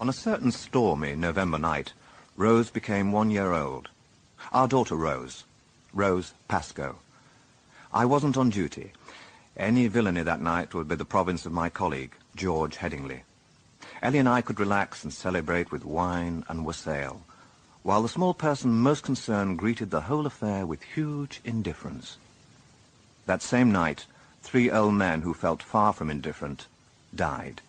On a certain stormy November night, Rose became 1 year old. Our daughter Rose Pascoe. I wasn't on duty. Any villainy that night would be the province of my colleague, George Headingley. Ellie and I could relax and celebrate with wine and wassail, while the small person most concerned greeted the whole affair with huge indifference. That same night, 3 old men who felt far from indifferent died.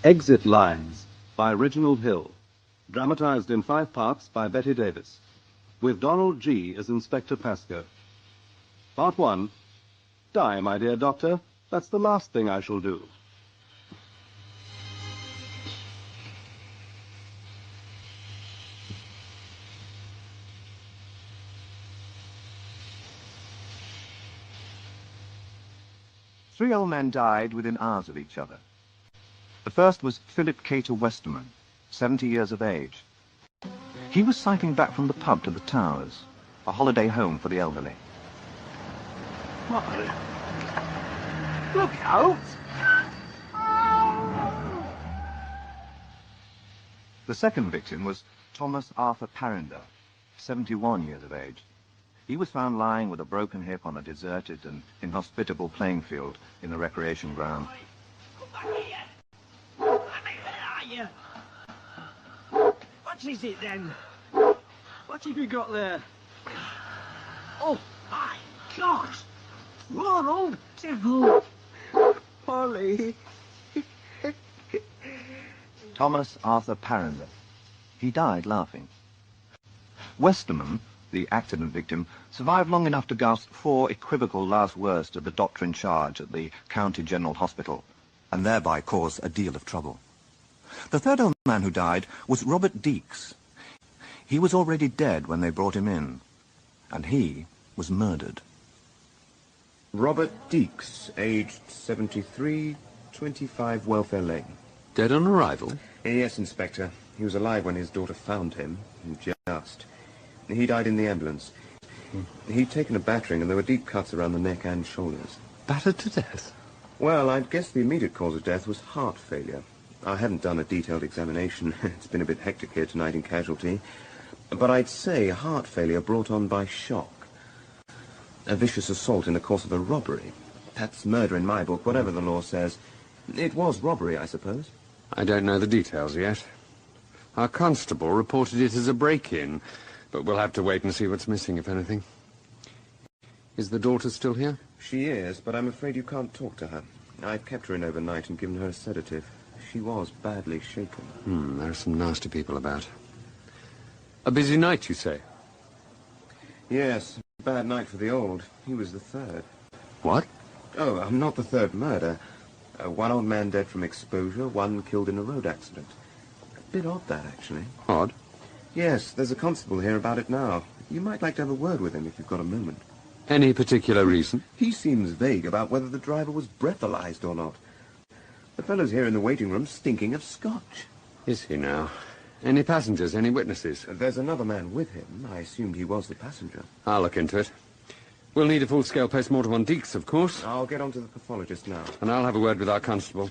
Exit Lines by Reginald Hill, dramatized in 5 parts by Betty Davis, with Donald G. as Inspector Pascoe. Part 1. Die, my dear doctor. That's the last thing I shall do. Three old men died within hours of each other. The first was Philip Cater Westerman, 70 years of age. He was cycling back from the pub to the Towers, a holiday home for the elderly. What? Look out! The second victim was Thomas Arthur Parinder, 71 years of age. He was found lying with a broken hip on a deserted and inhospitable playing field in a recreation ground. What is it then? What have you got there? Oh my gosh! Poor old devil! Polly! Thomas Arthur Parinder. He died laughing. Westerman, the accident victim, survived long enough to gasp 4 equivocal last words to the doctor in charge at the County General Hospital, and thereby cause a deal of trouble. The third old man who died was Robert Deeks. He was already dead when they brought him in, and he was murdered. Robert Deeks, aged 73, 25 Welfare Lane. Dead on arrival? Yes, Inspector. He was alive when his daughter found him. Just. He died in the ambulance. He'd taken a battering, and there were deep cuts around the neck and shoulders. Battered to death? Well, I'd guess the immediate cause of death was heart failure. I haven't done a detailed examination. It's been a bit hectic here tonight in casualty. But I'd say heart failure brought on by shock. A vicious assault in the course of a robbery. That's murder in my book, whatever the law says. It was robbery, I suppose. I don't know the details yet. Our constable reported it as a break-in, but we'll have to wait and see what's missing, if anything. Is the daughter still here? She is, but I'm afraid you can't talk to her. I've kept her in overnight and given her a sedative. She was badly shaken. There are some nasty people about. A busy night, you say? Yes, bad night for the old. He was the third. What? Oh, I'm not the third murder. 1 old man dead from exposure, 1 killed in a road accident. A bit odd, that, actually. Odd? Yes, there's a constable here about it now. You might like to have a word with him if you've got a moment. Any particular reason? He seems vague about whether the driver was breathalyzed or not. The fellow's here in the waiting room stinking of scotch. Is he now? Any passengers, any witnesses? There's another man with him. I assumed he was the passenger. I'll look into it. We'll need a full-scale post-mortem on Deeks, of course. I'll get on to the pathologist now. And I'll have a word with our constable.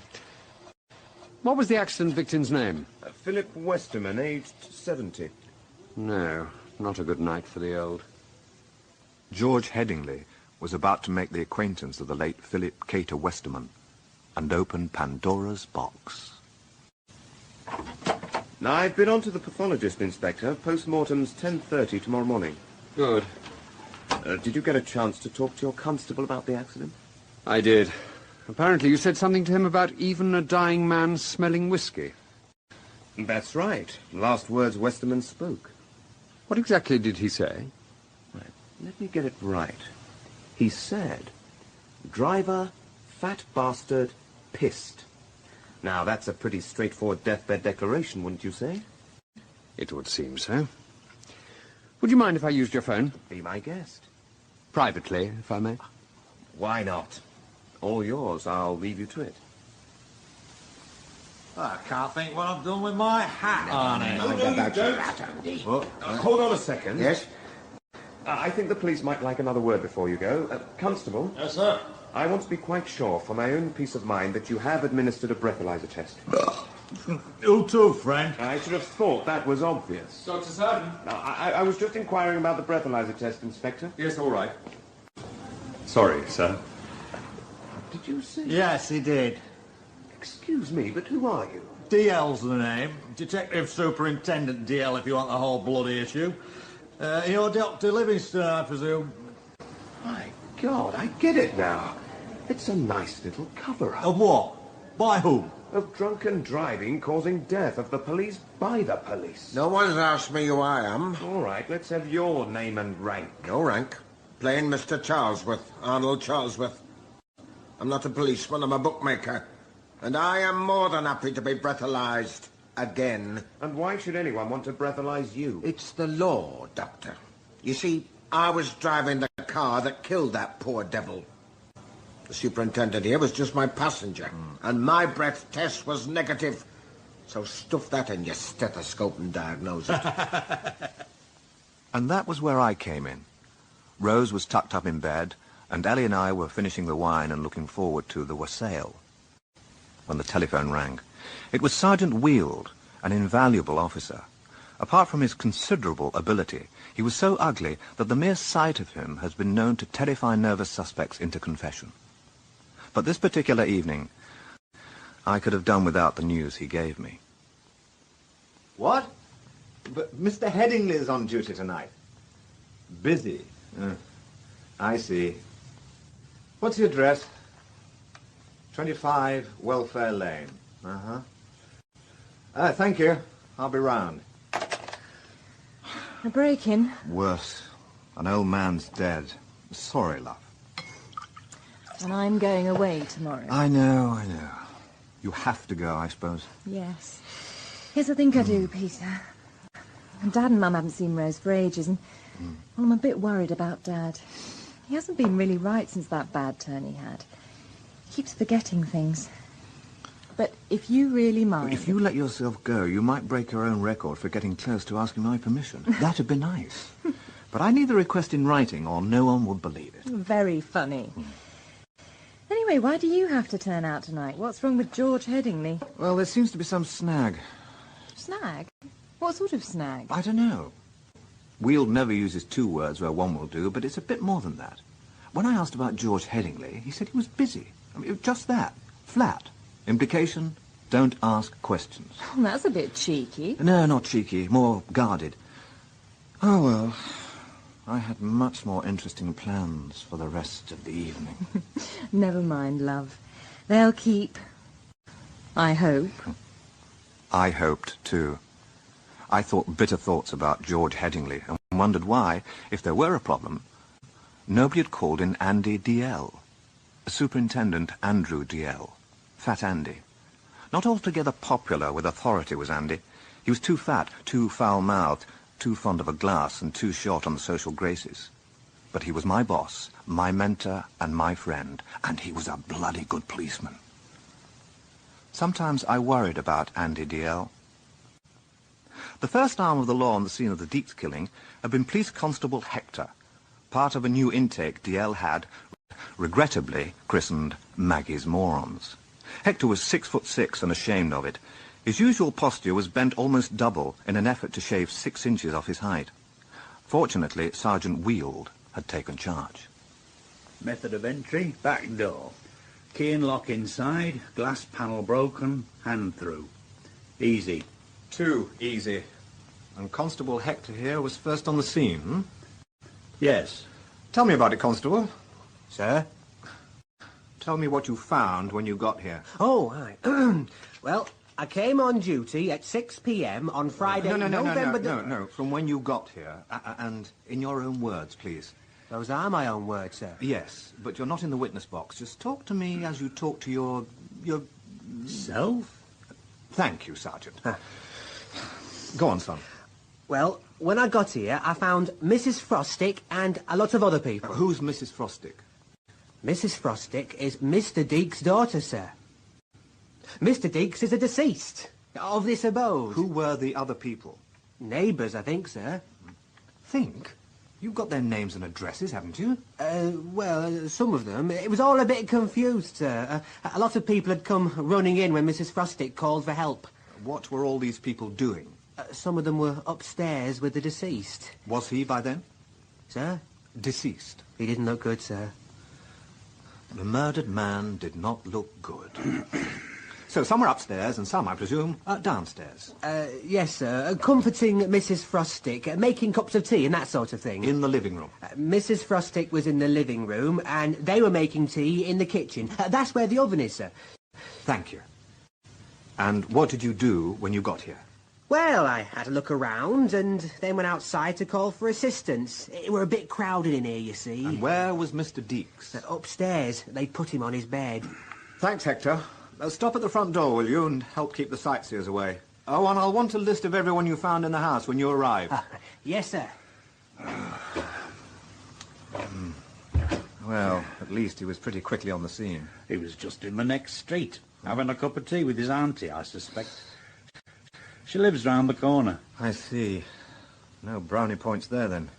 What was the accident victim's name? Philip Westerman, aged 70. No, not a good night for the old. George Headingley was about to make the acquaintance of the late Philip Cater Westerman and open Pandora's box. Now, I've been on to the pathologist, Inspector. Post-mortem's 10:30 tomorrow morning. Good. Did you get a chance to talk to your constable about the accident? I did. Apparently you said something to him about even a dying man smelling whiskey. That's right. Last words Westerman spoke. What exactly did he say? Right. Let me get it right. He said, driver, fat bastard, pissed. Now, that's a pretty straightforward deathbed declaration, wouldn't you say? It would seem so. Would you mind if I used your phone? Be my guest. Privately, if I may. Why not? All yours. I'll leave you to it. I can't think what I've done with my hat on it. Hold on a second. Yes? I think the police might like another word before you go. Constable, Yes, sir. I want to be quite sure, for my own peace of mind, that you have administered a breathalyzer test. You too, friend. I should have thought that was obvious. Dr. Sergeant? I was just inquiring about the breathalyzer test, Inspector. Yes, all right. Sorry, sir. Did you say... Yes, he did. Excuse me, but who are you? DL's the name. Detective Superintendent DL, if you want the whole bloody issue. You're Dr. Livingston, I presume. My God, I get it now. It's a nice little cover-up. Of what? By whom? Of drunken driving causing death of the police by the police. No one's asked me who I am. All right, let's have your name and rank. No rank. Plain Mr. Charlesworth, Arnold Charlesworth. I'm not a policeman, I'm a bookmaker. And I am more than happy to be breathalyzed again. And why should anyone want to breathalyze you? It's the law, Doctor. You see, I was driving the car that killed that poor devil. The superintendent here was just my passenger, and my breath test was negative. So stuff that in your stethoscope and diagnose it. And that was where I came in. Rose was tucked up in bed, and Ellie and I were finishing the wine and looking forward to the wassail. When the telephone rang, it was Sergeant Weald, an invaluable officer. Apart from his considerable ability, he was so ugly that the mere sight of him has been known to terrify nervous suspects into confession. But this particular evening, I could have done without the news he gave me. What? But Mr. Headingley's on duty tonight. Busy. I see. What's your address? 25 Welfare Lane. Uh-huh. Thank you. I'll be round. A break-in? Worse. An old man's dead. Sorry, love. And I'm going away tomorrow. I know. You have to go, I suppose. Yes. Yes, I think I do, Peter. And Dad and Mum haven't seen Rose for ages, and well, I'm a bit worried about Dad. He hasn't been really right since that bad turn he had. He keeps forgetting things. But if you really mind... If you let yourself go, you might break your own record for getting close to asking my permission. That'd be nice. But I need the request in writing, or no one would believe it. Very funny. Anyway, why do you have to turn out tonight? What's wrong with George Headingley? Well, there seems to be some snag. Snag? What sort of snag? I don't know. Weald never uses two words where one will do, but it's a bit more than that. When I asked about George Headingley, he said he was busy. I mean, just that. Flat. Implication, don't ask questions. Oh, that's a bit cheeky. No, not cheeky. More guarded. Oh, well, I had much more interesting plans for the rest of the evening. Never mind, love. They'll keep. I hope. I hoped, too. I thought bitter thoughts about George Headingley and wondered why, if there were a problem, nobody had called in Andy DL. Superintendent Andrew DL. Fat Andy. Not altogether popular with authority was Andy. He was too fat, too foul-mouthed, too fond of a glass, and too short on the social graces. But he was my boss, my mentor, and my friend, and he was a bloody good policeman. Sometimes I worried about Andy DL. The first arm of the law on the scene of the Deeks killing had been Police Constable Hector, part of a new intake DL had, regrettably, christened Maggie's Morons. Hector was 6'6" and ashamed of it. His usual posture was bent almost double in an effort to shave 6 inches off his height. Fortunately, Sergeant Weald had taken charge. Method of entry, back door. Key and lock inside, glass panel broken, hand through. Easy. Too easy. And Constable Hector here was first on the scene, hmm? Yes. Tell me about it, Constable. Sir? Tell me what you found when you got here. Oh, right. Well, I came on duty at 6 p.m. on Friday, November... No. From when you got here, and in your own words, please. Those are my own words, sir. Yes, but you're not in the witness box. Just talk to me as you talk to your... Self? Thank you, Sergeant. Go on, son. Well, when I got here, I found Mrs. Frostick and a lot of other people. Who's Mrs. Frostick? Mrs. Frostick is Mr. Deake's daughter, sir. Mr. Deake's is a deceased of this abode. Who were the other people? Neighbours, I think, sir. Think? You've got their names and addresses, haven't you? Well, some of them. It was all a bit confused, sir. A lot of people had come running in when Mrs. Frostick called for help. What were all these people doing? Some of them were upstairs with the deceased. Was he by then? Sir? Deceased. He didn't look good, sir. The murdered man did not look good. So some were upstairs and some, I presume, downstairs. Yes, sir. Comforting Mrs. Frostick, making cups of tea and that sort of thing. In the living room? Mrs. Frostick was in the living room and they were making tea in the kitchen. That's where the oven is, sir. Thank you. And what did you do when you got here? Well, I had a look around and then went outside to call for assistance. It were a bit crowded in here, you see. And where was Mr. Deeks? Upstairs. They'd put him on his bed. Thanks, Hector. Stop at the front door, will you, and help keep the sightseers away. Oh, and I'll want a list of everyone you found in the house when you arrive. Yes, sir. Well, at least he was pretty quickly on the scene. He was just in the next street, having a cup of tea with his auntie, I suspect. She lives round the corner. I see. No brownie points there, then.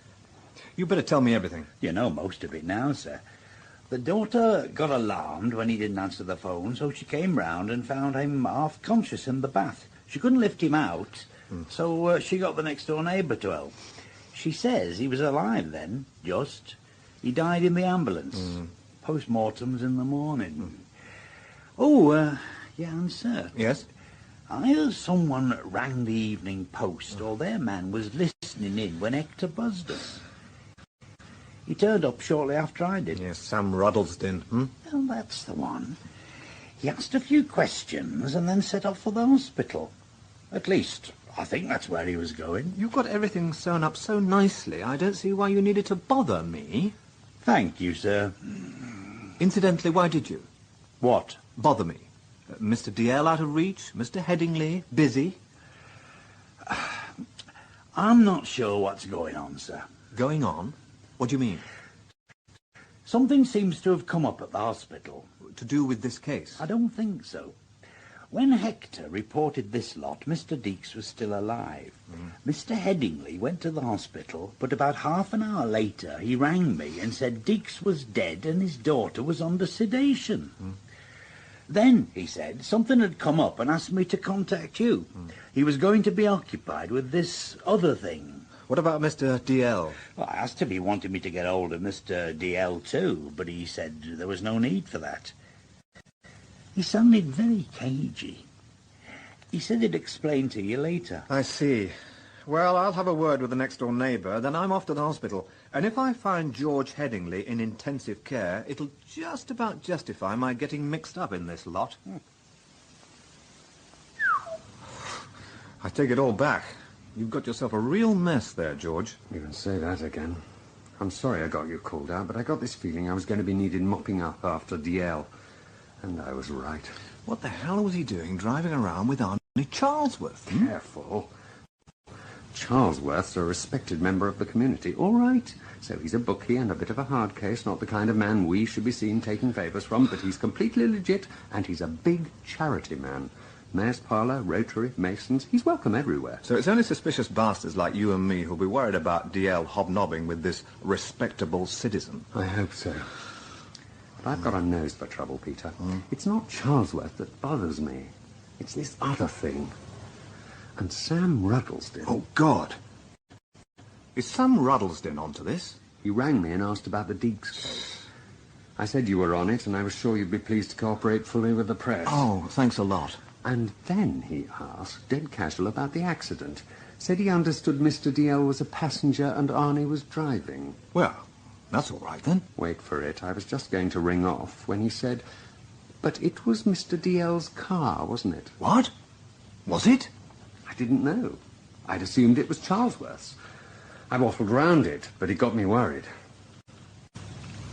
You better tell me everything. You know most of it now, sir. The daughter got alarmed when he didn't answer the phone, so she came round and found him half conscious in the bath. She couldn't lift him out, so she got the next-door neighbour to help. She says he was alive then, just. He died in the ambulance. Post-mortem's in the morning. Oh, yeah, and sir. Yes? Either someone rang the Evening Post or their man was listening in when Hector buzzed us. He turned up shortly after I did. Yes, Sam Ruddleston. Well, that's the one. He asked a few questions and then set off for the hospital. At least, I think that's where he was going. You've got everything sewn up so nicely, I don't see why you needed to bother me. Thank you, sir. Incidentally, why did you? What? Bother me. Mr. DL out of reach? Mr. Headingley busy? I'm not sure what's going on, sir. Going on? What do you mean? Something seems to have come up at the hospital. To do with this case? I don't think so. When Hector reported this lot, Mr. Deeks was still alive. Mr. Headingley went to the hospital, but about half an hour later he rang me and said Deeks was dead and his daughter was under sedation. Then, he said, something had come up and asked me to contact you. He was going to be occupied with this other thing. What about Mr. DL? Well, I asked him if he wanted me to get hold of Mr. DL too, but he said there was no need for that. He sounded very cagey. He said he'd explain to you later. I see. Well, I'll have a word with the next-door neighbour, then I'm off to the hospital. And if I find George Headingley in intensive care, it'll just about justify my getting mixed up in this lot. I take it all back. You've got yourself a real mess there, George. You can say that again. I'm sorry I got you called out, but I got this feeling I was going to be needed mopping up after DL. And I was right. What the hell was he doing driving around with Arnie Charlesworth? Careful. Charlesworth's a respected member of the community. All right. So he's a bookie and a bit of a hard case, not the kind of man we should be seen taking favours from, but he's completely legit, and he's a big charity man. Mayor's Parlour, Rotary, Masons, he's welcome everywhere. So it's only suspicious bastards like you and me who'll be worried about DL hobnobbing with this respectable citizen. I hope so. But I've got a nose for trouble, Peter. It's not Charlesworth that bothers me. It's this other thing. And Sam Ruddleston. Oh, God. Is Sam Ruddleston onto this? He rang me and asked about the Deeks case. I said you were on it, and I was sure you'd be pleased to cooperate fully with the press. Oh, thanks a lot. And then he asked, dead casual, about the accident. Said he understood Mr. DL was a passenger and Arnie was driving. Well, that's all right, then. Wait for it. I was just going to ring off when he said, but it was Mr. DL's car, wasn't it? What? Was it? I didn't know. I'd assumed it was Charlesworth's. I waffled round it, but it got me worried.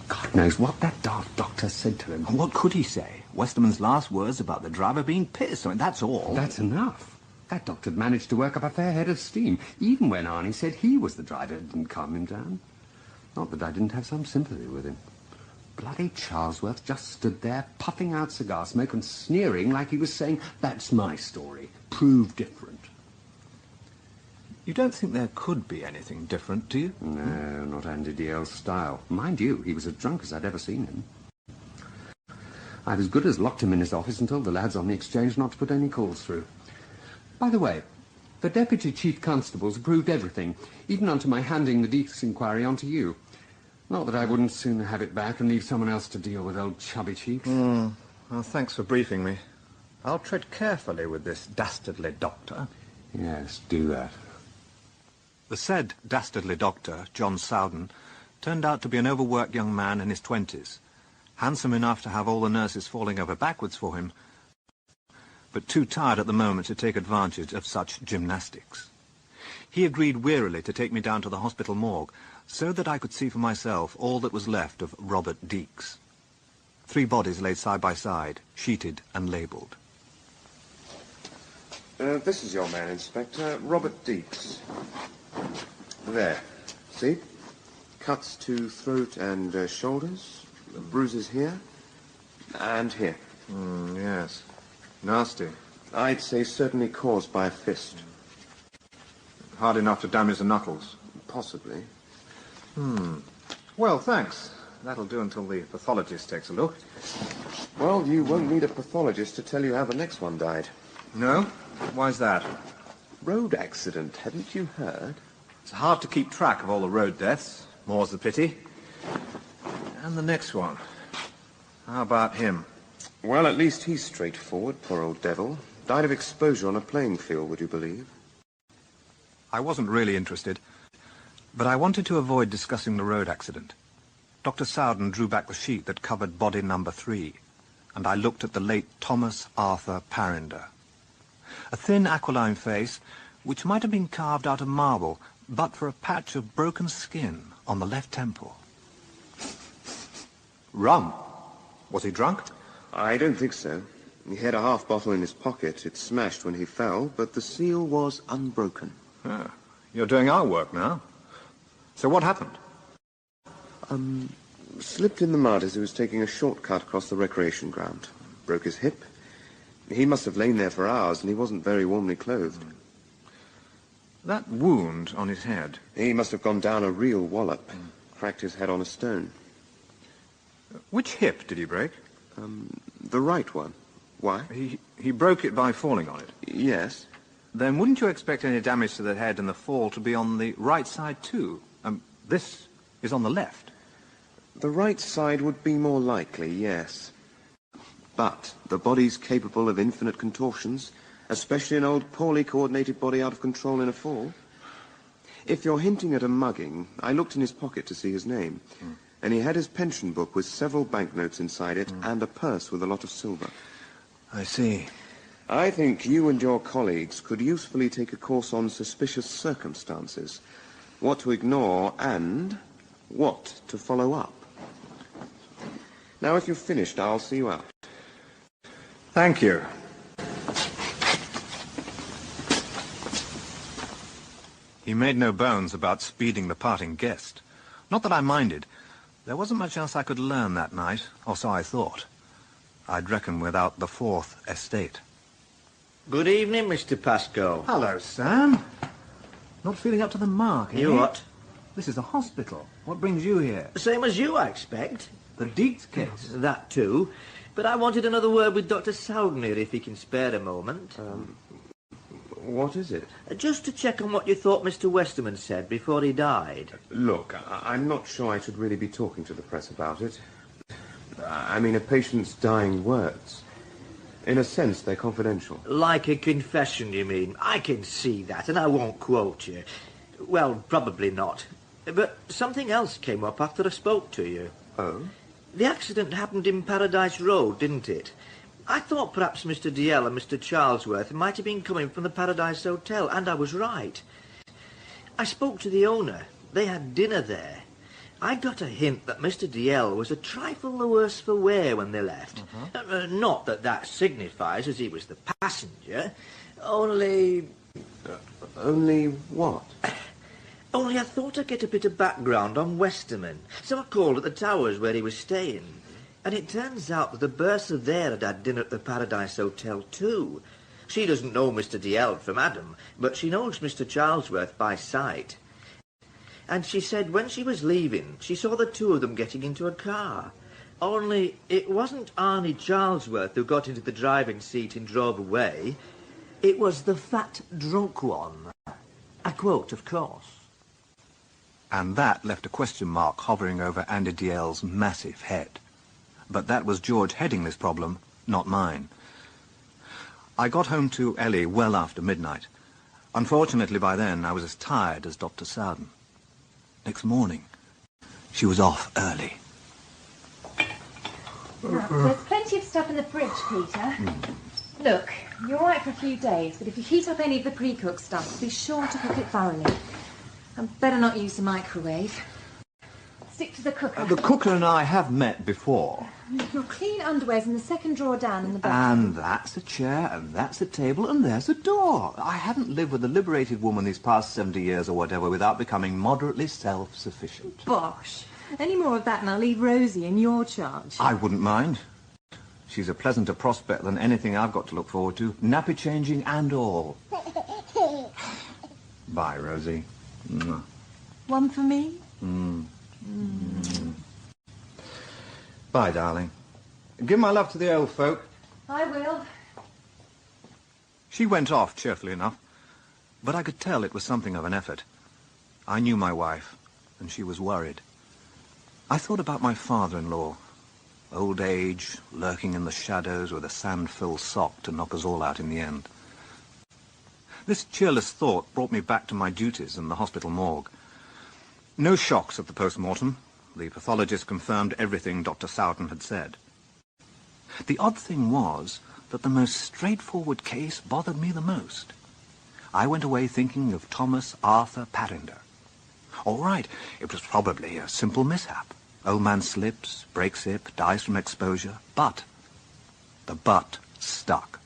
God knows what that daft doctor said to him. And what could he say? Westerman's last words about the driver being pissed. I mean, that's all. That's enough. That doctor'd managed to work up a fair head of steam, even when Arnie said he was the driver. It didn't calm him down. Not that I didn't have some sympathy with him. Bloody Charlesworth just stood there, puffing out cigar smoke and sneering like he was saying, "That's my story. Prove different." You don't think there could be anything different, do you? No, not Andy DL's style. Mind you, he was as drunk as I'd ever seen him. I'd as good as locked him in his office and told the lads on the exchange not to put any calls through. By the way, the Deputy Chief Constables approved everything, even onto my handing the Deeks inquiry on to you. Not that I wouldn't sooner have it back and leave someone else to deal with old Chubby Cheeks. Well, thanks for briefing me. I'll tread carefully with this dastardly doctor. Yes, do that. The said dastardly doctor, John Sowden, turned out to be an overworked young man in his 20s, handsome enough to have all the nurses falling over backwards for him, but too tired at the moment to take advantage of such gymnastics. He agreed wearily to take me down to the hospital morgue, so that I could see for myself all that was left of Robert Deeks. 3 bodies laid side by side, sheeted and labelled. This is your man, Inspector, Robert Deeks. There. See? Cuts to throat and shoulders, bruises here, and here. Yes. Nasty. I'd say certainly caused by a fist. Hard enough to damage the knuckles. Possibly. Well, thanks. That'll do until the pathologist takes a look. Well, you won't need a pathologist to tell you how the next one died. No? Why's that? Road accident, hadn't you heard? It's hard to keep track of all the road deaths. More's the pity. And the next one. How about him? Well, at least he's straightforward, poor old devil. Died of exposure on a playing field, would you believe? I wasn't really interested, but I wanted to avoid discussing the road accident. Dr. Sowden drew back the sheet that covered body number 3, and I looked at the late Thomas Arthur Parinder. A thin aquiline face, which might have been carved out of marble, but for a patch of broken skin on the left temple. Rum? Was he drunk? I don't think so. He had a half bottle in his pocket. It smashed when he fell, but the seal was unbroken. You're doing our work now. So what happened? Slipped in the mud as he was taking a shortcut across the recreation ground. Broke his hip. He must have lain there for hours, and he wasn't very warmly clothed. That wound on his head. He must have gone down a real wallop. Cracked his head on a stone. Which hip did he break? The right one. Why? He broke it by falling on it. Yes. Then wouldn't you expect any damage to the head and the fall to be on the right side too? This is on the left. The right side would be more likely, yes. But the body's capable of infinite contortions, especially an old poorly coordinated body out of control in a fall. If you're hinting at a mugging, I looked in his pocket to see his name, and he had his pension book with several banknotes inside it and a purse with a lot of silver. I see. I think you and your colleagues could usefully take a course on suspicious circumstances, what to ignore and what to follow up. Now, if you've finished, I'll see you out. Thank you. He made no bones about speeding the parting guest. Not that I minded. There wasn't much else I could learn that night, or so I thought. I'd reckon without the 4th estate. Good evening, Mr. Pascoe. Hello, Sam. Not feeling up to the mark, eh? You what? This is a hospital. What brings you here? Same as you, I expect. The Deeks case. That too. But I wanted another word with Dr. Sowden here, if he can spare a moment. What is it? Just to check on what you thought Mr. Westerman said before he died. Look, I'm not sure I should really be talking to the press about it. I mean, a patient's dying words. In a sense, they're confidential. Like a confession, you mean? I can see that, and I won't quote you. Well, probably not. But something else came up after I spoke to you. Oh? The accident happened in Paradise Road, didn't it? I thought perhaps Mr. DL and Mr. Charlesworth might have been coming from the Paradise Hotel, and I was right. I spoke to the owner. They had dinner there. I got a hint that Mr. DL was a trifle the worse for wear when they left. Not that that signifies, as he was the passenger. Only... Only what? Only I thought I'd get a bit of background on Westerman, so I called at the Towers where he was staying. And it turns out that the bursar there had had dinner at the Paradise Hotel too. She doesn't know Mr. DL from Adam, but she knows Mr. Charlesworth by sight. And she said when she was leaving, she saw the two of them getting into a car. Only it wasn't Arnie Charlesworth who got into the driving seat and drove away. It was the fat, drunk one. A quote, of course. And that left a question mark hovering over Andy DL's massive head. But that was George heading this problem, not mine. I got home to Ellie well after midnight. Unfortunately, by then, I was as tired as Dr. Sowden. Next morning, she was off early. There's plenty of stuff in the fridge, Peter. Look, you're all right for a few days, but if you heat up any of the pre-cooked stuff, be sure to cook it thoroughly. And better not use the microwave. Stick to the cooker. The cooker and I have met before. Your clean underwear's in the second drawer down in the bedroom. And that's a chair, and that's a table, and there's a door. I haven't lived with a liberated woman these past 70 years or whatever without becoming moderately self-sufficient. Bosh. Any more of that and I'll leave Rosie in your charge. I wouldn't mind. She's a pleasanter prospect than anything I've got to look forward to. Nappy changing and all. Bye, Rosie. Mwah. One for me? Bye, darling. Give my love to the old folk. I will. She went off, cheerfully enough, but I could tell it was something of an effort. I knew my wife, and she was worried. I thought about my father-in-law. Old age, lurking in the shadows with a sand-filled sock to knock us all out in the end. This cheerless thought brought me back to my duties in the hospital morgue. No shocks at the post-mortem. The pathologist confirmed everything Dr. Sowden had said. The odd thing was that the most straightforward case bothered me the most. I went away thinking of Thomas Arthur Parinder. All right, it was probably a simple mishap. Old man slips, breaks hip, dies from exposure. But the but stuck.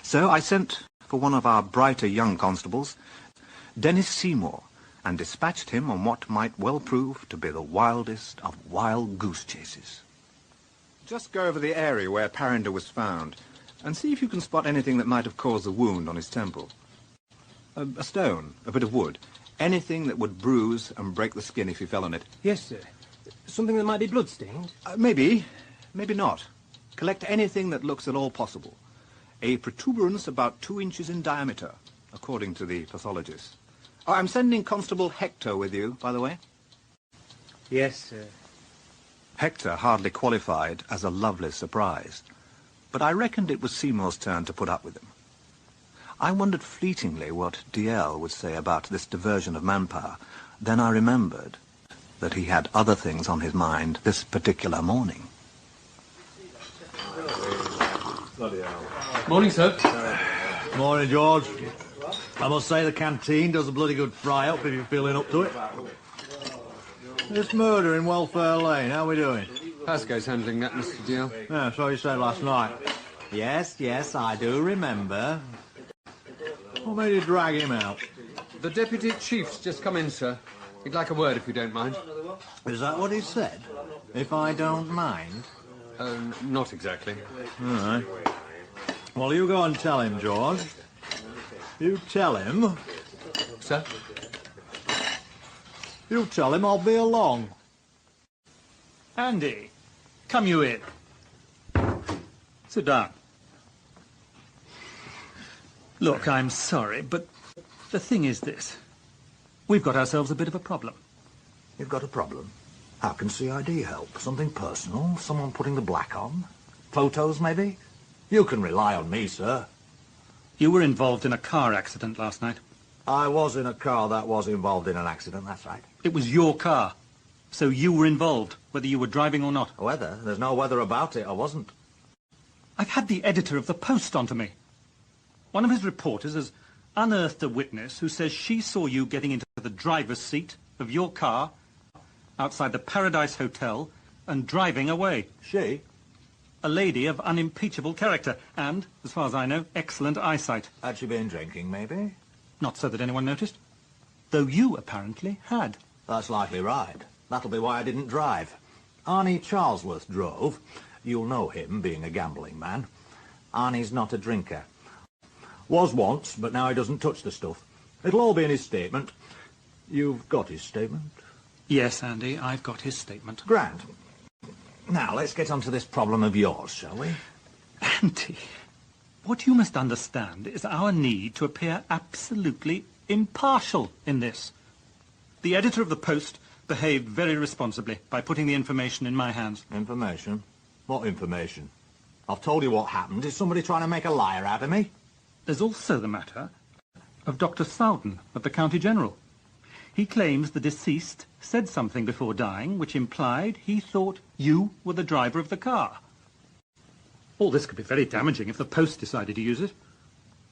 So I sent for one of our brighter young constables, Dennis Seymour, and dispatched him on what might well prove to be the wildest of wild goose chases. Just go over the area where Parinder was found, and see if you can spot anything that might have caused the wound on his temple. A stone, a bit of wood, anything that would bruise and break the skin if you fell on it. Yes, sir. Something that might be blood-stained? Maybe, maybe not. Collect anything that looks at all possible. A protuberance about 2 inches in diameter, according to the pathologist. Oh, I'm sending Constable Hector with you, by the way. Yes, sir. Hector hardly qualified as a lovely surprise, but I reckoned it was Seymour's turn to put up with him. I wondered fleetingly what DL would say about this diversion of manpower. Then I remembered that he had other things on his mind this particular morning. Morning, sir. Morning, George. I must say the canteen does a bloody good fry-up if you're feeling up to it. This murder in Welfare Lane, how are we doing? Pasco's handling that, Mr. DL. Yeah, so you said last night. Yes, I do remember. What made you drag him out? The Deputy Chief's just come in, sir. He'd like a word, if you don't mind. Is that what he said? If I don't mind? Not exactly. All right. Well, you go and tell him, George. You tell him. Sir? You tell him I'll be along. Andy, come you in. Sit down. Look, I'm sorry, but the thing is this. We've got ourselves a bit of a problem. You've got a problem? How can CID help? Something personal? Someone putting the black on? Photos, maybe? You can rely on me, sir. You were involved in a car accident last night. I was in a car that was involved in an accident, that's right. It was your car. So you were involved, whether you were driving or not. Whether? There's no whether about it. I wasn't. I've had the editor of the Post onto me. One of his reporters has unearthed a witness who says she saw you getting into the driver's seat of your car outside the Paradise Hotel and driving away. She? A lady of unimpeachable character and, as far as I know, excellent eyesight. Had she been drinking, maybe? Not so that anyone noticed. though you apparently had. That's likely right. That'll be why I didn't drive. Arnie Charlesworth drove. You'll know him, being a gambling man. Arnie's not a drinker. Was once, but now he doesn't touch the stuff. It'll all be in his statement. You've got his statement? Yes, Andy, I've got his statement. Grand. Now, let's get on to this problem of yours, shall we? Andy, what you must understand is our need to appear absolutely impartial in this. The editor of the Post behaved very responsibly by putting the information in my hands. Information? What information? I've told you what happened. Is somebody trying to make a liar out of me? There's also the matter of Dr. Sowden of the County General. He claims the deceased said something before dying which implied he thought you were the driver of the car. All this could be very damaging if the Post decided to use it.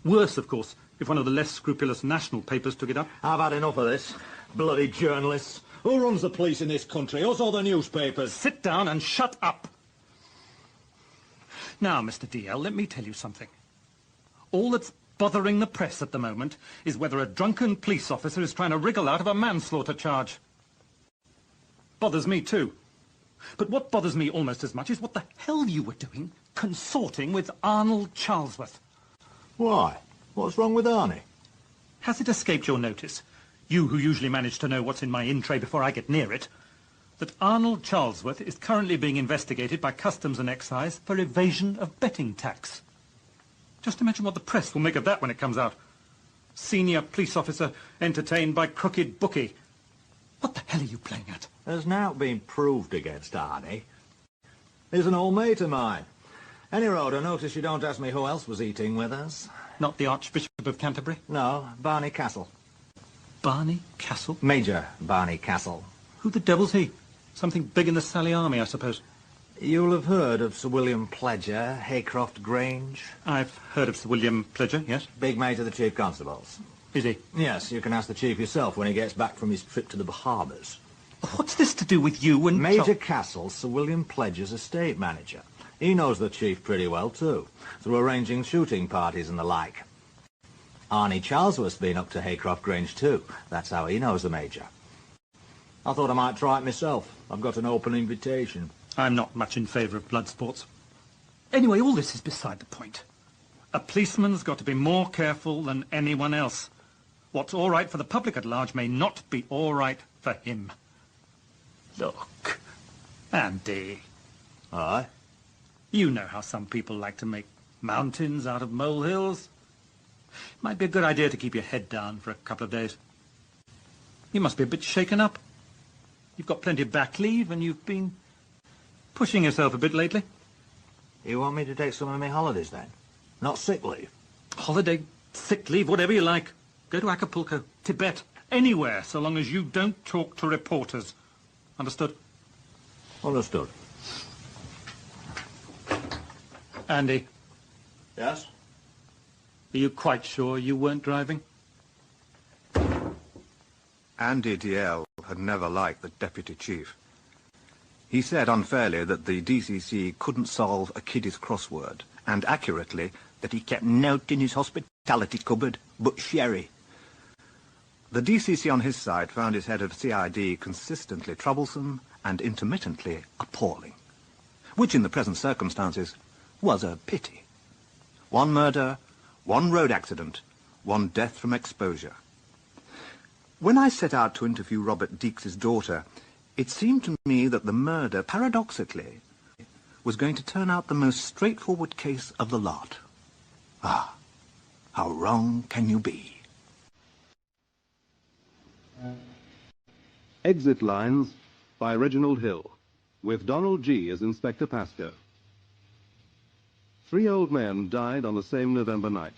Worse, of course, if one of the less scrupulous national papers took it up. I've had enough of this. Bloody journalists. Who runs the police in this country? Us or the newspapers? Sit down and shut up. Now, Mr. DL, let me tell you something. All that's bothering the press at the moment is whether a drunken police officer is trying to wriggle out of a manslaughter charge. Bothers me too. But what bothers me almost as much is what the hell you were doing consorting with Arnold Charlesworth. Why? What's wrong with Arnie? Has it escaped your notice, you who usually manage to know what's in my in tray before I get near it, that Arnold Charlesworth is currently being investigated by Customs and Excise for evasion of betting tax? Just imagine what the press will make of that when it comes out. Senior police officer entertained by crooked bookie. What the hell are you playing at? There's now been proved against Arnie. He's an old mate of mine. Any road, I notice you don't ask me who else was eating with us. Not the Archbishop of Canterbury? No, Barney Castle. Barney Castle? Major Barney Castle. Who the devil's he? Something big in the Sally Army, I suppose. You'll have heard of Sir William Pledger, Haycroft Grange? I've heard of Sir William Pledger, yes. Big mate of the Chief Constable's. Is he? Yes, you can ask the Chief yourself when he gets back from his trip to the Bahamas. What's this to do with you and... Major Castle, Sir William Pledger's estate manager. He knows the Chief pretty well, too, through arranging shooting parties and the like. Arnie Charlesworth's been up to Haycroft Grange, too. That's how he knows the Major. I thought I might try it myself. I've got an open invitation. I'm not much in favour of blood sports. Anyway, all this is beside the point. A policeman's got to be more careful than anyone else. What's all right for the public at large may not be all right for him. Look, Andy. Aye? You know how some people like to make mountains out of molehills. Might be a good idea to keep your head down for a couple of days. You must be a bit shaken up. You've got plenty of back leave and you've been pushing yourself a bit lately. You want me to take some of my holidays, then? Not sick leave? Holiday, sick leave, whatever you like. Go to Acapulco, Tibet, anywhere, so long as you don't talk to reporters. Understood? Understood. Andy. Yes? Are you quite sure you weren't driving? Andy DL had never liked the deputy chief. He said unfairly that the DCC couldn't solve a kiddies crossword, and accurately that he kept note in his hospitality cupboard but sherry. The DCC on his side found his head of CID consistently troublesome and intermittently appalling, which in the present circumstances was a pity. One murder, one road accident, one death from exposure. When I set out to interview Robert Deaks's daughter, it seemed to me that the murder, paradoxically, was going to turn out the most straightforward case of the lot. Ah, how wrong can you be? Exit Lines by Reginald Hill, with Donald G. as Inspector Pascoe. 3 old men died on the same November night.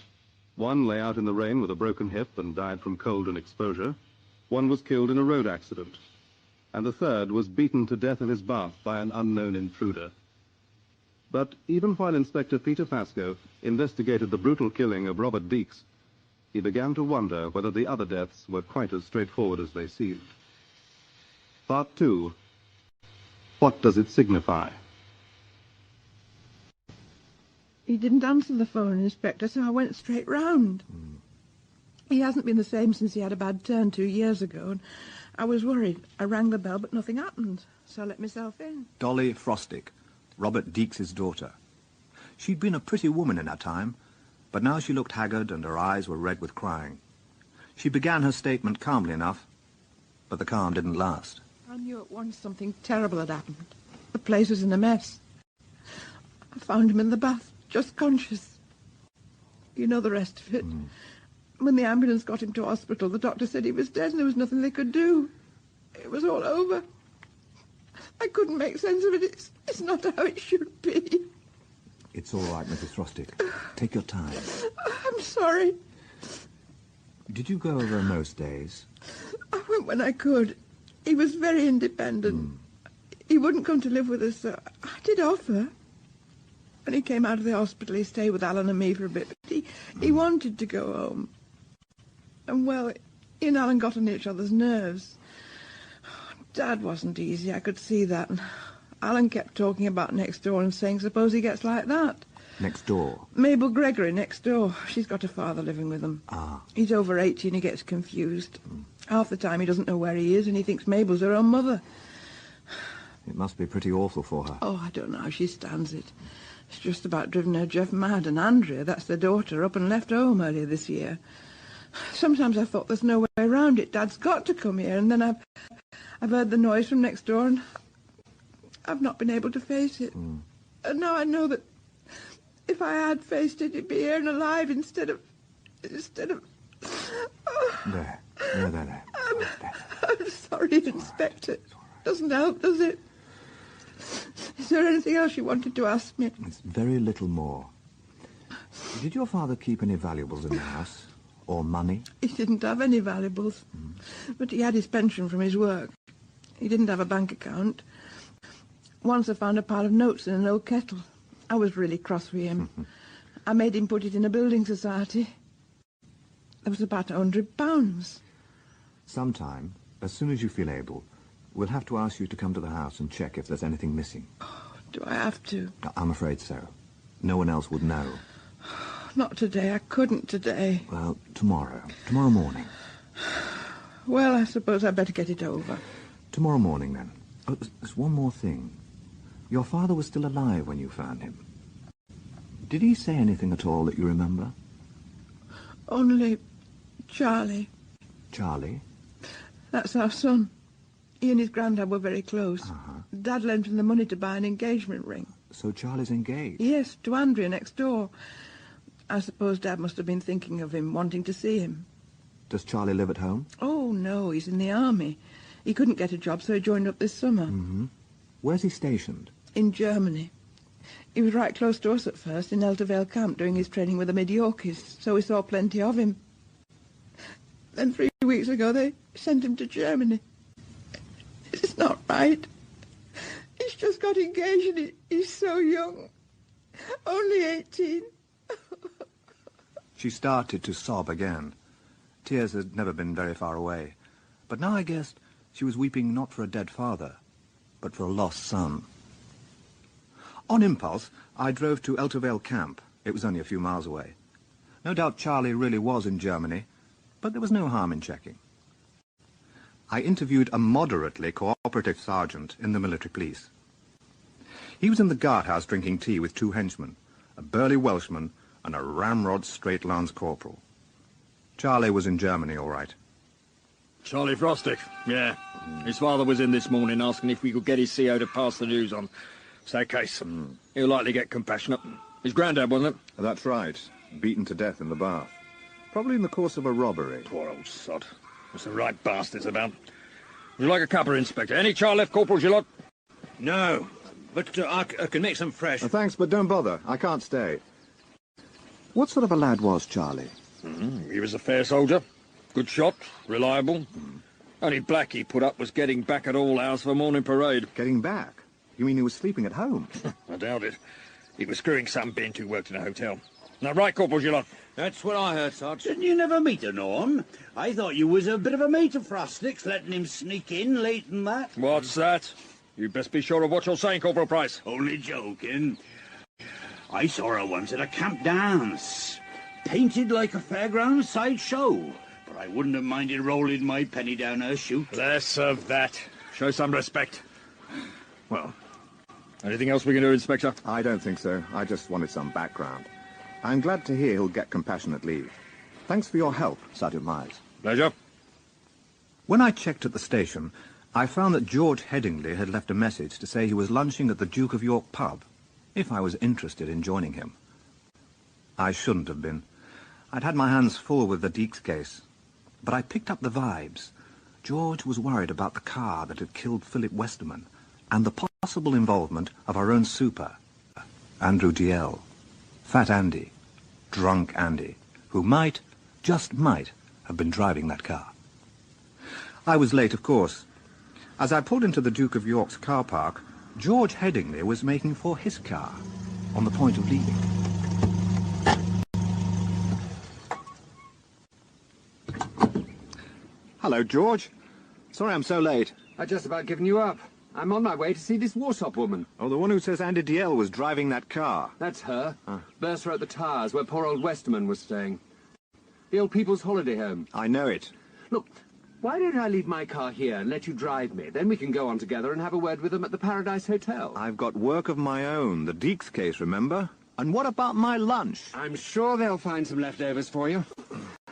One lay out in the rain with a broken hip and died from cold and exposure. One was killed in a road accident. And the third was beaten to death in his bath by an unknown intruder. But even while Inspector Peter Pascoe investigated the brutal killing of Robert Deaks, he began to wonder whether the other deaths were quite as straightforward as they seemed. Part 2. What does it signify? He didn't answer the phone, Inspector, so I went straight round. He hasn't been the same since he had a bad turn 2 years ago, and I was worried. I rang the bell, but nothing happened, so I let myself in. Dolly Frostick, Robert Deeks's daughter. She'd been a pretty woman in her time, but now she looked haggard and her eyes were red with crying. She began her statement calmly enough, but the calm didn't last. I knew at once something terrible had happened. The place was in a mess. I found him in the bath, just conscious. You know the rest of it. When the ambulance got him to hospital, the doctor said he was dead and there was nothing they could do. It was all over. I couldn't make sense of it. It's not how it should be. It's all right, Mrs. Frostick. Take your time. I'm sorry. Did you go over most days? I went when I could. He was very independent. He wouldn't come to live with us, so I did offer. When he came out of the hospital, he stayed with Alan and me for a bit. But he wanted to go home. And, well, he and Alan got on each other's nerves. Dad wasn't easy, I could see that. And Alan kept talking about next door and saying, suppose he gets like that. Next door? Mabel Gregory next door. She's got a father living with them. He's over 80 and he gets confused. Half the time he doesn't know where he is and he thinks Mabel's her own mother. It must be pretty awful for her. Oh, I don't know how she stands it. It's just about driven her Jeff mad, and Andrea, that's their daughter, up and left home earlier this year. Sometimes I thought there's no way around it. Dad's got to come here, and then I've heard the noise from next door, and I've not been able to face it. And now I know that if I had faced it, he'd be here and alive instead of... There. I'm sorry, Inspector. Doesn't help, does it? Is there anything else you wanted to ask me? It's very little more. Did your father keep any valuables in the house? Or money? He didn't have any valuables. But he had his pension from his work. He didn't have a bank account. Once I found a pile of notes in an old kettle. I was really cross with him. I made him put it in a building society. There was about £100. Sometime, as soon as you feel able, we'll have to ask you to come to the house and check if there's anything missing. Do I have to? I'm afraid so. No one else would know. Not today. I couldn't today. Well, tomorrow. Tomorrow morning. Well, I suppose I'd better get it over. Tomorrow morning, then. Oh, there's one more thing. Your father was still alive when you found him. Did he say anything at all that you remember? Only Charlie. Charlie? That's our son. He and his granddad were very close. Dad lent him the money to buy an engagement ring. So Charlie's engaged? Yes, to Andrea next door. I suppose Dad must have been thinking of him, wanting to see him. Does Charlie live at home? Oh, no, he's in the army. He couldn't get a job, so he joined up this summer. Where's he stationed? In Germany. He was right close to us at first, in Eltervale camp, doing his training with the Mid-Yorkies, so we saw plenty of him. Then 3 weeks ago, they sent him to Germany. It's not right. He's just got engaged and he's so young. Only 18. She started to sob again. Tears had never been very far away. But now I guessed she was weeping not for a dead father, but for a lost son. On impulse, I drove to Eltervale camp. It was only a few miles away. No doubt Charlie really was in Germany, but there was no harm in checking. I interviewed a moderately cooperative sergeant in the military police. He was in the guardhouse drinking tea with 2 henchmen, a burly Welshman and a ramrod straight lance corporal. Charlie was in Germany, all right. Charlie Frostick, yeah. His father was in this morning asking if we could get his CO to pass the news on. Sad case. He'll likely get compassionate. His granddad, wasn't it? That's right. Beaten to death in the bath. Probably in the course of a robbery. Poor old sod. What's the right bastards about? Would you like a cuppa, Inspector? Any char left, corporals, you lot? No, but I can make some fresh. Thanks, but don't bother. I can't stay. What sort of a lad was Charlie? He was a fair soldier. Good shot, reliable. Only black he put up was getting back at all hours for morning parade. Getting back? You mean he was sleeping at home? I doubt it. He was screwing some bint who worked in a hotel. Now, right, corporals, you lot. That's what I heard, Sarge. Didn't you never meet a Norm? I thought you was a bit of a mate of Frostick's, letting him sneak in late and that. What's that? You best be sure of what you're saying, Corporal Price. Only joking. I saw her once at a camp dance. painted like a fairground sideshow. But I wouldn't have minded rolling my penny down her chute. Less of that. Show some respect. Well, anything else we can do, Inspector? I don't think so. I just wanted some background. I'm glad to hear he'll get compassionate leave. Thanks for your help, Sergeant Myers. Pleasure. When I checked at the station, I found that George Headingley had left a message to say he was lunching at the Duke of York pub, if I was interested in joining him. I shouldn't have been. I'd had my hands full with the Deeks case. But I picked up the vibes. George was worried about the car that had killed Philip Westerman, and the possible involvement of our own super, Andrew DL, Fat Andy, Drunk Andy, who might, just might, have been driving that car. I was late, of course. As I pulled into the Duke of York's car park, George Headingley was making for his car, on the point of leaving. Hello, George. Sorry I'm so late. I'd just about given you up. I'm on my way to see this Warsop woman. Oh, the one who says Andy DL was driving that car. That's her. Burst her at the Towers, where poor old Westerman was staying. The old people's holiday home. I know it. Look, why don't I leave my car here and let you drive me? Then we can go on together and have a word with them at the Paradise Hotel. I've got work of my own. The Deeks case, remember? And what about my lunch? I'm sure they'll find some leftovers for you.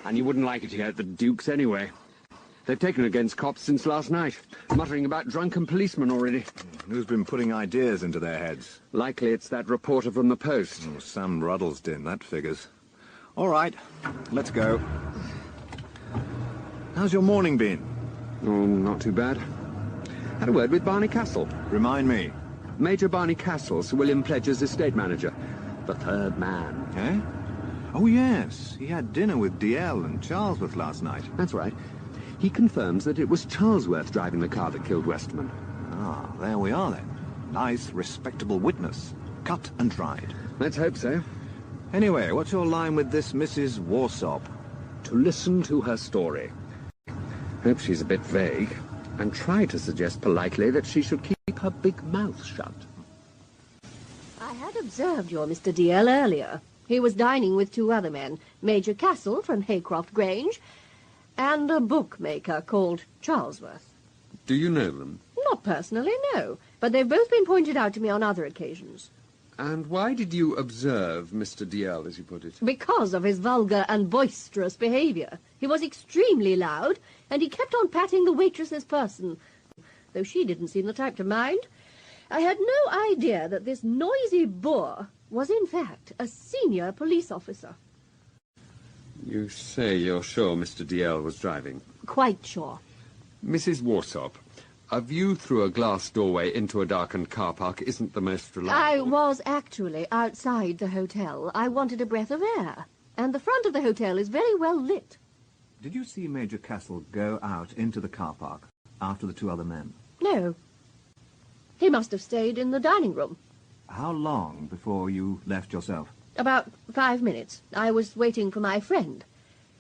And you wouldn't like it here at the Duke's anyway. They've taken against cops since last night, muttering about drunken policemen already. Who's been putting ideas into their heads? Likely it's that reporter from the Post. Oh, Sam Ruddlesden, that figures. All right, let's go. How's your morning been? Oh, not too bad. Had a word with Barney Castle. Remind me. Major Barney Castle, Sir William Pledger's estate manager. The third man. Eh? Oh, yes. He had dinner with DL and Charlesworth last night. That's right. He confirms that it was Charlesworth driving the car that killed Westerman. Ah, there we are then. Nice, respectable witness. Cut and dried. Let's hope so. Anyway, what's your line with this Mrs. Warsop? To listen to her story. Hope she's a bit vague, and try to suggest politely that she should keep her big mouth shut. I had observed your Mr. DL earlier. He was dining with two other men, Major Castle from Haycroft Grange, and a bookmaker called Charlesworth. Do you know them? Not personally, no, but they've both been pointed out to me on other occasions. And why did you observe Mr. DL, as you put it? Because of his vulgar and boisterous behaviour. He was extremely loud, and he kept on patting the waitress's person, though she didn't seem the type to mind. I had no idea that this noisy boor was, in fact, a senior police officer. You say you're sure Mr. DL was driving? Quite sure. Mrs. Warsop, a view through a glass doorway into a darkened car park isn't the most reliable. I was actually outside the hotel. I wanted a breath of air, and the front of the hotel is very well lit. Did you see Major Castle go out into the car park after the two other men? No. He must have stayed in the dining room. How long before you left yourself? About 5 minutes. I was waiting for my friend.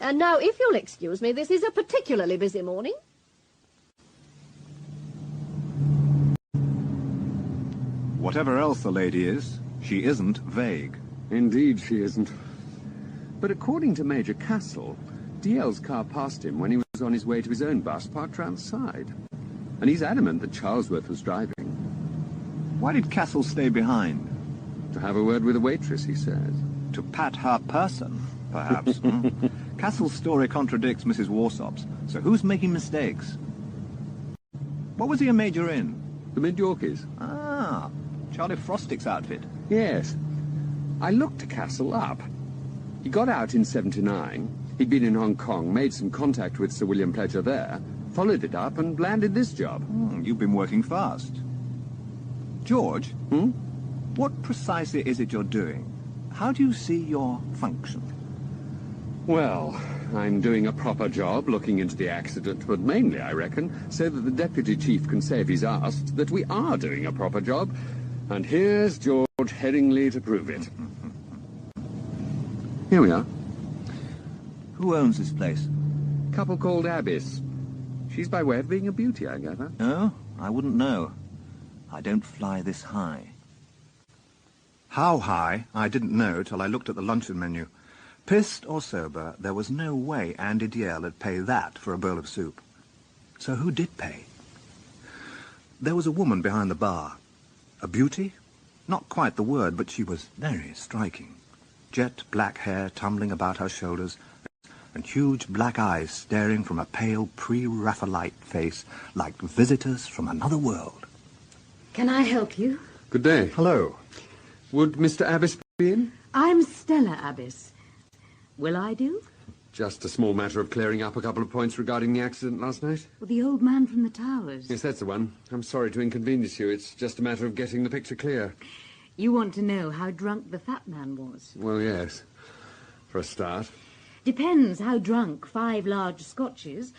And now, if you'll excuse me, this is a particularly busy morning. Whatever else the lady is, she isn't vague. Indeed she isn't. But according to Major Castle, DL's car passed him when he was on his way to his own bus parked round the side. And he's adamant that Charlesworth was driving. Why did Castle stay behind? To have a word with a waitress, he says. To pat her person, perhaps. Castle's story contradicts Mrs. Warsop's, so who's making mistakes? What was he a major in? The Mid-Yorkies. Ah, Charlie Frostick's outfit. Yes. I looked Castle up. He got out in '79. He'd been in Hong Kong, made some contact with Sir William Pledger there, followed it up and landed this job. You've been working fast. George? What precisely is it you're doing? How do you see your function? Well, I'm doing a proper job looking into the accident, but mainly, I reckon, so that the Deputy Chief can say if he's asked that we are doing a proper job. And here's George Headingley to prove it. Here we are. Who owns this place? Couple called Abyss. She's by way of being a beauty, I gather. No, I wouldn't know. I don't fly this high. How high, I didn't know till I looked at the luncheon menu. Pissed or sober, there was no way Andy Dalziel would pay that for a bowl of soup. So who did pay? There was a woman behind the bar. A beauty? Not quite the word, but she was very striking. Jet black hair tumbling about her shoulders, and huge black eyes staring from a pale pre-Raphaelite face like visitors from another world. Can I help you? Good day. Hello. Would Mr. Abbess be in? I'm Stella Abbess. Will I do? Just a small matter of clearing up a couple of points regarding the accident last night. Well, the old man from the towers. Yes, that's the one. I'm sorry to inconvenience you. It's just a matter of getting the picture clear. You want to know how drunk the fat man was? Well, yes. For a start. Depends how drunk 5 large scotches,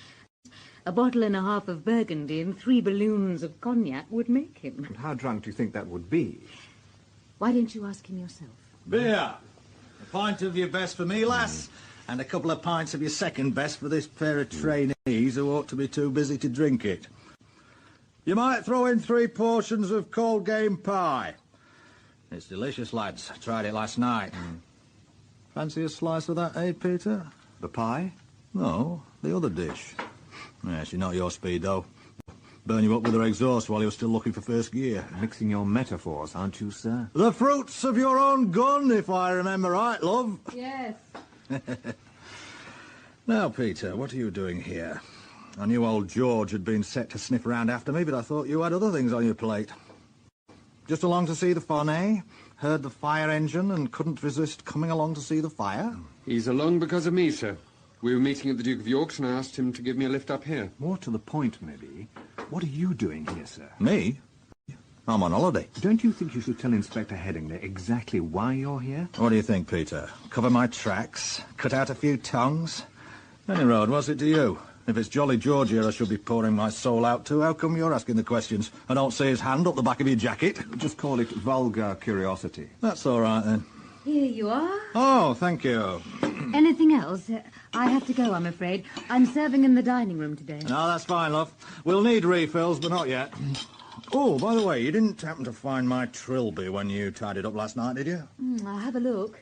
a bottle and a half of Burgundy and 3 balloons of cognac would make him. And how drunk do you think that would be? Why don't you ask him yourself? Beer. A pint of your best for me, lass. And a couple of pints of your second best for this pair of trainees who ought to be too busy to drink it. You might throw in 3 portions of cold game pie. It's delicious, lads. Tried it last night. Fancy a slice of that, eh, Peter? The pie? No, the other dish. Yeah, she's not your speed, though. Burn you up with her exhaust while you're still looking for first gear. Mixing your metaphors, aren't you, sir? The fruits of your own gun, if I remember right, love. Yes. Now, Peter, what are you doing here? I knew old George had been set to sniff around after me, but I thought you had other things on your plate. Just along to see the fun, eh? Heard the fire engine and couldn't resist coming along to see the fire? He's along because of me, sir. We were meeting at the Duke of York's and I asked him to give me a lift up here. More to the point, maybe. What are you doing here, sir? Me? I'm on holiday. Don't you think you should tell Inspector Headingley exactly why you're here? What do you think, Peter? Cover my tracks? Cut out a few tongues? Any road, what's it to you? If it's Jolly George here I should be pouring my soul out to, how come you're asking the questions? I don't see his hand up the back of your jacket. Just call it vulgar curiosity. That's all right, then. Here you are. Oh, thank you. Anything else? I have to go, I'm afraid. I'm serving in the dining room today. No, that's fine, love. We'll need refills, but not yet. Oh, by the way, you didn't happen to find my trilby when you tied it up last night, did you? I'll have a look.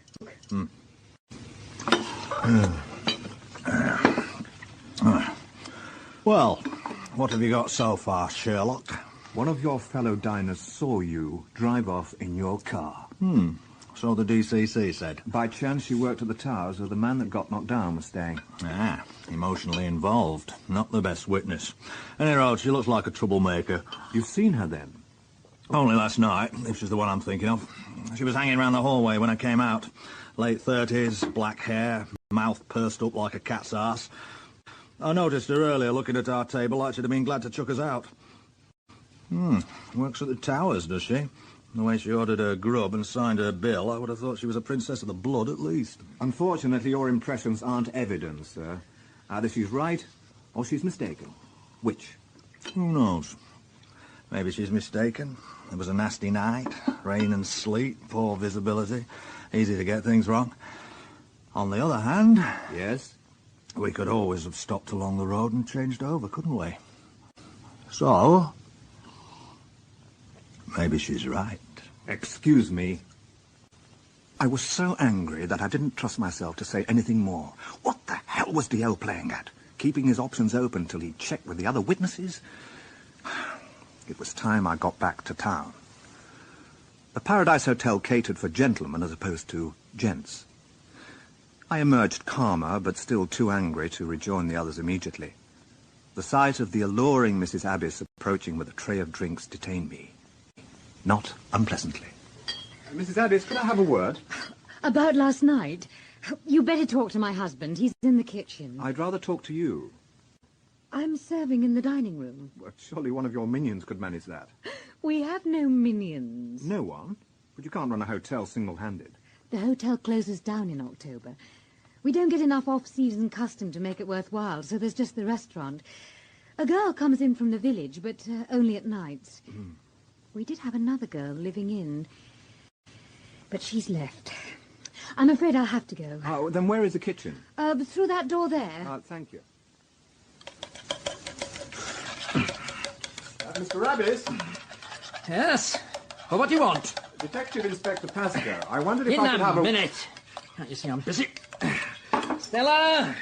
Well, what have you got so far, Sherlock? One of your fellow diners saw you drive off in your car. So the DCC said. By chance you worked at the Towers where the man that got knocked down was staying. Ah, emotionally involved. Not the best witness. Anyhow, she looks like a troublemaker. You've seen her then? Only last night, if she's the one I'm thinking of. She was hanging around the hallway when I came out. Late 30s, black hair, mouth pursed up like a cat's arse. I noticed her earlier looking at our table like she'd have been glad to chuck us out. Works at the Towers, does she? The way she ordered her grub and signed her bill, I would have thought she was a princess of the blood at least. Unfortunately, your impressions aren't evidence, sir. Either she's right or she's mistaken. Which? Who knows? Maybe she's mistaken. It was a nasty night. Rain and sleet, poor visibility. Easy to get things wrong. On the other hand... Yes? We could always have stopped along the road and changed over, couldn't we? So... maybe she's right. Excuse me. I was so angry that I didn't trust myself to say anything more. What the hell was DL playing at? Keeping his options open till he checked with the other witnesses? It was time I got back to town. The Paradise Hotel catered for gentlemen as opposed to gents. I emerged calmer, but still too angry to rejoin the others immediately. The sight of the alluring Mrs. Abbess approaching with a tray of drinks detained me. Not unpleasantly. Mrs. Abbess, could I have a word? About last night? You better talk to my husband. He's in the kitchen. I'd rather talk to you. I'm serving in the dining room. Well, surely one of your minions could manage that. We have no minions. No one? But you can't run a hotel single-handed. The hotel closes down in October. We don't get enough off-season custom to make it worthwhile, so there's just the restaurant. A girl comes in from the village, but only at nights. We did have another girl living in, but she's left. I'm afraid I'll have to go. Oh, then where is the kitchen? Through that door there. Thank you. Mr. Abbess? Yes? Well, what do you want? Detective Inspector Pascoe. I wondered if I could have In a minute. Can't you see I'm busy? Stella!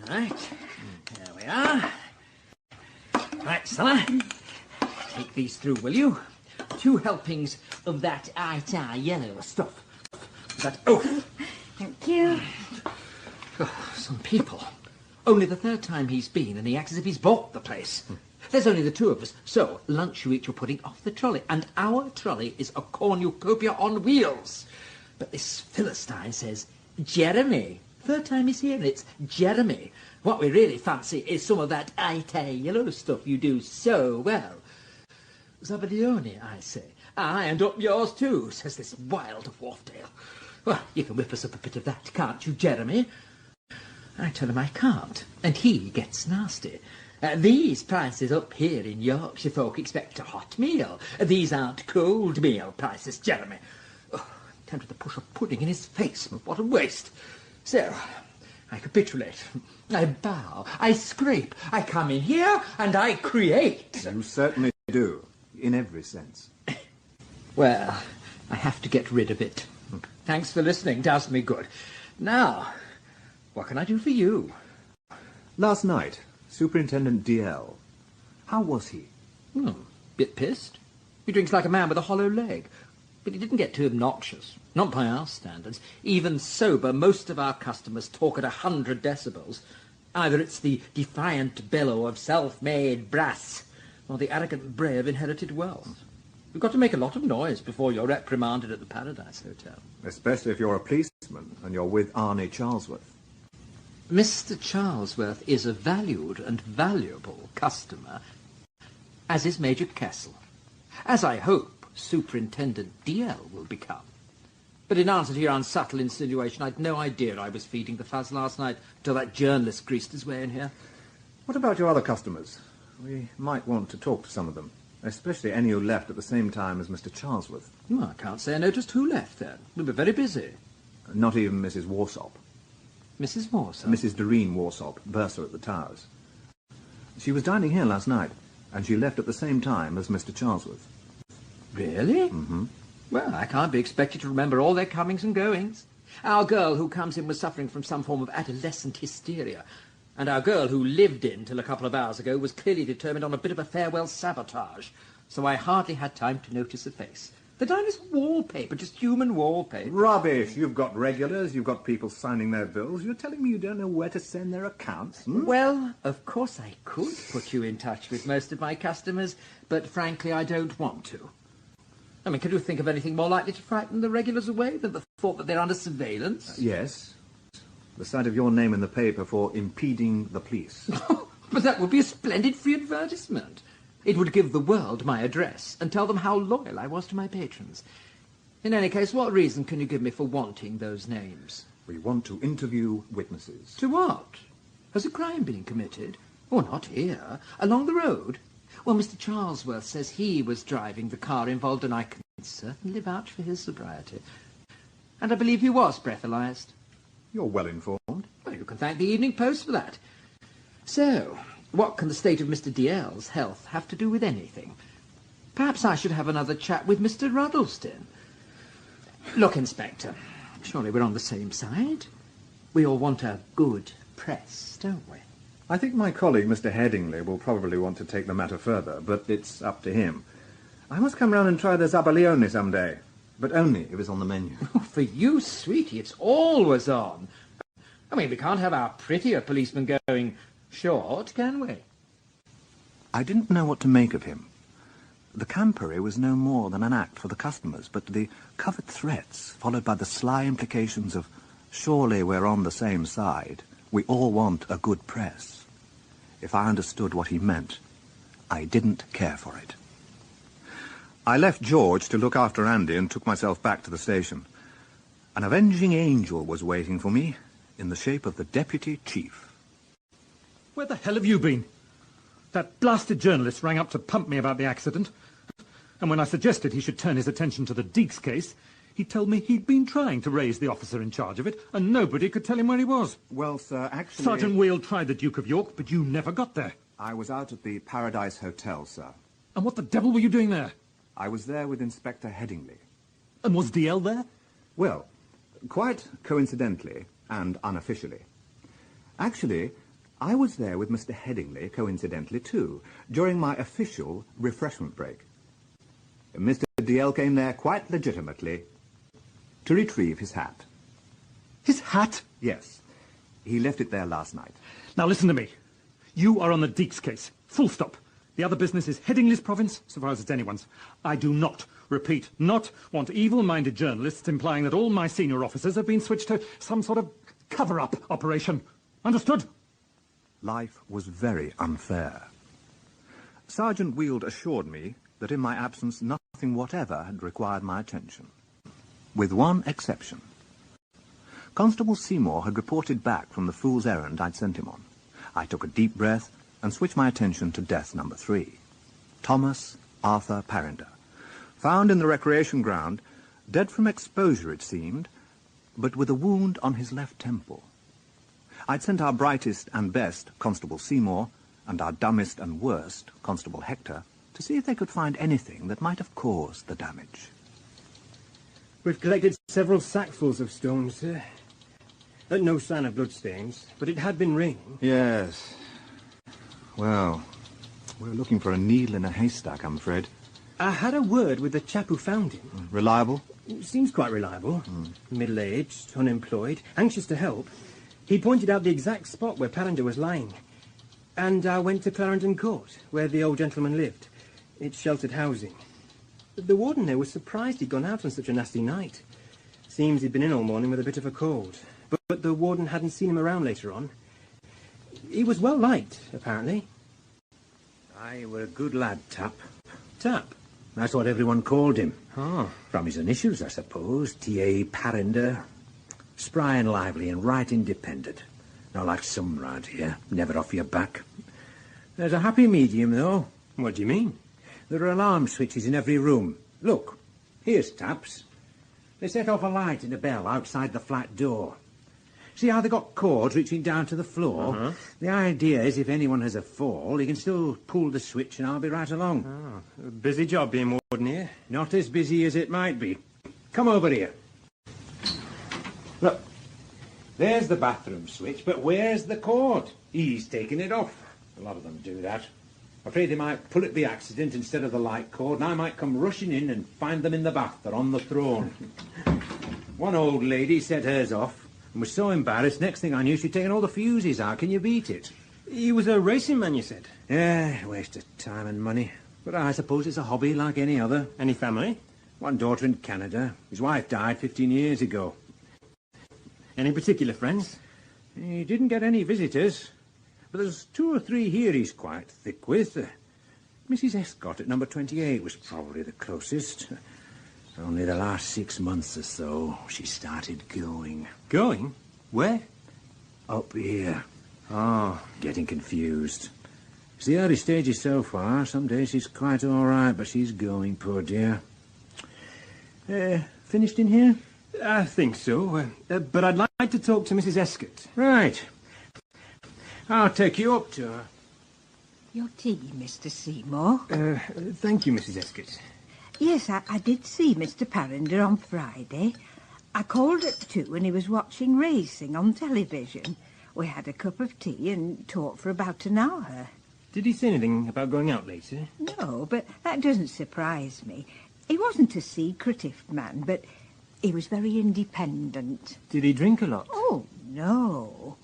Right, there we are. Right, Stella, take these through, will you? 2 helpings of that eye yellow stuff. That oath. Thank you. Oh, some people. Only the 3rd time he's been, and he acts as if he's bought the place. There's only the 2 of us, so lunch you eat you're putting off the trolley, and our trolley is a cornucopia on wheels. But this Philistine says, Jeremy. 3rd time he's here, and it's Jeremy. What we really fancy is some of that yellow stuff you do so well. Zabalione, I say. Aye, and up yours too, says this wild of Wharfdale. Well, you can whip us up a bit of that, can't you, Jeremy? I tell him I can't, and he gets nasty. These prices up here in Yorkshire folk expect a hot meal. These aren't cold meal prices, Jeremy. Oh, I'm tempted to push a pudding in his face. What a waste. So, I capitulate. I bow. I scrape. I come in here and I create. You certainly do, in every sense. Well, I have to get rid of it. Thanks for listening. Does me good. Now, what can I do for you? Last night, Superintendent DL. How was he? Bit pissed. He drinks like a man with a hollow leg. But he didn't get too obnoxious. Not by our standards. Even sober, most of our customers talk at 100 decibels. Either it's the defiant bellow of self-made brass, or the arrogant bray of inherited wealth. You've got to make a lot of noise before you're reprimanded at the Paradise Hotel. Especially if you're a policeman and you're with Arnie Charlesworth. Mr. Charlesworth is a valued and valuable customer, as is Major Kessel, as I hope Superintendent DL will become. But in answer to your unsubtle insinuation, I'd no idea I was feeding the fuzz last night till that journalist greased his way in here. What about your other customers? We might want to talk to some of them, especially any who left at the same time as Mr. Charlesworth. Well, I can't say I noticed who left then. We were very busy. Not even Mrs. Warsop. Mrs. Warsop? Mrs. Doreen Warsop, bursar at the Towers. She was dining here last night, and she left at the same time as Mr. Charlesworth. Really? Mm-hmm. Well, I can't be expected to remember all their comings and goings. Our girl who comes in was suffering from some form of adolescent hysteria, and our girl who lived in till a couple of hours ago was clearly determined on a bit of a farewell sabotage, so I hardly had time to notice a face. The diner's wallpaper, just human wallpaper. Rubbish! You've got regulars, you've got people signing their bills. You're telling me you don't know where to send their accounts? Well, of course I could put you in touch with most of my customers, but frankly I don't want to. I mean, can you think of anything more likely to frighten the regulars away than the thought that they're under surveillance? Yes. The sight of your name in the paper for impeding the police. But that would be a splendid free advertisement. It would give the world my address and tell them how loyal I was to my patrons. In any case, what reason can you give me for wanting those names? We want to interview witnesses. To what? Has a crime been committed? Oh, not here. Along the road? Well, Mr. Charlesworth says he was driving the car involved, and I can certainly vouch for his sobriety. And I believe he was breathalyzed. You're well informed. Well, you can thank the Evening Post for that. So, what can the state of Mr. DL's health have to do with anything? Perhaps I should have another chat with Mr. Ruddleston. Look, Inspector, surely we're on the same side. We all want a good press, don't we? I think my colleague, Mr. Headingley, will probably want to take the matter further, but it's up to him. I must come round and try the Zabalione some day, but only if it's on the menu. Oh, for you, sweetie, it's always on. I mean, we can't have our prettier policeman going short, can we? I didn't know what to make of him. The campery was no more than an act for the customers, but the covert threats, followed by the sly implications of, surely we're on the same side, we all want a good press. If I understood what he meant, I didn't care for it. I left George to look after Andy and took myself back to the station. An avenging angel was waiting for me in the shape of the deputy chief. Where the hell have you been? That blasted journalist rang up to pump me about the accident. And when I suggested he should turn his attention to the Deeks case, he told me he'd been trying to raise the officer in charge of it, and nobody could tell him where he was. Well, sir, actually... Sergeant Wheel tried the Duke of York, but you never got there. I was out at the Paradise Hotel, sir. And what the devil were you doing there? I was there with Inspector Headingley. And was DL there? Well, quite coincidentally and unofficially. Actually, I was there with Mr. Headingley, coincidentally too, during my official refreshment break. Mr. DL came there quite legitimately to retrieve his hat. His hat? Yes. He left it there last night. Now listen to me. You are on the Deeks case. Full stop. The other business is Headingley's province, so far as it's anyone's. I do not, repeat, not want evil-minded journalists implying that all my senior officers have been switched to some sort of cover-up operation. Understood? Life was very unfair. Sergeant Weald assured me that in my absence nothing whatever had required my attention. With one exception. Constable Seymour had reported back from the fool's errand I'd sent him on. I took a deep breath and switched my attention to death number 3. Thomas Arthur Parinder. Found in the recreation ground, dead from exposure it seemed, but with a wound on his left temple. I'd sent our brightest and best, Constable Seymour, and our dumbest and worst, Constable Hector, to see if they could find anything that might have caused the damage. We've collected several sackfuls of stones, sir. No sign of bloodstains, but it had been raining. Yes. Well, we're looking for a needle in a haystack, I'm afraid. I had a word with the chap who found him. Reliable? Seems quite reliable. Middle-aged, unemployed, anxious to help. He pointed out the exact spot where Parinder was lying. And I went to Clarendon Court, where the old gentleman lived. It's sheltered housing. The warden there was surprised he'd gone out on such a nasty night. Seems he'd been in all morning with a bit of a cold. But the warden hadn't seen him around later on. He was well liked, apparently. Aye, were a good lad, Tap. Tap? That's what everyone called him. Oh. From his initials, I suppose. T.A. Parinder. Spry and lively and right independent. Not like some round here, never off your back. There's a happy medium, though. What do you mean? There are alarm switches in every room. Look, here's Taps. They set off a light and a bell outside the flat door. See how they got cords reaching down to the floor? Uh-huh. The idea is if anyone has a fall, he can still pull the switch and I'll be right along. Oh, a busy job being warden here. Not as busy as it might be. Come over here. Look, there's the bathroom switch, but where's the cord? He's taken it off. A lot of them do that. Afraid they might pull it by accident instead of the light cord, and I might come rushing in and find them in the bath or on the throne. One old lady set hers off and was so embarrassed, next thing I knew she'd taken all the fuses out. Can you beat it? He was a racing man, you said? Yeah, waste of time and money. But I suppose it's a hobby like any other. Any family? One daughter in Canada. His wife died 15 years ago. Any particular friends? He didn't get any visitors. But there's 2 or 3 here he's quite thick with. Mrs. Escott at number 28 was probably the closest. Only the last 6 months or so, she started going. Going? Where? Up here. Oh. Getting confused. It's the early stages so far. Some days she's quite all right, but she's going, poor dear. Finished in here? I think so. But I'd like to talk to Mrs. Escott. Right. I'll take you up to her. Your tea, Mr. Seymour. Thank you, Mrs. Escott. Yes, I did see Mr. Parinder on Friday. I called at 2 and he was watching racing on television. We had a cup of tea and talked for about an hour. Did he say anything about going out later? No, but that doesn't surprise me. He wasn't a secretive man, but he was very independent. Did he drink a lot? Oh, no.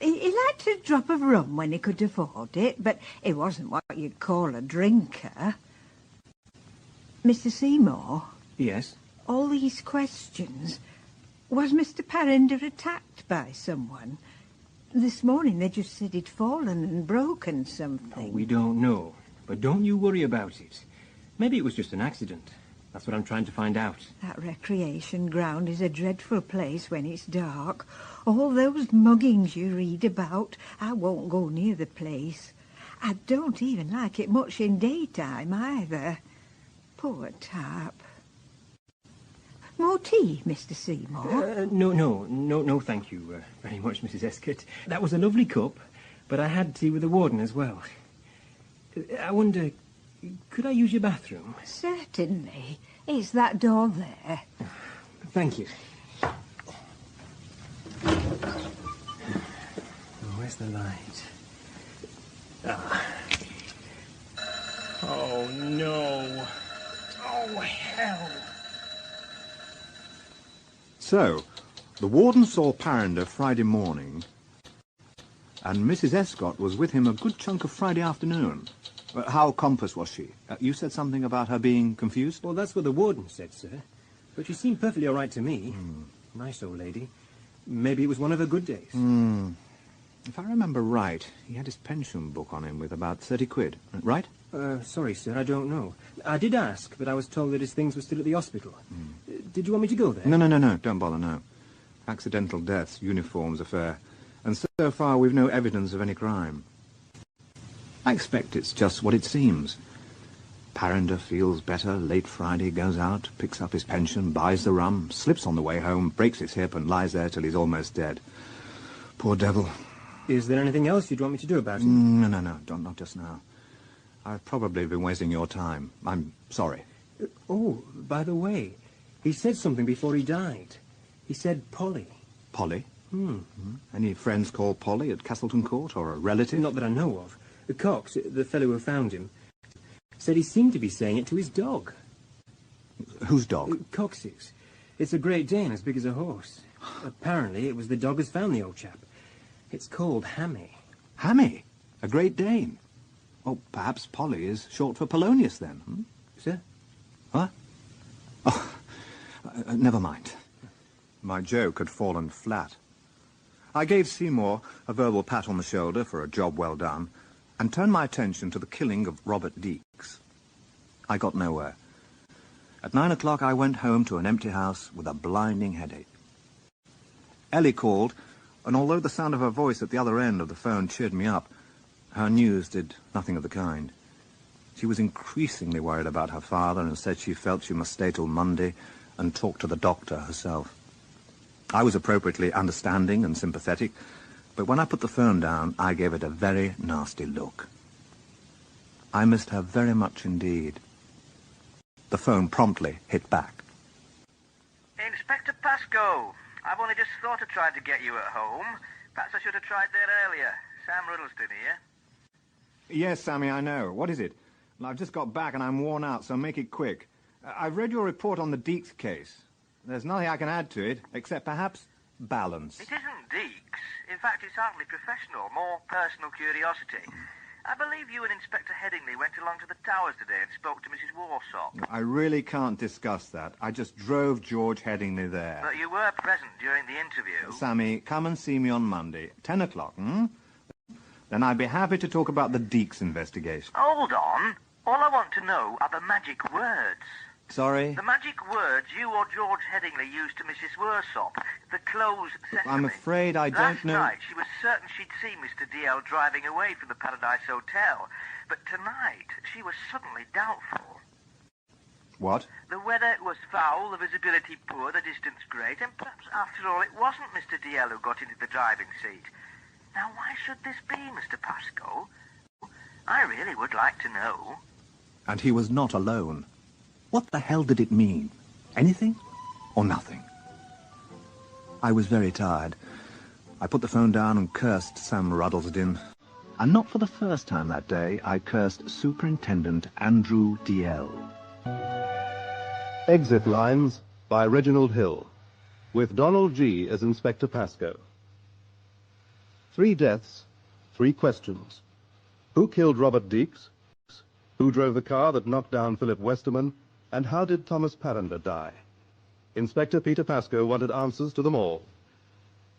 He liked a drop of rum when he could afford it, but he wasn't what you'd call a drinker. Mr. Seymour? Yes? All these questions. Was Mr. Parinder attacked by someone? This morning they just said he'd fallen and broken something. Oh, we don't know. But don't you worry about it. Maybe it was just an accident. That's what I'm trying to find out. That recreation ground is a dreadful place when it's dark. All those muggings you read about, I won't go near the place. I don't even like it much in daytime either. Poor Tap. More tea, Mr. Seymour? No, thank you very much, Mrs. Escott. That was a lovely cup, but I had tea with the warden as well. I wonder, could I use your bathroom? Certainly. It's that door there. Thank you. where's the light? Ah. Oh, no. Oh, hell. So, the warden saw Parrinder Friday morning, and Mrs. Escott was with him a good chunk of Friday afternoon. How compass was she? You said something about her being confused? Well, that's what the warden said, sir. But she seemed perfectly all right to me. Nice old lady. Maybe it was one of her good days. If I remember right, he had his pension book on him with about 30 quid, right? Sorry, sir, I don't know. I did ask, but I was told that his things were still at the hospital. Did you want me to go there? No, don't bother, no. Accidental deaths, uniforms affair. And so far we've no evidence of any crime. I expect it's just what it seems. Parrinder feels better late Friday, goes out, picks up his pension, buys the rum, slips on the way home, breaks his hip and lies there till he's almost dead. Poor devil. Is there anything else you'd want me to do about it? No, not just now. I've probably been wasting your time. I'm sorry. Oh, by the way, he said something before he died. He said Polly. Polly? Any friends called Polly at Castleton Court, or a relative? Not that I know of. Cox, the fellow who found him, said he seemed to be saying it to his dog. Whose dog? Cox's. It's a Great Dane, as big as a horse. Apparently it was the dog who's found the old chap. It's called Hammy. Hammy? A Great Dane? Oh, perhaps Polly is short for Polonius, then. Sir? What? Oh, never mind. My joke had fallen flat. I gave Seymour a verbal pat on the shoulder for a job well done, and turned my attention to the killing of Robert Deeks. I got nowhere. At 9 o'clock I went home to an empty house with a blinding headache. Ellie called, and although the sound of her voice at the other end of the phone cheered me up, her news did nothing of the kind. She was increasingly worried about her father and said she felt she must stay till Monday and talk to the doctor herself. I was appropriately understanding and sympathetic, but when I put the phone down, I gave it a very nasty look. I missed her very much indeed. The phone promptly hit back. Inspector Pascoe, I've only just thought of trying to get you at home. Perhaps I should have tried there earlier. Sam Riddleston here. Yes, Sammy, I know. What is it? Well, I've just got back and I'm worn out, so make it quick. I've read your report on the Deeks case. There's nothing I can add to it, except perhaps balance. It isn't Deeks. In fact, it's hardly professional, more personal curiosity. I believe you and Inspector Headingley went along to the Towers today and spoke to Mrs. Warsop. I really can't discuss that. I just drove George Headingley there. But you were present during the interview. Sammy, come and see me on Monday, 10 o'clock, Then I'd be happy to talk about the Deeks investigation. Hold on. All I want to know are the magic words. Sorry? The magic words you or George Headingley used to Mrs. Worsop. The close sesame. I'm afraid I don't know... Last night she was certain she'd seen Mr. DL driving away from the Paradise Hotel. But tonight she was suddenly doubtful. What? The weather was foul, the visibility poor, the distance great, and perhaps after all it wasn't Mr. DL who got into the driving seat. Now why should this be, Mr. Pascoe? I really would like to know. And he was not alone. What the hell did it mean? Anything or nothing? I was very tired. I put the phone down and cursed Sam Ruddlesden. And not for the first time that day, I cursed Superintendent Andrew DL. Exit Lines by Reginald Hill, with Donald G. as Inspector Pascoe. 3 deaths, 3 questions. Who killed Robert Deeks? Who drove the car that knocked down Philip Westerman? And how did Thomas Parrinder die? Inspector Peter Pascoe wanted answers to them all.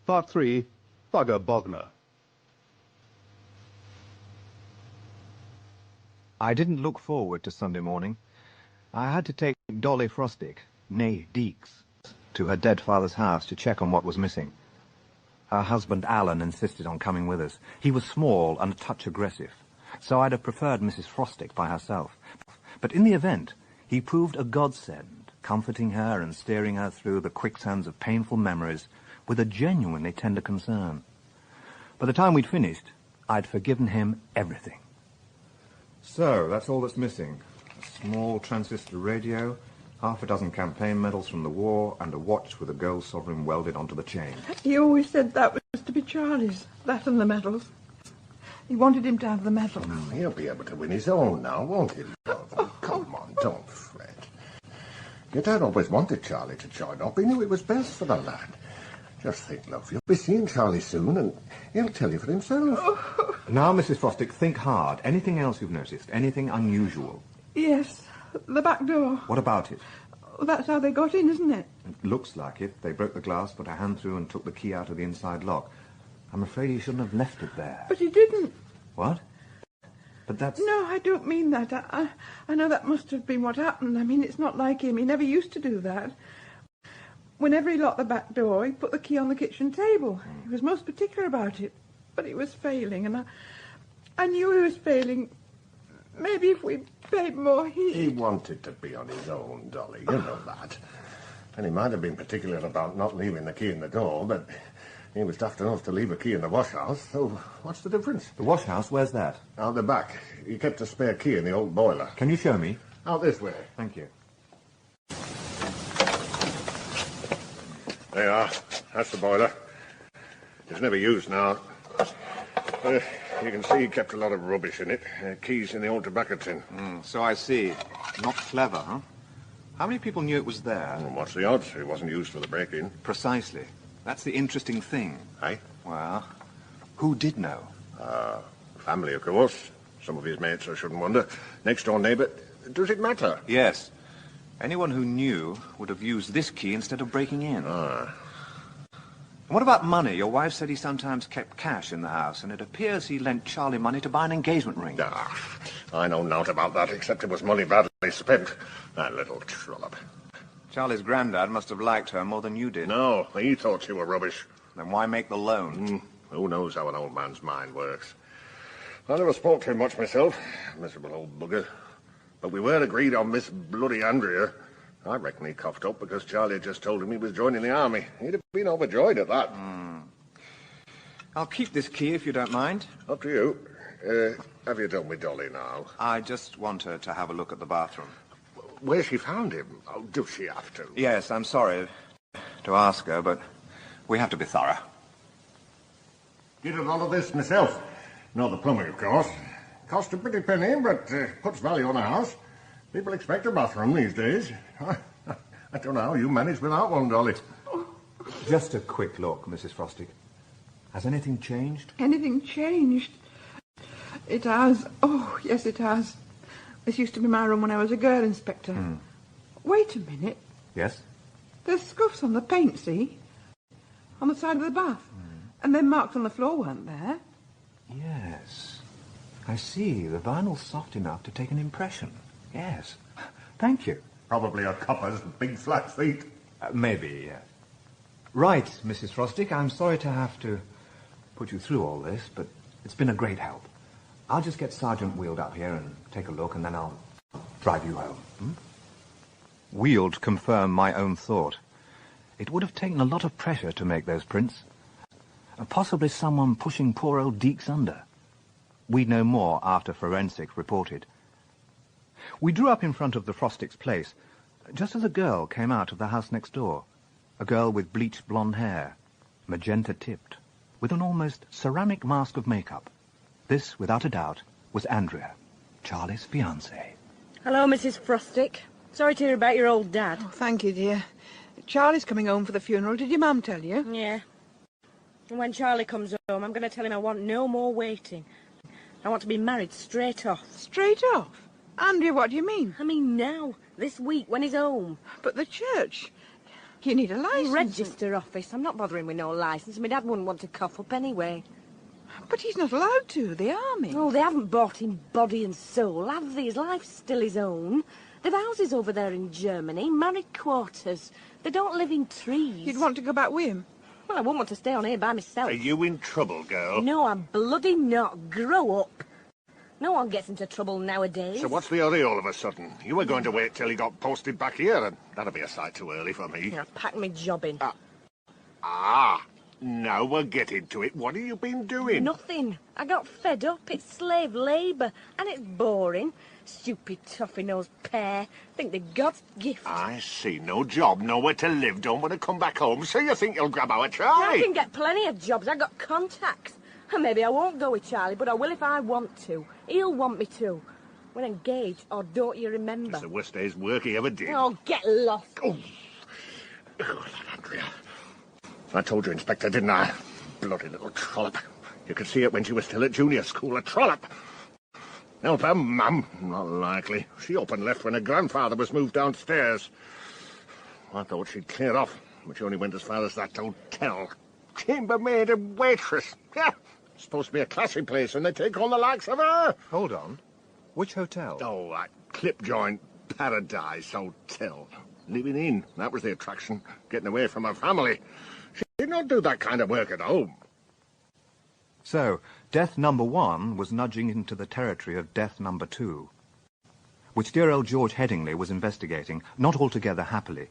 Part 3, Fugger Boggner. I didn't look forward to Sunday morning. I had to take Dolly Frostick, née Deeks, to her dead father's house to check on what was missing. Her husband Alan insisted on coming with us. He was small and a touch aggressive, so I'd have preferred Mrs. Frostick by herself. But in the event, he proved a godsend, comforting her and steering her through the quicksands of painful memories with a genuinely tender concern. By the time we'd finished, I'd forgiven him everything. So, that's all that's missing. A small transistor radio, half a dozen campaign medals from the war, and a watch with a gold sovereign welded onto the chain. He always said that was to be be Charlie's, that and the medals. He wanted him to have the medal. He'll be able to win his own now, won't he, love? Oh, come on, don't fret. Your dad always wanted Charlie to join up. He knew it was best for the lad. Just think, love, you'll be seeing Charlie soon, and he'll tell you for himself. Now, Mrs. Frostick, think hard. Anything else you've noticed? Anything unusual? Yes, the back door. What about it? That's how they got in, isn't it? It looks like it. They broke the glass, put a hand through, and took the key out of the inside lock. I'm afraid he shouldn't have left it there. But he didn't. What? But that's... No, I don't mean that. I know that must have been what happened. I mean, it's not like him. He never used to do that. Whenever he locked the back door, he put the key on the kitchen table. He was most particular about it. But he was failing, and I knew he was failing. Maybe if we paid more, He wanted to be on his own, Dolly, you know that. And he might have been particular about not leaving the key in the door, but he was daft enough to leave a key in the wash-house, so what's the difference? The wash-house? Where's that? Out the back. He kept a spare key in the old boiler. Can you show me? Out this way. Thank you. There you are. That's the boiler. It's never used now. You can see he kept a lot of rubbish in it. Keys in the old tobacco tin. So I see. Not clever, huh? How many people knew it was there? Well, what's the odds? It wasn't used for the break-in. Precisely. That's the interesting thing. Aye? Well, who did know? Family, of course. Some of his mates, I shouldn't wonder. Next-door neighbour. Does it matter? Yes. Anyone who knew would have used this key instead of breaking in. And what about money? Your wife said he sometimes kept cash in the house, and it appears he lent Charlie money to buy an engagement ring. I know naught about that, except it was money badly spent. That little trollop. Charlie's granddad must have liked her more than you did. No, he thought she were rubbish. Then why make the loan? Who knows how an old man's mind works? I never spoke to him much myself, miserable old bugger. But we were agreed on Miss bloody Andrea. I reckon he coughed up because Charlie had just told him he was joining the army. He'd have been overjoyed at that. I'll keep this key if you don't mind. Up to you. Have you done with Dolly now? I just want her to have a look at the bathroom. Where she found him? Oh, does she have to? Yes, I'm sorry to ask her, but we have to be thorough. Did a lot of this myself. Not the plumbing, of course. Cost a pretty penny, but puts value on a house. People expect a bathroom these days. I don't know how you managed without one, Dolly. Just a quick look, Mrs. Frostick. Has anything changed? Anything changed? It has. Oh, yes, it has. This used to be my room when I was a girl inspector. Wait a minute. Yes? There's scuffs on the paint, see? On the side of the bath. And then marks on the floor, weren't there? Yes. I see. The vinyl's soft enough to take an impression. Yes. Thank you. Probably a copper's big flat feet. Maybe, yes. Right, Mrs. Frostick, I'm sorry to have to put you through all this, but it's been a great help. I'll just get Sergeant Wheeled up here and take a look, and then I'll drive you home. Wheeled confirmed my own thought. It would have taken a lot of pressure to make those prints. Possibly someone pushing poor old Deeks under. We'd know more after forensic reported. We drew up in front of the Frosticks' place, just as a girl came out of the house next door. A girl with bleached blonde hair, magenta-tipped, with an almost ceramic mask of makeup. This, without a doubt, was Andrea, Charlie's fiancée. Hello, Mrs. Frostick. Sorry to hear about your old dad. Oh, thank you, dear. Charlie's coming home for the funeral. Did your mum tell you? Yeah. And when Charlie comes home, I'm going to tell him I want no more waiting. I want to be married straight off. Straight off? Andrea, what do you mean? I mean now, this week, when he's home. But the church... You need a licence. Register office. I'm not bothering with no licence. My dad wouldn't want to cough up anyway. But he's not allowed to. The army. Oh, they haven't bought him body and soul, have they? His life's still his own. They've houses over there in Germany, married quarters. They don't live in trees. You'd want to go back with him? Well, I wouldn't want to stay on here by myself. Are you in trouble, girl? No, I'm bloody not. Grow up. No one gets into trouble nowadays. So what's the hurry all of a sudden? You were going to wait till he got posted back here, and that'll be a sight too early for me. Yeah, pack my job in. Now we're getting to it. What have you been doing? Nothing. I got fed up. It's slave labour, and it's boring. Stupid toffee-nosed pair. Think they're God's gift. I see. No job, nowhere to live, don't want to come back home, so you think you'll grab our Charlie? I can get plenty of jobs. I got contacts. And maybe I won't go with Charlie, but I will if I want to. He'll want me to. We're engaged, or don't you remember? It's the worst day's work he ever did. Oh, get lost. Oh, Andrea. I told you, Inspector, didn't I? Bloody little trollop. You could see it when she was still at junior school, a trollop. Help her mum? Not likely. She up and left when her grandfather was moved downstairs. I thought she'd clear off, but she only went as far as that hotel. Chambermaid and waitress. Yeah, supposed to be a classy place, and they take on the likes of her. Hold on. Which hotel? Oh, that Clip Joint Paradise Hotel. Living in. That was the attraction. Getting away from her family. She did not do that kind of work at home. So, death number 1 was nudging into the territory of death number 2, which dear old George Headingley was investigating, not altogether happily.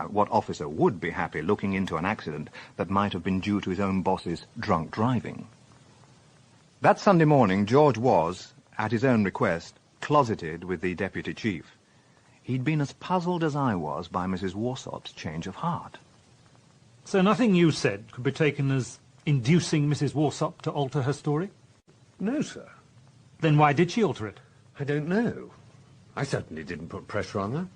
What officer would be happy looking into an accident that might have been due to his own boss's drunk driving? That Sunday morning, George was, at his own request, closeted with the deputy chief. He'd been as puzzled as I was by Mrs. Warsop's change of heart. So nothing you said could be taken as inducing Mrs. Warsop to alter her story? No, sir. Then why did she alter it? I don't know. I certainly didn't put pressure on her.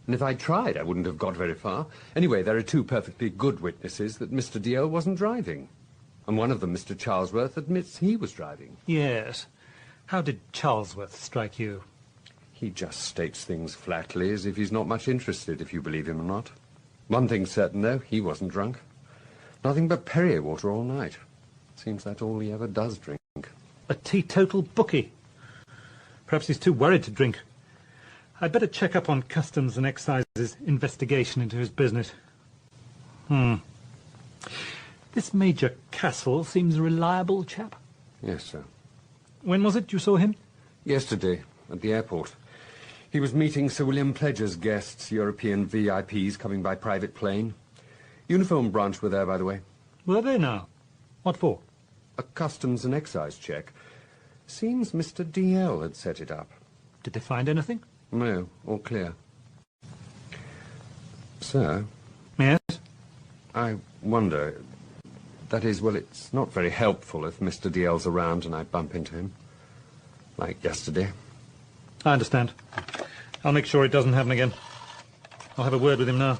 And if I'd tried, I wouldn't have got very far. Anyway, there are 2 perfectly good witnesses that Mr. DL wasn't driving. And one of them, Mr. Charlesworth, admits he was driving. Yes. How did Charlesworth strike you? He just states things flatly, as if he's not much interested, if you believe him or not. One thing's certain, though, he wasn't drunk. Nothing but Perrier water all night. Seems that's all he ever does drink. A teetotal bookie. Perhaps he's too worried to drink. I'd better check up on Customs and Excise's investigation into his business. This Major Castle seems a reliable chap. Yes, sir. When was it you saw him? Yesterday, at the airport. He was meeting Sir William Pledger's guests, European VIPs coming by private plane. Uniform branch were there, by the way. Were they now? What for? A Customs and Excise check. Seems Mr. DL had set it up. Did they find anything? No, all clear. Sir? Yes? I wonder... That is, well, it's not very helpful if Mr. DL's around and I bump into him. Like yesterday. I understand. I'll make sure it doesn't happen again. I'll have a word with him now.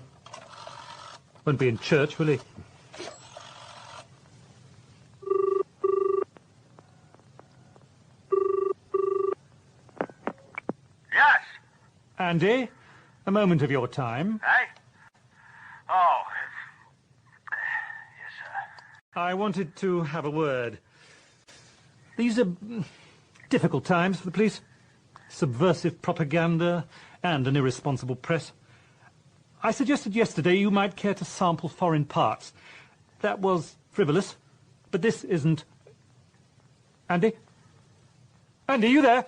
Won't be in church, will he? Yes? Andy, a moment of your time. Eh? Oh. Yes, sir. I wanted to have a word. These are difficult times for the police. Subversive propaganda and an irresponsible press. I suggested yesterday you might care to sample foreign parts. That was frivolous, but this isn't. Andy? Andy, you there?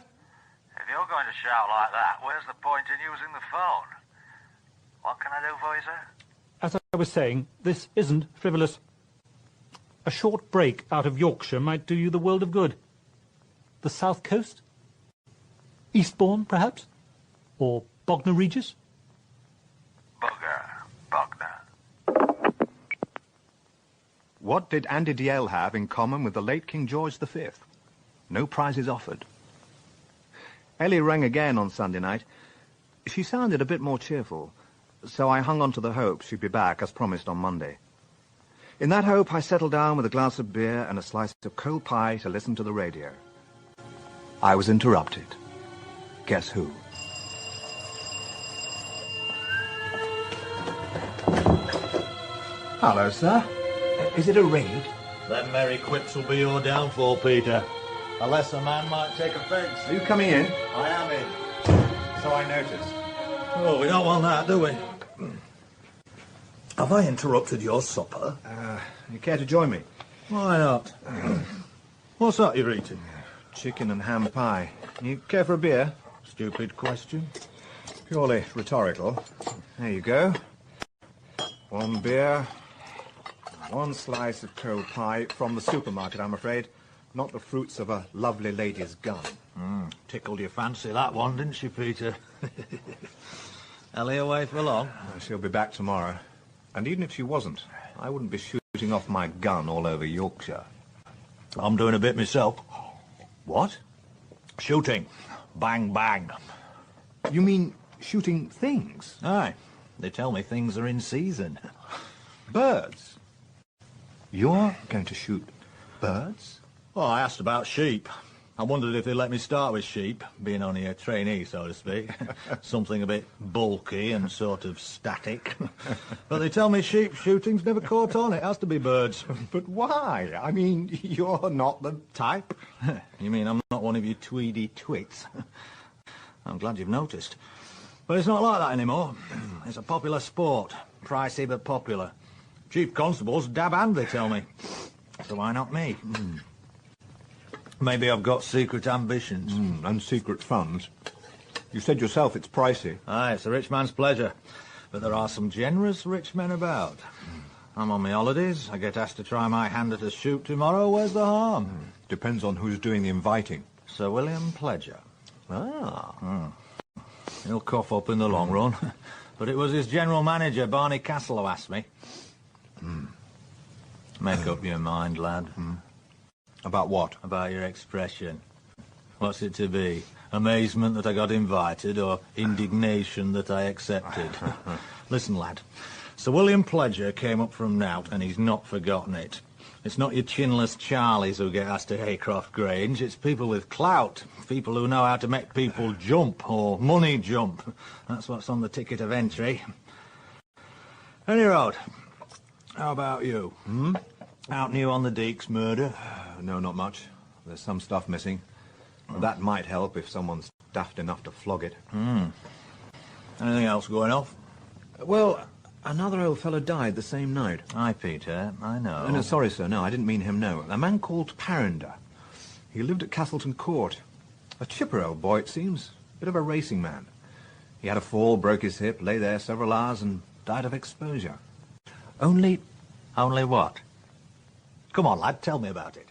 If you're going to shout like that, where's the point in using the phone? What can I do for you, sir? As I was saying, this isn't frivolous. A short break out of Yorkshire might do you the world of good. The South Coast? Eastbourne, perhaps? Or Bognor Regis? Bognor. What did Andy DL have in common with the late King George V? No prizes offered. Ellie rang again on Sunday night. She sounded a bit more cheerful, so I hung on to the hope she'd be back as promised on Monday. In that hope, I settled down with a glass of beer and a slice of cold pie to listen to the radio. I was interrupted. Guess who? Hello, sir. Is it a raid? Them merry quips will be your downfall, Peter. Unless a man might take offence. Are you coming in? I am in. So I noticed. Oh, we don't want that, do we? Have I interrupted your supper? You care to join me? Why not? What's that you're eating? Chicken and ham pie. You care for a beer? Stupid question. Purely rhetorical. There you go. One beer, one slice of cold pie from the supermarket, I'm afraid. not the fruits of a lovely lady's gun. Tickled your fancy, that one, didn't she, Peter? Ellie away for long? She'll be back tomorrow. And even if she wasn't, I wouldn't be shooting off my gun all over Yorkshire. I'm doing a bit myself. What? Shooting. Bang, bang. You mean shooting things? Aye. They tell me things are in season. Birds? You're going to shoot birds? Well, I asked about sheep. I wondered if they'd let me start with sheep, being only a trainee, so to speak. Something a bit bulky and sort of static. But they tell me sheep shooting's never caught on. It has to be birds. But why? I mean, you're not the type. You mean I'm not one of you tweedy twits? I'm glad you've noticed. But it's not like that anymore. It's a popular sport. Pricey but popular. Chief constables dab hand, they tell me. So why not me? Maybe I've got secret ambitions. And secret funds. You said yourself it's pricey. Aye, it's a rich man's pleasure. But there are some generous rich men about. I'm on my holidays. I get asked to try my hand at a shoot tomorrow. Where's the harm? Depends on who's doing the inviting. Sir William Pledger. Ah. He'll cough up in the long run. But it was his general manager, Barney Castle, who asked me. Make up your mind, lad. About what? About your expression. What's it to be? Amazement that I got invited, or indignation that I accepted? Listen, lad. Sir William Pledger came up from Nout, and he's not forgotten it. It's not your chinless Charlies who get asked to Haycroft Grange. It's people with clout. People who know how to make people jump, or money jump. That's what's on the ticket of entry. Any road. How about you? Out new on the Deeks murder? No, not much. There's some stuff missing. That might help if someone's daft enough to flog it. Anything else going off? Well, another old fellow died the same night. Aye, Peter, I know. Oh, no, sorry, sir, no, I didn't mean him, no. A man called Parender. He lived at Castleton Court. A chipper old boy, it seems. Bit of a racing man. He had a fall, broke his hip, lay there several hours and died of exposure. Only what? Come on, lad, tell me about it.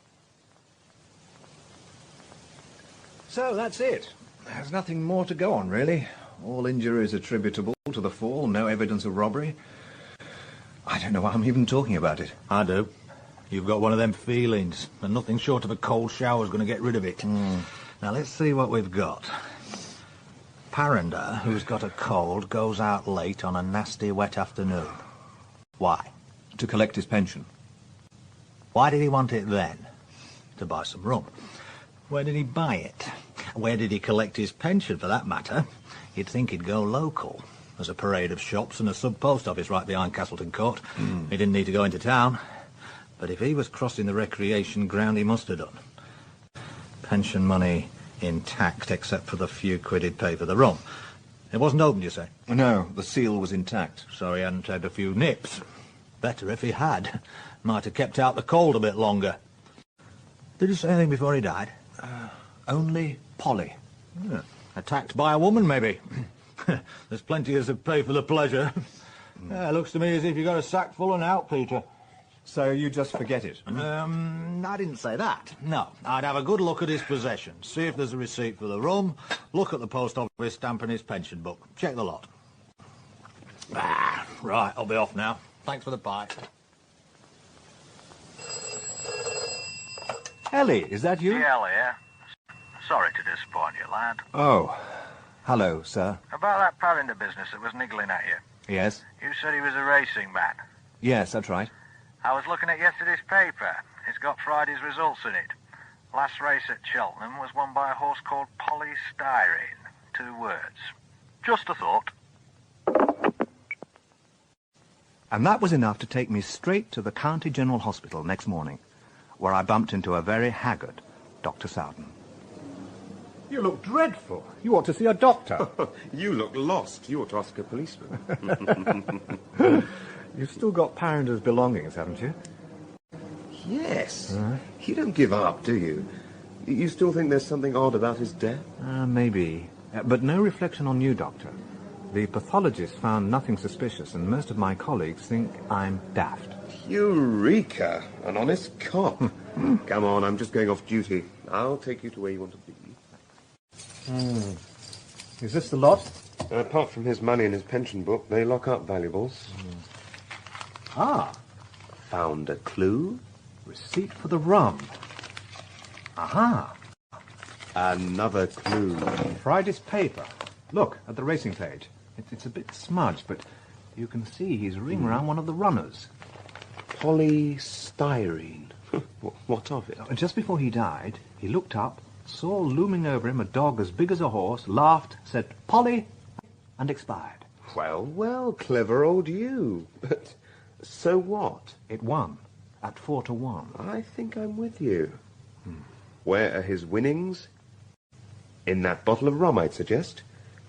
So, that's it. There's nothing more to go on, really. All injuries attributable to the fall, no evidence of robbery. I don't know why I'm even talking about it. I do. You've got one of them feelings, and nothing short of a cold shower's going to get rid of it. Now, let's see what we've got. Parender, who's got a cold, goes out late on a nasty wet afternoon. Why? To collect his pension. Why did he want it then? To buy some rum. Where did he buy it? Where did he collect his pension, for that matter? You'd think he'd go local. There's a parade of shops and a sub-post office right behind Castleton Court. He didn't need to go into town. But if he was crossing the recreation ground, he must have done. Pension money intact, except for the few quid he'd pay for the rum. It wasn't opened, you say? No, the seal was intact. So he hadn't had a few nips. Better if he had. Might have kept out the cold a bit longer. Did he say anything before he died? Only Polly. Yeah. Attacked by a woman, maybe. There's plenty as to pay for the pleasure. Yeah, looks to me as if you got a sack full and out, Peter. So you just forget it? I didn't say that. No, I'd have a good look at his possessions, see if there's a receipt for the rum, look at the post office stamp in his pension book, check the lot. Right, I'll be off now. Thanks for the pie. Ellie, is that you? Yeah, here. Sorry to disappoint you, lad. Oh, hello, sir. About that Parender business that was niggling at you. Yes? You said he was a racing man. Yes, that's right. I was looking at yesterday's paper. It's got Friday's results in it. Last race at Cheltenham was won by a horse called Polystyrene. 2 words. Just a thought. And that was enough to take me straight to the County General Hospital next morning, where I bumped into a very haggard Dr. Sowden. You look dreadful. You ought to see a doctor. You look lost. You ought to ask a policeman. You've still got Parender's belongings, haven't you? Yes. You don't give up, do you? You still think there's something odd about his death? Maybe. But no reflection on you, Doctor. The pathologist found nothing suspicious, and most of my colleagues think I'm daft. Eureka! An honest cop. Come on, I'm just going off duty. I'll take you to where you want to be. Is this the lot? Apart from his money and his pension book, they lock up valuables. Ah, Found a clue? receipt for the rum. Aha. Another clue. Friday's paper. Look, at the racing page. It's a bit smudged, but you can see he's ring around one of the runners. Polystyrene. What of it? Just before he died, he looked up, saw looming over him a dog as big as a horse, laughed, said, "Polly," and expired. Well, clever old you. But so what? It won, at 4-1. I think I'm with you. Where are his winnings? In that bottle of rum, I'd suggest.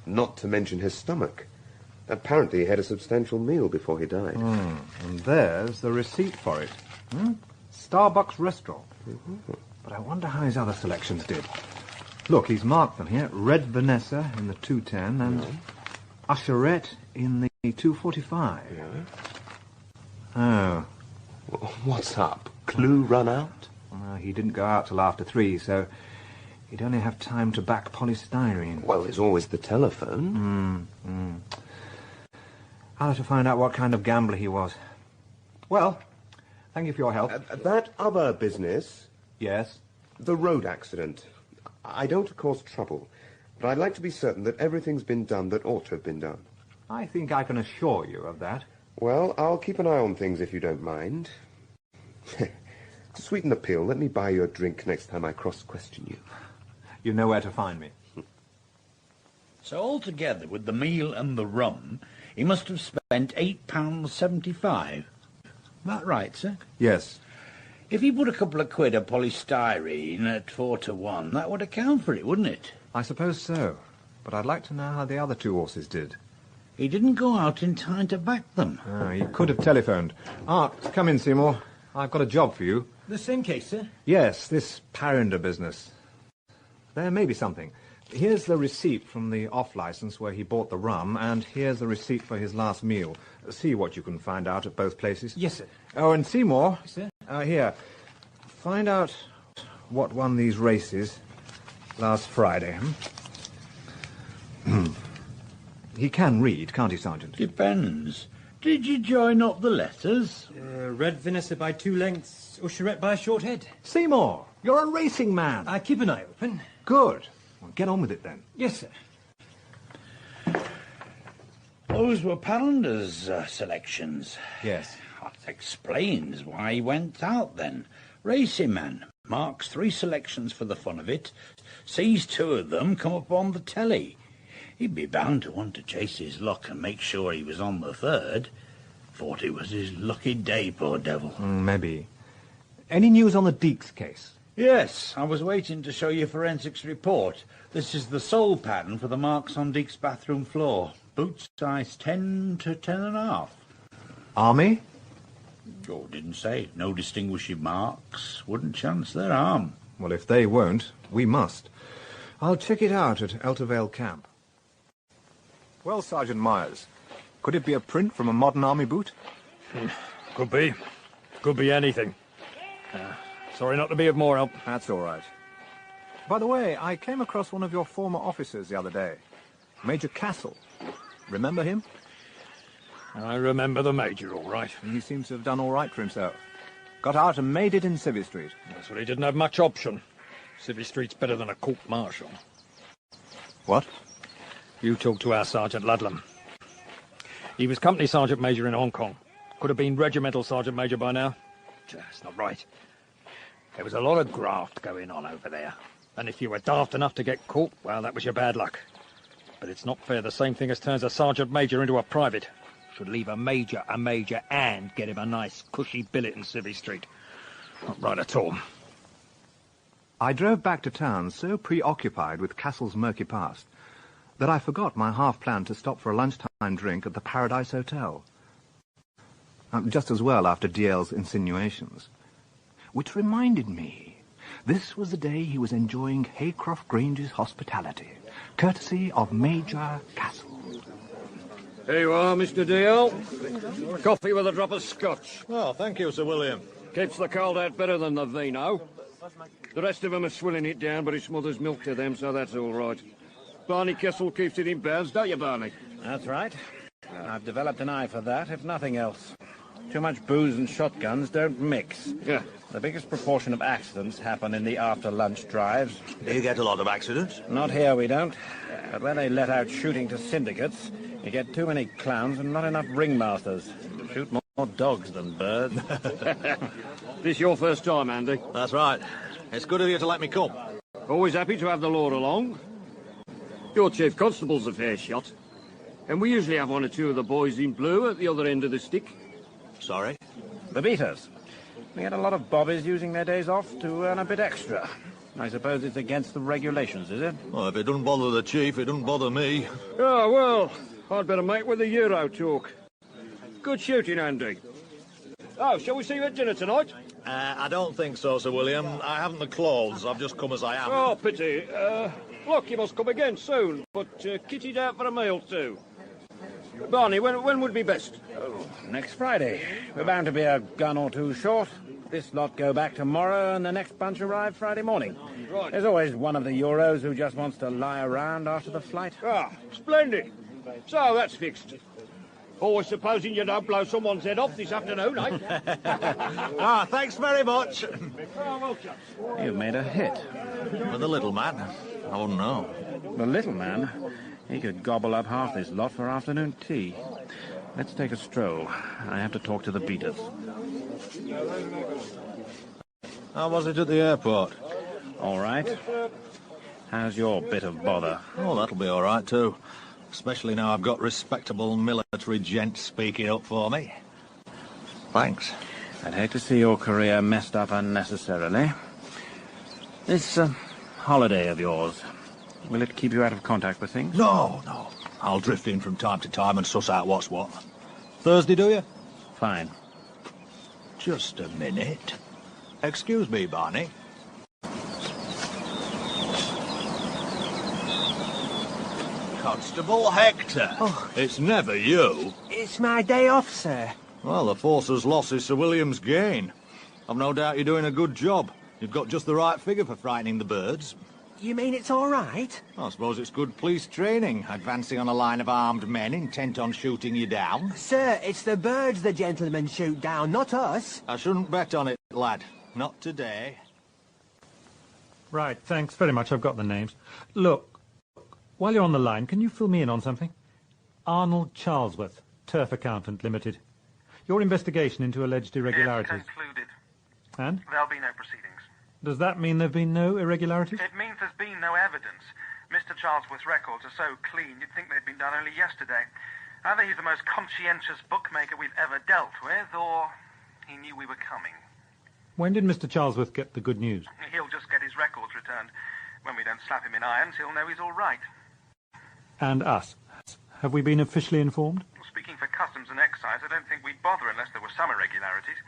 Not to mention his stomach. Apparently he had a substantial meal before he died. And there's the receipt for it. Starbucks restaurant. But I wonder how his other selections did. Look, he's marked them here. Red Vanessa in the 210 and Usherette in the 245. Oh. What's up? Clue run out? He didn't go out till after 3, so he'd only have time to back polystyrene. Well, there's always the telephone. I'll have to find out what kind of gambler he was. Well, thank you for your help. That other business... Yes? The road accident. I don't cause trouble, but I'd like to be certain that everything's been done that ought to have been done. I think I can assure you of that. Well, I'll keep an eye on things if you don't mind. To sweeten the pill, let me buy you a drink next time I cross-question you. You know where to find me. So altogether, with the meal and the rum, he must have spent £8.75. That right, sir? Yes. If he put a couple of quid of polystyrene at 4-1, that would account for it, wouldn't it? I suppose so. But I'd like to know how the other 2 horses did. He didn't go out in time to back them. He could have telephoned. Come in, Seymour. I've got a job for you. The same case, sir? Yes, this Parinder business. There may be something. Here's the receipt from the off-licence where he bought the rum, and here's the receipt for his last meal. See what you can find out at both places. Yes, sir. Oh, and Seymour... Yes, sir? Here. Find out what won these races last Friday. He can read, can't he, Sergeant? Depends. Did you join up the letters? Red Vanessa by 2 lengths, Usherette by a short head. Seymour, you're a racing man. I keep an eye open. Good. Well, get on with it, then. Yes, sir. Those were Palander's selections. Yes. That explains why he went out, then. Racing man. Marks 3 selections for the fun of it. Sees 2 of them come up on the telly. He'd be bound to want to chase his luck and make sure he was on the 3rd. Thought it was his lucky day, poor devil. Maybe. Any news on the Deeks case? Yes, I was waiting to show you forensics report. This is the sole pattern for the marks on Deeks' bathroom floor. Boot size 10 to 10.5. Army? Oh, didn't say. No distinguishing marks. Wouldn't chance their arm. Well, if they won't, we must. I'll check it out at Eltervale Camp. Well, Sergeant Myers, could it be a print from a modern army boot? Could be. Could be anything. Sorry not to be of more help. That's all right. By the way, I came across one of your former officers the other day. Major Castle. Remember him? I remember the Major, all right. He seems to have done all right for himself. Got out and made it in Civvy Street. That's what he didn't have much option. Civvy Street's better than a court-martial. What? You talk to our Sergeant Ludlam. He was Company Sergeant Major in Hong Kong. Could have been Regimental Sergeant Major by now. That's not right. There was a lot of graft going on over there. And if you were daft enough to get caught, well, that was your bad luck. But it's not fair the same thing as turns a Sergeant Major into a private. Should leave a Major and get him a nice, cushy billet in Civvy Street. Not right at all. I drove back to town so preoccupied with Castle's murky past that I forgot my half-plan to stop for a lunchtime drink at the Paradise Hotel. Just as well after DL's insinuations. Which reminded me, this was the day he was enjoying Haycroft Grange's hospitality, courtesy of Major Castle. Here you are, Mr. DL. Coffee with a drop of scotch. Oh, thank you, Sir William. Keeps the cold out better than the vino. The rest of them are swilling it down, but it's mother's milk to them, so that's all right. Barney Kessel keeps it in bounds, don't you, Barney? That's right. I've developed an eye for that, if nothing else. Too much booze and shotguns don't mix. Yeah. The biggest proportion of accidents happen in the after-lunch drives. Do you get a lot of accidents? Not here, we don't. But when they let out shooting to syndicates, you get too many clowns and not enough ringmasters. Shoot more dogs than birds. This your first time, Andy? That's right. It's good of you to let me come. Always happy to have the Lord along. Your chief constable's a fair shot. And we usually have one or two of the boys in blue at the other end of the stick. Sorry? The beaters. We get a lot of bobbies using their days off to earn a bit extra. I suppose it's against the regulations, is it? Well, if it doesn't bother the chief, it doesn't bother me. Oh, well, I'd better make with the Euro talk. Good shooting, Andy. Oh, shall we see you at dinner tonight? I don't think so, Sir William. I haven't the clothes. I've just come as I am. Oh, pity. Look, you must come again soon, but kitty's out for a meal too. Barney, when would be best? Oh, next Friday. We're bound to be a gun or two short. This lot go back tomorrow, and the next bunch arrive Friday morning. Right. There's always one of the Euros who just wants to lie around after the flight. Ah, splendid. So that's fixed. Always supposing you don't blow someone's head off this afternoon, eh? Thanks very much. Oh, well, chaps. You've made a hit. With the little man? I wouldn't know. The little man? He could gobble up half this lot for afternoon tea. Let's take a stroll. I have to talk to the beaters. How was it at the airport? All right. How's your bit of bother? Oh, that'll be all right, too. Especially now I've got respectable military gents speaking up for me. Thanks. I'd hate to see your career messed up unnecessarily. This holiday of yours, will it keep you out of contact with things? No. I'll drift in from time to time and suss out what's what. Thursday, do you? Fine. Just a minute. Excuse me, Barney. Constable Hector. Oh. It's never you. It's my day off, sir. Well, the force's loss is Sir William's gain. I've no doubt you're doing a good job. You've got just the right figure for frightening the birds. You mean it's all right? I suppose it's good police training, advancing on a line of armed men intent on shooting you down. Sir, it's the birds the gentlemen shoot down, not us. I shouldn't bet on it, lad. Not today. Right, thanks very much. I've got the names. Look, while you're on the line, can you fill me in on something? Arnold Charlesworth, Turf Accountant Limited. Your investigation into alleged irregularities. It's concluded. And? There'll be no proceedings. Does that mean there've been no irregularities? It means there's been no evidence. Mr. Charlesworth's records are so clean, you'd think they'd been done only yesterday. Either he's the most conscientious bookmaker we've ever dealt with, or he knew we were coming. When did Mr. Charlesworth get the good news? He'll just get his records returned. When we don't slap him in irons, he'll know he's all right. And us? Have we been officially informed? Speaking for Customs and Excise, I don't think we'd bother unless there were some irregularities.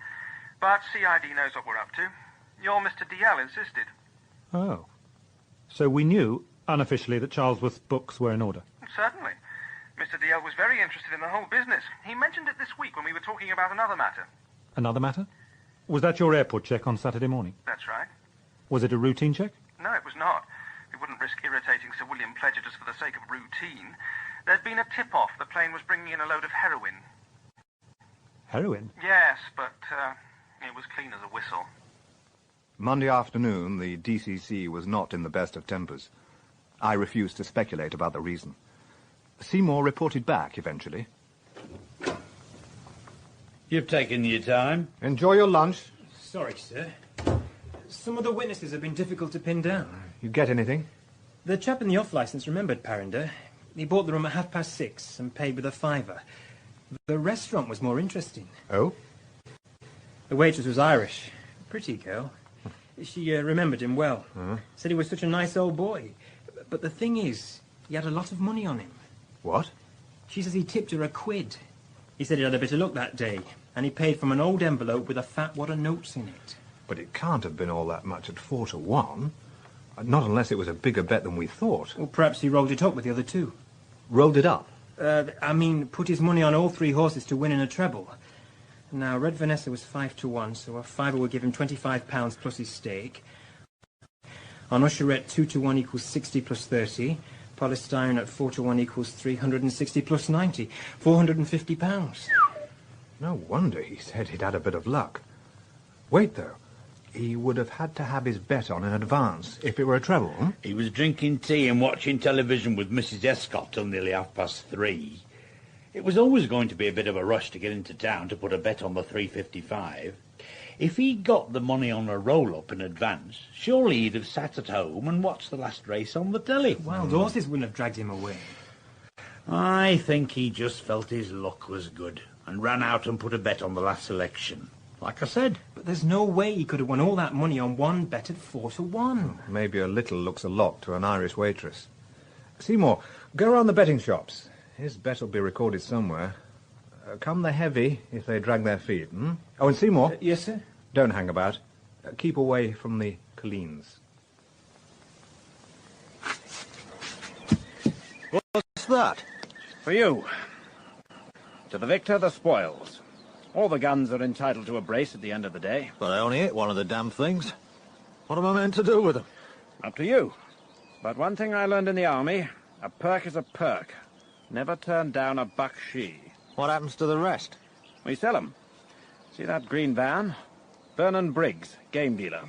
But CID knows what we're up to. Your Mr. DL insisted. Oh. So we knew, unofficially, that Charlesworth's books were in order? Certainly. Mr. DL was very interested in the whole business. He mentioned it this week when we were talking about another matter. Another matter? Was that your airport check on Saturday morning? That's right. Was it a routine check? No, it was not. We wouldn't risk irritating Sir William Pledger just for the sake of routine. There'd been a tip-off. The plane was bringing in a load of heroin. Heroin? Yes, but it was clean as a whistle. Monday afternoon, the DCC was not in the best of tempers. I refused to speculate about the reason. Seymour reported back eventually. You've taken your time. Enjoy your lunch. Sorry, sir. Some of the witnesses have been difficult to pin down. You get anything? The chap in the off-licence remembered Parinder. He bought the room at 6:30 and paid with a £5. The restaurant was more interesting. Oh? The waitress was Irish. Pretty girl. She remembered him well. Said he was such a nice old boy. But the thing is, he had a lot of money on him. What? She says he tipped her £1. He said he had a bit of luck that day, and he paid from an old envelope with a fat wad of notes in it. But it can't have been all that much at 4-1. Not unless it was a bigger bet than we thought. Well, perhaps he rolled it up with the other two. Rolled it up? Put his money on all 3 horses to win in a treble. Now, Red Vanessa was 5-1, so a fiver would give him £25 plus his stake. On Usherette, 2-1 equals 60 plus 30. Polystyrene at 4-1 equals 360 plus 90. £450. No wonder he said he'd had a bit of luck. Wait, though. He would have had to have his bet on in advance if it were a treble, hmm? He was drinking tea and watching television with Mrs. Escott till nearly 3:30. It was always going to be a bit of a rush to get into town to put a bet on the 355. If he'd got the money on a roll-up in advance, surely he'd have sat at home and watched the last race on the telly. Wild horses wouldn't have dragged him away. I think he just felt his luck was good and ran out and put a bet on the last selection. Like I said. But there's no way he could have won all that money on one bet at 4-1. Maybe a little looks a lot to an Irish waitress. Seymour, go round the betting shops. His bet will be recorded somewhere. Come the heavy if they drag their feet, hmm? Oh, and Seymour? Yes, sir? Don't hang about. Keep away from the Colleens. What's that? For you. To the victor, the spoils. All the guns are entitled to a brace at the end of the day. But I only hit one of the damn things. What am I meant to do with them? Up to you. But one thing I learned in the army, a perk is a perk. Never turn down a bakshi. What happens to the rest? We sell 'em. See that green van? Vernon Briggs, game dealer.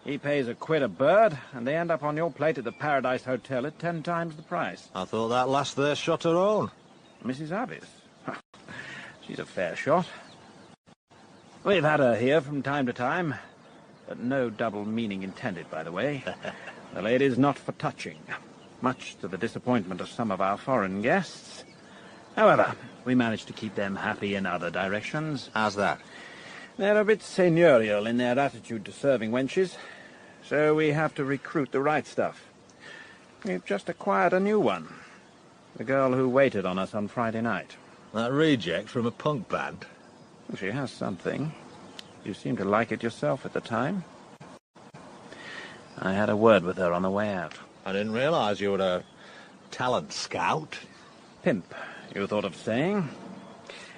He pays £1 a bird, and they end up on your plate at the Paradise Hotel at 10 times the price. I thought that lass there shot her own. Mrs. Abbis. She's a fair shot. We've had her here from time to time, but no double meaning intended, by the way. The lady's not for touching, much to the disappointment of some of our foreign guests. However, we managed to keep them happy in other directions. How's that? They're a bit seigneurial in their attitude to serving wenches, so we have to recruit the right stuff. We've just acquired a new one. The girl who waited on us on Friday night. That reject from a punk band? She has something. You seemed to like it yourself at the time. I had a word with her on the way out. I didn't realize you were a talent scout. Pimp, you thought of saying?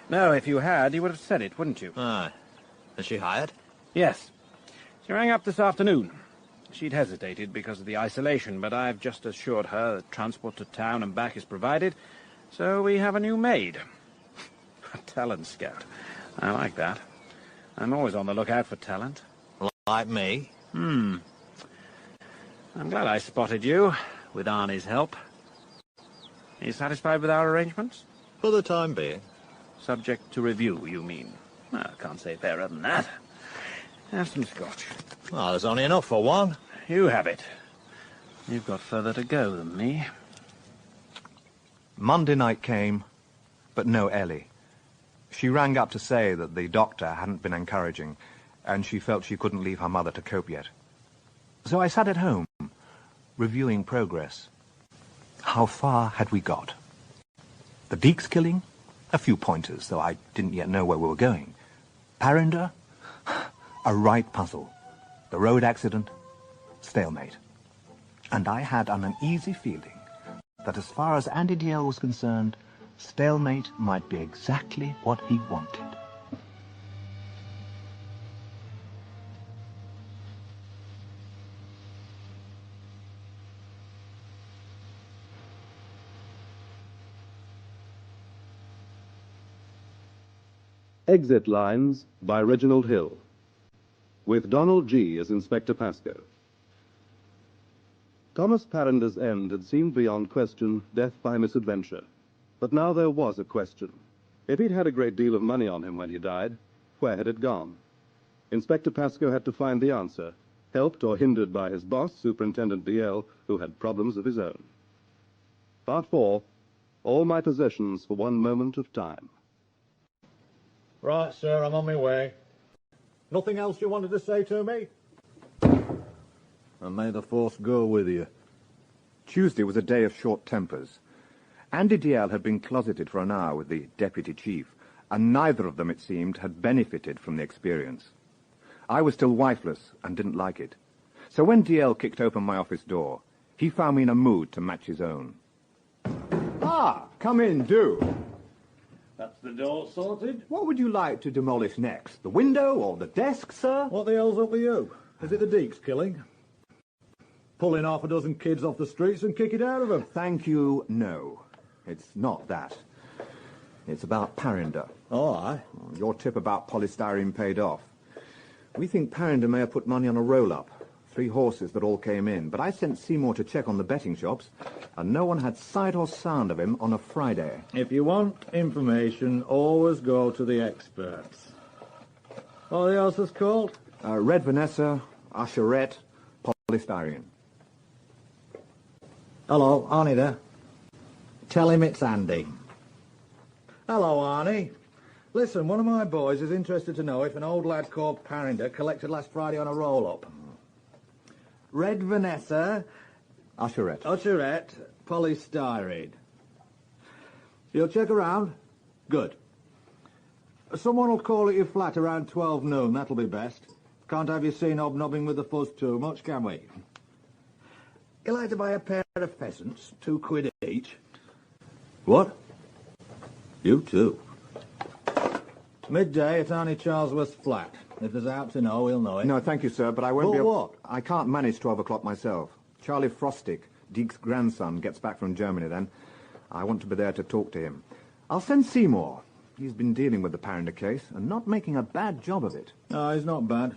No, if you had, you would have said it, wouldn't you? Aye. Is she hired? Yes. She rang up this afternoon. She'd hesitated because of the isolation, but I've just assured her that transport to town and back is provided, so we have a new maid. A talent scout. I like that. I'm always on the lookout for talent. Like me? I'm glad I spotted you, with Arnie's help. Are you satisfied with our arrangements? For the time being. Subject to review, you mean? Well, I can't say fairer than that. Have some scotch. Well, there's only enough for one. You have it. You've got further to go than me. Monday night came, but no Ellie. She rang up to say that the doctor hadn't been encouraging, and she felt she couldn't leave her mother to cope yet. So I sat at home, reviewing progress. How far had we got? The Deeks killing? A few pointers, though I didn't yet know where we were going. Parinder? A right puzzle. The road accident? Stalemate. And I had an uneasy feeling that as far as Andy DL was concerned, stalemate might be exactly what he wanted. Exit Lines by Reginald Hill, with Donald G. as Inspector Pascoe. Thomas Parinder's end had seemed beyond question death by misadventure. But now there was a question. If he'd had a great deal of money on him when he died, where had it gone? Inspector Pascoe had to find the answer, helped or hindered by his boss, Superintendent DL, who had problems of his own. Part 4, All My Possessions for One Moment of Time. Right, sir, I'm on my way. Nothing else you wanted to say to me? And may the force go with you. Tuesday was a day of short tempers. Andy DL had been closeted for an hour with the deputy chief, and neither of them, it seemed, had benefited from the experience. I was still wifeless and didn't like it. So when DL kicked open my office door, he found me in a mood to match his own. Ah, come in, do. That's the door sorted. What would you like to demolish next? The window or the desk, sir? What the hell's up with you? Is it the Deeks killing? Pulling half a dozen kids off the streets and kick it out of them? Thank you, no. It's not that. It's about Parinder. Oh, aye. Your tip about polystyrene paid off. We think Parinder may have put money on a roll-up. 3 horses that all came in. But I sent Seymour to check on the betting shops, and no one had sight or sound of him on a Friday. If you want information, always go to the experts. What are the horses called? Red Vanessa, Usherette, polystyrene. Hello, Arnie there. Tell him it's Andy. Hello, Arnie. Listen, one of my boys is interested to know if an old lad called Parinder collected last Friday on a roll-up. Red Vanessa. Usherette. Usherette, polystyrene. You'll check around? Good. Someone will call at your flat around 12 noon, that'll be best. Can't have you seen hobnobbing with the fuzz too much, can we? You like to buy a pair of pheasants, £2 each? What? You too. Midday at Arnie Charlesworth's flat. If there's out to know, he'll know it. No, thank you, sir, but I won't Well, be able... what? I can't manage 12 o'clock myself. Charlie Frostick, Deke's grandson, gets back from Germany then. I want to be there to talk to him. I'll send Seymour. He's been dealing with the Parinder case and not making a bad job of it. No, he's not bad.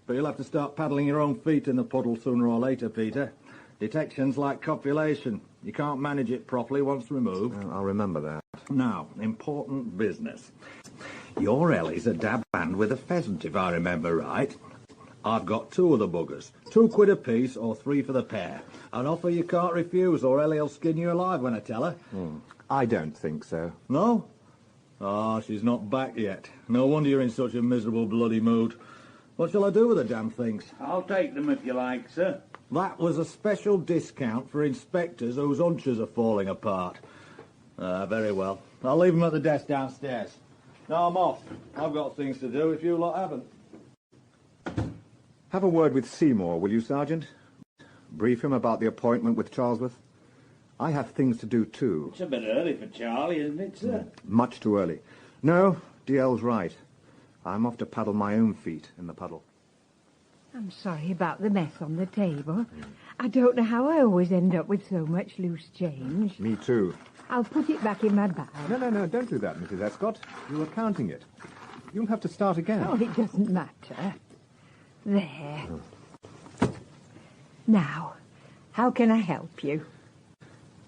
But you'll have to start paddling your own feet in the puddle sooner or later, Peter. Detection's like copulation. You can't manage it properly once removed. Well, I'll remember that. Now, important business. Your Ellie's a dab hand with a pheasant, if I remember right. I've got 2 of the buggers. £2 apiece or 3 for the pair. An offer you can't refuse, or Ellie'll skin you alive when I tell her. I don't think so. No? Ah, she's not back yet. No wonder you're in such a miserable bloody mood. What shall I do with the damn things? I'll take them if you like, sir. That was a special discount for inspectors whose hunches are falling apart. Very well. I'll leave them at the desk downstairs. Now I'm off. I've got things to do if you lot haven't. Have a word with Seymour, will you, Sergeant? Brief him about the appointment with Charlesworth. I have things to do, too. It's a bit early for Charlie, isn't it, sir? Much too early. No, DL's right. I'm off to paddle my own feet in the puddle. I'm sorry about the mess on the table. I don't know how I always end up with so much loose change. Me too. I'll put it back in my bag. No, don't do that, Mrs. Escott. You were counting it. You'll have to start again. Oh, it doesn't matter. There. Now, how can I help you?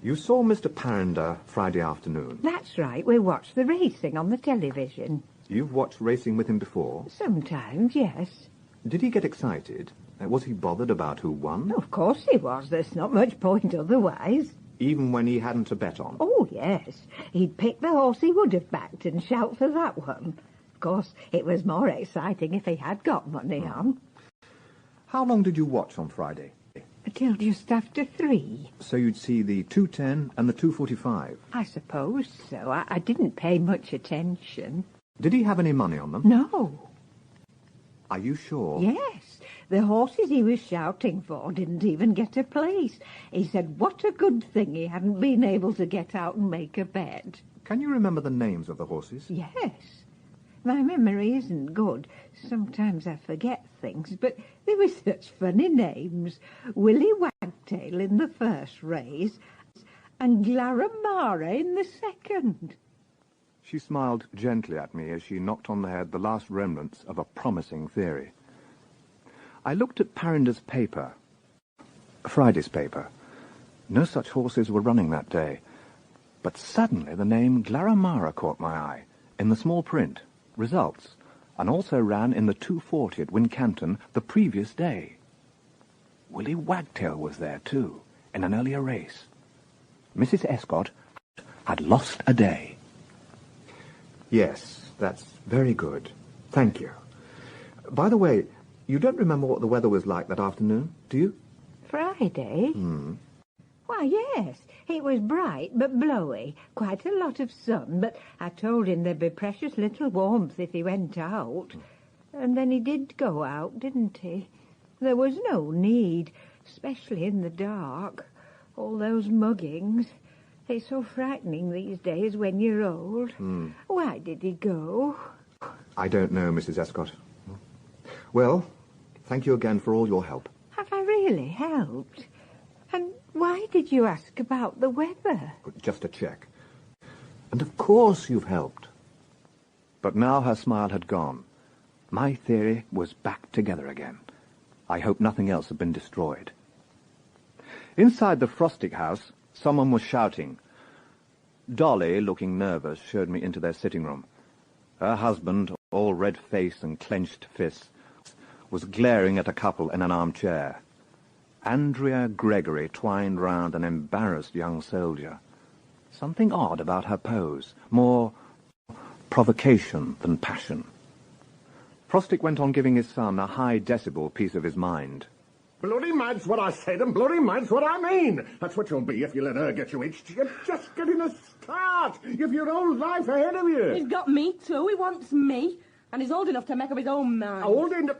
You saw Mr. Parinder Friday afternoon. That's right. We watched the racing on the television. You've watched racing with him before? Sometimes, yes. Did he get excited? Was he bothered about who won? Of course he was. There's not much point otherwise. Even when he hadn't a bet on? Oh, yes. He'd pick the horse he would have backed and shout for that one. Of course, it was more exciting if he had got money on. How long did you watch on Friday? Till just after 3. So you'd see the 2:10 and the 2:45? I suppose so. I didn't pay much attention. Did he have any money on them? No. Are you sure? Yes. The horses he was shouting for didn't even get a place. He said what a good thing he hadn't been able to get out and make a bet. Can you remember the names of the horses? Yes. My memory isn't good. Sometimes I forget things, but they were such funny names. Willie Wagtail in the first race and Glaramara in the second. She smiled gently at me as she knocked on the head the last remnants of a promising theory. I looked at Parinder's paper, Friday's paper. No such horses were running that day. But suddenly the name Glaramara caught my eye, in the small print, results, and also ran in the 2:40 at Wincanton the previous day. Willie Wagtail was there, too, in an earlier race. Mrs. Escott had lost a day. Yes, that's very good. Thank you. By the way, you don't remember what the weather was like that afternoon, do you? Friday? Why, yes. It was bright but blowy. Quite a lot of sun, but I told him there'd be precious little warmth if he went out. And then he did go out, didn't he? There was no need, especially in the dark. All those muggings. It's so frightening these days when you're old. Why did he go? I don't know, Mrs. Escott. Well, thank you again for all your help. Have I really helped? And why did you ask about the weather? Just a check. And of course you've helped. But now her smile had gone. My theory was back together again. I hope nothing else had been destroyed. Inside the Frostic house, someone was shouting. Dolly, looking nervous, showed me into their sitting room. Her husband, all red face and clenched fists, was glaring at a couple in an armchair. Andrea Gregory twined round an embarrassed young soldier. Something odd about her pose, more provocation than passion. Frostic went on giving his son a high-decibel piece of his mind. Bloody mad's what I said, and bloody mad's what I mean. That's what you'll be if you let her get you itched. You're just getting a start. You've your whole life ahead of you. He's got me too. He wants me. And he's old enough to make up his own mind. Old enough?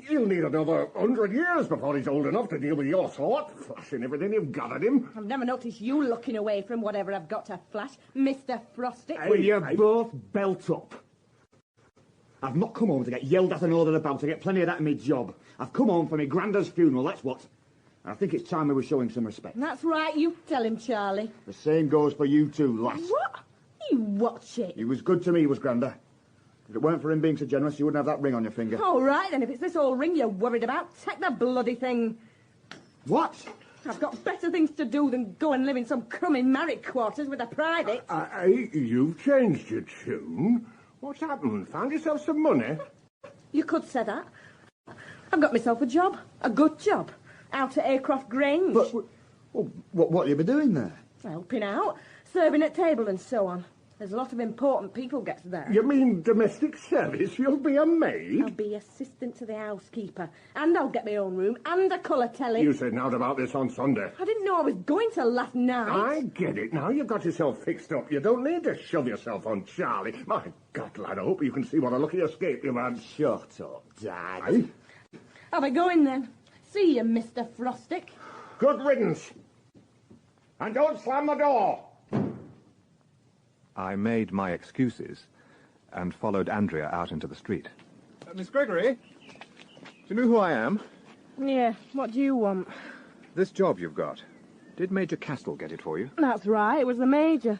He'll need another 100 years before he's old enough to deal with your sort. Flashing everything you've got at him. I've never noticed you looking away from whatever I've got to flash, Mr. Frostic. Will you both belt up? I've not come home to get yelled at and ordered about. I get plenty of that in my job. I've come home for my granddad's funeral, that's what. And I think it's time we were showing some respect. That's right, you tell him, Charlie. The same goes for you too, lass. What? You watch it. He was good to me, was Granda. If it weren't for him being so generous, you wouldn't have that ring on your finger. All right, then, if it's this old ring you're worried about, take the bloody thing. What? I've got better things to do than go and live in some crummy married quarters with a private. You've changed your tune. What's happened? Found yourself some money? You could say that. I've got myself a job. A good job. Out at Aycroft Grange. But, what have you been doing there? Helping out. Serving at table and so on. There's a lot of important people gets there. You mean domestic service? You'll be a maid? I'll be assistant to the housekeeper. And I'll get my own room and a colour telly. You said naught about this on Sunday. I didn't know I was going to last night. I get it now. You've got yourself fixed up. You don't need to shove yourself on Charlie. My God, lad, I hope you can see what a lucky escape you've had. Shut up, Dad. Aye? I'll be going then. See you, Mr. Frostic. Good riddance. And don't slam the door. I made my excuses and followed Andrea out into the street. Miss Gregory, do you know who I am? Yeah, what do you want? This job you've got. Did Major Castle get it for you? That's right, it was the Major.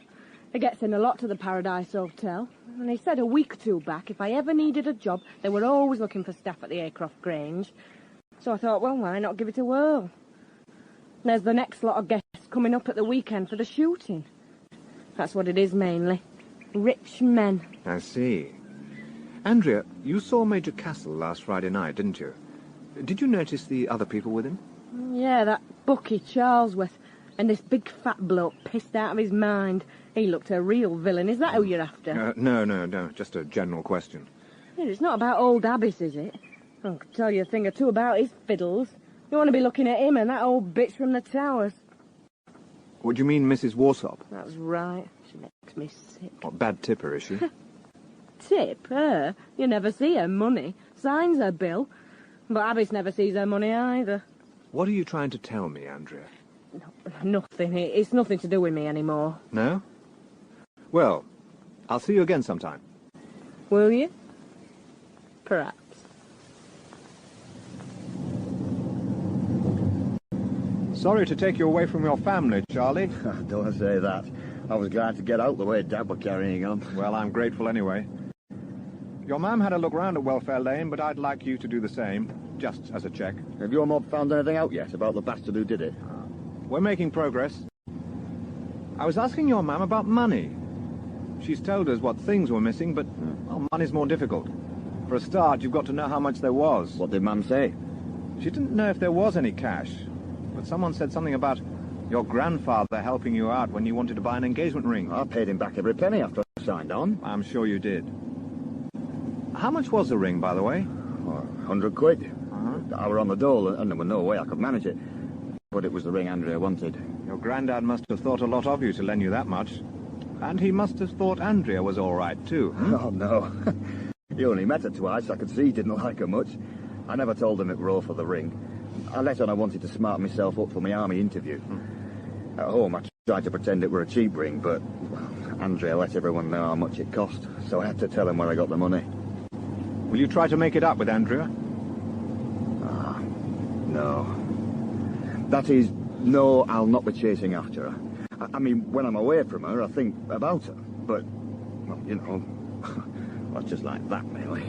He gets in a lot to the Paradise Hotel. And he said a week or two back, if I ever needed a job, they were always looking for staff at the Aycroft Grange. So I thought, well, why not give it a whirl? There's the next lot of guests coming up at the weekend for the shooting. That's what it is, mainly. Rich men. I see. Andrea, you saw Major Castle last Friday night, didn't you? Did you notice the other people with him? Yeah, that Bucky Charlesworth. And this big fat bloke pissed out of his mind. He looked a real villain. Is that who you're after? No. Just a general question. Yeah, it's not about old Abbas, is it? I could tell you a thing or two about his fiddles. You want to be looking at him and that old bitch from the Towers. What do you mean, Mrs. Warsop? That's right. She makes me sick. What bad tipper is she? Tip her? You never see her money. Signs her bill. But Abbas never sees her money either. What are you trying to tell me, Andrea? Nothing. It's nothing to do with me anymore. No? Well, I'll see you again sometime. Will you? Perhaps. Sorry to take you away from your family, Charlie. Don't say that. I was glad to get out the way Dad were carrying on. Well, I'm grateful anyway. Your Mum had a look round at Welfare Lane, but I'd like you to do the same, just as a check. Have your mob found anything out yet about the bastard who did it? We're making progress. I was asking your Mum about money. She's told us what things were missing, but well, money's more difficult. For a start, you've got to know how much there was. What did Mum say? She didn't know if there was any cash, but someone said something about your grandfather helping you out when you wanted to buy an engagement ring. I paid him back every penny after I signed on. I'm sure you did. How much was the ring, by the way? 100 quid. I were on the dole, and there was no way I could manage it. But it was the ring Andrea wanted. Your granddad must have thought a lot of you to lend you that much. And he must have thought Andrea was all right, too. Oh, no. He only met her twice. I could see he didn't like her much. I never told him it were all for the ring. I let on I wanted to smart myself up for my army interview. At home, I tried to pretend it were a cheap ring, but Andrea let everyone know how much it cost, so I had to tell him where I got the money. Will you try to make it up with Andrea? No. That is, no, I'll not be chasing after her. I mean, when I'm away from her, I think about her, but, well, you know, well, just like that, really.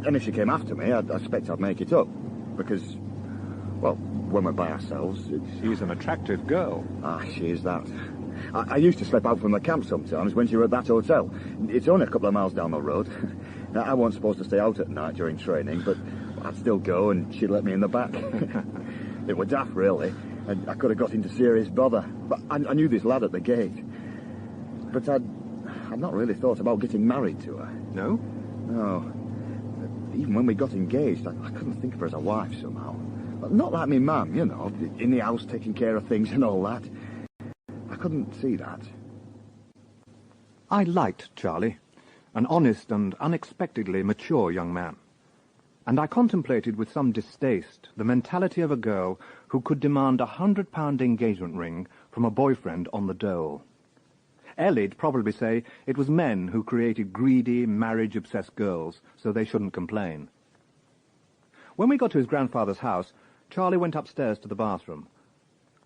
And if she came after me, I expect I'd make it up, because, well, when we're by ourselves, She's an attractive girl. She is that. I used to slip out from the camp sometimes when she were at that hotel. It's only a couple of miles down the road. I wasn't supposed to stay out at night during training, but I'd still go and she'd let me in the back. It was daft, really, and I could have got into serious bother. But I knew this lad at the gate. But I'd not really thought about getting married to her. No? No. Even when we got engaged, I couldn't think of her as a wife somehow. Not like me mum, you know, in the house taking care of things and all that. I couldn't see that. I liked Charlie, an honest and unexpectedly mature young man. And I contemplated with some distaste the mentality of a girl who could demand £100 engagement ring from a boyfriend on the dole. Ellie'd probably say it was men who created greedy, marriage-obsessed girls, so they shouldn't complain. When we got to his grandfather's house, Charlie went upstairs to the bathroom.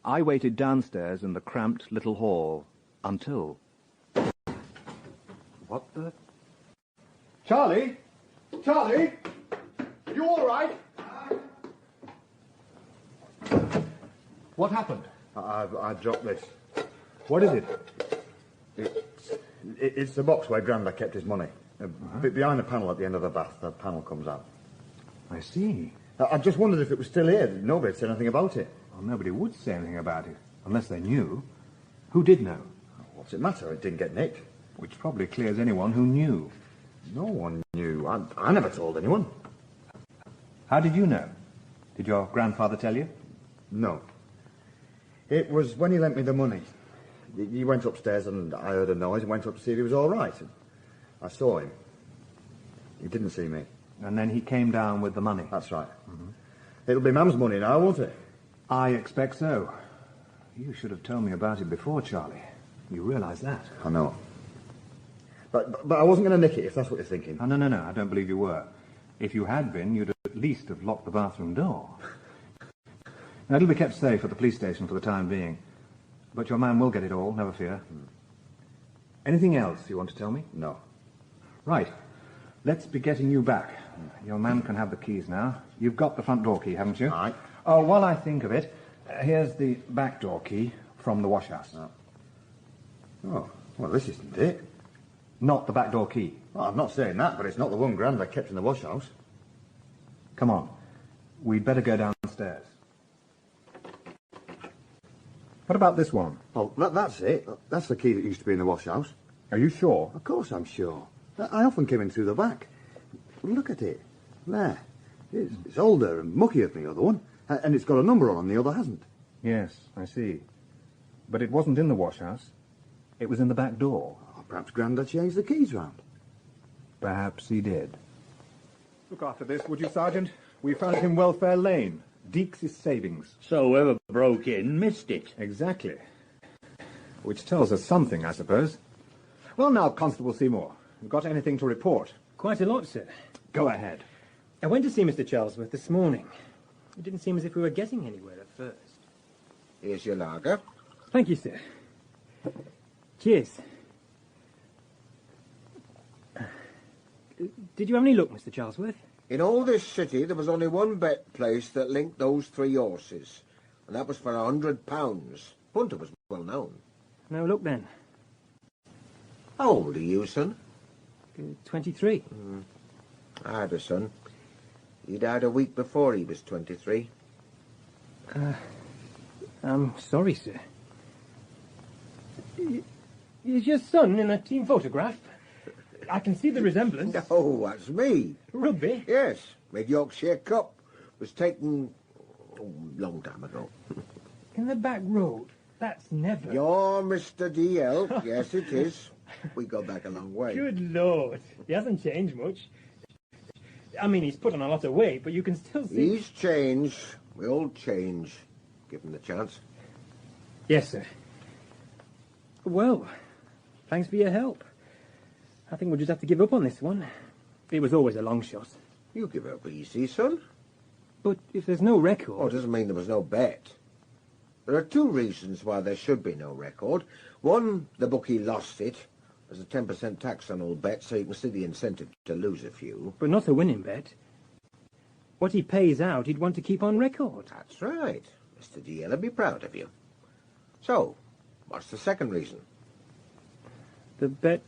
I waited downstairs in the cramped little hall until... What the... Charlie? Charlie? Are you all right? What happened? I dropped this. What is it? It's the box where Granda kept his money. Behind the panel at the end of the bath, the panel comes out. I see. I just wondered if it was still here. Nobody said anything about it. Well, nobody would say anything about it, unless they knew. Who did know? What's it matter? It didn't get nicked. Which probably clears anyone who knew. No one knew. I never told anyone. How did you know? Did your grandfather tell you? No. It was when he lent me the money. He went upstairs and I heard a noise and went up to see if he was all right. I saw him. He didn't see me. And then he came down with the money? That's right. Mm-hmm. It'll be Mum's money now, won't it? I expect so. You should have told me about it before, Charlie. You realise that? I know. But I wasn't going to nick it, if that's what you're thinking. Oh, no, I don't believe you were. If you had been, you'd at least have locked the bathroom door. Now, it'll be kept safe at the police station for the time being. But your man will get it all, never fear. Anything else you want to tell me? No. Right. Let's be getting you back. Your man can have the keys now. You've got the front door key, haven't you? Aye. Oh, while I think of it, here's the back door key from the washhouse. Oh, well, this isn't it. Not the back door key. Well, I'm not saying that, but it's not the one Granda kept in the washhouse. Come on. We'd better go downstairs. What about this one? Oh, that's it. That's the key that used to be in the washhouse. Are you sure? Of course I'm sure. I often came in through the back. Look at it. There. It's older and muckier than the other one. And it's got a number on the other hasn't. Yes, I see. But it wasn't in the washhouse. It was in the back door. Oh, perhaps Granda changed the keys round. Perhaps he did. Look after this, would you, Sergeant? We found it in Welfare Lane. Deeks' savings. So whoever broke in missed it. Exactly. Which tells us something, I suppose. Well, now, Constable Seymour, got anything to report? Quite a lot, sir. Go ahead. I went to see Mr. Charlesworth this morning. It didn't seem as if we were getting anywhere at first. Here's your lager. Thank you, sir. Cheers. Did you have any luck, Mr. Charlesworth? In all this city, there was only one bet place that linked those three horses, and that was for £100. Hunter was well known. No luck, then. How old are you, son? 23. I had a son. He died a week before he was 23. I'm sorry, sir. Is your son in a team photograph? I can see the resemblance. No, that's me. Rugby? Yes. Mid-Yorkshire Cup. Was taken a long time ago. In the back road? That's never... You're Mr. DL. Yes, it is. We go back a long way. Good Lord. He hasn't changed much. I mean, he's put on a lot of weight, but you can still see... He's changed. We all change. Give him the chance. Yes, sir. Well, thanks for your help. I think we'll just have to give up on this one. It was always a long shot. You give up easy, son. But if there's no record... Oh, it doesn't mean there was no bet. There are two reasons why there should be no record. One, the bookie lost it. There's a 10% tax on all bets, so you can see the incentive to lose a few. But not a winning bet. What he pays out, he'd want to keep on record. That's right. Mr. DL will be proud of you. So, what's the second reason? The bet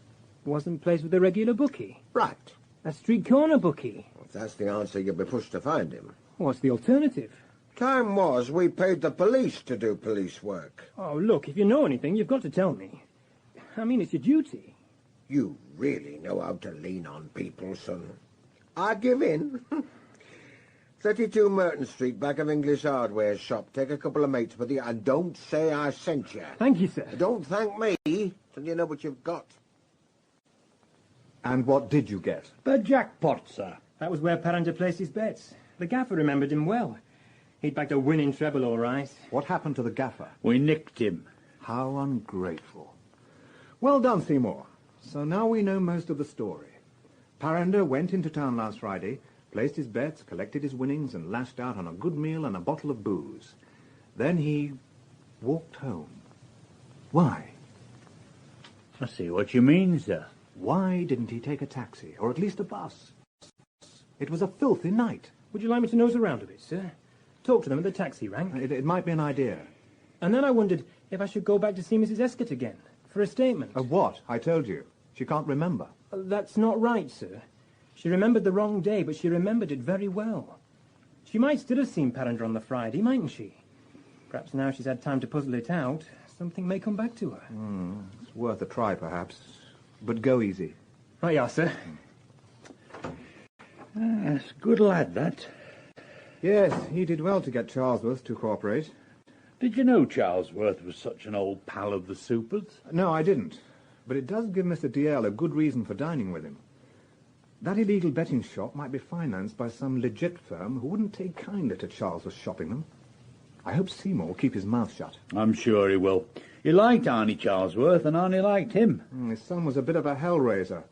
wasn't placed with a regular bookie. Right. A street corner bookie. If that's the answer, you'll be pushed to find him. What's the alternative? Time was we paid the police to do police work. Oh, look, if you know anything, you've got to tell me. I mean, it's your duty. You really know how to lean on people, son. I give in. 32 Merton Street, back of English Hardware shop. Take a couple of mates with you, and don't say I sent you. Thank you, sir. Don't thank me till you know what you've got. And what did you get? The jackpot, sir. That was where Parander placed his bets. The gaffer remembered him well. He'd backed a winning treble, all right. What happened to the gaffer? We nicked him. How ungrateful. Well done, Seymour. So now we know most of the story. Parander went into town last Friday, placed his bets, collected his winnings, and lashed out on a good meal and a bottle of booze. Then he walked home. Why? I see what you mean, sir. Why didn't he take a taxi, or at least a bus? It was a filthy night. Would you like me to nose around a bit, sir? Talk to them at the taxi rank. It might be an idea. And then I wondered if I should go back to see Mrs. Escott again, for a statement. Of what? I told you. She can't remember. That's not right, sir. She remembered the wrong day, but she remembered it very well. She might still have seen Parander on the Friday, mightn't she? Perhaps now she's had time to puzzle it out, something may come back to her. It's worth a try, perhaps. But go easy. Right, yeah, sir. That's a good lad, that. Yes, he did well to get Charlesworth to cooperate. Did you know Charlesworth was such an old pal of the supers? No, I didn't. But it does give Mr. DL a good reason for dining with him. That illegal betting shop might be financed by some legit firm who wouldn't take kindly to Charlesworth shopping them. I hope Seymour will keep his mouth shut. I'm sure he will. He liked Arnie Charlesworth, and Arnie liked him. His son was a bit of a hellraiser.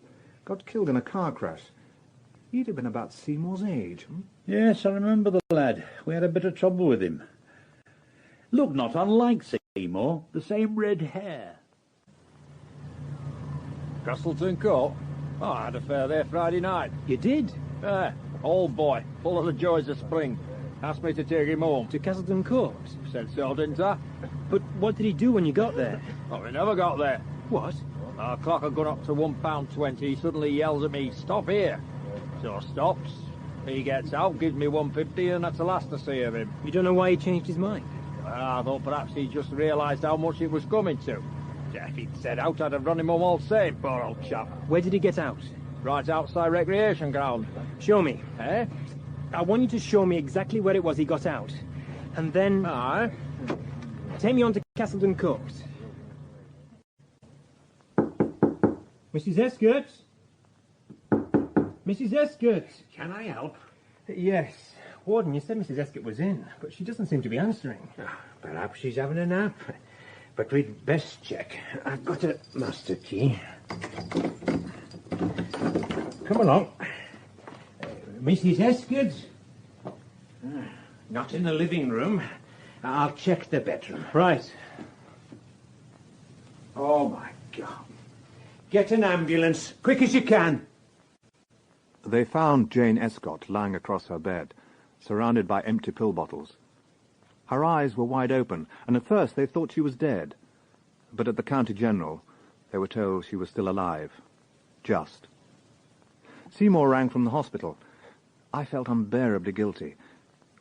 Got killed in a car crash. He'd have been about Seymour's age. Yes, I remember the lad. We had a bit of trouble with him. Looked not unlike Seymour, the same red hair. Castleton Court? Oh, I had a fair there Friday night. You did? Old boy, full of the joys of spring. Asked me to take him home. To Castleton Court? Said so, didn't I? But what did he do when you got there? Oh, we never got there. What? Our clock had gone up to £1.20. He suddenly yells at me, "Stop here." So I stops. He gets out, gives me £1.50, and that's the last I see of him. You don't know why he changed his mind? Well, I thought perhaps he just realised how much it was coming to. If he'd said out, I'd have run him home all the same, poor old chap. Where did he get out? Right outside recreation ground. Show me. Eh? I want you to show me exactly where it was he got out. And then... Aye. Take me on to Castleton Court. Mrs. Escott? Mrs. Escott? Can I help? Yes. Warden, you said Mrs. Escott was in, but she doesn't seem to be answering. Perhaps she's having a nap. But we'd best check. I've got a master key. Come along. Mrs. Escott? Not in the living room. I'll check the bedroom. Right. Oh, my God. Get an ambulance, quick as you can. They found Jane Escott lying across her bed, surrounded by empty pill bottles. Her eyes were wide open, and at first they thought she was dead. But at the County General, they were told she was still alive. Just. Seymour rang from the hospital. I felt unbearably guilty.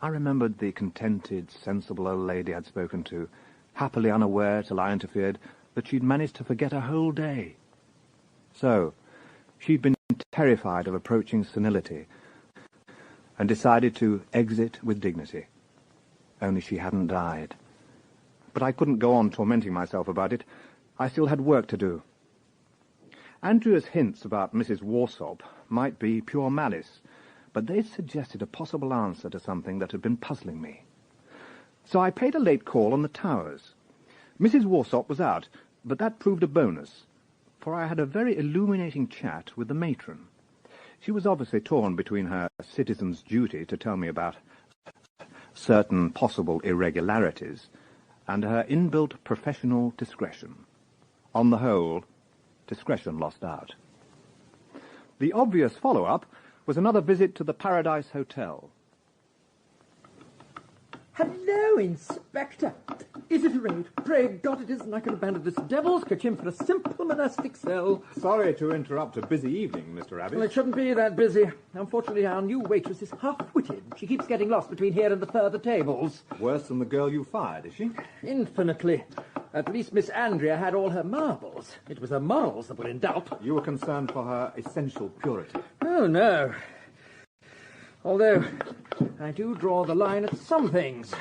I remembered the contented, sensible old lady I'd spoken to, happily unaware, till I interfered, that she'd managed to forget a whole day. So, she'd been terrified of approaching senility, and decided to exit with dignity. Only she hadn't died. But I couldn't go on tormenting myself about it. I still had work to do. Andrea's hints about Mrs. Warsop might be pure malice, but they suggested a possible answer to something that had been puzzling me. So I paid a late call on the Towers. Mrs. Warsop was out, but that proved a bonus, for I had a very illuminating chat with the matron. She was obviously torn between her citizen's duty to tell me about certain possible irregularities and her inbuilt professional discretion. On the whole, discretion lost out. The obvious follow-up was another visit to the Paradise Hotel. Hello, Inspector. Is it a raid? Pray God it isn't. I could abandon this devil's kitchen for a simple monastic cell. Sorry to interrupt a busy evening, Mr. Abbott. Well, it shouldn't be that busy. Unfortunately, our new waitress is half-witted. She keeps getting lost between here and the further tables. Worse than the girl you fired, is she? Infinitely. At least Miss Andrea had all her marbles. It was her morals that were in doubt. You were concerned for her essential purity. Oh, no. Although, I do draw the line at some things.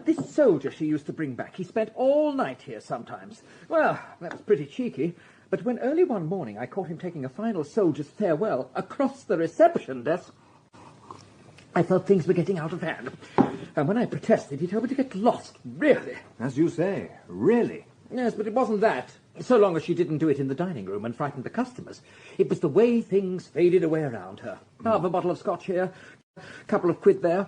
This soldier she used to bring back, he spent all night here sometimes. Well, that was pretty cheeky. But when early one morning I caught him taking a final soldier's farewell across the reception desk, I felt things were getting out of hand. And when I protested, he told me to get lost, really. As you say, really? Yes, but it wasn't that. So long as she didn't do it in the dining room and frighten the customers. It was the way things faded away around her. Half a bottle of scotch here, a couple of quid there.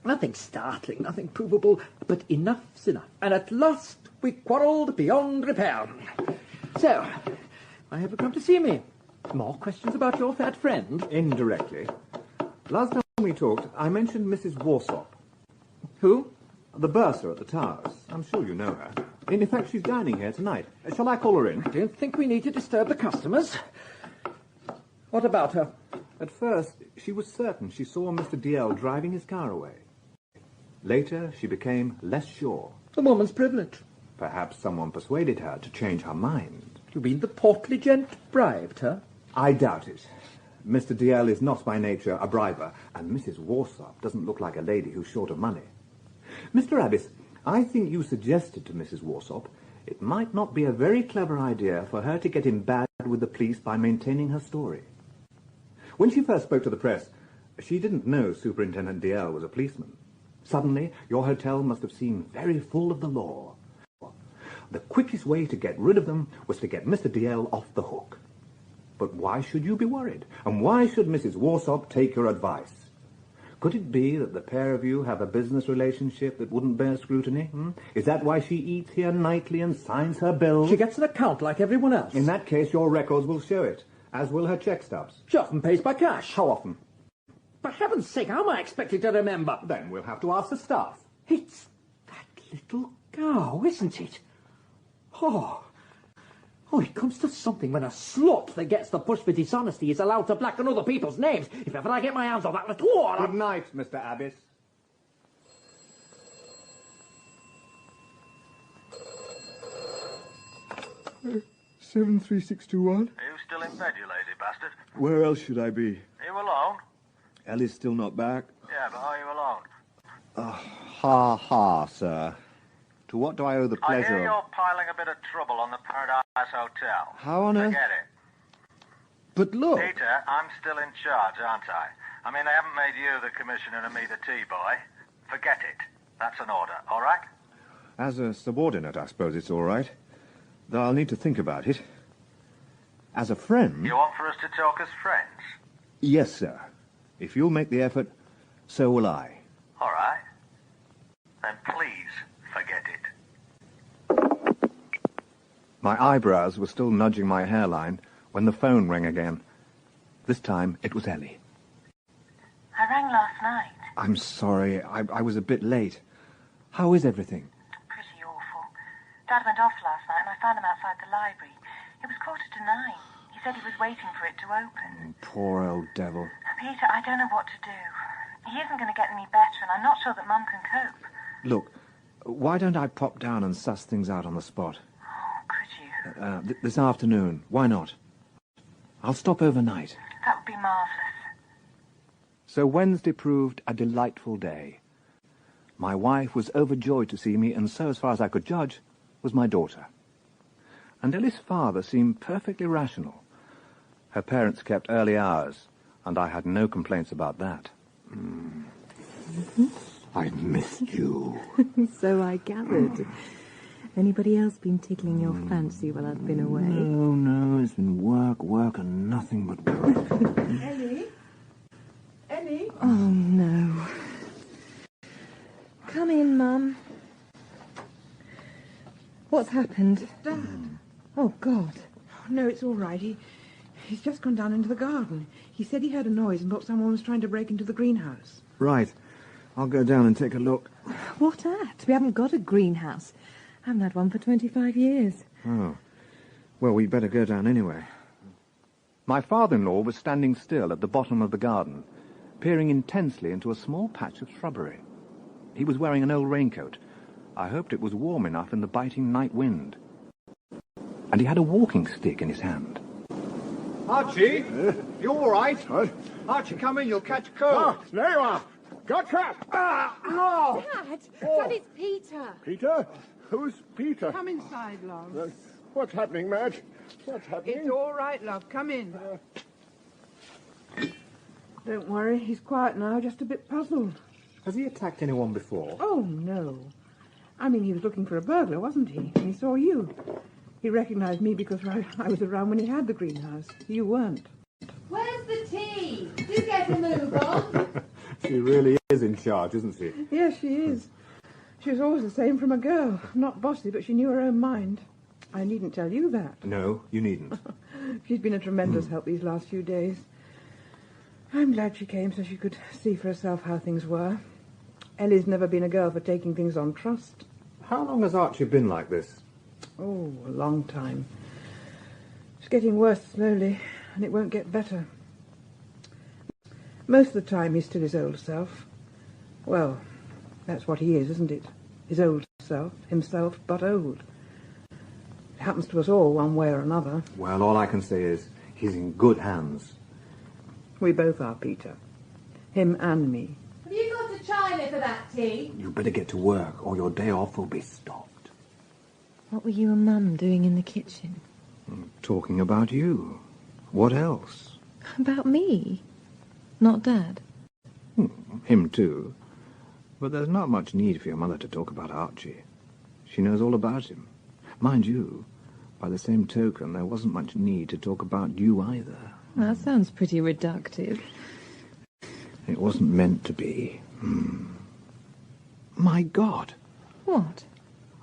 Nothing startling, nothing provable, but enough's enough. And at last we quarrelled beyond repair. So, why have you come to see me? More questions about your fat friend? Indirectly. Last time we talked, I mentioned Mrs. Warsop. Who? The bursar at the Towers. I'm sure you know her. In fact, she's dining here tonight. Shall I call her in? I don't think we need to disturb the customers. What about her? At first, she was certain she saw Mr. DL driving his car away. Later, she became less sure. The woman's privilege. Perhaps someone persuaded her to change her mind. You mean the portly gent bribed her? I doubt it. Mr. DL is not by nature a briber, and Mrs. Warsop doesn't look like a lady who's short of money. Mr. Abbess, I think you suggested to Mrs. Warsop it might not be a very clever idea for her to get in bad with the police by maintaining her story. When she first spoke to the press, she didn't know Superintendent DL was a policeman. Suddenly, your hotel must have seemed very full of the law. The quickest way to get rid of them was to get Mr. DL off the hook. But why should you be worried? And why should Mrs. Warsop take your advice? Could it be that the pair of you have a business relationship that wouldn't bear scrutiny? Is that why she eats here nightly and signs her bills? She gets an account like everyone else. In that case, your records will show it, as will her check stubs. She often pays by cash. How often? For heaven's sake, how am I expected to remember? Then we'll have to ask the staff. It's that little cow, isn't it? Oh, it comes to something when a slut that gets the push for dishonesty is allowed to blacken other people's names. If ever I get my hands on that little whore... Good night, Mr. Abbess. 73621. Are you still in bed, you lazy bastard? Where else should I be? Are you alone? Ellie's still not back. Yeah, but are you alone? Ha ha, sir. To what do I owe the I pleasure hear of... you're piling a bit of trouble on the Paradise Hotel. How on earth? Forget it. But look... Peter, I'm still in charge, aren't I? I mean, they haven't made you the commissioner and me the tea boy. Forget it. That's an order, all right? As a subordinate, I suppose it's all right. Though I'll need to think about it. As a friend... You want for us to talk as friends? Yes, sir. If you'll make the effort, so will I. All right. Then please forget it. My eyebrows were still nudging my hairline when the phone rang again. This time, it was Ellie. I rang last night. I'm sorry, I was a bit late. How is everything? Pretty awful. Dad went off last night and I found him outside the library. It was 9:15. He said he was waiting for it to open. Poor old devil. Peter, I don't know what to do. He isn't going to get any better and I'm not sure that Mum can cope. Look, why don't I pop down and suss things out on the spot? Oh, could you? This afternoon. Why not? I'll stop overnight. That would be marvellous. So Wednesday proved a delightful day. My wife was overjoyed to see me, and so, as far as I could judge, was my daughter. And Ellie's father seemed perfectly rational. Her parents kept early hours, and I had no complaints about that. I've missed you. So I gathered. Anybody else been tickling your fancy while I've been away? No, it's been work, and nothing but work. Ellie? Ellie? Oh, no. Come in, Mum. What's happened? Dad. Oh, God. No, it's all right. He's just gone down into the garden. He said he heard a noise and thought someone was trying to break into the greenhouse. Right. I'll go down and take a look. What at? We haven't got a greenhouse. I haven't had one for 25 years. Oh. Well, we'd better go down anyway. My father-in-law was standing still at the bottom of the garden, peering intensely into a small patch of shrubbery. He was wearing an old raincoat. I hoped it was warm enough in the biting night wind. And he had a walking stick in his hand. Archie, you all right? Archie, come in, you'll catch cold. Ah, there you are. Got trapped. Ah, no. Dad! Dad, it's Peter. Peter? Who's Peter? Come inside, love. What's happening, Madge? What's happening? It's all right, love. Come in. Don't worry. He's quiet now, just a bit puzzled. Has he attacked anyone before? Oh, no. I mean, he was looking for a burglar, wasn't he? And he saw you. He recognised me because I was around when he had the greenhouse. You weren't. Where's the tea? Do get a move on. She really is in charge, isn't she? Yes, she is. She was always the same from a girl. Not bossy, but she knew her own mind. I needn't tell you that. No, you needn't. She's been a tremendous help these last few days. I'm glad she came so she could see for herself how things were. Ellie's never been a girl for taking things on trust. How long has Archie been like this? Oh, a long time. It's getting worse slowly, and it won't get better. Most of the time he's still his old self. Well, that's what he is, isn't it? His old self, himself, but old. It happens to us all one way or another. Well, all I can say is he's in good hands. We both are, Peter. Him and me. Have you got a china for that tea? You better get to work, or your day off will be stopped. What were you and Mum doing in the kitchen? Talking about you. What else? About me? Not Dad? Him too. But there's not much need for your mother to talk about Archie. She knows all about him. Mind you, by the same token, there wasn't much need to talk about you either. That sounds pretty reductive. It wasn't meant to be. My God! What?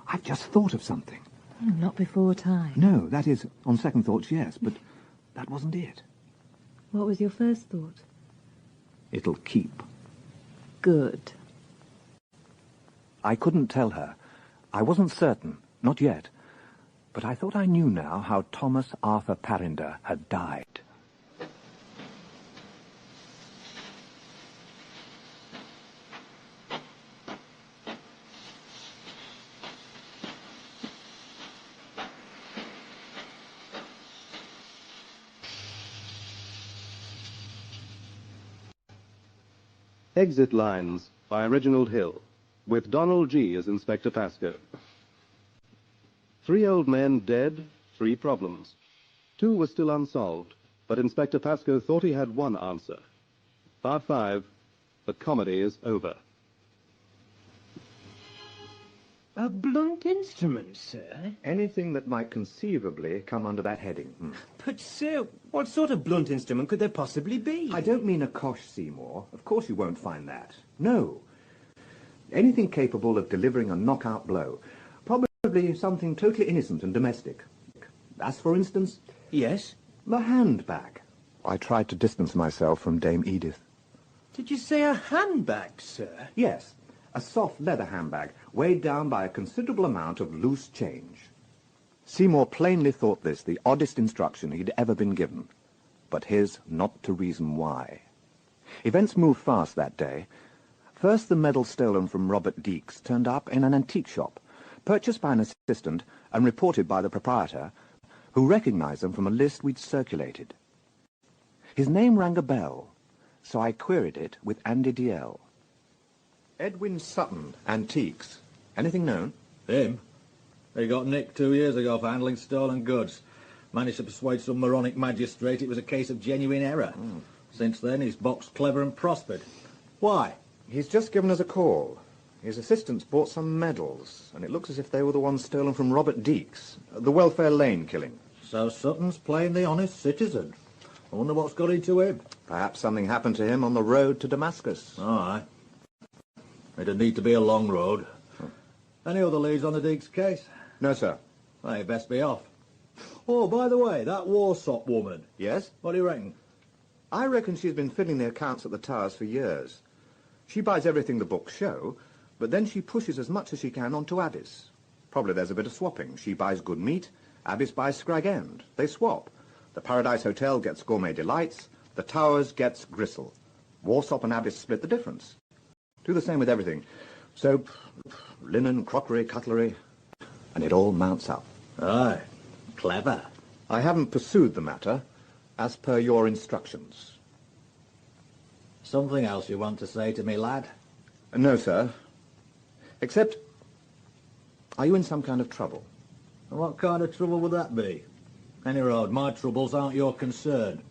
I've just thought of something. Not before time. No, that is, on second thoughts, yes, but that wasn't it. What was your first thought? It'll keep. Good. I couldn't tell her. I wasn't certain, not yet. But I thought I knew now how Thomas Arthur Parinder had died. Exit Lines by Reginald Hill, with Donald G. as Inspector Pascoe. 3 old men dead, 3 problems. 2 were still unsolved, but Inspector Pascoe thought he had one answer. Part 5, the comedy is over. A blunt instrument, sir? Anything that might conceivably come under that heading. But, sir, what sort of blunt instrument could there possibly be? I don't mean a cosh, Seymour. Of course you won't find that. No. Anything capable of delivering a knockout blow. Probably something totally innocent and domestic. As, for instance... Yes? The handbag. I tried to distance myself from Dame Edith. Did you say a handbag, sir? Yes. A soft leather handbag, weighed down by a considerable amount of loose change. Seymour plainly thought this the oddest instruction he'd ever been given, but his not to reason why. Events moved fast that day. First, the medal stolen from Robert Deeks turned up in an antique shop, purchased by an assistant and reported by the proprietor, who recognized them from a list we'd circulated. His name rang a bell, so I queried it with Andy DL. Edwin Sutton, Antiques. Anything known? Him? He got nicked 2 years ago for handling stolen goods. Managed to persuade some moronic magistrate it was a case of genuine error. Since then, he's boxed clever and prospered. Why? He's just given us a call. His assistants bought some medals, and it looks as if they were the ones stolen from Robert Deeks, the Welfare Lane killing. So Sutton's playing the honest citizen. I wonder what's got into him. Perhaps something happened to him on the road to Damascus. Aye. It'd need to be a long road. Any other leads on the Deeks case? No, sir. Well, you best be off. Oh, by the way, that Warsop woman. Yes? What do you reckon? I reckon she's been fiddling the accounts at the Towers for years. She buys everything the books show, but then she pushes as much as she can onto Abyss. Probably there's a bit of swapping. She buys good meat, Abyss buys Scrag End. They swap. The Paradise Hotel gets gourmet delights, the Towers gets gristle. Warsop and Abyss split the difference. Do the same with everything. Soap, linen, crockery, cutlery, and it all mounts up. Aye. Clever. I haven't pursued the matter, as per your instructions. Something else you want to say to me, lad? No, sir. Except, are you in some kind of trouble? And what kind of trouble would that be? Any road, my troubles aren't your concern.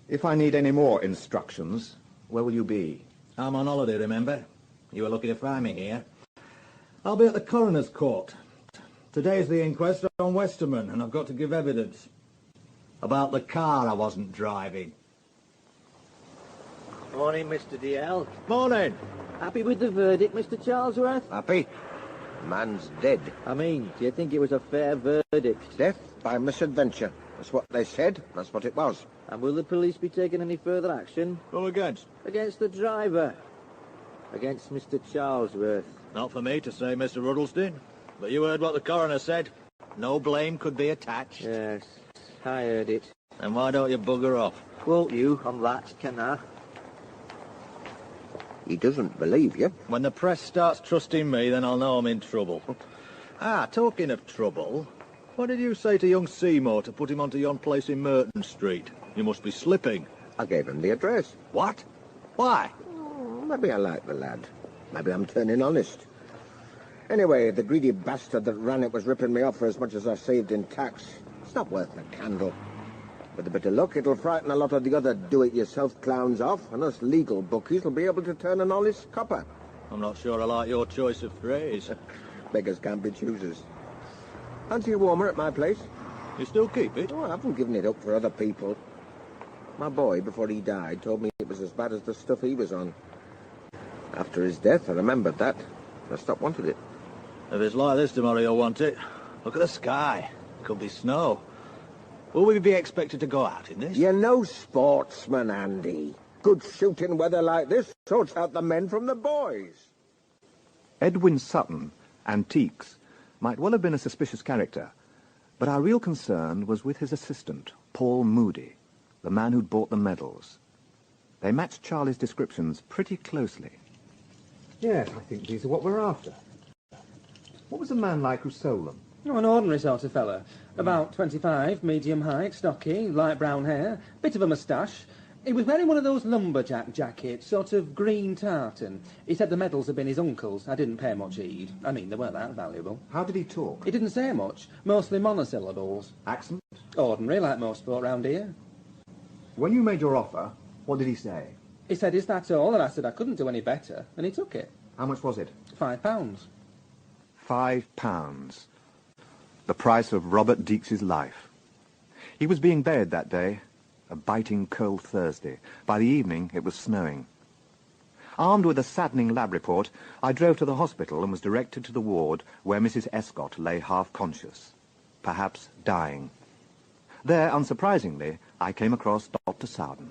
If I need any more instructions, where will you be? I'm on holiday, remember? You were lucky to find me here. I'll be at the coroner's court. Today's the inquest on Westerman, and I've got to give evidence. About the car I wasn't driving. Morning, Mr. DL. Morning. Happy with the verdict, Mr. Charlesworth? Happy? Man's dead. I mean, do you think it was a fair verdict? Death by misadventure. That's what they said. That's what it was. And will the police be taking any further action? Who against? Against the driver. Against Mr. Charlesworth. Not for me to say, Mr. Ruddleston. But you heard what the coroner said. No blame could be attached. Yes, I heard it. And why don't you bugger off? Won't you on that, can I? He doesn't believe you. When the press starts trusting me, then I'll know I'm in trouble. Talking of trouble, what did you say to young Seymour to put him onto yon place in Merton Street? You must be slipping. I gave him the address. What? Why? Maybe I like the lad. Maybe I'm turning honest. Anyway, the greedy bastard that ran it was ripping me off for as much as I saved in tax. It's not worth the candle. With a bit of luck, it'll frighten a lot of the other do-it-yourself clowns off, and us legal bookies will be able to turn an honest copper. I'm not sure I like your choice of phrase. Beggars can't be choosers. Fancy a warmer at my place? You still keep it? Oh, I haven't given it up for other people. My boy, before he died, told me it was as bad as the stuff he was on. After his death, I remembered that. I stopped wanting it. If it's like this tomorrow, you'll want it. Look at the sky. Could be snow. Will we be expected to go out in this? You're no sportsman, Andy. Good shooting weather like this sorts out the men from the boys. Edwin Sutton, Antiques, might well have been a suspicious character, but our real concern was with his assistant, Paul Moody, the man who'd bought the medals. They matched Charlie's descriptions pretty closely. Yes, I think these are what we're after. What was the man like who sold them? Oh, an ordinary sort of fellow. About 25, medium height, stocky, light brown hair, bit of a moustache. He was wearing one of those lumberjack jackets, sort of green tartan. He said the medals had been his uncle's. I didn't pay much heed. I mean, they weren't that valuable. How did he talk? He didn't say much, mostly monosyllables. Accent? Ordinary, like most folk round here. When you made your offer, what did he say? He said, "Is that all?" And I said I couldn't do any better, and he took it. How much was it? £5. £5. The price of Robert Deeks's life. He was being buried that day, a biting cold Thursday. By the evening, it was snowing. Armed with a saddening lab report, I drove to the hospital and was directed to the ward where Mrs. Escott lay half-conscious, perhaps dying. There, unsurprisingly, I came across Dr. Sowden.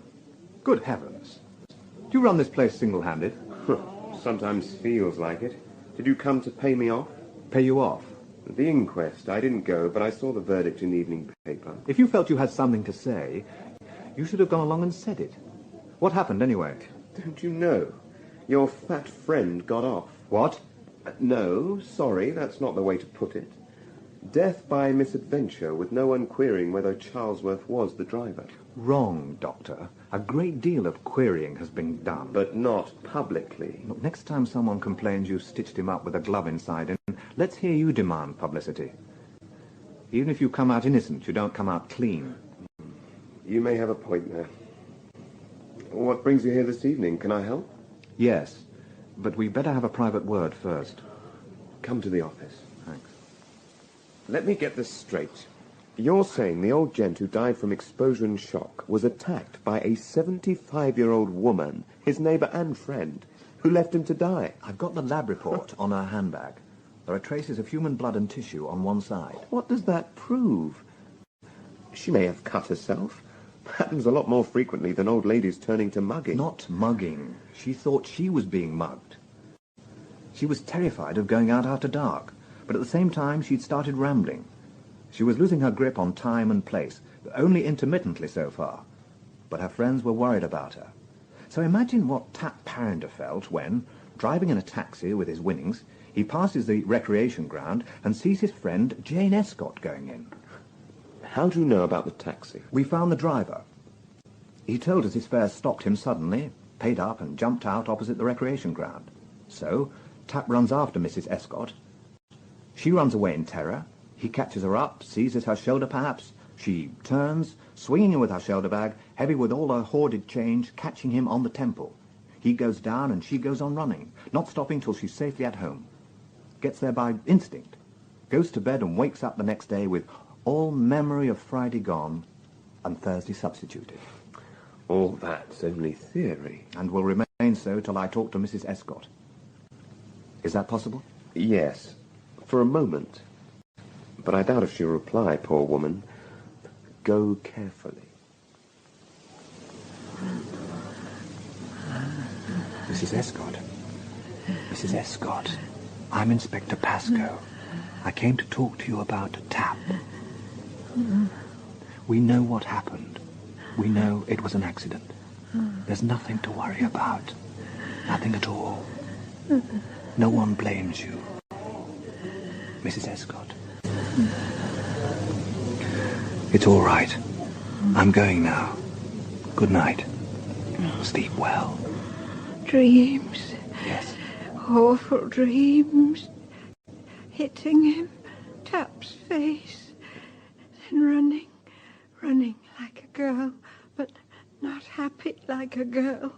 Good heavens. Do you run this place single-handed? Sometimes feels like it. Did you come to pay me off? Pay you off? The inquest. I didn't go, but I saw the verdict in the evening paper. If you felt you had something to say, you should have gone along and said it. What happened, anyway? Don't you know? Your fat friend got off. What? No, sorry, that's not the way to put it. Death by misadventure, with no one querying whether Charlesworth was the driver. Wrong, Doctor. A great deal of querying has been done. But not publicly. Look, next time someone complains you stitched him up with a glove inside him, let's hear you demand publicity. Even if you come out innocent, you don't come out clean. You may have a point there. What brings you here this evening? Can I help? Yes. But we better have a private word first. Come to the office. Thanks. Let me get this straight. You're saying the old gent who died from exposure and shock was attacked by a 75-year-old woman, his neighbour and friend, who left him to die? I've got the lab report on her handbag. There are traces of human blood and tissue on one side. What does that prove? She may have cut herself. Happens a lot more frequently than old ladies turning to mugging. Not mugging. She thought she was being mugged. She was terrified of going out after dark, but at the same time she'd started rambling. She was losing her grip on time and place, but only intermittently so far. But her friends were worried about her. So imagine what Tap Parinder felt when, driving in a taxi with his winnings, he passes the recreation ground and sees his friend Jane Escott going in. How do you know about the taxi? We found the driver. He told us his fare stopped him suddenly, paid up and jumped out opposite the recreation ground. So, Tap runs after Mrs. Escott. She runs away in terror. He catches her up, seizes her shoulder perhaps. She turns, swinging him with her shoulder bag, heavy with all her hoarded change, catching him on the temple. He goes down and she goes on running, not stopping till she's safely at home. Gets there by instinct. Goes to bed and wakes up the next day with all memory of Friday gone and Thursday substituted. All that's only theory. And will remain so till I talk to Mrs. Escott. Is that possible? Yes, for a moment. But I doubt if she'll reply, poor woman. Go carefully. Mrs. Escott. Mrs. Escott. I'm Inspector Pascoe. I came to talk to you about Tap. We know what happened. We know it was an accident. There's nothing to worry about. Nothing at all. No one blames you. Mrs. Escott. It's all right. I'm going now. Good night. Sleep well. Dreams. Yes. Awful dreams. Hitting him. Tap's face. Then running like a girl, but not happy like a girl.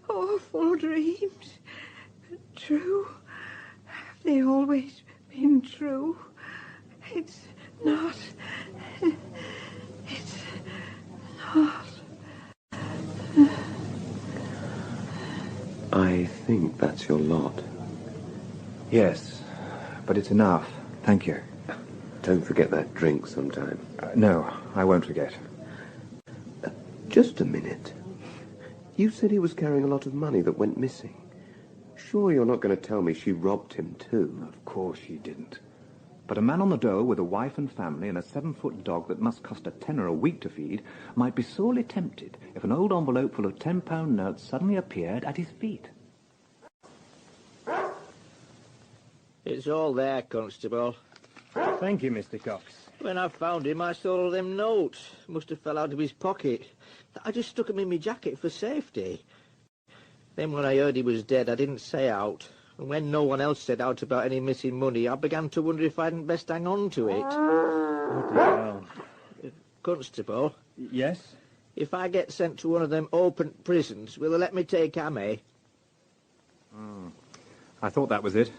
Awful dreams. But true. Have they always been true? It's not. It's not. I think that's your lot. Yes, but it's enough. Thank you. Don't forget that drink sometime. No, I won't forget. Just a minute. You said he was carrying a lot of money that went missing. Sure you're not going to tell me she robbed him too? Of course she didn't. But a man on the dole with a wife and family and a 7-foot dog that must cost a tenner a week to feed might be sorely tempted if an old envelope full of £10 notes suddenly appeared at his feet. It's all there, Constable. Thank you, Mr. Cox. When I found him, I saw all them notes. Must have fell out of his pocket. I just stuck 'em in my jacket for safety. Then when I heard he was dead, I didn't say out. And when no one else said out about any missing money, I began to wonder if I hadn't best hang on to it. Well. Constable? Yes? If I get sent to one of them open prisons, will they let me take Ammy? I thought that was it.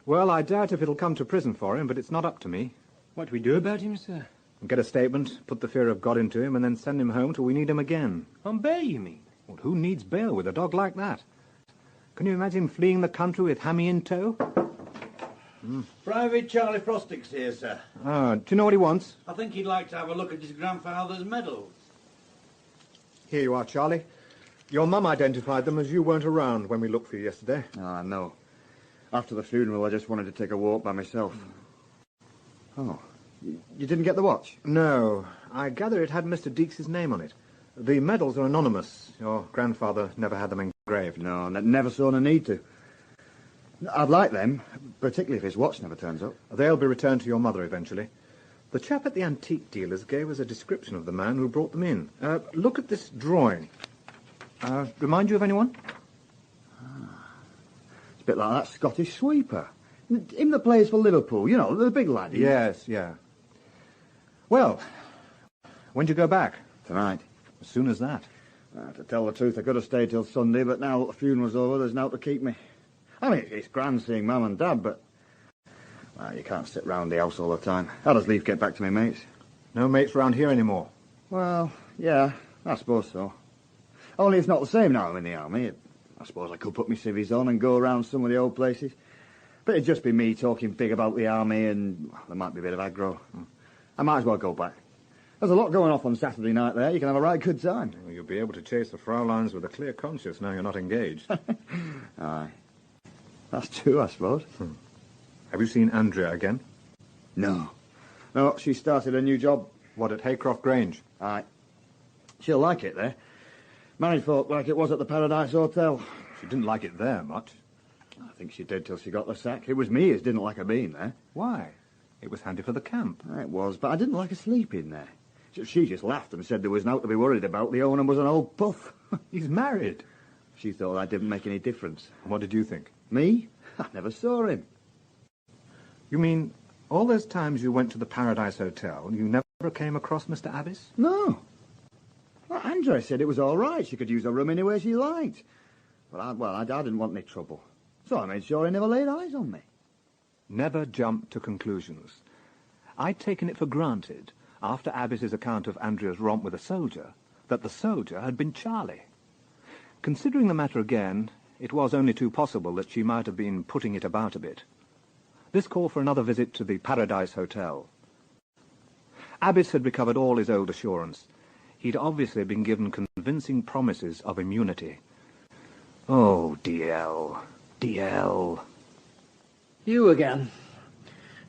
Well, I doubt if it'll come to prison for him, but it's not up to me. What do we do about him, sir? Get a statement, put the fear of God into him, and then send him home till we need him again. On bail, you mean? Well, who needs bail with a dog like that? Can you imagine fleeing the country with Hammy in tow? Private Charlie Frostic's here, sir. Do you know what he wants? I think he'd like to have a look at his grandfather's medals. Here you are, Charlie. Your mum identified them as you weren't around when we looked for you yesterday. Ah, no. After the funeral, I just wanted to take a walk by myself. Oh, you didn't get the watch? No. I gather it had Mr. Deeks's name on it. The medals are anonymous. Your grandfather never had them engraved. No, never saw no need to. I'd like them, particularly if his watch never turns up. They'll be returned to your mother eventually. The chap at the antique dealer's gave us a description of the man who brought them in. Look at this drawing. Remind you of anyone? It's a bit like that Scottish sweeper. Him that plays for Liverpool, you know, the big lad. Yes, yeah. Well, when do you go back? Tonight. As soon as that. To tell the truth, I could have stayed till Sunday, but now that the funeral's over, there's now to keep me. I mean, it's grand seeing Mum and Dad, but... Well, you can't sit round the house all the time. How does leave get back to me mates? No mates round here anymore. Well, yeah, I suppose so. Only it's not the same now I'm in the army. I suppose I could put my civvies on and go around some of the old places. But it'd just be me talking big about the army and well, there might be a bit of aggro. I might as well go back. There's a lot going off on Saturday night there. You can have a right good time. Well, you'll be able to chase the Fraulein's with a clear conscience now you're not engaged. Aye. That's true, I suppose. Have you seen Andrea again? No. No, she started a new job. What, at Haycroft Grange? Aye. She'll like it there. Married folk like it was at the Paradise Hotel. She didn't like it there much. I think she did till she got the sack. It was me as didn't like her being there. Why? It was handy for the camp. It was, but I didn't like her sleeping there. She just laughed and said there was naught to be worried about. The owner was an old puff. He's married. She thought that didn't make any difference. What did you think? Me? I never saw him. You mean all those times you went to the Paradise Hotel, you never came across Mr. Abbas? No. Well, Andrea said it was all right. She could use her room any way she liked. But I didn't want any trouble. So I made sure he never laid eyes on me. Never jump to conclusions. I'd taken it for granted, after Abbas's account of Andrea's romp with a soldier, that the soldier had been Charlie. Considering the matter again, it was only too possible that she might have been putting it about a bit. This called for another visit to the Paradise Hotel. Abbas had recovered all his old assurance. He'd obviously been given convincing promises of immunity. Oh, DL. DL. You again.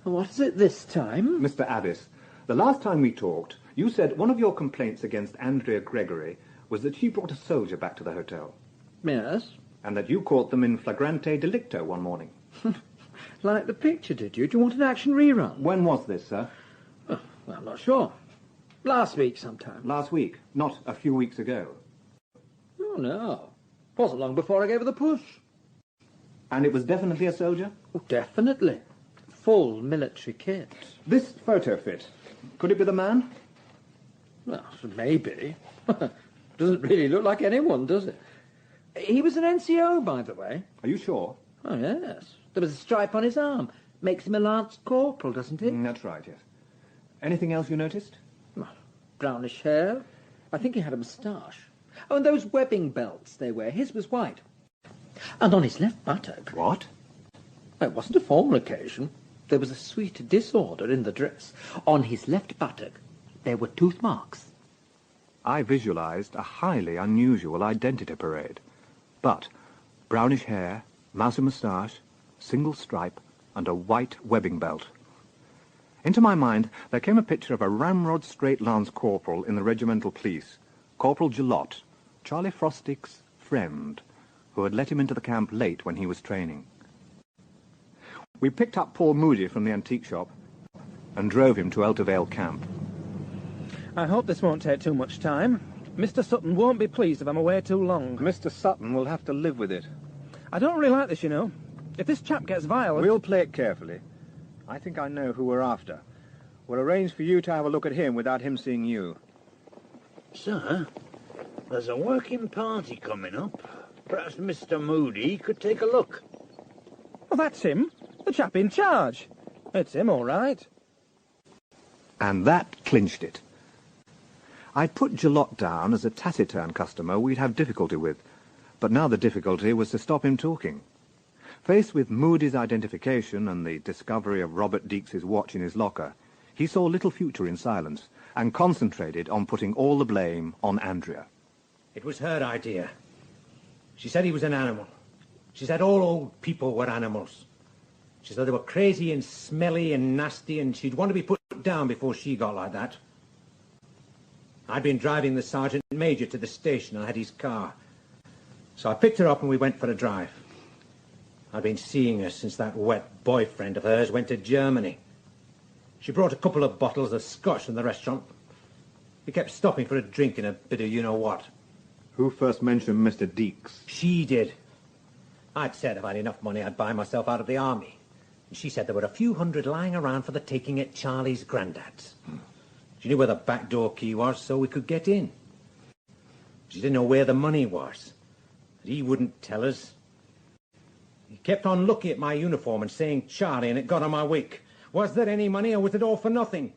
And what is it this time? Mr. Abbas, the last time we talked, you said one of your complaints against Andrea Gregory was that she brought a soldier back to the hotel. Yes. And that you caught them in flagrante delicto one morning. Like the picture, did you? Do you want an action rerun? When was this, sir? Oh, well, I'm not sure. Last week sometime. Last week, not a few weeks ago. Oh, no. Wasn't long before I gave her the push. And it was definitely a soldier? Oh, definitely. Full military kit. This photo fit, could it be the man? Well, maybe. Doesn't really look like anyone, does it? He was an NCO, by the way. Are you sure? Oh, yes. There was a stripe on his arm. Makes him a lance corporal, doesn't it? That's right, yes. Anything else you noticed? Brownish hair. I think he had a moustache. Oh, and those webbing belts they wear. His was white. And on his left buttock... What? It wasn't a formal occasion. There was a sweet disorder in the dress. On his left buttock, there were tooth marks. I visualized a highly unusual identity parade. But brownish hair, mousy moustache, single stripe, and a white webbing belt. Into my mind there came a picture of a ramrod straight lance corporal in the regimental police, Corporal Gillott, Charlie Frostick's friend, who had let him into the camp late when he was training. We picked up Paul Moody from the antique shop and drove him to Eltervale camp. I hope this won't take too much time. Mr. Sutton won't be pleased if I'm away too long. Mr. Sutton will have to live with it. I don't really like this, you know. If this chap gets violent... We'll play it carefully. I think I know who we're after. We'll arrange for you to have a look at him without him seeing you. Sir, there's a working party coming up. Perhaps Mr. Moody could take a look. Well, that's him. The chap in charge. It's him, all right. And that clinched it. I'd put Gillott down as a taciturn customer we'd have difficulty with, but now the difficulty was to stop him talking. Faced with Moody's identification and the discovery of Robert Deaks's watch in his locker, he saw little future in silence and concentrated on putting all the blame on Andrea. It was her idea. She said he was an animal. She said all old people were animals. She said they were crazy and smelly and nasty, and she'd want to be put down before she got like that. I'd been driving the sergeant major to the station and I had his car. So I picked her up and we went for a drive. I'd been seeing her since that wet boyfriend of hers went to Germany. She brought a couple of bottles of scotch from the restaurant. We kept stopping for a drink and a bit of you-know-what. Who first mentioned Mr. Deaks? She did. I'd said if I had enough money I'd buy myself out of the army. And she said there were a few hundred lying around for the taking at Charlie's granddad's. She knew where the back door key was, so we could get in. She didn't know where the money was. But he wouldn't tell us. He kept on looking at my uniform and saying Charlie, and it got on my wick. Was there any money, or was it all for nothing?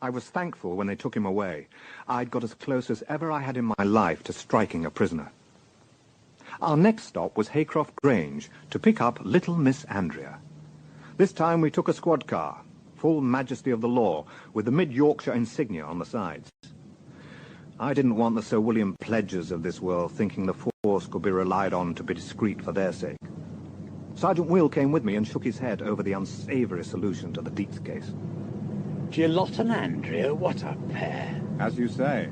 I was thankful when they took him away. I'd got as close as ever I had in my life to striking a prisoner. Our next stop was Haycroft Grange to pick up little Miss Andrea. This time we took a squad car, full majesty of the law, with the mid-Yorkshire insignia on the sides. I didn't want the Sir William Pledges of this world thinking the force could be relied on to be discreet for their sake. Sergeant Will came with me and shook his head over the unsavoury solution to the Deeks case. Gillott and Andrea, what a pair. As you say.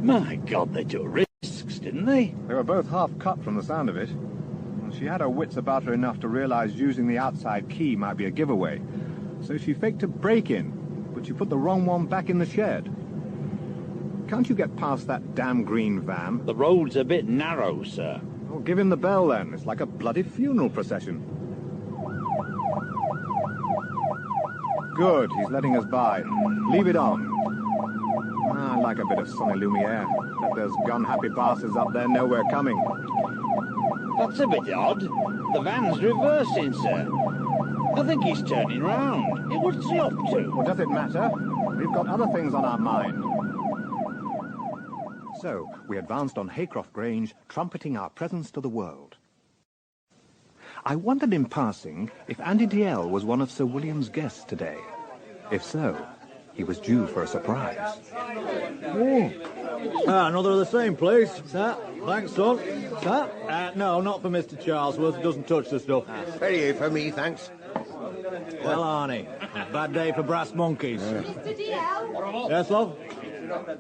My God, they took risks, didn't they? They were both half cut from the sound of it. She had her wits about her enough to realise using the outside key might be a giveaway. So she faked a break-in, but she put the wrong one back in the shed. Can't you get past that damn green van? The road's a bit narrow, sir. Well, give him the bell, then. It's like a bloody funeral procession. Good, he's letting us by. Leave it on. I like a bit of sunny lumiere. Bet those gun-happy bastards up there know we're coming. That's a bit odd. The van's reversing, sir. I think he's turning round. What's he up to? Well, does it matter? We've got other things on our mind. So, we advanced on Haycroft Grange, trumpeting our presence to the world. I wondered in passing if Andy DL was one of Sir William's guests today. If so, he was due for a surprise. Oh. Another of the same, please. Sir, thanks, son. Sir? No, not for Mr. Charlesworth. He doesn't touch the stuff. Very for me, thanks. Well, Arnie, bad day for brass monkeys. Mr. DL? Yes, love?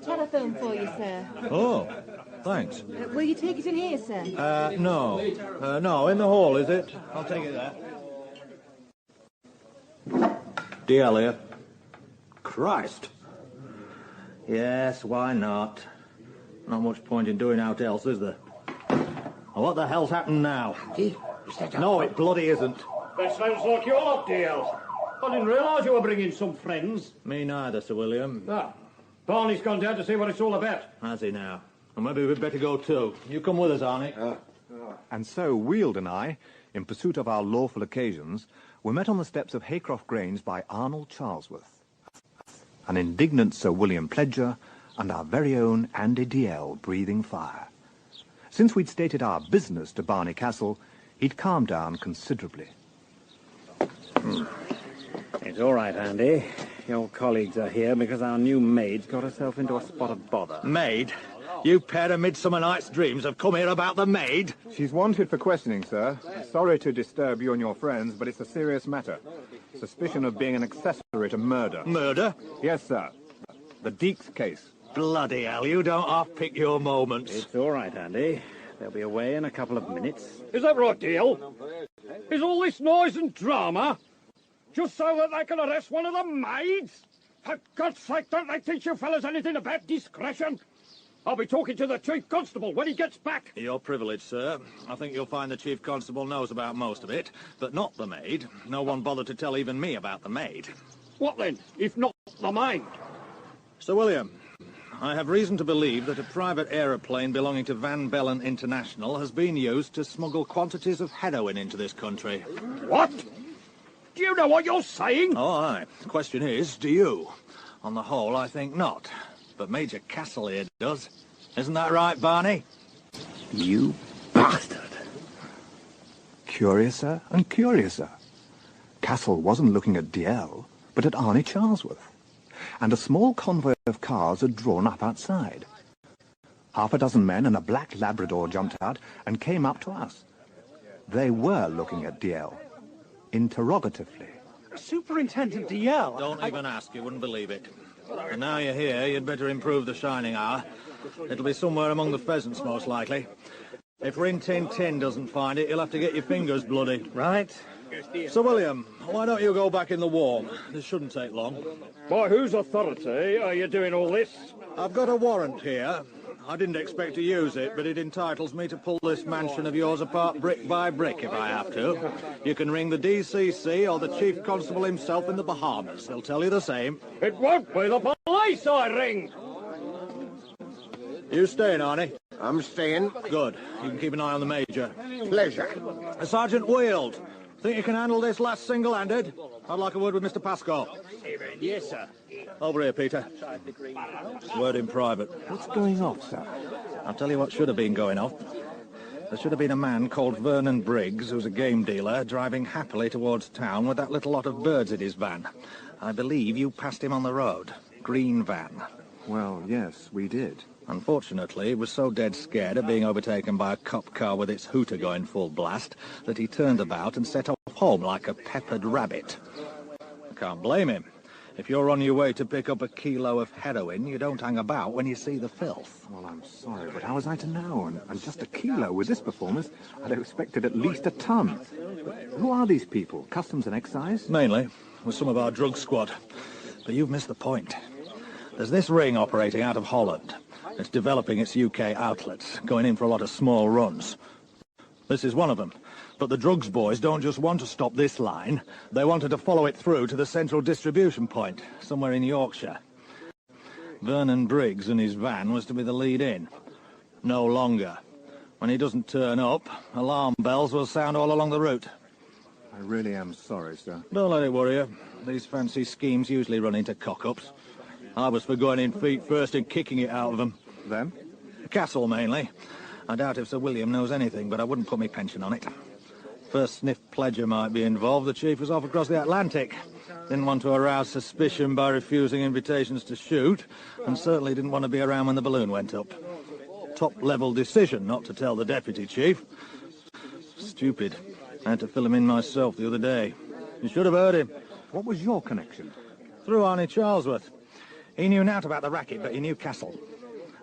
Telephone for you, sir. Oh, thanks. Will you take it in here, sir? No. No, in the hall, is it? I'll take it there. DL here. Christ. Yes, why not? Not much point in doing out else, is there? Well, what the hell's happened now? No, it bloody isn't. That sounds like your lot, DL. I didn't realise you were bringing some friends. Me neither, Sir William. Ah, Barney's gone down to see what it's all about. Has he now? Well, maybe we'd better go too. You come with us, Arnie. And so Weald and I, in pursuit of our lawful occasions, were met on the steps of Haycroft Grange by Arnold Charlesworth, an indignant Sir William Pledger, and our very own Andy DL breathing fire. Since we'd stated our business to Barney Castle, he'd calmed down considerably. It's all right, Andy. Your colleagues are here because our new maid's got herself into a spot of bother. Maid? You pair of Midsummer Night's Dreams have come here about the maid? She's wanted for questioning, sir. Sorry to disturb you and your friends, but it's a serious matter. Suspicion of being an accessory to murder. Murder? Yes, sir. The Deeks case. Bloody hell, you don't half-pick your moments. It's all right, Andy. They'll be away in a couple of minutes. Is that right, DL? Is all this noise and drama just so that they can arrest one of the maids? For God's sake, don't they teach you fellas anything about discretion? I'll be talking to the Chief Constable when he gets back. Your privilege, sir. I think you'll find the Chief Constable knows about most of it, but not the maid. No one bothered to tell even me about the maid. What then, if not the maid? Sir William, I have reason to believe that a private aeroplane belonging to Van Bellen International has been used to smuggle quantities of heroin into this country. What? Do you know what you're saying? Oh, aye. The question is, do you? On the whole, I think not. But Major Castle here does. Isn't that right, Barney? You bastard. Curiouser and curiouser. Castle wasn't looking at DL, but at Arnie Charlesworth. And a small convoy of cars had drawn up outside. Half a dozen men and a black Labrador jumped out and came up to us. They were looking at DL, interrogatively. Superintendent DL? Don't even ask, you wouldn't believe it. And now you're here, you'd better improve the shining hour. It'll be somewhere among the pheasants, most likely. If Rin Tin Tin doesn't find it, you'll have to get your fingers bloody. Right. Sir William, why don't you go back in the warm? This shouldn't take long. By whose authority are you doing all this? I've got a warrant here. I didn't expect to use it, but it entitles me to pull this mansion of yours apart brick by brick if I have to. You can ring the DCC or the Chief Constable himself in the Bahamas. They'll tell you the same. It won't be the police I ring. You staying, Arnie? I'm staying. Good. You can keep an eye on the Major. Pleasure. Sergeant Weald, think you can handle this last single-handed? I'd like a word with Mr. Pascal. Yes, sir. Over here, Peter. Word in private. What's going off, sir? I'll tell you what should have been going off. There should have been a man called Vernon Briggs, who's a game dealer, driving happily towards town with that little lot of birds in his van. I believe you passed him on the road. Green van. Well, yes, we did. Unfortunately, he was so dead scared of being overtaken by a cop car with its hooter going full blast that he turned about and set off home like a peppered rabbit. I can't blame him. If you're on your way to pick up a kilo of heroin, you don't hang about when you see the filth. Well, I'm sorry, but how was I to know? And just a kilo with this performance, I'd have expected at least a ton. But who are these people? Customs and excise? Mainly, with some of our drug squad. But you've missed the point. There's this ring operating out of Holland. It's developing its UK outlets, going in for a lot of small runs. This is one of them. But the drugs boys don't just want to stop this line. They wanted to follow it through to the central distribution point, somewhere in Yorkshire. Vernon Briggs and his van was to be the lead in. No longer. When he doesn't turn up, alarm bells will sound all along the route. I really am sorry, sir. Don't let it worry you. These fancy schemes usually run into cock-ups. I was for going in feet first and kicking it out of them. Them? Castle, mainly. I doubt if Sir William knows anything, but I wouldn't put my pension on it. First sniff Pledger might be involved. The chief was off across the Atlantic. Didn't want to arouse suspicion by refusing invitations to shoot, and certainly didn't want to be around when the balloon went up. Top-level decision not to tell the deputy chief. Stupid. I had to fill him in myself the other day. You should have heard him. What was your connection? Through Arnie Charlesworth. He knew naught about the racket, but he knew Castle.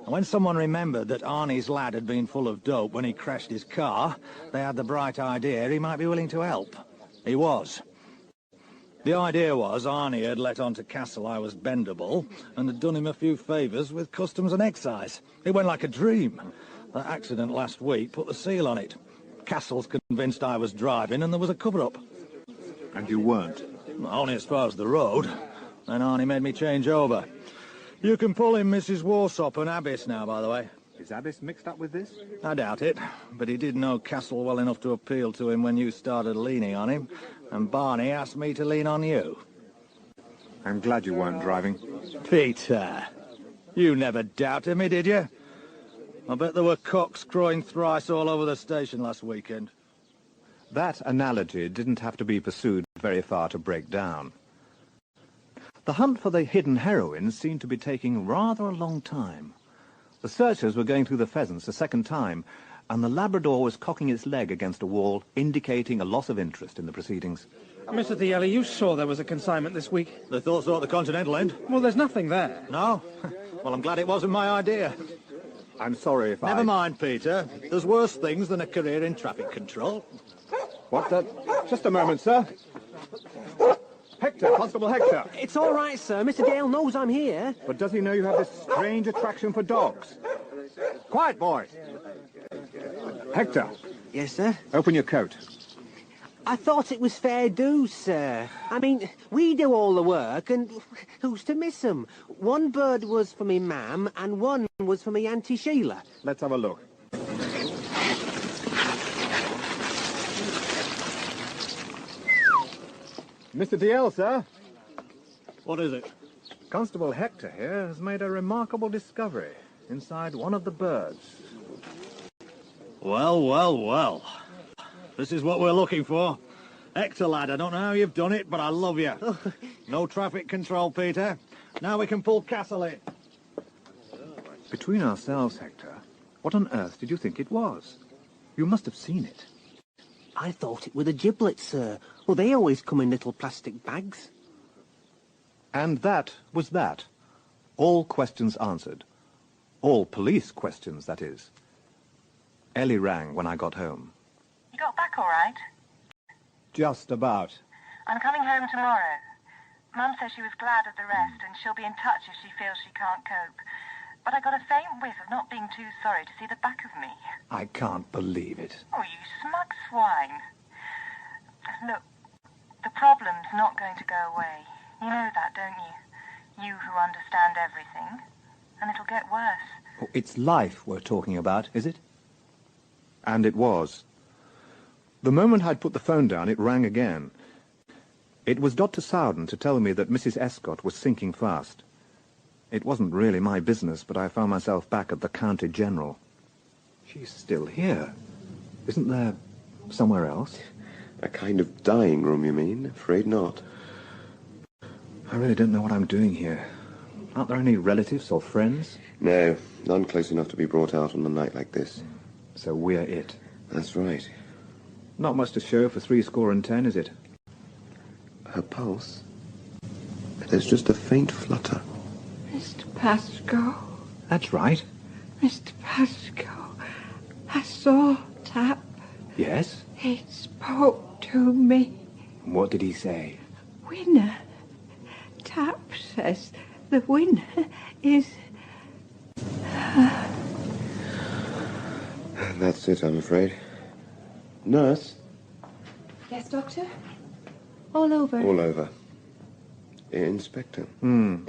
And when someone remembered that Arnie's lad had been full of dope when he crashed his car, they had the bright idea he might be willing to help. He was. The idea was Arnie had let on to Castle I was bendable and had done him a few favours with customs and excise. It went like a dream. That accident last week put the seal on it. Castle's convinced I was driving and there was a cover-up. And you weren't? Only as far as the road. Then Arnie made me change over. You can pull in Mrs. Warsop and Abyss now, by the way. Is Abyss mixed up with this? I doubt it, but he did know Castle well enough to appeal to him when you started leaning on him, and Barney asked me to lean on you. I'm glad you weren't driving. Peter, you never doubted me, did you? I bet there were cocks crowing thrice all over the station last weekend. That analogy didn't have to be pursued very far to break down. The hunt for the hidden heroin seemed to be taking rather a long time. The searchers were going through the pheasants a second time, and the Labrador was cocking its leg against a wall, indicating a loss of interest in the proceedings. Mr. Thiele, you saw there was a consignment this week. They thought so at the Continental end. Well, there's nothing there. No? Well, I'm glad it wasn't my idea. I'm sorry if Never mind, Peter. There's worse things than a career in traffic control. What the... Just a moment, sir. Hector, Constable Hector. It's all right, sir. Mr. Dale knows I'm here. But does he know you have this strange attraction for dogs? Quiet, boys. Hector. Yes, sir? Open your coat. I thought it was fair dues, sir. I mean, we do all the work, and who's to miss 'em? One bird was for me mam, and one was for me Auntie Sheila. Let's have a look. Mr. DL, sir. What is it? Constable Hector here has made a remarkable discovery inside one of the birds. Well, well, well. This is what we're looking for. Hector, lad, I don't know how you've done it, but I love you. No traffic control, Peter. Now we can pull Castle in. Between ourselves, Hector, what on earth did you think it was? You must have seen it. I thought it were the giblets, sir. Well, they always come in little plastic bags. And that was that. All questions answered. All police questions, that is. Ellie rang when I got home. You got back all right? Just about. I'm coming home tomorrow. Mum says she was glad of the rest and she'll be in touch if she feels she can't cope. But I got a faint whiff of not being too sorry to see the back of me. I can't believe it. Oh, you smug swine. Look, the problem's not going to go away. You know that, don't you? You who understand everything. And it'll get worse. Oh, it's life we're talking about, is it? And it was. The moment I'd put the phone down, it rang again. It was Dr. Sowden to tell me that Mrs. Escott was sinking fast. It wasn't really my business, but I found myself back at the County General. She's still here. Isn't there somewhere else? A kind of dying room, you mean? Afraid not. I really don't know what I'm doing here. Aren't there any relatives or friends? No, none close enough to be brought out on a night like this. So we're it. That's right. Not much to show for 10, is it? Her pulse? There's just a faint flutter. Mr. Pascoe. That's right. Mr. Pascoe, I saw Tap. Yes? He spoke to me. What did he say? Winner. Tap says the winner is... That's it, I'm afraid. Nurse? Yes, Doctor? All over. All over. Inspector. Hmm.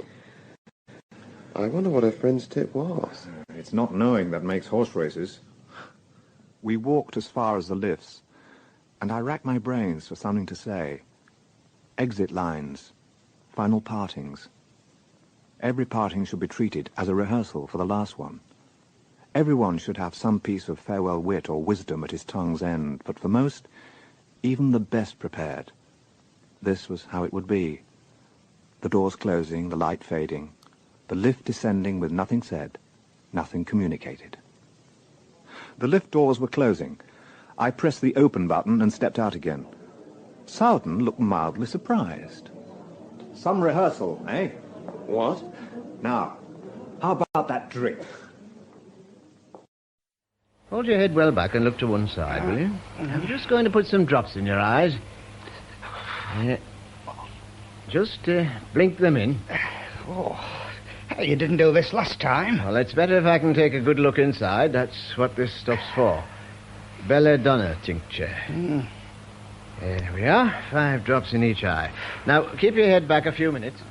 I wonder what her friend's tip was. It's not knowing that makes horse races. We walked as far as the lifts, and I racked my brains for something to say. Exit lines. Final partings. Every parting should be treated as a rehearsal for the last one. Everyone should have some piece of farewell wit or wisdom at his tongue's end, but for most, even the best prepared, this was how it would be. The doors closing, the light fading, the lift descending with nothing said, nothing communicated. The lift doors were closing. I pressed the open button and stepped out again. Sowden looked mildly surprised. Some rehearsal, eh? What? Now, how about that drink? Hold your head well back and look to one side, will you? I'm just going to put some drops in your eyes. Just blink them in. Oh, you didn't do this last time. Well, it's better if I can take a good look inside. That's what this stuff's for. Belladonna tincture. There we are. 5 drops in each eye. Now, keep your head back a few minutes.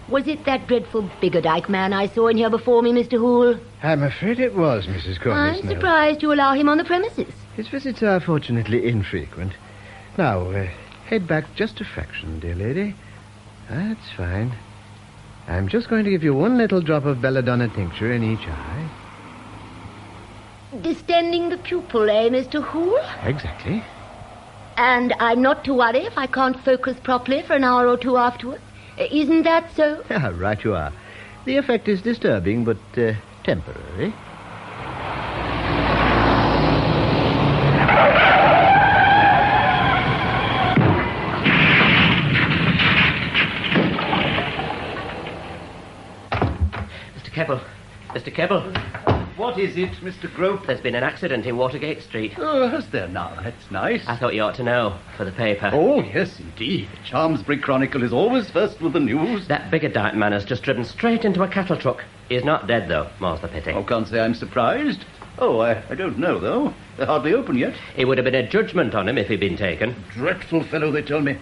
Was it that dreadful Biggerdike man I saw in here before me, Mr. Hoole? I'm afraid it was, Mrs. Courtney I'm surprised you allow him on the premises. His visits are fortunately infrequent. Now, head back just a fraction, dear lady. That's fine. I'm just going to give you one little drop of belladonna tincture in each eye. Distending the pupil, eh, Mr. Hoole? Exactly. And I'm not to worry if I can't focus properly for an hour or two afterwards. Isn't that so? Right you are. The effect is disturbing, but temporary. Mr. Keble. Mr. Keble. What is it, Mr. Grope? There's been an accident in Watergate Street. Oh, has there now? That's nice. I thought you ought to know, for the paper. Oh, yes, indeed. The Chalmsbury Chronicle is always first with the news. That Biggerdike man has just driven straight into a cattle truck. He's not dead, though, more's the pity. I can't say I'm surprised. Oh, I don't know, though. They're hardly open yet. It would have been a judgment on him if he'd been taken. Dreadful fellow, they tell me.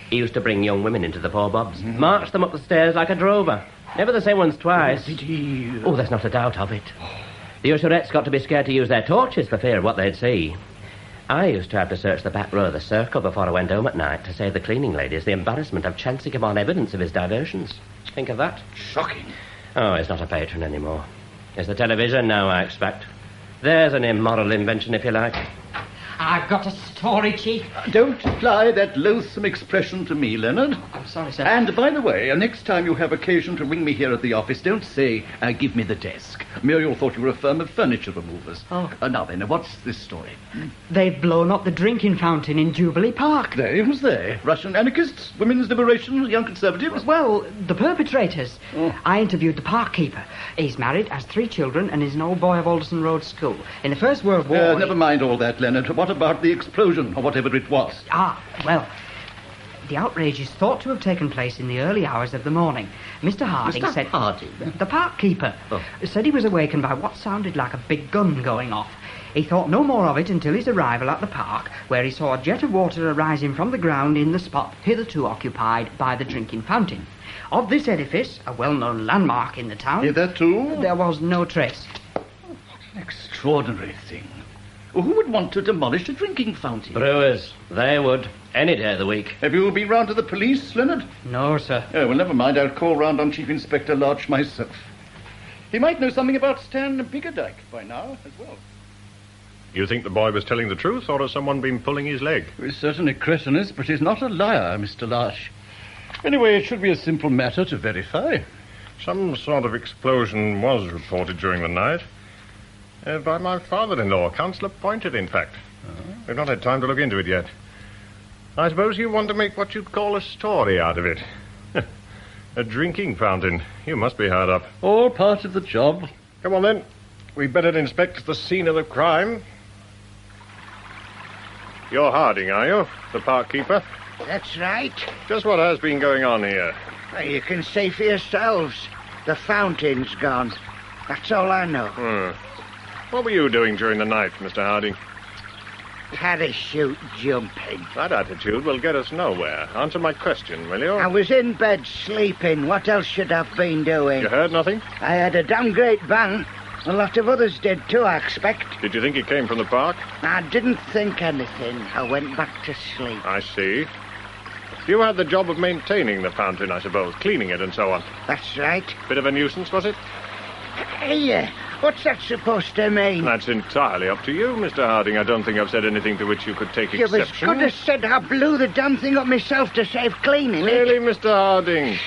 He used to bring young women into the poor bobs. March them up the stairs like a drover. Never the same ones twice. Did he? Oh, there's not a doubt of it. The usurettes got to be scared to use their torches for fear of what they'd see. I used to have to search the back row of the circle before I went home at night to save the cleaning ladies the embarrassment of chancing upon evidence of his diversions. Think of that. Shocking. Oh, he's not a patron anymore. It's the television now, I expect. There's an immoral invention, if you like. I've got a story, Chief. Don't apply that loathsome expression to me, Leonard. I'm sorry, sir. And, by the way, next time you have occasion to ring me here at the office, don't say, give me the desk. Muriel thought you were a firm of furniture removers. Oh. Now then, what's this story? They've blown up the drinking fountain in Jubilee Park. They? Who's they? Russian anarchists? Women's liberation? Young conservatives? Well, the perpetrators. I interviewed the park keeper. He's married, has 3 children, and is an old boy of Alderson Road School. In the First World War... Never mind all that, Leonard. What about the explosion, or whatever it was? Well, the outrage is thought to have taken place in the early hours of the morning. Mr. Harding said... Harding? The park keeper said he was awakened by what sounded like a big gun going off. He thought no more of it until his arrival at the park, where he saw a jet of water arising from the ground in the spot hitherto occupied by the drinking fountain. Of this edifice, a well-known landmark in the town... Hitherto? There was no trace. Extraordinary thing. Who would want to demolish a drinking fountain? Brewers. They would. Any day of the week. Have you been round to the police, Leonard? No, sir. Oh, well, never mind. I'll call round on Chief Inspector Lodge myself. He might know something about Stan Biggerdike by now, as well. You think the boy was telling the truth, or has someone been pulling his leg? He's certainly cretinous, but he's not a liar, Mr. Larch. Anyway, it should be a simple matter to verify. Some sort of explosion was reported during the night. By my father-in-law, Councillor Pointed, in fact. We've not had time to look into it yet. I suppose you want to make what you'd call a story out of it. A drinking fountain. You must be hard up. All part of the job. Come on, then. We'd better inspect the scene of the crime. You're Harding, are you? The park keeper? That's right. Just what has been going on here? Well, you can see for yourselves. The fountain's gone. That's all I know. What were you doing during the night, Mr. Harding? Parachute jumping. That attitude will get us nowhere. Answer my question, will you? I was in bed sleeping. What else should I have been doing? You heard nothing? I had a damn great bang. A lot of others did too, I expect. Did you think it came from the park? I didn't think anything. I went back to sleep. I see. You had the job of maintaining the fountain, I suppose, cleaning it and so on. That's right. Bit of a nuisance, was it? Hey, what's that supposed to mean? That's entirely up to you, Mr. Harding. I don't think I've said anything to which you could take You exception. could have said I blew the damn thing up myself to save cleaning it. Really, Mr. Harding?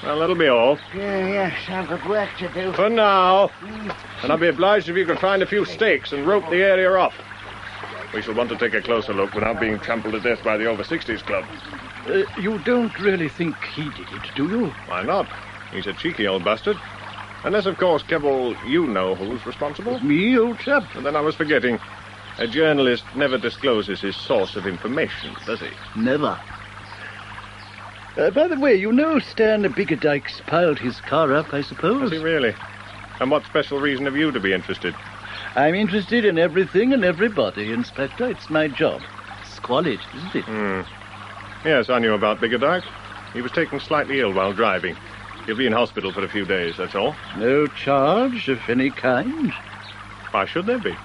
Well, that'll be all. Yes, I've got work to do. For now. And I'd be obliged if you could find a few stakes and rope the area off. We shall want to take a closer look without being trampled to death by the Over-60s Club. You don't really think he did it, do you? Why not? He's a cheeky old bastard. Unless, of course, Kebble, you know who's responsible. Me, old chap? And then I was forgetting. A journalist never discloses his source of information, does he? Never. By the way, you know Stan Biggerdike's piled his car up, I suppose? Does he really? And what special reason have you to be interested? I'm interested in everything and everybody, Inspector. It's my job. Squalid, isn't it? Yes, I knew about Biggerdike. He was taken slightly ill while driving. He'll be in hospital for a few days, that's all. No charge of any kind? Why should there be?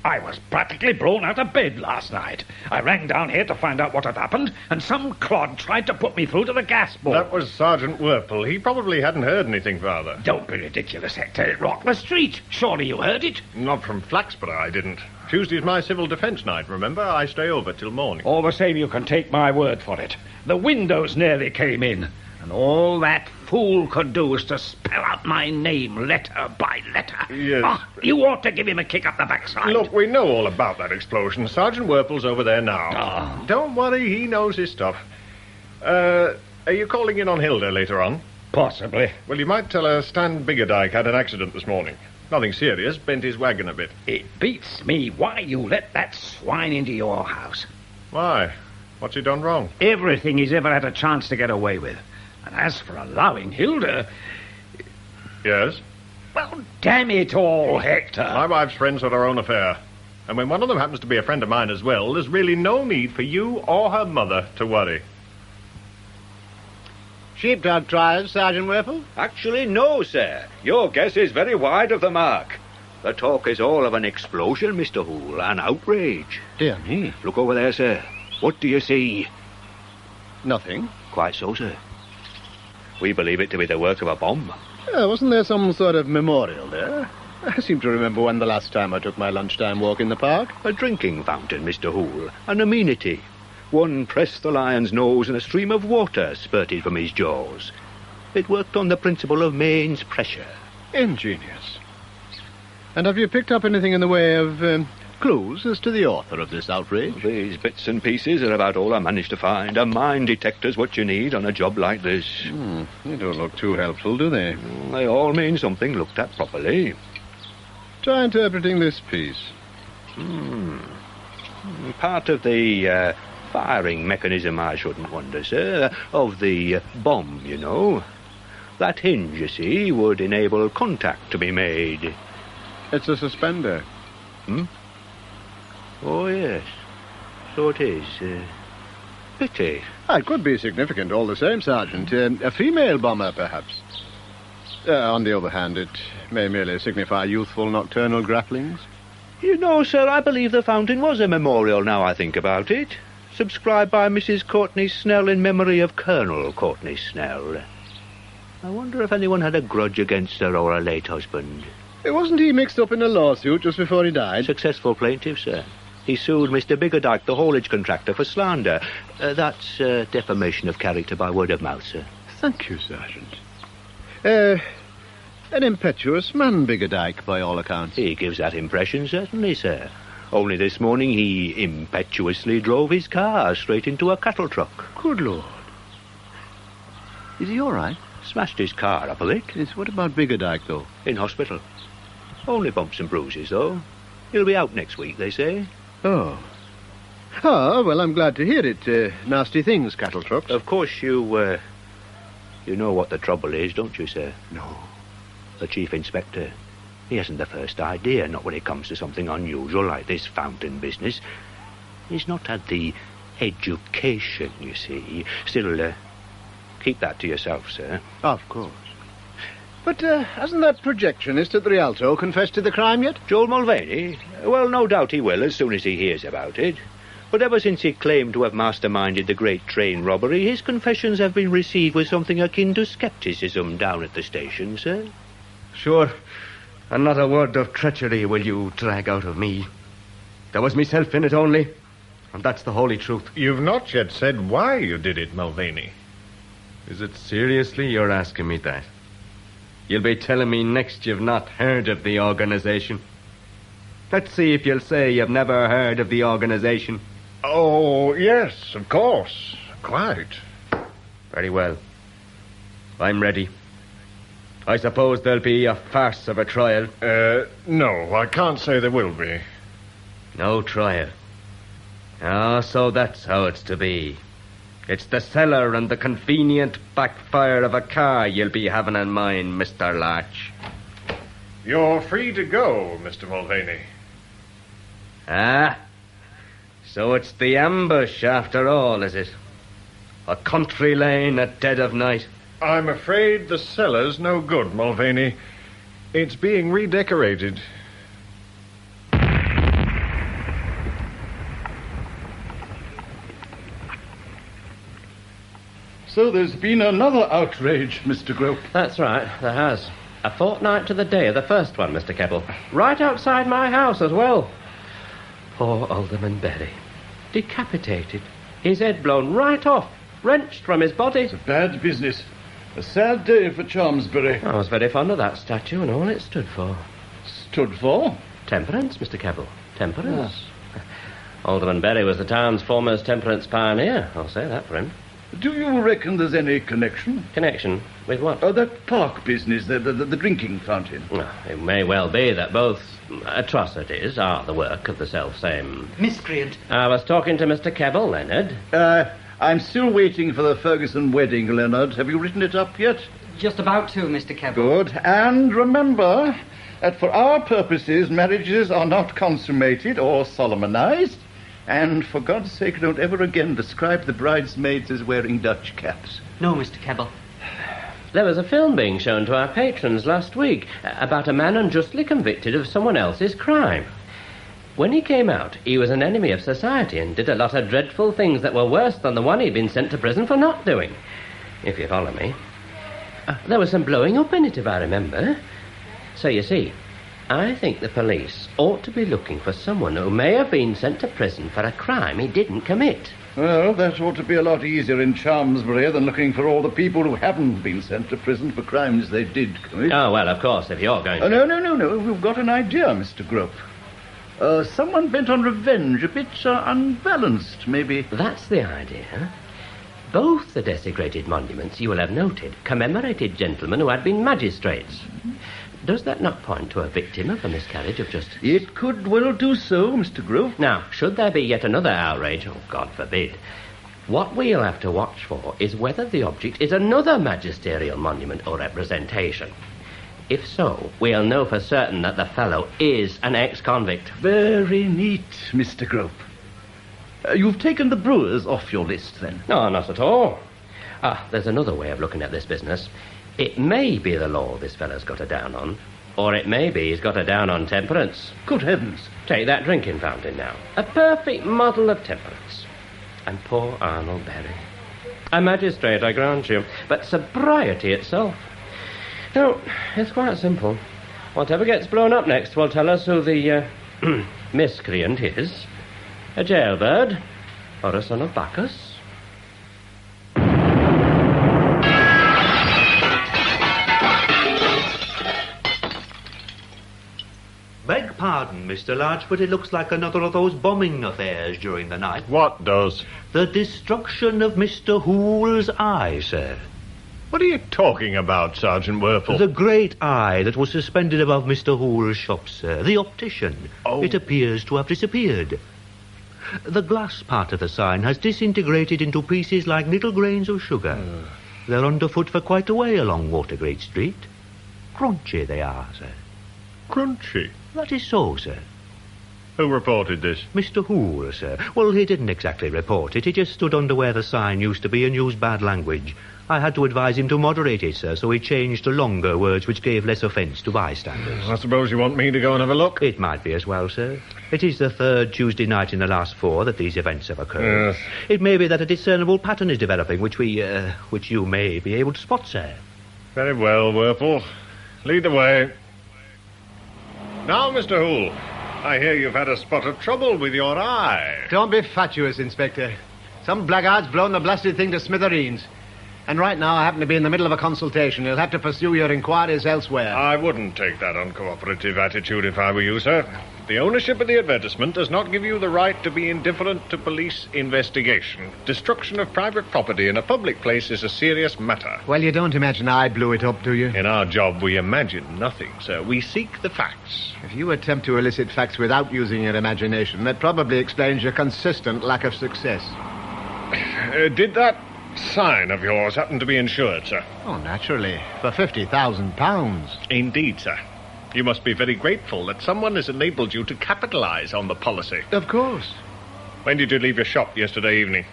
I was practically blown out of bed last night. I rang down here to find out what had happened, and some clod tried to put me through to the gas board. That was Sergeant Werple. He probably hadn't heard anything, Father. Don't be ridiculous, Hector. It rocked the street. Surely you heard it? Not from Flaxborough, I didn't. Tuesday's my civil defence night, remember? I stay over till morning. All the same, you can take my word for it. The windows nearly came in, and all that fool could do was to spell out my name letter by letter. Yes. You ought to give him a kick up the backside. Look, we know all about that explosion. Sergeant Werple's over there now. Don't worry, he knows his stuff. Are you calling in on Hilda later on? Possibly. Well, you might tell her Stan Biggerdike had an accident this morning. Nothing serious, bent his wagon a bit. It beats me why you let that swine into your house. Why? What's he done wrong? Everything he's ever had a chance to get away with. And as for allowing Hilda... Yes? Well, damn it all, Hector. My wife's friends are her own affair. And when one of them happens to be a friend of mine as well, there's really no need for you or her mother to worry. Sheepdog trials, Sergeant Werple? Actually, no, sir. Your guess is very wide of the mark. The talk is all of an explosion, Mr. Hoole, an outrage. Dear me. Look over there, sir. What do you see? Nothing. Quite so, sir. We believe it to be the work of a bomb. Wasn't there some sort of memorial there? I seem to remember when the last time I took my lunchtime walk in the park. A drinking fountain, Mr. Hoole. An amenity. One pressed the lion's nose and a stream of water spurted from his jaws. It worked on the principle of mains pressure. Ingenious. And have you picked up anything in the way of clues as to the author of this outrage? These bits and pieces are about all I managed to find. A mine detector's what you need on a job like this. They don't look too helpful, do they? They all mean something looked at properly. Try interpreting this piece. Part of the firing mechanism, I shouldn't wonder, sir, of the bomb, you know. That hinge, you see, would enable contact to be made. It's a suspender. Oh, yes. So it is. pity. It could be significant all the same, Sergeant. A female bomber, perhaps. On the other hand, it may merely signify youthful nocturnal grapplings. You know, sir, I believe the fountain was a memorial, now I think about it. Subscribed by Mrs. Courtney Snell in memory of Colonel Courtney Snell. I wonder if anyone had a grudge against her or her late husband. Wasn't he mixed up in a lawsuit just before he died? Successful plaintiff, sir. He sued Mr. Biggerdike, the haulage contractor, for slander. That's defamation of character by word of mouth, sir. Thank you, Sergeant. An impetuous man, Biggerdike, by all accounts. He gives that impression, certainly, sir. Only this morning he impetuously drove his car straight into a cattle truck. Good Lord. Is he all right? Smashed his car up a bit. Yes, what about Biggerdike, though? In hospital. Only bumps and bruises, though. He'll be out next week, they say. Oh. Oh, well, I'm glad to hear it. Nasty things, cattle trucks. Of course, you know what the trouble is, don't you, sir? No. The chief inspector. He hasn't the first idea, not when it comes to something unusual like this fountain business. He's not had the education, you see. Still, keep that to yourself, sir. Of course. But hasn't that projectionist at the Rialto confessed to the crime yet? Joel Mulvaney? Well, no doubt he will as soon as he hears about it. But ever since he claimed to have masterminded the great train robbery, his confessions have been received with something akin to scepticism down at the station, sir. Sure. And not a word of treachery will you drag out of me. There was myself in it only, and that's the holy truth. You've not yet said why you did it, Mulvaney. Is it seriously you're asking me that? You'll be telling me next you've not heard of the organization. Let's see if you'll say you've never heard of the organization. Oh, yes, of course. Quite. Very well. I'm ready. I suppose there'll be a farce of a trial. No, I can't say there will be. No trial. Ah, so that's how it's to be. It's the cellar and the convenient backfire of a car you'll be having in mind, Mr. Larch. You're free to go, Mr. Mulvaney. Ah, so it's the ambush after all, is it? A country lane at dead of night. I'm afraid the cellar's no good, Mulvaney. It's being redecorated. So there's been another outrage, Mr. Grope. That's right, there has. A fortnight to the day of the first one, Mr. Keppel. Right outside my house as well. Poor Alderman Berry. Decapitated. His head blown right off. Wrenched from his body. It's a bad business. A sad day for Chalmsbury. I was very fond of that statue and all it stood for. Stood for? Temperance, Mr. Keppel. Temperance. Alderman Berry was the town's foremost temperance pioneer. I'll say that for him. Do you reckon there's any connection? Connection? With what? Oh, that park business, the drinking fountain. Well, it may well be that both atrocities are the work of the self-same... miscreant. I was talking to Mr. Keppel, Leonard. I'm still waiting for the Ferguson wedding, Leonard. Have you written it up yet? Just about to, Mr. Keppel. Good. And remember that for our purposes, marriages are not consummated or solemnized. And for God's sake, don't ever again describe the bridesmaids as wearing Dutch caps. No, Mr. Keppel. There was a film being shown to our patrons last week about a man unjustly convicted of someone else's crime. When he came out, he was an enemy of society and did a lot of dreadful things that were worse than the one he'd been sent to prison for not doing, if you follow me. There was some blowing up in it, if I remember. So you see, I think the police ought to be looking for someone who may have been sent to prison for a crime he didn't commit. Well, that ought to be a lot easier in Chalmsbury than looking for all the people who haven't been sent to prison for crimes they did commit. Oh, well, of course, if you're going to... No. We've got an idea, Mr. Grope. Someone bent on revenge, a bit unbalanced, maybe. That's the idea. Both the desecrated monuments, you will have noted, commemorated gentlemen who had been magistrates. Does that not point to a victim of a miscarriage of justice? It could well do so, Mr. Grope. Now, should there be yet another outrage, oh, God forbid, what we'll have to watch for is whether the object is another magisterial monument or representation. If so, we'll know for certain that the fellow is an ex-convict. Very neat, Mr. Grope. You've taken the brewers off your list, then? No, not at all. There's another way of looking at this business. It may be the law this fella's got her down on, or it may be he's got her down on temperance. Good heavens. Take that drinking fountain now. A perfect model of temperance. And poor Arnold Berry. A magistrate, I grant you, but sobriety itself. No, it's quite simple. Whatever gets blown up next will tell us who the miscreant is. A jailbird or a son of Bacchus. Beg pardon, Mr. Larch, but it looks like another of those bombing affairs during the night. What does? The destruction of Mr. Hoole's eye, sir. What are you talking about, Sergeant Werple? The great eye that was suspended above Mr. Hoole's shop, sir. The optician. Oh. It appears to have disappeared. The glass part of the sign has disintegrated into pieces like little grains of sugar. They're underfoot for quite a way along Watergate Street. Crunchy they are, sir. Crunchy? That is so, sir. Who reported this? Mr. Hoole, sir. Well, he didn't exactly report it. He just stood under where the sign used to be and used bad language. I had to advise him to moderate it, sir, so he changed to longer words which gave less offence to bystanders. I suppose you want me to go and have a look? It might be as well, sir. It is the third Tuesday night in the last 4 that these events have occurred. Yes. It may be that a discernible pattern is developing, which you may be able to spot, sir. Very well, Werple. Lead the way. Now, Mr. Hoole, I hear you've had a spot of trouble with your eye. Don't be fatuous, Inspector. Some blackguard's blown the blasted thing to smithereens. And right now I happen to be in the middle of a consultation. You'll have to pursue your inquiries elsewhere. I wouldn't take that uncooperative attitude if I were you, sir. The ownership of the advertisement does not give you the right to be indifferent to police investigation. Destruction of private property in a public place is a serious matter. Well, you don't imagine I blew it up, do you? In our job, we imagine nothing, sir. We seek the facts. If you attempt to elicit facts without using your imagination, that probably explains your consistent lack of success. Did that sign of yours happen to be insured, sir? Oh, naturally. For £50,000. Indeed, sir. You must be very grateful that someone has enabled you to capitalize on the policy. Of course. When did you leave your shop yesterday evening?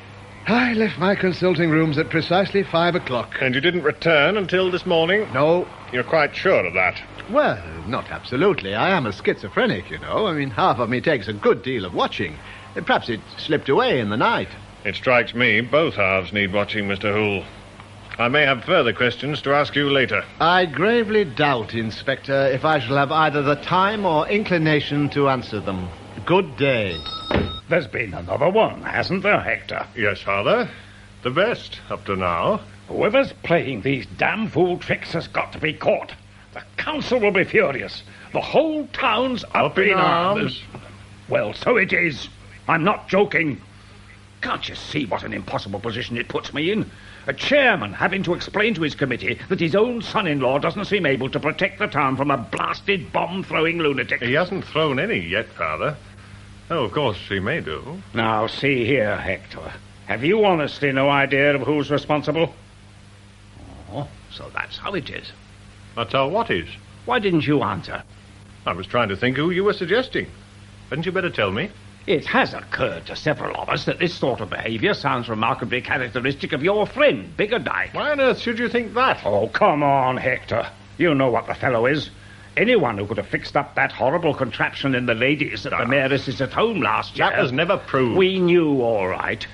I left my consulting rooms at precisely 5 o'clock. And you didn't return until this morning? No. You're quite sure of that? Well, not absolutely. I am a schizophrenic, you know. I mean, half of me takes a good deal of watching. Perhaps it slipped away in the night. It strikes me both halves need watching, Mr. Hoole. I may have further questions to ask you later. I gravely doubt, Inspector, if I shall have either the time or inclination to answer them. Good day. There's been another one, hasn't there, Hector? Yes, Father. The best, up to now. Whoever's playing these damn fool tricks has got to be caught. The council will be furious. The whole town's up in arms. Well, so it is. I'm not joking. Can't you see what an impossible position it puts me in? A chairman having to explain to his committee that his own son-in-law doesn't seem able to protect the town from a blasted bomb-throwing lunatic. He hasn't thrown any yet, Father. Oh, of course, he may do. Now, see here, Hector. Have you honestly no idea of who's responsible? Oh, so that's how it is. That's how what is? Why didn't you answer? I was trying to think who you were suggesting. Hadn't you better tell me? It has occurred to several of us that this sort of behaviour sounds remarkably characteristic of your friend, Biggerdike. Why on earth should you think that? Oh, come on, Hector. You know what the fellow is. Anyone who could have fixed up that horrible contraption in the ladies at the Mayoress's at home last year... That was never proved. We knew, all right.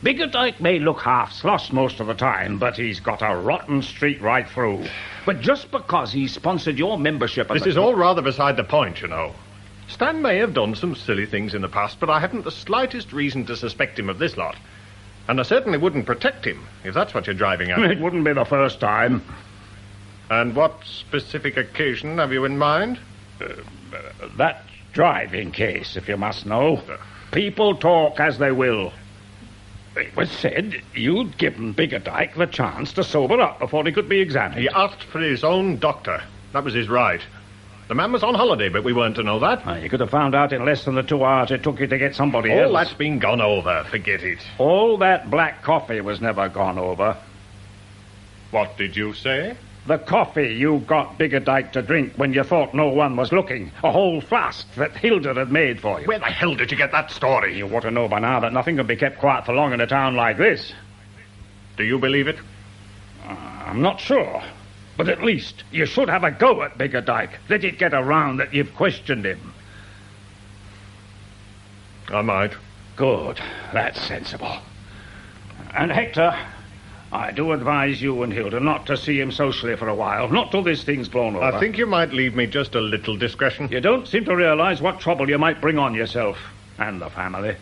Biggerdike may look half-sloshed most of the time, but he's got a rotten streak right through. But just because he sponsored your membership... This is all rather beside the point, you know. Stan may have done some silly things in the past, but I haven't the slightest reason to suspect him of this lot. And I certainly wouldn't protect him, if that's what you're driving at. It wouldn't be the first time. And what specific occasion have you in mind? That driving case, if you must know. People talk as they will. It was said you'd given Biggerdike the chance to sober up before he could be examined. He asked for his own doctor. That was his right. The man was on holiday, but we weren't to know that. You could have found out in less than the 2 hours it took you to get somebody else. All that's been gone over. Forget it. All that black coffee was never gone over. What did you say? The coffee you got Biggerdike to drink when you thought no one was looking. A whole flask that Hilda had made for you. Where the hell did you get that story? You ought to know by now that nothing can be kept quiet for long in a town like this. Do you believe it? I'm not sure. But at least you should have a go at Biggerdike. Let it get around that you've questioned him. I might. Good. That's sensible. And Hector, I do advise you and Hilda not to see him socially for a while. Not till this thing's blown over. I think you might leave me just a little discretion. You don't seem to realize what trouble you might bring on yourself. And the family.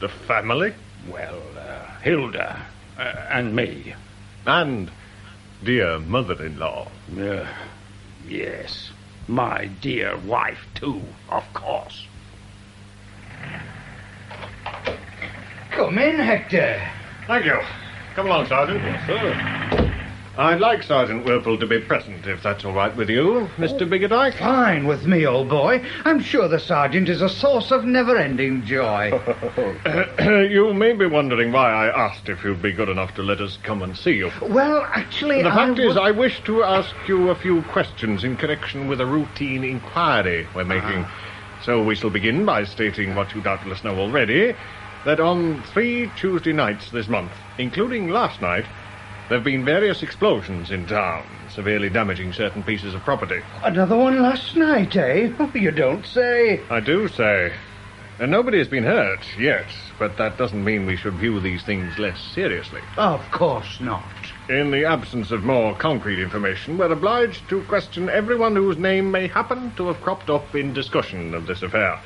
The family? Well, Hilda. And me. And dear mother-in-law. Yes. My dear wife, too, of course. Come in, Hector. Thank you. Come along, Sergeant. Yes, sir. I'd like Sergeant Whirple to be present, if that's all right with you, Mr. Biggerdike. Fine with me, old boy. I'm sure the sergeant is a source of never-ending joy. You may be wondering why I asked if you'd be good enough to let us come and see you. Well, actually, the fact is, I wish to ask you a few questions in connection with a routine inquiry we're making. So we shall begin by stating what you doubtless know already, that on 3 Tuesday nights this month, including last night, there have been various explosions in town, severely damaging certain pieces of property. Another one last night, eh? You don't say. I do say. And nobody has been hurt yet, but that doesn't mean we should view these things less seriously. Of course not. In the absence of more concrete information, we're obliged to question everyone whose name may happen to have cropped up in discussion of this affair.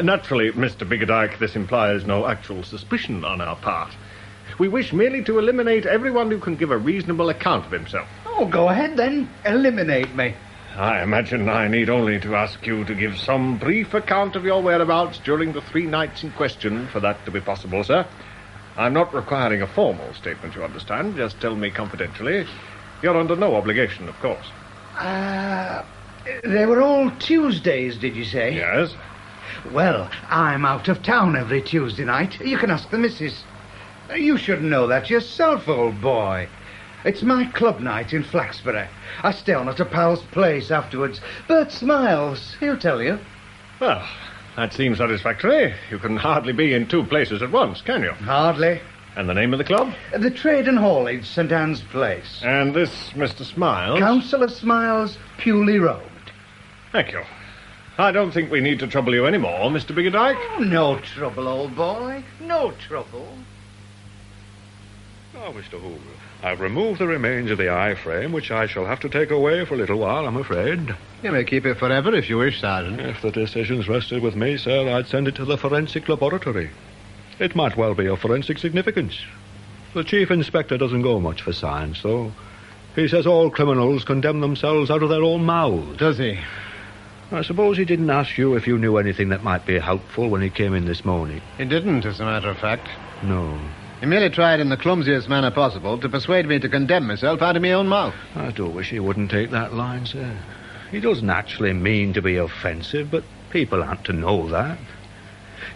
Naturally, Mr. Biggerdike, this implies no actual suspicion on our part. We wish merely to eliminate everyone who can give a reasonable account of himself. Oh, go ahead then. Eliminate me. I imagine I need only to ask you to give some brief account of your whereabouts during the 3 nights in question for that to be possible, sir. I'm not requiring a formal statement, you understand. Just tell me confidentially. You're under no obligation, of course. They were all Tuesdays, did you say? Yes. Well, I'm out of town every Tuesday night. You can ask the missus. You should know that yourself, old boy. It's my club night in Flaxbury. I stay on at a pal's place afterwards. Bert Smiles, he'll tell you. Well, that seems satisfactory. You can hardly be in 2 places at once, can you? Hardly. And the name of the club? The Trade and Haulage, St. Anne's Place. And this Mr. Smiles? Councillor Smiles, Pewley Road. Thank you. I don't think we need to trouble you any more, Mr. Biggerdike. Oh, no trouble, old boy. No trouble. Oh, Mr. Hoover, I've removed the remains of the eye frame, which I shall have to take away for a little while, I'm afraid. You may keep it forever if you wish, Sergeant. If the decision's rested with me, sir, I'd send it to the forensic laboratory. It might well be of forensic significance. The Chief Inspector doesn't go much for science, though. He says all criminals condemn themselves out of their own mouths. Does he? I suppose he didn't ask you if you knew anything that might be helpful when he came in this morning. He didn't, as a matter of fact. No. He merely tried in the clumsiest manner possible to persuade me to condemn myself out of my own mouth. I do wish he wouldn't take that line, sir. He doesn't actually mean to be offensive, but people aren't to know that.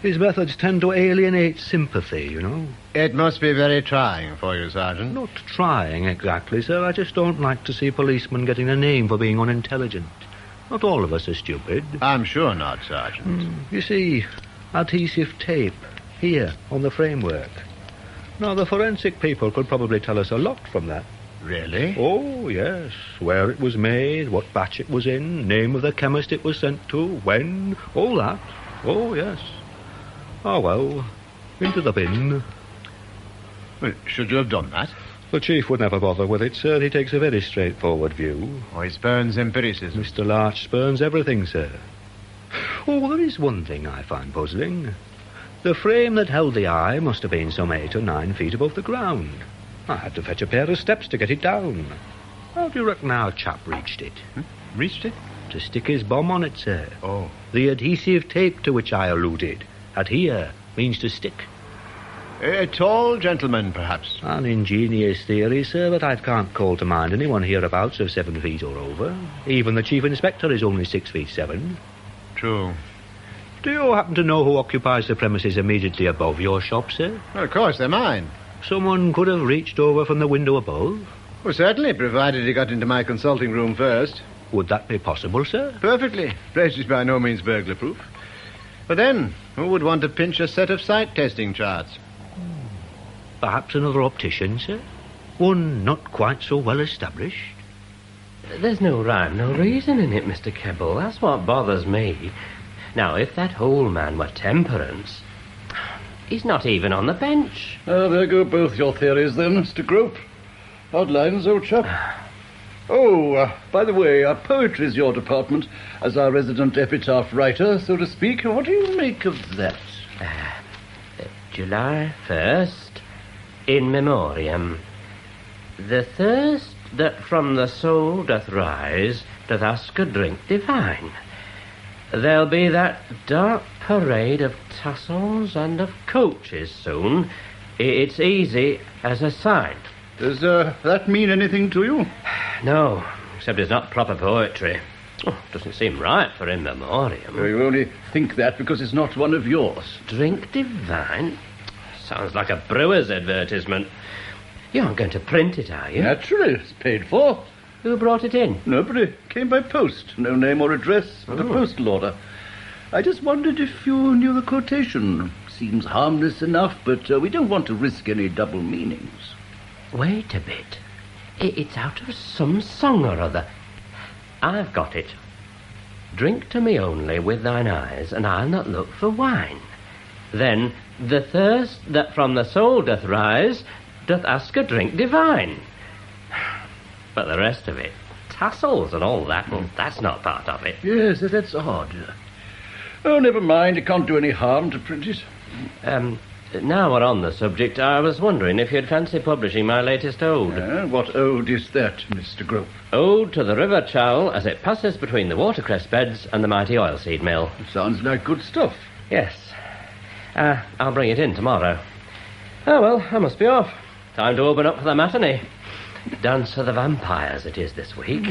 His methods tend to alienate sympathy, you know. It must be very trying for you, Sergeant. Not trying exactly, sir. I just don't like to see policemen getting a name for being unintelligent. Not all of us are stupid. I'm sure not, Sergeant. You see, adhesive tape, here, on the framework. Now, the forensic people could probably tell us a lot from that. Really? Oh, yes. Where it was made, what batch it was in, name of the chemist it was sent to, when, all that. Oh, yes. Oh, well, into the bin. Well, should you have done that? The Chief would never bother with it, sir. He takes a very straightforward view. Oh, he spurns empiricism. Mr. Larch spurns everything, sir. Oh, there is one thing I find puzzling. The frame that held the eye must have been some 8 or 9 feet above the ground. I had to fetch a pair of steps to get it down. How do you reckon our chap reached it? Reached it? To stick his bomb on it, sir. Oh. The adhesive tape to which I alluded. Adhere means to stick. A tall gentleman, perhaps. An ingenious theory, sir, but I can't call to mind anyone hereabouts of 7 feet or over. Even the Chief Inspector is only 6 feet 7. True. Do you happen to know who occupies the premises immediately above your shop, sir? Well, of course, they're mine. Someone could have reached over from the window above. Well, certainly, provided he got into my consulting room first. Would that be possible, sir? Perfectly. Place is by no means burglar-proof. But then, who would want to pinch a set of sight testing charts? Perhaps another optician, sir? One not quite so well established? There's no rhyme, no reason in it, Mr. Kebble. That's what bothers me. Now, if that whole man were Temperance, he's not even on the bench. There go both your theories, then, Mr. Grope. Odd lines, old chap. Oh, by the way, poetry's your department. As our resident epitaph writer, so to speak, what do you make of that? July 1st, in memoriam. The thirst that from the soul doth rise, doth ask a drink divine. There'll be that dark parade of tassels and of coaches soon. It's easy as a sign. Does that mean anything to you? No, except it's not proper poetry. Oh, doesn't seem right for in memoriam. You only think that because it's not one of yours. Drink divine? Sounds like a brewer's advertisement. You aren't going to print it, are you? Naturally, it's paid for. Who brought it in? Nobody. Came by post. No name or address, but a postal order. I just wondered if you knew the quotation. Seems harmless enough, but we don't want to risk any double meanings. Wait a bit. It's out of some song or other. I've got it. Drink to me only with thine eyes, and I'll not look for wine. Then the thirst that from the soul doth rise, doth ask a drink divine. But the rest of it, tassels and all that, well, that's not part of it. Yes, that's odd. Oh, never mind. It can't do any harm to print it. Now we're on the subject, I was wondering if you'd fancy publishing my latest ode. What ode is that, Mr. Grope? Ode to the River Chowle as it passes between the watercress beds and the mighty oilseed mill. It sounds like good stuff. Yes. I'll bring it in tomorrow. Oh, well, I must be off. Time to open up for the matinee. Dance of the Vampires it is this week.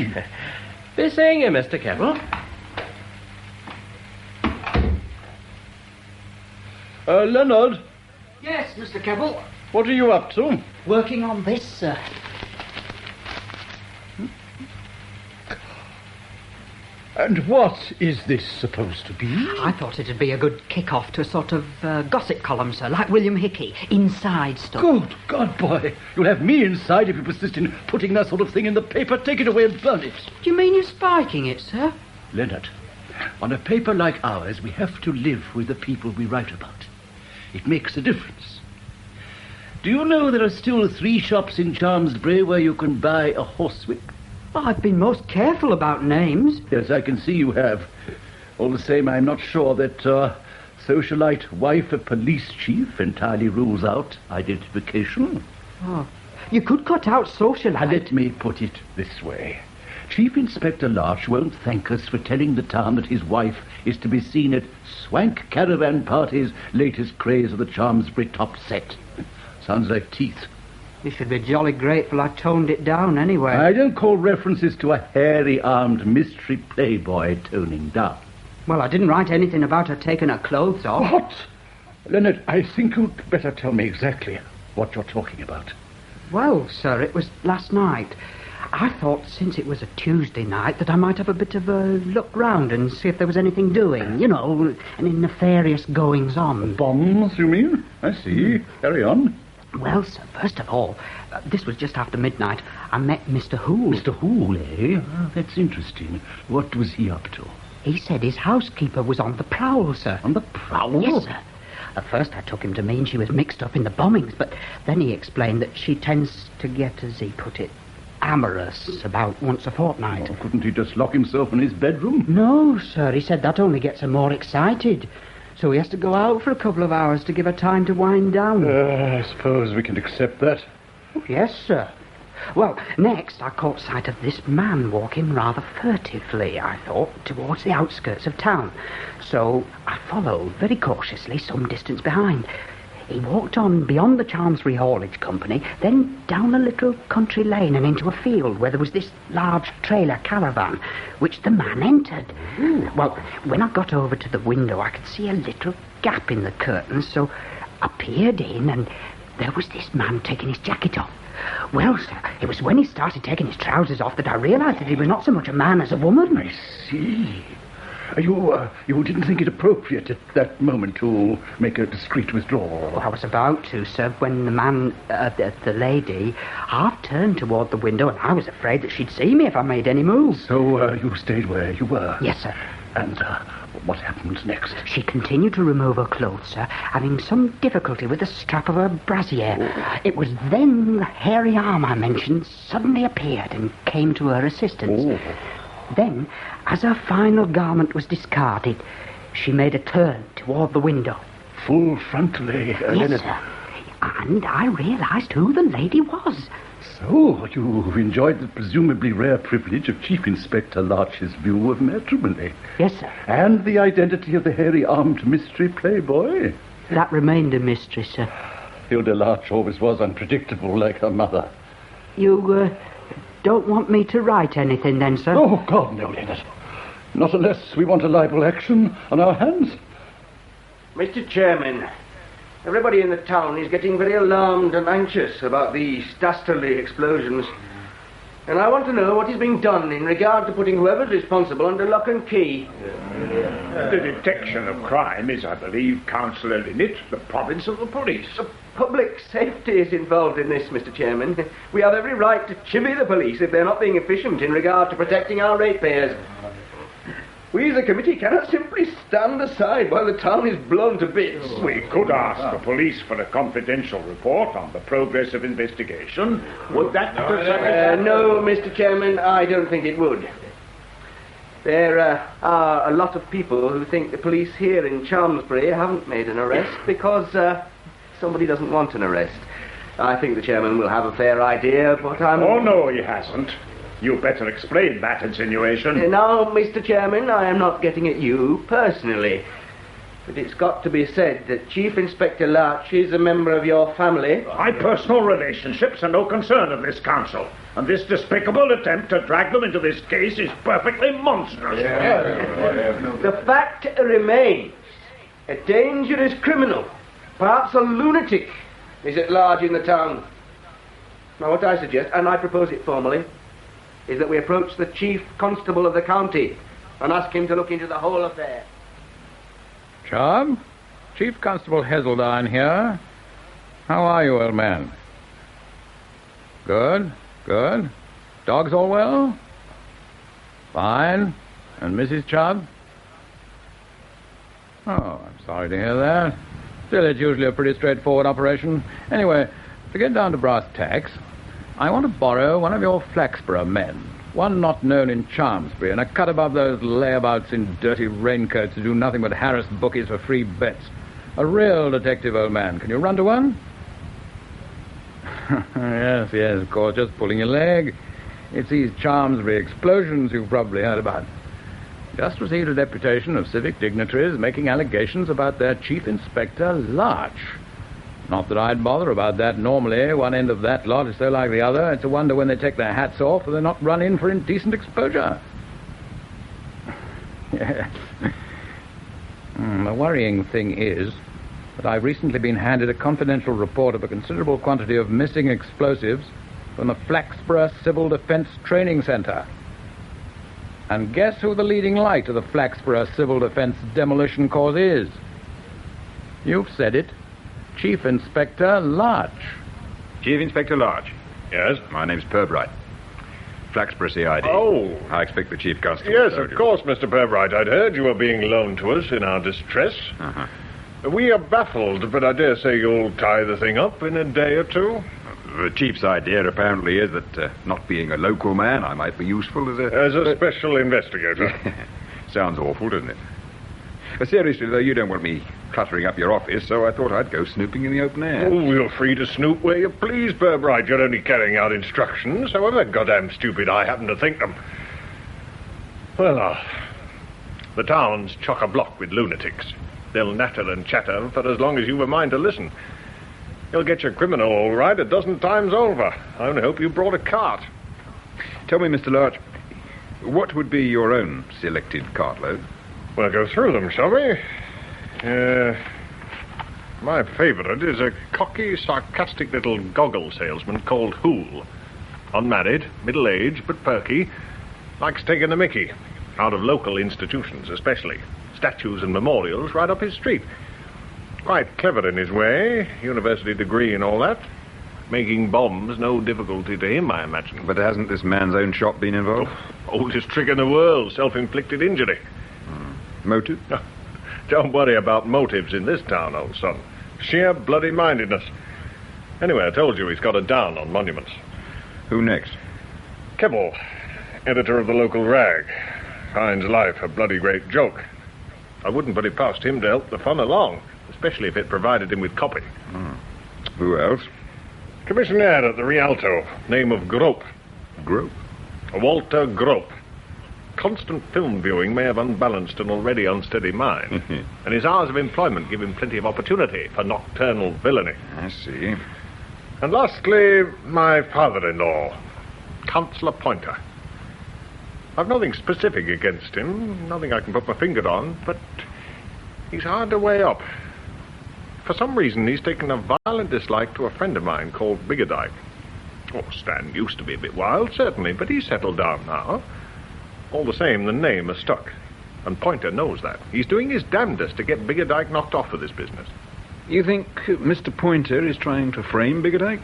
Be seeing you, Mr. Kebble. Leonard? Yes, Mr. Kebble. What are you up to? Working on this, sir. And what is this supposed to be? I thought it'd be a good kick-off to a sort of gossip column, sir, like William Hickey. Inside stuff. Good God, boy. You'll have me inside if you persist in putting that sort of thing in the paper. Take it away and burn it. Do you mean you're spiking it, sir? Leonard, on a paper like ours, we have to live with the people we write about. It makes a difference. Do you know there are still 3 shops in Chalmsbury where you can buy a horsewhip? Well, I've been most careful about names. Yes, I can see you have. All the same, I'm not sure that socialite wife of police chief entirely rules out identification. Oh, you could cut out socialite. Let me put it this way. Chief Inspector Larch won't thank us for telling the town that his wife is to be seen at swank caravan parties, latest craze of the Chalmsbury top set. Sounds like teeth. You should be jolly grateful I toned it down anyway. I don't call references to a hairy-armed mystery playboy toning down. Well, I didn't write anything about her taking her clothes off. What? Leonard, I think you'd better tell me exactly what you're talking about. Well, sir, it was last night. I thought since it was a Tuesday night that I might have a bit of a look round and see if there was anything doing. You know, any nefarious goings-on. Bombs, you mean? I see. Carry on. Well, sir, first of all, this was just after midnight. I met Mr. Hoole. Mr. Hoole, eh? Oh, that's interesting. What was he up to? He said his housekeeper was on the prowl, sir. On the prowl? Yes, sir. At first I took him to mean she was mixed up in the bombings, but then he explained that she tends to get, as he put it, amorous about once a fortnight. Oh, couldn't he just lock himself in his bedroom? No, sir. He said that only gets her more excited. So he has to go out for a couple of hours to give her time to wind down. I suppose we can accept that. Oh, yes, sir. Well, next I caught sight of this man walking rather furtively, I thought, towards the outskirts of town. So I followed very cautiously some distance behind. He walked on beyond the Chalmsbury Haulage Company, then down a little country lane and into a field where there was this large trailer caravan, which the man entered. Well, when I got over to the window, I could see a little gap in the curtains, so I peered in, and there was this man taking his jacket off. Well, sir, it was when he started taking his trousers off that I realised that he was not so much a man as a woman. I see. You didn't think it appropriate at that moment to make a discreet withdrawal? Well, I was about to, sir, when the man, the lady, half turned toward the window, and I was afraid that she'd see me if I made any move. So you stayed where you were? Yes, sir. And what happened next? She continued to remove her clothes, sir, having some difficulty with the strap of her brassiere. Oh. It was then the hairy arm I mentioned suddenly appeared and came to her assistance. Oh. Then, as her final garment was discarded, she made a turn toward the window. Full frontally, Yes, sir. And I realised who the lady was. So, you've enjoyed the presumably rare privilege of Chief Inspector Larch's view of matrimony. Yes, sir. And the identity of the hairy-armed mystery playboy. That remained a mystery, sir. Hilda Larch always was unpredictable, like her mother. You, don't want me to write anything then, sir? Oh, God, no, Leonard. Not unless we want a libel action on our hands. Mr. Chairman, everybody in the town is getting very alarmed and anxious about these dastardly explosions. And I want to know what is being done in regard to putting whoever's responsible under lock and key. The detection of crime is, I believe, Councillor Linnett, the province of the police. Public safety is involved in this, Mr. Chairman. We have every right to chivvy the police if they're not being efficient in regard to protecting our ratepayers. We as a committee cannot simply stand aside while the town is blown to bits. We could ask the police for a confidential report on the progress of investigation. Would that... No, Mr. Chairman, I don't think it would. There are a lot of people who think the police here in Chelmsbury haven't made an arrest because somebody doesn't want an arrest. I think the chairman will have a fair idea, but I'm... Oh, no, he hasn't. You better explain that insinuation. Now, Mr. Chairman, I am not getting at you personally. But it's got to be said that Chief Inspector Larch is a member of your family. My personal relationships are no concern of this council. And this despicable attempt to drag them into this case is perfectly monstrous. The fact remains, a dangerous criminal, perhaps a lunatic, is at large in the town. Now, what I suggest, and I propose it formally, is that we approach the Chief Constable of the county and ask him to look into the whole affair. Chubb? Chief Constable Heseldine here. How are you, old man? Good, good. Dogs all well? Fine. And Mrs. Chubb? Oh, I'm sorry to hear that. Still, it's usually a pretty straightforward operation. Anyway, to get down to brass tacks, I want to borrow one of your Flaxborough men, one not known in Chelmsbury, and a cut above those layabouts in dirty raincoats who do nothing but harass bookies for free bets. A real detective, old man. Can you run to one? Yes, of course, just pulling your leg. It's these Chelmsbury explosions you've probably heard about. Just received a deputation of civic dignitaries making allegations about their Chief Inspector Larch. Not that I'd bother about that normally. One end of that lot is so like the other, it's a wonder when they take their hats off that they're not run in for indecent exposure. Yeah. The worrying thing is that I've recently been handed a confidential report of a considerable quantity of missing explosives from the Flaxborough Civil Defence Training Centre. And guess who the leading light of the Flaxborough Civil Defence Demolition Cause is? You've said it. Chief Inspector Larch. Chief Inspector Larch? Yes? My name's Pirbright. Flaxborough CID. Oh. I expect the Chief Constable. Yes, of course, Mr. Pirbright. I'd heard you were being loaned to us in our distress. Uh-huh. We are baffled, but I dare say you'll tie the thing up in a day or two. The Chief's idea apparently is that, not being a local man, I might be useful as a special investigator. Sounds awful, doesn't it? Seriously, though, you don't want me cluttering up your office, so I thought I'd go snooping in the open air. Oh, you're free to snoop where you please, Pirbright. You're only carrying out instructions, however goddamn stupid I happen to think them. Well, the town's chock-a-block with lunatics. They'll natter and chatter for as long as you've a mind to listen. You'll get your criminal all right a dozen times over. I only hope you brought a cart. Tell me, Mr. Larch, what would be your own selected cartload? We'll go through them, shall we? My favourite is a cocky, sarcastic little goggle salesman called Hoole. Unmarried, middle-aged, but perky. Likes taking the mickey. Out of local institutions, especially. Statues and memorials right up his street. Quite clever in his way. University degree and all that. Making bombs no difficulty to him, I imagine. But hasn't this man's own shop been involved? Oldest trick in the world, self-inflicted injury. Motive? Don't worry about motives in this town, old son. Sheer bloody-mindedness. Anyway, I told you he's got a down on monuments. Who next? Kebble, editor of the local rag. Finds life a bloody great joke. I wouldn't put it past him to help the fun along, especially if it provided him with copy. Who else? Commissionaire at the Rialto, name of Grope. Grope? Walter Grope. Constant film viewing may have unbalanced an already unsteady mind, and his hours of employment give him plenty of opportunity for nocturnal villainy. I see. And lastly, my father-in-law, Councillor Pointer. I've nothing specific against him, nothing I can put my finger on, but he's hard to weigh up. For some reason, he's taken a violent dislike to a friend of mine called Biggerdike. Oh, Stan used to be a bit wild, certainly, but he's settled down now. All the same, the name has stuck, and Pointer knows that. He's doing his damnedest to get Biggerdike knocked off of this business. You think Mr. Pointer is trying to frame Biggerdike?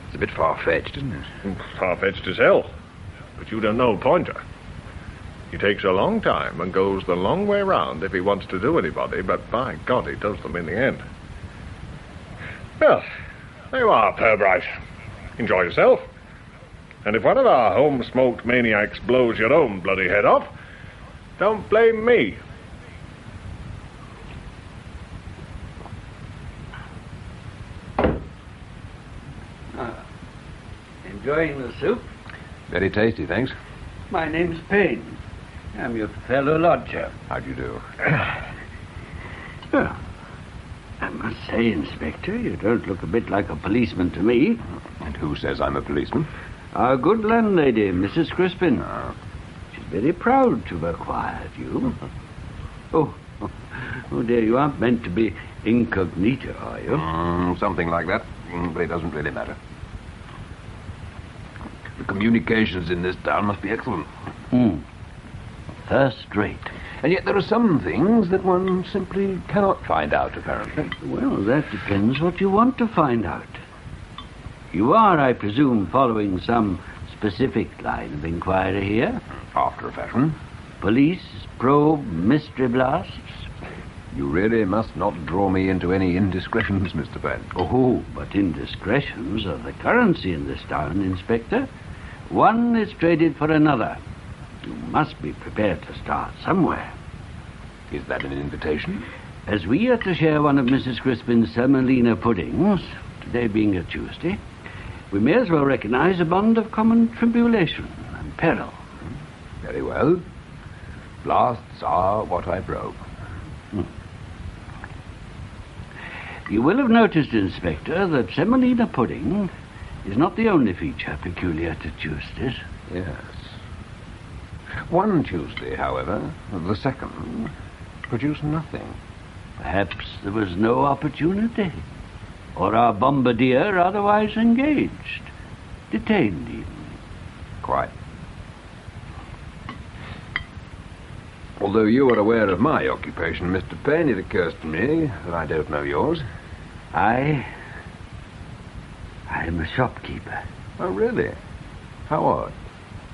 It's a bit far-fetched, isn't it? Far-fetched as hell. But you don't know Pointer. He takes a long time and goes the long way round if he wants to do anybody, but by God, he does them in the end. Well, there you are, Purbright. Enjoy yourself. And if one of our home-smoked maniacs blows your own bloody head off, don't blame me. Enjoying the soup? Very tasty, thanks. My name's Payne. I'm your fellow lodger. How do you do? Well, I must say, Inspector, you don't look a bit like a policeman to me. And who says I'm a policeman? Our good landlady, Mrs. Crispin. She's very proud to have acquired you. Oh, dear, you aren't meant to be incognito, are you? Something like that, but it doesn't really matter. The communications in this town must be excellent. First rate. And yet there are some things that one simply cannot find out, apparently. Well, that depends what you want to find out. You are, I presume, following some specific line of inquiry here? After a fashion. Police, probe, mystery blasts? You really must not draw me into any indiscretions, Mr. Penn. Oh, but indiscretions are the currency in this town, Inspector. One is traded for another. You must be prepared to start somewhere. Is that an invitation? As we are to share one of Mrs. Crispin's semolina puddings, today being a Tuesday, we may as well recognize a bond of common tribulation and peril. Very well. Blasts are what I probe. You will have noticed, Inspector, that semolina pudding is not the only feature peculiar to Tuesdays. Yes. One Tuesday, however, the second, produced nothing. Perhaps there was no opportunity, or our bombardier otherwise engaged, detained even. Quite. Although you are aware of my occupation, Mr. Payne, it occurs to me that I don't know yours. I'm a shopkeeper. Oh, really? How odd.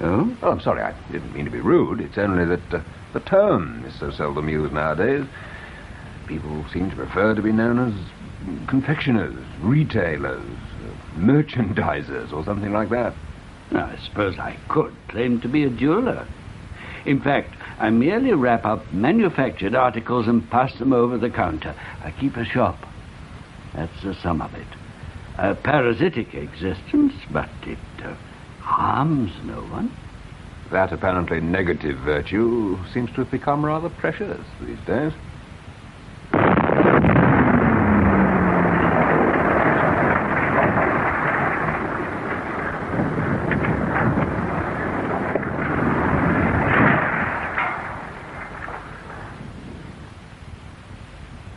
Oh? Oh, I'm sorry, I didn't mean to be rude. It's only that the term is so seldom used nowadays. People seem to prefer to be known as confectioners, retailers, merchandisers, or something like that. I suppose I could claim to be a jeweler. In fact, I merely wrap up manufactured articles and pass them over the counter. I keep a shop. That's the sum of it. A parasitic existence, but it harms no one. That apparently negative virtue seems to have become rather precious these days.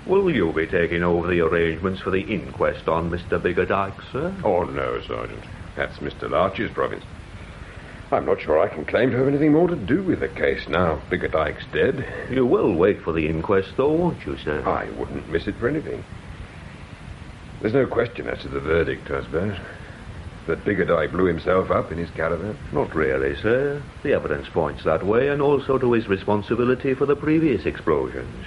Will you be taking over the arrangements for the inquest on Mr. Biggerdike, sir? Oh, no, Sergeant. That's Mr. Larcher's province. I'm not sure I can claim to have anything more to do with the case now Biggerdike's dead. You will wait for the inquest, though, won't you, sir? I wouldn't miss it for anything. There's no question as to the verdict, I suppose. That Biggerdike blew himself up in his caravan? Not really, sir. The evidence points that way, and also to his responsibility for the previous explosions.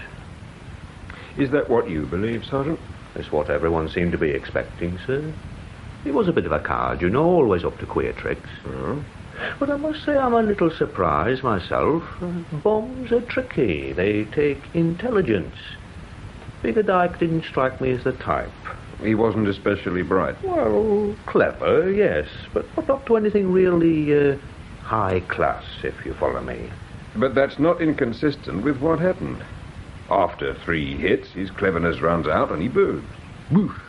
Is that what you believe, Sergeant? It's what everyone seemed to be expecting, sir. He was a bit of a card, you know, always up to queer tricks. Oh? But I must say I'm a little surprised myself. Bombs are tricky. They take intelligence. Biggerdike didn't strike me as the type. He wasn't especially bright. Well, clever, yes, but not up to anything really high class, if you follow me. But that's not inconsistent with what happened. After 3 hits, his cleverness runs out and he burns. Woof.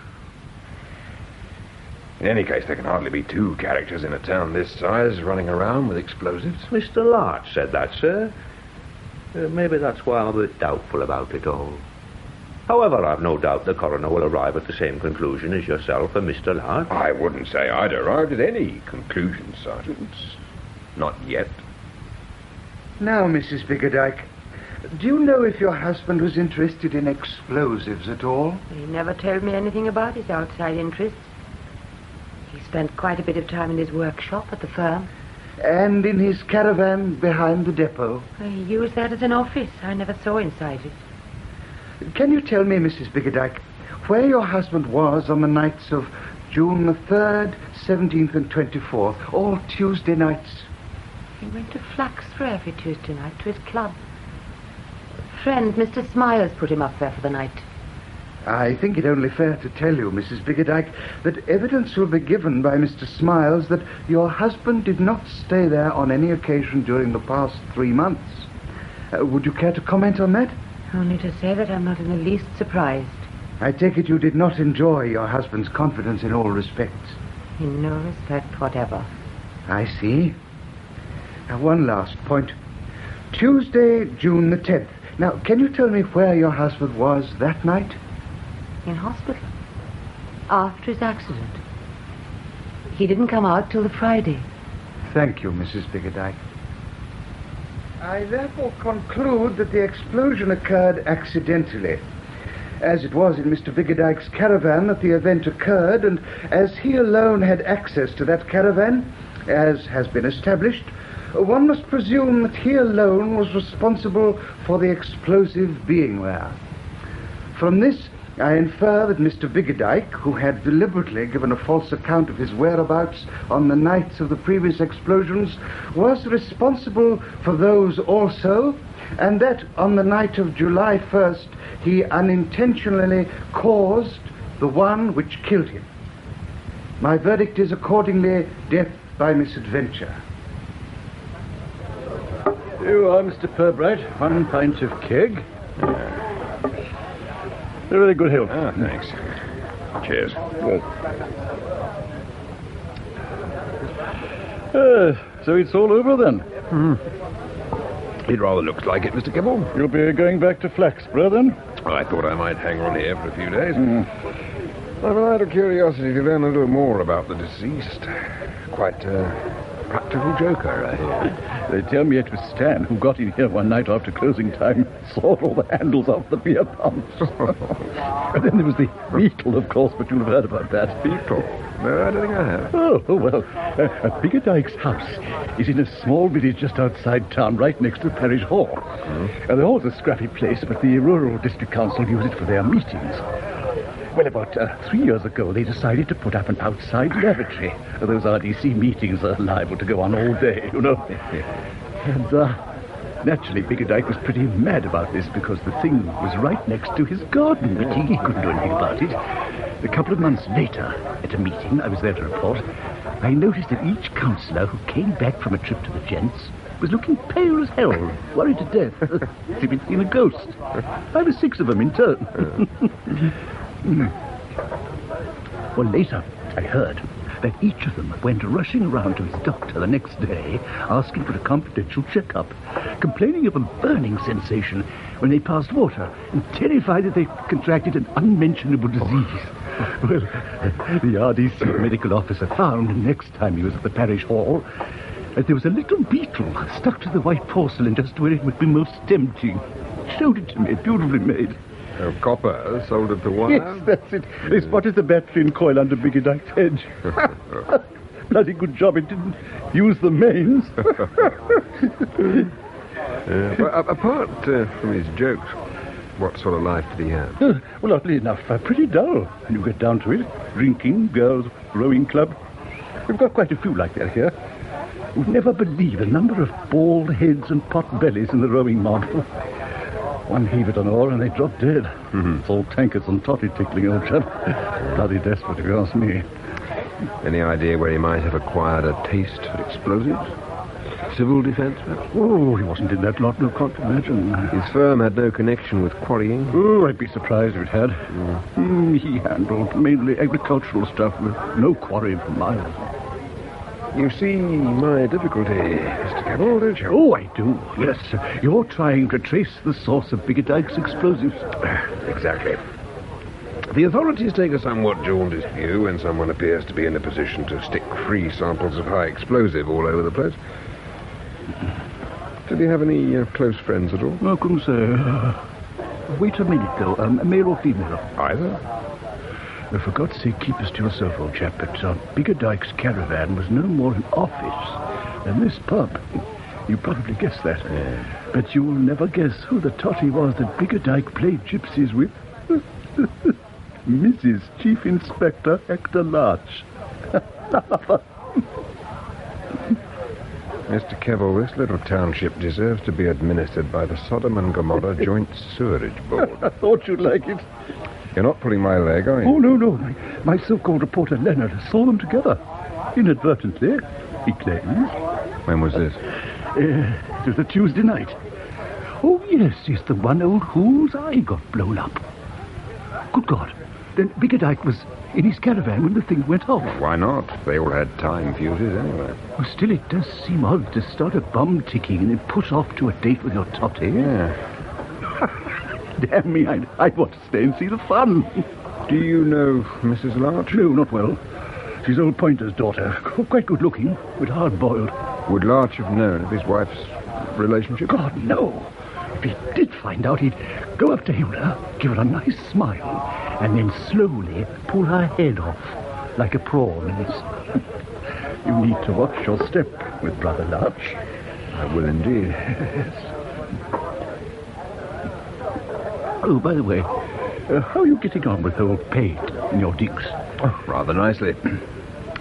In any case, there can hardly be 2 characters in a town this size running around with explosives. Mr. Larch said that, sir. Maybe that's why I'm a bit doubtful about it all. However, I've no doubt the coroner will arrive at the same conclusion as yourself and Mr. Larch. I wouldn't say I'd arrived at any conclusion, Sergeant. Not yet. Now, Mrs. Biggerdike, do you know if your husband was interested in explosives at all? He never told me anything about his outside interests. He spent quite a bit of time in his workshop at the firm. And in his caravan behind the depot? He used that as an office. I never saw inside it. Can you tell me, Mrs. Biggerdike, where your husband was on the nights of June the 3rd, 17th and 24th, all Tuesday nights? He went to Flaxford every Tuesday night to his club. A friend, Mr. Smiles, put him up there for the night. I think it only fair to tell you, Mrs. Biggerdike, that evidence will be given by Mr. Smiles that your husband did not stay there on any occasion during the past 3 months. Would you care to comment on that? Only to say that I'm not in the least surprised. I take it you did not enjoy your husband's confidence in all respects. In no respect whatever. I see. Now, one last point. Tuesday, June the 10th. Now, can you tell me where your husband was that night? In hospital. After his accident. He didn't come out till the Friday. Thank you, Mrs. Biggerdike. I therefore conclude that the explosion occurred accidentally. As it was in Mr. Biggerdike's caravan that the event occurred, and as he alone had access to that caravan, as has been established, one must presume that he alone was responsible for the explosive being there. From this, I infer that Mr. Biggerdike, who had deliberately given a false account of his whereabouts on the nights of the previous explosions, was responsible for those also, and that on the night of July 1st, he unintentionally caused the one which killed him. My verdict is accordingly death by misadventure. Here you are, Mr. Purbright. 1 pint of keg. A very good health. Ah, thanks. Cheers. So it's all over then? It rather looks like it, Mr. Kibble. You'll be going back to Flaxborough then? Well, I thought I might hang on here for a few days. I've an out of curiosity to learn a little more about the deceased. Quite practical joker, I hear. They tell me it was Stan who got in here one night after closing time, sawed all the handles off the beer pumps. And then there was the beetle, of course, but you'll have heard about that. Beetle? No, I don't think I have. Oh well. Biggerdike's house is in a small village just outside town, right next to the parish hall. The hall's a scrappy place, but the rural district council use it for their meetings. Well, about 3 years ago, they decided to put up an outside lavatory. Those RDC meetings are liable to go on all day, you know. And, naturally, Biggerdike was pretty mad about this because the thing was right next to his garden, but he couldn't do anything about it. A couple of months later, at a meeting I was there to report, I noticed that each councillor who came back from a trip to the gents was looking pale as hell, worried to death, as if he'd seen a ghost. 5 or 6 of them in turn. Well, later, I heard that each of them went rushing around to his doctor the next day, asking for a confidential checkup, complaining of a burning sensation when they passed water, and terrified that they contracted an unmentionable disease. Well, the RDC medical officer found, next time he was at the parish hall, that there was a little beetle stuck to the white porcelain just where it would be most tempting. Showed it to me, beautifully made. Oh, copper soldered to wire? Yes, that's it. They spotted the baffling coil under Bigger Dyke's hedge. Bloody good job it didn't use the mains. But apart from his jokes, what sort of life did he have? Well, oddly enough, pretty dull when you get down to it. Drinking, girls, rowing club. We've got quite a few like that here. You'd never believe the number of bald heads and pot bellies in the rowing mob. One heave it on all and they drop dead. It's all tankers and toddy tickling, old chap. Bloody desperate, if you ask me. Any idea where he might have acquired a taste for explosives? Civil defence, perhaps? Oh, he wasn't in that lot, no, can't imagine. His firm had no connection with quarrying? Oh, I'd be surprised if it had. He handled mainly agricultural stuff with no quarry for miles. You see my difficulty, Mr. Cabell, don't you? Oh, I do, yes. You're trying to trace the source of Bigger Dyke's explosives. Exactly. The authorities take a somewhat jaundiced view when someone appears to be in a position to stick free samples of high explosive all over the place. Did he have any close friends at all? I couldn't say. Wait a minute, though. Male or female? Either. For God's sake, keep this to yourself, old chap. But Bigger Dyke's caravan was no more an office than this pub. You probably guessed that. Yeah. But you will never guess who the totty was that Bigger Dyke played gypsies with. Mrs. Chief Inspector Hector Larch. Mr. Kebble, this little township deserves to be administered by the Sodom and Gomorrah Joint Sewerage Board. I thought you'd like it. You're not pulling my leg, are you? Oh, no. My so-called reporter Leonard saw them together. Inadvertently, he claims. When was this? It was a Tuesday night. Oh, yes, it's the one old whose eye got blown up. Good God. Then Bigger Dyke was in his caravan when the thing went off. Well, why not? They all had time fuses anyway. Well, still, it does seem odd to start a bomb ticking and then push off to a date with your totty. Yeah. Damn me, I'd want to stay and see the fun. Do you know Mrs. Larch? No, not well. She's old Pointer's daughter. Quite good looking, but hard-boiled. Would Larch have known of his wife's relationship? God, no. If he did find out, he'd go up to Hilda, give her a nice smile, and then slowly pull her head off, like a prawn. You need to watch your step with Brother Larch. I will indeed. Yes. Oh, by the way, how are you getting on with old Pate in your digs? Oh, rather nicely.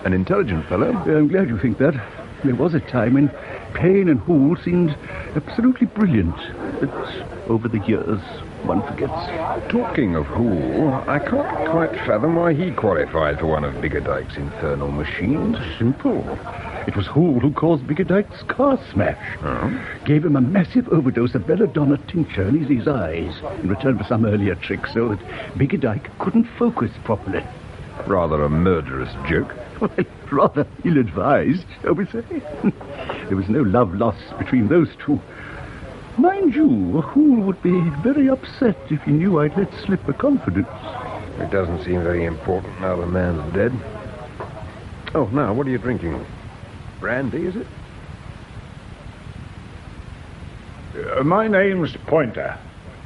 An intelligent fellow. I'm glad you think that. There was a time when Payne and Hoole seemed absolutely brilliant. But over the years, one forgets. Talking of Hoole, I can't quite fathom why he qualified for one of Bigger Dyke's infernal machines. Simple. It was Hoole who caused Bigger Dyke's car smash. Oh? Gave him a massive overdose of belladonna tincture in his eyes in return for some earlier trick so that Bigger Dyke couldn't focus properly. Rather a murderous joke. Well, rather ill-advised, shall we say. There was no love lost between those two. Mind you, Hoole would be very upset if he knew I'd let slip a confidence. It doesn't seem very important now the man's dead. Oh, now, what are you drinking? Brandy, is it? My name's Pointer.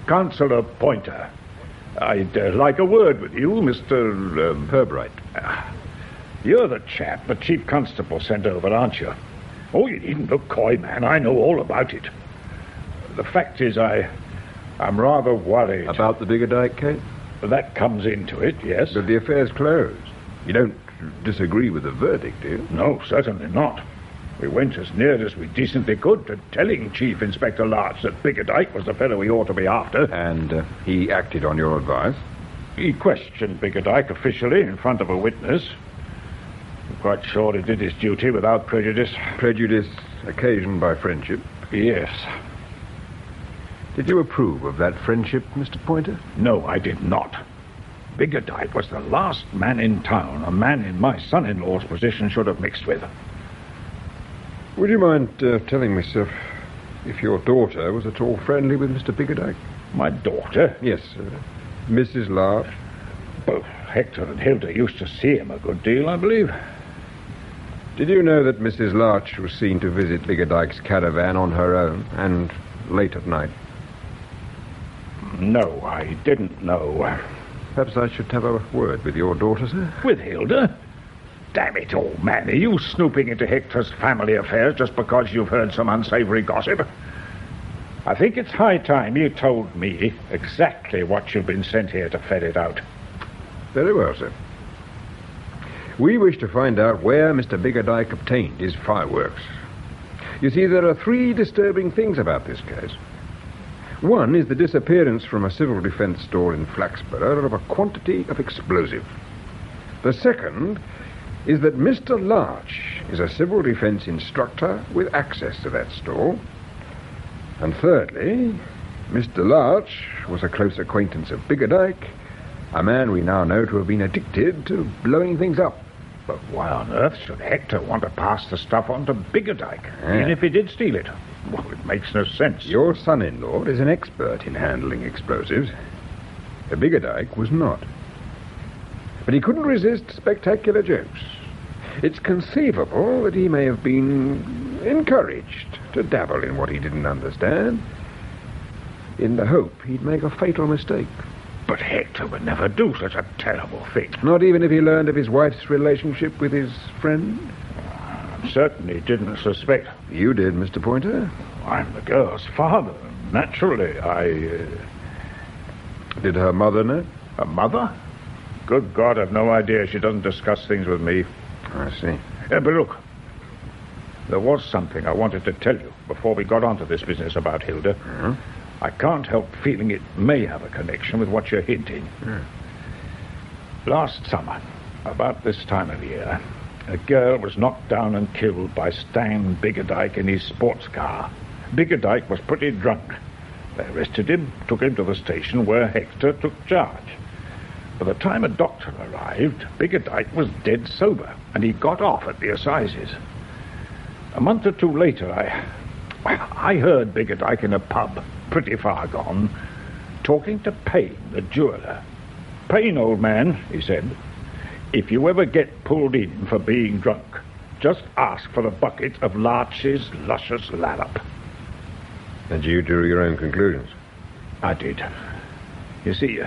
Councillor Pointer. I'd like a word with you, Mr. Pirbright. You're the chap the Chief Constable sent over, aren't you? Oh, you needn't look coy, man. I know all about it. The fact is, I'm rather worried. About the Bigger Dyke case? That comes into it, yes. But the affair's closed. You don't disagree with the verdict, do you? No, certainly not. We went as near as we decently could to telling Chief Inspector Larch that Bigger Dyke was the fellow we ought to be after. And he acted on your advice? He questioned Bigger Dyke officially in front of a witness. I'm quite sure he did his duty without prejudice. Prejudice occasioned by friendship? Yes. Did you approve of that friendship, Mr. Pointer? No, I did not. Biggerdike was the last man in town a man in my son-in-law's position should have mixed with. Would you mind telling me, sir, if your daughter was at all friendly with Mr. Biggerdike? My daughter? Yes, Mrs. Larch. Both Hector and Hilda used to see him a good deal, I believe. Did you know that Mrs. Larch was seen to visit Biggerdike's caravan on her own, and late at night? No, I didn't know. Perhaps I should have a word with your daughter, sir? With Hilda? Damn it, old man, are you snooping into Hector's family affairs just because you've heard some unsavory gossip? I think it's high time you told me exactly what you've been sent here to ferret out. Very well, sir. We wish to find out where Mr. Biggerdike obtained his fireworks. You see, there are 3 disturbing things about this case. One is the disappearance from a civil defense store in Flaxborough of a quantity of explosive. The second is that Mr. Larch is a civil defense instructor with access to that store. And thirdly, Mr. Larch was a close acquaintance of Biggerdike, a man we now know to have been addicted to blowing things up. But why on earth should Hector want to pass the stuff on to Biggerdike, even if he did steal it? Well, it makes no sense. Your son-in-law is an expert in handling explosives. Biggerdike was not. But he couldn't resist spectacular jokes. It's conceivable that he may have been encouraged to dabble in what he didn't understand, in the hope he'd make a fatal mistake. But Hector would never do such a terrible thing. Not even if he learned of his wife's relationship with his friend? Certainly didn't suspect. You did, Mr. Pointer. I'm the girl's father. Naturally, Did her mother know? Her mother? Good God, I've no idea. She doesn't discuss things with me. I see. But look, there was something I wanted to tell you before we got onto this business about Hilda. Mm-hmm. I can't help feeling it may have a connection with what you're hinting. Last summer, about this time of year, a girl was knocked down and killed by Stan Biggerdike in his sports car. Biggerdike was pretty drunk. They arrested him, took him to the station where Hector took charge. By the time a doctor arrived, Biggerdike was dead sober, and he got off at the assizes. A month or 2 later, I heard Biggerdike in a pub, pretty far gone, talking to Payne, the jeweller. "Payne, old man," he said, "if you ever get pulled in for being drunk, just ask for a bucket of Larch's luscious lalop." And you drew your own conclusions? I did. You see,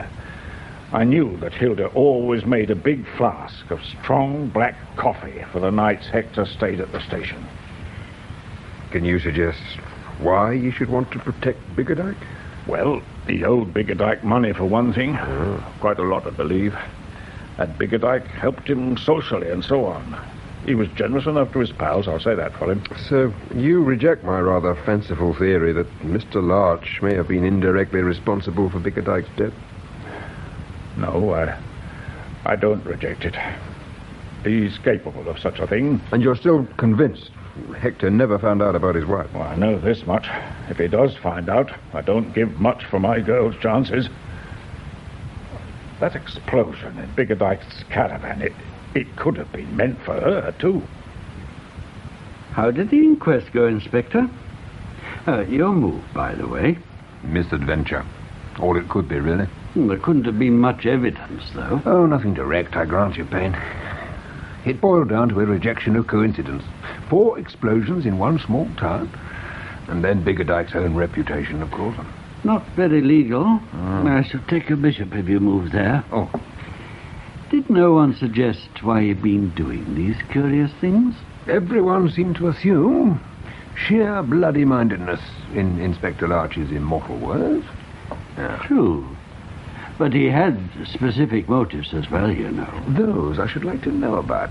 I knew that Hilda always made a big flask of strong black coffee for the nights Hector stayed at the station. Can you suggest why you should want to protect Biggerdike? Well, he owed Biggerdike money for one thing. Quite a lot, I believe. And Biggerdike helped him socially and so on. He was generous enough to his pals, I'll say that for him. So you reject my rather fanciful theory that Mr. Larch may have been indirectly responsible for Biggerdike's death? No, I don't reject it. He's capable of such a thing. And you're still convinced Hector never found out about his wife? Well, I know this much. If he does find out, I don't give much for my girl's chances. That explosion in Biggerdike's caravan, it could have been meant for her, too. How did the inquest go, Inspector? Your move, by the way. Misadventure. All it could be, really. There couldn't have been much evidence, though. Oh, nothing direct, I grant you, Payne. It boiled down to a rejection of coincidence. 4 explosions in one small town. And then Biggerdike's own reputation, of course. Not very legal. I shall take your bishop if you move there. Oh. Did no one suggest why you've been doing these curious things? Everyone seemed to assume sheer bloody-mindedness, in Inspector Larch's immortal words. True. But he had specific motives as well, you know. Those I should like to know about.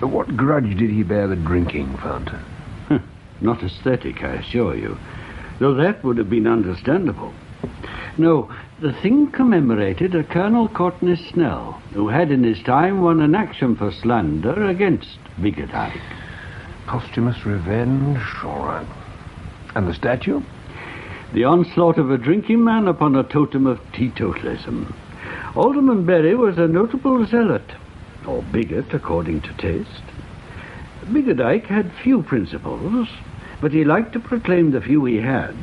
What grudge did he bear the drinking fountain? Not aesthetic, I assure you. Though that would have been understandable. No, the thing commemorated a Colonel Courtney Snell, who had in his time won an action for slander against Biggerdike. Posthumous revenge, all right. And the statue? The onslaught of a drinking man upon a totem of teetotalism. Alderman Berry was a notable zealot, or bigot according to taste. Biggerdike had few principles, but he liked to proclaim the few he had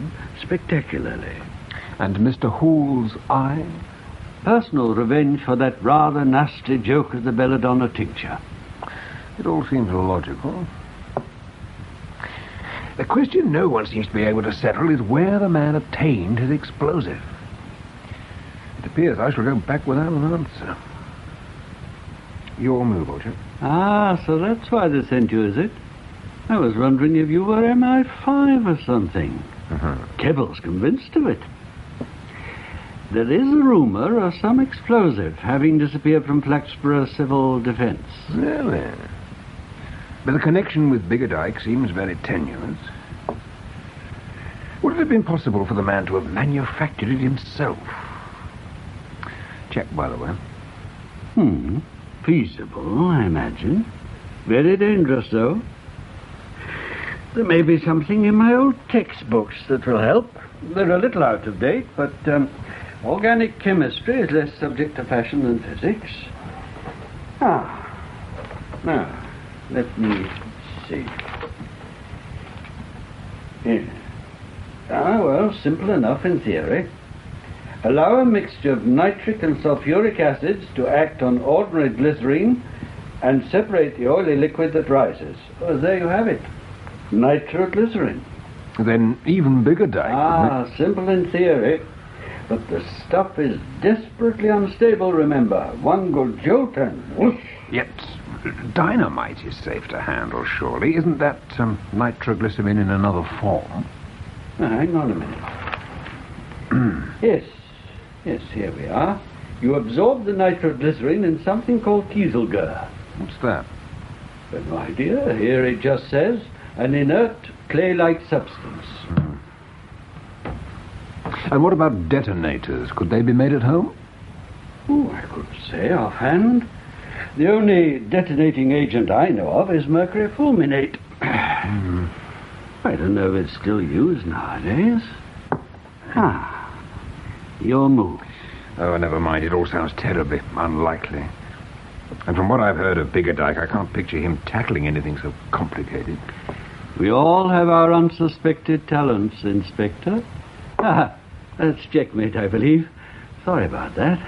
spectacularly. And Mr. Hall's eye? Personal revenge for that rather nasty joke of the belladonna tincture. It all seems logical. The question no one seems to be able to settle is where the man obtained his explosive. It appears I shall go back without an answer. Your move, old chap. Ah, so that's why they sent you, is it? I was wondering if you were MI5 or something. Kebble's convinced of it. There is a rumour of some explosive having disappeared from Flaxborough Civil Defence. Really? But the connection with Biggerdike seems very tenuous. Would it have been possible for the man to have manufactured it himself? Check, by the way. Feasible, I imagine. Very dangerous, though. There may be something in my old textbooks that will help. They're a little out of date, but organic chemistry is less subject to fashion than physics. Now, let me see. Here. Well, simple enough in theory. Allow a mixture of nitric and sulfuric acids to act on ordinary glycerine and separate the oily liquid that rises. Well, there you have it. Nitroglycerin. Then even Biggerdike... simple in theory. But the stuff is desperately unstable, remember. One good jolt and... whoosh. Yet dynamite is safe to handle, surely. Isn't that nitroglycerin in another form? Hang on a minute. Yes, here we are. You absorb the nitroglycerin in something called kieselguhr. What's that? But no idea. Here it just says, an inert clay-like substance. And what about detonators? Could they be made at home? I could say offhand. The only detonating agent I know of is mercury fulminate. I don't know if it's still used nowadays. Your move. Oh, never mind. It all sounds terribly unlikely. And from what I've heard of Biggerdike, I can't picture him tackling anything so complicated. We all have our unsuspected talents, Inspector. That's checkmate, I believe. Sorry about that.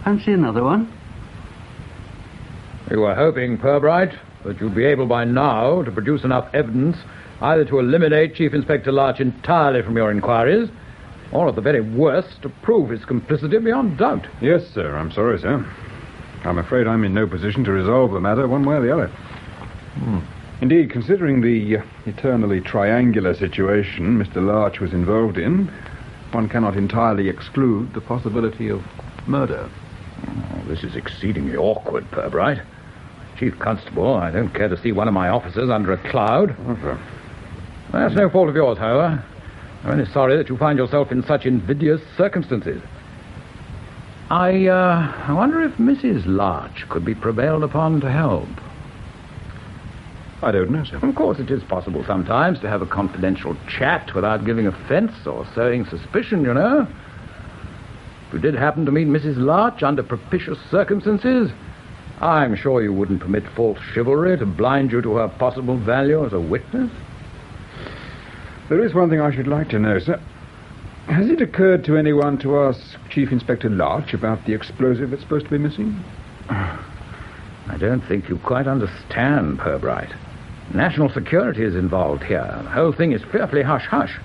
Fancy another one? You were hoping, Purbright, that you'd be able by now to produce enough evidence either to eliminate Chief Inspector Larch entirely from your inquiries, or at the very worst, to prove his complicity beyond doubt. Yes, sir. I'm sorry, sir. I'm afraid I'm in no position to resolve the matter one way or the other. Indeed, considering the eternally triangular situation Mr. Larch was involved in, one cannot entirely exclude the possibility of murder. This is exceedingly awkward, Purbright. Chief Constable, I don't care to see one of my officers under a cloud. That's no fault of yours, however. I'm only sorry that you find yourself in such invidious circumstances. I wonder if Mrs. Larch could be prevailed upon to help. I don't know, sir. Of course, it is possible sometimes to have a confidential chat without giving offense or sowing suspicion, you know. If you did happen to meet Mrs. Larch under propitious circumstances, I'm sure you wouldn't permit false chivalry to blind you to her possible value as a witness. There is one thing I should like to know, sir. Has it occurred to anyone to ask Chief Inspector Larch about the explosive that's supposed to be missing? I don't think you quite understand, Purbright. National security is involved here. The whole thing is fearfully hush-hush.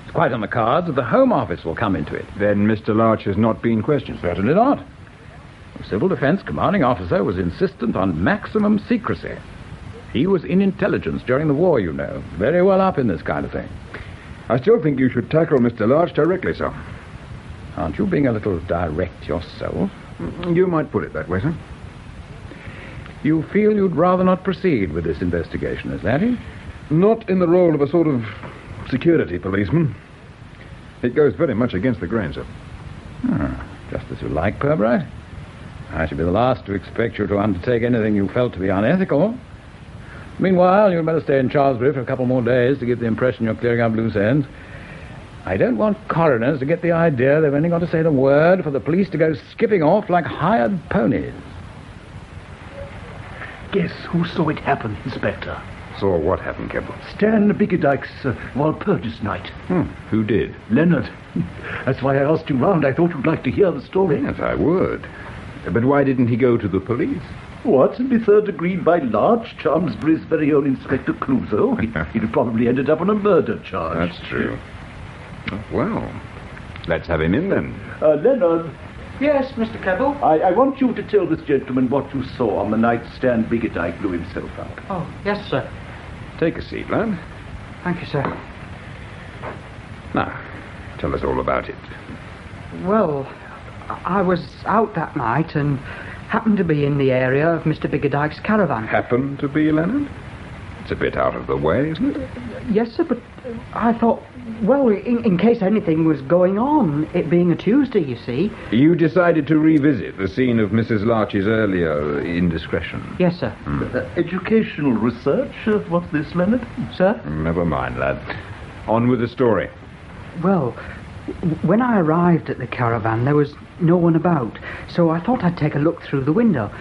It's quite on the cards that the Home Office will come into it. Then Mr. Larch has not been questioned? Certainly not. The Civil Defence commanding officer was insistent on maximum secrecy. He was in intelligence during the war, you know. Very well up in this kind of thing. I still think you should tackle Mr. Larch directly, sir. Aren't you being a little direct yourself? You might put it that way, sir. You feel you'd rather not proceed with this investigation, is that it? Not in the role of a sort of security policeman. It goes very much against the grain, sir. Just as you like, Purbright. I should be the last to expect you to undertake anything you felt to be unethical. Meanwhile, you'd better stay in Charlesbury for a couple more days to give the impression you're clearing up loose ends. I don't want coroners to get the idea they've only got to say the word for the police to go skipping off like hired ponies. Guess who saw it happen, Inspector? Saw what happened, Kemble? Stan Biggerdike's Walpurgis night. Who did? Leonard. That's why I asked you round. I thought you'd like to hear the story. Yes, I would. But why didn't he go to the police? What? And be third degree by large? Chelmsbury's very own Inspector Clouseau? He'd have probably ended up on a murder charge. That's true. Well, let's have him in then. Leonard. Yes, Mr. Keble? I want you to tell this gentleman what you saw on the night Stan Biggerdike blew himself out. Oh, yes, sir. Take a seat, lad. Thank you, sir. Now, tell us all about it. Well, I was out that night and happened to be in the area of Mr. Biggerdike's caravan. Happened to be, Leonard? It's a bit out of the way, isn't it? Yes, sir, but I thought, well, in case anything was going on, it being a Tuesday, you see. You decided to revisit the scene of Mrs. Larch's earlier indiscretion. Yes, sir. Educational research? What's this, Leonard? Sir? Never mind, lad. On with the story. Well, when I arrived at the caravan, there was no one about, so I thought I'd take a look through the window.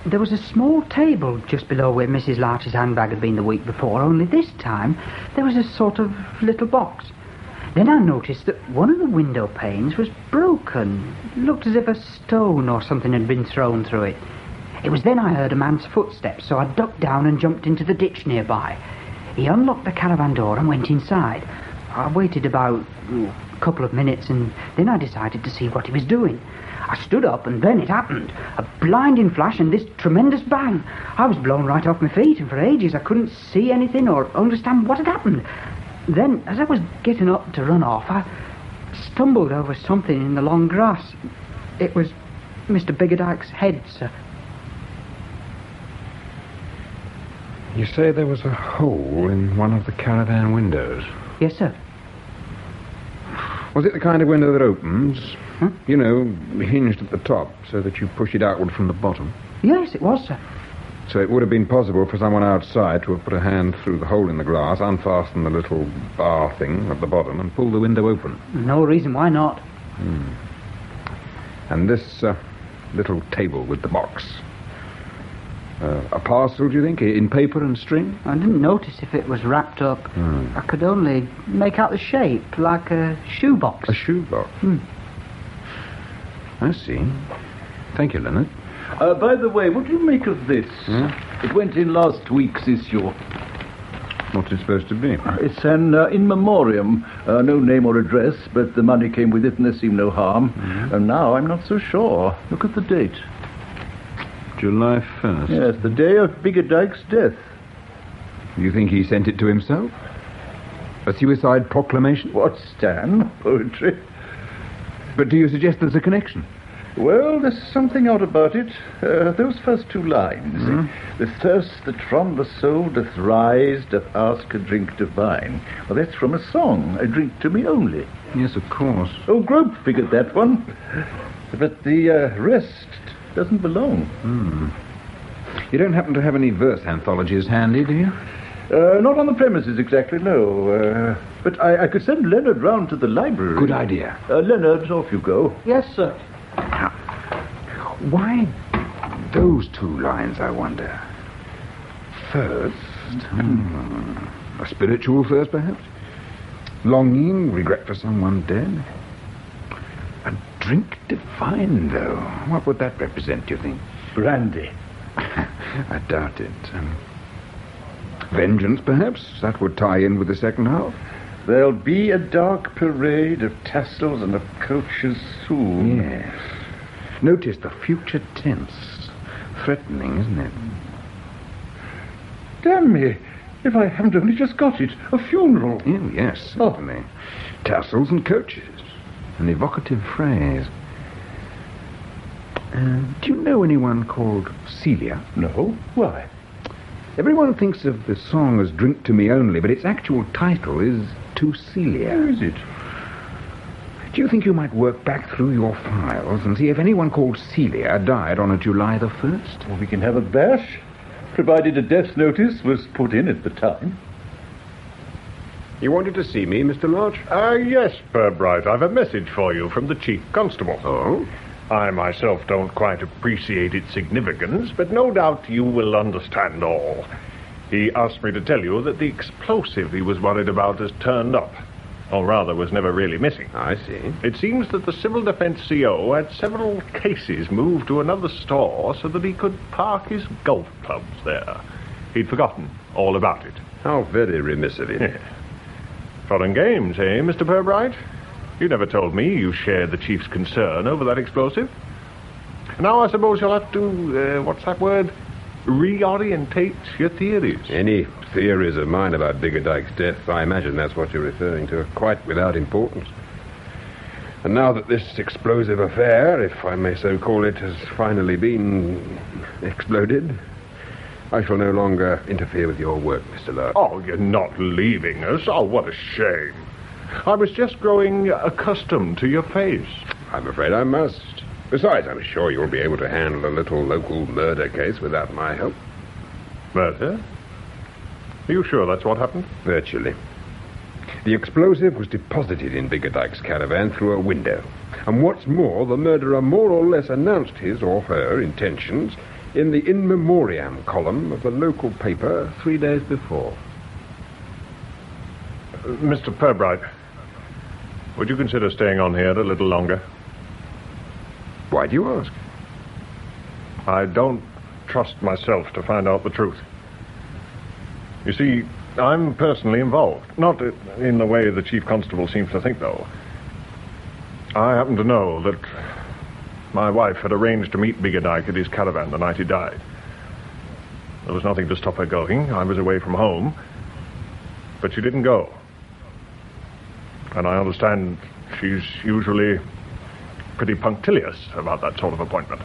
There was a small table just below where Mrs. Larch's handbag had been the week before, only this time there was a sort of little box. Then I noticed that one of the window panes was broken. It looked as if a stone or something had been thrown through it. It was then I heard a man's footsteps, so I ducked down and jumped into the ditch nearby. He unlocked the caravan door and went inside. I waited about a couple of minutes and then I decided to see what he was doing. I stood up and then it happened. A blinding flash and this tremendous bang. I was blown right off my feet and for ages I couldn't see anything or understand what had happened. Then, as I was getting up to run off, I stumbled over something in the long grass. It was Mr. Biggerdike's head, sir. You say there was a hole in one of the caravan windows? Yes, sir. Was it the kind of window that opens? You know, hinged at the top so that you push it outward from the bottom? Yes, it was, sir. So it would have been possible for someone outside to have put a hand through the hole in the glass, unfastened the little bar thing at the bottom, and pulled the window open. No reason why not. And this little table with the box. A parcel, do you think, in paper and string? I didn't notice if it was wrapped up. I could only make out the shape, like a shoebox. A shoebox? I see. Thank you, Leonard. By the way, what do you make of this? It went in last week's issue. What's it supposed to be? It's an in memoriam. No name or address, but the money came with it and there seemed no harm. And now I'm not so sure. Look at the date. July 1st. Yes, the day of Biggerdike's death. You think he sent it to himself? A suicide proclamation? What, Stan? Poetry? But do you suggest there's a connection? Well, there's something odd about it. Those first two lines. The thirst that from the soul doth rise, doth ask a drink divine. Well, that's from a song, A Drink to Me Only. Yes, of course. Oh, Grope figured that one. But the rest doesn't belong. You don't happen to have any verse anthologies handy, do you? Not on the premises exactly, no. But I could send Leonard round to the library. Good idea. Leonard, off you go. Yes, sir. Why those two lines, I wonder? First, a spiritual thirst, perhaps? Longing, regret for someone dead? A drink divine, though. What would that represent, do you think? Brandy. I doubt it. Vengeance, perhaps? That would tie in with the second half. There'll be a dark parade of tassels and of coaches soon. Yes. Notice the future tense. Threatening, isn't it? Damn me, if I haven't only just got it. A funeral. Oh, yes, certainly. Tassels and coaches. An evocative phrase. Do you know anyone called Celia? No. Why? Everyone thinks of the song as Drink to Me Only, but its actual title is To Celia. Who is it? Do you think you might work back through your files and see if anyone called Celia died on a July the 1st? Well, we can have a bash, provided a death notice was put in at the time. You wanted to see me, Mr. Larch? Yes, Pirbright. I've a message for you from the Chief Constable. Oh? I myself don't quite appreciate its significance, but no doubt you will understand all. He asked me to tell you that the explosive he was worried about has turned up. Or rather, was never really missing. I see. It seems that the Civil Defense CO had several cases moved to another store so that he could park his golf clubs there. He'd forgotten all about it. How very remiss of him. Fun and games, eh, Mr. Pirbright? You never told me you shared the Chief's concern over that explosive. Now I suppose you'll have to, what's that word? Reorientate your theories. Any theories of mine about Biggerdike's death, I imagine that's what you're referring to, are quite without importance. And now that this explosive affair, if I may so call it, has finally been exploded, I shall no longer interfere with your work, Mr. Larch. Oh, you're not leaving us? Oh, what a shame. I was just growing accustomed to your face. I'm afraid I must. Besides, I'm sure you'll be able to handle a little local murder case without my help. Murder? Are you sure that's what happened? Virtually. The explosive was deposited in Biggerdike's caravan through a window. And what's more, the murderer more or less announced his or her intentions in the in memoriam column of the local paper 3 days before. Mr. Pirbright, would you consider staying on here a little longer? Why do you ask? I don't trust myself to find out the truth. You see, I'm personally involved. Not in the way the Chief Constable seems to think, though. I happen to know that my wife had arranged to meet Biggerdike at his caravan the night he died. There was nothing to stop her going. I was away from home. But she didn't go. And I understand she's usually pretty punctilious about that sort of appointment.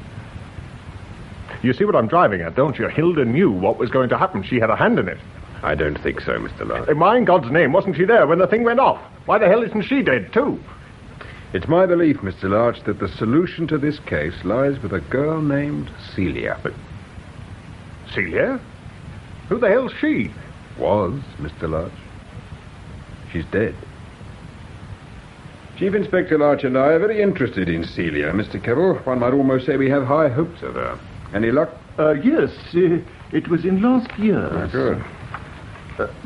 You see what I'm driving at, don't you? Hilda knew what was going to happen. She had a hand in it. I don't think so, Mr. Larch. Why in God's name wasn't she there when the thing went off? Why the hell isn't she dead, too? It's my belief, Mr. Larch, that the solution to this case lies with a girl named Celia. But Celia? Who the hell's she? Was, Mr. Larch. She's dead. Chief Inspector Larch and I are very interested in Celia, Mr. Kebble. One might almost say we have high hopes of her. Any luck? Yes, it was in last year. Ah, good.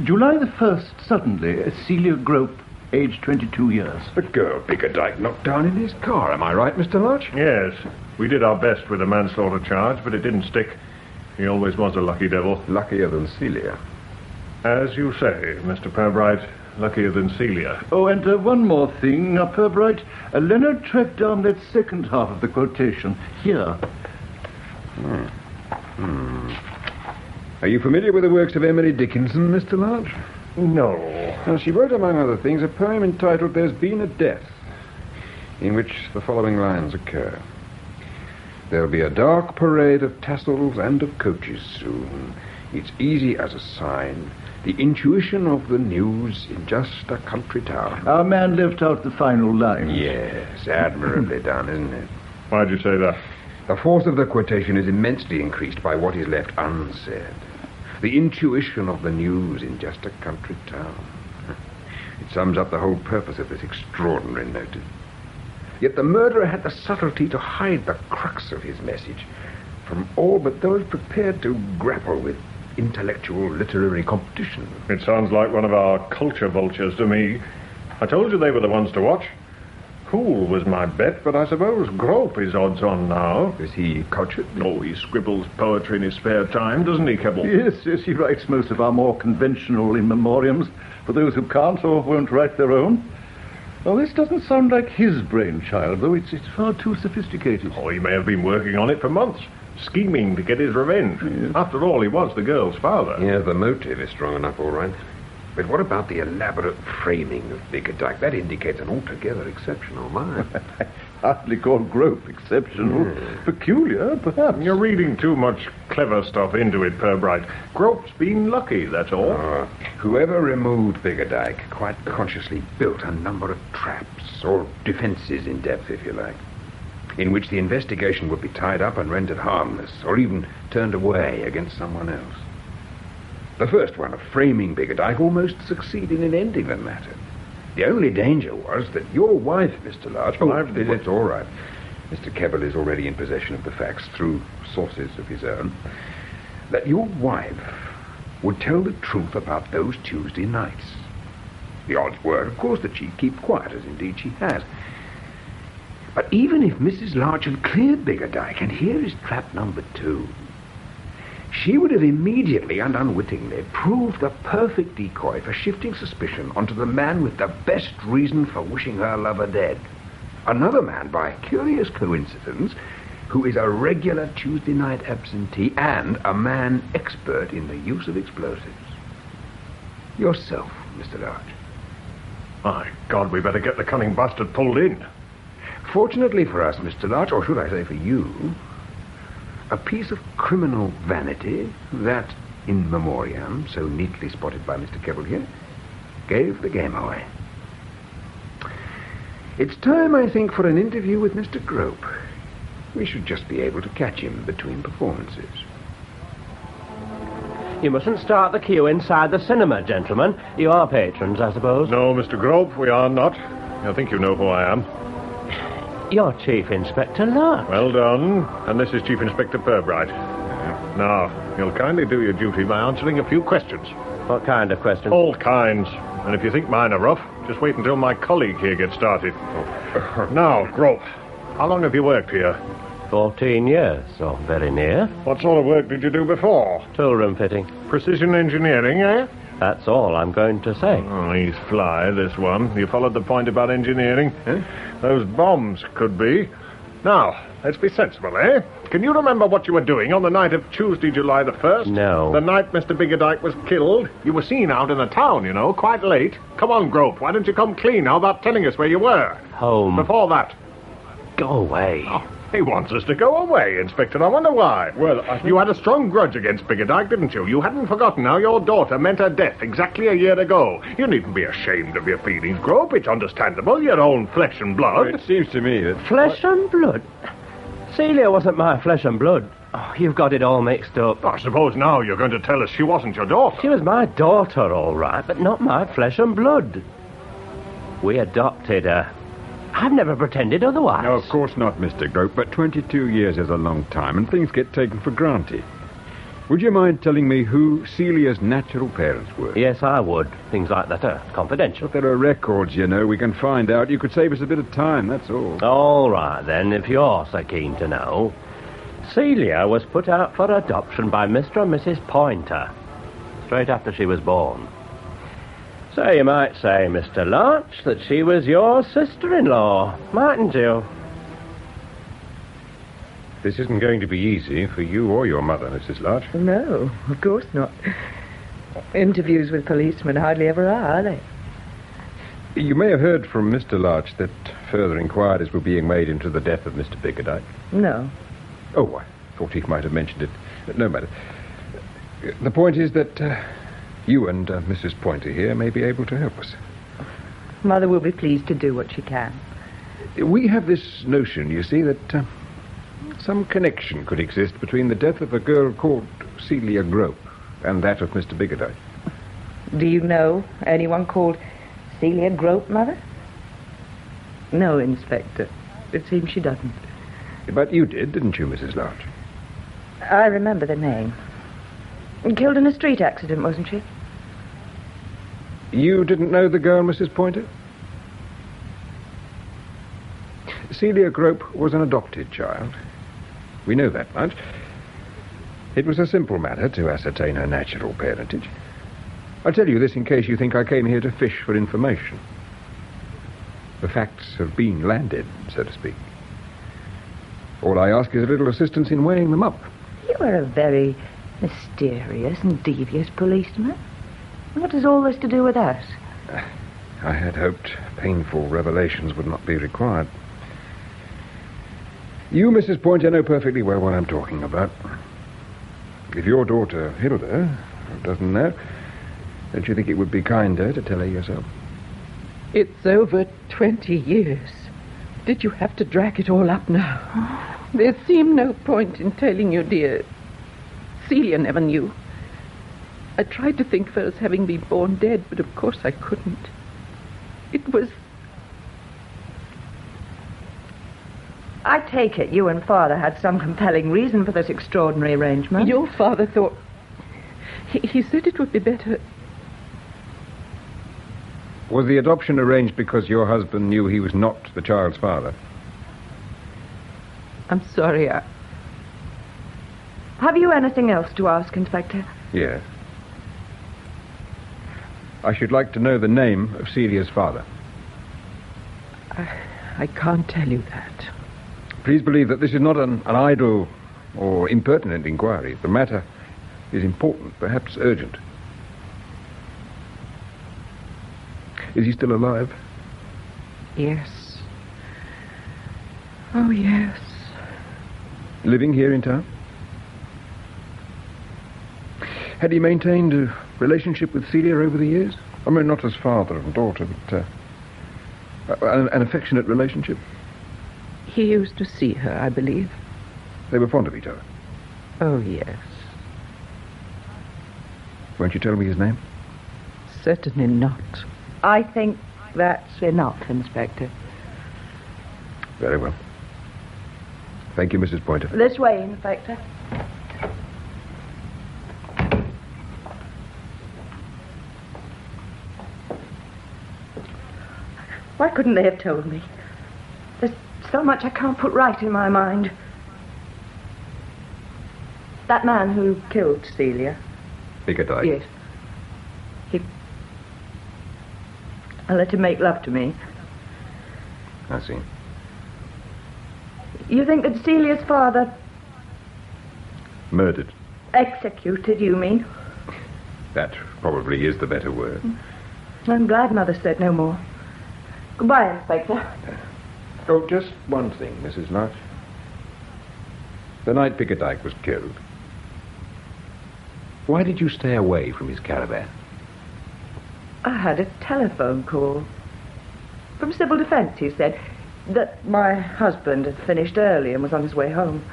July the 1st, suddenly, Celia Grope, aged 22 years. The girl Biggerdike knocked down in his car, am I right, Mr. Larch? Yes. We did our best with a manslaughter charge, but it didn't stick. He always was a lucky devil. Luckier than Celia. As you say, Mr. Pirbright, luckier than Celia. Oh, and one more thing, Pirbright. Leonard tracked down that second half of the quotation. Here. Are you familiar with the works of Emily Dickinson, Mr. Larch? No. Now, she wrote, among other things, a poem entitled There's Been a Death, in which the following lines occur. There'll be a dark parade of tassels and of coaches soon. It's easy as a sign. The intuition of the news in just a country town. Our man left out the final line. Yes, admirably done, isn't it? Why'd you say that? The force of the quotation is immensely increased by what is left unsaid. The intuition of the news in just a country town. It sums up the whole purpose of this extraordinary notice. Yet the murderer had the subtlety to hide the crux of his message from all but those prepared to grapple with intellectual literary competition. It sounds like one of our culture vultures to me. I told you they were the ones to watch. Poole was my bet, but I suppose Grope is odds on now. Is he cultured? Oh, he scribbles poetry in his spare time, doesn't he, Kebble? Yes, he writes most of our more conventional in memoriams for those who can't or won't write their own. Well, this doesn't sound like his brainchild, though it's far too sophisticated. Oh, he may have been working on it for months, scheming to get his revenge. Yes. After all, he was the girl's father. Yeah, the motive is strong enough, all right. But what about the elaborate framing of Biggerdike? That indicates an altogether exceptional mind. Hardly call Grope exceptional. Peculiar, perhaps. You're reading too much clever stuff into it, Pirbright. Grope's been lucky, that's all. Whoever removed Biggerdike quite consciously built a number of traps, or defenses in depth, if you like, in which the investigation would be tied up and rendered harmless, or even turned away against someone else. The first one of framing Biggerdike almost succeeded in ending the matter. The only danger was that your wife, Mr. Larch... It's all right. Mr. Keble is already in possession of the facts through sources of his own. That your wife would tell the truth about those Tuesday nights. The odds were, of course, that she'd keep quiet, as indeed she had. But even if Mrs. Larch had cleared Biggerdike, and here is trap number 2, she would have immediately and unwittingly proved the perfect decoy for shifting suspicion onto the man with the best reason for wishing her lover dead. Another man, by a curious coincidence, who is a regular Tuesday night absentee and a man expert in the use of explosives. Yourself, Mr. Larch. My God, we better get the cunning bastard pulled in. Fortunately for us, Mr. Larch, or should I say for you, a piece of criminal vanity, that in memoriam, so neatly spotted by Mr. Keble here, gave the game away. It's time, I think, for an interview with Mr. Grope. We should just be able to catch him between performances. You mustn't start the queue inside the cinema, gentlemen. You are patrons, I suppose. No, Mr. Grope, we are not. I think you know who I am. You're Chief Inspector Larch. Well done. And this is Chief Inspector Pirbright. Now, you'll kindly do your duty by answering a few questions. What kind of questions? All kinds. And if you think mine are rough, just wait until my colleague here gets started. Now, Grope, how long have you worked here? 14 years, so very near. What sort of work did you do before? Toolroom fitting. Precision engineering, eh? That's all I'm going to say. Oh, he's fly, this one. You followed the point about engineering. Those bombs could be. Now, let's be sensible, eh? Can you remember what you were doing on the night of Tuesday, July the 1st? No. The night Mr. Biggerdike was killed? You were seen out in the town, you know, quite late. Come on, Grope, why don't you come clean now about telling us where you were? Home. Before that. Go away. Oh, he wants us to go away, Inspector. I wonder why. Well, I think... You had a strong grudge against Biggerdike, didn't you? You hadn't forgotten how your daughter meant her death exactly a year ago. You needn't be ashamed of your feelings, Grope. It's understandable. Your own flesh and blood. It seems to me that... Flesh and blood? Celia wasn't my flesh and blood. Oh, you've got it all mixed up. I suppose now you're going to tell us she wasn't your daughter. She was my daughter, all right, but not my flesh and blood. We adopted her. I've never pretended otherwise. No, of course not, Mr. Grope, but 22 years is a long time, and things get taken for granted. Would you mind telling me who Celia's natural parents were? Yes, I would. Things like that are confidential. But there are records, you know. We can find out. You could save us a bit of time, that's all. All right, then, if you're so keen to know. Celia was put out for adoption by Mr. and Mrs. Pointer, straight after she was born. So you might say, Mr. Larch, that she was your sister-in-law, mightn't you? This isn't going to be easy for you or your mother, Mrs. Larch. No, of course not. Interviews with policemen hardly ever are they? You may have heard from Mr. Larch that further inquiries were being made into the death of Mr. Biggerdike. No. Oh, I thought he might have mentioned it. No matter. The point is that you and Mrs. Pointer here may be able to help us. Mother will be pleased to do what she can. We have this notion, you see, that some connection could exist between the death of a girl called Celia Grope and that of Mr. Biggerdike. Do you know anyone called Celia Grope, Mother? No, Inspector. It seems she doesn't. But you did, didn't you, Mrs. Larch? I remember the name. Killed in a street accident, wasn't she? You didn't know the girl, Mrs. Pointer? Celia Grope was an adopted child. We know that much. It was a simple matter to ascertain her natural parentage. I tell you this in case you think I came here to fish for information. The facts have been landed, so to speak. All I ask is a little assistance in weighing them up. You are a very mysterious and devious policeman. What has all this to do with us? I had hoped painful revelations would not be required. You, Mrs. Pointer, know perfectly well what I'm talking about. If your daughter, Hilda, doesn't know, don't you think it would be kinder to tell her yourself? It's over 20 years. Did you have to drag it all up now? There seemed no point in telling you, dear. Celia never knew. I tried to think of her as having been born dead, but of course I couldn't. It was... I take it you and Father had some compelling reason for this extraordinary arrangement. Your father thought... He said it would be better... Was the adoption arranged because your husband knew he was not the child's father? I'm sorry, Have you anything else to ask, Inspector? Yes. I should like to know the name of Celia's father. I can't tell you that. Please believe that this is not an idle or impertinent inquiry. The matter is important, perhaps urgent. Is he still alive? Yes. Oh, yes. Living here in town? Had he maintained a relationship with Celia over the years? I mean, not as father and daughter, but an affectionate relationship? He used to see her, I believe. They were fond of each other? Oh, yes. Won't you tell me his name? Certainly not. I think that's enough, Inspector. Very well. Thank you, Mrs. Pointer. This way, Inspector. Why couldn't they have told me? There's so much I can't put right in my mind. That man who killed Celia. Biggerdike? Yes. I let him make love to me. I see. You think that Celia's father... Murdered? Executed, you mean? That probably is the better word. I'm glad Mother said no more. Goodbye, Inspector. Oh, just one thing, Mrs. Larch. The night Biggerdike was killed, why did you stay away from his caravan? I had a telephone call. From Civil Defence, he said, that my husband had finished early and was on his way home.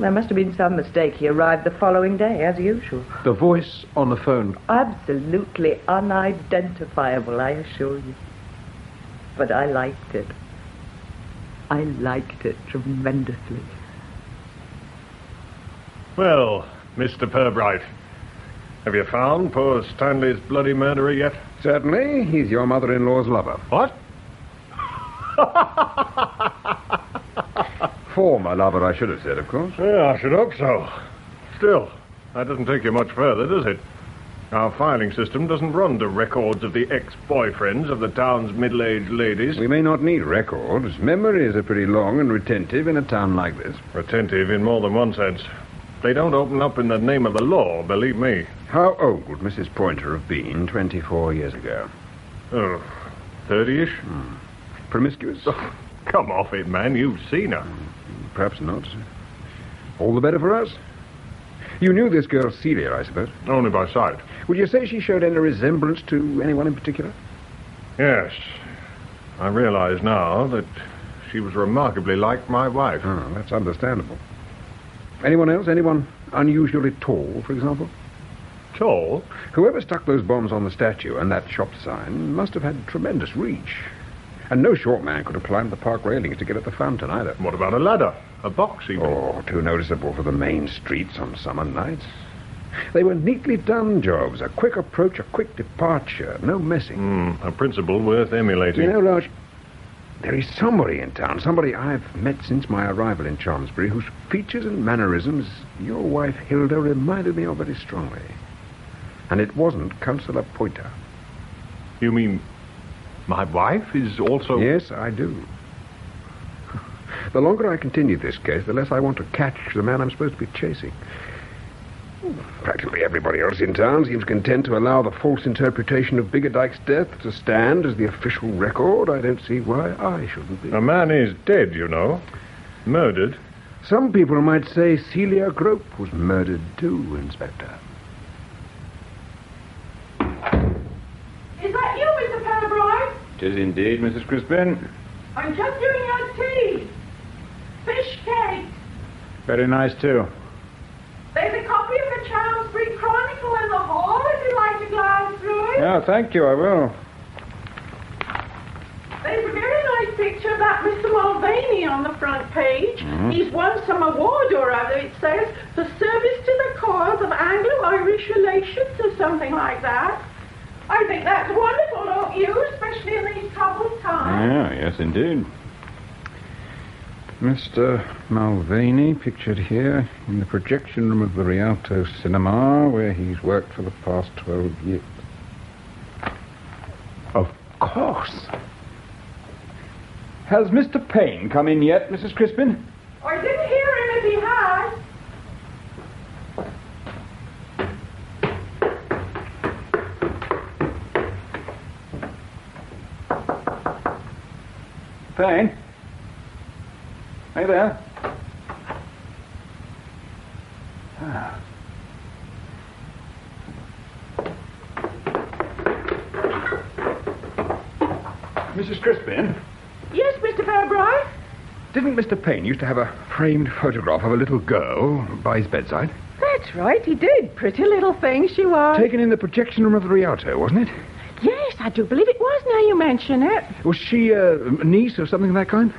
There must have been some mistake. He arrived the following day, as usual. The voice on the phone? Absolutely unidentifiable, I assure you. But I liked it. I liked it tremendously. Well, Mr. Purbright, have you found poor Stanley's bloody murderer yet? Certainly. He's your mother-in-law's lover. What? Former lover, I should have said, of course. Yeah, I should hope so. Still, that doesn't take you much further, does it? Our filing system doesn't run to records of the ex-boyfriends of the town's middle-aged ladies. We may not need records. Memories are pretty long and retentive in a town like this. Retentive in more than one sense. They don't open up in the name of the law, believe me. How old would Mrs. Pointer have been 24 years ago? Oh, 30-ish? Promiscuous? Oh, come off it, man. You've seen her. Perhaps not. All the better for us. You knew this girl Celia, I suppose? Only by sight. Would you say she showed any resemblance to anyone in particular? Yes. I realize now that she was remarkably like my wife. Oh, that's understandable. Anyone else? Anyone unusually tall, for example? Tall? Whoever stuck those bombs on the statue and that shop sign must have had tremendous reach. And no short man could have climbed the park railings to get at the fountain, either. What about a ladder? A box, even? Oh, too noticeable for the main streets on summer nights. They were neatly done jobs. A quick approach, a quick departure. No messing. A principle worth emulating. You know, Lodge, there is somebody in town, somebody I've met since my arrival in Chelmsbury, whose features and mannerisms your wife Hilda reminded me of very strongly. And it wasn't Councillor Pointer. You mean my wife is also... Yes, I do. The longer I continue this case, the less I want to catch the man I'm supposed to be chasing. Practically everybody else in town seems content to allow the false interpretation of Biggerdike's death to stand as the official record. I don't see why I shouldn't be. A man is dead, you know. Murdered. Some people might say Celia Grope was murdered too, Inspector. Is that you, Mr. Purbright? 'Tis indeed, Mrs. Crispin. I'm just doing your tea. Fish cake. Very nice, too. There's a copy of the Chelmsbury Chronicle in the hall. Yeah, thank you, I will. There's a very nice picture of that Mr. Mulvaney on the front page. Mhm. He's won some award or other, it says, for service to the cause of Anglo-Irish relations or something like that. I think that's wonderful, don't you? Especially in these troubled times. Yeah, yes, indeed. Mr. Mulvaney, pictured here in the projection room of the Rialto Cinema, where he's worked for the past 12 years. Of course. Has Mr. Payne come in yet, Mrs. Crispin? I didn't hear him if he has. Payne? Are you there? Ah. Mrs. Crispin? Yes, Mr. Fairbright? Didn't Mr. Payne used to have a framed photograph of a little girl by his bedside? That's right, he did. Pretty little thing she was. Taken in the projection room of the Rialto, wasn't it? Yes, I do believe it was, now you mention it. Was she a niece or something of that kind?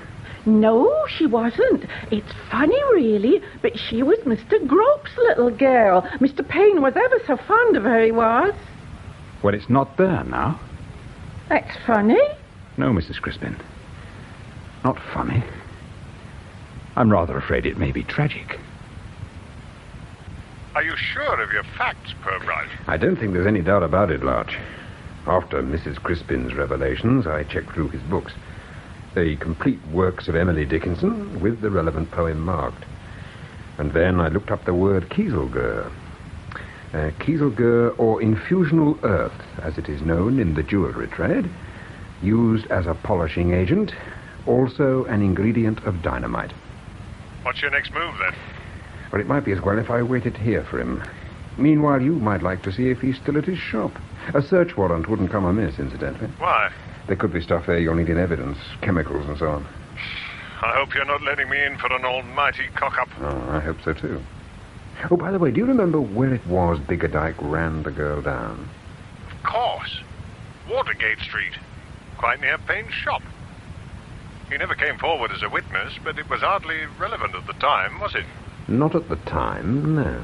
No, she wasn't. It's funny, really, but she was Mr. Grope's little girl. Mr. Payne was ever so fond of her, he was. Well, it's not there now. That's funny. No, Mrs. Crispin. Not funny. I'm rather afraid it may be tragic. Are you sure of your facts, Purbright? I don't think there's any doubt about it, Larch. After Mrs. Crispin's revelations, I checked through his books. The complete works of Emily Dickinson, with the relevant poem marked. And then I looked up the word Kieselguhr. Kieselguhr, or infusional earth, as it is known in the jewellery trade, used as a polishing agent, also an ingredient of dynamite. What's your next move, then? Well, it might be as well if I waited here for him. Meanwhile, you might like to see if he's still at his shop. A search warrant wouldn't come amiss, incidentally. Why? There could be stuff there you'll need in evidence, chemicals and so on. I hope you're not letting me in for an almighty cock-up. Oh, I hope so, too. Oh, by the way, do you remember where it was Biggerdike ran the girl down? Of course. Watergate Street. Quite near Payne's shop. He never came forward as a witness, but it was hardly relevant at the time, was it? Not at the time, no.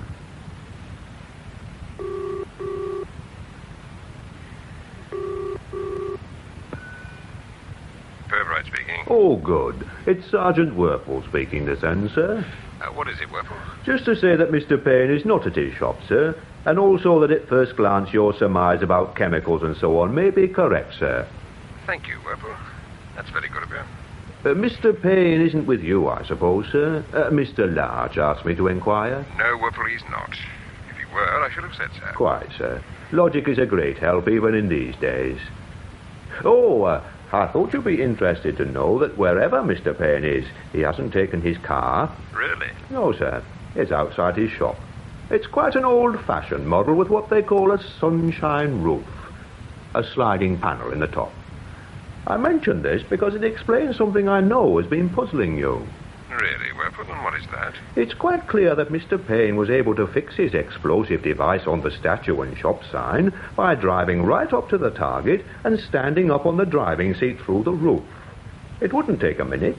Purbright speaking. Oh, good. It's Sergeant Werple speaking this end, sir. What is it, Werple? Just to say that Mr. Payne is not at his shop, sir, and also that at first glance your surmise about chemicals and so on may be correct, sir. Thank you, Werple. That's very good of you. Mr. Payne isn't with you, I suppose, sir. Mr. Larch asked me to inquire. No, Werple, he's not. If he were, I should have said so. Quite, sir. Logic is a great help even in these days. Oh, I thought you'd be interested to know that wherever Mr. Payne is, he hasn't taken his car. Really? No, sir. It's outside his shop. It's quite an old-fashioned model with what they call a sunshine roof. A sliding panel in the top. I mention this because it explains something I know has been puzzling you. Really, Werple, and what is that? It's quite clear that Mr. Payne was able to fix his explosive device on the statue and shop sign by driving right up to the target and standing up on the driving seat through the roof. It wouldn't take a minute.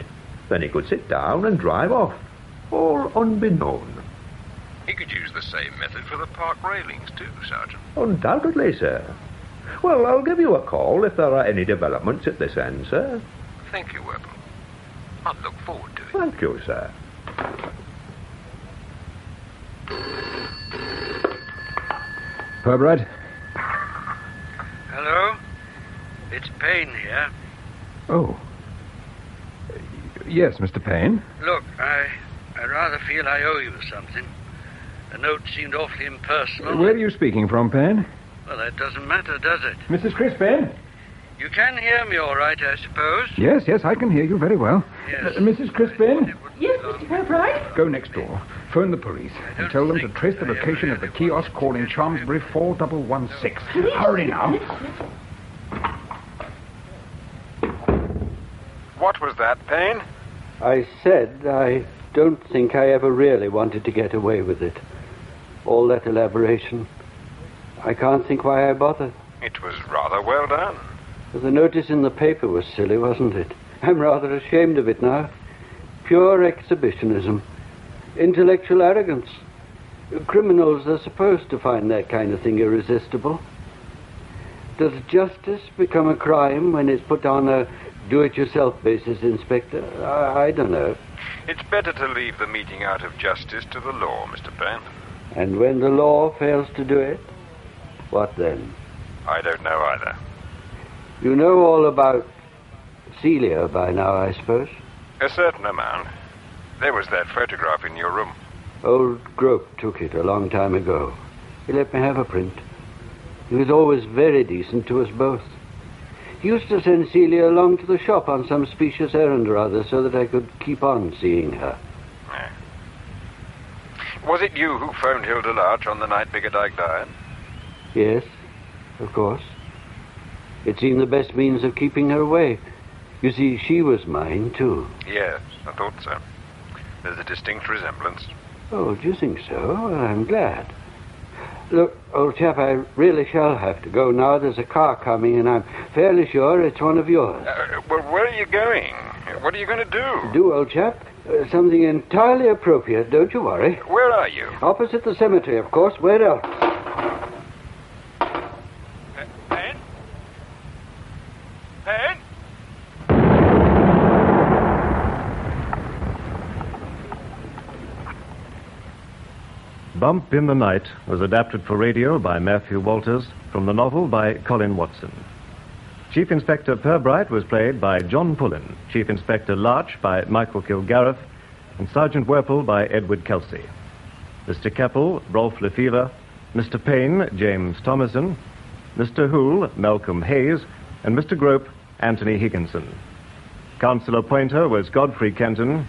Then he could sit down and drive off, all unbeknown. He could use the same method for the park railings, too, Sergeant. Undoubtedly, sir. Well, I'll give you a call if there are any developments at this end, sir. Thank you, Werple. I'll look forward to it. Thank you, sir. Purbright? Hello? It's Payne here. Oh. Yes, Mr. Payne. Look, I rather feel I owe you something. The note seemed awfully impersonal. Where are you speaking from, Payne? Well, that doesn't matter, does it? Mrs. Crispin? You can hear me all right, I suppose? Yes, I can hear you very well. Yes. Mrs. Crispin? Yes, Mr. Purbright? Go next door. Phone the police and tell them to trace the location of the kiosk called in Chelmsbury 4116. Hurry now. What was that, Payne? I said I don't think I ever really wanted to get away with it. All that elaboration. I can't think why I bothered. It was rather well done. The notice in the paper was silly, wasn't it? I'm rather ashamed of it now. Pure exhibitionism. Intellectual arrogance. Criminals are supposed to find that kind of thing irresistible. Does justice become a crime when it's put on a do-it-yourself basis, Inspector? I don't know. It's better to leave the meeting out of justice to the law, Mr. Payne. And when the law fails to do it, what then? I don't know either. You know all about Celia by now, I suppose? A certain amount. There was that photograph in your room. Old Grope took it a long time ago. He let me have a print. He was always very decent to us both. He used to send Celia along to the shop on some specious errand or other so that I could keep on seeing her. Yeah. Was it you who phoned Hilda Larch on the night Biggerdike died? Yes, of course. It seemed the best means of keeping her away. You see, she was mine, too. Yes, I thought so. There's a distinct resemblance. Oh, do you think so? Well, I'm glad. Look, old chap, I really shall have to go now. There's a car coming, and I'm fairly sure it's one of yours. Well, where are you going? What are you going to do? Do, old chap? Something entirely appropriate, don't you worry. Where are you? Opposite the cemetery, of course. Where else? Payne? Payne? Bump in the Night was adapted for radio by Matthew Walters from the novel by Colin Watson. Chief Inspector Pirbright was played by John Pullen, Chief Inspector Larch by Michael Kilgareth, and Sergeant Werple by Edward Kelsey. Mr. Keppel, Rolf Lefevre, Mr. Payne, James Thomason, Mr. Hoole, Malcolm Hayes, and Mr. Grope, Anthony Higginson. Councillor Pointer was Godfrey Kenton,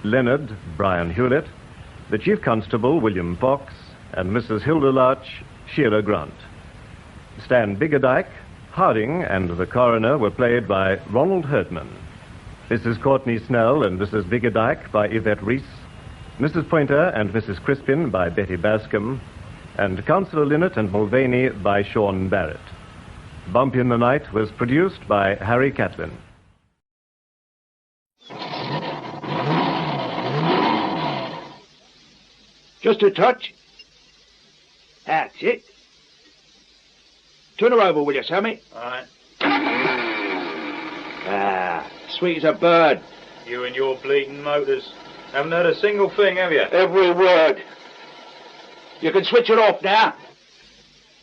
Leonard, Brian Hewlett, the Chief Constable, William Fox, and Mrs. Hilda Larch, Sheila Grant. Stan Biggerdike, Harding, and the coroner were played by Ronald Herdman. Mrs. Courtney Snell and Mrs. Biggerdike by Yvette Rees, Mrs. Pointer and Mrs. Crispin by Betty Bascom, and Councillor Linnett and Mulvaney by Sean Barrett. Bump in the Night was produced by Harry Catlin. Just a touch. That's it. Turn her over, will you, Sammy? All right. Ah, sweet as a bird. You and your bleeding motors. Haven't heard a single thing, have you? Every word. You can switch it off now.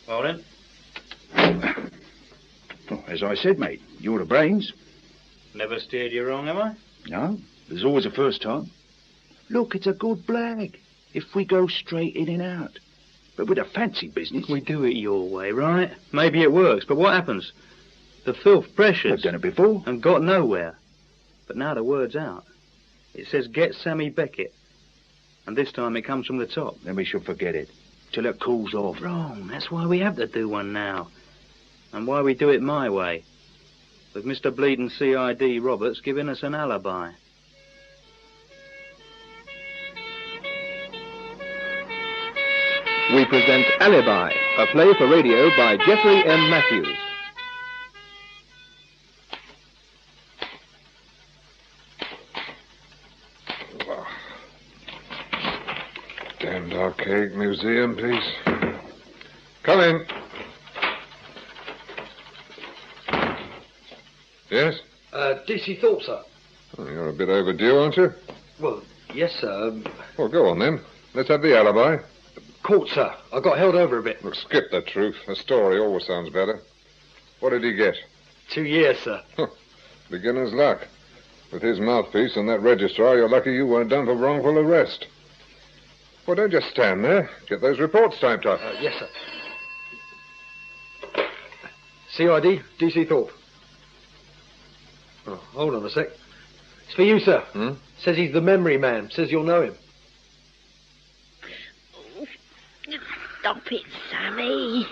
Well then. Oh, as I said, mate, you're the brains. Never steered you wrong, have I? No, there's always a first time. Look, it's a good blag. If we go straight in and out. But with a fancy business... We do it your way, right? Maybe it works, but what happens? The filth pressures. I've done it before. And got nowhere. But now the word's out. It says, get Sammy Beckett. And this time it comes from the top. Then we should forget it. Till it cools off. Wrong. That's why we have to do one now. And why we do it my way. With Mr. Bleeding CID Roberts giving us an alibi. We present Alibi, a play for radio by Geoffrey M. Matthews. Damned archaic museum piece. Come in. Yes? DC Thorpe, sir. Oh, you're a bit overdue, aren't you? Well, yes, sir. Well, go on then. Let's have the alibi. Court, sir. I got held over a bit. Look, skip the truth. A story always sounds better. What did he get? 2 years, sir. Beginner's luck. With his mouthpiece and that registrar, you're lucky you weren't done for wrongful arrest. Well, don't just stand there. Get those reports typed up. Yes, sir. CID, DC Thorpe. Oh, hold on a sec. It's for you, sir. Says he's the memory man. Says you'll know him. Stop it, Sammy.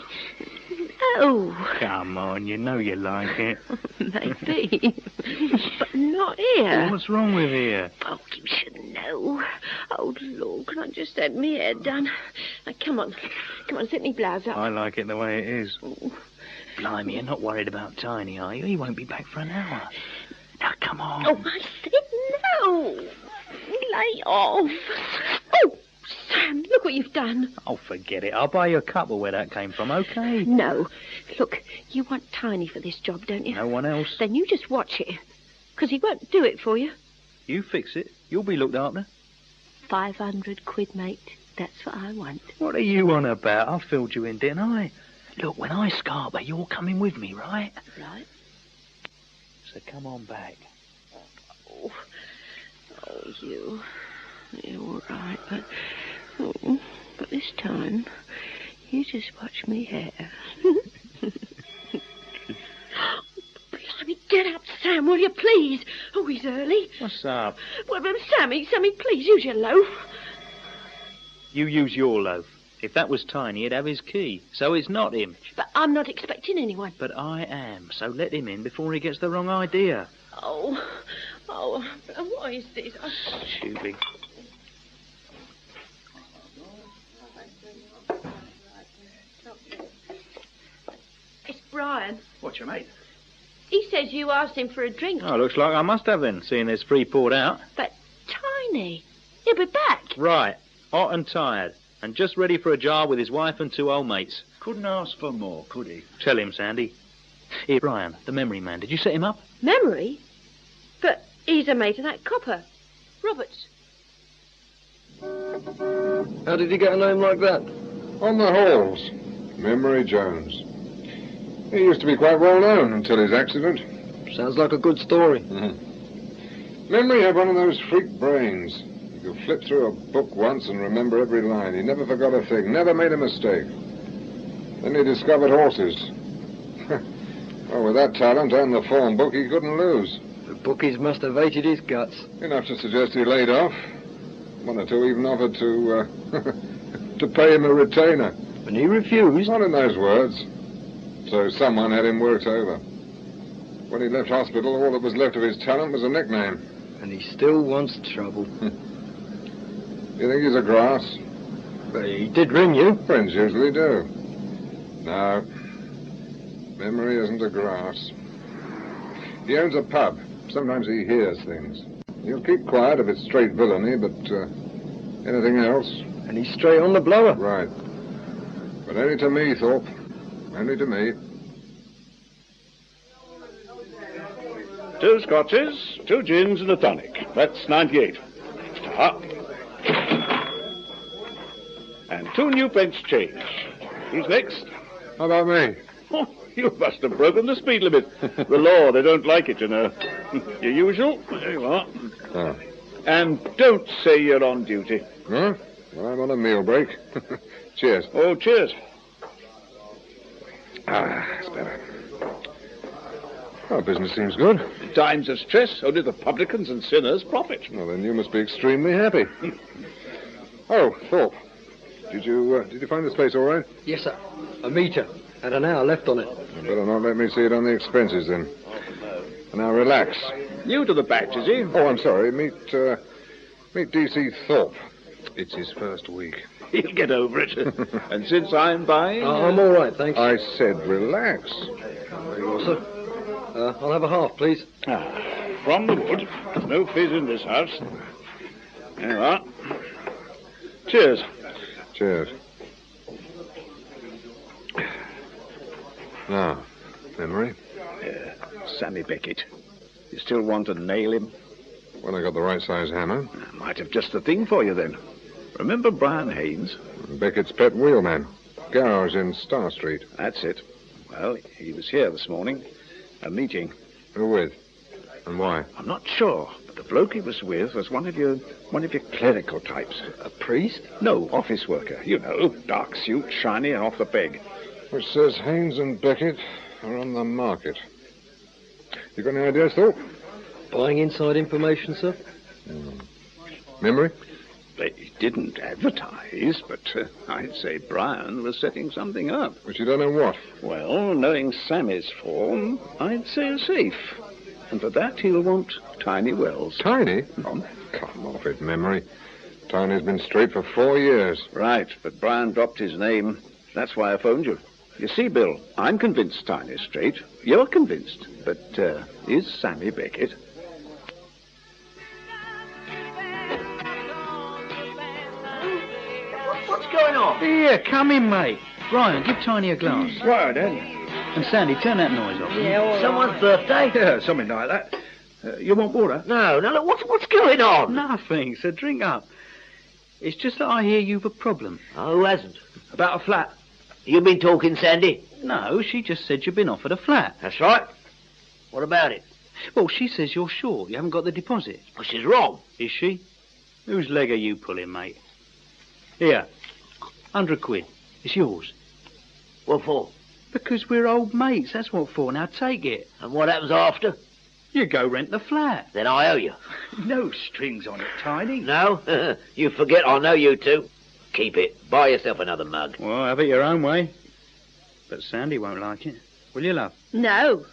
Oh. Come on, you know you like it. Maybe. But not here. What's wrong with here? Oh, you should know. Oh, Lord, can I just have my hair done? Now, come on. Come on, set me blouse up. I like it the way it is. Oh. Blimey, you're not worried about Tiny, are you? He won't be back for an hour. Now, come on. Oh, I said no. Lay off. Oh, Sam, look what you've done. Oh, forget it. I'll buy you a couple where that came from, okay? No. Look, you want Tiny for this job, don't you? No one else. Then you just watch it. Because he won't do it for you. You fix it. You'll be looked after. 500 quid, mate. That's what I want. What are you on about? I filled you in, didn't I? Look, when I scarper, you're coming with me, right? Right. So come on back. Oh, you. You're all right, but this time, you just watch me hair. Blimey, get up, Sam, will you, please? Oh, he's early. What's up? Well, Sammy, please, use your loaf. You use your loaf. If that was Tiny, he'd have his key. So it's not him. But I'm not expecting anyone. But I am. So let him in before he gets the wrong idea. Oh, what is this? Stupid. It's Brian. What's your mate? He says you asked him for a drink. Oh, looks like I must have then, seeing there's free poured out. But Tiny, he'll be back. Right. Hot and tired. And just ready for a jar with his wife and 2 old mates. Couldn't ask for more, could he? Tell him, Sandy. Here, Brian, the memory man. Did you set him up? Memory? But he's a mate of that copper. Roberts. How did he get a name like that? On the halls. Memory Jones. He used to be quite well known until his accident. Sounds like a good story. Memory had one of those freak brains. He could flip through a book once and remember every line. He never forgot a thing, never made a mistake. Then he discovered horses. Well, with that talent and the form book, he couldn't lose. The bookies must have hated his guts. Enough to suggest he laid off. One or two even offered to to pay him a retainer. And he refused? Not in those words. So someone had him worked over. When he left hospital, all that was left of his talent was a nickname. And he still wants trouble. You think he's a grass? But he did ring you. Friends usually do. No. Memory isn't a grass. He owns a pub. Sometimes he hears things. He'll keep quiet if it's straight villainy, but anything else? And he's straight on the blower. Right. But only to me, Thorpe. Only to me. 2 scotches, 2 gins, and a tonic. That's 98. Extra. And 2 new pence change. Who's next? How about me? Oh, you must have broken the speed limit. The law, they don't like it, you know. Your usual. There you are. Oh. And don't say you're on duty. Huh? Well, I'm on a meal break. Cheers. Oh, cheers. It's better. Oh, business seems good. In times of stress, only the publicans and sinners profit. Well, then you must be extremely happy. Oh, Thorpe. Did you find this place all right? Yes, sir. A meter. And an hour left on it. You better not let me see it on the expenses, then. Now, relax. New to the batch, is he? Oh, I'm sorry. Meet D.C. Thorpe. It's his first week. He'll get over it. And since I'm buying... I'm all right, thanks. I said relax. Very well, sir. I'll have a half, please. From the wood. No fizz in this house. There you are. Cheers. Cheers. Now, Memory? Sammy Beckett. You still want to nail him? When I got the right size hammer. I might have just the thing for you then. Remember Brian Haynes? Beckett's pet wheelman. Garage in Star Street. That's it. Well, he was here this morning. A meeting. Who with? And why? I'm not sure, but the bloke he was with was one of your clerical types. A priest? No, office worker. You know, dark suit, shiny and off the peg. Which says Haynes and Beckett are on the market. You got any ideas, Thorpe? Buying inside information, sir? Memory? They didn't advertise, but I'd say Brian was setting something up. But you don't know what? Well, knowing Sammy's form, I'd say a safe. And for that, he'll want Tiny Wells. Tiny? Oh, come off it, Memory. Tiny's been straight for 4 years. Right, but Brian dropped his name. That's why I phoned you. You see, Bill, I'm convinced Tiny's straight. You're convinced. But is Sammy Beckett? What's going on? Here, come in, mate. Brian, give Tiny a glass. Right, then. And Sandy, turn that noise off. Someone's birthday? Yeah, something like that. You want water? No, look, what's going on? Nothing, so drink up. It's just that I hear you've a problem. Oh, who hasn't? About a flat. You been talking, Sandy? No, she just said you've been offered a flat. That's right. What about it? Well, she says you're sure you haven't got the deposit. Well, she's wrong. Is she? Whose leg are you pulling, mate? Here, 100 quid. It's yours. What for? Because we're old mates, that's what for. Now take it. And what happens after? You go rent the flat. Then I owe you. No strings on it, Tiny. No? You forget I know you two. Keep it. Buy yourself another mug. Well, have it your own way. But Sandy won't like it. Will you, love? No,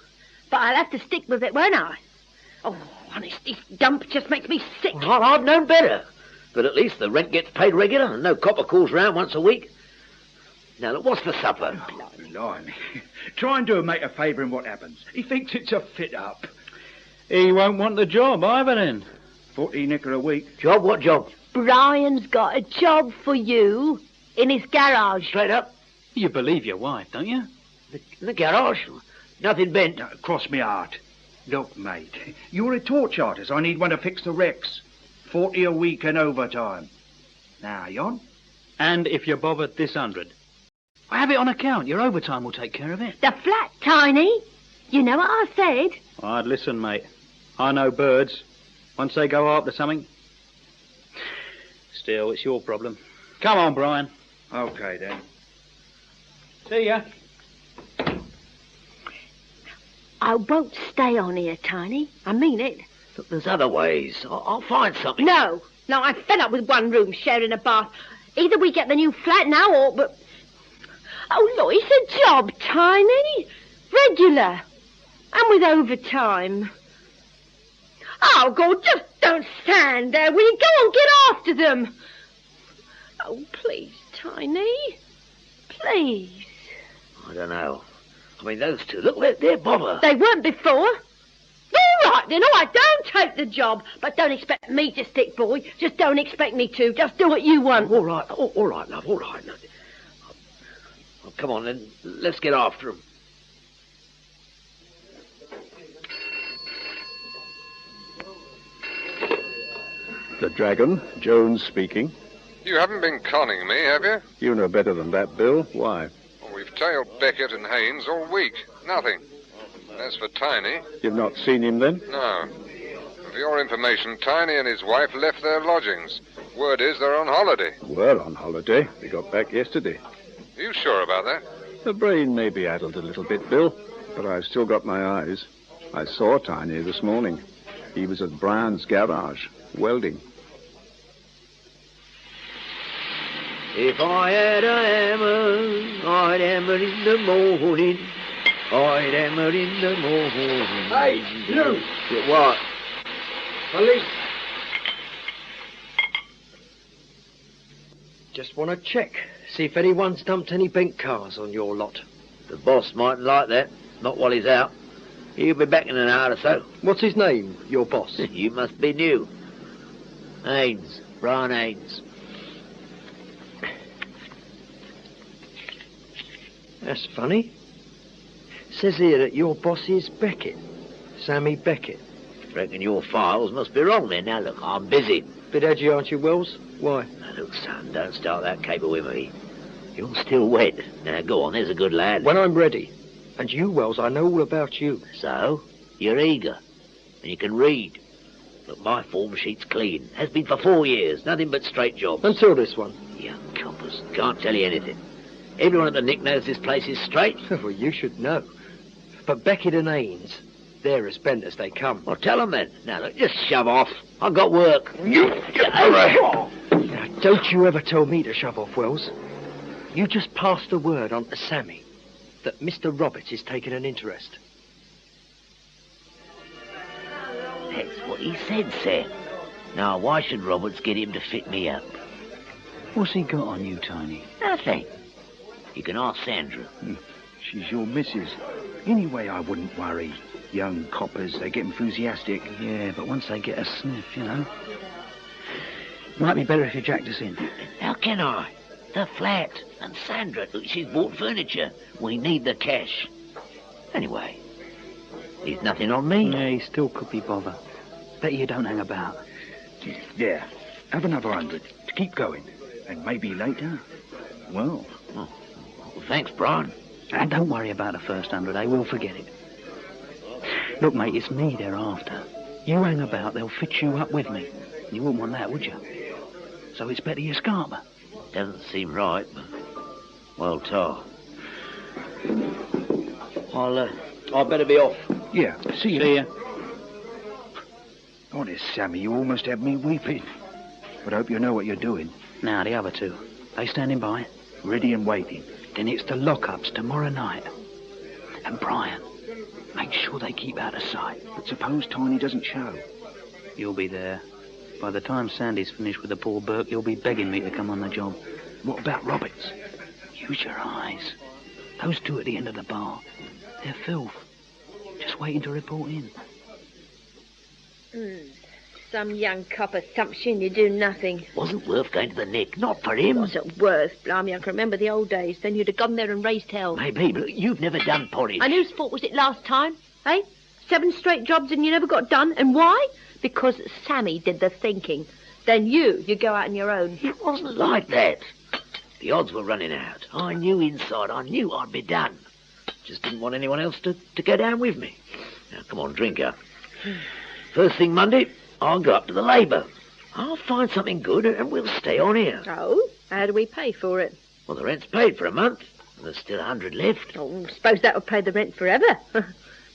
but I'll have to stick with it, won't I? Oh, honest, this dump just makes me sick. Well, I've known better. But at least the rent gets paid regular and no copper calls round once a week. Now, look, what's for supper? Blimey. Try and do a mate a favour in what happens. He thinks it's a fit-up. He won't want the job either, then. 40 knicker a week. Job? What job? Brian's got a job for you in his garage. Straight up? You believe your wife, don't you? In the garage? Nothing bent. Cross me heart. Look, mate, you're a torch artist. I need one to fix the wrecks. 40 a week and overtime. Now, you on? And if you're bothered, this 100. I have it on account. Your overtime will take care of it. The flat, Tiny. You know what I said? I'd listen, mate. I know birds. Once they go after something. Still, it's your problem. Come on, Brian. Okay, then. See ya. I won't stay on here, Tiny. I mean it. Look, there's other ways. I'll find something. No, I'm fed up with one room sharing a bath. Either we get the new flat now or... But... Oh, look, it's a job, Tiny. Regular. And with overtime. Oh, God, just don't stand there. Will you go and get after them? Oh, please, Tiny. Please. I don't know. I mean, those two, look, they're bother. They weren't before. All right, then. All right, don't take the job. But don't expect me to stick, boy. Just don't expect me to. Just do what you want. All right, all right, love, all right. Well, come on, then. Let's get after them. The Dragon, Jones speaking. You haven't been conning me, have you? You know better than that, Bill. Why? Well, we've tailed Beckett and Haynes all week. Nothing. As for Tiny... You've not seen him, then? No. For your information, Tiny and his wife left their lodgings. Word is they're on holiday. Well, on holiday. They got back yesterday. Are you sure about that? The brain may be addled a little bit, Bill, but I've still got my eyes. I saw Tiny this morning. He was at Brian's garage, welding. If I had a hammer, I'd hammer in the morning. I'd hammer in the morning. Hey, you! What? Police. Just want to check. See if anyone's dumped any bent cars on your lot. The boss mightn't like that. Not while he's out. He'll be back in an hour or so. What's his name, your boss? You must be new. Haynes. Brian Haynes. That's funny. Says here that your boss is Beckett. Sammy Beckett. Reckon your files must be wrong then. Now look, I'm busy. Bit edgy, aren't you, Wells? Why? Now look, son, don't start that caper with me. You're still wet. Now go on, there's a good lad. When I'm ready. And you, Wells, I know all about you. So? You're eager. And you can read. Look, my form sheet's clean. Has been for 4 years. Nothing but straight jobs. Until this one. Young coppers. Can't tell you anything. Everyone at the Nick knows this place is straight. Well, you should know. But Beckett and Haynes, they're as bent as they come. Well, tell them then. Now, look, just shove off. I've got work. Now, don't you ever tell me to shove off, Wells. You just pass the word on to Sammy that Mr. Roberts is taking an interest. That's what he said, sir. Now, why should Roberts get him to fit me up? What's he got on you, Tiny? Nothing. You can ask Sandra. She's your missus. Anyway, I wouldn't worry. Young coppers, they get enthusiastic. Yeah, but once they get a sniff, Might be better if you jacked us in. How can I? The flat. And Sandra, she's bought furniture. We need the cash. Anyway, there's nothing on me. Yeah, he still could be bothered. Bet you don't hang about. Yeah, have another 100 to keep going. And maybe later, well... Well, thanks, Brian. And don't worry about the first 100, We'll forget it. Look, mate, it's me they're after. You hang about, they'll fit you up with me. You wouldn't want that, would you? So it's better you scarper. Doesn't seem right, but... Well, Tar. I'll better be off. Yeah, see you. See ya. Honest, Sammy, you almost had me weeping. But I hope you know what you're doing. Now, the other two. They standing by? Ready and waiting. Then it's the lockups tomorrow night. And Brian, make sure they keep out of sight. But suppose Tiny doesn't show? You'll be there. By the time Sandy's finished with the poor Burke, he'll be begging me to come on the job. What about Roberts? Use your eyes. Those two at the end of the bar. They're filth. Just waiting to report in. Some young cop assumption you do nothing. Wasn't worth going to the Nick. Not for him. Wasn't worth. Blimey, I can remember the old days. Then you'd have gone there and raised hell. Maybe, but you've never done porridge. And whose fault was it last time? Eh? 7 straight jobs and you never got done. And why? Because Sammy did the thinking. Then you go out on your own. It wasn't like that. The odds were running out. I knew inside. I knew I'd be done. Just didn't want anyone else to go down with me. Now, come on, drink up. First thing Monday, I'll go up to the Labour. I'll find something good and we'll stay on here. Oh? How do we pay for it? Well, the rent's paid for a month. And there's still 100 left. Oh, suppose that would pay the rent forever.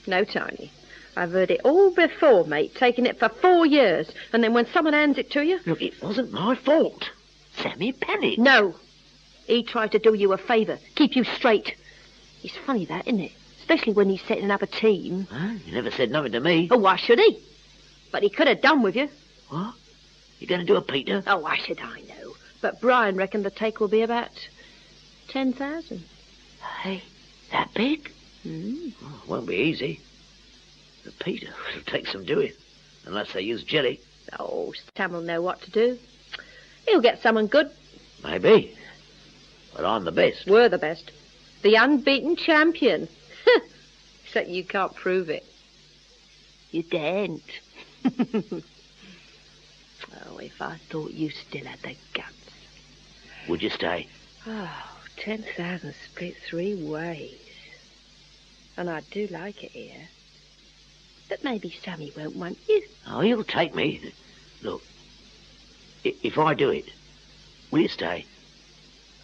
No, Tiny. I've heard it all before, mate, taking it for 4 years. And then when someone hands it to you... Look, it wasn't my fault. Sammy panicked. No. He tried to do you a favour, keep you straight. It's funny that, isn't it? Especially when he's setting up a team. Huh? He never said nothing to me. Oh, why should he? But he could have done with you. What? You going to do a Peter? Oh, why should I know? But Brian reckoned the take will be about 10,000. Hey, that big? Mm. Oh, won't be easy. The Peter, it'll take some doing. Unless they use jelly. Oh, Sam will know what to do. He'll get someone good. Maybe. But I'm the best. We're the best. The unbeaten champion. Except you can't prove it. You daren't. Oh, if I thought you still had the guts. Would you stay? Oh, 10,000 split 3 ways. And I do like it here. But maybe Sammy won't want you. Oh, he'll take me. Look, if I do it, will you stay?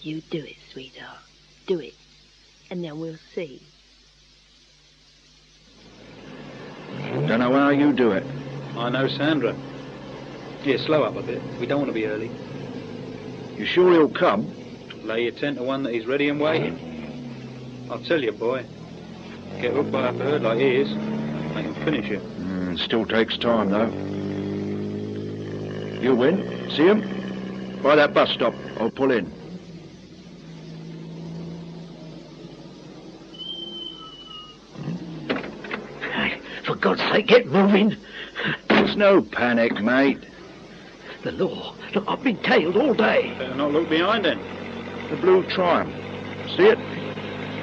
You do it, sweetheart. Do it. And then we'll see. Don't know how you do it. I know Sandra. Yeah, slow up a bit. We don't want to be early. You sure he'll come? Lay your 10 to 1 that he's ready and waiting. I'll tell you, boy. Get hooked by a bird like he is, make him finish it. Still takes time, though. You win. See him? By that bus stop. I'll pull in. For God's sake, get moving. There's no panic, mate. The law. Look, I've been tailed all day. Better not look behind then. The blue Triumph. See it?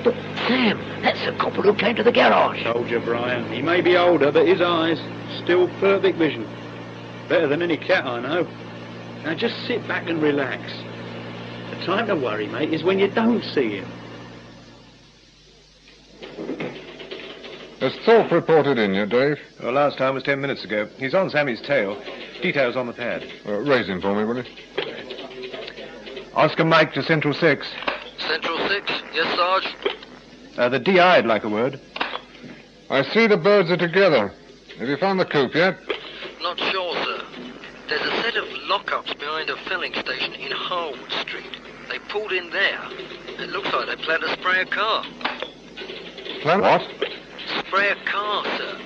But, Sam, that's the copper who came to the garage. Told you, Brian. He may be older, but his eyes, still perfect vision. Better than any cat I know. Now just sit back and relax. The time to worry, mate, is when you don't see him. Has Thorpe reported in yet, Dave? Well, last time was 10 minutes ago. He's on Sammy's tail. Details on the pad. Raise him for me, will you? Oscar Mike to Central 6. Central 6? Yes, Sarge? The DI'd like a word. I see the birds are together. Have you found the coop yet? Not sure, sir. There's a set of lockups behind a filling station in Harwood Street. They pulled in there. It looks like they plan to spray a car. Plan what? Spray a car, sir.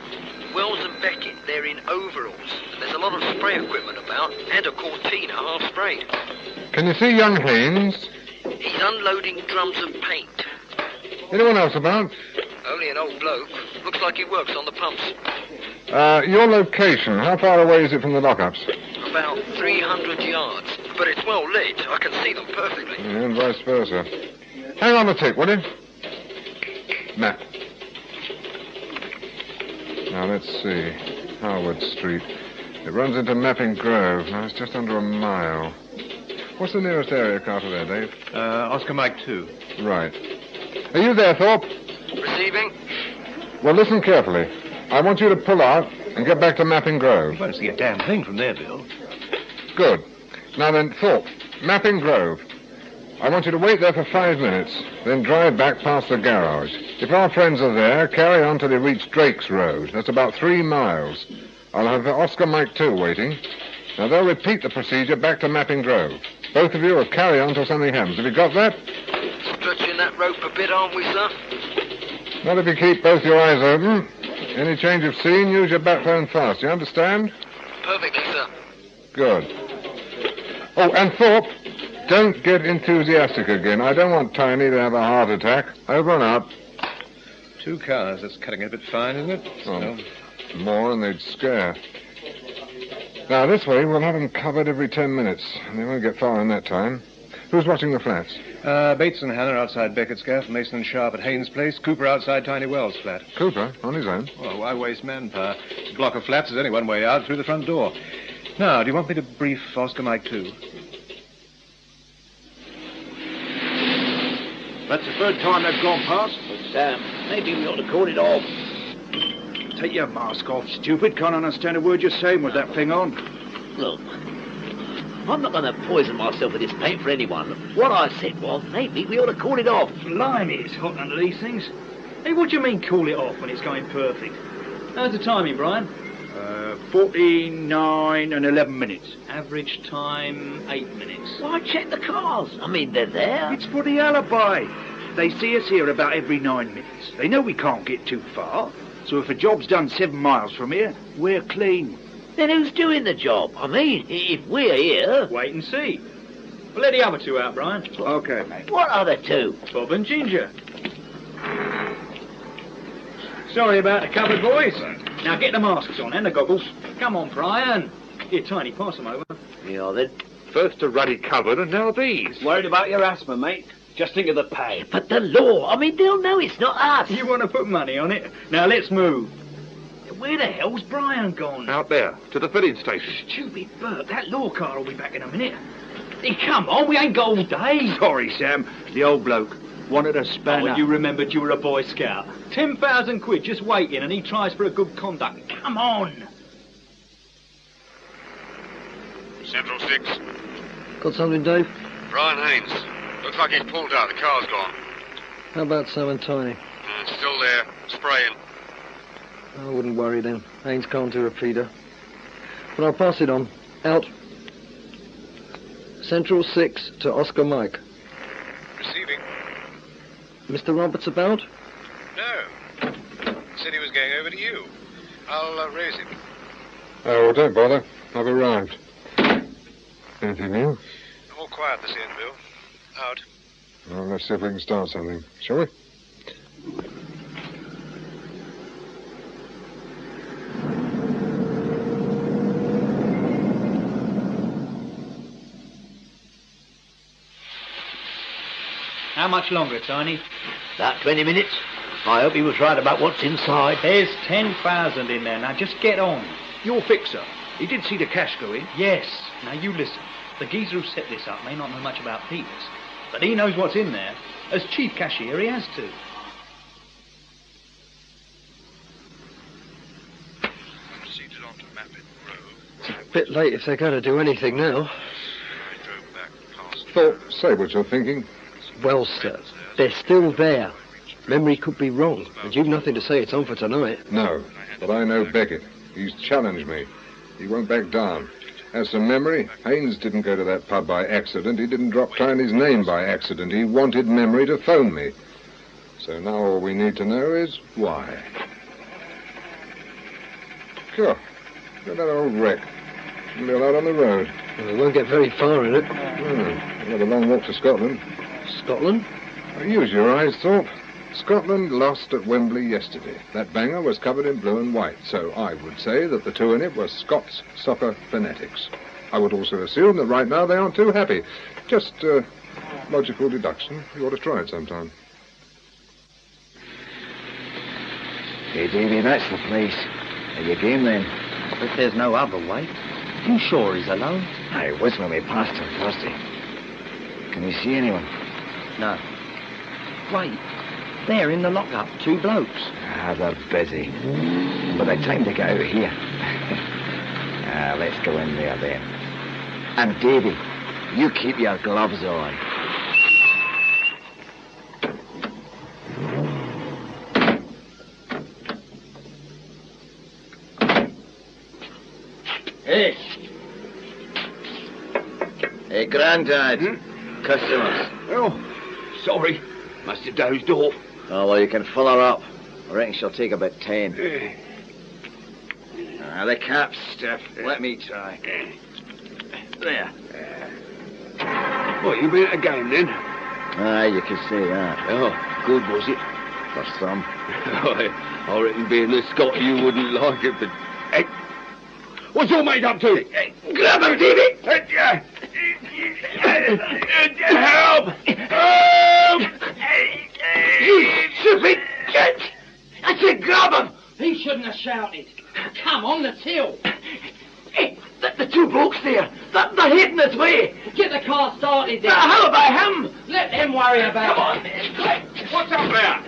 Wells and Beckett, they're in overalls. There's a lot of spray equipment about, and a Cortina half sprayed. Can you see young Haynes? He's unloading drums of paint. Anyone else about? Only an old bloke. Looks like he works on the pumps. Your location, how far away is it from the lockups? About 300 yards. But it's well lit. I can see them perfectly. Yeah, and vice versa. Hang on a tick, will you? Map. Now, let's see. Harwood Street. It runs into Mapping Grove. Now, it's just under a mile. What's the nearest area car to there, Dave? Oscar Mike 2. Right. Are you there, Thorpe? Receiving? Well, listen carefully. I want you to pull out and get back to Mapping Grove. You won't see a damn thing from there, Bill. Good. Now then, Thorpe, Mapping Grove. I want you to wait there for 5 minutes, then drive back past the garage. If our friends are there, carry on till you reach Drake's Road. That's about 3 miles. I'll have Oscar Mike 2 waiting. Now, they'll repeat the procedure back to Mapping Grove. Both of you will carry on till something happens. Have you got that? Stretching that rope a bit, aren't we, sir? Not if you keep both your eyes open. Any change of scene, use your backbone fast. You understand? Perfectly, sir. Good. Oh, and Thorpe, don't get enthusiastic again. I don't want Tiny to have a heart attack. Over and out. 2 cars. That's cutting it a bit fine, isn't it? Oh, more and they'd scare. Now, this way, we'll have them covered every 10 minutes. And they won't get far in that time. Who's watching the flats? Bates and Hannah outside Beckett's gaff, Mason and Sharp at Haynes' place, Cooper outside Tiny Wells' flat. Cooper, on his own? Oh, why waste manpower? A block of flats is only one way out, through the front door. Now, do you want me to brief Oscar Mike 2? That's the third time they've gone past. But, Sam, maybe we ought to call it off. Take your mask off, stupid. Can't understand a word you're saying with that thing on. Look, I'm not going to poison myself with this paint for anyone. What I said was, maybe we ought to call it off. Blimey, it's hot under these things. Hey, what do you mean call it off when it's going perfect? How's the timing, Brian? 49 and 11 minutes. Average time, 8 minutes. Why check the cars? I mean, they're there. It's for the alibi. They see us here about every 9 minutes. They know we can't get too far. So if a job's done 7 miles from here, we're clean. Then who's doing the job? I mean, if we're here... Wait and see. Well, let the other 2 out, Brian. OK, mate. What other 2? Bob and Ginger. Sorry about the cupboard, boys. Now get the masks on and the goggles. Come on, Brian. Here, Tiny, pass them over. Yeah, then. First a ruddy cupboard and now these. Worried about your asthma, mate? Just think of the pay. But the law, I mean, they'll know it's not us. You want to put money on it? Now let's move. Where the hell's Brian gone? Out there, to the filling station. Stupid Bert, that law car will be back in a minute. Hey, come on, we ain't got all day. Sorry, Sam. The old bloke wanted a spanner. Oh, you remembered you were a Boy Scout. 10,000 quid just waiting and he tries for a good conduct. Come on. Central 6. Got something, Dave? Brian Haynes. Looks like he's pulled out. The car's gone. How about Sam and Tiny? Still there. Spraying. I wouldn't worry then. Haynes can't do a feeder. But I'll pass it on. Out. Central 6 to Oscar Mike. Receiving. Mr. Roberts about? No. Said he was going over to you. I'll raise him. Oh, well, don't bother. I've arrived. Anything new? All quiet this end, Bill. Out. Well, let's see if we can start something, shall we? How much longer, Tiny? About 20 minutes. I hope he was right about what's inside. There's 10,000 in there. Now just get on. Your fixer. He did see the cash go in. Yes. Now you listen. The geezer who set this up may not know much about thieves, but he knows what's in there. As chief cashier, he has to. Proceeded on to Mapping Grove. It's a bit late if they're going to do anything now. I drove back past... Thorpe, say what you're thinking. Well, sir, they're still there. Memory could be wrong, and you've nothing to say it's on for tonight. No, but I know Beckett. He's challenged me. He won't back down. As for memory, Haynes didn't go to that pub by accident. He didn't drop Tiny's name by accident. He wanted memory to phone me. So now all we need to know is why. Sure. Look at that old wreck. We'll be out on the road. Well, we won't get very far in it. We'll have a long walk to Scotland. Scotland? Use your eyes, Thorpe. Scotland lost at Wembley yesterday. That banger was covered in blue and white, so I would say that the two in it were Scots soccer fanatics. I would also assume that right now they aren't too happy. Just logical deduction. You ought to try it sometime. Hey, Davy, that's the place. Are you game then? But there's no other way. You sure he's alone? I was when we passed him, Frosty. Can you see anyone? No. Wait. There in the lockup, 2 blokes. Ah, they're busy. But they've time to get out of here. Let's go in there then. And Davy, you keep your gloves on. Hey. Hey, Grandad. Customers. Oh, sorry. Must have dozed off. Oh, well, you can fill her up. I reckon she'll take about 10. The cap's stiff. Let me try. There. What, you been at a game then? You can say that. Oh, good, was it? For some. I reckon being a Scot you wouldn't like it, but... Hey, what's all made up to? Grab her, Davy! Help! Help! You stupid git! I said grab him! He shouldn't have shouted. Come on, let's hill. The 2 blokes there, they're heading this way. Get the car started then. How about him? Let them worry about Come on. it. What's up there?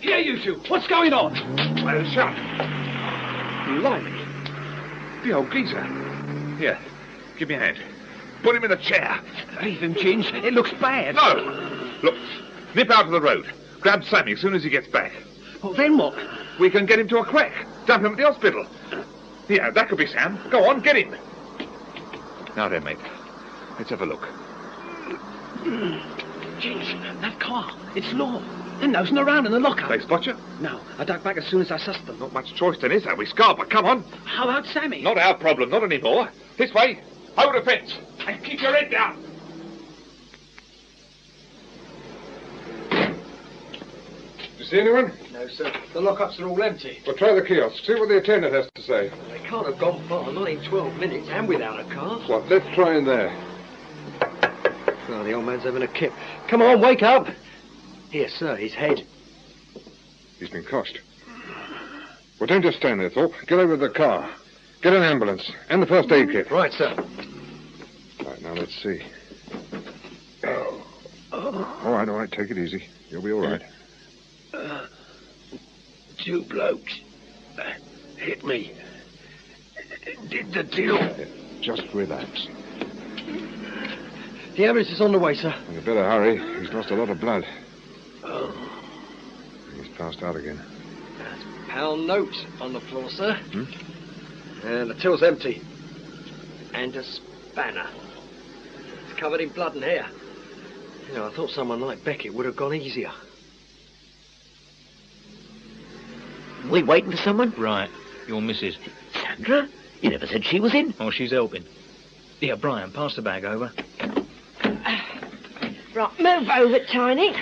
Here, you two. What's going on? Well, shut. Blimey. The old geezer. Here, give me a hand. Put him in a chair. Leave him, Ginge. It looks bad. No. Look, nip out of the road. Grab Sammy as soon as he gets back. Well, then what? We can get him to a crack. Dump him at the hospital. Yeah, that could be Sam. Go on, get him. Now then, mate. Let's have a look. Ginge, that car. It's Law. They're nosing around in the lockup. They spot you? No, I ducked back as soon as I sussed them. Not much choice then, is there? We scarp, but come on. How about Sammy? Not our problem, not anymore. This way. Over the fence. And keep your head down. You see anyone? No, sir. The lockups are all empty. Well, try the kiosk. See what the attendant has to say. They can't have gone far, not in 12 minutes, and without a car. What? Let's try in there. Oh, the old man's having a kip. Come on, wake up. Here, sir, his head. He's been crushed. Well, don't just stand there, Thorpe. Get over to the car. Get an ambulance and the first aid kit. Right, sir. Right, now let's see. All right, take it easy. You'll be all right. 2 blokes hit me. Did the deal. Just relax. The ambulance is on the way, sir. You better hurry. He's lost a lot of blood. Oh. He's passed out again. Pound note on the floor, sir. And the till's empty. And a spanner. It's covered in blood and hair. You know, I thought someone like Beckett would have gone easier. We waiting for someone? Right. Your missus. Sandra? You never said she was in. Oh, she's helping. Here, Brian, pass the bag over. Right, move over, Tiny.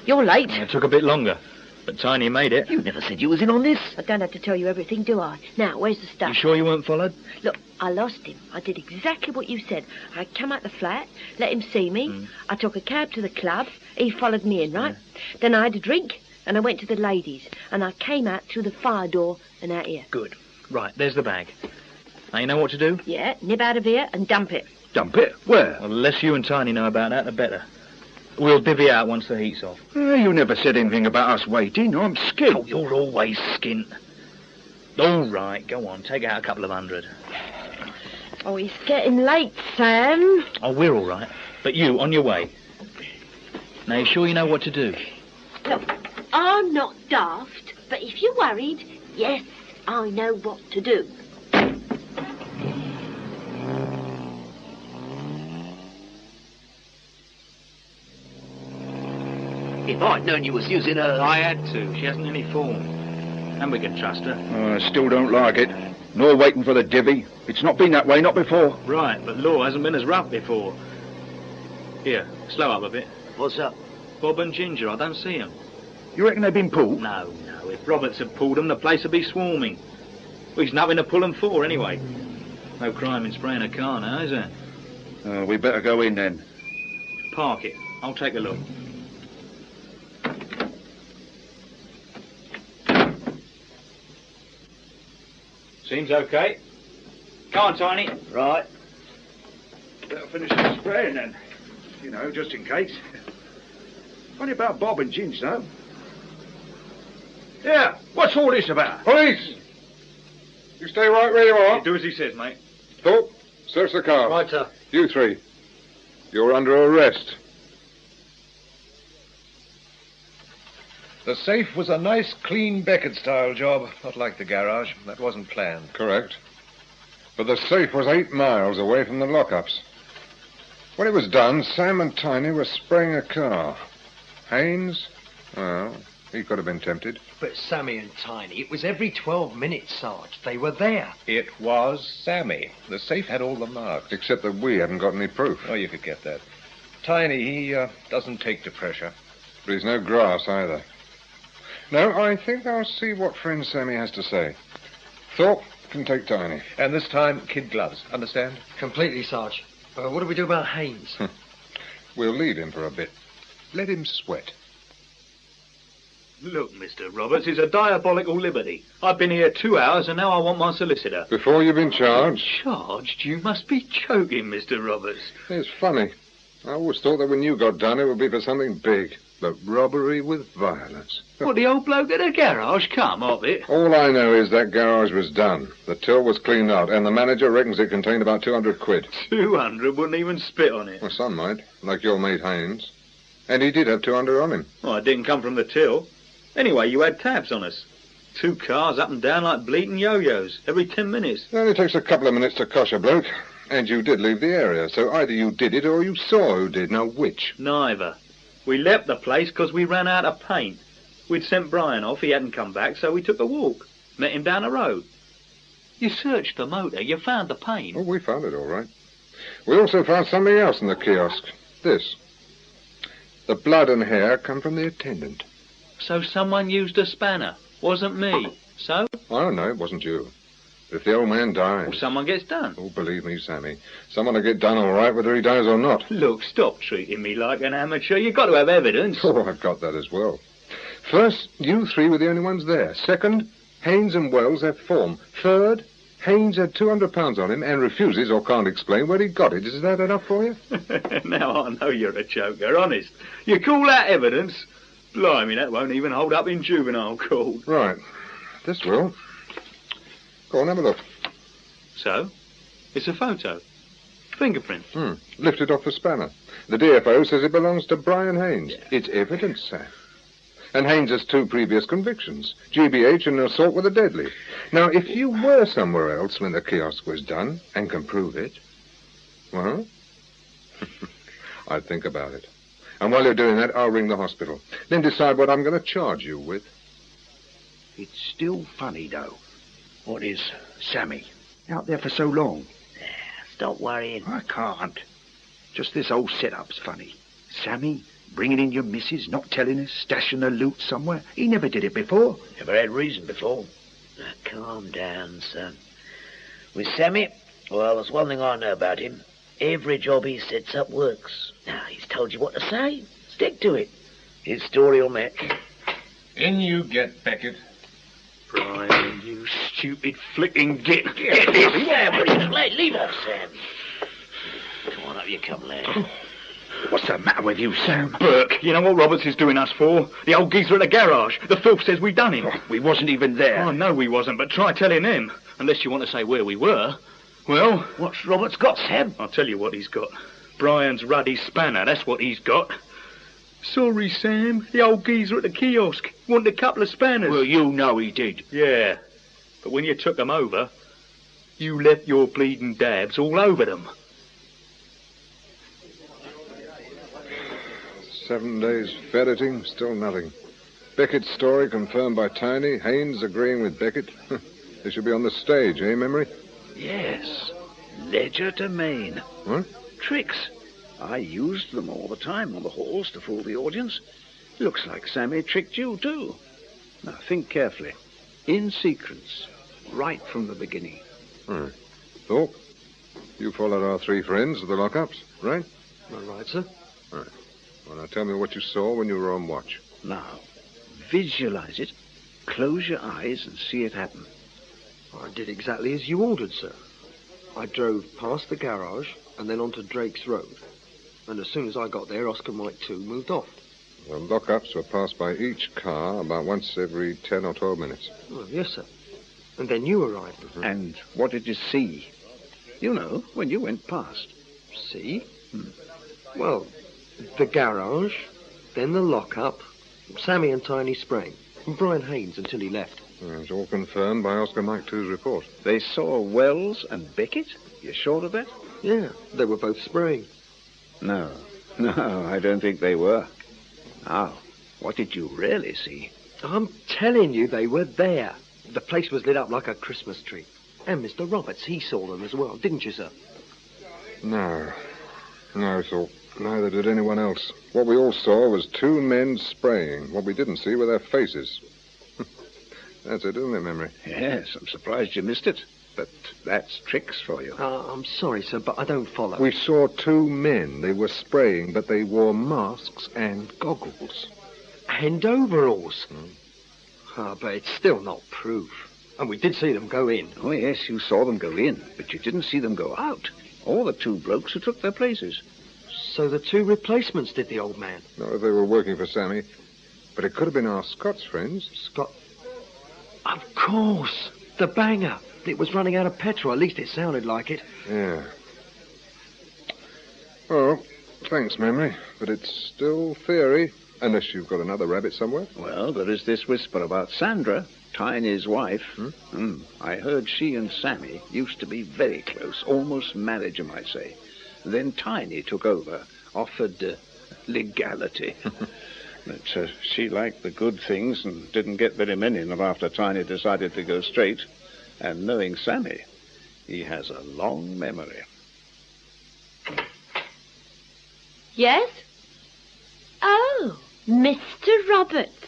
You're late. It took a bit longer, but Tiny made it. You never said you was in on this. I don't have to tell you everything, do I? Now, where's the stuff? You sure you weren't followed? Look, I lost him. I did exactly what you said. I come out the flat, let him see me. I took a cab to the club. He followed me in, right? Then I had a drink, and I went to the ladies, and I came out through the fire door and out here. Good. Right, there's the bag. Now you know what to do? Yeah, nip out of here and dump it. Dump it? Where? Well, the less you and Tiny know about that, the better. We'll divvy out once the heat's off. You never said anything about us waiting. I'm skint. Oh, you're always skint. All right, go on, take out a couple of 100. Oh, it's getting late, Sam. Oh, we're all right. But you, on your way. Now, you sure you know what to do? Look, I'm not daft, but if you're worried, yes, I know what to do. If I'd known you was using her... I had to. She hasn't any form. And we can trust her. I still don't like it. nor waiting for the divvy. It's not been that way, not before. Right, but law hasn't been as rough before. Here, slow up a bit. What's up? Bob and Ginger, I don't see 'em. You reckon they've been pulled? No. If Roberts had pulled 'em, the place would be swarming. Well, he's nothing to pull 'em for, anyway. No crime in spraying a car now, is there? We better go in, then. Park it. I'll take a look. Seems okay. Come on, Tiny. Right. Better finish the spraying, then. You know, just in case. Funny about Bob and Ginge, though. Yeah, what's all this about? Police! You stay right where you are. Do as he says, mate. Thorpe, search the car. Right, sir. You three. You're under arrest. The safe was a nice, clean Beckett-style job, not like the garage. That wasn't planned. Correct. But the safe was 8 miles away from the lockups. When it was done, Sam and Tiny were spraying a car. Haynes? Well, he could have been tempted. But Sammy and Tiny, it was every 12 minutes, Sarge. They were there. It was Sammy. The safe had all the marks. Except that we haven't got any proof. Oh, you could get that. Tiny, he doesn't take to pressure. But he's no grass either. No, I think I'll see what friend Sammy has to say. Thorpe can take Tiny. And this time, kid gloves. Understand? Completely, Sarge. What do we do about Haynes? We'll leave him for a bit. Let him sweat. Look, Mr. Roberts, it's a diabolical liberty. I've been here 2 hours and now I want my solicitor. Before you've been charged? Charged? You must be joking, Mr. Roberts. It's funny. I always thought that when you got done, it would be for something big. But robbery with violence. What, the old bloke at the garage? Come off it. All I know is that garage was done. The till was cleaned out, and the manager reckons it contained about 200 quid. 200 wouldn't even spit on it. Well, some might, like your mate Haynes. And he did have 200 on him. Well, it didn't come from the till. Anyway, you had tabs on us. 2 cars up and down like bleating yo-yos every 10 minutes. It only takes a couple of minutes to cosh a bloke. And you did leave the area, so either you did it or you saw who did. Now, which? Neither. We left the place because we ran out of paint. We'd sent Brian off, he hadn't come back, so we took a walk. Met him down the road. You searched the motor, you found the paint. Oh, we found it all right. We also found something else in the kiosk. This. The blood and hair come from the attendant. So someone used a spanner. Wasn't me. So? Oh, no, it wasn't you. If the old man dies... Well, someone gets done. Oh, believe me, Sammy. Someone will get done all right whether he dies or not. Look, stop treating me like an amateur. You've got to have evidence. Oh, I've got that as well. First, you 3 were the only ones there. Second, Haynes and Wells have form. Third, Haynes had £200 on him and refuses or can't explain where he got it. Is that enough for you? Now I know you're a joker, honest. You call that evidence? Blimey, that won't even hold up in juvenile court. Right. This will. Go on, have a look. So? It's a photo. Fingerprint. Lifted off the spanner. The DFO says it belongs to Brian Haynes. Yeah. It's evidence, Sam. And Haynes has 2 previous convictions. GBH and assault with a deadly. Now, if you were somewhere else when the kiosk was done, and can prove it, well, I'd think about it. And while you're doing that, I'll ring the hospital. Then decide what I'm going to charge you with. It's still funny, though. What is Sammy? Out there for so long. Stop worrying. I can't. Just this whole setup's funny. Sammy, bringing in your missus, not telling us, stashing her loot somewhere. He never did it before. Never had reason before. Now, calm down, son. With Sammy, well, there's one thing I know about him. Every job he sets up works. Now, he's told you what to say. Stick to it. His story'll match. In you get, Beckett. Brian, you stupid flicking git. Get this! Yeah, leave off, Sam. Come on up, you come, lad. What's the matter with you, Sam? Burke, you know what Roberts is doing us for? The old geezer at the garage. The filth says we done him. Oh, we wasn't even there. Oh, no, we wasn't, but try telling him. Unless you want to say where we were. Well... What's Roberts got, Sam? I'll tell you what he's got. Brian's ruddy spanner, that's what he's got. Sorry, Sam. The old geezer at the kiosk wanted a couple of spanners. Well, you know he did. Yeah. But when you took them over, you left your bleeding dabs all over them. 7 days ferreting, still nothing. Beckett's story confirmed by Tiny, Haynes agreeing with Beckett. They should be on the stage, eh, Memory? Yes. Legerdemain. What? Tricks. I used them all the time on the halls to fool the audience. Looks like Sammy tricked you, too. Now, think carefully. In sequence. Right from the beginning. Thorpe, you followed our three friends to the lockups, right? All right, sir. All right. Well, now tell me what you saw when you were on watch. Now, visualize it. Close your eyes and see it happen. I did exactly as you ordered, sir. I drove past the garage and then onto Drake's Road. And as soon as I got there, Oscar Mike 2 moved off. The lockups were passed by each car about once every 10 or 12 minutes. Oh, yes, sir. And then you arrived. And what did you see? You know, when you went past. See? Well, the garage, then the lockup, Sammy and Tiny sprang, and Brian Haynes until he left. It's all confirmed by Oscar Mike 2's report. They saw Wells and Beckett? You sure of that? Yeah, they were both spraying. No, I don't think they were. Now, what did you really see? I'm telling you, they were there. The place was lit up like a Christmas tree. And Mr. Roberts, he saw them as well, didn't you, sir? No, Thorpe. Neither did anyone else. What we all saw was two men spraying. What we didn't see were their faces. That's it, isn't it, Memory? Yes, I'm surprised you missed it. But that's tricks for you. I'm sorry, sir, but I don't follow. We saw two men. They were spraying, but they wore masks and goggles. And overalls. But it's still not proof. And we did see them go in. Oh, yes, you saw them go in, but you didn't see them go out. Or the two blokes who took their places. So the two replacements did the old man? Not if they were working for Sammy. But it could have been our Scots friends. Scott? Of course. The banger. It was running out of petrol. At least it sounded like it. Yeah. Well, thanks, Memory. But it's still theory. Unless you've got another rabbit somewhere. Well, there is this whisper about Sandra, Tiny's wife. I heard she and Sammy used to be very close. Almost married, you might say. Then Tiny took over, offered legality. But she liked the good things and didn't get very many of them after Tiny decided to go straight. And knowing Sammy, he has a long memory. Yes? Oh, Mr. Roberts.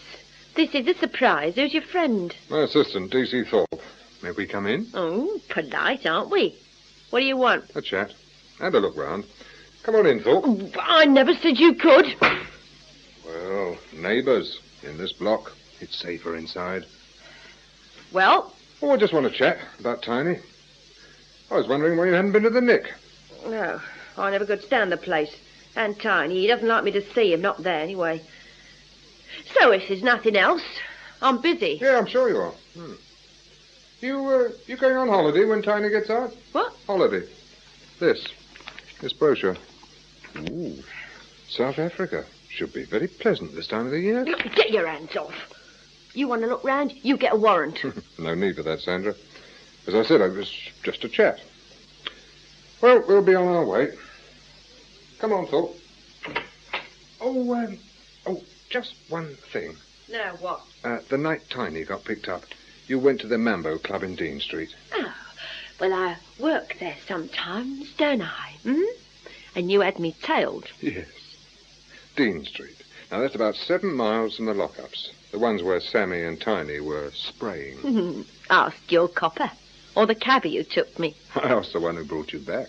This is a surprise. Who's your friend? My assistant, D.C. Thorpe. May we come in? Oh, polite, aren't we? What do you want? A chat. And a look round. Come on in, Thorpe. Oh, I never said you could. Well, neighbours in this block. It's safer inside. Well? Oh, I just want to chat about Tiny. I was wondering why you hadn't been to the Nick. No, I never could stand the place. And Tiny, he doesn't like me to see him, not there anyway. So if there's nothing else, I'm busy. Yeah, I'm sure you are. You going on holiday when Tiny gets out? What? Holiday. This brochure. Ooh, South Africa. Should be very pleasant this time of the year. Get your hands off. You want to look round? You get a warrant. No need for that, Sandra. As I said, it was just a chat. Well, we'll be on our way. Come on, Thorpe. Oh, just one thing. Now what? The night Tiny got picked up, you went to the Mambo Club in Dean Street. Oh, well, I work there sometimes, don't I? And you had me tailed. Yes. Dean Street. Now, that's about 7 miles from the lockups. The ones where Sammy and Tiny were spraying. Ask your copper. Or the cabbie who took me. I asked the one who brought you back.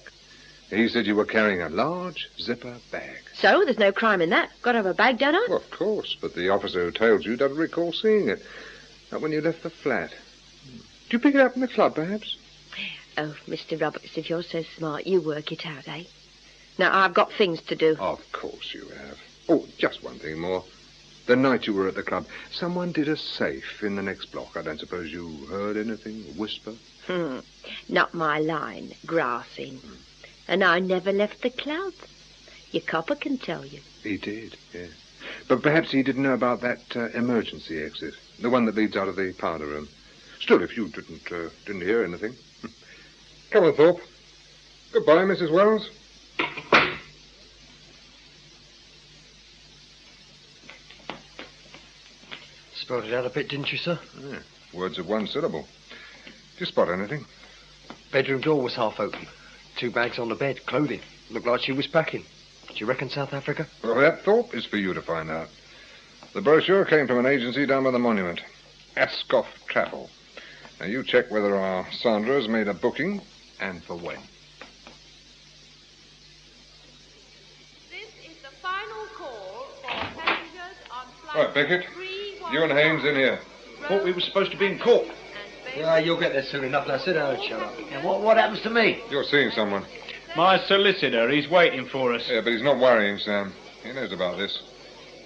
He said you were carrying a large zipper bag. So, there's no crime in that. Got to have a bag, don't I? Well, of course, but the officer who tailed you doesn't recall seeing it. Not when you left the flat. Did you pick it up in the club, perhaps? Oh, Mr. Roberts, if you're so smart, you work it out, eh? Now, I've got things to do. Of course you have. Oh, just one thing more. The night you were at the club, someone did a safe in the next block. I don't suppose you heard anything, a whisper? Not my line, grassing. And I never left the club. Your copper can tell you. He did, yeah. But perhaps he didn't know about that emergency exit, the one that leads out of the powder room. Still, if you didn't hear anything. Come on, Thorpe. Goodbye, Mrs. Wells. Spelled it out a bit, didn't you, sir? Yeah. Words of one syllable. Did you spot anything? Bedroom door was half open. 2 bags on the bed, clothing. Looked like she was packing. Do you reckon South Africa? Well, that, Thorpe, is for you to find out. The brochure came from an agency down by the monument. Ascoff Travel. Now, you check whether our Sandra has made a booking, and for when. This is the final call for passengers on flight Right, Beckett, you and Haines in here. Thought we were supposed to be in court. Yeah, you'll get there soon enough. Now sit down and shut up. And what happens to me? You're seeing someone. My solicitor, he's waiting for us. Yeah, but he's not worrying, Sam. He knows about this.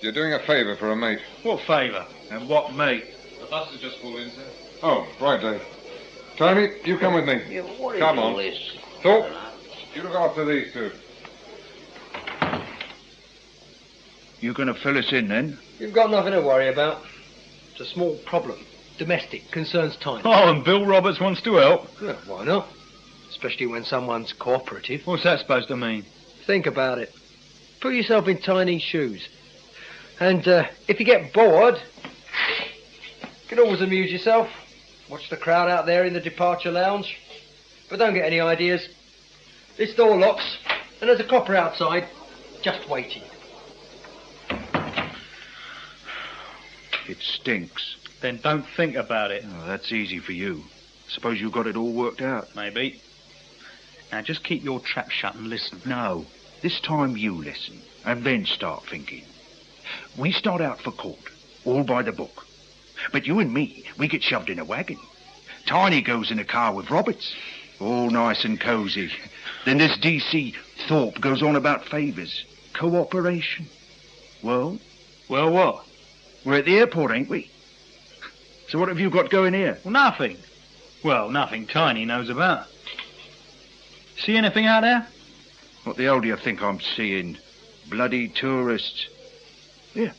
You're doing a favour for a mate. What favour? And what mate? The bus has just pulled in, sir. Oh, right, Dave. Tony, you come with me. Yeah, but what is Come all on. this? Thorpe, you look after these two. You going to fill us in, then? You've got nothing to worry about. It's a small problem. Domestic. Concerns Tiny. Oh, and Bill Roberts wants to help. Yeah, why not? Especially when someone's cooperative. What's that supposed to mean? Think about it. Put yourself in Tiny's shoes. And if you get bored, you can always amuse yourself. Watch the crowd out there in the departure lounge. But don't get any ideas. This door locks, and there's a copper outside, just waiting. It stinks. Then don't think about it. Oh, that's easy for you. Suppose you got it all worked out. Maybe. Now just keep your trap shut and listen. No. This time you listen, and then start thinking. We start out for court, all by the book. But you and me, we get shoved in a wagon. Tiny goes in a car with Roberts. All nice and cosy. Then this DC Thorpe goes on about favours. Cooperation. Well? Well, what? We're at the airport, ain't we? So what have you got going here? Well, nothing. Well, nothing Tiny knows about. See anything out there? What the hell do you think I'm seeing? Bloody tourists. Here.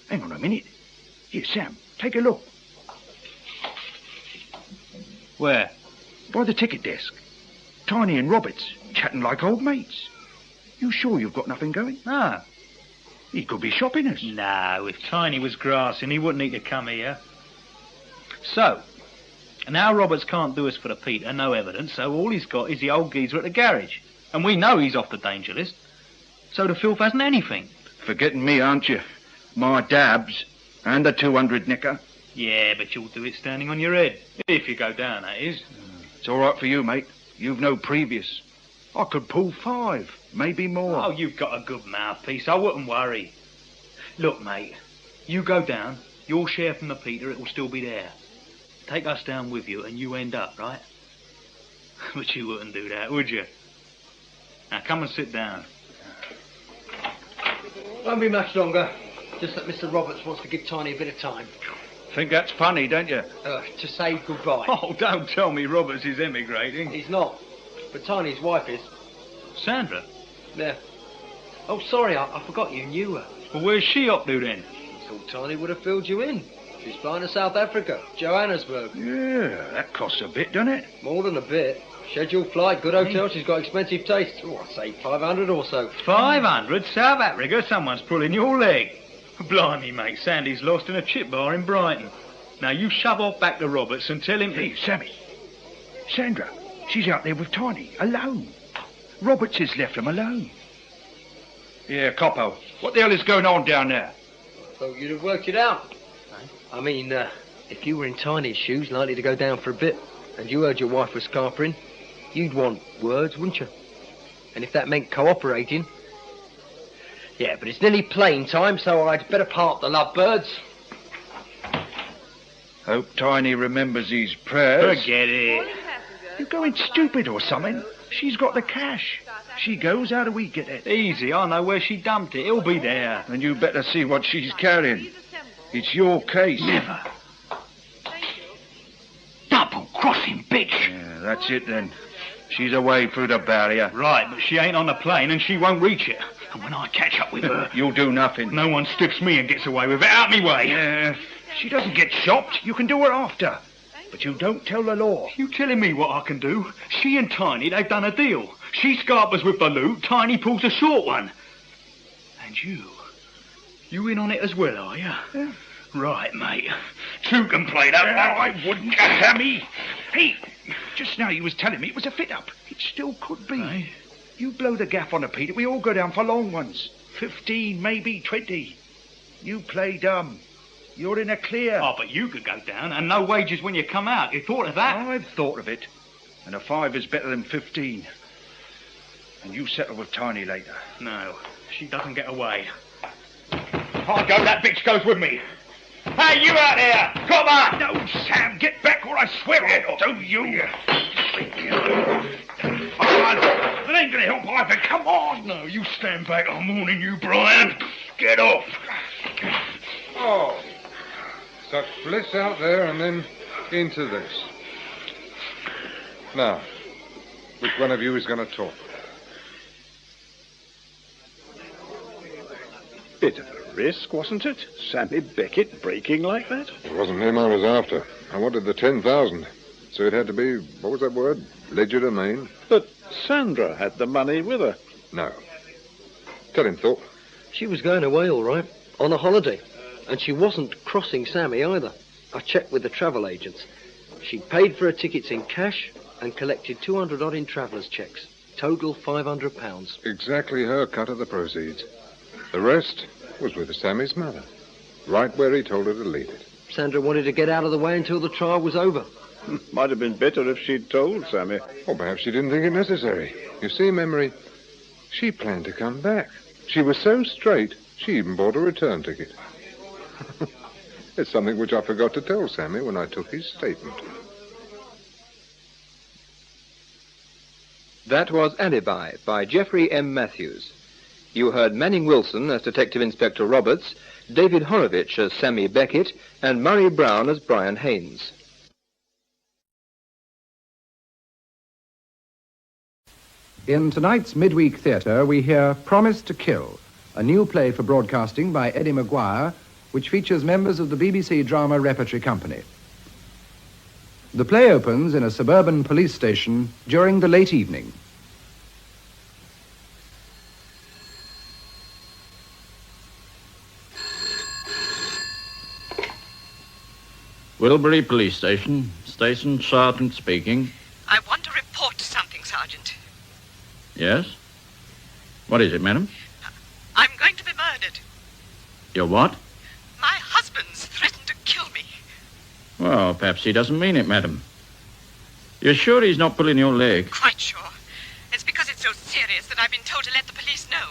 Hang on a minute. Here, Sam, take a look. Where? By the ticket desk. Tiny and Roberts, chatting like old mates. You sure you've got nothing going? No. He could be shopping us. No, if Tiny was grassing, he wouldn't need to come here. So, now Roberts can't do us for the Peter, no evidence, so all he's got is the old geezer at the garage. And we know he's off the danger list. So the filth hasn't anything. Forgetting me, aren't you? My dabs and the 200 nicker. Yeah, but you'll do it standing on your head. If you go down, that is. It's all right for you, mate. You've no previous. I could pull 5, maybe more. Oh, you've got a good mouthpiece. I wouldn't worry. Look, mate, you go down, your share from the Peter, it will still be there. Take us down with you and you end up, right? But you wouldn't do that, would you? Now, come and sit down. Won't be much longer. Just that Mr. Roberts wants to give Tiny a bit of time. Think that's funny, don't you? To say goodbye. Oh, don't tell me Roberts is emigrating. He's not. But Tiny's wife is. Sandra? Yeah. Oh, sorry, I forgot you knew her. Well, where's she up to then? Thought Tiny would have filled you in. She's flying to South Africa, Johannesburg. Yeah, that costs a bit, doesn't it? More than a bit. Scheduled flight, good hotel, she's got expensive taste. Oh, I'd say 500 or so. 500? South Africa? Someone's pulling your leg. Blimey, mate, Sandy's lost in a chip bar in Brighton. Now, you shove off back to Roberts and tell him... Hey, Sammy. Sandra, she's out there with Tiny, alone. Roberts has left them alone. Yeah, Coppo, what the hell is going on down there? I thought you'd have worked it out. I mean, if you were in Tiny's shoes, likely to go down for a bit, and you heard your wife was scarpering, you'd want words, wouldn't you? And if that meant cooperating... Yeah, but it's nearly plain time, so I'd better part the lovebirds. Hope Tiny remembers his prayers. Forget it. You're going stupid or something. She's got the cash. She goes, how do we get it? Easy, I know where she dumped it. It'll be there. And you better see what she's carrying. It's your case. Never. Double-crossing bitch. Yeah, that's it then. She's away through the barrier. Right, but she ain't on the plane and she won't reach it. And when I catch up with her... You'll do nothing. No one stiffs me and gets away with it. Out me way. Yeah, she doesn't get shopped. You can do her after. But you don't tell the law. You telling me what I can do? She and Tiny, they've done a deal. She scarpers with the loot, Tiny pulls a short one. And you in on it as well, are you? Yeah. Right, mate. Two can play that. I wouldn't, Sammy. Hey, just now you was telling me it was a fit-up. It still could be. Hey. You blow the gaff on a Peter, we all go down for long ones. 15, maybe 20. You play dumb. You're in a clear. Oh, but you could go down, and no wages when you come out. You thought of that? I've thought of it. And a 5 is better than 15. And you settle with Tiny later. No, she doesn't get away. I'll go, that bitch goes with me. Hey, you out there! Come on! No, Sam, get back or I swear I'll do you. That ain't gonna help either. Come on! No, you stand back. I'm warning you, Brian. Get off. Oh, such bliss out there and then into this. Now, which one of you is going to talk? Bit of a risk, wasn't it? Sammy Beckett breaking like that? It wasn't him I was after. I wanted the 10,000. So it had to be, what was that word? Legerdemain? But Sandra had the money with her. No. Tell him, Thorpe. She was going away all right, on a holiday. And she wasn't crossing Sammy either. I checked with the travel agents. She paid for her tickets in cash and collected 200 odd in travellers' cheques. Total £500. Exactly her cut of the proceeds. The rest was with Sammy's mother. Right where he told her to leave it. Sandra wanted to get out of the way until the trial was over. Might have been better if she'd told Sammy. Or perhaps she didn't think it necessary. You see, Memory, she planned to come back. She was so straight, she even bought a return ticket. It's something which I forgot to tell Sammy when I took his statement. That was Alibi by Geoffrey M. Matthews. You heard Manning Wilson as Detective Inspector Roberts, David Horowitz as Sammy Beckett, and Murray Brown as Brian Haynes. In tonight's Midweek Theatre, we hear Promise to Kill, a new play for broadcasting by Eddie Maguire, which features members of the BBC Drama Repertory Company. The play opens in a suburban police station during the late evening. Wilbury Police Station. Station Sergeant speaking. I want to report something, Sergeant. Yes? What is it, madam? I'm going to be murdered. You're what? My husband's threatened to kill me. Well, perhaps he doesn't mean it, madam. You're sure he's not pulling your leg? Quite sure. It's because it's so serious that I've been told to let the police know.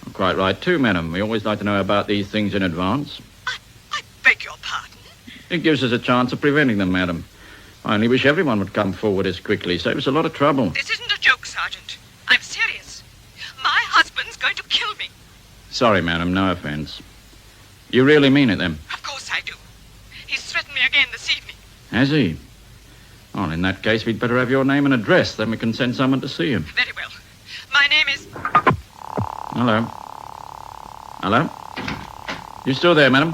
I'm quite right, too, madam. We always like to know about these things in advance. I beg your pardon. It gives us a chance of preventing them, madam. I only wish everyone would come forward as quickly. Save us a lot of trouble. This isn't a joke, Sergeant. I'm serious. My husband's going to kill me. Sorry, madam. No offense. You really mean it, then? Of course I do. He's threatened me again this evening. Has he? Well, in that case, we'd better have your name and address. Then we can send someone to see him. Very well. My name is... Hello? Hello? You still there, madam?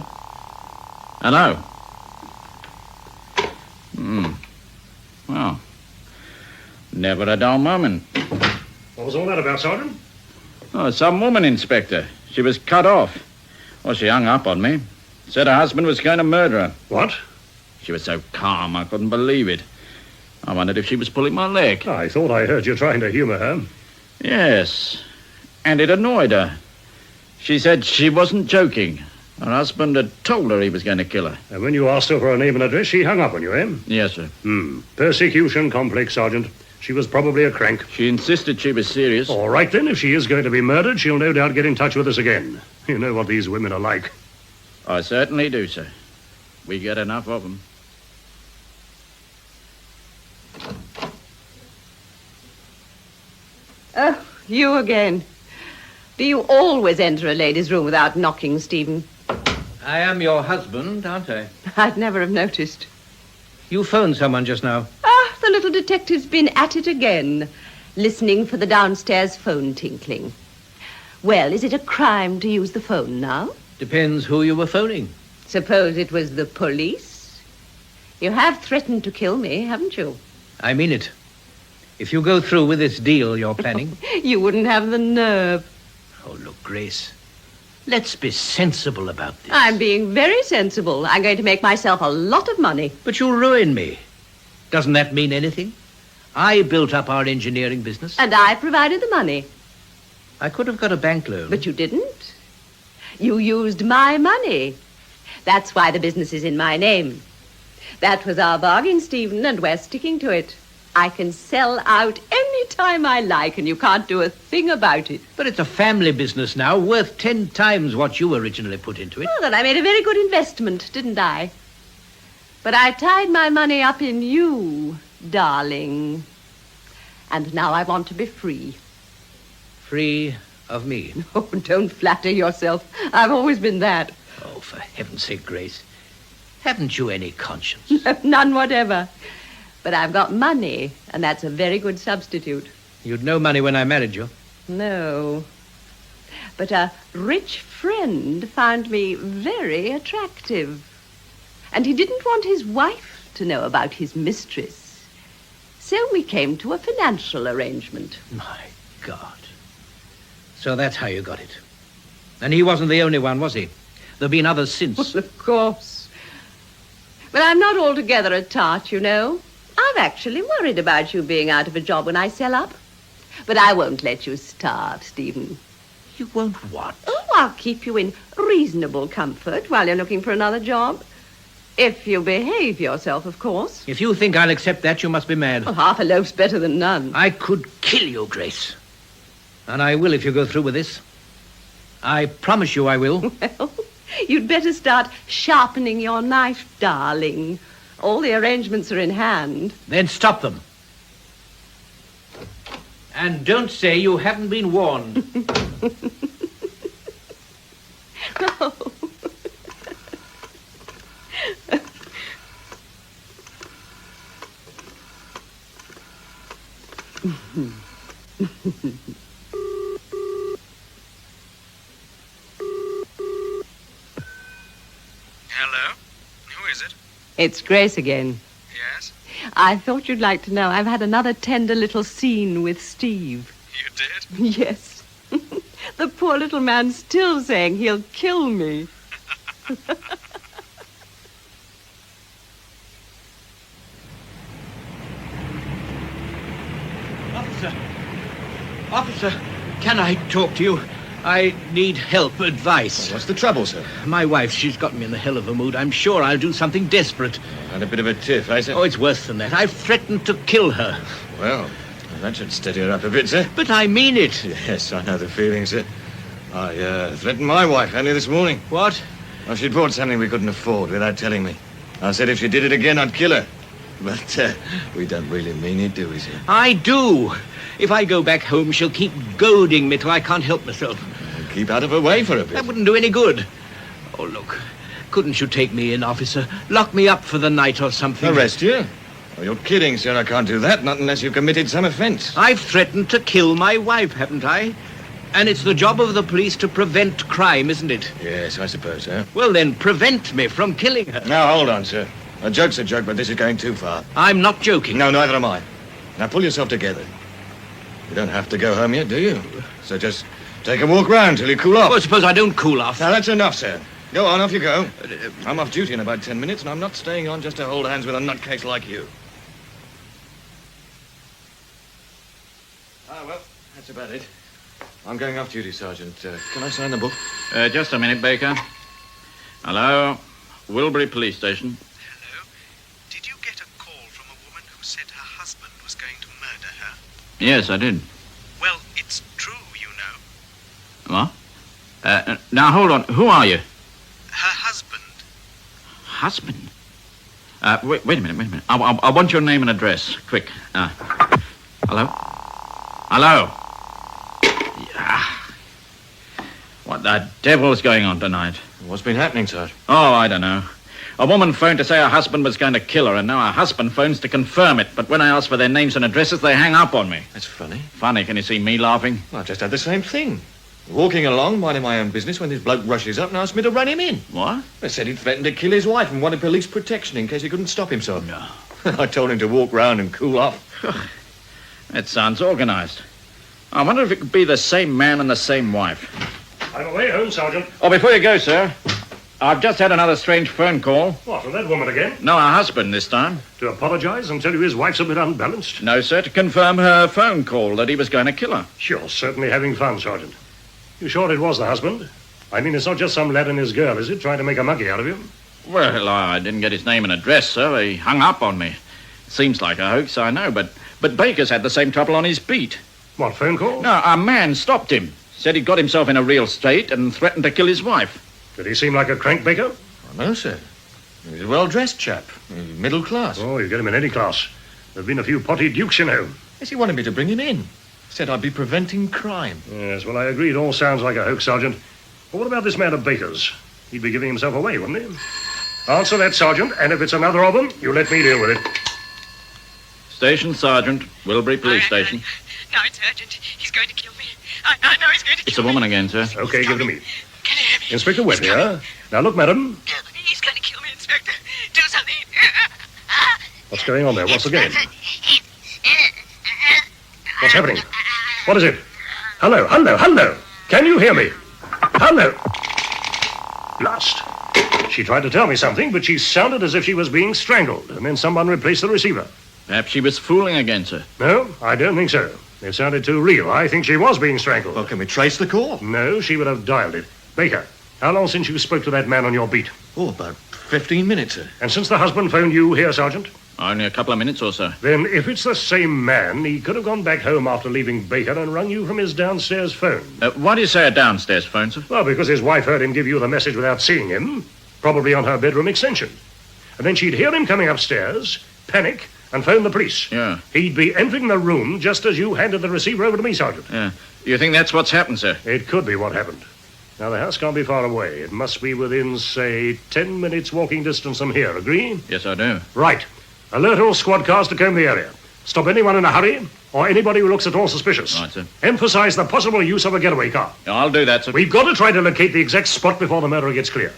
Hello? Well, never a dull moment. What was all that about, Sergeant? Oh, some woman, Inspector. She was cut off. Well, she hung up on me. Said her husband was going to murder her. What? She was so calm, I couldn't believe it. I wondered if she was pulling my leg. I thought I heard you trying to humour her. Yes, and it annoyed her. She said she wasn't joking. Her husband had told her he was going to kill her. And when you asked her for her name and address, she hung up on you, eh? Yes, sir. Persecution complex, Sergeant. She was probably a crank. She insisted she was serious. All right, then. If she is going to be murdered, she'll no doubt get in touch with us again. You know what these women are like. I certainly do, sir. We get enough of them. Oh, you again. Do you always enter a lady's room without knocking, Stephen? I am your husband, aren't I? I'd never have noticed. You phoned someone just now. Ah, the little detective's been at it again, listening for the downstairs phone tinkling. Well, is it a crime to use the phone now? Depends who you were phoning. Suppose it was the police? You have threatened to kill me, haven't you? I mean it. If you go through with this deal you're planning... You wouldn't have the nerve. Oh, look, Grace. Let's be sensible about this. I'm being very sensible. I'm going to make myself a lot of money. But you'll ruin me. Doesn't that mean anything? I built up our engineering business. And I provided the money. I could have got a bank loan. But you didn't. You used my money. That's why the business is in my name. That was our bargain, Stephen, and we're sticking to it. I can sell out any time I like, and you can't do a thing about it. But it's a family business now, worth 10 times what you originally put into it. Well, then I made a very good investment, didn't I? But I tied my money up in you, darling. And now I want to be free. Free of me? Oh, don't flatter yourself. I've always been that. Oh, for heaven's sake, Grace. Haven't you any conscience? None whatever. But I've got money, and that's a very good substitute. You'd no money when I married you. No. But a rich friend found me very attractive. And he didn't want his wife to know about his mistress. So we came to a financial arrangement. My God. So that's how you got it. And he wasn't the only one, was he? There've been others since. Well, of course. But I'm not altogether a tart, you know. I've actually worried about you being out of a job when I sell up. But I won't let you starve, Stephen. You won't what? Oh, I'll keep you in reasonable comfort while you're looking for another job. If you behave yourself, of course. If you think I'll accept that, you must be mad. Well, half a loaf's better than none. I could kill you, Grace. And I will if you go through with this. I promise you I will. Well, you'd better start sharpening your knife, darling. All the arrangements are in hand. Then stop them. And don't say you haven't been warned. Oh. Hello? Who is it? It's Grace again. Yes? I thought you'd like to know I've had another tender little scene with Steve. You did? Yes. The poor little man's still saying he'll kill me. Officer, can I talk to you? I need help, advice. What's the trouble, sir? My wife, she's got me in a hell of a mood. I'm sure I'll do something desperate. Had a bit of a tiff, eh, sir? Oh, it's worse than that. I've threatened to kill her. Well, that should steady her up a bit, sir. But I mean it. Yes, I know the feeling, sir. I threatened my wife only this morning. What? Well, she'd bought something we couldn't afford without telling me. I said if she did it again, I'd kill her. But we don't really mean it, do we, sir? I do. If I go back home, she'll keep goading me till I can't help myself. Keep out of her way for a bit. That wouldn't do any good. Oh, look. Couldn't you take me in, officer? Lock me up for the night or something. Arrest you? Oh, you're kidding, sir. I can't do that, not unless you've committed some offence. I've threatened to kill my wife, haven't I? And it's the job of the police to prevent crime, isn't it? Yes, I suppose so. Well, then, prevent me from killing her. Now, hold on, sir. A joke's a joke, but this is going too far. I'm not joking. No, neither am I. Now, pull yourself together. You don't have to go home yet, do you? So just take a walk round till you cool off. Well, suppose I don't cool off. Now, that's enough, sir. Go on, off you go. I'm off duty in about 10 minutes, and I'm not staying on just to hold hands with a nutcase like you. Ah, well, that's about it. I'm going off duty, Sergeant. Can I sign the book? Just a minute, Baker. Hello? Wilbury Police Station. Hello? Did you get a call from a woman who said her husband was going to murder her? Yes, I did. Well, it's true, you know. What? Now, hold on. Who are you? Her husband. Husband? Wait a minute. I want your name and address. Quick. Hello? Hello? Yeah. What the devil's going on tonight? What's been happening, Sarge? Oh, I don't know. A woman phoned to say her husband was going to kill her, and now her husband phones to confirm it. But when I ask for their names and addresses, they hang up on me. That's funny. Funny, can you see me laughing? Well, I just had the same thing. Walking along, minding my own business, when this bloke rushes up and asks me to run him in. What? They said he'd threatened to kill his wife and wanted police protection in case he couldn't stop himself. No. I told him to walk round and cool off. That sounds organised. I wonder if it could be the same man and the same wife. I'm away home, Sergeant. Oh, before you go, sir, I've just had another strange phone call. What, from that woman again? No, her husband this time. To apologize and tell you his wife's a bit unbalanced? No, sir, to confirm her phone call that he was going to kill her. You're certainly having fun, Sergeant. You sure it was the husband? I mean, it's not just some lad and his girl, is it, trying to make a monkey out of him? Well, I didn't get his name and address, sir. He hung up on me. Seems like a hoax, I know, but Baker's had the same trouble on his beat. What, phone call? No, a man stopped him. Said he'd got himself in a real state and threatened to kill his wife. Did he seem like a crank, Baker? Oh, no, sir. He's a well-dressed chap. Middle class. Oh, you get him in any class. There've been a few potty dukes, you know. Yes, he wanted me to bring him in. Said I'd be preventing crime. Yes, well, I agree. It all sounds like a hoax, Sergeant. But what about this man of Baker's? He'd be giving himself away, wouldn't he? Answer that, Sergeant, and if it's another of them, you let me deal with it. Station Sergeant, Wilbury Police Station. No, it's urgent. He's going to kill me. I know he's going to kill me. It's a woman again, sir. Okay, give it to me. Inspector Webb here. Now, look, madam. He's going to kill me, Inspector. Do something. What's going on there? What's the game? What's happening? What is it? Hello, hello, hello. Can you hear me? Hello. Blast. She tried to tell me something, but she sounded as if she was being strangled, and then someone replaced the receiver. Perhaps she was fooling again, sir. No, I don't think so. It sounded too real. I think she was being strangled. Well, can we trace the call? No, she would have dialed it. Baker, how long since you spoke to that man on your beat? Oh, about 15 minutes, sir. And since the husband phoned you here, Sergeant? Only a couple of minutes or so. Then, if it's the same man, he could have gone back home after leaving Baker and rung you from his downstairs phone. Why do you say a downstairs phone, sir? Well, because his wife heard him give you the message without seeing him, probably on her bedroom extension. And then she'd hear him coming upstairs, panic, and phone the police. Yeah. He'd be entering the room just as you handed the receiver over to me, Sergeant. Yeah. You think that's what's happened, sir? It could be what happened. Now, the house can't be far away. It must be within, say, 10 minutes walking distance from here. Agree? Yes, I do. Right. Alert all squad cars to comb the area. Stop anyone in a hurry or anybody who looks at all suspicious. Right, sir. Emphasize the possible use of a getaway car. I'll do that, sir. We've got to try to locate the exact spot before the murderer gets clear.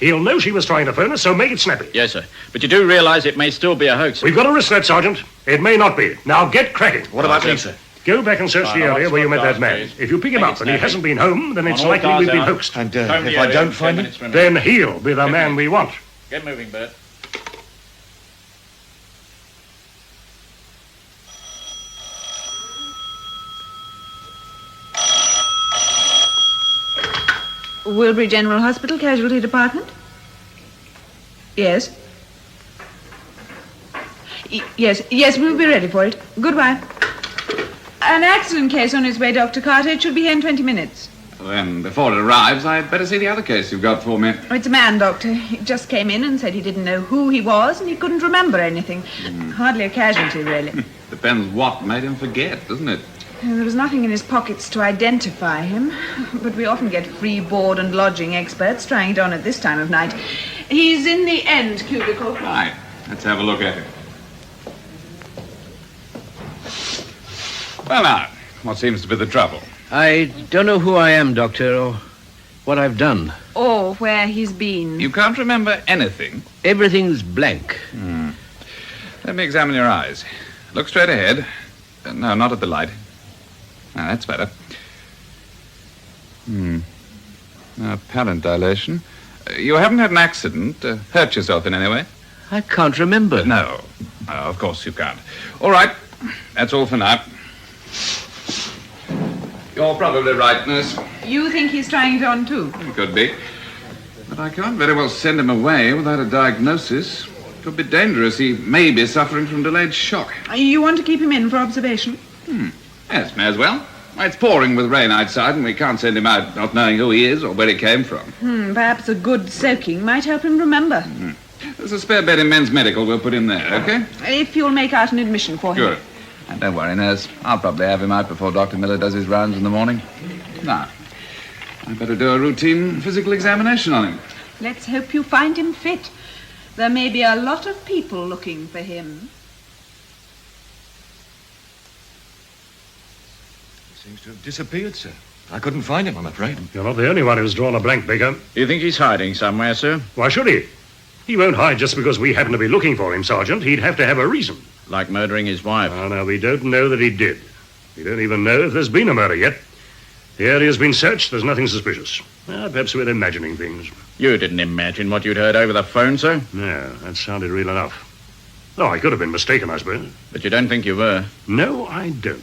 He'll know she was trying to phone us, so make it snappy. Yes, sir. But you do realize it may still be a hoax, sir. We've got to risk that, Sergeant. It may not be. Now get cracking. What about me, sir? Go back and search the area where you met that man. If you pick him up and he hasn't been home, then it's likely we've been hoaxed. And if I don't find him? Then he'll be the man we want. Get moving, Bert. Wilbury General Hospital, Casualty Department? Yes. Yes, we'll be ready for it. Goodbye. An accident case on its way, Dr. Carter. It should be here in 20 minutes. Then, before it arrives, I'd better see the other case you've got for me. Oh, it's a man, Doctor. He just came in and said he didn't know who he was and he couldn't remember anything. Hardly a casualty, really. Depends what made him forget, doesn't it? There was nothing in his pockets to identify him, but we often get free board and lodging experts trying it on at this time of night. He's in the end cubicle. Right, let's have a look at it. Well, now, what seems to be the trouble? I don't know who I am, Doctor, or what I've done. Or where he's been. You can't remember anything? Everything's blank. Let me examine your eyes. Look straight ahead. No, not at the light. Now, that's better. Apparent dilation. You haven't had an accident? Hurt yourself in any way? I can't remember. No. Of course you can't. All right. That's all for now. You're probably right, nurse. You think he's trying it on, too? It could be. But I can't very well send him away without a diagnosis. It could be dangerous. He may be suffering from delayed shock. You want to keep him in for observation? Yes, may as well. It's pouring with rain outside, and we can't send him out not knowing who he is or where he came from. Perhaps a good soaking might help him remember. There's a spare bed in men's medical. We'll put him there, okay? If you'll make out an admission for him. Good. And don't worry, nurse. I'll probably have him out before Dr. Miller does his rounds in the morning. Now, I'd better do a routine physical examination on him. Let's hope you find him fit. There may be a lot of people looking for him. He seems to have disappeared, sir. I couldn't find him, I'm afraid. You're not the only one who's drawn a blank, Baker. You think he's hiding somewhere, sir? Why should he? He won't hide just because we happen to be looking for him, Sergeant. He'd have to have a reason. Like murdering his wife. Oh, now, we don't know that he did. We don't even know if there's been a murder yet. The area's been searched. There's nothing suspicious. Perhaps we're imagining things. You didn't imagine what you'd heard over the phone, sir? No, that sounded real enough. Oh, I could have been mistaken, I suppose. But you don't think you were? No, I don't.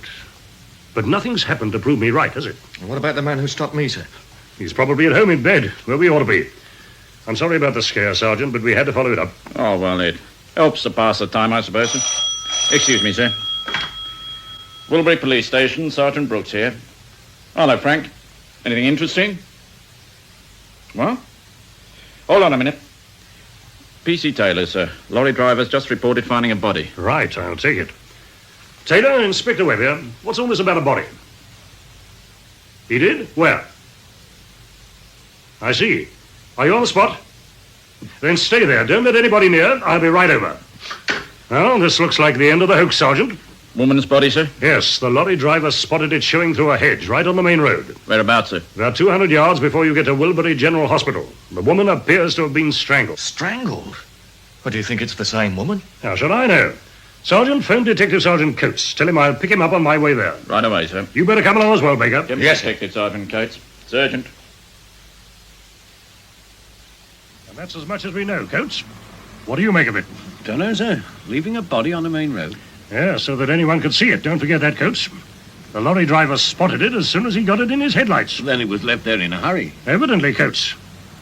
But nothing's happened to prove me right, has it? What about the man who stopped me, sir? He's probably at home in bed, where we ought to be. I'm sorry about the scare, Sergeant, but we had to follow it up. Oh, well, it helps to pass the time, I suppose, sir. Excuse me, sir. Wilbury Police Station, Sergeant Brooks here. Hello, Frank. Anything interesting? What? Hold on a minute. P.C. Taylor, sir. Lorry driver's just reported finding a body. Right, I'll take it. Taylor, Inspector Webb here. What's all this about a body? He did? Where? I see. Are you on the spot? Then stay there. Don't let anybody near. I'll be right over. Well, this looks like the end of the hoax, Sergeant. Woman's body, sir? Yes, the lorry driver spotted it showing through a hedge right on the main road. Whereabouts, sir? About 200 yards before you get to Wilbury General Hospital. The woman appears to have been strangled. Strangled? What, do you think it's the same woman? How should I know? Sergeant, phone Detective Sergeant Coates. Tell him I'll pick him up on my way there. Right away, sir. You better come along as well, Baker. Yes, Detective Sergeant Coates. Sergeant. And that's as much as we know, Coates. What do you make of it? Don't know, sir. Leaving a body on the main road. Yeah, so that anyone could see it. Don't forget that, Coates. The lorry driver spotted it as soon as he got it in his headlights. Then it was left there in a hurry. Evidently, Coates.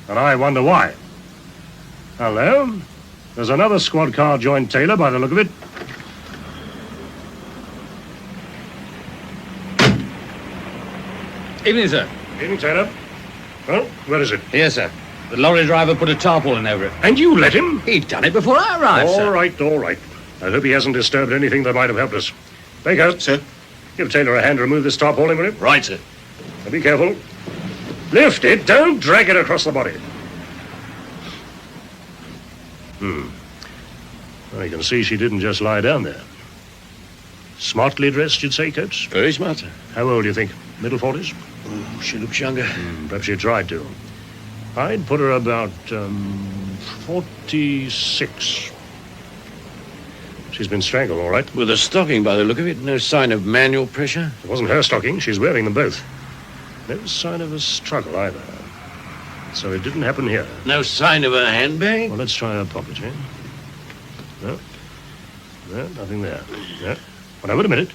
And I wonder why. Hello? There's another squad car joined Taylor by the look of it. Evening, sir. Evening, Taylor. Well, where is it? Here, sir. The lorry driver put a tarpaulin over it. And you let him? He'd done it before I arrived, sir. All right. I hope he hasn't disturbed anything that might have helped us. Baker. Sir? Give Taylor a hand to remove this tarpaulin, will you? Right, sir. Now be careful. Lift it. Don't drag it across the body. Well, you can see she didn't just lie down there. Smartly dressed, you'd say, Coates? Very smart, sir. How old do you think? Middle 40s? Oh, she looks younger. Perhaps she tried to. I'd put her about 46. She's been strangled, all right. With a stocking by the look of it. No sign of manual pressure. It wasn't her stocking. She's wearing them both. No sign of a struggle either. So it didn't happen here. No sign of a handbag? Well, let's try her pocket, eh? No, nothing there. No. Well, now, wait a minute.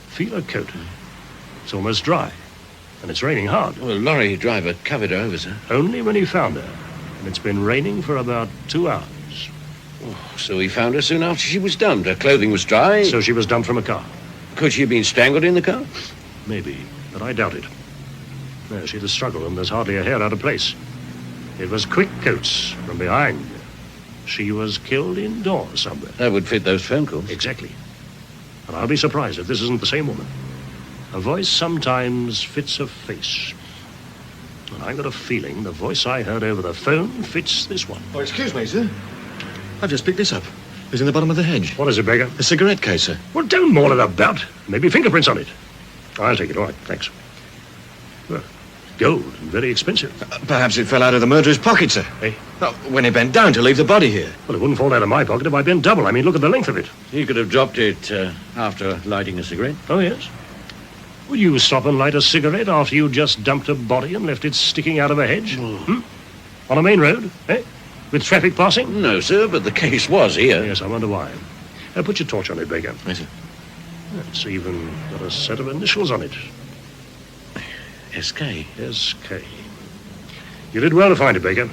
Feel her coat. It's almost dry. And it's raining hard. Well, the lorry driver covered her over, sir. Only when he found her. And it's been raining for about 2 hours. Oh, so he found her soon after she was dumped. Her clothing was dry. So she was dumped from a car. Could she have been strangled in the car? Maybe, but I doubt it. No, she'd have struggled and there's hardly a hair out of place. It was quick, Coates, from behind. She was killed indoors somewhere. That would fit those phone calls. Exactly. And I'll be surprised if this isn't the same woman. A voice sometimes fits a face. And I've got a feeling the voice I heard over the phone fits this one. Oh, excuse me, sir. I've just picked this up. It's in the bottom of the hedge. What is it, Baker? A cigarette case, sir. Well, don't maul it about. Maybe fingerprints on it. I'll take it. All right, thanks. Well, gold and very expensive. Perhaps it fell out of the murderer's pocket, sir. Hey? Oh, when he bent down to leave the body here. Well, it wouldn't fall out of my pocket if I'd been double. I mean, look at the length of it. He could have dropped it after lighting a cigarette. Oh, yes? Would you stop and light a cigarette after you just dumped a body and left it sticking out of a hedge? On a main road, eh? With traffic passing? No, sir, but the case was here. Yes, I wonder why. Put your torch on it, Baker. Yes, sir. It's even got a set of initials on it. S.K. S.K. You did well to find it, Baker.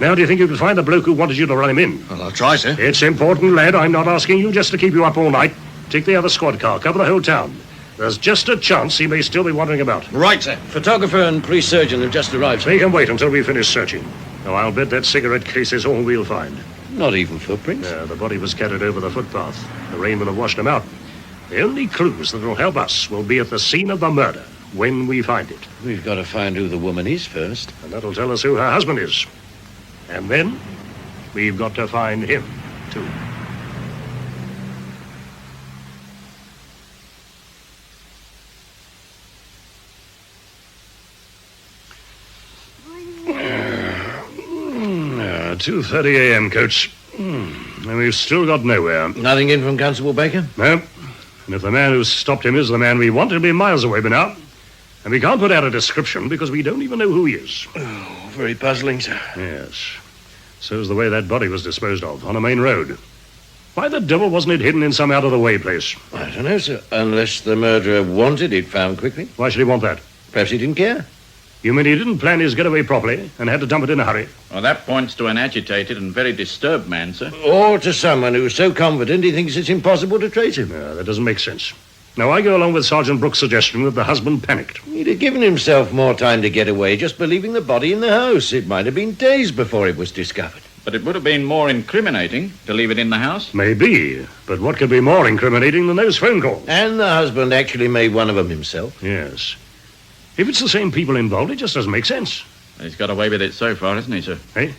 Now, do you think you could find the bloke who wanted you to run him in? Well, I'll try, sir. It's important, lad. I'm not asking you just to keep you up all night. Take the other squad car. Cover the whole town. There's just a chance he may still be wandering about. Right, sir. Photographer and police surgeon have just arrived. They can wait until we finish searching. Now, I'll bet that cigarette case is all we'll find. Not even footprints? Yeah, the body was carried over the footpath. The rain will have washed him out. The only clues that will help us will be at the scene of the murder, when we find it. We've got to find who the woman is first. And that'll tell us who her husband is. And then, we've got to find him, too. Uh, 2:30 a.m., Coates. And we've still got nowhere. Nothing in from Constable Baker? No. And if the man who stopped him is the man we want, he'll be miles away by now. And we can't put out a description because we don't even know who he is. Oh, very puzzling, sir. Yes. So's the way that body was disposed of, on a main road. Why the devil wasn't it hidden in some out-of-the-way place? I don't know, sir. Unless the murderer wanted it found quickly. Why should he want that? Perhaps he didn't care. You mean he didn't plan his getaway properly and had to dump it in a hurry? Well, that points to an agitated and very disturbed man, sir. Or to someone who's so confident he thinks it's impossible to trace him. No, that doesn't make sense. Now, I go along with Sergeant Brooks' suggestion that the husband panicked. He'd have given himself more time to get away just believing the body in the house. It might have been days before it was discovered. But it would have been more incriminating to leave it in the house. Maybe, but what could be more incriminating than those phone calls? And the husband actually made one of them himself. Yes. If it's the same people involved, it just doesn't make sense. He's got away with it so far, hasn't he, sir? Hey?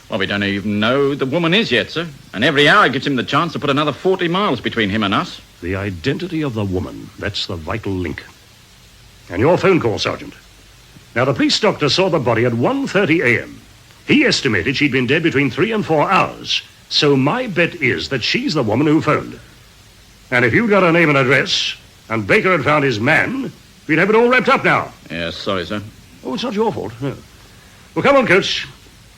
Well, we don't even know who the woman is yet, sir. And every hour gives him the chance to put another 40 miles between him and us. The identity of the woman. That's the vital link. And your phone call, Sergeant. Now, the police doctor saw the body at 1:30 a.m. He estimated she'd been dead between 3 and 4 hours. So my bet is that she's the woman who phoned. And if you'd got her name and address, and Baker had found his man, we'd have it all wrapped up now. Yes, sorry, sir. Oh, it's not your fault. No. Well, come on, Coach.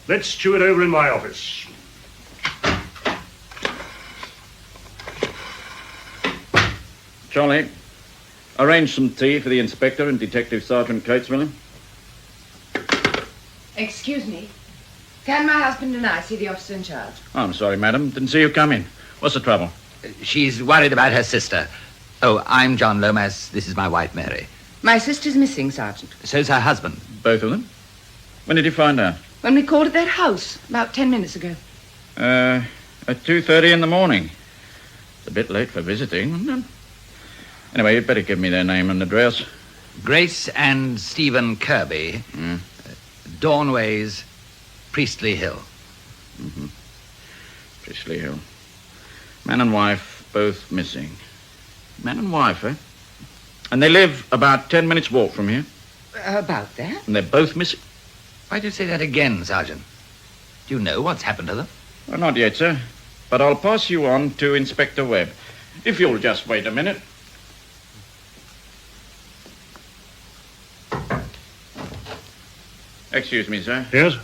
Let's chew it over in my office. Charlie, arrange some tea for the inspector and Detective Sergeant Coates, will you? Excuse me. Can my husband and I see the officer in charge? Oh, I'm sorry, madam. Didn't see you come in. What's the trouble? She's worried about her sister. Oh, I'm John Lomas. This is my wife, Mary. My sister's missing, Sergeant. So's her husband. Both of them? When did you find out? When we called at their house, about 10 minutes ago. At 2:30 in the morning. It's a bit late for visiting, isn't it? Anyway, you'd better give me their name and address. Grace and Stephen Kirby. Dawnways, Priestley Hill. Mm-hmm. Priestley Hill. Man and wife, both missing. Man and wife, eh? And they live about 10 minutes' walk from here. About that? And they're both missing. Why do you say that again, Sergeant? Do you know what's happened to them? Well, not yet, sir. But I'll pass you on to Inspector Webb. If you'll just wait a minute. Excuse me, sir. Yes?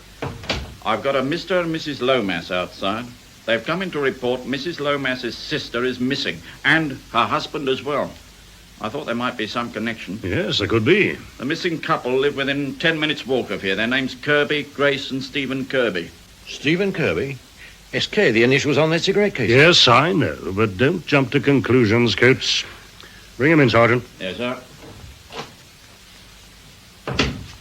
I've got a Mr. and Mrs. Lomas outside. They've come in to report Mrs. Lomas's sister is missing, and her husband as well. I thought there might be some connection. Yes, there could be. The missing couple live within 10 minutes' walk of here. Their names Kirby, Grace, and Stephen Kirby. Stephen Kirby? SK, the initials on that cigarette case. Yes, I know, but don't jump to conclusions, Coates. Bring him in, Sergeant. Yes, sir.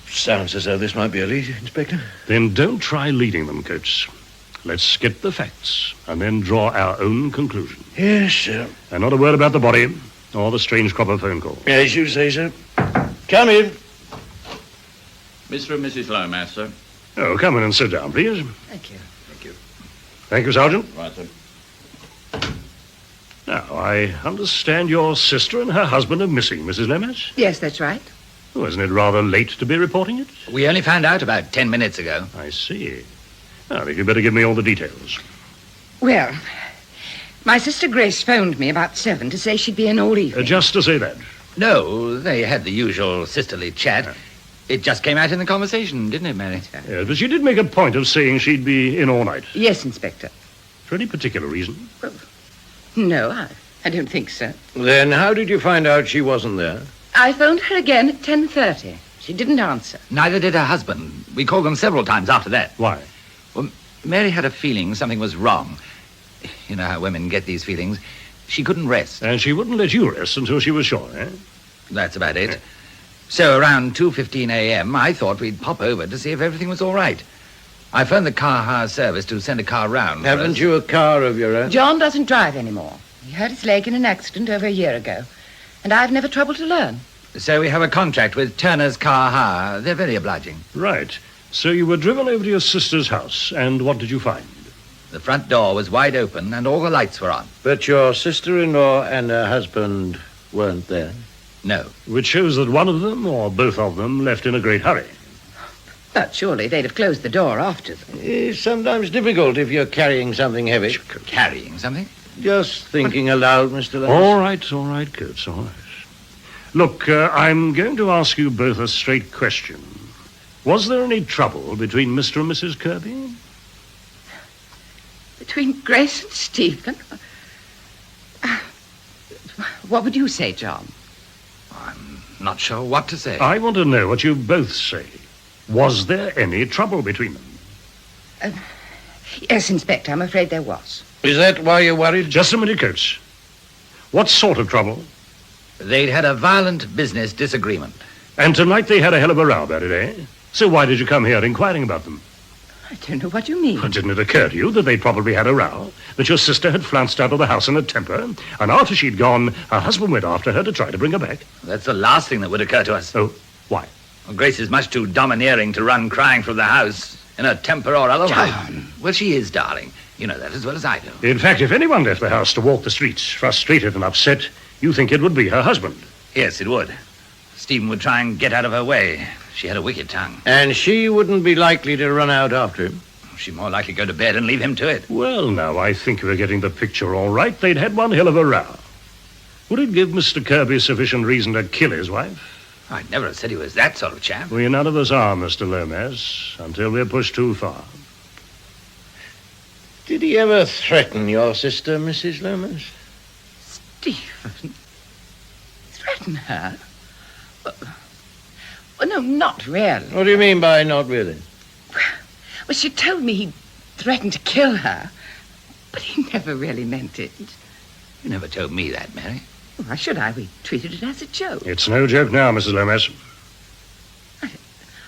Sounds as though this might be a lead, Inspector. Then don't try leading them, Coates. Let's get the facts, and then draw our own conclusion. Yes, sir. And not a word about the body, or the strange crop of phone call. As you say, sir. Come in. Mr. and Mrs. Lomas, sir. Oh, come in and sit down, please. Thank you. Thank you. Thank you, Sergeant. Right, sir. Now, I understand your sister and her husband are missing, Mrs. Lomas. Yes, that's right. Oh, isn't it rather late to be reporting it? We only found out about 10 minutes ago. I see. Now, you'd better give me all the details. Well, my sister Grace phoned me about 7 to say she'd be in all evening. Just to say that. No, they had the usual sisterly chat. It just came out in the conversation, didn't it, Mary? Yes, but she did make a point of saying she'd be in all night. Yes, Inspector. For any particular reason? No, I don't think so. Then how did you find out she wasn't there? I phoned her again at 10:30. She didn't answer. Neither did her husband. We called them several times after that. Why? Well, Mary had a feeling something was wrong. You know how women get these feelings. She couldn't rest. And she wouldn't let you rest until she was sure, eh? That's about it. So around 2:15 a.m., I thought we'd pop over to see if everything was all right. I phoned the car hire service to send a car round. Haven't you a car of your own? John doesn't drive anymore. He hurt his leg in an accident over a year ago. And I've never troubled to learn. So we have a contract with Turner's Car Hire. They're very obliging. Right. So you were driven over to your sister's house, and what did you find? The front door was wide open, and all the lights were on. But your sister-in-law and her husband weren't there? No. Which shows that one of them, or both of them, left in a great hurry. But surely they'd have closed the door after them. It's sometimes difficult if you're carrying something heavy. Carrying something? Just thinking aloud, Mr. Lomas. All right, Coates, all right. Look, I'm going to ask you both a straight question. Was there any trouble between Mr. and Mrs. Kirby? Between Grace and Stephen? What would you say, John? I'm not sure what to say. I want to know what you both say. Was there any trouble between them? Yes, Inspector, I'm afraid there was. Is that why you're worried? Just a minute, Coates. What sort of trouble? They'd had a violent business disagreement. And tonight they had a hell of a row about it, eh? So why did you come here inquiring about them? I don't know what you mean. Well, didn't it occur to you that they'd probably had a row? That your sister had flounced out of the house in a temper, and after she'd gone, her husband went after her to try to bring her back? That's the last thing that would occur to us. Oh, why? Well, Grace is much too domineering to run crying from the house, in a temper or otherwise. John. Well, she is, darling. You know that as well as I do. In fact, if anyone left the house to walk the streets, frustrated and upset, you think it would be her husband. Yes, it would. Stephen would try and get out of her way. She had a wicked tongue. And she wouldn't be likely to run out after him? She'd more likely go to bed and leave him to it. Well, now, I think we're getting the picture all right. They'd had one hell of a row. Would it give Mr. Kirby sufficient reason to kill his wife? I'd never have said he was that sort of chap. We none of us are, Mr. Lomas, until we're pushed too far. Did he ever threaten your sister, Mrs. Lomas? Stephen? Threaten her? Well, no, not really. What do you mean by not really? Well, she told me he threatened to kill her, but he never really meant it. You never told me that, Mary. Why should I? We treated it as a joke. It's no joke now, Mrs. Lomas.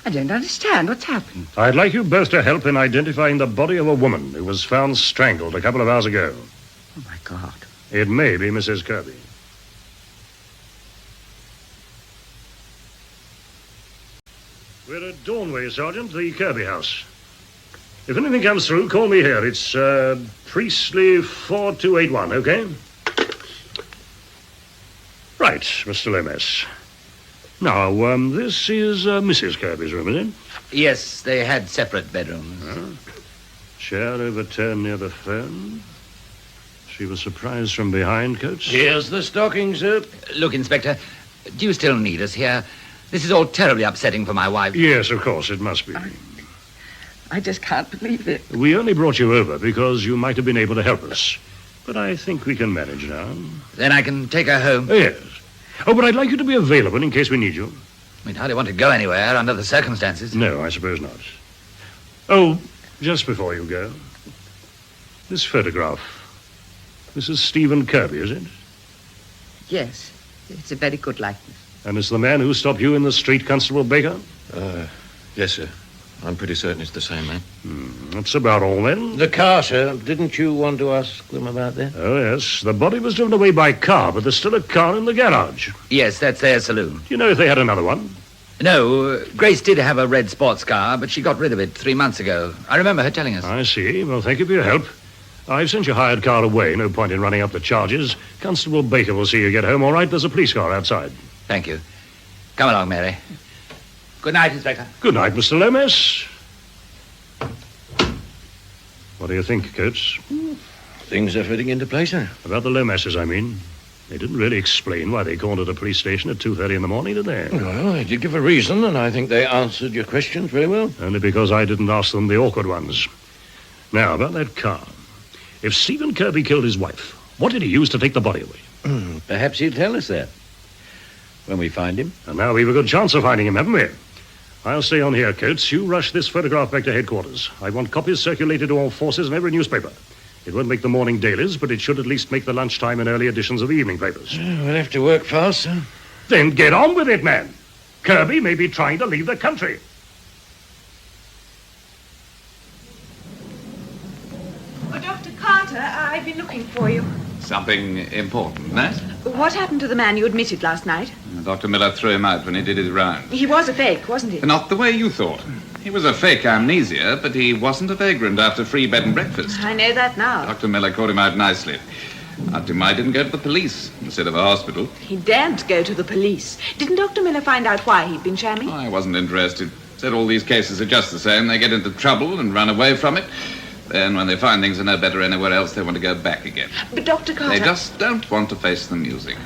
I don't understand what's happened. I'd like you both to help in identifying the body of a woman who was found strangled a couple of hours ago. Oh, my God. It may be Mrs. Kirby. We're at Dawnway, Sergeant, the Kirby house. If anything comes through, call me here. It's Priestley 4281, okay? Right, Mr. Lomas. Now, this is Mrs. Kirby's room, is it? Yes, they had separate bedrooms. Chair overturned near the phone. She was surprised from behind, Coates. Here's the stocking, sir. Look, Inspector, do you still need us here? This is all terribly upsetting for my wife. Yes, of course, it must be. I just can't believe it. We only brought you over because you might have been able to help us. But I think we can manage now. Then I can take her home? Yes. Oh, but I'd like you to be available in case we need you. We'd hardly want to go anywhere under the circumstances. No, I suppose not. Oh, just before you go. This photograph. This is Stephen Kirby, is it? Yes, it's a very good likeness. And it's the man who stopped you in the street, Constable Baker? Yes, sir. I'm pretty certain it's the same man. That's about all, then. The car, sir. Didn't you want to ask them about that? Oh, yes. The body was driven away by car, but there's still a car in the garage. Yes, that's their saloon. Do you know if they had another one? No, Grace did have a red sports car, but she got rid of it 3 months ago. I remember her telling us. I see. Well, thank you for your help. I've sent your hired car away. No point in running up the charges. Constable Baker will see you get home all right. There's a police car outside. Thank you. Come along, Mary. Good night, Inspector. Good night, Mr. Lomas. What do you think, Coates? Things are fitting into place, sir. About the Lomases, I mean. They didn't really explain why they called at a police station at 2:30 in the morning, did they? Well, they did give a reason, and I think they answered your questions very well. Only because I didn't ask them the awkward ones. Now, about that car. If Stephen Kirby killed his wife, what did he use to take the body away? Perhaps he'll tell us that when we find him. And now we've a good chance of finding him, haven't we? I'll stay on here, Coates. You rush this photograph back to headquarters. I want copies circulated to all forces in every newspaper. It won't make the morning dailies, but it should at least make the lunchtime and early editions of the evening papers. We'll have to work fast, sir. Then get on with it, man. Kirby may be trying to leave the country. Oh, Dr. Carter, I've been looking for you. Something important, Nat? What happened to the man you admitted last night? Dr. Miller threw him out when he did his rounds. He was a fake, wasn't he? Not the way you thought. He was a fake amnesia, but he wasn't a vagrant after free bed and breakfast. I know that now. Dr. Miller caught him out nicely. Asked him why he didn't go to the police instead of a hospital. He daren't go to the police. Didn't Dr. Miller find out why he'd been shamming? I wasn't interested. Said all these cases are just the same. They get into trouble and run away from it. Then when they find things are no better anywhere else, they want to go back again. But Dr. Carter... They just don't want to face the music.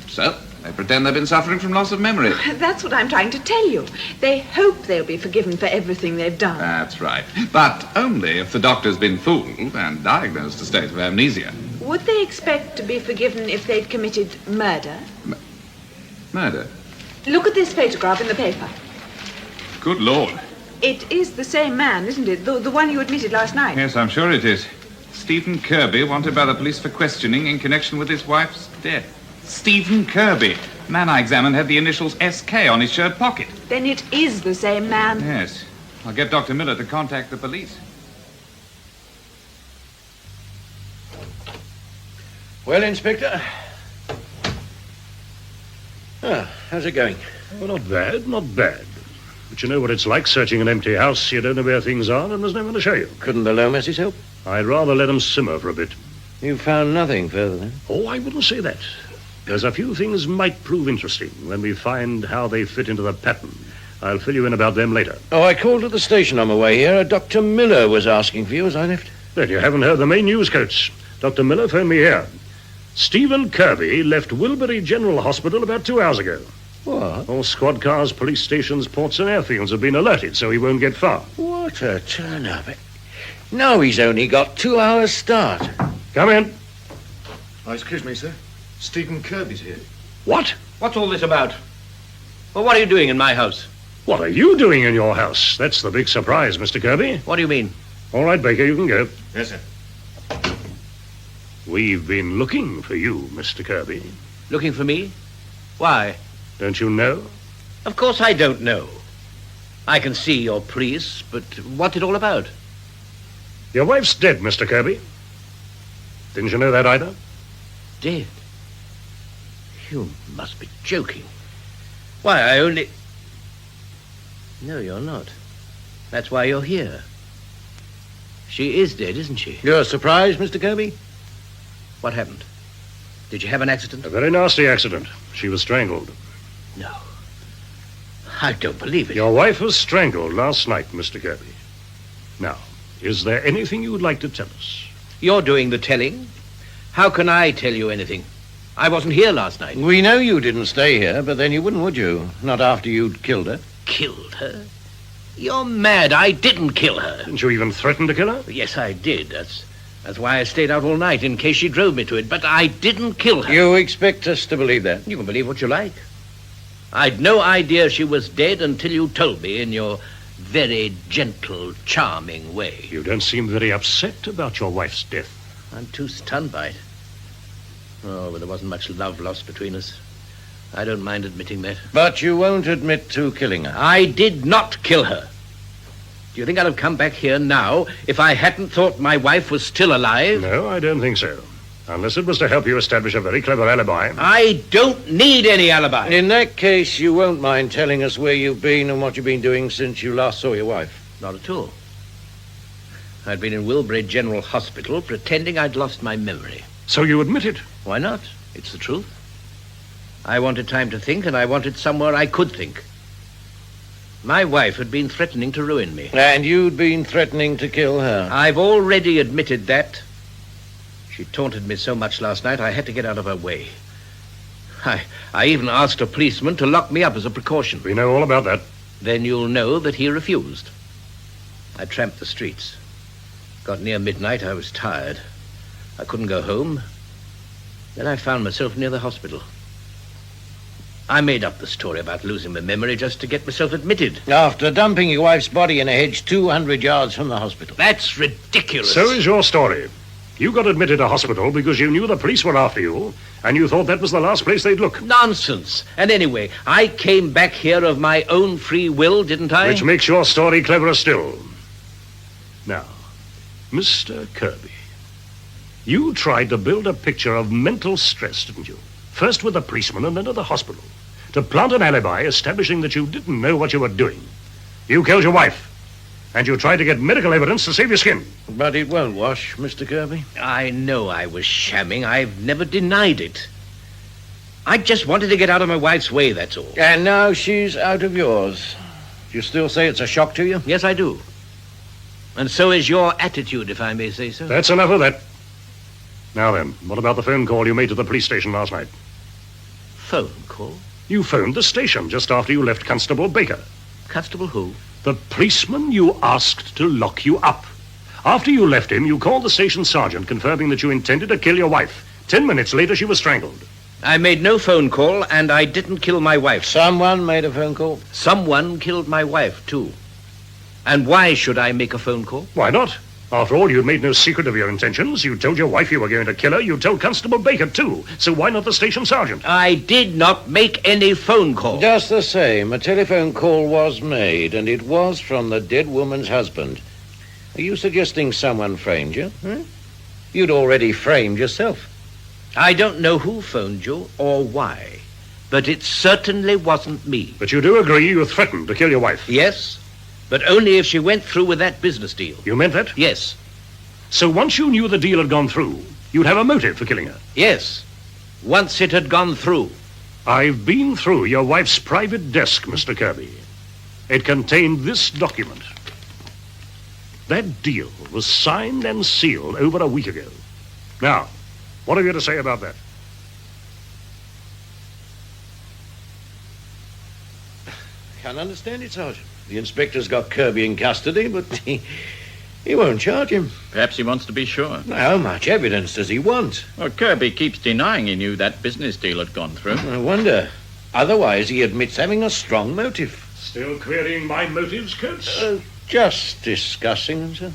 So, They pretend they've been suffering from loss of memory. That's what I'm trying to tell you. They hope they'll be forgiven for everything they've done. That's right. But only if the doctor's been fooled and diagnosed a state of amnesia. Would they expect to be forgiven if they'd committed murder? Murder? Look at this photograph in the paper. Good Lord. It is the same man, isn't it? The one you admitted last night. Yes, I'm sure it is. Stephen Kirby, wanted by the police for questioning in connection with his wife's death. Stephen Kirby. Man I examined had the initials SK on his shirt pocket. Then it is the same man. Yes. I'll get Dr. Miller to contact the police. Well, Inspector? How's it going? Well, not bad, not bad. But you know what it's like searching an empty house. You don't know where things are and there's no one to show you. Couldn't the low messes help? I'd rather let them simmer for a bit. You found nothing further then? Oh, I wouldn't say that. There's a few things might prove interesting when we find how they fit into the pattern. I'll fill you in about them later. Oh, I called at the station on my way here. Dr. Miller was asking for you as I left. Then you haven't heard the main news, Coates. Dr. Miller phoned me here. Stephen Kirby left Wilbury General Hospital about 2 hours ago. What? All squad cars, police stations, ports and airfields have been alerted, so he won't get far. What a turn-up. No, he's only got 2 hours start. Come in. Oh, excuse me, sir. Stephen Kirby's here. What? What's all this about? Well, what are you doing in my house? What are you doing in your house? That's the big surprise, Mr. Kirby. What do you mean? All right, Baker, you can go. Yes, sir. We've been looking for you, Mr. Kirby. Looking for me? Why? Don't you know? Of course I don't know. I can see your police, but what's it all about? Your wife's dead, Mr. Kirby. Didn't you know that either? Dead? You must be joking. Why, I only... No, you're not. That's why you're here. She is dead, isn't she? You're surprised, Mr. Kirby? What happened? Did you have an accident? A very nasty accident. She was strangled. No. I don't believe it. Your wife was strangled last night, Mr. Kirby. Now, is there anything you would like to tell us? You're doing the telling. How can I tell you anything? I wasn't here last night. We know you didn't stay here, but then you wouldn't, would you? Not after you'd killed her. Killed her? You're mad. I didn't kill her. Didn't you even threaten to kill her? Yes, I did. That's why I stayed out all night, in case she drove me to it. But I didn't kill her. You expect us to believe that? You can believe what you like. I'd no idea she was dead until you told me in your very gentle, charming way. You don't seem very upset about your wife's death. I'm too stunned by it. Oh, but there wasn't much love lost between us. I don't mind admitting that. But you won't admit to killing her. I did not kill her. Do you think I'd have come back here now if I hadn't thought my wife was still alive? No, I don't think so. Unless it was to help you establish a very clever alibi. I don't need any alibi. In that case, you won't mind telling us where you've been and what you've been doing since you last saw your wife. Not at all. I'd been in Wilbury General Hospital pretending I'd lost my memory. So you admit it? Why not? It's the truth. I wanted time to think, and I wanted somewhere I could think. My wife had been threatening to ruin me. And you'd been threatening to kill her. I've already admitted that. She taunted me so much last night, I had to get out of her way. I even asked a policeman to lock me up as a precaution. We know all about that. Then you'll know that he refused. I tramped the streets. Got near midnight, I was tired. I couldn't go home. Then I found myself near the hospital. I made up the story about losing my memory just to get myself admitted. After dumping your wife's body in a hedge 200 yards from the hospital. That's ridiculous. So is your story. You got admitted to hospital because you knew the police were after you, and you thought that was the last place they'd look. Nonsense. And anyway, I came back here of my own free will, didn't I? Which makes your story cleverer still. Now, Mr. Kirby, you tried to build a picture of mental stress, didn't you? First with the policeman and then at the hospital. To plant an alibi establishing that you didn't know what you were doing. You killed your wife. And you tried to get medical evidence to save your skin. But it won't wash, Mr. Kirby. I know I was shamming. I've never denied it. I just wanted to get out of my wife's way, that's all. And now she's out of yours. Do you still say it's a shock to you? Yes, I do. And so is your attitude, if I may say so. That's enough of that. Now then, what about the phone call you made to the police station last night? phone call? You phoned the station just after you left Constable Baker. Constable who? The policeman you asked to lock you up. After you left him, you called the station sergeant confirming that you intended to kill your wife. 10 minutes later, she was strangled. I made no phone call, and I didn't kill my wife. Someone made a phone call? Someone killed my wife, too. And why should I make a phone call? Why not? After all, you'd made no secret of your intentions. You told your wife you were going to kill her. You told Constable Baker, too. So why not the station sergeant? I did not make any phone call. Just the same, a telephone call was made, and it was from the dead woman's husband. Are you suggesting someone framed you? You'd already framed yourself. I don't know who phoned you or why, but it certainly wasn't me. But you do agree you threatened to kill your wife? Yes, but only if she went through with that business deal. You meant that? Yes. So once you knew the deal had gone through, you'd have a motive for killing her? Yes, once it had gone through. I've been through your wife's private desk, Mr. Kirby. It contained this document. That deal was signed and sealed over a week ago. Now, what have you to say about that? Can't understand it, Sergeant. The inspector's got Kirby in custody, but he won't charge him. Perhaps he wants to be sure. How much evidence does he want? Well, Kirby keeps denying he knew that business deal had gone through. I wonder. Otherwise, he admits having a strong motive. Still querying my motives, Coates? Just discussing them, sir.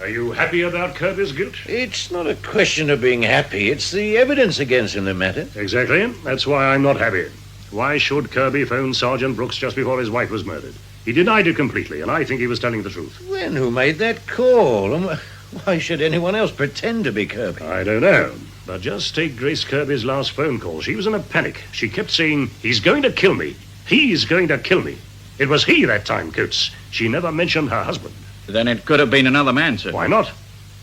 Are you happy about Kirby's guilt? It's not a question of being happy. It's the evidence against him that matters. Exactly. That's why I'm not happy. Why should Kirby phone Sergeant Brooks just before his wife was murdered? He denied it completely, and I think he was telling the truth. Then who made that call? And why should anyone else pretend to be Kirby? I don't know. But just take Grace Kirby's last phone call. She was in a panic. She kept saying, "He's going to kill me. He's going to kill me." It was he that time, Coates. She never mentioned her husband. Then it could have been another man, sir. Why not?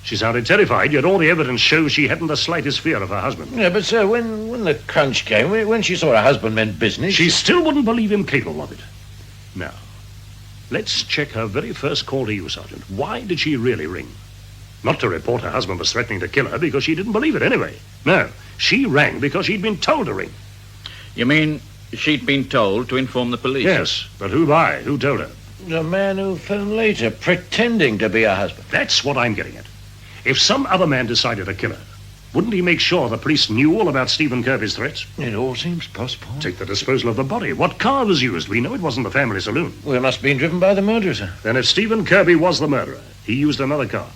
She sounded terrified, yet all the evidence shows she hadn't the slightest fear of her husband. Yeah, but, sir, when the crunch came, when she saw her husband meant business... She still wouldn't believe him capable of it. Now, let's check her very first call to you, Sergeant. Why did she really ring? Not to report her husband was threatening to kill her, because she didn't believe it anyway. No, she rang because she'd been told to ring. You mean she'd been told to inform the police? Yes, but who by? Who told her? The man who phoned later, pretending to be her husband. That's what I'm getting at. If some other man decided to kill her, wouldn't he make sure the police knew all about Stephen Kirby's threats? It all seems possible. Take the disposal of the body. What car was used? We know it wasn't the family saloon. Well, it must have been driven by the murderer, sir. Then if Stephen Kirby was the murderer, he used another car.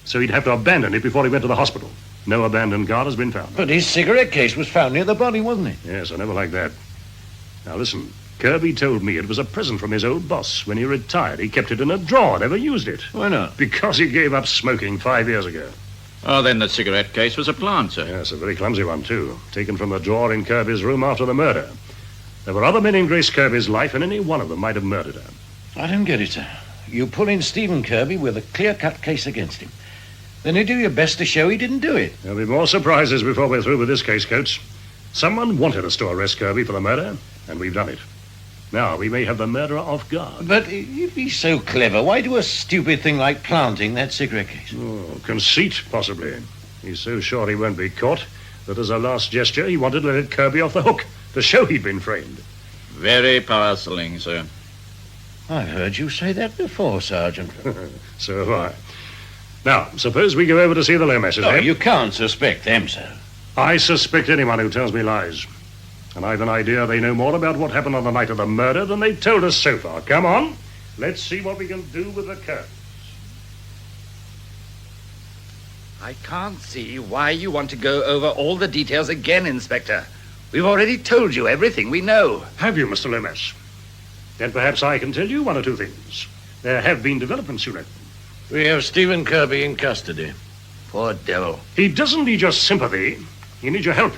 So he'd have to abandon it before he went to the hospital. No abandoned car has been found. But his cigarette case was found near the body, wasn't it? Yes, I never liked that. Now listen, Kirby told me it was a present from his old boss. When he retired, he kept it in a drawer, never used it. Why not? Because he gave up smoking 5 years ago. Oh, then the cigarette case was a plant, sir. Yes, a very clumsy one, too. Taken from the drawer in Kirby's room after the murder. There were other men in Grace Kirby's life, and any one of them might have murdered her. I don't get it, sir. You pull in Stephen Kirby with a clear-cut case against him. Then you do your best to show he didn't do it. There'll be more surprises before we're through with this case, Coates. Someone wanted us to arrest Kirby for the murder, and we've done it. Now, we may have the murderer off guard. But if he's so clever, why do a stupid thing like planting that cigarette case? Oh, conceit, possibly. He's so sure he won't be caught that as a last gesture, he wanted to let Kirby off the hook to show he'd been framed. Very puzzling, sir. I've heard you say that before, Sergeant. So have I. Now, suppose we go over to see the Lomases, No, eh? you can't suspect them, sir. I suspect anyone who tells me lies. And I've an idea they know more about what happened on the night of the murder than they've told us so far. Come on, let's see what we can do with the curtains. I can't see why you want to go over all the details again, Inspector. We've already told you everything we know. Have you, Mr. Lomas? Then perhaps I can tell you one or two things. There have been developments, you know. We have Stephen Kirby in custody. Poor devil. He doesn't need your sympathy. He needs your help.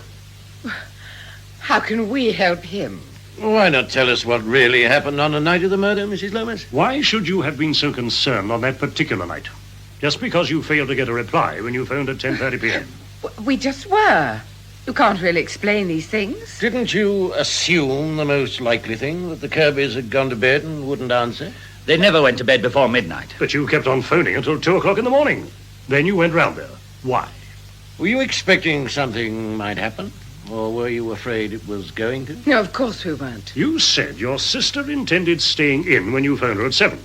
How can we help him? Why not tell us what really happened on the night of the murder, Mrs. Lomas? Why should you have been so concerned on that particular night? Just because you failed to get a reply when you phoned at 10:30 p.m. We just were. You can't really explain these things. Didn't you assume the most likely thing, that the Kirbys had gone to bed and wouldn't answer? They never went to bed before midnight. But you kept on phoning until 2 o'clock in the morning. Then you went round there. Why? Were you expecting something might happen? Or were you afraid it was going to? No, of course we weren't. You said your sister intended staying in when you phoned her at 7.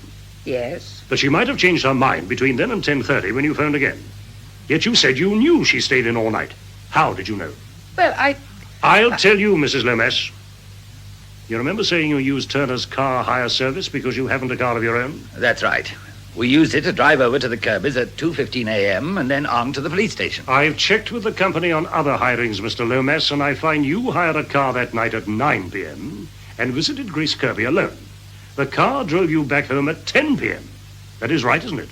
Yes. But she might have changed her mind between then and 10:30 when you phoned again. Yet you said you knew she stayed in all night. How did you know? Well, I'll tell you, Mrs. Lomas. You remember saying you used Turner's car hire service because you haven't a car of your own? That's right. We used it to drive over to the Kirbys at 2:15 a.m. and then on to the police station. I've checked with the company on other hirings, Mr. Lomas, and I find you hired a car that night at 9 p.m. and visited Grace Kirby alone. The car drove you back home at 10 p.m. That is right, isn't it?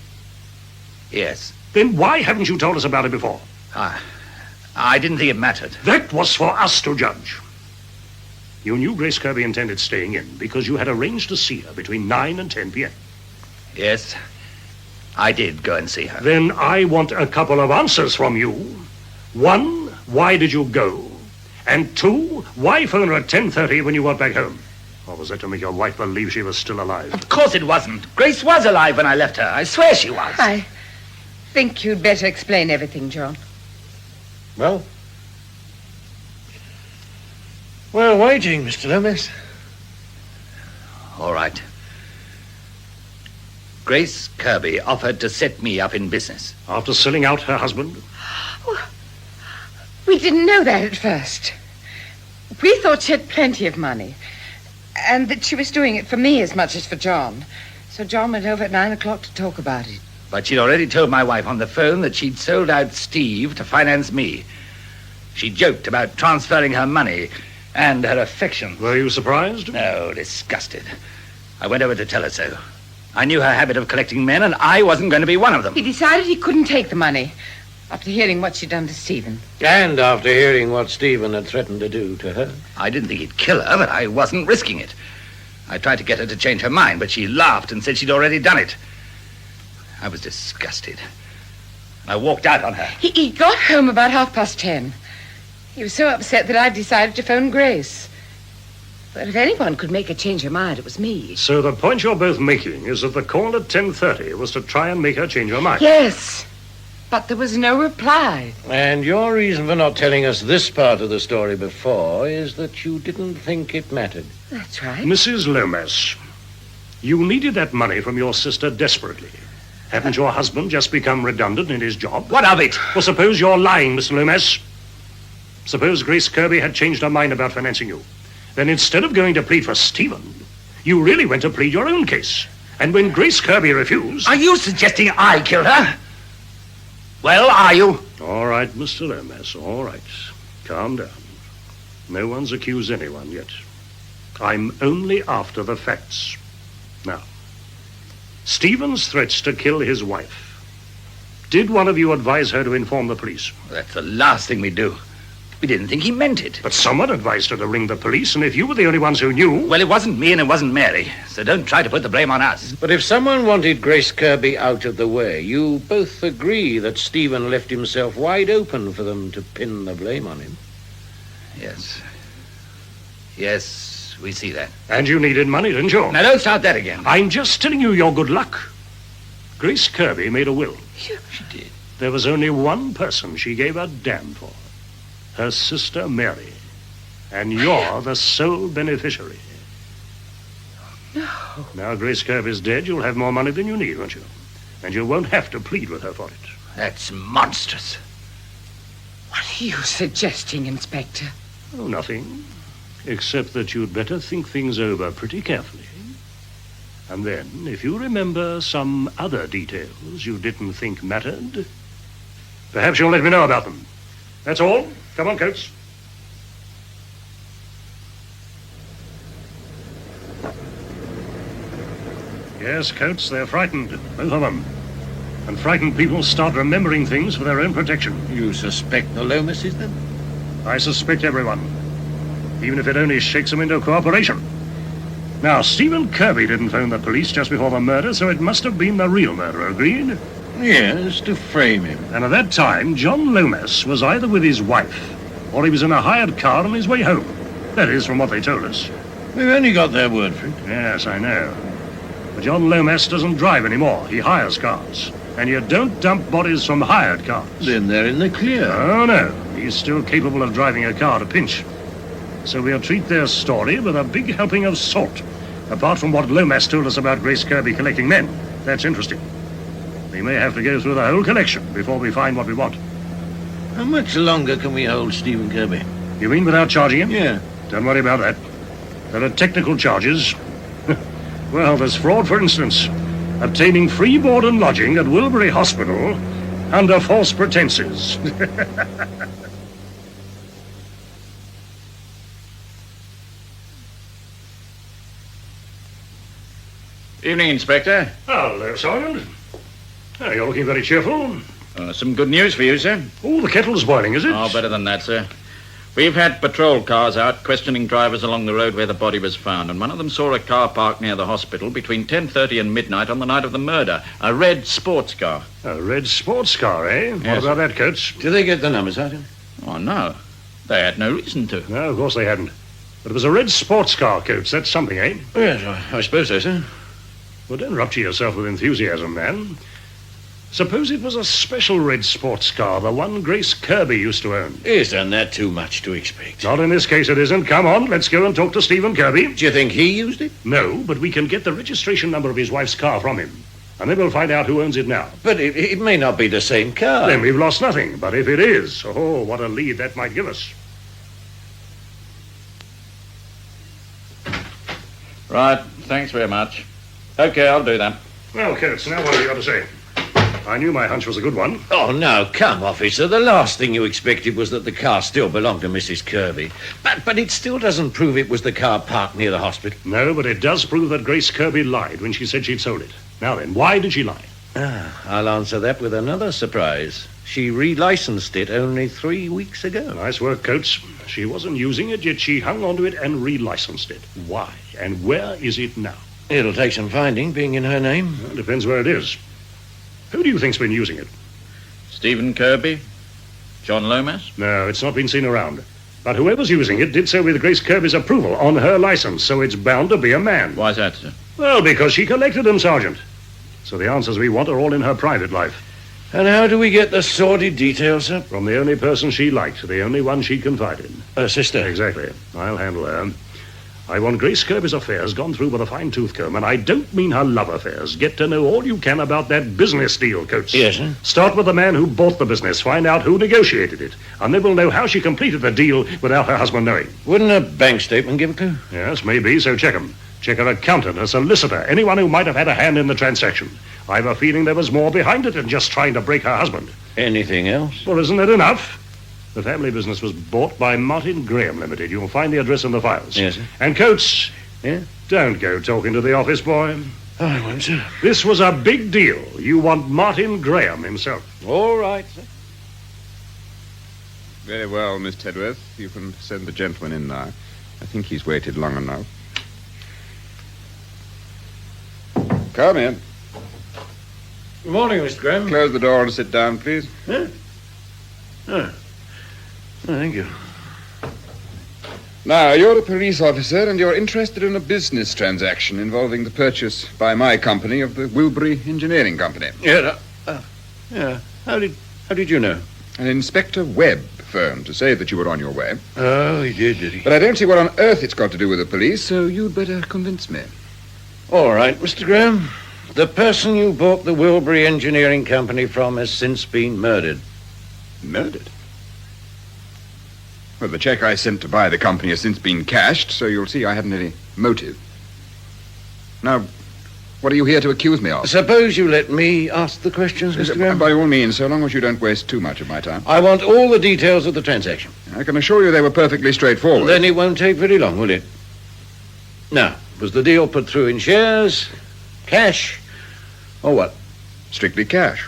Yes. Then why haven't you told us about it before? I didn't think it mattered. That was for us to judge. You knew Grace Kirby intended staying in because you had arranged to see her between 9 and 10 p.m. Yes, I did go and see her. Then I want a couple of answers from you. 1, why did you go? And 2, why phone her at 10:30 when you got back home? Or was that to make your wife believe she was still alive? Of course it wasn't. Grace was alive when I left her. I swear she was. I think you'd better explain everything, John. Well, we're waiting, Mr. Lomas. All right. Grace Kirby offered to set me up in business. After selling out her husband? We didn't know that at first. We thought she had plenty of money, and that she was doing it for me as much as for John. So John went over at 9 o'clock to talk about it. But she'd already told my wife on the phone that she'd sold out Steve to finance me. She joked about transferring her money and her affection. Were you surprised? No, disgusted. I went over to tell her so. I knew her habit of collecting men, and I wasn't going to be one of them. He decided he couldn't take the money after hearing what she'd done to Stephen. And after hearing what Stephen had threatened to do to her. I didn't think he'd kill her, but I wasn't risking it. I tried to get her to change her mind, but she laughed and said she'd already done it. I was disgusted. I walked out on her. He got home about 10:30. He was so upset that I decided to phone Grace. But if anyone could make her change her mind, it was me. So the point you're both making is that the call at 10:30 was to try and make her change her mind? Yes, but there was no reply. And your reason for not telling us this part of the story before is that you didn't think it mattered. That's right. Mrs. Lomas, you needed that money from your sister desperately. Haven't your husband just become redundant in his job? What of it? Well, suppose you're lying, Mr. Lomas. Suppose Grace Kirby had changed her mind about financing you. Then instead of going to plead for Stephen, you really went to plead your own case. And when Grace Kirby refused... Are you suggesting I killed her? Well, are you? All right, Mr. Lomas, all right. Calm down. No one's accused anyone yet. I'm only after the facts. Now, Stephen's threats to kill his wife. Did one of you advise her to inform the police? That's the last thing we do. We didn't think he meant it. But someone advised her to ring the police, and if you were the only ones who knew... Well, it wasn't me and it wasn't Mary, so don't try to put the blame on us. But if someone wanted Grace Kirby out of the way, you both agree that Stephen left himself wide open for them to pin the blame on him. Yes. Yes, we see that. And you needed money, didn't you? Now, don't start that again. I'm just telling you your good luck. Grace Kirby made a will. She did. There was only one person she gave a damn for. Her sister Mary. And you're the sole beneficiary. No. Now Grace Kirby's dead, you'll have more money than you need, won't you? And you won't have to plead with her for it. That's monstrous. What are you suggesting, Inspector? Oh, nothing. Except that you'd better think things over pretty carefully. And then, if you remember some other details you didn't think mattered, perhaps you'll let me know about them. That's all. Come on, Coates. Yes, Coates, they're frightened, both of them. And frightened people start remembering things for their own protection. You suspect the Lomases, then? I suspect everyone, even if it only shakes them into cooperation. Now, Stephen Kirby didn't phone the police just before the murder, so it must have been the real murderer, agreed? Yes, to frame him. And at that time, John Lomas was either with his wife, or he was in a hired car on his way home. That is, from what they told us. We've only got their word for it. Yes, I know. But John Lomas doesn't drive anymore. He hires cars. And you don't dump bodies from hired cars. Then they're in the clear. Oh, no. He's still capable of driving a car at a pinch. So we'll treat their story with a big helping of salt. Apart from what Lomas told us about Grace Kirby collecting men. That's interesting. We may have to go through the whole collection before we find what we want. How much longer can we hold Stephen Kirby? You mean without charging him? Yeah. Don't worry about that. There are technical charges. Well, there's fraud, for instance. Obtaining free board and lodging at Wilbury Hospital under false pretenses. Evening, Inspector. Hello, Sergeant. Oh, you're looking very cheerful. Some good news for you, sir. Oh, the kettle's boiling, is it? Oh, better than that, sir. We've had patrol cars out questioning drivers along the road where the body was found, and one of them saw a car parked near the hospital between 10:30 and midnight on the night of the murder. A red sports car. A red sports car, eh? What Yes, about sir. that, Coates? Did they get the numbers, Sergeant? Oh, no. They had no reason to. No, of course they hadn't. But it was a red sports car, Coates. That's something, eh? Yes, I suppose so, sir. Well, don't rupture yourself with enthusiasm, man. Suppose it was a special red sports car, the one Grace Kirby used to own. Isn't that too much to expect? Not in this case, it isn't. Come on, let's go and talk to Stephen Kirby. Do you think he used it? No, but we can get the registration number of his wife's car from him. And then we'll find out who owns it now. But it may not be the same car. Then we've lost nothing. But if it is, oh, what a lead that might give us. Right, thanks very much. Okay, I'll do that. Well, Coates, now what have you got to say? I knew my hunch was a good one. Oh, no, come, officer. The last thing you expected was that the car still belonged to Mrs. Kirby. But it still doesn't prove it was the car parked near the hospital. No, but it does prove that Grace Kirby lied when she said she'd sold it. Now then, why did she lie? I'll answer that with another surprise. She relicensed it only 3 weeks ago. Nice work, Coates. She wasn't using it, yet she hung onto it and relicensed it. Why? And where is it now? It'll take some finding, being in her name. Well, depends where it is. Who do you think's been using it? Stephen Kirby? John Lomas? No, it's not been seen around. But whoever's using it did so with Grace Kirby's approval on her license, so it's bound to be a man. Why's that, sir? Well, because she collected them, Sergeant. So the answers we want are all in her private life. And how do we get the sordid details, sir? From the only person she liked, the only one she confided in. Her sister? Exactly. I'll handle her. I want Grace Kirby's affairs gone through with a fine-tooth comb, and I don't mean her love affairs. Get to know all you can about that business deal, Coates. Yes, sir. Start with the man who bought the business, find out who negotiated it, and then we'll know how she completed the deal without her husband knowing. Wouldn't a bank statement give a clue? Yes, maybe, so check them. Check her accountant, her solicitor, anyone who might have had a hand in the transaction. I have a feeling there was more behind it than just trying to break her husband. Anything else? Well, isn't it enough? The family business was bought by Martin Graham Limited. You'll find the address in the files. Yes, sir. And Coates, Yeah? don't go talking to the office boy. I won't, sir. This was a big deal. You want Martin Graham himself. All right, sir. Very well, Miss Tedworth. You can send the gentleman in now. I think he's waited long enough. Come in. Good morning, Mr. Graham. Close the door and sit down, please. Huh? Oh, thank you. Now, you're a police officer and you're interested in a business transaction involving the purchase by my company of the Wilbury Engineering Company. Yeah. Yeah. How did you know? An Inspector Webb phoned to say that you were on your way. Oh, he did he? But I don't see what on earth it's got to do with the police, so you'd better convince me. All right, Mr. Graham. The person you bought the Wilbury Engineering Company from has since been murdered. Murdered? Well, the check I sent to buy the company has since been cashed, so you'll see I hadn't any motive. Now, what are you here to accuse me of? Suppose you let me ask the questions, Mr. Graham? By all means, so long as you don't waste too much of my time. I want all the details of the transaction. I can assure you they were perfectly straightforward. Then it won't take very long, will it? Now, was the deal put through in shares, cash, or what? Strictly cash.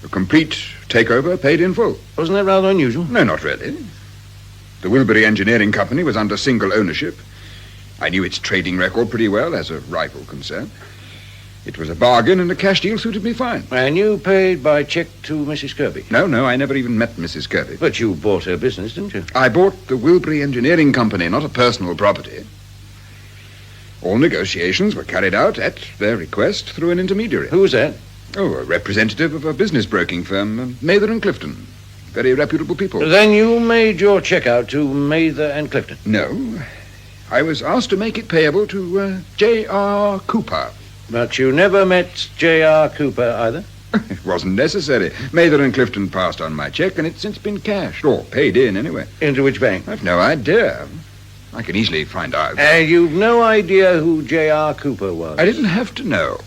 A complete takeover paid in full. Wasn't that rather unusual? No, not really. The Wilbury Engineering Company was under single ownership. I knew its trading record pretty well as a rival concern. It was a bargain, and a cash deal suited me fine. And you paid by check to Mrs. Kirby? No, I never even met Mrs. Kirby. But you bought her business, didn't you? I bought the Wilbury Engineering Company, not a personal property. All negotiations were carried out at their request through an intermediary. Who was that? Oh, a representative of a business broking firm, Mather and Clifton. Very reputable people. Then you made your check out to Mather and Clifton? No. I was asked to make it payable to J.R. Cooper. But you never met J.R. Cooper either? It wasn't necessary. Mather and Clifton passed on my check, and it's since been cashed, or paid in anyway. Into which bank? I've no idea. I can easily find out. And you've no idea who J.R. Cooper was? I didn't have to know.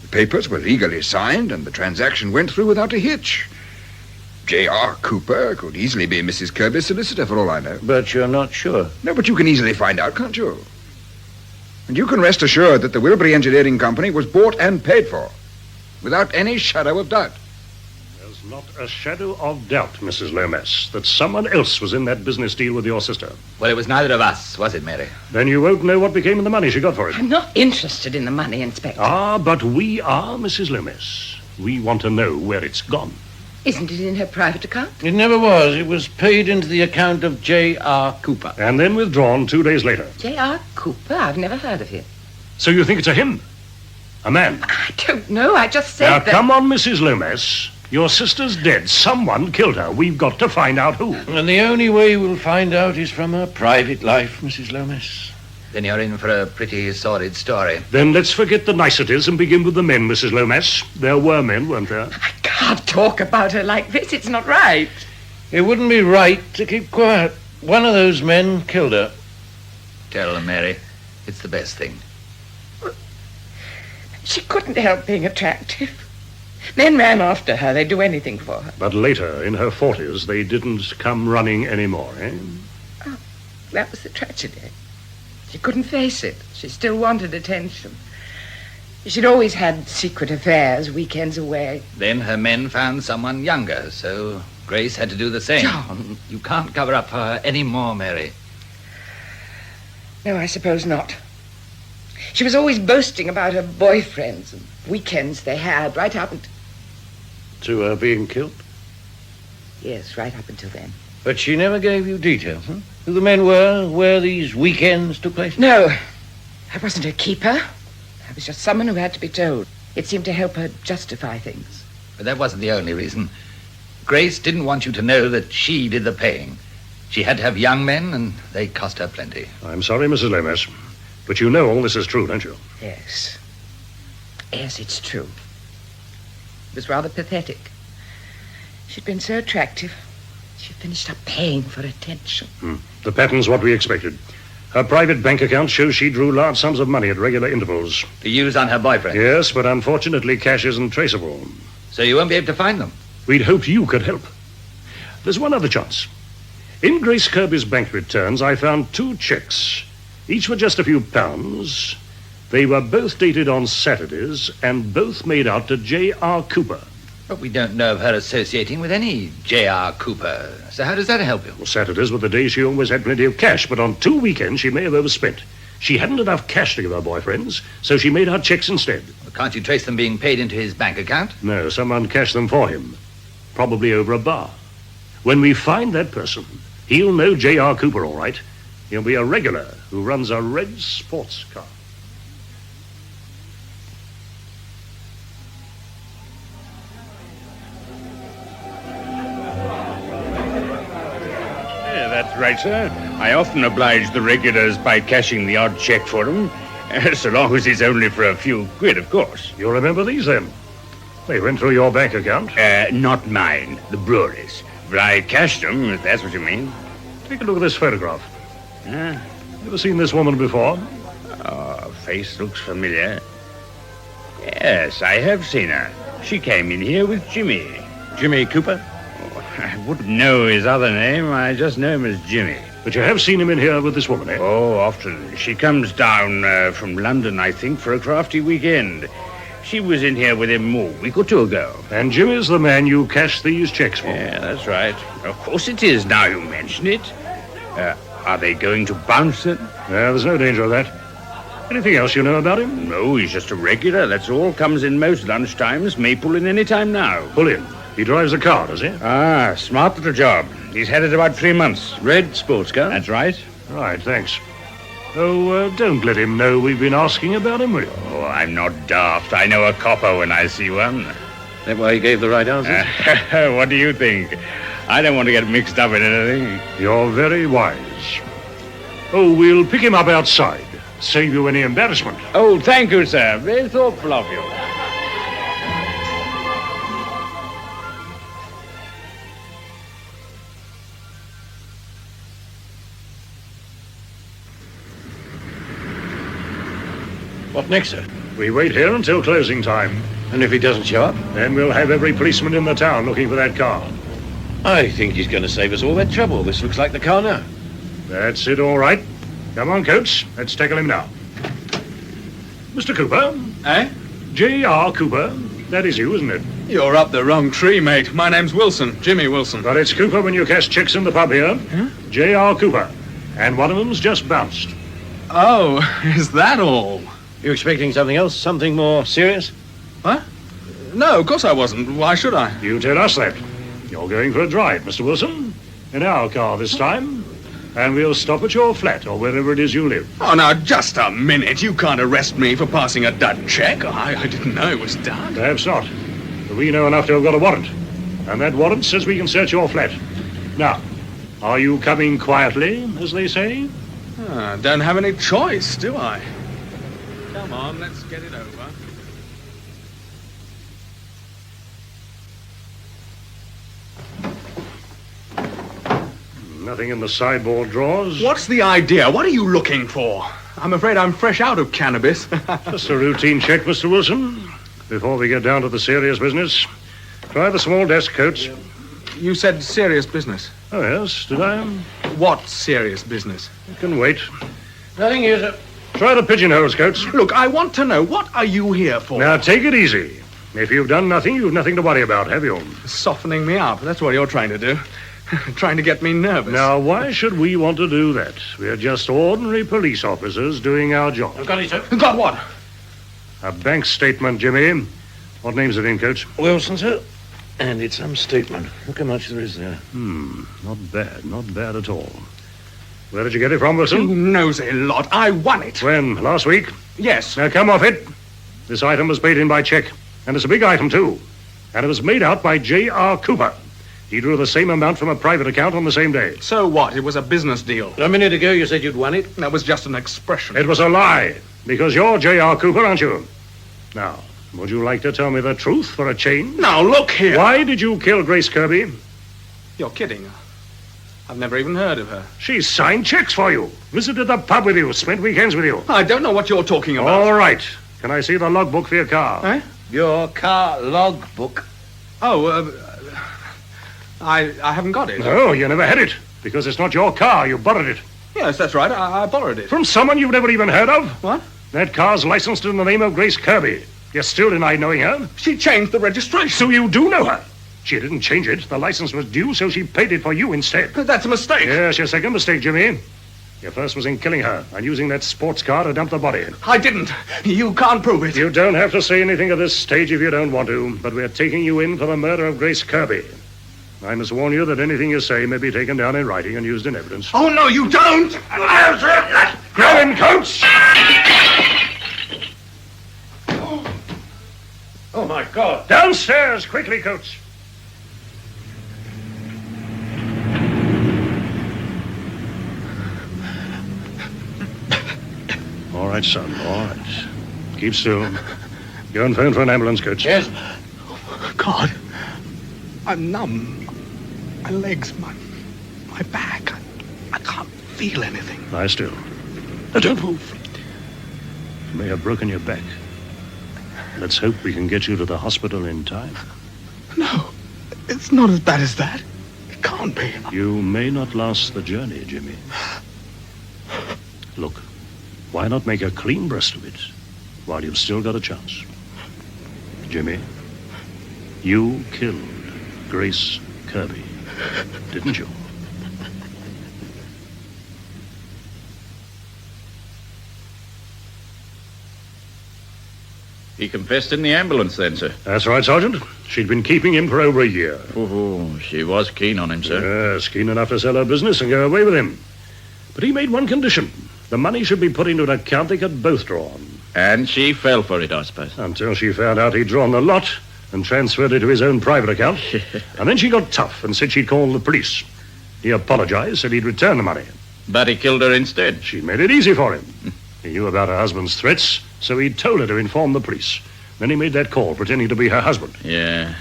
The papers were legally signed, and the transaction went through without a hitch. J.R. Cooper could easily be Mrs. Kirby's solicitor, for all I know. But you're not sure? No, but you can easily find out, can't you? And you can rest assured that the Wilbury Engineering Company was bought and paid for, without any shadow of doubt. There's not a shadow of doubt, Mrs. Lomas, that someone else was in that business deal with your sister. Well, it was neither of us, was it, Mary? Then you won't know what became of the money she got for it. I'm not interested in the money, Inspector. Ah, but we are, Mrs. Lomas. We want to know where it's gone. Isn't it in her private account? It never was. It was paid into the account of J.R. Cooper. And then withdrawn 2 days later. J.R. Cooper? I've never heard of him. So you think it's a him? A man? I don't know. I just said Now, that... come on, Mrs. Lomas. Your sister's dead. Someone killed her. We've got to find out who. And the only way we'll find out is from her private life, Mrs. Lomas. Then you're in for a pretty sordid story. Then let's forget the niceties and begin with the men, Mrs. Lomas. There were men, weren't there? I can't talk about her like this. It's not right. It wouldn't be right to keep quiet. One of those men killed her. Tell them, Mary. It's the best thing. She couldn't help being attractive. Men ran after her. They'd do anything for her. But later, in her 40s, they didn't come running anymore, eh? Oh, that was the tragedy. She couldn't face it. She still wanted attention. She'd always had secret affairs, weekends away. Then her men found someone younger, so Grace had to do the same. John! You can't cover up for her anymore, Mary. No, I suppose not. She was always boasting about her boyfriends and weekends they had, right up until... To her being killed? Yes, right up until then. But she never gave you details, huh? Who the men were, where these weekends took place? No, I wasn't her keeper. I was just someone who had to be told. It seemed to help her justify things. But that wasn't the only reason. Grace didn't want you to know that she did the paying. She had to have young men, and they cost her plenty. I'm sorry, Mrs. Lomas, but you know all this is true, don't you? Yes. Yes, it's true. It was rather pathetic. She'd been so attractive. She finished up paying for attention. The pattern's what we expected. Her private bank account shows she drew large sums of money at regular intervals. To use on her boyfriend? Yes, but unfortunately cash isn't traceable. So you won't be able to find them? We'd hoped you could help. There's one other chance. In Grace Kirby's bank returns, I found 2 checks. Each were just a few pounds. They were both dated on Saturdays and both made out to J.R. Cooper. But we don't know of her associating with any J.R. Cooper. So how does that help you? Well, Saturdays were the days she always had plenty of cash, but on 2 weekends she may have overspent. She hadn't enough cash to give her boyfriends, so she made out checks instead. Well, can't you trace them being paid into his bank account? No, someone cashed them for him. Probably over a bar. When we find that person, he'll know J.R. Cooper, all right. He'll be a regular who runs a red sports car. That's right, sir. I often oblige the regulars by cashing the odd check for them, so long as it's only for a few quid, of course. You remember these, then? They went through your bank account? Not mine, the brewery's. But I cashed them, if that's what you mean. Take a look at this photograph. Ever seen this woman before? Oh, face looks familiar. Yes, I have seen her. She came in here with Jimmy. Jimmy Cooper? I wouldn't know his other name. I just know him as Jimmy. But you have seen him in here with this woman, eh? Oh, often. She comes down from London, I think, for a crafty weekend. She was in here with him a week or 2 ago. And Jimmy's the man you cashed these checks for? Yeah, that's right. Of course it is, now you mention it. Are they going to bounce then? There's no danger of that. Anything else you know about him? No, he's just a regular, that's all. Comes in most lunchtimes, may pull in any time now. Pull in? He drives a car, does he? Ah, smart little job. He's had it about 3 months. Red sports car? That's right. Right, thanks. Oh, don't let him know we've been asking about him, will you? Oh, I'm not daft. I know a copper when I see one. That why he gave the right answer? What do you think? I don't want to get mixed up in anything. You're very wise. Oh, we'll pick him up outside. Save you any embarrassment. Oh, thank you, sir. Very thoughtful of you. What next, sir? We wait here until closing time. And if he doesn't show up? Then we'll have every policeman in the town looking for that car. I think he's going to save us all that trouble. This looks like the car now. That's it, all right. Come on, Coates. Let's tackle him now. Mr. Cooper. Eh? J.R. Cooper. That is you, isn't it? You're up the wrong tree, mate. My name's Wilson. Jimmy Wilson. But it's Cooper when you cash checks in the pub here. Huh? J.R. Cooper. And one of them's just bounced. Oh, is that all? You expecting something else? Something more serious? What? No, of course I wasn't. Why should I? You tell us that. You're going for a drive, Mr. Wilson. In our car this time. And we'll stop at your flat or wherever it is you live. Oh, now, just a minute. You can't arrest me for passing a dud check. I didn't know it was done. Perhaps not. But we know enough to have got a warrant. And that warrant says we can search your flat. Now, are you coming quietly, as they say? Don't have any choice, do I? Come on, let's get it over. Nothing in the sideboard drawers. What's the idea? What are you looking for? I'm afraid I'm fresh out of cannabis. Just a routine check, Mr. Wilson. Before we get down to the serious business, try the small desk, Coates. You said serious business. Oh, yes, did I? What serious business? You can wait. Nothing here, sir. Try the pigeonholes, Coates. Look, I want to know, what are you here for? Now, take it easy. If you've done nothing, you've nothing to worry about, have you? Softening me up. That's what you're trying to do. Trying to get me nervous. Now, why should we want to do that? We're just ordinary police officers doing our job. I've got it, sir. Got what? A bank statement, Jimmy. What name's it in, Coates? Wilson, sir. And it's some statement. Look how much there is there. Not bad at all. Where did you get it from, Wilson? Who knows a lot? I won it. When? Last week? Yes. Now, come off it. This item was paid in by check. And it's a big item, too. And it was made out by J.R. Cooper. He drew the same amount from a private account on the same day. So what? It was a business deal. A minute ago, you said you'd won it. That was just an expression. It was a lie. Because you're J.R. Cooper, aren't you? Now, would you like to tell me the truth for a change? Now, look here. Why did you kill Grace Kirby? You're kidding. I've never even heard of her. She signed checks for you. Visited the pub with you. Spent weekends with you. I don't know what you're talking about. All right. Can I see the logbook for your car? Eh? Your car logbook. Oh, I haven't got it. No, you never had it. Because it's not your car. You borrowed it. Yes, that's right. I borrowed it. From someone you've never even heard of? What? That car's licensed in the name of Grace Kirby. You still deny knowing her? She changed the registration. So you do know her? She didn't change it. The license was due, so she paid it for you instead. That's a mistake. Yes, your second mistake, Jimmy. Your first was in killing her and using that sports car to dump the body. I didn't. You can't prove it. You don't have to say anything at this stage if you don't want to, but we're taking you in for the murder of Grace Kirby. I must warn you that anything you say may be taken down in writing and used in evidence. Oh, no, you don't! Grab him, Coates! Oh, my God. Downstairs, quickly, Coates. All right, son, all right. Keep still. Go and phone for an ambulance, Coates. Yes. God, I'm numb. My legs, my back. I can't feel anything. Lie still. Now, don't move. You may have broken your back. Let's hope we can get you to the hospital in time. No, it's not as bad as that. It can't be. You may not last the journey, Jimmy. Look, why not make a clean breast of it while you've still got a chance? Jimmy, you killed Grace Kirby, didn't you? He confessed in the ambulance then, sir? That's right, Sergeant. She'd been keeping him for over a year. Oh, she was keen on him, sir. Yes, keen enough to sell her business and go away with him. But he made one condition. The money should be put into an account they could both draw on. And she fell for it, I suppose. Until she found out he'd drawn the lot and transferred it to his own private account. And then she got tough and said she'd call the police. He apologized, said he'd return the money. But he killed her instead. She made it easy for him. He knew about her husband's threats, so he told her to inform the police. Then he made that call, pretending to be her husband. Yeah.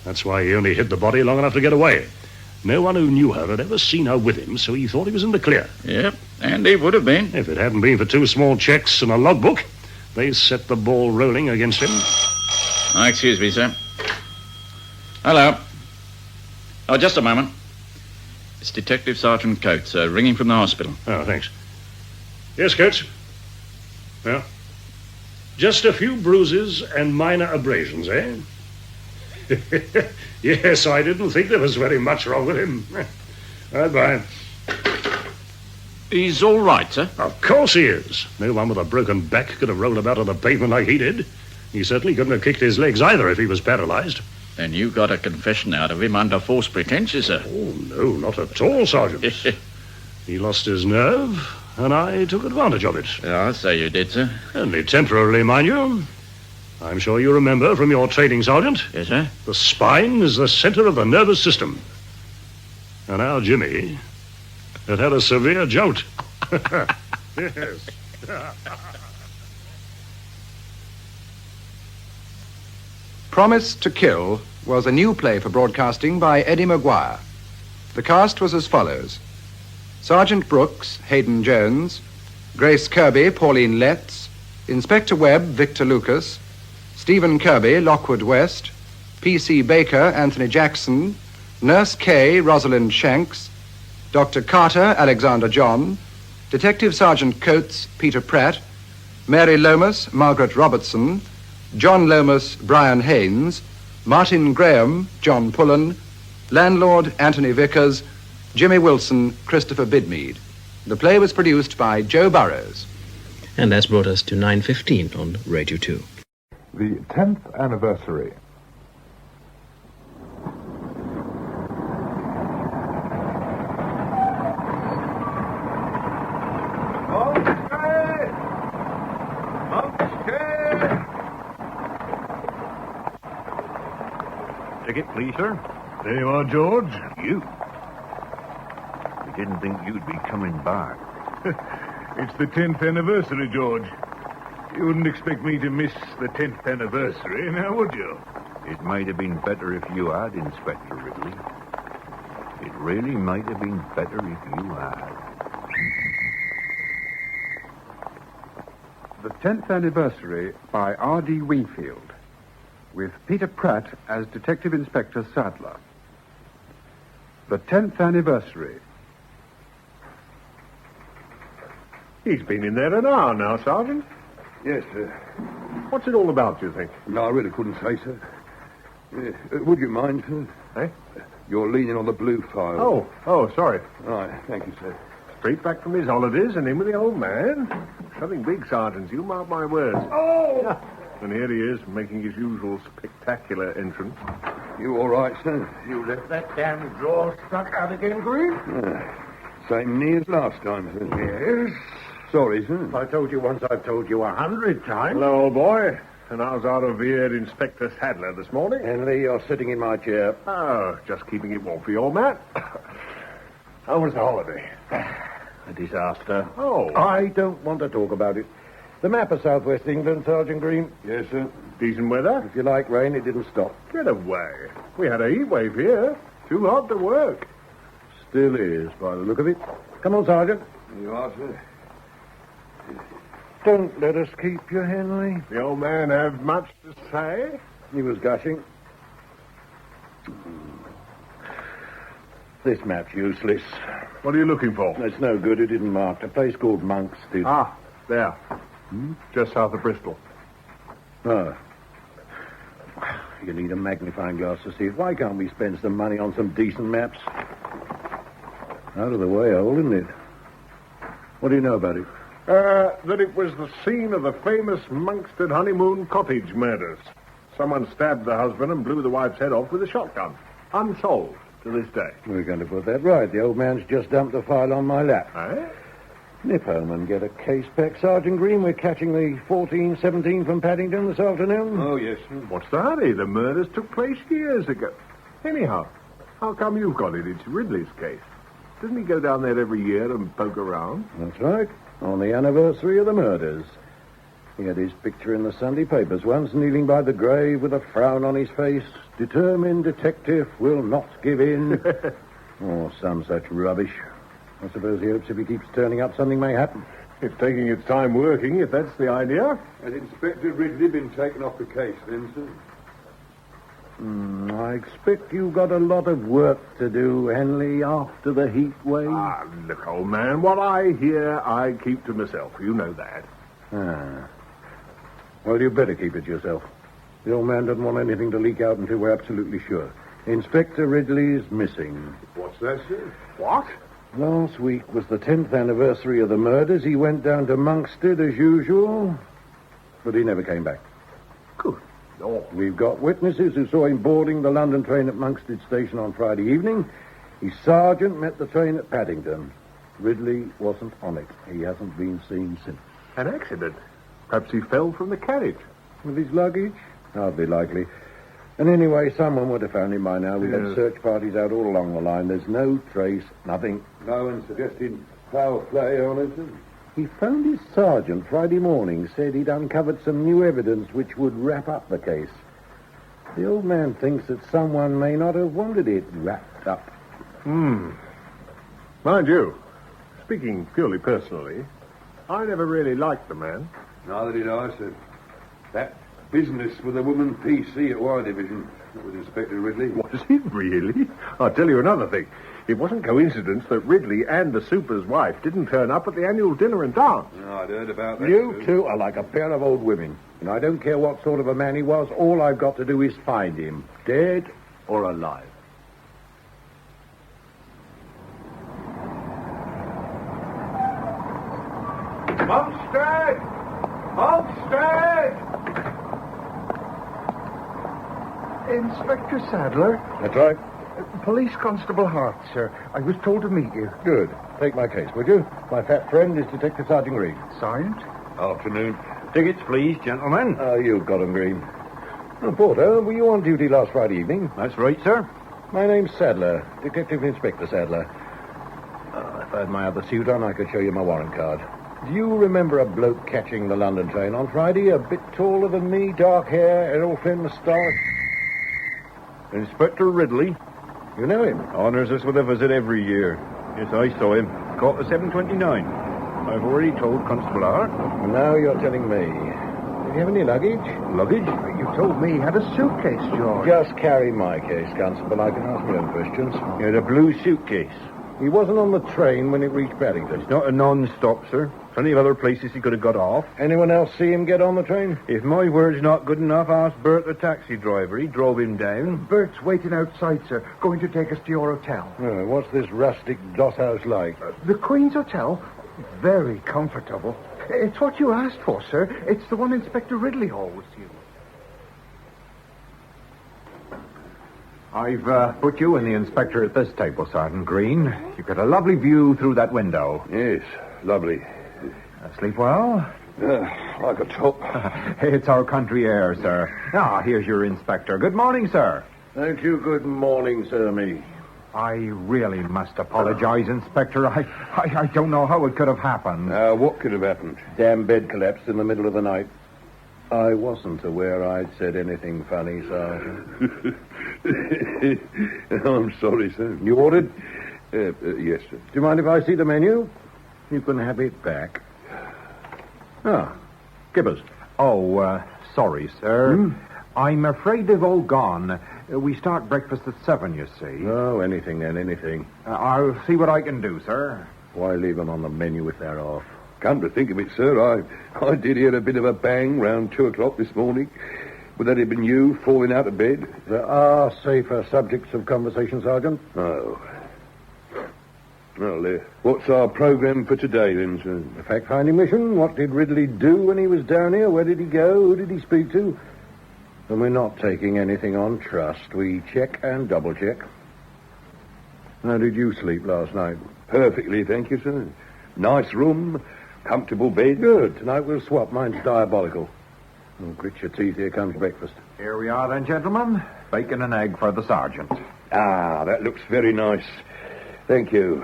That's why he only hid the body long enough to get away. No one who knew her had ever seen her with him, so he thought he was in the clear. Yep, and he would have been. If it hadn't been for 2 small checks and a logbook, they set the ball rolling against him. Oh, excuse me, sir. Hello. Oh, just a moment. It's Detective Sergeant Coates, ringing from the hospital. Oh, thanks. Yes, Coates. Well, just a few bruises and minor abrasions, eh? Yes, I didn't think there was very much wrong with him. Bye-bye. He's all right, sir? Of course he is. No one with a broken back could have rolled about on the pavement like he did. He certainly couldn't have kicked his legs either if he was paralyzed. And you got a confession out of him under false pretenses, sir? Oh, no, not at all, Sergeant. He lost his nerve, and I took advantage of it. Yeah, I'll say you did, sir. Only temporarily, mind you. I'm sure you remember from your training, Sergeant. Yes, sir? The spine is the center of the nervous system. And our Jimmy had had a severe jolt. Yes. Promise to Kill was a new play for broadcasting by Eddie Maguire. The cast was as follows: Sergeant Brooks, Hayden Jones; Grace Kirby, Pauline Letts; Inspector Webb, Victor Lucas; Stephen Kirby, Lockwood West; P.C. Baker, Anthony Jackson; Nurse Kay, Rosalind Shanks; Dr. Carter, Alexander John; Detective Sergeant Coates, Peter Pratt; Mary Lomas, Margaret Robertson; John Lomas, Brian Haynes; Martin Graham, John Pullen; Landlord, Anthony Vickers; Jimmy Wilson, Christopher Bidmead. The play was produced by Joe Burrows. And that's brought us to 9:15 on Radio 2. The 10th anniversary. Ticket, please, sir. There you are, George. You. I didn't think you'd be coming back. It's the 10th anniversary, George. You wouldn't expect me to miss the 10th anniversary, now would you? It might have been better if you had, Inspector Ridley. It really might have been better if you had. The 10th anniversary by R.D. Wingfield, with Peter Pratt as Detective Inspector Sadler. The 10th anniversary. He's been in there an hour now, Sergeant. Yes, sir. What's it all about, do you think? No, I really couldn't say, sir. Would you mind, sir? Eh? You're leaning on the blue file. Oh, sorry. Right, thank you, sir. Straight back from his holidays and in with the old man. Something big, Sergeant, you mark my words. Oh! And here he is, making his usual spectacular entrance. You all right, sir? You left that damn drawer stuck out again, Green? Same knee as last time, sir. Yes. Sorry, sir. I told you once, I've told you 100 times. Hello, old boy. And how's our revered Inspector Sadler this morning? Henley, you're sitting in my chair. Oh, just keeping it warm for you, old man. How was the holiday? A disaster. Oh. I don't want to talk about it. The map of southwest England, Sergeant Green. Yes, sir. Decent weather? If you like rain, it didn't stop. Get away. We had a heat wave here. Too hot to work. Still is, by the look of it. Come on, Sergeant. You are, sir. Don't let us keep you, Henley. The old man have much to say? He was gushing. This map's useless. What are you looking for? It's no good. It isn't marked. A place called Monk's did. Ah, there. Just south of Bristol. Oh. You need a magnifying glass to see it. Why can't we spend some money on some decent maps? Out of the way hole, isn't it? What do you know about it? That it was the scene of the famous Monksted honeymoon cottage murders. Someone stabbed the husband and blew the wife's head off with a shotgun. Unsolved to this day. We're going to put that right. The old man's just dumped the file on my lap. Eh? Nip home and get a case pack, Sergeant Green. We're catching the 1417 from Paddington this afternoon. Oh, yes. What's the hurry? The murders took place years ago. Anyhow, how come you've got it? It's Ridley's case. Doesn't he go down there every year and poke around? That's right. On the anniversary of the murders. He had his picture in the Sunday papers once, kneeling by the grave with a frown on his face. Determined detective will not give in. Or some such rubbish. I suppose he hopes if he keeps turning up, something may happen. It's taking its time working, if that's the idea. Has Inspector Ridley been taken off the case, then, sir? I expect you've got a lot of work to do, Henley, after the heat wave. Ah, look, old man, what I hear, I keep to myself. You know that. Ah. Well, you better keep it yourself. The old man doesn't want anything to leak out until we're absolutely sure. Inspector Ridley's missing. What's that, sir? What? Last week was the 10th anniversary of the murders. He went down to Monksted as usual, but he never came back. Good Lord. We've got witnesses who saw him boarding the London train at Monksted Station on Friday evening. His sergeant met the train at Paddington. Ridley wasn't on it. He hasn't been seen since. An accident. Perhaps he fell from the carriage. With his luggage? Hardly likely. And anyway, someone would have found him by now. We've had search parties out all along the line. There's no trace, nothing. No one suggested foul play on it, sir? He phoned his sergeant Friday morning, said he'd uncovered some new evidence which would wrap up the case. The old man thinks that someone may not have wanted it wrapped up. Mind you, speaking purely personally, I never really liked the man. Neither did I, sir. That business with the woman PC at Y Division, that was Inspector Ridley. Was it really? I'll tell you another thing. It wasn't coincidence that Ridley and the super's wife didn't turn up at the annual dinner and dance. No, I'd heard about that. You two are like a pair of old women. And I don't care what sort of a man he was. All I've got to do is find him, dead or alive. Monksted! Monksted! Inspector Sadler? That's right. Police Constable Hart, sir. I was told to meet you. Good. Take my case, would you? My fat friend is Detective Sergeant Green. Sergeant? Afternoon. Tickets, please, gentlemen. You've got 'em, Green. Porter, were you on duty last Friday evening? That's right, sir. My name's Sadler, Detective Inspector Sadler. If I had my other suit on, I could show you my warrant card. Do you remember a bloke catching the London train on Friday? A bit taller than me, dark hair, elfin moustache. Inspector Ridley. You know him? Honours us with a visit every year. Yes, I saw him. Caught the 729. I've already told Constable Hart. And now you're telling me. Did you have any luggage? Luggage? You told me he had a suitcase, George. Just carry my case, Constable. I can ask my own questions. He had a blue suitcase. He wasn't on the train when it reached Paddington. It's not a non-stop, sir. Plenty of other places he could have got off. Anyone else see him get on the train? If my word's not good enough, ask Bert, the taxi driver. He drove him down. Bert's waiting outside, sir. Going to take us to your hotel. What's this rustic doss house like? The Queen's Hotel? Very comfortable. It's what you asked for, sir. It's the one Inspector Ridley always used. I've put you and the inspector at this table, Sergeant Green. You've got a lovely view through that window. Yes, lovely. Sleep well? Like a top. It's our country air, sir. Here's your inspector. Good morning, sir. Thank you. Good morning, sir, me. I really must apologize, Inspector. I don't know how it could have happened. What could have happened? Damn bed collapsed in the middle of the night. I wasn't aware I'd said anything funny, Sergeant. I'm sorry, sir. You ordered? Yes, sir. Do you mind if I see the menu? You can have it back. Gibbers. Sorry, sir. I'm afraid they've all gone. We start breakfast at 7, you see. Oh, anything then, anything. I'll see what I can do, sir. Why leave them on the menu if they're off? Come to think of it, sir, I did hear a bit of a bang round 2 o'clock this morning. Would that have been you falling out of bed? There are safer subjects of conversation, Sergeant. Oh. Well, what's our programme for today, then, sir? A fact-finding mission. What did Ridley do when he was down here? Where did he go? Who did he speak to? And we're not taking anything on trust. We check and double-check. How did you sleep last night? Perfectly, thank you, sir. Nice room, comfortable bed. Good. Tonight we'll swap. Mine's diabolical. Oh, grit your teeth. Here comes breakfast. Here we are then, gentlemen. Bacon and egg for the sergeant. Ah, that looks very nice. Thank you.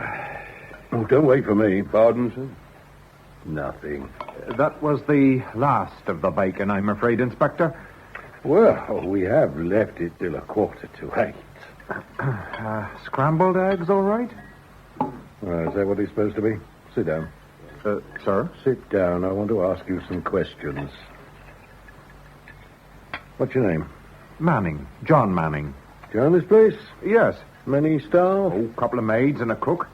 Oh, don't wait for me. Pardon, sir? Nothing. That was the last of the bacon, I'm afraid, Inspector. Well, we have left it till 7:45. Scrambled eggs, all right? Is that what it's supposed to be? Sit down. Sir? Sit down. I want to ask you some questions. What's your name? Manning. John Manning. Do you own this place? Yes. Many staff? Oh, a couple of maids and a cook.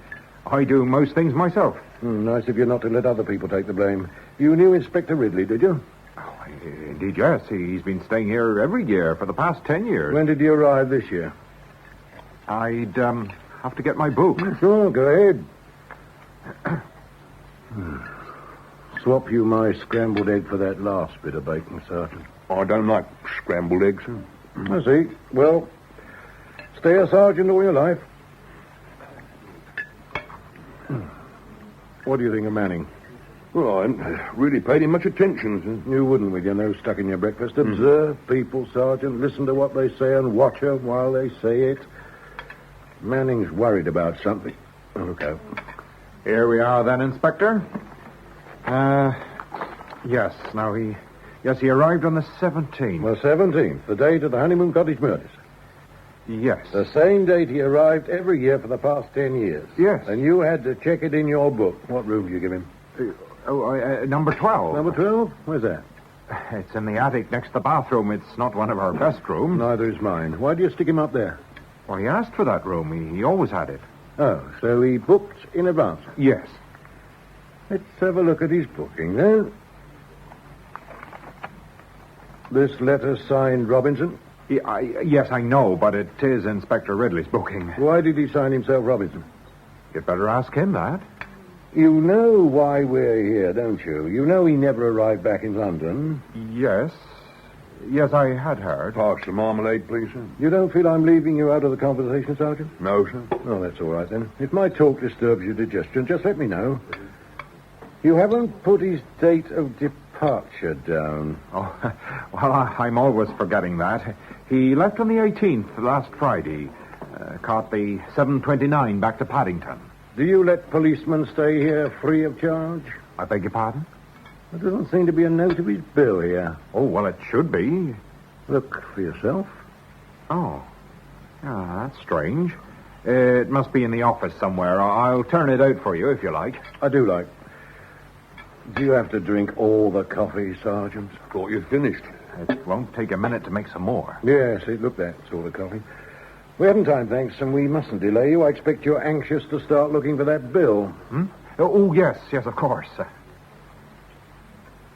I do most things myself. Nice of you not to let other people take the blame. You knew Inspector Ridley, did you? Oh, indeed, yes. He's been staying here every year for the past 10 years. When did you arrive this year? I'd have to get my book. Sure, go ahead. Swap you my scrambled egg for that last bit of bacon, Sergeant. I don't like scrambled eggs, sir. I see. Well, stay a sergeant all your life. What do you think of Manning? Well, I haven't really paid him much attention, sir. You wouldn't with your nose stuck in your breakfast. Observe people, Sergeant. Listen to what they say and watch them while they say it. Manning's worried about something. Oh, look out. Here we are then, Inspector. Yes, now he arrived on the 17th. The 17th, the date of the Honeymoon Cottage murders. Yes. The same date he arrived every year for the past 10 years. Yes. And you had to check it in your book. What room did you give him? Number 12. Number 12? Where's that? It's in the attic next to the bathroom. It's not one of our best rooms. Neither is mine. Why do you stick him up there? Well, he asked for that room. He always had it. Oh, so he booked in advance? Yes. Let's have a look at his booking, then. This letter signed Robinson? Yes, I know, but it is Inspector Ridley's booking. Why did he sign himself Robinson? You'd better ask him that. You know why we're here, don't you? You know he never arrived back in London. Yes. Yes, I had heard. Pass the marmalade, please, sir. You don't feel I'm leaving you out of the conversation, Sergeant? No, sir. Oh, that's all right, then. If my talk disturbs your digestion, just let me know. You haven't put his date of departure down. Oh, well, I'm always forgetting that. He left on the 18th, last Friday. Caught the 7:29 back to Paddington. Do you let policemen stay here free of charge? I beg your pardon? There doesn't seem to be a note of his bill here. Oh, well, it should be. Look for yourself. Oh. That's strange. It must be in the office somewhere. I'll turn it out for you, if you like. I do like. Do you have to drink all the coffee, Sergeant? Thought you'd finished. It won't take a minute to make some more. Yes, look, that's all the coffee. We haven't time, thanks, and we mustn't delay you. I expect you're anxious to start looking for that bill. Oh, yes, of course.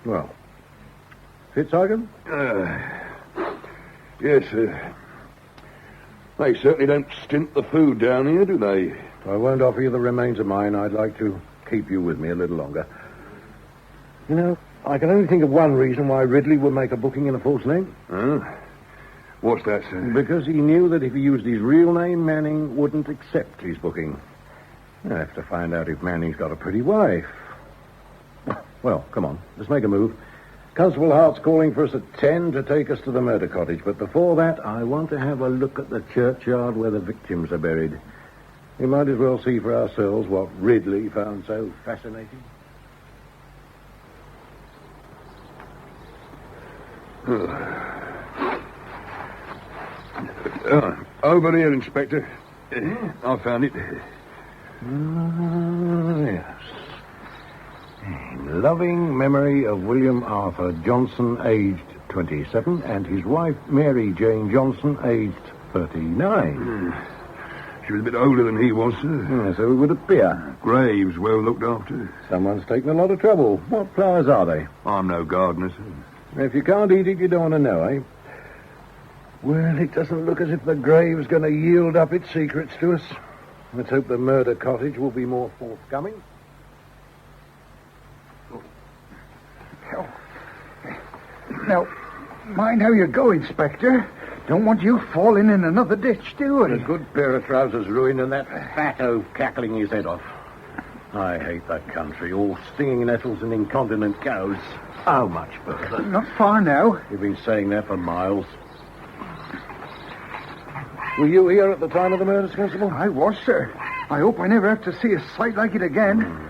Well, fit, Sergeant? Yes, they certainly don't stint the food down here, do they? I won't offer you the remains of mine. I'd like to keep you with me a little longer. You know, I can only think of one reason why Ridley would make a booking in a false name. What's that, sir? Because he knew that if he used his real name, Manning wouldn't accept his booking. I have to find out if Manning's got a pretty wife. Well, come on, let's make a move. Constable Hart's calling for us at 10 to take us to the murder cottage. But before that, I want to have a look at the churchyard where the victims are buried. We might as well see for ourselves what Ridley found so fascinating. Over here, Inspector. I found it. Yes. In loving memory of William Arthur Johnson, aged 27, and his wife, Mary Jane Johnson, aged 39. She was a bit older than he was, sir. So it would appear. Graves well looked after. Someone's taken a lot of trouble. What flowers are they? I'm no gardener, sir. If you can't eat it, you don't want to know, eh? Well, it doesn't look as if the grave's going to yield up its secrets to us. Let's hope the murder cottage will be more forthcoming. Now, mind how you go, Inspector. Don't want you falling in another ditch, do we? A good pair of trousers ruined and that fat oaf cackling his head off. I hate that country. All stinging nettles and incontinent cows. How much further? Not far now. You've been saying that for miles. Were you here at the time of the murders, Constable? I was, sir. I hope I never have to see a sight like it again.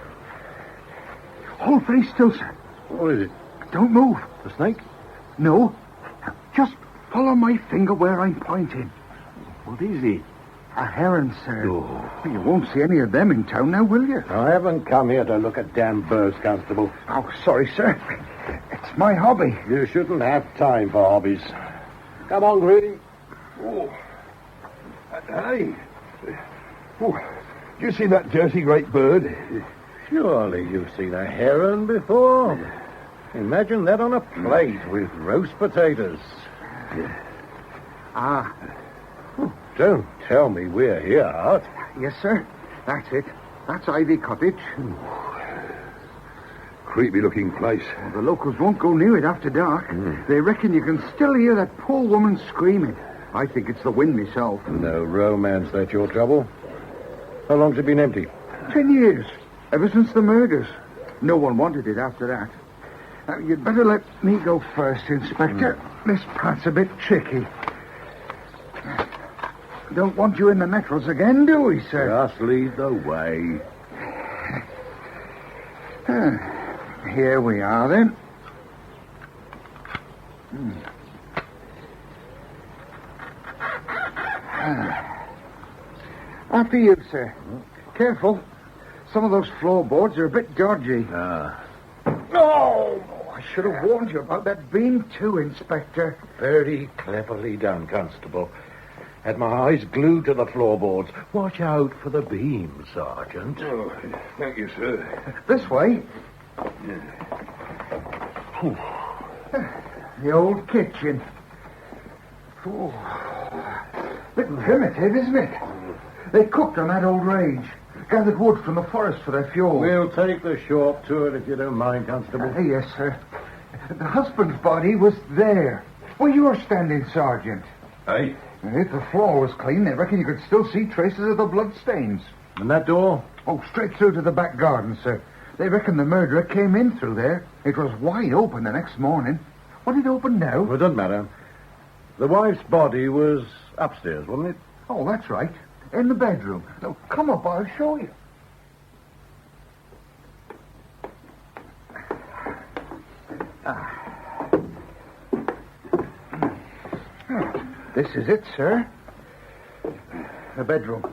Hold very still, sir. What is it? Don't move. A snake? No. Just follow my finger where I'm pointing. What is it? A heron, sir. Oh. You won't see any of them in town now, will you? I haven't come here to look at damn birds, Constable. Oh, sorry, sir. It's my hobby. You shouldn't have time for hobbies. Come on, Greedy. Oh. Hey. Oh. Did you see that dirty great bird? Surely you've seen a heron before. Imagine that on a plate with roast potatoes. Ah. Don't tell me we're here, Art. Yes, sir. That's it. That's Ivy Cottage. Creepy-looking place. Well, the locals won't go near it after dark. They reckon you can still hear that poor woman screaming. I think it's the wind myself. No romance, that's your trouble. How long's it been empty? 10 years. Ever since the murders. No one wanted it after that. Now, you'd better let me go first, Inspector. This part's a bit tricky. Don't want you in the nettles again, do we, sir? Just lead the way. Here we are, then. After you, sir. Careful. Some of those floorboards are a bit dodgy. Oh, I should have warned you about that beam, too, Inspector. Very cleverly done, Constable. Had my eyes glued to the floorboards. Watch out for the beam, Sergeant. Oh, thank you, sir. This way. The old kitchen. Oh. Bit primitive, isn't it? They cooked on that old range. Gathered wood from the forest for their fuel. We'll take the short tour if you don't mind, Constable. Yes, sir. The husband's body was there, where you were standing, Sergeant. Hey? And if the floor was clean, they reckon you could still see traces of the blood stains. And that door? Oh, straight through to the back garden, sir. They reckon the murderer came in through there. It was wide open the next morning. Was it open now? Well, it doesn't matter. The wife's body was upstairs, wasn't it? Oh, that's right. In the bedroom. Now, come up, I'll show you. This is it, sir. The bedroom.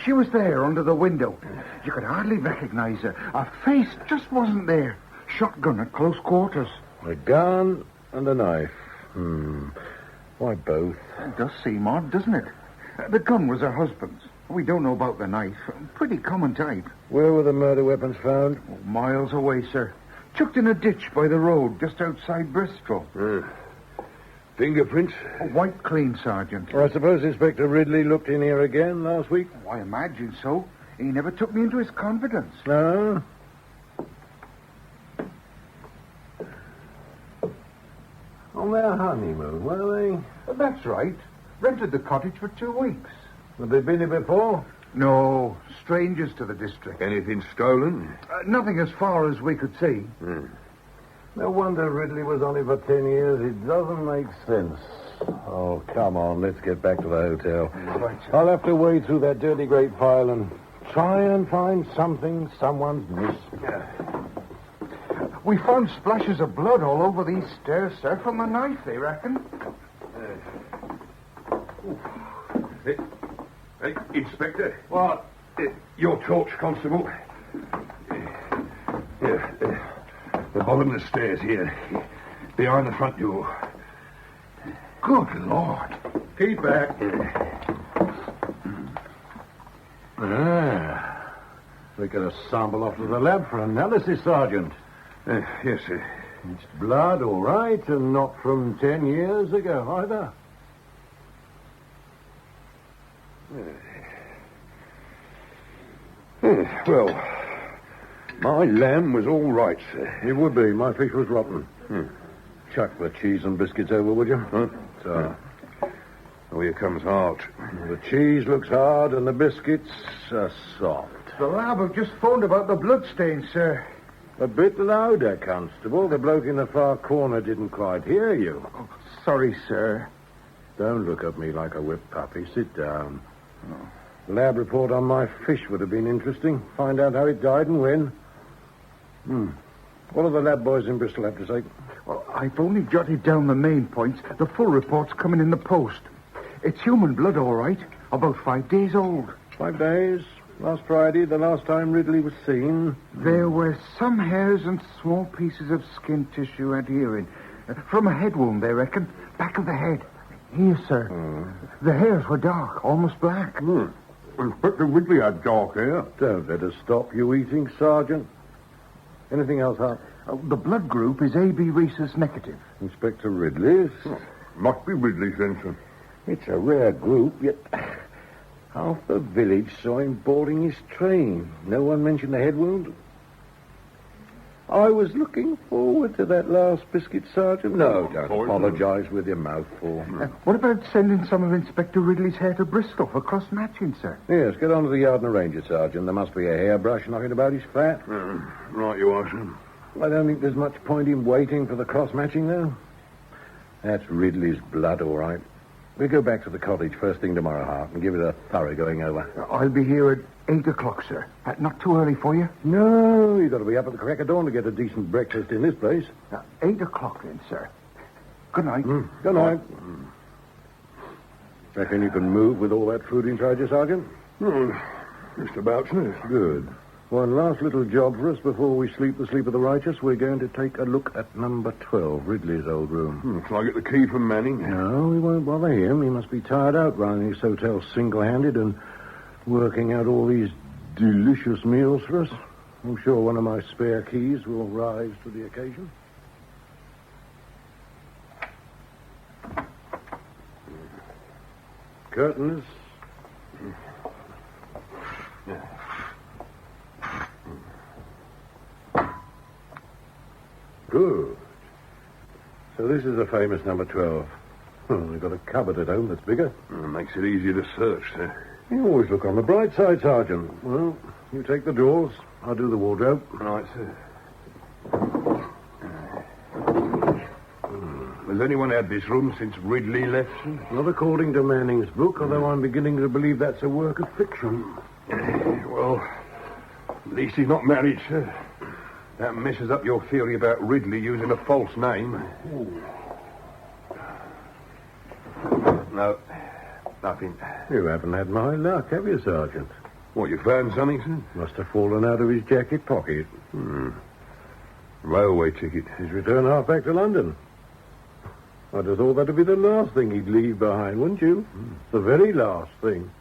She was there under the window. You could hardly recognize her. Her face just wasn't there. Shotgun at close quarters. A gun and a knife. Why both? It does seem odd, doesn't it? The gun was her husband's. We don't know about the knife. Pretty common type. Where were the murder weapons found? Oh, miles away, sir. Chucked in a ditch by the road just outside Bristol. Fingerprints? Oh, white clean, Sergeant. I suppose Inspector Ridley looked in here again last week? Oh, I imagine so. He never took me into his confidence. No? On their honeymoon, were they? That's right. Rented the cottage for 2 weeks. Have they been here before? No, strangers to the district. Anything stolen? Nothing as far as we could see. No wonder Ridley was on it for 10 years. It doesn't make sense. Oh, come on, let's get back to the hotel. Right, sir. I'll have to wade through that dirty great file and try and find something someone's missed. We found splashes of blood all over these stairs, sir, from the knife, they reckon. Hey, Inspector. What? Your torch, Constable. Here, the bottom of the stairs here, behind the front door. Good Lord. Keep back. We got a sample off to the lab for analysis, Sergeant. Yes, sir. It's blood, all right, and not from 10 years ago either. Well, my lamb was all right, sir. It would be. My fish was rotten. Chuck the cheese and biscuits over, would you? So, here comes Hart. The cheese looks hard and the biscuits are soft. The lab have just phoned about the bloodstains, sir. A bit louder, Constable. The bloke in the far corner didn't quite hear you. Oh, sorry, sir. Don't look at me like a whipped puppy. Sit down. The lab report on my fish would have been interesting. Find out how it died and when. What do the lab boys in Bristol have to say? Well, I've only jotted down the main points. The full report's coming in the post. It's human blood, all right. About 5 days old. 5 days? Last Friday, the last time Ridley was seen. There were some hairs and small pieces of skin tissue adhering. From a head wound, they reckon. Back of the head. Here, sir. The hairs were dark, almost black. Inspector Ridley had dark hair. Don't let us stop you eating, Sergeant. Anything else, Hart? The blood group is AB rhesus negative. Inspector Ridley's? Must be Ridley's, then, sir. It's a rare group, yet half the village saw him boarding his train. No one mentioned the head wound. I was looking forward to that last biscuit, Sergeant. No, don't apologise with your mouth full. What about sending some of Inspector Ridley's hair to Bristol for cross-matching, sir? Yes, get on to the yard and arrange it, Sergeant. There must be a hairbrush knocking about his flat. Right you are, sir. I don't think there's much point in waiting for the cross-matching, though. That's Ridley's blood, all right. We'll go back to the cottage first thing tomorrow, Hart, and give it a thorough going over. I'll be here at 8 o'clock, sir. Not too early for you? No, you've got to be up at the crack of dawn to get a decent breakfast in this place. 8 o'clock then, sir. Good night. Good night. Reckon you can move with all that food inside you, Sergeant? Just about, sir. Good. One last little job for us before we sleep the sleep of the righteous. We're going to take a look at number 12, Ridley's old room. Shall I get the key from Manning? No, we won't bother him. He must be tired out running his hotel single-handed and working out all these delicious meals for us. I'm sure one of my spare keys will rise to the occasion. Curtains. Good. So this is the famous number 12. We've got a cupboard at home that's bigger. Makes it easier to search, sir. You always look on the bright side, Sergeant. Well, you take the drawers. I'll do the wardrobe. Right, sir. Has anyone had this room since Ridley left, sir? Not according to Manning's book, although I'm beginning to believe that's a work of fiction. Well, at least he's not married, sir. That messes up your theory about Ridley using a false name. No, nothing. You haven't had my luck, have you, Sergeant? What, you found something, sir? Must have fallen out of his jacket pocket. Railway ticket. His return half back to London. I'd have thought that'd be the last thing he'd leave behind, wouldn't you? The very last thing.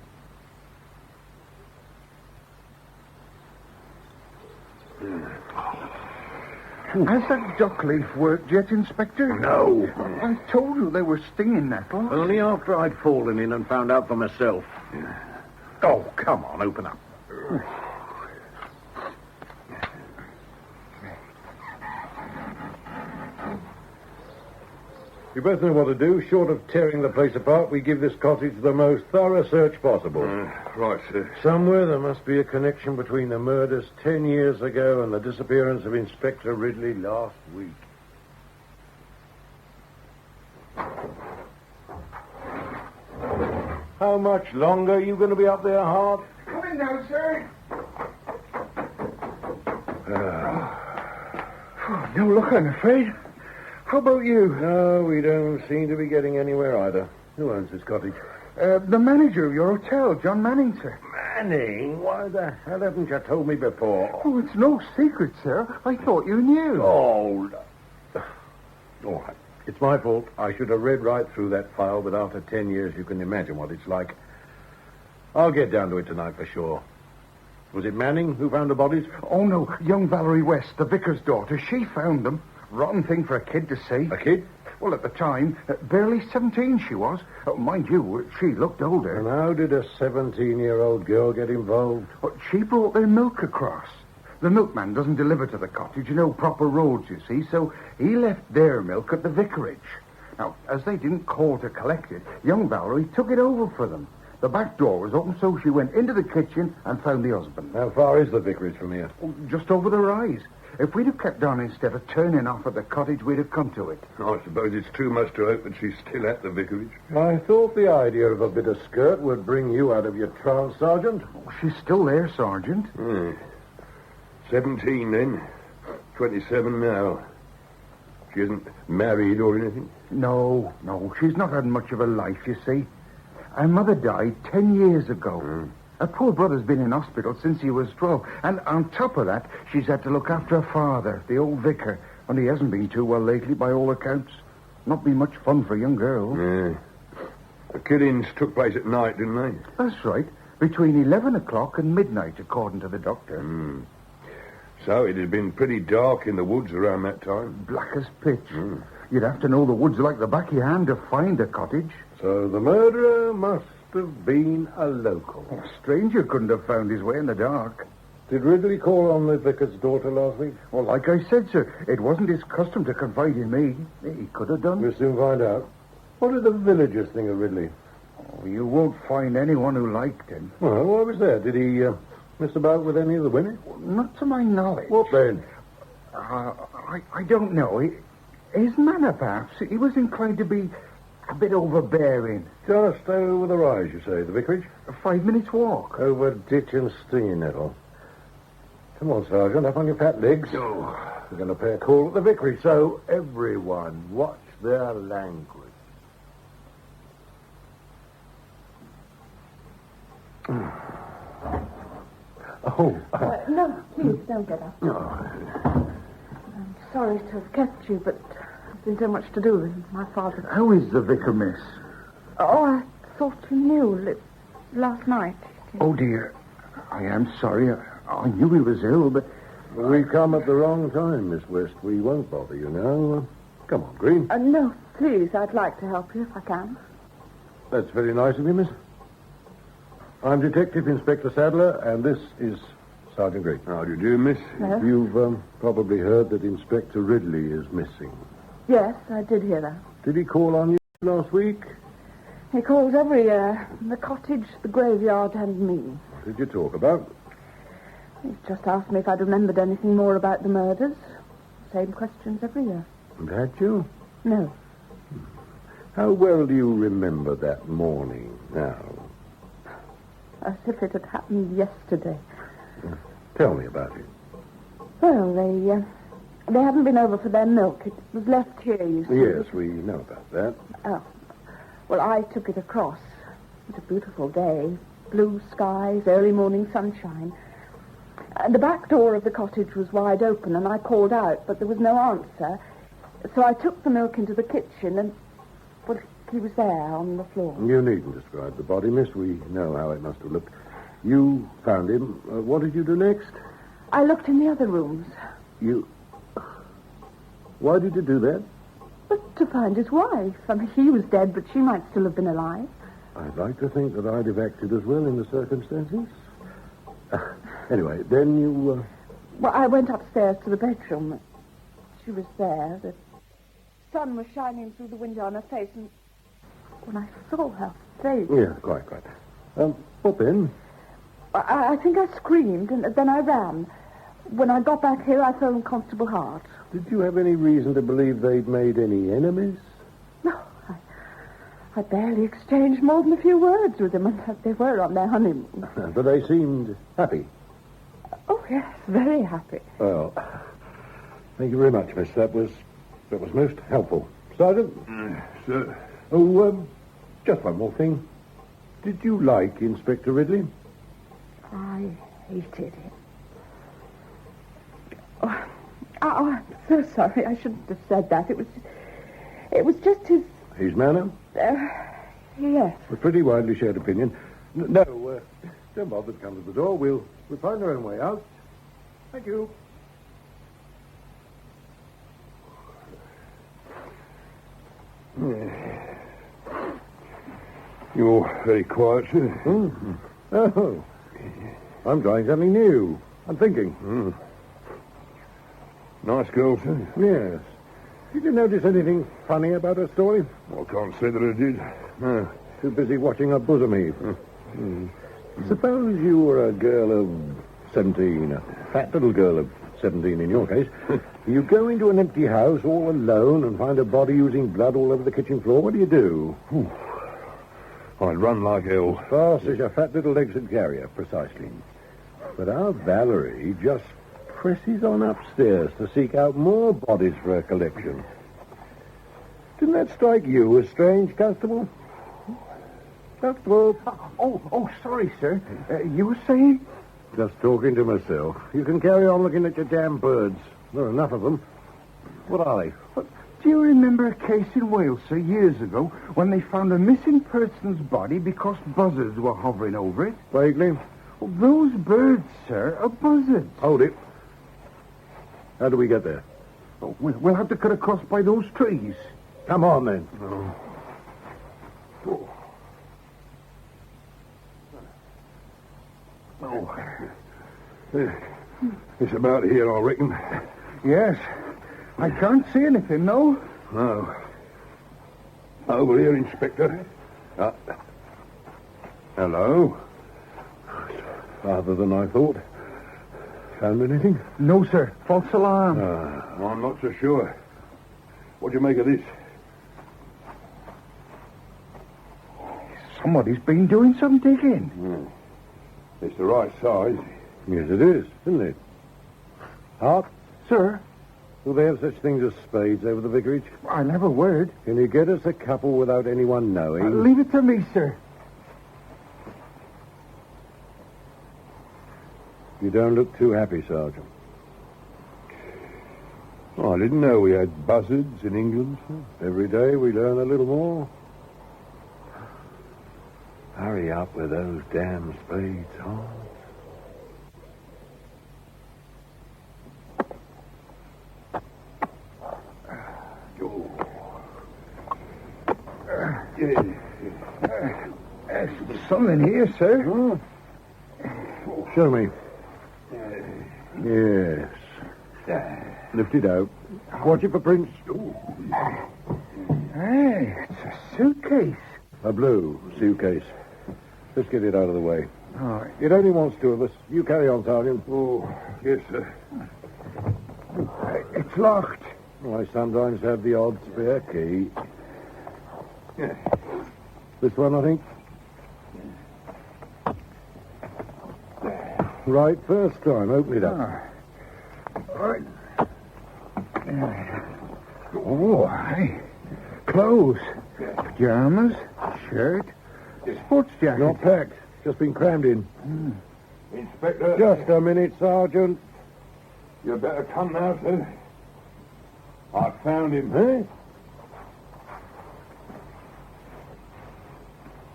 Has that duck leaf worked yet, Inspector? No. I told you they were stinging nettles. Only after I'd fallen in and found out for myself. Oh, come on, open up. You both know what to do. Short of tearing the place apart, we give this cottage the most thorough search possible. Right, sir. Somewhere there must be a connection between the murders 10 years ago and the disappearance of Inspector Ridley last week. How much longer are you going to be up there, Hart? Coming now, sir. No luck, I'm afraid. How about you? No, we don't seem to be getting anywhere either. Who owns this cottage? The manager of your hotel, John Manning, sir. Manning? Why the hell haven't you told me before? Oh, it's no secret, sir. I thought you knew. Oh, all right. It's my fault. I should have read right through that file, but after 10 years, you can imagine what it's like. I'll get down to it tonight for sure. Was it Manning who found the bodies? Oh, no. Young Valerie West, the vicar's daughter. She found them. Rotten thing for a kid to see. A kid? Well, at the time, barely 17 she was. Mind you, she looked older. And how did a 17-year-old girl get involved? Well, she brought their milk across. The milkman doesn't deliver to the cottage, proper roads, you see, so he left their milk at the vicarage. Now, as they didn't call to collect it, young Valerie took it over for them. The back door was open, so she went into the kitchen and found the husband. How far is the vicarage from here? Just over the rise. If we'd have kept on instead of turning off at the cottage, we'd have come to it. I suppose it's too much to hope that she's still at the vicarage. I thought the idea of a bit of skirt would bring you out of your trance, Sergeant. She's still there, Sergeant. 17 then. 27 now. She isn't married or anything? No. She's not had much of a life, you see. Her mother died 10 years ago. Her poor brother's been in hospital since he was 12. And on top of that, she's had to look after her father, the old vicar. And he hasn't been too well lately, by all accounts. Not been much fun for a young girl. Yeah. The killings took place at night, didn't they? That's right. Between 11 o'clock and midnight, according to the doctor. So it had been pretty dark in the woods around that time. Black as pitch. You'd have to know the woods like the back of your hand to find a cottage. So the murderer must have been a local. A stranger couldn't have found his way in the dark. Did Ridley call on the vicar's daughter last week? Well, like I said, sir, it wasn't his custom to confide in me. He could have done. We'll soon find out. What did the villagers think of Ridley? Oh, you won't find anyone who liked him. Well, what was there? Did he mess about with any of the women? Not to my knowledge. What then? I don't know. His manner, perhaps. He was inclined to be a bit overbearing. Just over the rise, you say, the vicarage? 5 minutes walk. Over ditch and stinging nettle. Come on, Sergeant, up on your fat legs. We're going to pay a call at the vicarage, so everyone watch their language. No, please, don't get up. I'm sorry to have kept you, but there's been so much to do with my father. How is the vicar, miss? Oh, I thought you knew last night. Oh, dear. I am sorry. I knew he was ill, but... We come at the wrong time, Miss West. We won't bother you now. Come on, Green. No, please, I'd like to help you if I can. That's very nice of you, miss. I'm Detective Inspector Sadler, and this is Sergeant Green. How do you do, miss? Yes. You've probably heard that Inspector Ridley is missing. Yes, I did hear that. Did he call on you last week? He calls every year. The cottage, the graveyard, and me. What did you talk about? He's just asked me if I'd remembered anything more about the murders. Same questions every year. And had you? No. How well do you remember that morning now? As if it had happened yesterday. Tell me about it. Well, they hadn't been over for their milk. It was left here, you see. Yes, we know about that. Oh. Well, I took it across. It was a beautiful day. Blue skies, early morning sunshine. The back door of the cottage was wide open, and I called out, but there was no answer. So I took the milk into the kitchen, and... well, he was there on the floor. You needn't describe the body, miss. We know how it must have looked. You found him. What did you do next? I looked in the other rooms. Why did you do that? But to find his wife. I mean, he was dead, but she might still have been alive. I'd like to think that I'd have acted as well in the circumstances. Anyway, then you... Well, I went upstairs to the bedroom. She was there. The sun was shining through the window on her face, and when I saw her face... Yeah, quite. What then? I think I screamed, and then I ran. When I got back here, I phoned Constable Hart. Did you have any reason to believe they'd made any enemies? No, I barely exchanged more than a few words with them, and they were on their honeymoon. But they seemed happy. Oh, yes, very happy. Well, thank you very much, miss. That was most helpful. Sergeant? Sir? Oh, just one more thing. Did you like Inspector Ridley? I hated him. Oh, I'm so sorry. I shouldn't have said that. It was just his... His manner? Yes. A pretty widely shared opinion. No, don't bother to come to the door. We'll find our own way out. Thank you. You're very quiet, sir. Mm-hmm. Oh, I'm trying something new. I'm thinking. Nice girl, sir. Yes. Did you notice anything funny about her story? Well, I can't say that I did. No. Too busy watching her bosom heave. Suppose you were a girl of 17, a fat little girl of 17 in your case. You go into an empty house all alone and find a body oozing blood all over the kitchen floor. What do? I'd run like hell. As fast as your fat little legs would carry you, precisely. But our Valerie just presses on upstairs to seek out more bodies for her collection. Didn't that strike you as strange, Constable? Constable? Oh, sorry, sir. You were saying? Just talking to myself. You can carry on looking at your damn birds. There are enough of them. What are they? Do you remember a case in Wales, sir, years ago, when they found a missing person's body because buzzards were hovering over it? Vaguely. Well, those birds, sir, are buzzards. Hold it. How do we get there? Oh, we'll have to cut across by those trees. Come on, then. It's about here, I reckon. Yes. I can't see anything, no. No. Over here, Inspector. Hello. Farther than I thought. Found anything? No, sir. False alarm. I'm not so sure. What do you make of this? Somebody's been doing some digging. It's the right size. Yes, it is, isn't it? Hart? Sir? Do they have such things as spades over the vicarage? I'll have a word. Can you get us a couple without anyone knowing? Leave it to me, sir. You don't look too happy, Sergeant. Oh, I didn't know we had buzzards in England. Every day we learn a little more. Hurry up with those damn spades, Hart. There's something here, sir. Show me. Yes. Lift it out. Watch it for prints. Hey, it's a suitcase. A blue suitcase. Let's get it out of the way. All right. It only wants two of us. You carry on, Sergeant. Oh, yes, sir. It's locked. I sometimes have the odd spare key. This one, I think. Right, first time. Open it up. All right. Oh, hey. Clothes. Pajamas, shirt, sports jacket. Not packed. Just been crammed in. Inspector. Just a minute, Sergeant. You better come now, sir. I found him. Eh?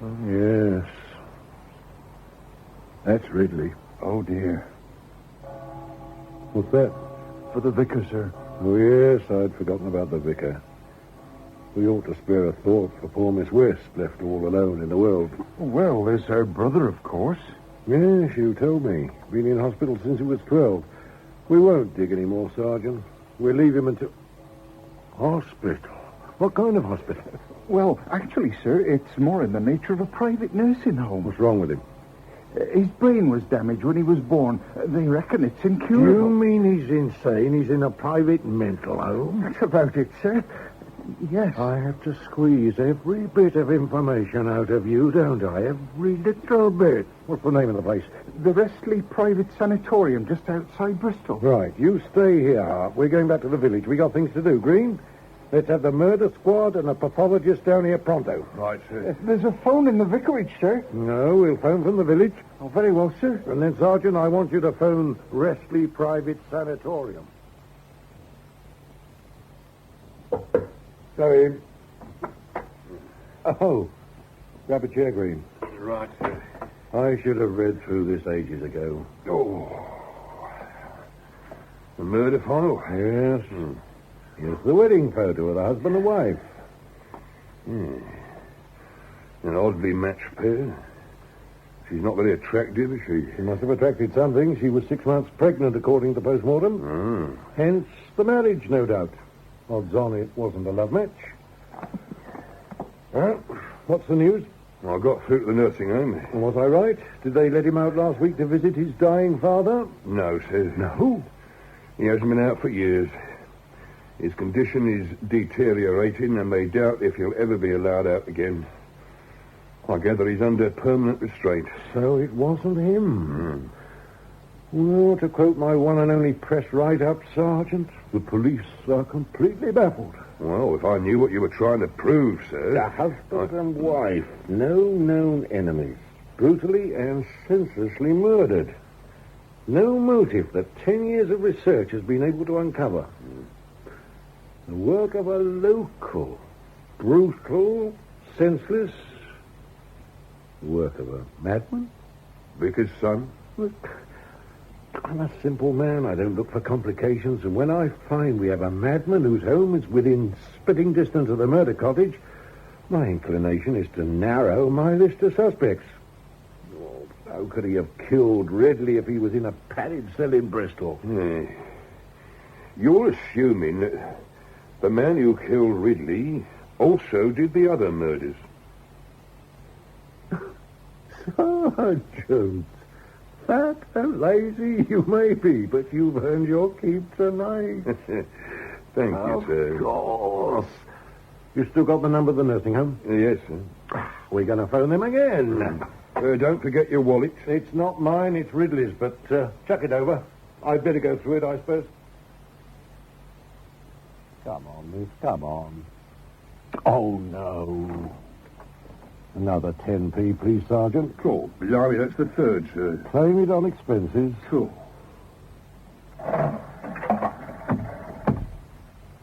Oh, yes. That's Ridley. Oh, dear. What's that? For the vicar, sir. Oh, yes, I'd forgotten about the vicar. We ought to spare a thought for poor Miss West, left all alone in the world. Well, there's her brother, of course. Yes, you told me. Been in hospital since he was 12. We won't dig any more, Sergeant. We'll leave him until... Hospital? What kind of hospital? Well, actually, sir, it's more in the nature of a private nursing home. What's wrong with him? His brain was damaged when he was born. They reckon it's incurable. You mean he's insane? He's in a private mental home? That's about it, sir. Yes. I have to squeeze every bit of information out of you, don't I? Every little bit. What's the name of the place? The Restley Private Sanatorium, just outside Bristol. Right, you stay here, Hart. We're going back to the village. We got things to do. Green, let's have the murder squad and a pathologist down here pronto. Right, sir. There's a phone in the vicarage, sir. No, we'll phone from the village. Oh, very well, sir. And then, Sergeant, I want you to phone Restley Private Sanatorium. Go in. Oh, grab a chair, Green. Right, sir. I should have read through this ages ago. Oh. The murder file? Yes. Here's the wedding photo of the husband and wife. An oddly matched pair. She's not very attractive, is she? She must have attracted something. She was 6 months pregnant, according to post-mortem. Hence the marriage, no doubt. Odds on it wasn't a love match. Well, what's the news? I got through to the nursing home. Was I right? Did they let him out last week to visit his dying father? No, sir. No? He hasn't been out for years. His condition is deteriorating, and they doubt if he'll ever be allowed out again. I gather he's under permanent restraint. So it wasn't him. Well, to quote my one and only press write-up, Sergeant, the police are completely baffled. Well, if I knew what you were trying to prove, sir... The husband and wife, no known enemies, brutally and senselessly murdered. No motive that 10 years of research has been able to uncover. The work of a local, brutal, senseless... work of a madman? Vicar's son? I'm a simple man. I don't look for complications. And when I find we have a madman whose home is within spitting distance of the murder cottage, my inclination is to narrow my list of suspects. Oh, how could he have killed Ridley if he was in a padded cell in Bristol? You're assuming that the man who killed Ridley also did the other murders. Sergeant, fat and lazy you may be, but you've earned your keep tonight. Thank you, sir. Of course. You still got the number of the nursing home? Yes, sir. We're going to phone them again. Don't forget your wallet. It's not mine, it's Ridley's, but chuck it over. I'd better go through it, I suppose. Come on, miss, come on. Oh, no. Another 10p, please, Sergeant. Cool. Blimey, that's the third, sir. Claim it on expenses. Cool.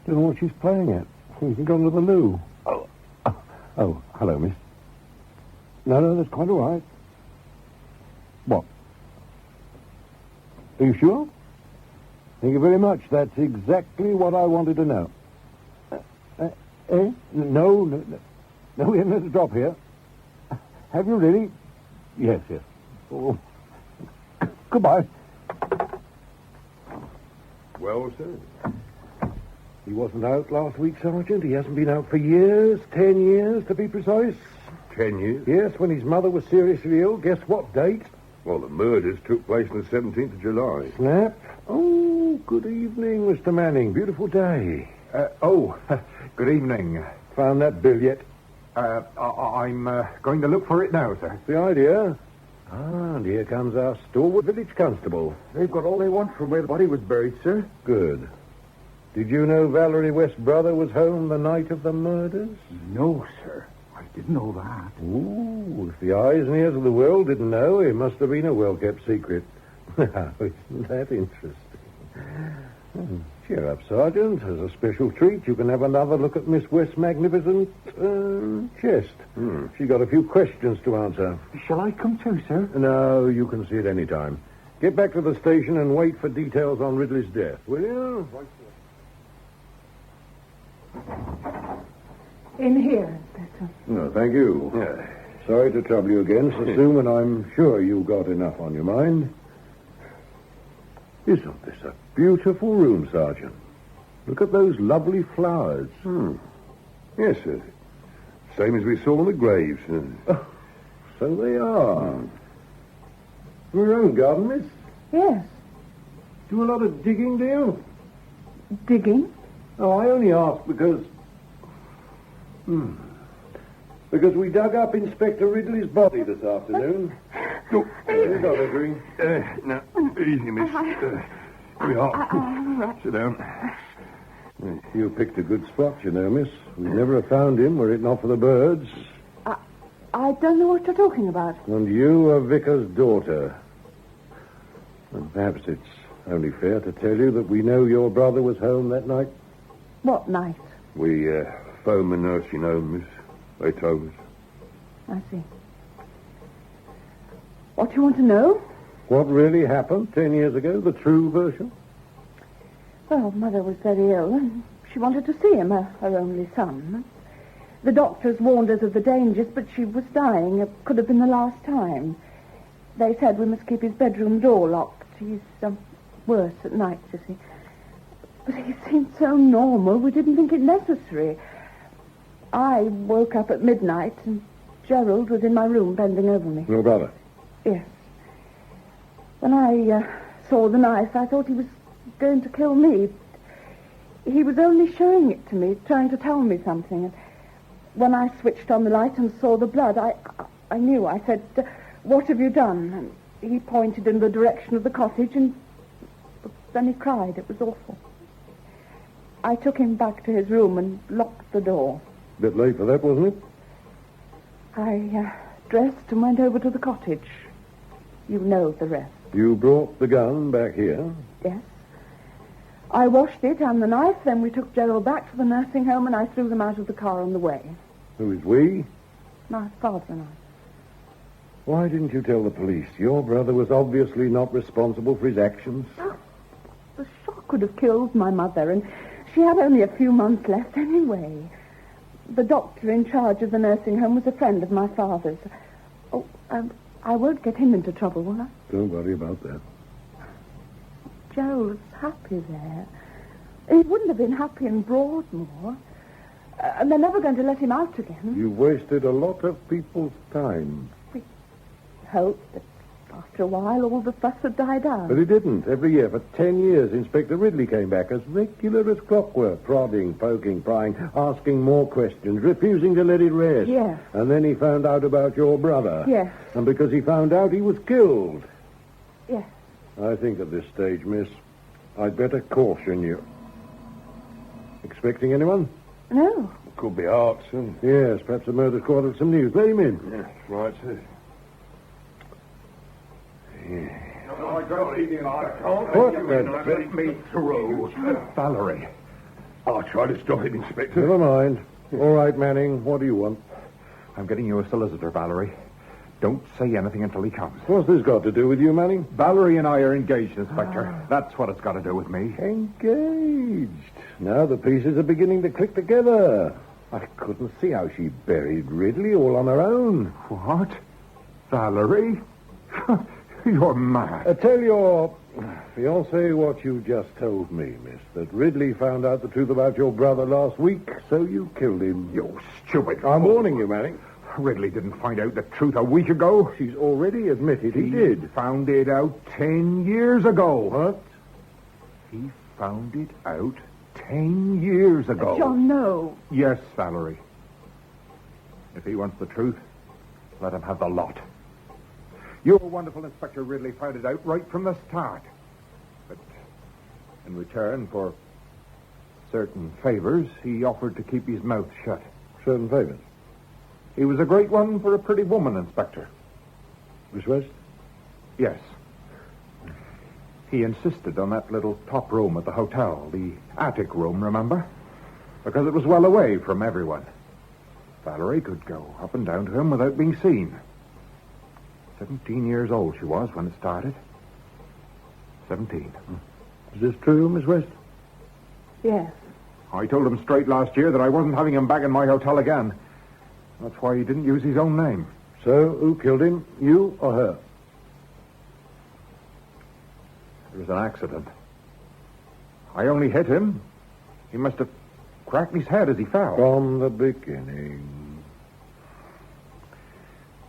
Don't know what she's playing at. She's gone to the loo. Oh, hello, miss. No, that's quite all right. What? Are you sure? Thank you very much. That's exactly what I wanted to know. No, we haven't had a drop here. Have you really? Yes. Oh. Goodbye. Well, sir. He wasn't out last week, Sergeant. He hasn't been out for years. 10 years, to be precise. 10 years? Yes, when his mother was seriously ill. Guess what date? Well, the murders took place on the 17th of July. Snap. Oh, good evening, Mr. Manning. Beautiful day. Good evening. Found that bill yet? I'm going to look for it now, sir. That's the idea. And here comes our stalwart village constable. They've got all they want from where the body was buried, sir. Good. Did you know Valerie West's brother was home the night of the murders? No, sir. I didn't know that. Ooh, if the eyes and ears of the world didn't know, it must have been a well-kept secret. Now, isn't that interesting? Cheer up, Sergeant. As a special treat, you can have another look at Miss West's magnificent chest. She's got a few questions to answer. Shall I come too, sir? No, you can see it any time. Get back to the station and wait for details on Ridley's death, will you? In here, Inspector. No, thank you. Sorry to trouble you again so soon, and I'm sure you got enough on your mind. Isn't this a beautiful room, Sergeant? Look at those lovely flowers. Yes, sir. Same as we saw on the graves. Oh, so they are. Your own garden, miss? Yes. Do a lot of digging, do you? Digging? Oh, I only ask because... Because we dug up Inspector Ridley's body this afternoon. Look, there's other green. Now, easy, miss. Here we are. Sit down. You picked a good spot, you know, miss. We'd never have found him were it not for the birds. I don't know what you're talking about. And you are Vicar's daughter. And perhaps it's only fair to tell you that we know your brother was home that night. What night? We phoned the nursing home, miss. They told us. I see. What do you want to know? What really happened 10 years ago, the true version? Well, Mother was very ill, and she wanted to see him, her only son. The doctors warned us of the dangers, but she was dying. It could have been the last time. They said we must keep his bedroom door locked. He's worse at night, you see. But he seemed so normal, we didn't think it necessary. I woke up at midnight, and Gerald was in my room bending over me. Your brother? Yes. When I saw the knife, I thought he was going to kill me. He was only showing it to me, trying to tell me something. And when I switched on the light and saw the blood, I knew. I said, "What have you done?" And he pointed in the direction of the cottage, and then he cried. It was awful. I took him back to his room and locked the door. Bit late for that, wasn't it? I dressed and went over to the cottage. You know the rest. You brought the gun back here? Yes. I washed it and the knife, then we took Gerald back to the nursing home and I threw them out of the car on the way. Who is we? My father and I. Why didn't you tell the police? Your brother was obviously not responsible for his actions. Oh, the shock could have killed my mother, and she had only a few months left anyway. The doctor in charge of the nursing home was a friend of my father's. Oh, I won't get him into trouble, will I? Don't worry about that. Gerald was happy there. He wouldn't have been happy in Broadmoor. And they're never going to let him out again. You wasted a lot of people's time. We hoped that after a while all the fuss had died out. But it didn't. Every year for 10 years, Inspector Ridley came back as regular as clockwork, prodding, poking, prying, asking more questions, refusing to let it rest. Yes. And then he found out about your brother. Yes. And because he found out, he was killed. Yes. I think at this stage, miss, I'd better caution you. Expecting anyone? No. Could be Hartson. Yes, perhaps the murder squad have some news. Let him in. Yes, right, sir. Let me through. Valerie. I'll try to stop him, Inspector. Never mind. All right, Manning, what do you want? I'm getting you a solicitor, Valerie. Don't say anything until he comes. What's this got to do with you, Manning? Valerie and I are engaged, Inspector. That's what it's got to do with me. Engaged. Now the pieces are beginning to click together. I couldn't see how she buried Ridley all on her own. What? Valerie? You're mad. Tell your fiancé what you just told me, miss, that Ridley found out the truth about your brother last week, so you killed him. You stupid. I'm warning you, Manning. Ridley didn't find out the truth a week ago. She's already admitted he did. Found it out 10 years ago. What? He found it out 10 years ago. John, no. Yes, Valerie. If he wants the truth, let him have the lot. Your wonderful Inspector Ridley found it out right from the start. But in return for certain favors, he offered to keep his mouth shut. Certain favors? He was a great one for a pretty woman, Inspector. Miss West? Yes. He insisted on that little top room at the hotel, the attic room, remember? Because it was well away from everyone. Valerie could go up and down to him without being seen. 17 years old she was when it started. 17. Is this true, Miss West? Yes. I told him straight last year that I wasn't having him back in my hotel again. That's why he didn't use his own name. So, who killed him? You or her? It was an accident. I only hit him. He must have cracked his head as he fell. From the beginning.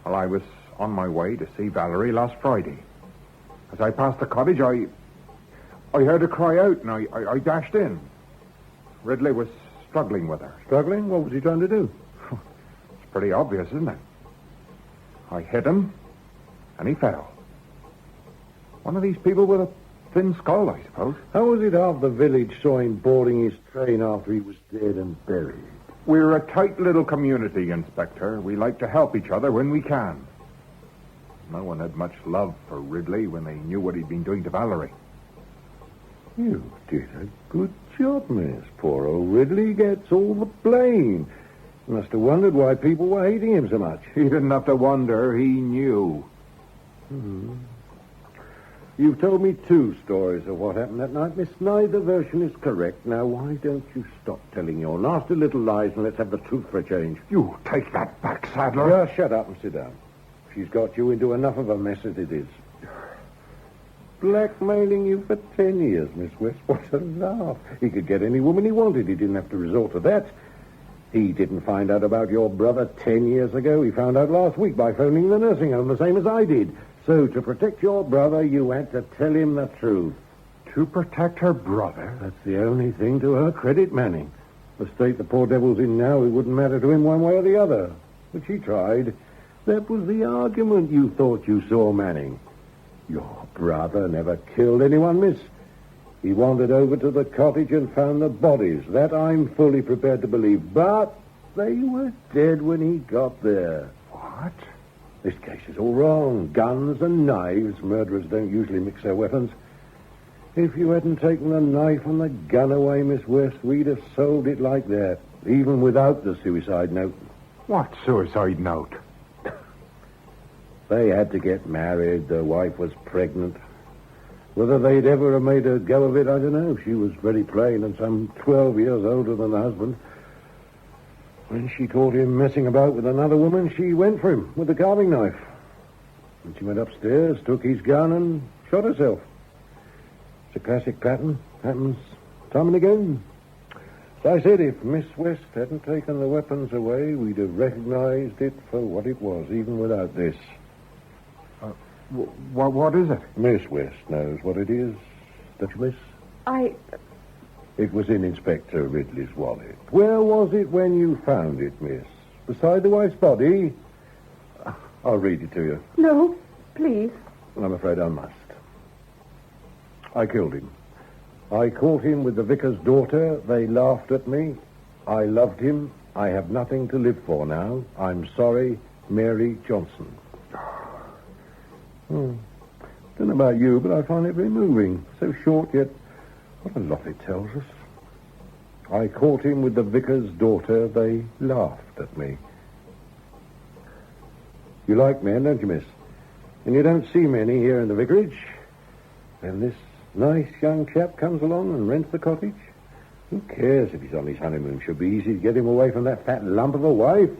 Well, I was on my way to see Valerie last Friday. As I passed the cottage, I heard her cry out, and I dashed in. Ridley was struggling with her. Struggling? What was he trying to do? It's pretty obvious, isn't it? I hit him, and he fell. One of these people with a thin skull, I suppose. How was it half the village saw him boarding his train after he was dead and buried? We're a tight little community, Inspector. We like to help each other when we can. No one had much love for Ridley when they knew what he'd been doing to Valerie. You did a good job, miss. Poor old Ridley gets all the blame. Must have wondered why people were hating him so much. He didn't have to wonder. He knew. You've told me 2 stories of what happened that night, miss. Neither version is correct. Now, why don't you stop telling your nasty little lies and let's have the truth for a change? You take that back, Sadler. Just shut up and sit down. She's got you into enough of a mess as it is. Blackmailing you for 10 years, Miss West. What a laugh. He could get any woman he wanted. He didn't have to resort to that. He didn't find out about your brother 10 years ago. He found out last week by phoning the nursing home, the same as I did. So, to protect your brother, you had to tell him the truth. To protect her brother? That's the only thing to her credit, Manning. The state the poor devil's in now, it wouldn't matter to him one way or the other. But she tried. That was the argument you thought you saw, Manning. Your brother never killed anyone, miss. He wandered over to the cottage and found the bodies. That I'm fully prepared to believe. But they were dead when he got there. What? This case is all wrong. Guns and knives. Murderers don't usually mix their weapons. If you hadn't taken the knife and the gun away, Miss West, we'd have solved it like that, even without the suicide note. What suicide note? They had to get married. The wife was pregnant. Whether they'd ever have made a go of it, I don't know. She was very plain and some 12 years older than the husband. When she caught him messing about with another woman, she went for him with the carving knife. And she went upstairs, took his gun, and shot herself. It's a classic pattern. Happens time and again. As I said, if Miss West hadn't taken the weapons away, we'd have recognized it for what it was, even without this. What is it? Miss West knows what it is. Don't you, miss? It was in Inspector Ridley's wallet. Where was it when you found it, miss? Beside the wife's body? I'll read it to you. No, please. Well, I'm afraid I must. I killed him. I caught him with the vicar's daughter. They laughed at me. I loved him. I have nothing to live for now. I'm sorry, Mary Johnson. Don't know about you, but I find it very moving. So short, yet what a lot it tells us. I caught him with the vicar's daughter. They laughed at me. You like men, don't you, miss? And you don't see many here in the vicarage. Then this nice young chap comes along and rents the cottage. Who cares if he's on his honeymoon? Should be easy to get him away from that fat lump of a wife.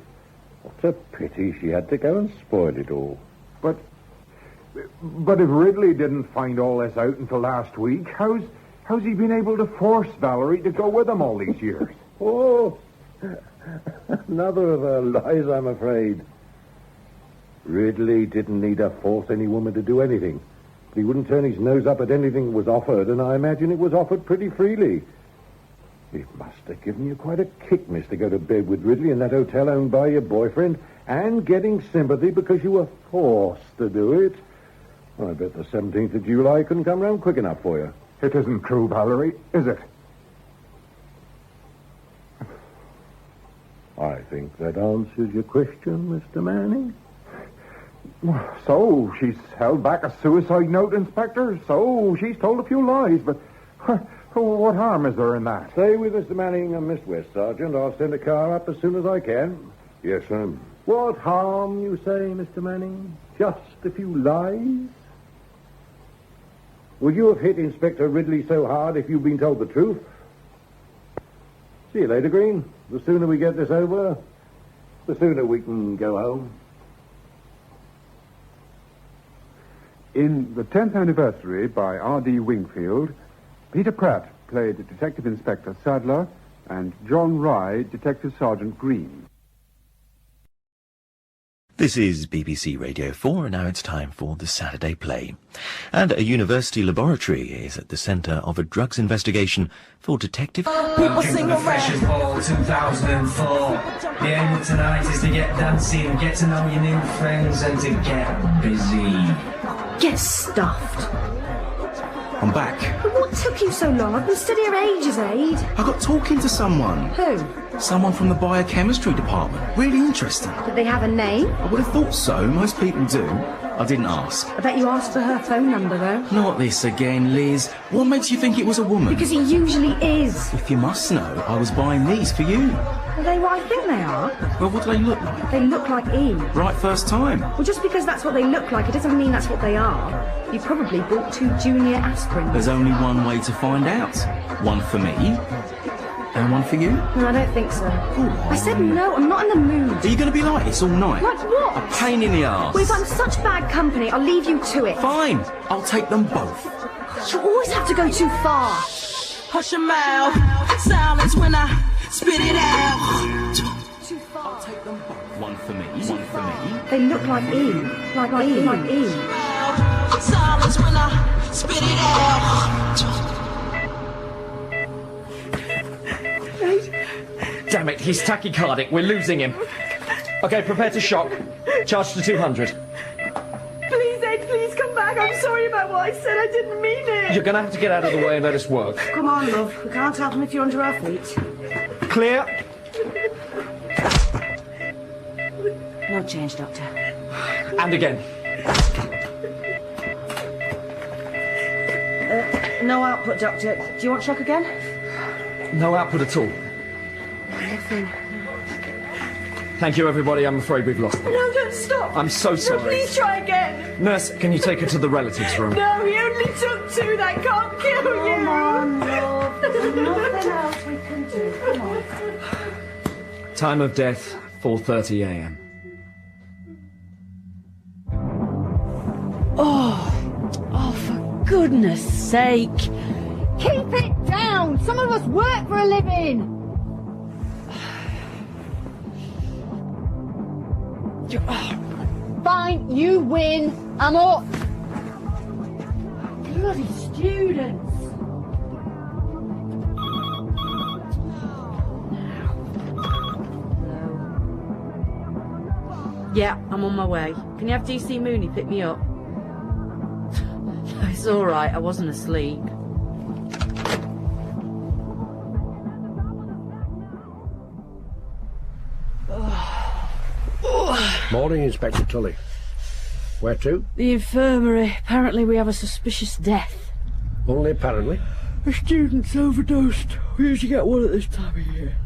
What a pity she had to go and spoil it all. But if Ridley didn't find all this out until last week, how's he been able to force Valerie to go with him all these years? Oh, another of her lies, I'm afraid. Ridley didn't need to force any woman to do anything. He wouldn't turn his nose up at anything that was offered, and I imagine it was offered pretty freely. It must have given you quite a kick, miss, to go to bed with Ridley in that hotel owned by your boyfriend, and getting sympathy because you were forced to do it. I bet the 17th of July couldn't come round quick enough for you. It isn't true, Valerie, is it? I think that answers your question, Mr. Manning. So, she's held back a suicide note, Inspector. So, she's told a few lies, but what harm is there in that? Stay with Mr. Manning and Miss West, Sergeant. I'll send a car up as soon as I can. Yes, sir. What harm, you say, Mr. Manning? Just a few lies? Would you have hit Inspector Ridley so hard if you'd been told the truth? See you later, Green. The sooner we get this over, the sooner we can go home. In The 10th Anniversary by R.D. Wingfield, Peter Pratt played Detective Inspector Sadler and John Rye, Detective Sergeant Green. This is BBC Radio 4, and now it's time for the Saturday Play. And a university laboratory is at the centre of a drugs investigation for detective... People sing the Freshers' Ball 2004. The aim of tonight is to get dancing, get to know your new friends, and to get busy. Get stuffed. I'm back. But what took you so long? I've been stood here ages, Aid. I got talking to someone. Who? Someone from the biochemistry department. Really interesting. Did they have a name? I would have thought so. Most people do. I didn't ask. I bet you asked for her phone number, though. Not this again, Liz. What makes you think it was a woman? Because he usually is. If you must know, I was buying these for you. Are they what I think they are? Well, what do they look like? They look like E. Right first time. Well, just because that's what they look like, it doesn't mean that's what they are. You probably bought 2 junior aspirin. There's only one way to find out. One for me, and one for you. No, I don't think so. I said no, I'm not in the mood. Are you going to be like this all night? Like what? A pain in the arse. Well, if I'm such bad company, I'll leave you to it. Fine, I'll take them both. You always have to go too far. Hush your mouth, silence when I spit it out. One for me. One for me. They look like E. Like E. Like E. Silence when I spit it out. Damn it, he's tachycardic. We're losing him. Okay, prepare to shock. Charge to 200. Please, Ed, please come back. I'm sorry about what I said. I didn't mean it. You're going to have to get out of the way and let us work. Come on, love. We can't help him if you're under our feet. Clear. No change, Doctor. And again. No output, Doctor. Do you want shock again? No output at all. Nothing. Thank you, everybody. I'm afraid we've lost them. No, don't stop. I'm so sorry. No, please try again. Nurse, can you take her to the relatives' room? No, he only took 2. That can't kill you. Come on, love. There's nothing else we can do. Come on. Time of death, 4:30 a.m. Oh, for goodness sake. Keep it down. Some of us work for a living. Fine, you win. I'm up. Bloody students. Yeah, I'm on my way. Can you have DC Mooney pick me up? It's all right, I wasn't asleep. Morning, Inspector Tully. Where to? The infirmary. Apparently we have a suspicious death. Only apparently. A student's overdosed. We usually get one at this time of year.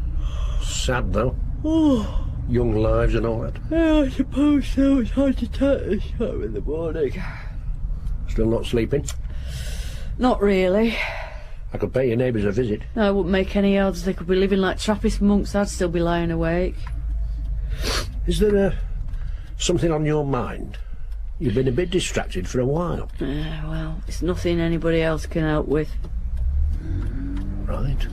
Sad, though. Oh. Young lives and all that. Yeah, I suppose so. It's hard to tell this time in the morning. Still not sleeping? Not really. I could pay your neighbours a visit. No, it wouldn't make any odds. They could be living like Trappist monks. I'd still be lying awake. Is there something on your mind? You've been a bit distracted for a while. Well, it's nothing anybody else can help with. Right.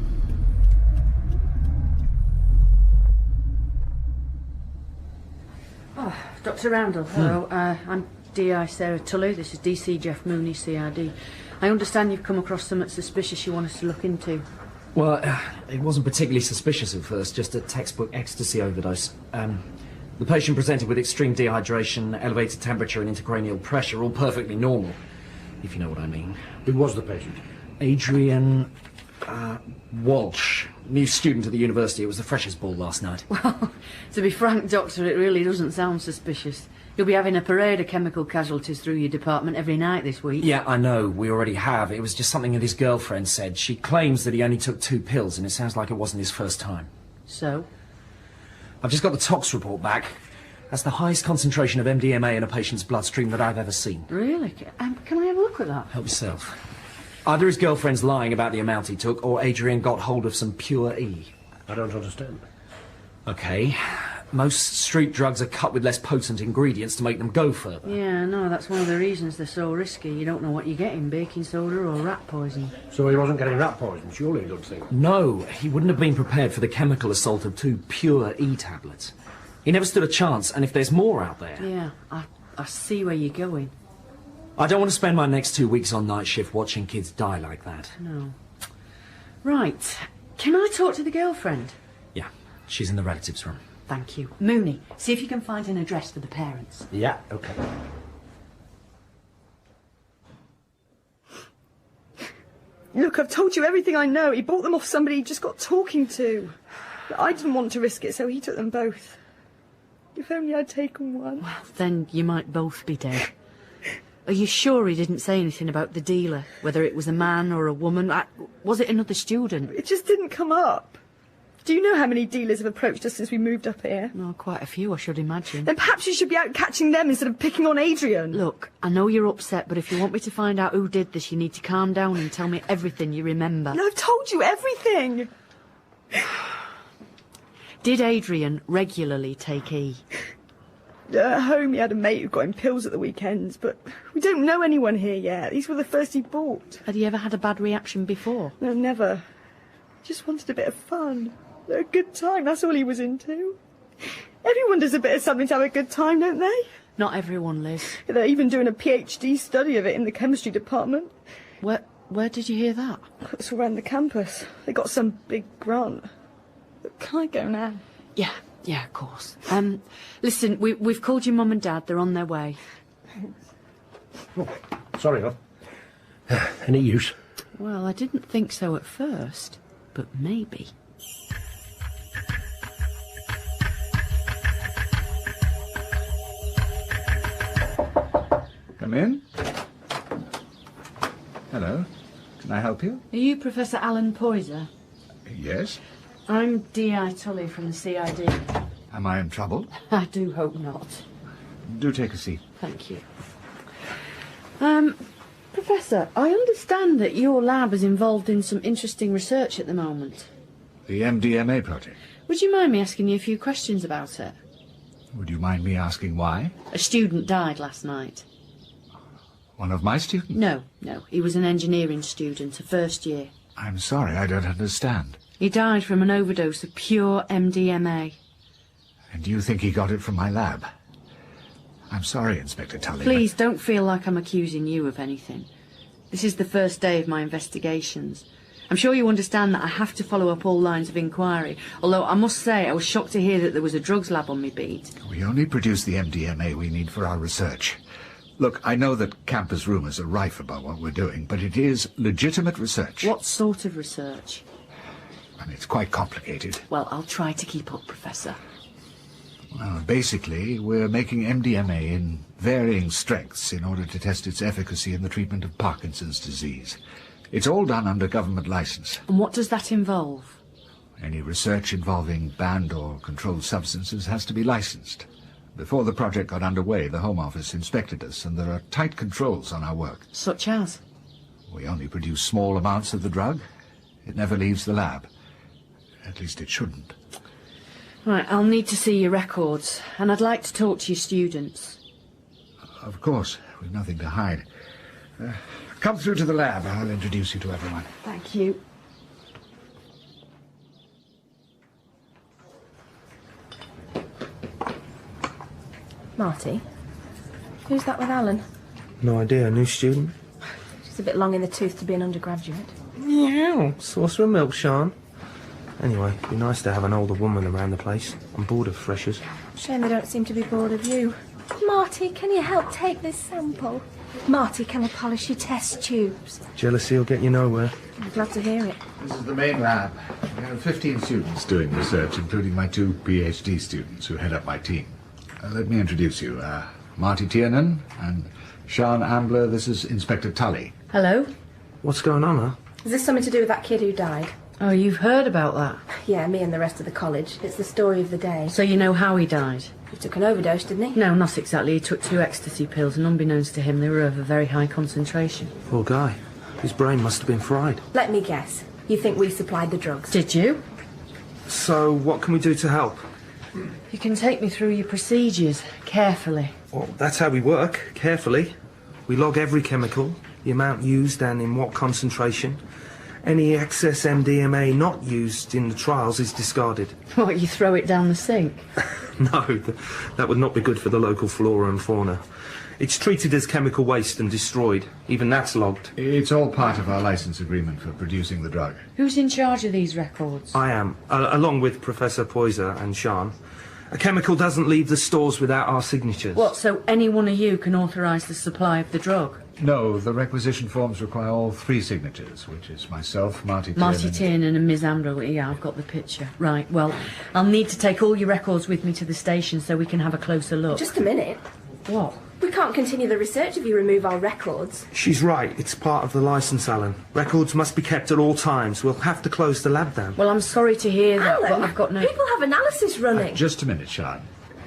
Oh, Dr. Randall, hello. I'm DI Sarah Tully. This is DC Jeff Mooney, CID. I understand you've come across something suspicious you want us to look into. Well, it wasn't particularly suspicious at first, just a textbook ecstasy overdose. The patient presented with extreme dehydration, elevated temperature and intracranial pressure, all perfectly normal, if you know what I mean. Who was the patient? Adrian Walsh, new student at the university. It was the freshers' ball last night. Well, to be frank, Doctor, it really doesn't sound suspicious. You'll be having a parade of chemical casualties through your department every night this week. Yeah, I know. We already have. It was just something that his girlfriend said. She claims that he only took 2 pills, and it sounds like it wasn't his first time. So? I've just got the tox report back. That's the highest concentration of MDMA in a patient's bloodstream that I've ever seen. Really? Can I have a look at that? Help yourself. Either his girlfriend's lying about the amount he took, or Adrian got hold of some pure E. I don't understand. Okay. Most street drugs are cut with less potent ingredients to make them go further. Yeah, no, that's one of the reasons they're so risky. You don't know what you're getting, baking soda or rat poison. So he wasn't getting rat poison, surely a good thing. No, he wouldn't have been prepared for the chemical assault of 2 pure E tablets. He never stood a chance, and if there's more out there... Yeah, I see where you're going. I don't want to spend my next 2 weeks on night shift watching kids die like that. No. Right. Can I talk to the girlfriend? Yeah, she's in the relatives' room. Thank you. Mooney, see if you can find an address for the parents. Yeah, okay. Look, I've told you everything I know. He bought them off somebody he just got talking to. But I didn't want to risk it, so he took them both. If only I'd taken one. Well, then you might both be dead. Are you sure he didn't say anything about the dealer? Whether it was a man or a woman? Was it another student? It just didn't come up. Do you know how many dealers have approached us since we moved up here? No, quite a few, I should imagine. Then perhaps you should be out catching them instead of picking on Adrian. Look, I know you're upset, but if you want me to find out who did this, you need to calm down and tell me everything you remember. No, I've told you everything. Did Adrian regularly take E? At home he had a mate who got him pills at the weekends, but we don't know anyone here yet. These were the first he bought. Had he ever had a bad reaction before? No, never. Just wanted a bit of fun. A good time, that's all he was into. Everyone does a bit of something to have a good time, don't they? Not everyone, Liz. They're even doing a PhD study of it in the chemistry department. Where did you hear that? It's around the campus. They got some big grant. Can I go now? Yeah, of course. Listen, we've called your mum and dad. They're on their way. Oh, sorry, love. Any use? Well, I didn't think so at first, but maybe. Come in. Hello. Can I help you? Are you Professor Alan Poyser? Yes. I'm D.I. Tully from the CID. Am I in trouble? I do hope not. Do take a seat. Thank you. Professor, I understand that your lab is involved in some interesting research at the moment. The MDMA project. Would you mind me asking you a few questions about it? Would you mind me asking why? A student died last night. One of my students? No. He was an engineering student, a first year. I'm sorry, I don't understand. He died from an overdose of pure MDMA. And do you think he got it from my lab? I'm sorry, Inspector Tully. Please, don't feel like I'm accusing you of anything. This is the first day of my investigations. I'm sure you understand that I have to follow up all lines of inquiry, although I must say I was shocked to hear that there was a drugs lab on my beat. We only produce the MDMA we need for our research. Look, I know that campus rumours are rife about what we're doing, but it is legitimate research. What sort of research? And it's quite complicated. Well, I'll try to keep up, Professor. Well, basically, we're making MDMA in varying strengths in order to test its efficacy in the treatment of Parkinson's disease. It's all done under government license. And what does that involve? Any research involving banned or controlled substances has to be licensed. Before the project got underway, the Home Office inspected us, and there are tight controls on our work. Such as? We only produce small amounts of the drug. It never leaves the lab. At least it shouldn't. Right, I'll need to see your records, and I'd like to talk to your students. Of course, we've nothing to hide. Come through to the lab. I'll introduce you to everyone. Thank you. Marty, who's that with Alan? No idea, new student? She's a bit long in the tooth to be an undergraduate. Yeah, saucer of milk, Sean. Anyway, it'd be nice to have an older woman around the place. I'm bored of freshers. Shame they don't seem to be bored of you. Marty, can you help take this sample? Marty, can I polish your test tubes? Jealousy will get you nowhere. I'm glad to hear it. This is the main lab. We have 15 students doing research, including my 2 PhD students who head up my team. Let me introduce you. Marty Tiernan and Sean Ambler. This is Inspector Tully. Hello. What's going on, huh? Is this something to do with that kid who died? Oh, you've heard about that? Yeah, me and the rest of the college. It's the story of the day. So you know how he died? He took an overdose, didn't he? No, not exactly. He took 2 ecstasy pills, and unbeknownst to him, they were of a very high concentration. Poor guy. His brain must have been fried. Let me guess. You think we supplied the drugs? Did you? So, what can we do to help? You can take me through your procedures, carefully. Well, that's how we work, carefully. We log every chemical, the amount used and in what concentration. Any excess MDMA not used in the trials is discarded. What, you throw it down the sink? No, that would not be good for the local flora and fauna. It's treated as chemical waste and destroyed. Even that's logged. It's all part of our license agreement for producing the drug. Who's in charge of these records? I am, along with Professor Poyser and Sean. A chemical doesn't leave the stores without our signatures. What, so any one of you can authorise the supply of the drug? No, the requisition forms require all 3 signatures, which is myself, Marty Tiernan and Ms. Ambler. Yeah, I've got the picture. Right, well, I'll need to take all your records with me to the station so we can have a closer look. Just a minute. What? We can't continue the research if you remove our records. She's right. It's part of the licence, Alan. Records must be kept at all times. We'll have to close the lab down. Well, I'm sorry to hear that, Alan, but I've got no... people have analysis running. Just a minute, Sean.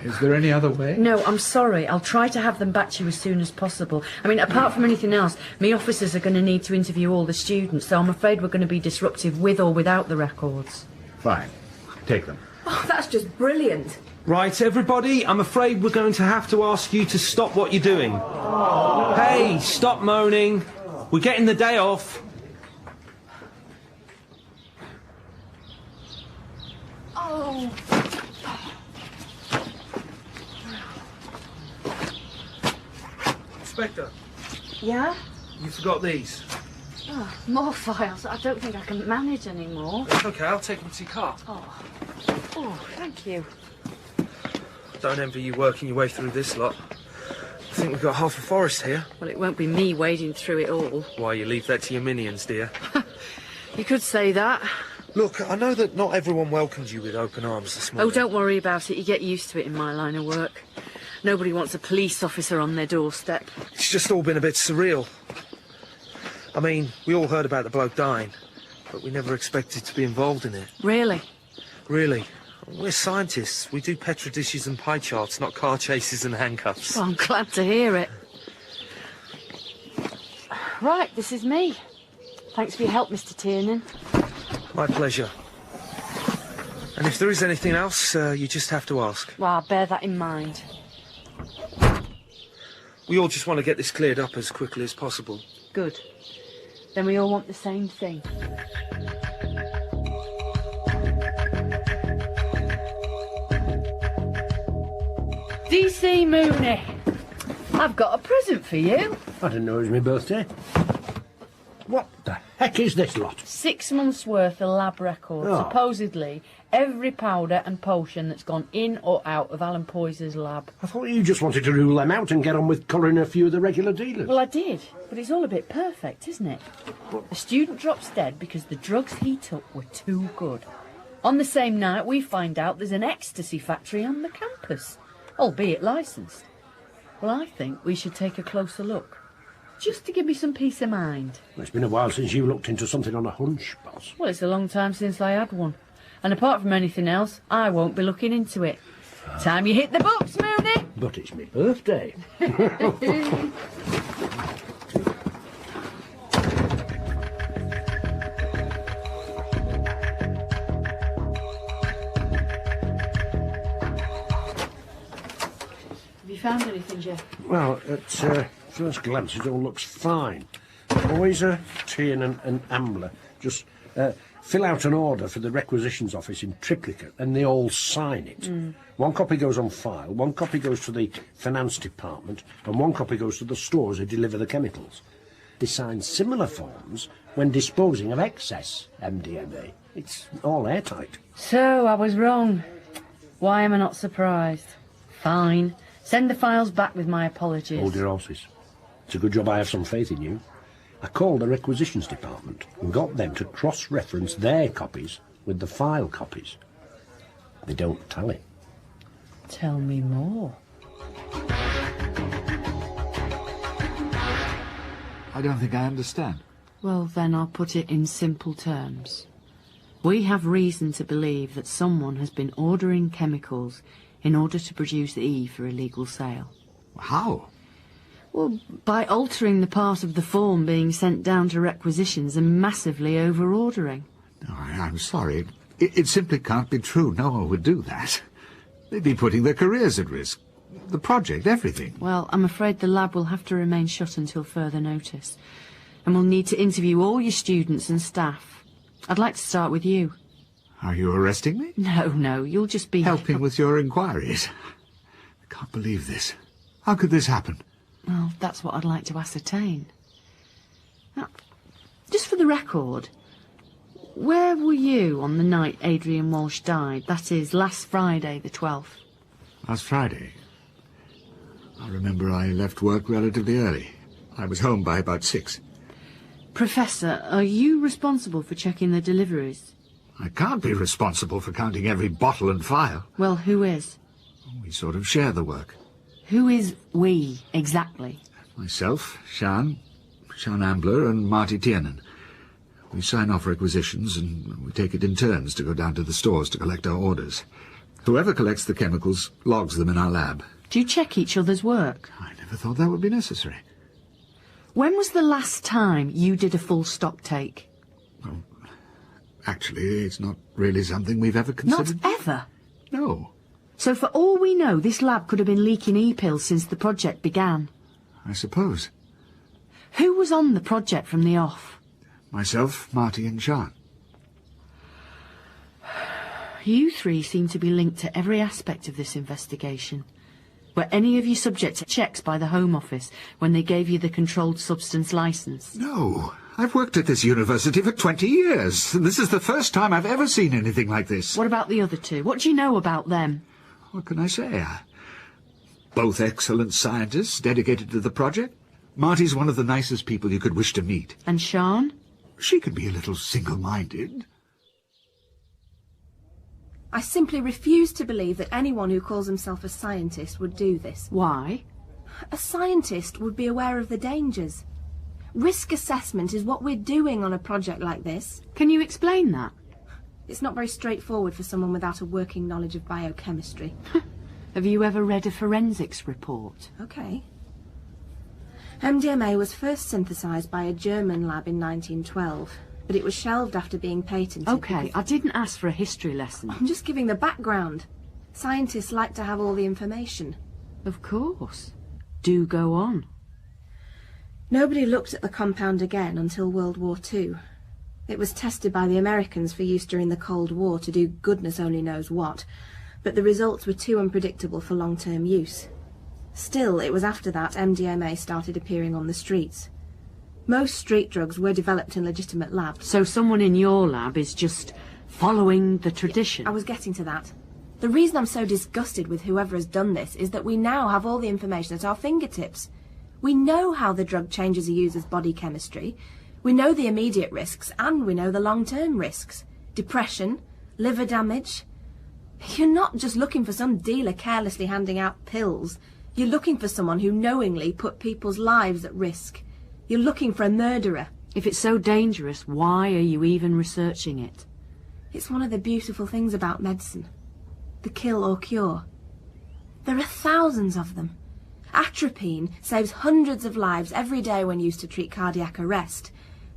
Is there any other way? No, I'm sorry. I'll try to have them back to you as soon as possible. I mean, apart from anything else, me officers are going to need to interview all the students, so I'm afraid we're going to be disruptive with or without the records. Fine. Take them. Oh, that's just brilliant. Right, everybody, I'm afraid we're going to have to ask you to stop what you're doing. Oh. Hey, stop moaning. We're getting the day off. Oh. Inspector, Yeah? you forgot these. Oh, more files. I don't think I can manage anymore. It's okay, I'll take them to your car. Oh, thank you. Don't envy you working your way through this lot. I think we've got half a forest here. Well, it won't be me wading through it all. Why, you leave that to your minions, dear. You could say that. Look, I know that not everyone welcomed you with open arms this morning. Oh, don't worry about it. You get used to it in my line of work. Nobody wants a police officer on their doorstep. It's just all been a bit surreal. I mean, we all heard about the bloke dying, but we never expected to be involved in it. Really? Really. We're scientists. We do petri dishes and pie charts, not car chases and handcuffs. Well, I'm glad to hear it. Right, this is me. Thanks for your help, Mr. Tiernan. My pleasure. And if there is anything else, you just have to ask. Well, I'll bear that in mind. We all just want to get this cleared up as quickly as possible. Good. Then we all want the same thing. DC Mooney, I've got a present for you. I didn't know it was my birthday. What the heck is this lot? 6 months' worth of lab records. Oh. Supposedly, every powder and potion that's gone in or out of Alan Poyser's lab. I thought you just wanted to rule them out and get on with collaring a few of the regular dealers. Well, I did, but it's all a bit perfect, isn't it? A student drops dead because the drugs he took were too good. On the same night, we find out there's an ecstasy factory on the campus, albeit licensed. Well, I think we should take a closer look, just to give me some peace of mind. Well, it's been a while since you looked into something on a hunch, boss. Well, it's a long time since I had one. And apart from anything else, I won't be looking into it. Time you hit the books, Mooney! But it's my birthday. Have you found anything, Jeff? Well, at first glance, it all looks fine. Poyser, Tiernan and Ambler just fill out an order for the requisitions office in triplicate and they all sign it. One copy goes on file, one copy goes to the finance department and one copy goes to the stores who deliver the chemicals. They sign similar forms when disposing of excess MDMA. It's all airtight. So, I was wrong. Why am I not surprised? Fine. Send the files back with my apologies. Hold your horses. It's a good job I have some faith in you. I called the requisitions department and got them to cross-reference their copies with the file copies. They don't tally. Tell me more. I don't think I understand. Well, then I'll put it in simple terms. We have reason to believe that someone has been ordering chemicals in order to produce the E for illegal sale. How? Well, by altering the part of the form being sent down to requisitions and massively over-ordering. No, I'm sorry. It simply can't be true. No one would do that. They'd be putting their careers at risk. The project, everything. Well, I'm afraid the lab will have to remain shut until further notice. And we'll need to interview all your students and staff. I'd like to start with you. Are you arresting me? No, you'll just be... Helping with your inquiries. I can't believe this. How could this happen? Well, that's what I'd like to ascertain. Now, just for the record, where were you on the night Adrian Walsh died? That is, last Friday, the 12th. Last Friday? I remember I left work relatively early. I was home by about 6. Professor, are you responsible for checking the deliveries? I can't be responsible for counting every bottle and vial. Well, who is? We sort of share the work. Who is we, exactly? Myself, Sean Ambler and Marty Tiernan. We sign off requisitions and we take it in turns to go down to the stores to collect our orders. Whoever collects the chemicals logs them in our lab. Do you check each other's work? I never thought that would be necessary. When was the last time you did a full stock take? Well, actually, it's not really something we've ever considered. Not ever? No. So for all we know, this lab could have been leaking e-pills since the project began. I suppose. Who was on the project from the off? Myself, Marty and Sean. You three seem to be linked to every aspect of this investigation. Were any of you subject to checks by the Home Office when they gave you the controlled substance licence? No. I've worked at this university for 20 years, and this is the first time I've ever seen anything like this. What about the other two? What do you know about them? What can I say? Both excellent scientists dedicated to the project. Marty's one of the nicest people you could wish to meet. And Sian? She can be a little single-minded. I simply refuse to believe that anyone who calls himself a scientist would do this. Why? A scientist would be aware of the dangers. Risk assessment is what we're doing on a project like this. Can you explain that? It's not very straightforward for someone without a working knowledge of biochemistry. Have you ever read a forensics report? Okay. MDMA was first synthesised by a German lab in 1912, but it was shelved after being patented. Okay, I didn't ask for a history lesson. I'm just giving the background. Scientists like to have all the information. Of course. Do go on. Nobody looked at the compound again until World War II. It was tested by the Americans for use during the Cold War to do goodness only knows what, but the results were too unpredictable for long-term use. Still, it was after that MDMA started appearing on the streets. Most street drugs were developed in legitimate labs. So someone in your lab is just following the tradition? I was getting to that. The reason I'm so disgusted with whoever has done this is that we now have all the information at our fingertips. We know how the drug changes a user's body chemistry. We know the immediate risks, and we know the long-term risks. Depression, liver damage. You're not just looking for some dealer carelessly handing out pills. You're looking for someone who knowingly put people's lives at risk. You're looking for a murderer. If it's so dangerous, why are you even researching it? It's one of the beautiful things about medicine. The kill or cure. There are thousands of them. Atropine saves hundreds of lives every day when used to treat cardiac arrest,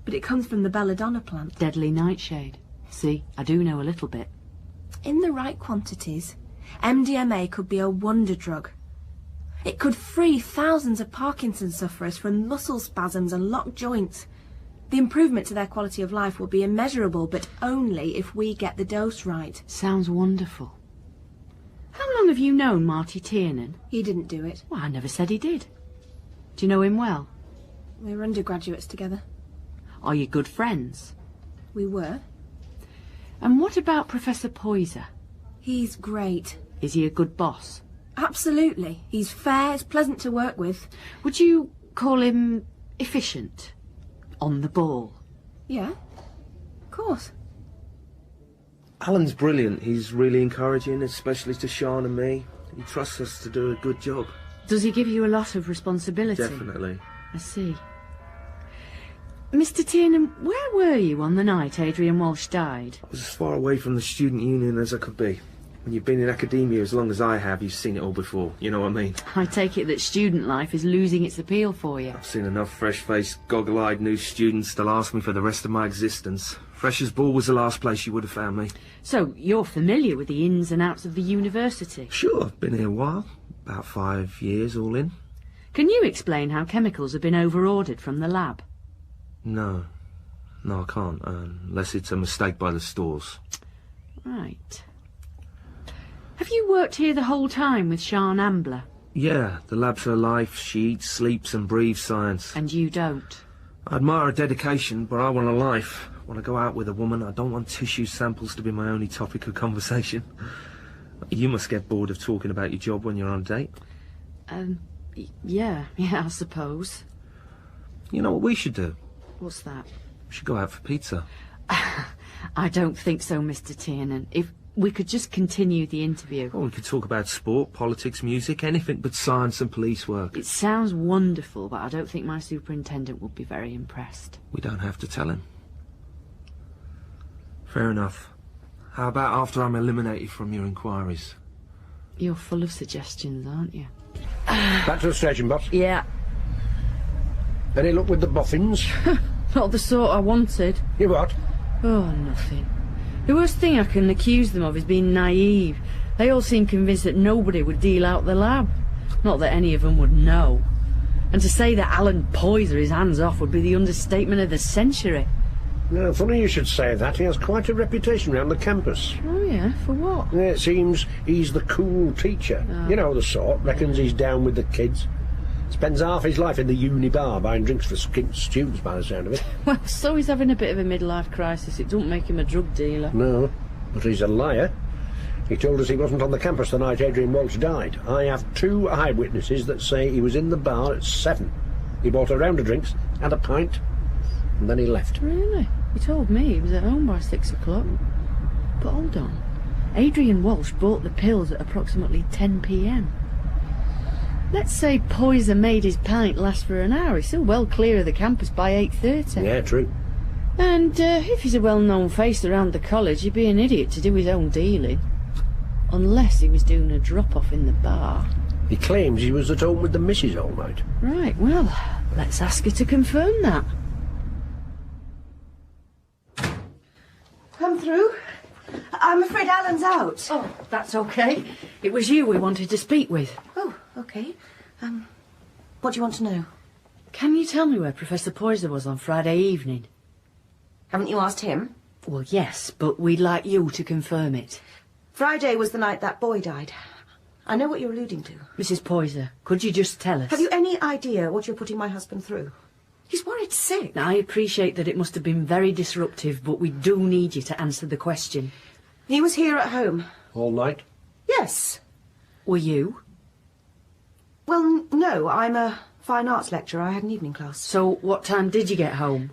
but it comes from the belladonna plant. Deadly nightshade. See, I do know a little bit. In the right quantities, MDMA could be a wonder drug. It could free thousands of Parkinson's sufferers from muscle spasms and locked joints. The improvement to their quality of life will be immeasurable, but only if we get the dose right. Sounds wonderful. How long have you known Marty Tiernan? He didn't do it. Well, I never said he did. Do you know him well? We were undergraduates together. Are you good friends? We were. And what about Professor Poyser? He's great. Is he a good boss? Absolutely. He's fair, he's pleasant to work with. Would you call him efficient? On the ball? Yeah, of course. Alan's brilliant. He's really encouraging, especially to Sian and me. He trusts us to do a good job. Does he give you a lot of responsibility? Definitely. I see. Mr. Tiernan, where were you on the night Adrian Walsh died? I was as far away from the student union as I could be. When you've been in academia as long as I have, you've seen it all before. You know what I mean? I take it that student life is losing its appeal for you. I've seen enough fresh-faced, goggle-eyed new students to last me for the rest of my existence. Freshers' Ball was the last place you would have found me. So, you're familiar with the ins and outs of the university? Sure, I've been here a while. About 5 years all in. Can you explain how chemicals have been over-ordered from the lab? No, I can't, unless it's a mistake by the stores. Right. Have you worked here the whole time with Sian Ambler? Yeah, the lab's her life. She eats, sleeps and breathes science. And you don't? I admire her dedication, but I want a life. When I go out with a woman, I don't want tissue samples to be my only topic of conversation. You must get bored of talking about your job when you're on a date. Yeah, I suppose. You know what we should do? What's that? We should go out for pizza. I don't think so, Mr. Tiernan. If we could just continue the interview. Well, we could talk about sport, politics, music, anything but science and police work. It sounds wonderful, but I don't think my superintendent would be very impressed. We don't have to tell him. Fair enough. How about after I'm eliminated from your inquiries? You're full of suggestions, aren't you? Back to the station, boss. Yeah. Any luck with the boffins? Not the sort I wanted. You what? Oh, nothing. The worst thing I can accuse them of is being naive. They all seem convinced that nobody would deal out the lab. Not that any of them would know. And to say that Alan Poyser is hands off would be the understatement of the century. No, funny you should say that. He has quite a reputation round the campus. Oh, yeah? For what? Yeah, it seems he's the cool teacher. Oh. You know the sort. Reckons he's down with the kids. Spends half his life in the uni bar buying drinks for students by the sound of it. Well, so he's having a bit of a midlife crisis. It don't make him a drug dealer. No, but he's a liar. He told us he wasn't on the campus the night Adrian Walsh died. I have 2 eyewitnesses that say he was in the bar at 7. He bought a round of drinks, had a pint, and then he left. Really? He told me he was at home by 6 o'clock. But hold on. Adrian Walsh bought the pills at approximately 10 p.m. Let's say Poyser made his pint last for an hour. He's still well clear of the campus by 8:30. Yeah, true. And if he's a well-known face around the college, he'd be an idiot to do his own dealing. Unless he was doing a drop-off in the bar. He claims he was at home with the missus all night. Right, well, let's ask her to confirm that. Come through. I'm afraid Alan's out. Oh, that's okay. It was you we wanted to speak with. Oh, okay. What do you want to know? Can you tell me where Professor Poyser was on Friday evening? Haven't you asked him? Well, yes, but we'd like you to confirm it. Friday was the night that boy died. I know what you're alluding to. Mrs. Poyser, could you just tell us? Have you any idea what you're putting my husband through? He's worried sick. Now, I appreciate that it must have been very disruptive, but we do need you to answer the question. He was here at home. All night? Yes. Were you? Well, no, I'm a fine arts lecturer. I had an evening class. So what time did you get home?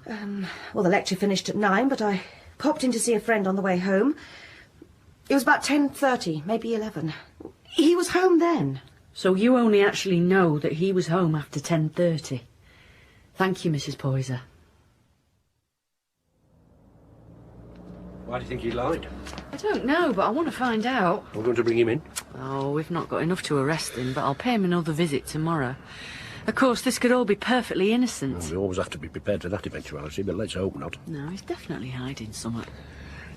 Well, the lecture finished at 9, but I popped in to see a friend on the way home. It was about 10:30, maybe 11. He was home then. So you only actually know that he was home after 10:30. Thank you, Mrs. Poyser. Why do you think he lied? I don't know, but I want to find out. We're going to bring him in. Oh, we've not got enough to arrest him, but I'll pay him another visit tomorrow. Of course, this could all be perfectly innocent. Well, we always have to be prepared for that eventuality, but let's hope not. No, he's definitely hiding somewhere.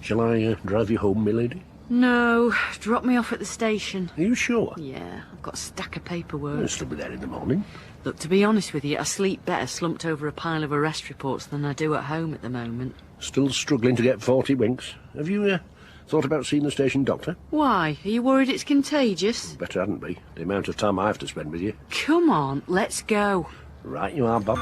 Shall I drive you home, milady? No, drop me off at the station. Are you sure? Yeah, I've got a stack of paperwork. You'll still be there in the morning. Look, to be honest with you, I sleep better slumped over a pile of arrest reports than I do at home at the moment. Still struggling to get 40 winks. Have you thought about seeing the station doctor? Why? Are you worried it's contagious? Better hadn't be. The amount of time I have to spend with you. Come on, let's go. Right you are, Bob.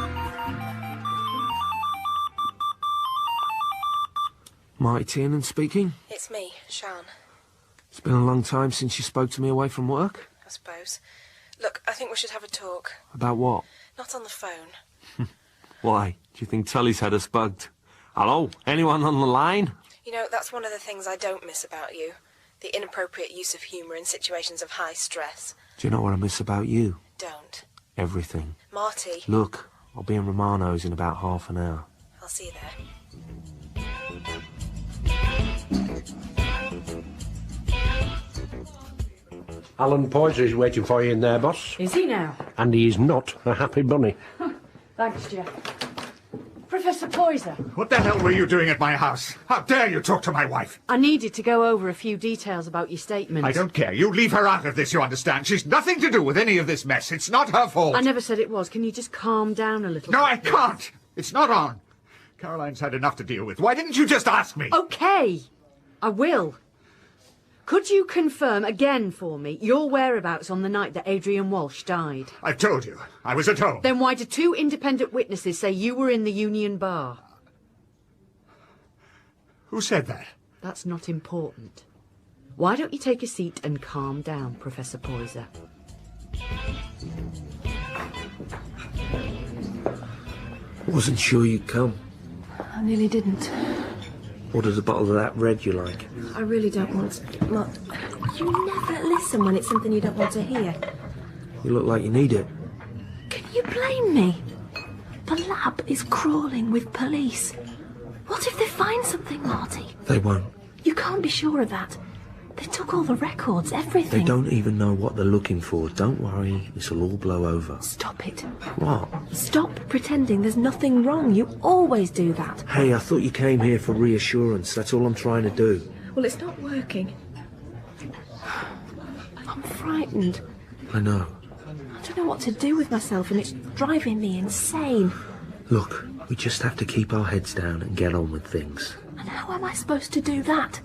Marty Tiernan speaking. It's me, Sian. It's been a long time since you spoke to me away from work. I suppose. Look, I think we should have a talk. About what? Not on the phone. Why? Do you think Tully's had us bugged? Hello? Anyone on the line? You know, that's one of the things I don't miss about you. The inappropriate use of humour in situations of high stress. Do you know what I miss about you? Don't. Everything. Marty. Look, I'll be in Romano's in about half an hour. I'll see you there. Alan Poyser is waiting for you in there, boss. Is he now? And he is not a happy bunny. Thanks, Jeff. Professor Poyser. What the hell were you doing at my house? How dare you talk to my wife? I needed to go over a few details about your statement. I don't care. You leave her out of this, you understand? She's nothing to do with any of this mess. It's not her fault. I never said it was. Can you just calm down a little? No, I can't. It's not on. Caroline's had enough to deal with. Why didn't you just ask me? OK. I will. Could you confirm again for me your whereabouts on the night that Adrian Walsh died? I've told you. I was at home. Then why do 2 independent witnesses say you were in the Union Bar? Who said that? That's not important. Why don't you take a seat and calm down, Professor Poyser? I wasn't sure you'd come. I nearly didn't. Ordered a bottle of that red you like. I really don't want... Mark, you never listen when it's something you don't want to hear. You look like you need it. Can you blame me? The lab is crawling with police. What if they find something, Marty? They won't. You can't be sure of that. They took all the records, everything. They don't even know what they're looking for. Don't worry, this'll all blow over. Stop it. What? Stop pretending there's nothing wrong. You always do that. Hey, I thought you came here for reassurance. That's all I'm trying to do. Well, it's not working. I'm frightened. I know. I don't know what to do with myself, and it's driving me insane. Look, we just have to keep our heads down and get on with things. And how am I supposed to do that?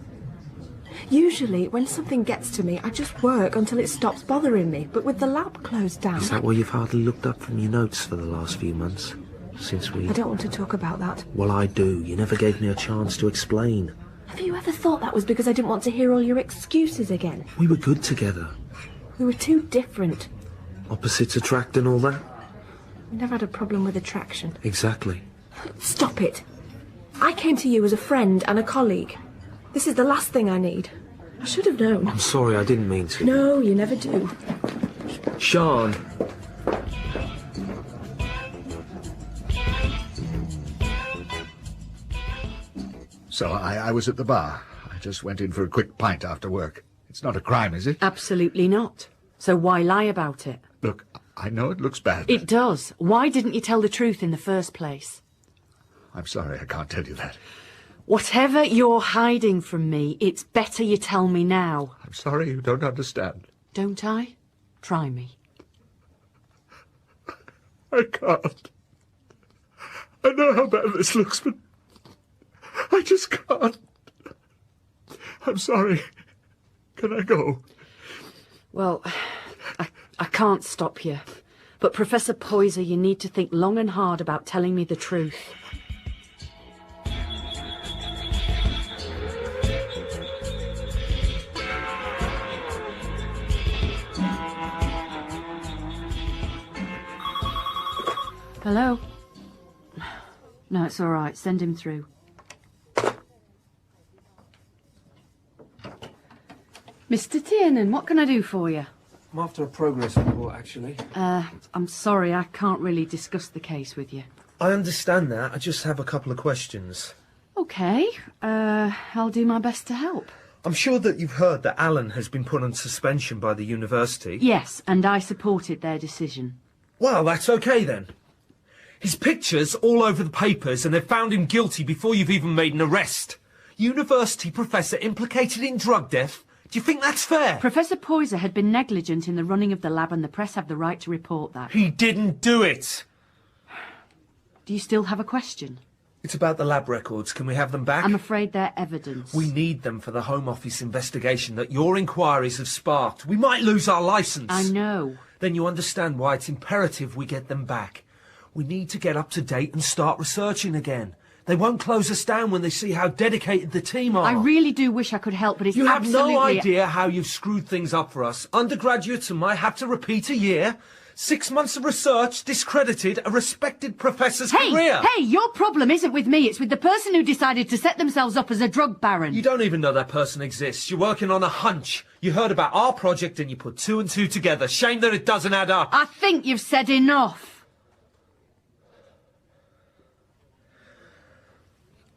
Usually, when something gets to me, I just work until it stops bothering me. But with the lab closed down... Is that why you've hardly looked up from your notes for the last few months? Since we... I don't want to talk about that. Well, I do. You never gave me a chance to explain. Have you ever thought that was because I didn't want to hear all your excuses again? We were good together. We were too different. Opposites attract and all that? We never had a problem with attraction. Exactly. Stop it. I came to you as a friend and a colleague. This is the last thing I need. I should have known. I'm sorry, I didn't mean to. No, you never do. Sean. So I was at the bar. I just went in for a quick pint after work. It's not a crime, is it? Absolutely not. So why lie about it? Look, I know it looks bad. It does. Why didn't you tell the truth in the first place? I'm sorry, I can't tell you that. Whatever you're hiding from me, it's better you tell me now. I'm sorry you don't understand. Don't I? Try me. I can't. I know how bad this looks, but I just can't. I'm sorry. Can I go? Well, I can't stop you. But Professor Poyser, you need to think long and hard about telling me the truth. Hello? No, it's all right. Send him through. Mr. Tiernan, what can I do for you? I'm after a progress report, actually. I'm sorry, I can't really discuss the case with you. I understand that. I just have a couple of questions. Okay, I'll do my best to help. I'm sure that you've heard that Alan has been put on suspension by the university. Yes, and I supported their decision. Well, that's okay then. His picture's all over the papers and they've found him guilty before you've even made an arrest. University professor implicated in drug death? Do you think that's fair? Professor Poyser had been negligent in the running of the lab and the press have the right to report that. He didn't do it! Do you still have a question? It's about the lab records. Can we have them back? I'm afraid they're evidence. We need them for the Home Office investigation that your inquiries have sparked. We might lose our licence. I know. Then you understand why it's imperative we get them back. We need to get up to date and start researching again. They won't close us down when they see how dedicated the team are. I really do wish I could help, but it's You have absolutely... no idea how you've screwed things up for us. Undergraduates and might have to repeat a year. 6 months of research discredited a respected professor's career. Hey, your problem isn't with me, it's with the person who decided to set themselves up as a drug baron. You don't even know that person exists. You're working on a hunch. You heard about our project and you put 2 and 2 together. Shame that it doesn't add up. I think you've said enough.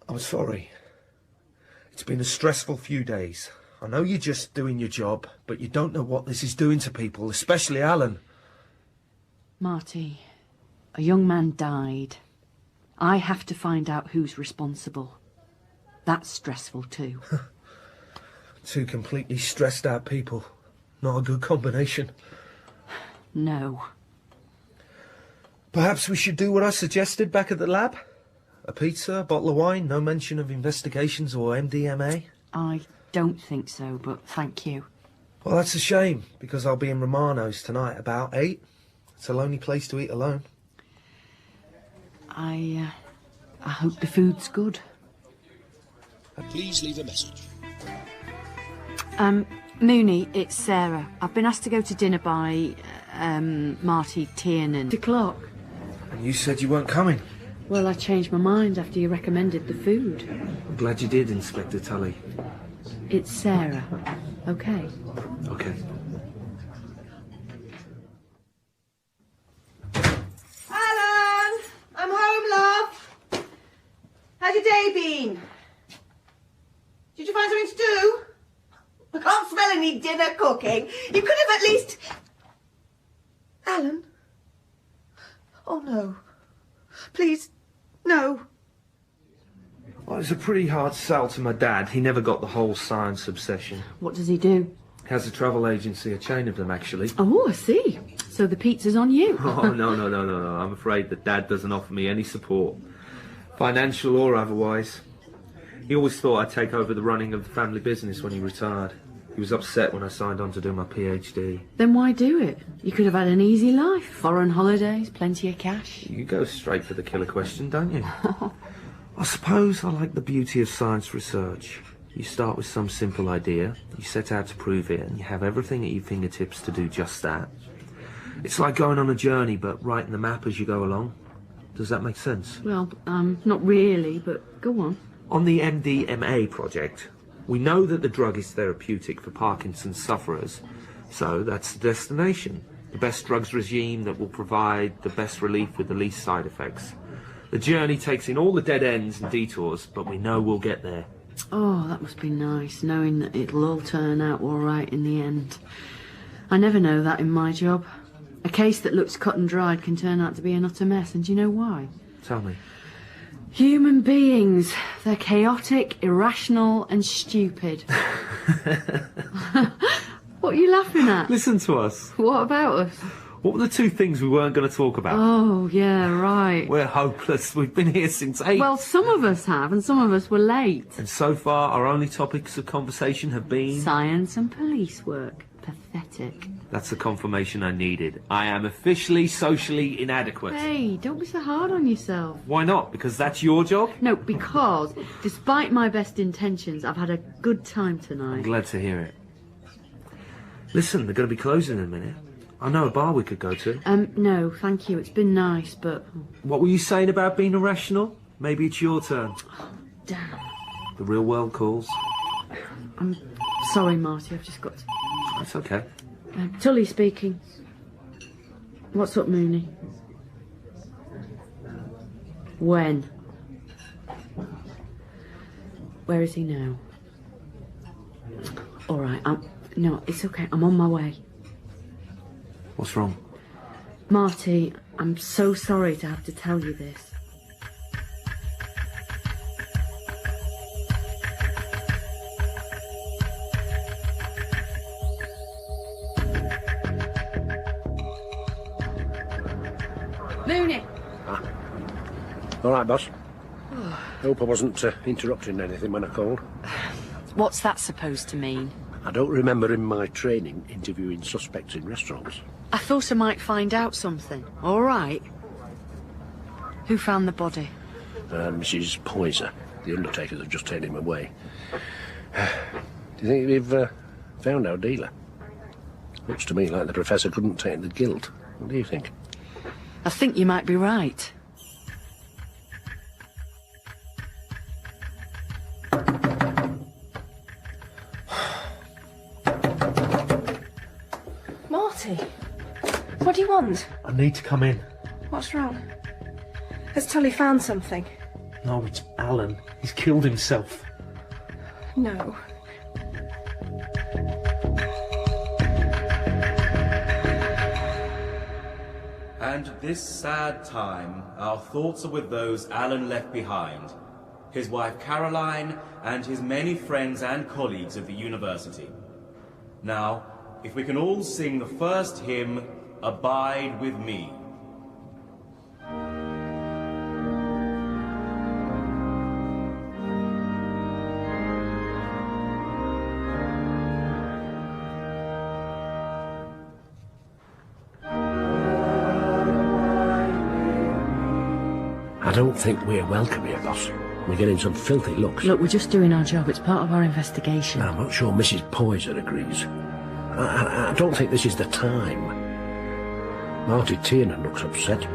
I'm sorry. It's been a stressful few days. I know you're just doing your job, but you don't know what this is doing to people, especially Alan. Marty, a young man died. I have to find out who's responsible. That's stressful too. 2 completely stressed out people. Not a good combination. No. Perhaps we should do what I suggested back at the lab? A pizza, a bottle of wine, no mention of investigations or MDMA? I don't think so, but thank you. Well, that's a shame, because I'll be in Romano's tonight about 8. It's a lonely place to eat alone. I hope the food's good. Please leave a message. Mooney, it's Sarah. I've been asked to go to dinner by, Marty Tiernan. 8 o'clock. And you said you weren't coming. Well, I changed my mind after you recommended the food. I'm glad you did, Inspector Tully. It's Sarah. Okay. Okay. Alan! I'm home, love. How's your day been? Did you find something to do? I can't smell any dinner cooking. You could have at least... Alan? Oh, no. Please, no. Well, it's a pretty hard sell to my dad. He never got the whole science obsession. What does he do? Has a travel agency, a chain of them, actually. Oh, I see. So the pizza's on you. Oh, no. I'm afraid that Dad doesn't offer me any support, financial or otherwise. He always thought I'd take over the running of the family business when he retired. He was upset when I signed on to do my PhD. Then why do it? You could have had an easy life. Foreign holidays, plenty of cash. You go straight for the killer question, don't you? I suppose I like the beauty of science research. You start with some simple idea, you set out to prove it, and you have everything at your fingertips to do just that. It's like going on a journey, but writing the map as you go along. Does that make sense? Well, not really, but go on. On the MDMA project, we know that the drug is therapeutic for Parkinson's sufferers, so that's the destination. The best drugs regime that will provide the best relief with the least side effects. The journey takes in all the dead ends and detours, but we know we'll get there. Oh, that must be nice, knowing that it'll all turn out all right in the end. I never know that in my job. A case that looks cut and dried can turn out to be an utter mess, and do you know why? Tell me. Human beings. They're chaotic, irrational and stupid. What are you laughing at? Listen to us. What about us? What were the two things we weren't going to talk about? Oh, yeah, right. We're hopeless. We've been here since 8. Well, some of us have, and some of us were late. And so far, our only topics of conversation have been... science and police work. Pathetic. That's the confirmation I needed. I am officially socially inadequate. Hey, don't be so hard on yourself. Why not? Because that's your job? No, because, despite my best intentions, I've had a good time I'm tonight. glad to hear it. Listen, they're going to be closing in a minute. I know a bar we could go to. No, thank you. It's been nice, but... What were you saying about being irrational? Maybe it's your turn. Damn. The real world calls. I'm sorry, Marty. I've just got to... That's okay. Tully speaking. What's up, Mooney? When? Where is he now? All right, no, it's okay. I'm on my way. What's wrong? Marty, I'm so sorry to have to tell you this. Mooney! All right, boss. Hope I wasn't interrupting anything when I called. What's that supposed to mean? I don't remember in my training interviewing suspects in restaurants. I thought I might find out something. All right. Who found the body? Mrs. Poyser. The undertakers have just taken him away. Do you think we've found our dealer? Looks to me like the professor couldn't take the guilt. What do you think? I think you might be right. Marty, what do you want? I need to come in. What's wrong? Has Tully found something? No, it's Alan. He's killed himself. No. And at this sad time, our thoughts are with those Alan left behind, his wife Caroline, and his many friends and colleagues of the university. Now, if we can all sing the first hymn, Abide with Me. I don't think we're welcome here, boss. We're getting some filthy looks. Look, we're just doing our job. It's part of our investigation. I'm not sure Mrs. Poyser agrees. I don't think this is the time. Marty Tiernan looks upset.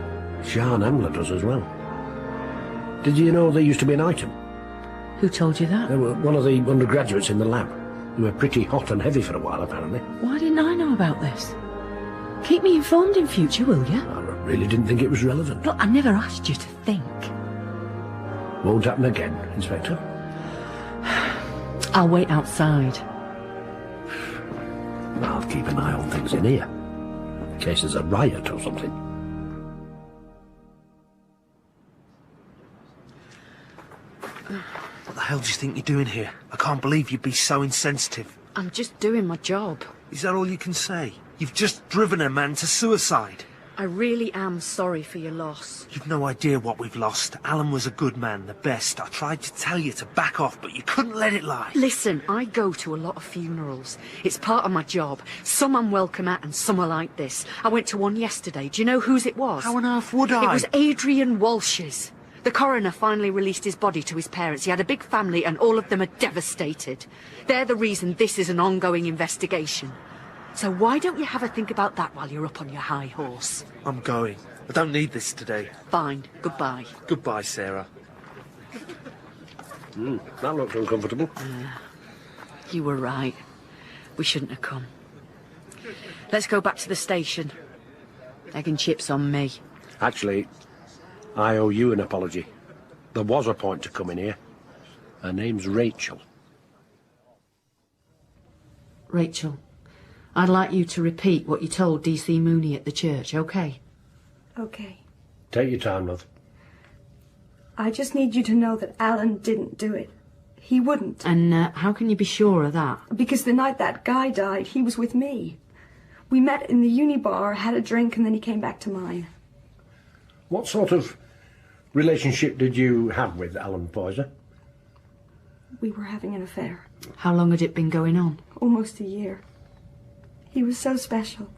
Sian Ambler does as well. Did you know there used to be an item? Who told you that? They were one of the undergraduates in the lab. They were pretty hot and heavy for a while, apparently. Why didn't I know about this? Keep me informed in future, will you? I really didn't think it was relevant. Look, I never asked you to think. Won't happen again, Inspector. I'll wait outside. I'll keep an eye on things in here, in case there's a riot or something. What the hell do you think you're doing here? I can't believe you'd be so insensitive. I'm just doing my job. Is that all you can say? You've just driven a man to suicide. I really am sorry for your loss. You've no idea what we've lost. Alan was a good man, the best. I tried to tell you to back off, but you couldn't let it lie. Listen, I go to a lot of funerals. It's part of my job. Some I'm welcome at and some are like this. I went to one yesterday. Do you know whose it was? How on earth would I? It was Adrian Walsh's. The coroner finally released his body to his parents. He had a big family and all of them are devastated. They're the reason this is an ongoing investigation. So why don't you have a think about that while you're up on your high horse? I'm going. I don't need this today. Fine. Goodbye. Goodbye, Sarah. That looks uncomfortable. You were right. We shouldn't have come. Let's go back to the station. Egg and chips on me. Actually, I owe you an apology. There was a point to coming here. Her name's Rachel. Rachel, I'd like you to repeat what you told D.C. Mooney at the church, okay? Okay. Take your time, love. I just need you to know that Alan didn't do it. He wouldn't. And how can you be sure of that? Because the night that guy died, he was with me. We met in the uni bar, had a drink, and then he came back to mine. What sort of relationship did you have with Alan Poyser? We were having an affair. How long had it been going on? Almost a year. He was so special.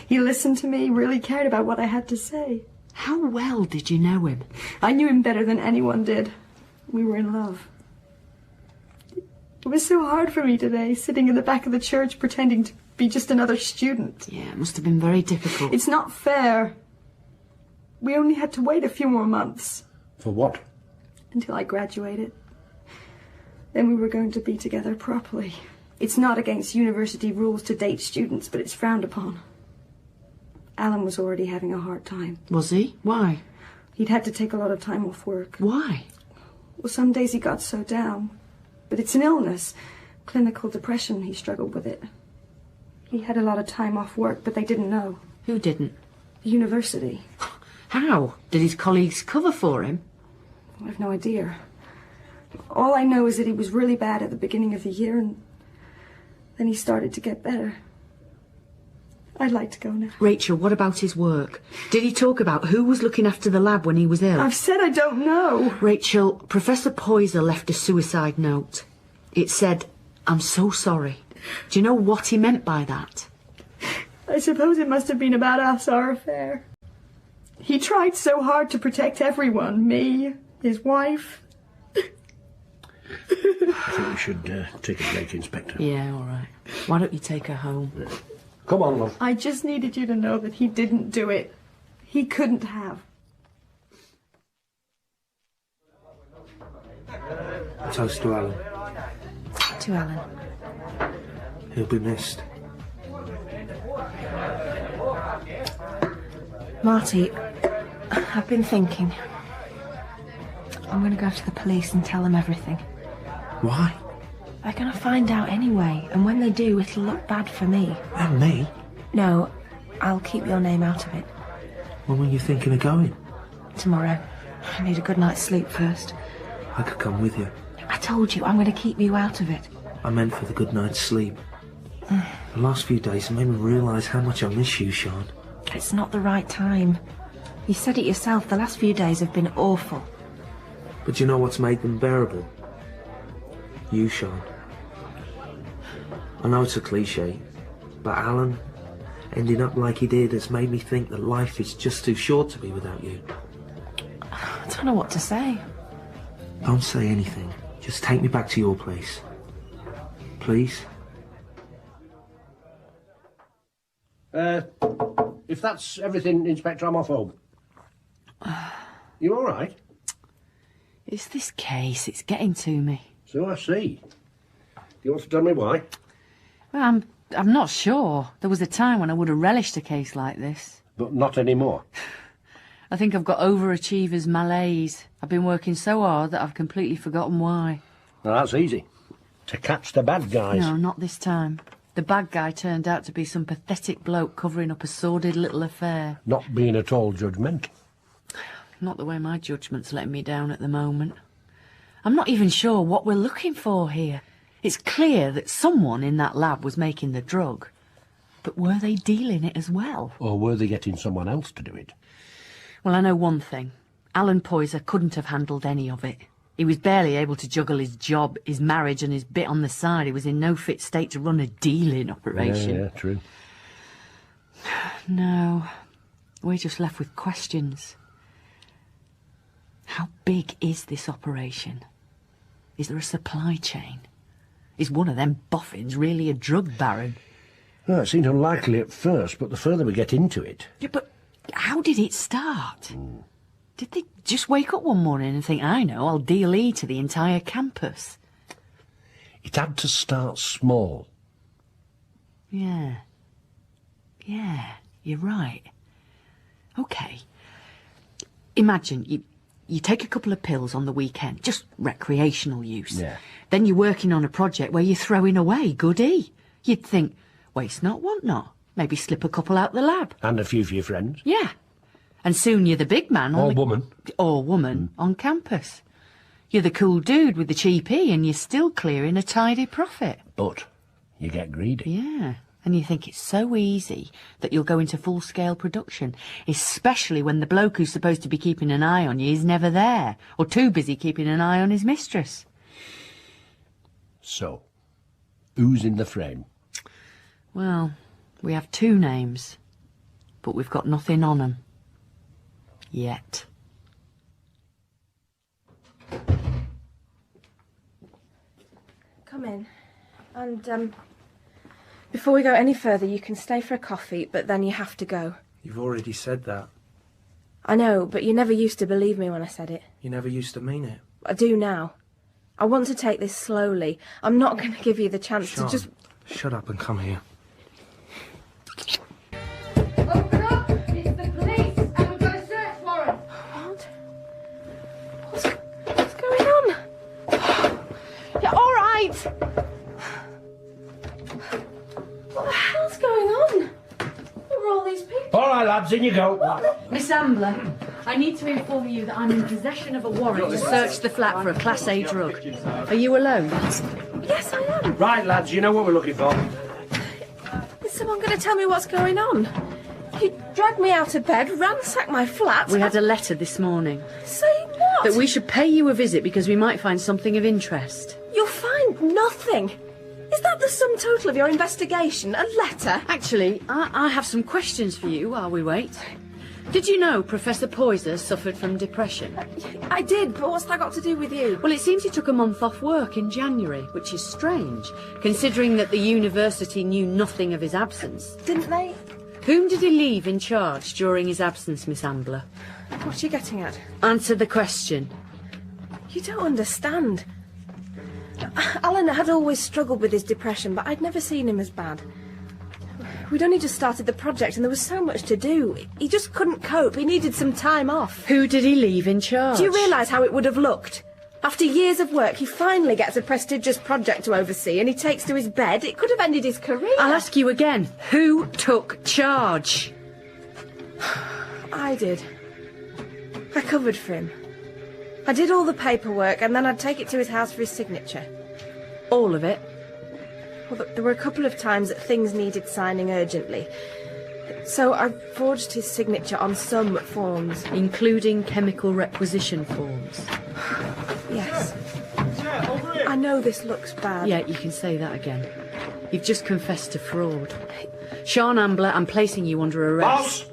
He listened to me, really cared about what I had to say. How well did you know him? I knew him better than anyone did. We were in love. It was so hard for me today, sitting in the back of the church pretending to be just another student. Yeah, it must have been very difficult. It's not fair. We only had to wait a few more months. For what? Until I graduated. Then we were going to be together properly. It's not against university rules to date students, but it's frowned upon. Alan was already having a hard time. Was he? Why? He'd had to take a lot of time off work. Why? Well, some days he got so down. But it's an illness. Clinical depression, he struggled with it. He had a lot of time off work, but they didn't know. Who didn't? The university. How? Did his colleagues cover for him? I have no idea. All I know is that he was really bad at the beginning of the year, and then he started to get better. I'd like to go now. Rachel, what about his work? Did he talk about who was looking after the lab when he was ill? I've said I don't know. Rachel, Professor Poyser left a suicide note. It said, "I'm so sorry." Do you know what he meant by that? I suppose it must have been about us, our affair. He tried so hard to protect everyone. Me, his wife. I think we should take a break, Inspector. Yeah, all right. Why don't you take her home? Come on, love. I just needed you to know that he didn't do it. He couldn't have. A toast to Alan. To Alan. He'll be missed. Marty, I've been thinking. I'm going to go to the police and tell them everything. Why? They're going to find out anyway, and when they do, it'll look bad for me. And me? No, I'll keep your name out of it. When were you thinking of going? Tomorrow. I need a good night's sleep first. I could come with you. I told you, I'm going to keep you out of it. I meant for the good night's sleep. The last few days have made me realise how much I miss you, Sean. It's not the right time. You said it yourself, the last few days have been awful. But you know what's made them bearable? You, Sean. I know it's a cliche, but Alan, ending up like he did, has made me think that life is just too short to be without you. I don't know what to say. Don't say anything. Just take me back to your place. Please? If that's everything, Inspector, I'm off home. You all right? It's this case. It's getting to me. So I see. Do you want to tell me why? Well, I'm not sure. There was a time when I would have relished a case like this. But not anymore. I think I've got overachiever's malaise. I've been working so hard that I've completely forgotten why. Now, that's easy. To catch the bad guys. No, not this time. The bad guy turned out to be some pathetic bloke covering up a sordid little affair. Not being at all judgmental. Not the way my judgment's letting me down at the moment. I'm not even sure what we're looking for here. It's clear that someone in that lab was making the drug. But were they dealing it as well? Or were they getting someone else to do it? Well, I know one thing. Alan Poyser couldn't have handled any of it. He was barely able to juggle his job, his marriage and his bit on the side. He was in no fit state to run a dealing operation. Yeah, true. No, we're just left with questions. How big is this operation? Is there a supply chain? Is one of them boffins really a drug baron? Well, it seemed unlikely at first, but the further we get into it... Yeah, but how did it start? Did they just wake up one morning and think, I know, I'll deal E to the entire campus? It had to start small. Yeah. Yeah, you're right. OK. Imagine you take a couple of pills on the weekend, just recreational use. Yeah. Then you're working on a project where you're throwing away good E. You'd think, waste not, want not. Maybe slip a couple out the lab. And a few for your friends. Yeah. And soon you're the big man on woman. Or woman on campus. You're the cool dude with the cheap E and you're still clearing a tidy profit. But you get greedy. Yeah. And you think it's so easy that you'll go into full-scale production, especially when the bloke who's supposed to be keeping an eye on you is never there, or too busy keeping an eye on his mistress. So, who's in the frame? Well, we have two names, but we've got nothing on them. Yet. Come in. And, before we go any further, you can stay for a coffee, but then you have to go. You've already said that. I know, but you never used to believe me when I said it. You never used to mean it. I do now. I want to take this slowly. I'm not going to give you the chance Sean, to just... shut up and come here. Open up! It's the police, and we've got a search warrant. What? What's going on? Yeah, all right. What the hell's going on? Who are all these people? All right, lads, in you go. Miss Ambler, I need to inform you that I'm in possession of a warrant to search the flat for a Class A drug. Are you alone? Yes, I am. Right, lads, you know what we're looking for. Is someone going to tell me what's going on? You dragged me out of bed, ransacked my flat. We had a letter this morning. Saying what? That we should pay you a visit because we might find something of interest. You'll find nothing. Is that the sum total of your investigation? A letter? Actually, I have some questions for you while we wait. Did you know Professor Poyser suffered from depression? I did, but what's that got to do with you? Well, it seems he took a month off work in January, which is strange, considering that the university knew nothing of his absence. Didn't they? Whom did he leave in charge during his absence, Miss Ambler? What are you getting at? Answer the question. You don't understand. Alan had always struggled with his depression, but I'd never seen him as bad. We'd only just started the project and there was so much to do. He just couldn't cope. He needed some time off. Who did he leave in charge? Do you realise how it would have looked? After years of work, he finally gets a prestigious project to oversee and he takes to his bed. It could have ended his career. I'll ask you again. Who took charge? I did. I covered for him. I did all the paperwork and then I'd take it to his house for his signature. All of it? Well, there were a couple of times that things needed signing urgently. So I forged his signature on some forms. Including chemical requisition forms? Yes. I know this looks bad. Yeah, you can say that again. You've just confessed to fraud. Sean Ambler, I'm placing you under arrest. Boss!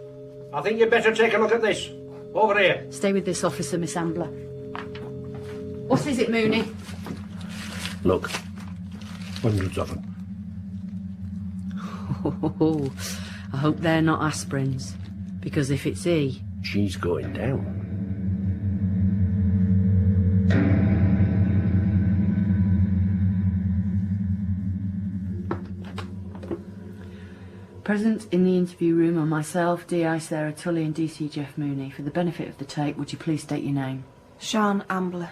I think you'd better take a look at this. Over here. Stay with this officer, Miss Ambler. What is it, Mooney? Look. Hundreds of them. Oh, I hope they're not aspirins. Because if it's E... She's going down. Present in the interview room are myself, D.I. Sarah Tully and D.C. Jeff Mooney. For the benefit of the tape, would you please state your name? Sean Ambler.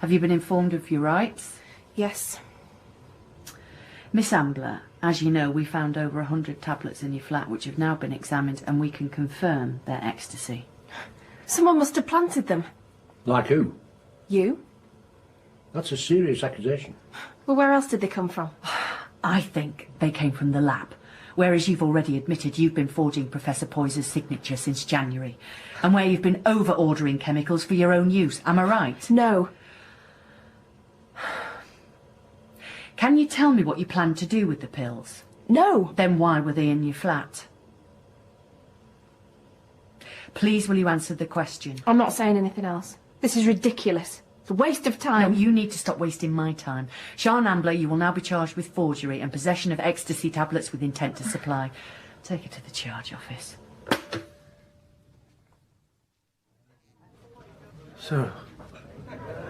Have you been informed of your rights? Yes. Miss Ambler, as you know, we found over 100 tablets in your flat which have now been examined and we can confirm they're ecstasy. Someone must have planted them. Like who? You? That's a serious accusation. Well, where else did they come from? I think they came from the lab. whereas you've already admitted you've been forging Professor Poyser's signature since January, and where you've been over-ordering chemicals for your own use. Am I right? No. Can you tell me what you plan to do with the pills? No. Then why were they in your flat? Please, will you answer the question? I'm not saying anything else. This is ridiculous. It's a waste of time. No, you need to stop wasting my time. Sean Ambler, you will now be charged with forgery and possession of ecstasy tablets with intent to supply. Take her to the charge office. So,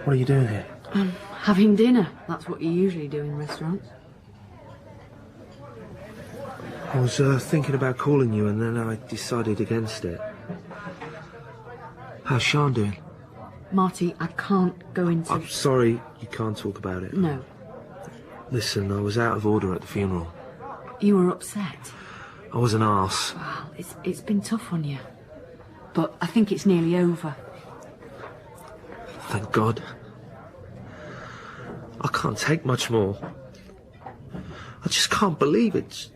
what are you doing here? I'm having dinner. That's what you usually do in restaurants. I was thinking about calling you and then I decided against it. How's Sean doing? Marty, I can't go into... I'm sorry you can't talk about it. No. Listen, I was out of order at the funeral. You were upset? I was an arse. Well, it's been tough on you. But I think it's nearly over. Thank God. I can't take much more. I just can't believe it.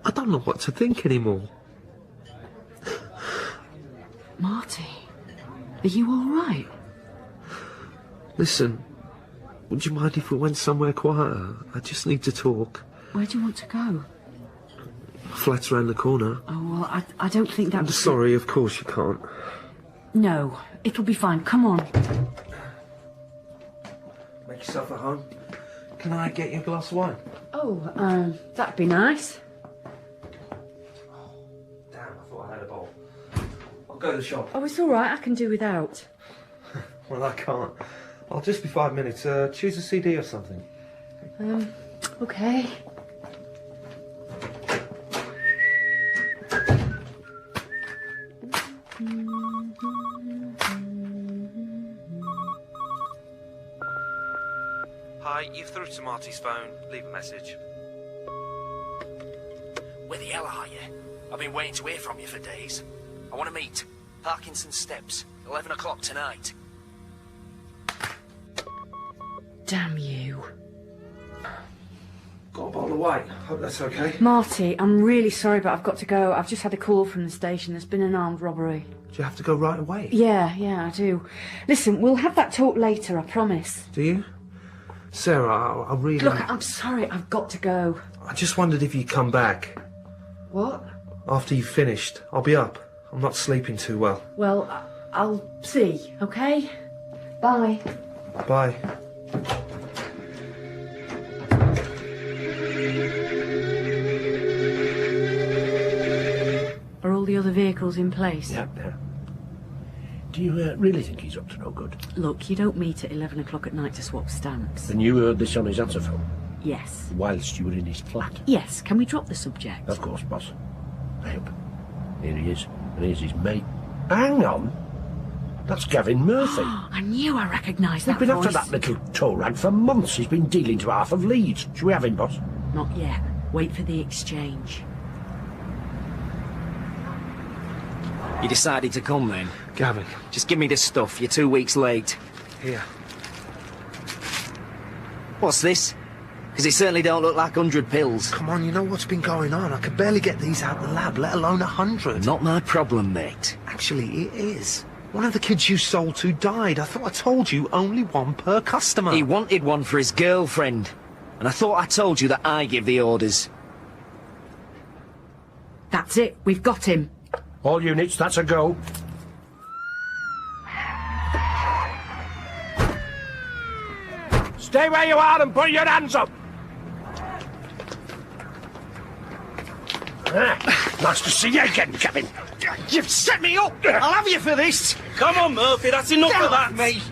I don't know what to think anymore. Marty, are you all right? Listen, would you mind if we went somewhere quieter? I just need to talk. Where do you want to go? Flat's round the corner. Oh, well, I don't think that I'm was... sorry, of course you can't. No, it'll be fine. Come on. Make yourself at home. Can I get you a glass of wine? Oh, that'd be nice. Damn, I thought I had a bowl. I'll go to the shop. Oh, it's all right. I can do without. Well, I can't. I'll just be 5 minutes. Choose a CD or something. Okay. Hi, you've through to Marty's phone. Leave a message. Where the hell are you? I've been waiting to hear from you for days. I want to meet. Parkinson Steps, 11 o'clock tonight. Damn you. Got a bottle of wine. Hope that's okay. Marty, I'm really sorry, but I've got to go. I've just had a call from the station. There's been an armed robbery. Do you have to go right away? Yeah, I do. Listen, we'll have that talk later, I promise. Do you? Sarah, I really... Look, I'm sorry, I've got to go. I just wondered if you'd come back. What? After you've finished. I'll be up. I'm not sleeping too well. Well, I'll see, okay? Bye. Bye. Are all the other vehicles in place? Yeah. Do you really think he's up to no good? Look, you don't meet at 11 o'clock at night to swap stamps. And you heard this on his answer phone? Yes. Whilst you were in his flat? Yes, can we drop the subject? Of course, boss. Hey, here he is, and here's his mate. Hang on! That's Gavin Murphy. I knew I recognised that We've been voice. after that little tow rag for months. He's been dealing to half of Leeds. Should we have him, boss? Not yet. Wait for the exchange. You decided to come then? Gavin. Just give me the stuff. You're 2 weeks late. Here. What's this? Because it certainly don't look like 100 pills. Come on, you know what's been going on. I could barely get these out of the lab, let alone 100. Not my problem, mate. Actually, it is. One of the kids you sold to died. I thought I told you only one per customer. He wanted one for his girlfriend. And I thought I told you that I give the orders. That's it. We've got him. All units, that's a go. Stay where you are and put your hands up. Nice to see you again, Gavin. You've set me up! I'll have you for this! Come on, Murphy, that's enough of that, mate!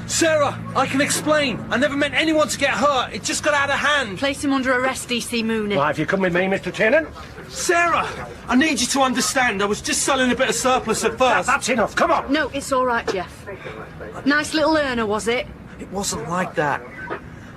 Sarah, I can explain. I never meant anyone to get hurt. It just got out of hand. Place him under arrest, DC Mooney. Why, if you come with me, Mr. Tiernan? Sarah, I need you to understand. I was just selling a bit of surplus at first. That's enough, come on! No, it's all right, Jeff. Nice little earner, was it? It wasn't like that.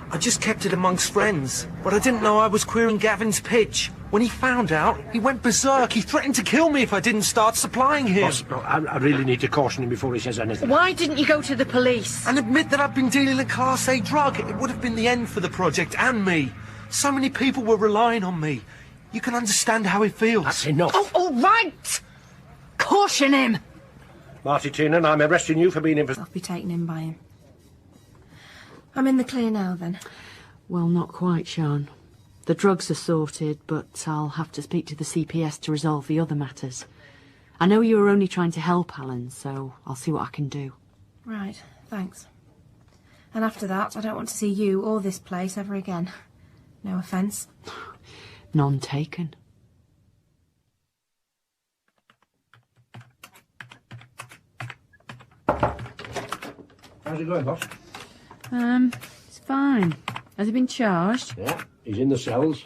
I just kept it amongst friends. But I didn't know I was queering Gavin's pitch. When he found out, he went berserk. He threatened to kill me if I didn't start supplying him. Boss, no, I really need to caution him before he says anything. Why didn't you go to the police? And admit that I've been dealing a Class A drug. It would have been the end for the project and me. So many people were relying on me. You can understand how he feels. That's enough. Oh, all right! Caution him! Marty Tiernan, I'm arresting you for being in... I'll be taken in by him. I'm in the clear now, then. Well, not quite, Sean. The drugs are sorted, but I'll have to speak to the CPS to resolve the other matters. I know you were only trying to help Alan, so I'll see what I can do. Right, thanks. And after that, I don't want to see you or this place ever again. No offence. None taken. How's it going, boss? It's fine. Has he been charged? Yeah, he's in the cells.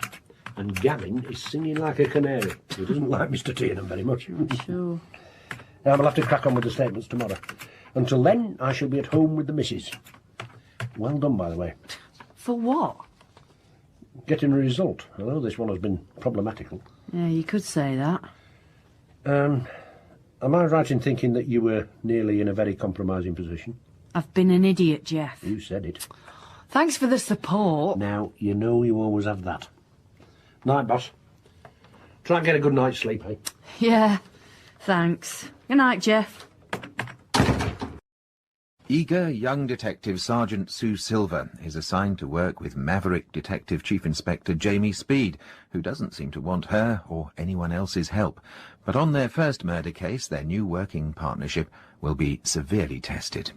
And Gavin is singing like a canary. He doesn't like Mr. Tiernan very much. Sure. Now, we'll have to crack on with the statements tomorrow. Until then, I shall be at home with the missus. Well done, by the way. For what? Getting a result. I know this one has been problematical. Yeah, you could say that. Am I right in thinking that you were nearly in a very compromising position? I've been an idiot, Jeff. You said it. Thanks for the support. Now, you know you always have that. Night, boss. Try and get a good night's sleep, eh? Yeah, thanks. Good night, Jeff. Eager young detective Sergeant Sue Silver is assigned to work with maverick Detective Chief Inspector Jamie Speed, who doesn't seem to want her or anyone else's help. But on their first murder case, their new working partnership will be severely tested.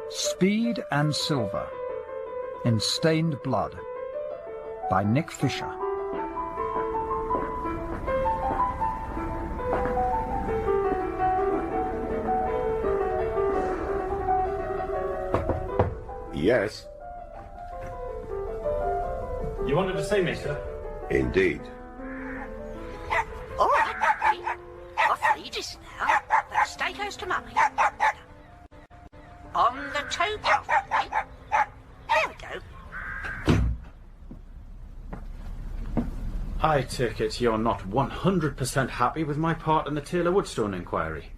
Speed and Silver in Stained Blood by Nick Fisher. Yes, You wanted to see me, sir? indeed. All right, I'll read this now, but stay close to Mummy. On the towpath, eh? There we go. I take it you're not 100% happy with my part in the Taylor Woodstone inquiry.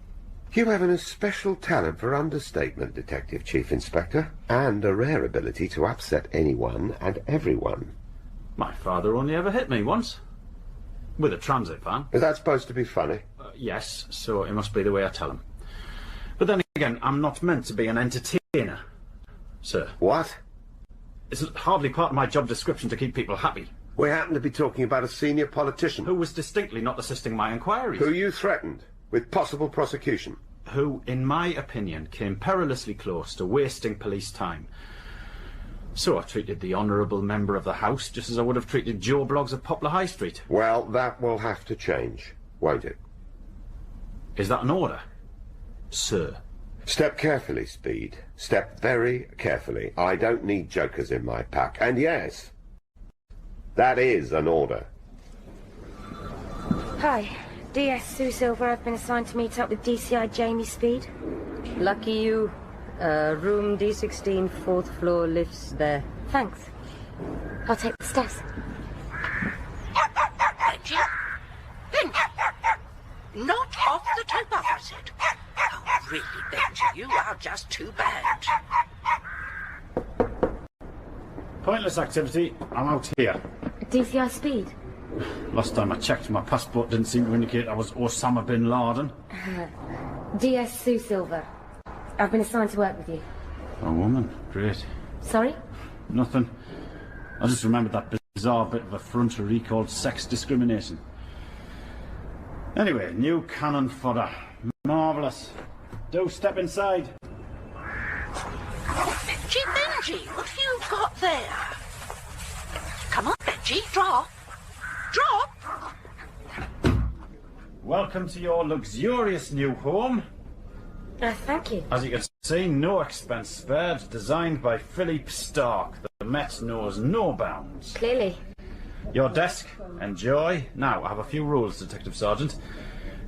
You have an especial talent for understatement, Detective Chief Inspector, and a rare ability to upset anyone and everyone. My father only ever hit me once. With a transit van. Is that supposed to be funny? Yes, so it must be the way I tell him. But then again, I'm not meant to be an entertainer, sir. What? It's hardly part of my job description to keep people happy. We happen to be talking about a senior politician. Who was distinctly not assisting my inquiries. Who you threatened with possible prosecution. Who, in my opinion, came perilously close to wasting police time. So I treated the honourable member of the House just as I would have treated Joe Bloggs of Poplar High Street. Well, that will have to change, won't it? Is that an order, sir? Step carefully, Speed. Step very carefully. I don't need jokers in my pack. And yes, that is an order. Hi, DS Sue Silver. I've been assigned to meet up with DCI Jamie Speed. Lucky you. Room D16, 4th floor, lifts there. Thanks. I'll take the stairs. Benji? Benji! Not off the towpath, I said. Oh, really, Benji, you are just too bad. Pointless activity. I'm out here. DCI Speed? Last time I checked, my passport didn't seem to indicate I was Osama bin Laden. DS Sue Silver. I've been assigned to work with you. A woman? Great. Sorry? Nothing. I just remembered that bizarre bit of effrontery called sex discrimination. Anyway, new cannon fodder. Marvellous. Do step inside. Benji, what have you got there? Come on, Benji, draw. Draw! Welcome to your luxurious new home. Thank you. As you can see, no expense spared. Designed by Philippe Stark. The Met knows no bounds. Clearly. Your desk. Enjoy. Now, I have a few rules, Detective Sergeant.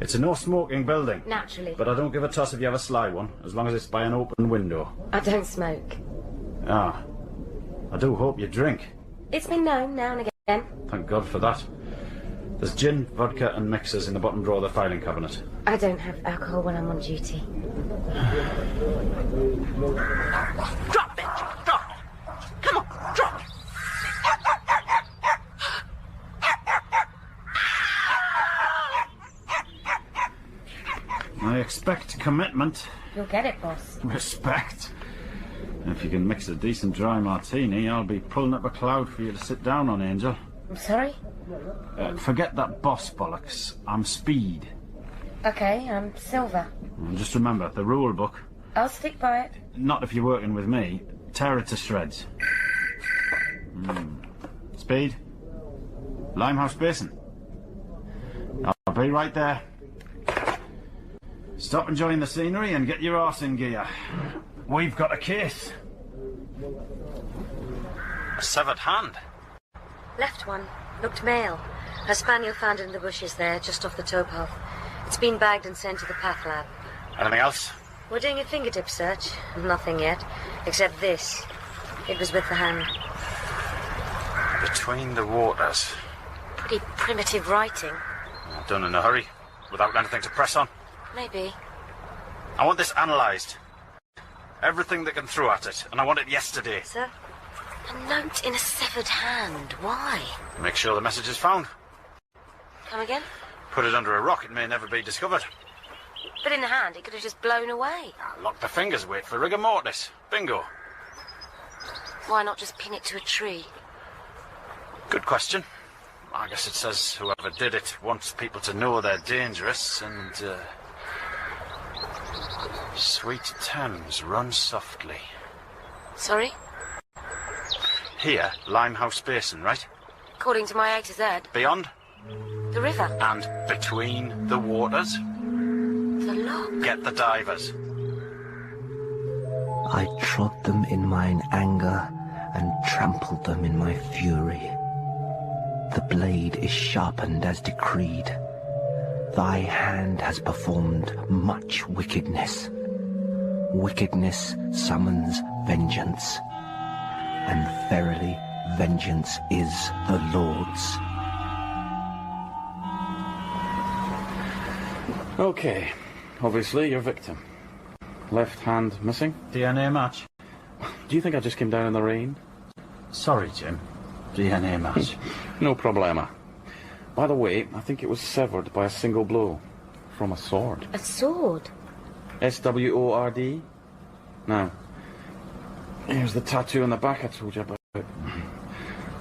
It's a no-smoking building. Naturally. But I don't give a toss if you have a sly one, as long as it's by an open window. I don't smoke. Ah. I do hope you drink. It's been known now and again. Thank God for that. There's gin, vodka and mixers in the bottom drawer of the filing cabinet. I don't have alcohol when I'm on duty. Drop, Benji, drop. Come on, drop. I expect commitment. You'll get it, boss. Respect. If you can mix a decent dry martini, I'll be pulling up a cloud for you to sit down on, Angel. I'm sorry? Forget that boss bollocks. I'm Speed. Okay, I'm Silver. And just remember, the rule book. I'll stick by it. Not if you're working with me. Tear it to shreds. Speed. Limehouse Basin. I'll be right there. Stop enjoying the scenery and get your arse in gear. We've got a case. A severed hand. Left one. Looked male. A spaniel found in the bushes there, just off the towpath. It's been bagged and sent to the path lab. Anything else? We're doing a fingertip search. Nothing yet. Except this. It was with the hand. Between the waters. Pretty primitive writing. Done in a hurry, without anything to press on. Maybe. I want this analysed. Everything that can throw at it, and I want it yesterday. Sir? A note in a severed hand. Why? Make sure the message is found. Come again? Put it under a rock, it may never be discovered. But in the hand, it could have just blown away. Lock the fingers, wait for rigor mortis. Bingo. Why not just pin it to a tree? Good question. I guess it says whoever did it wants people to know they're dangerous, and, Sweet Thames, run softly. Sorry? Here, Limehouse Basin, right? According to my A to Z. Beyond? The river. And between the waters? The lock. Get the divers. I trod them in mine anger and trampled them in my fury. The blade is sharpened as decreed. Thy hand has performed much wickedness. Wickedness summons vengeance, and verily vengeance is the Lord's. Okay, obviously your victim. Left hand missing. DNA match. Do you think I just came down in the rain? Sorry, Jim. DNA match. No problema. By the way, I think it was severed by a single blow. From a sword. A sword? S-W-O-R-D? Now, here's the tattoo on the back I told you about.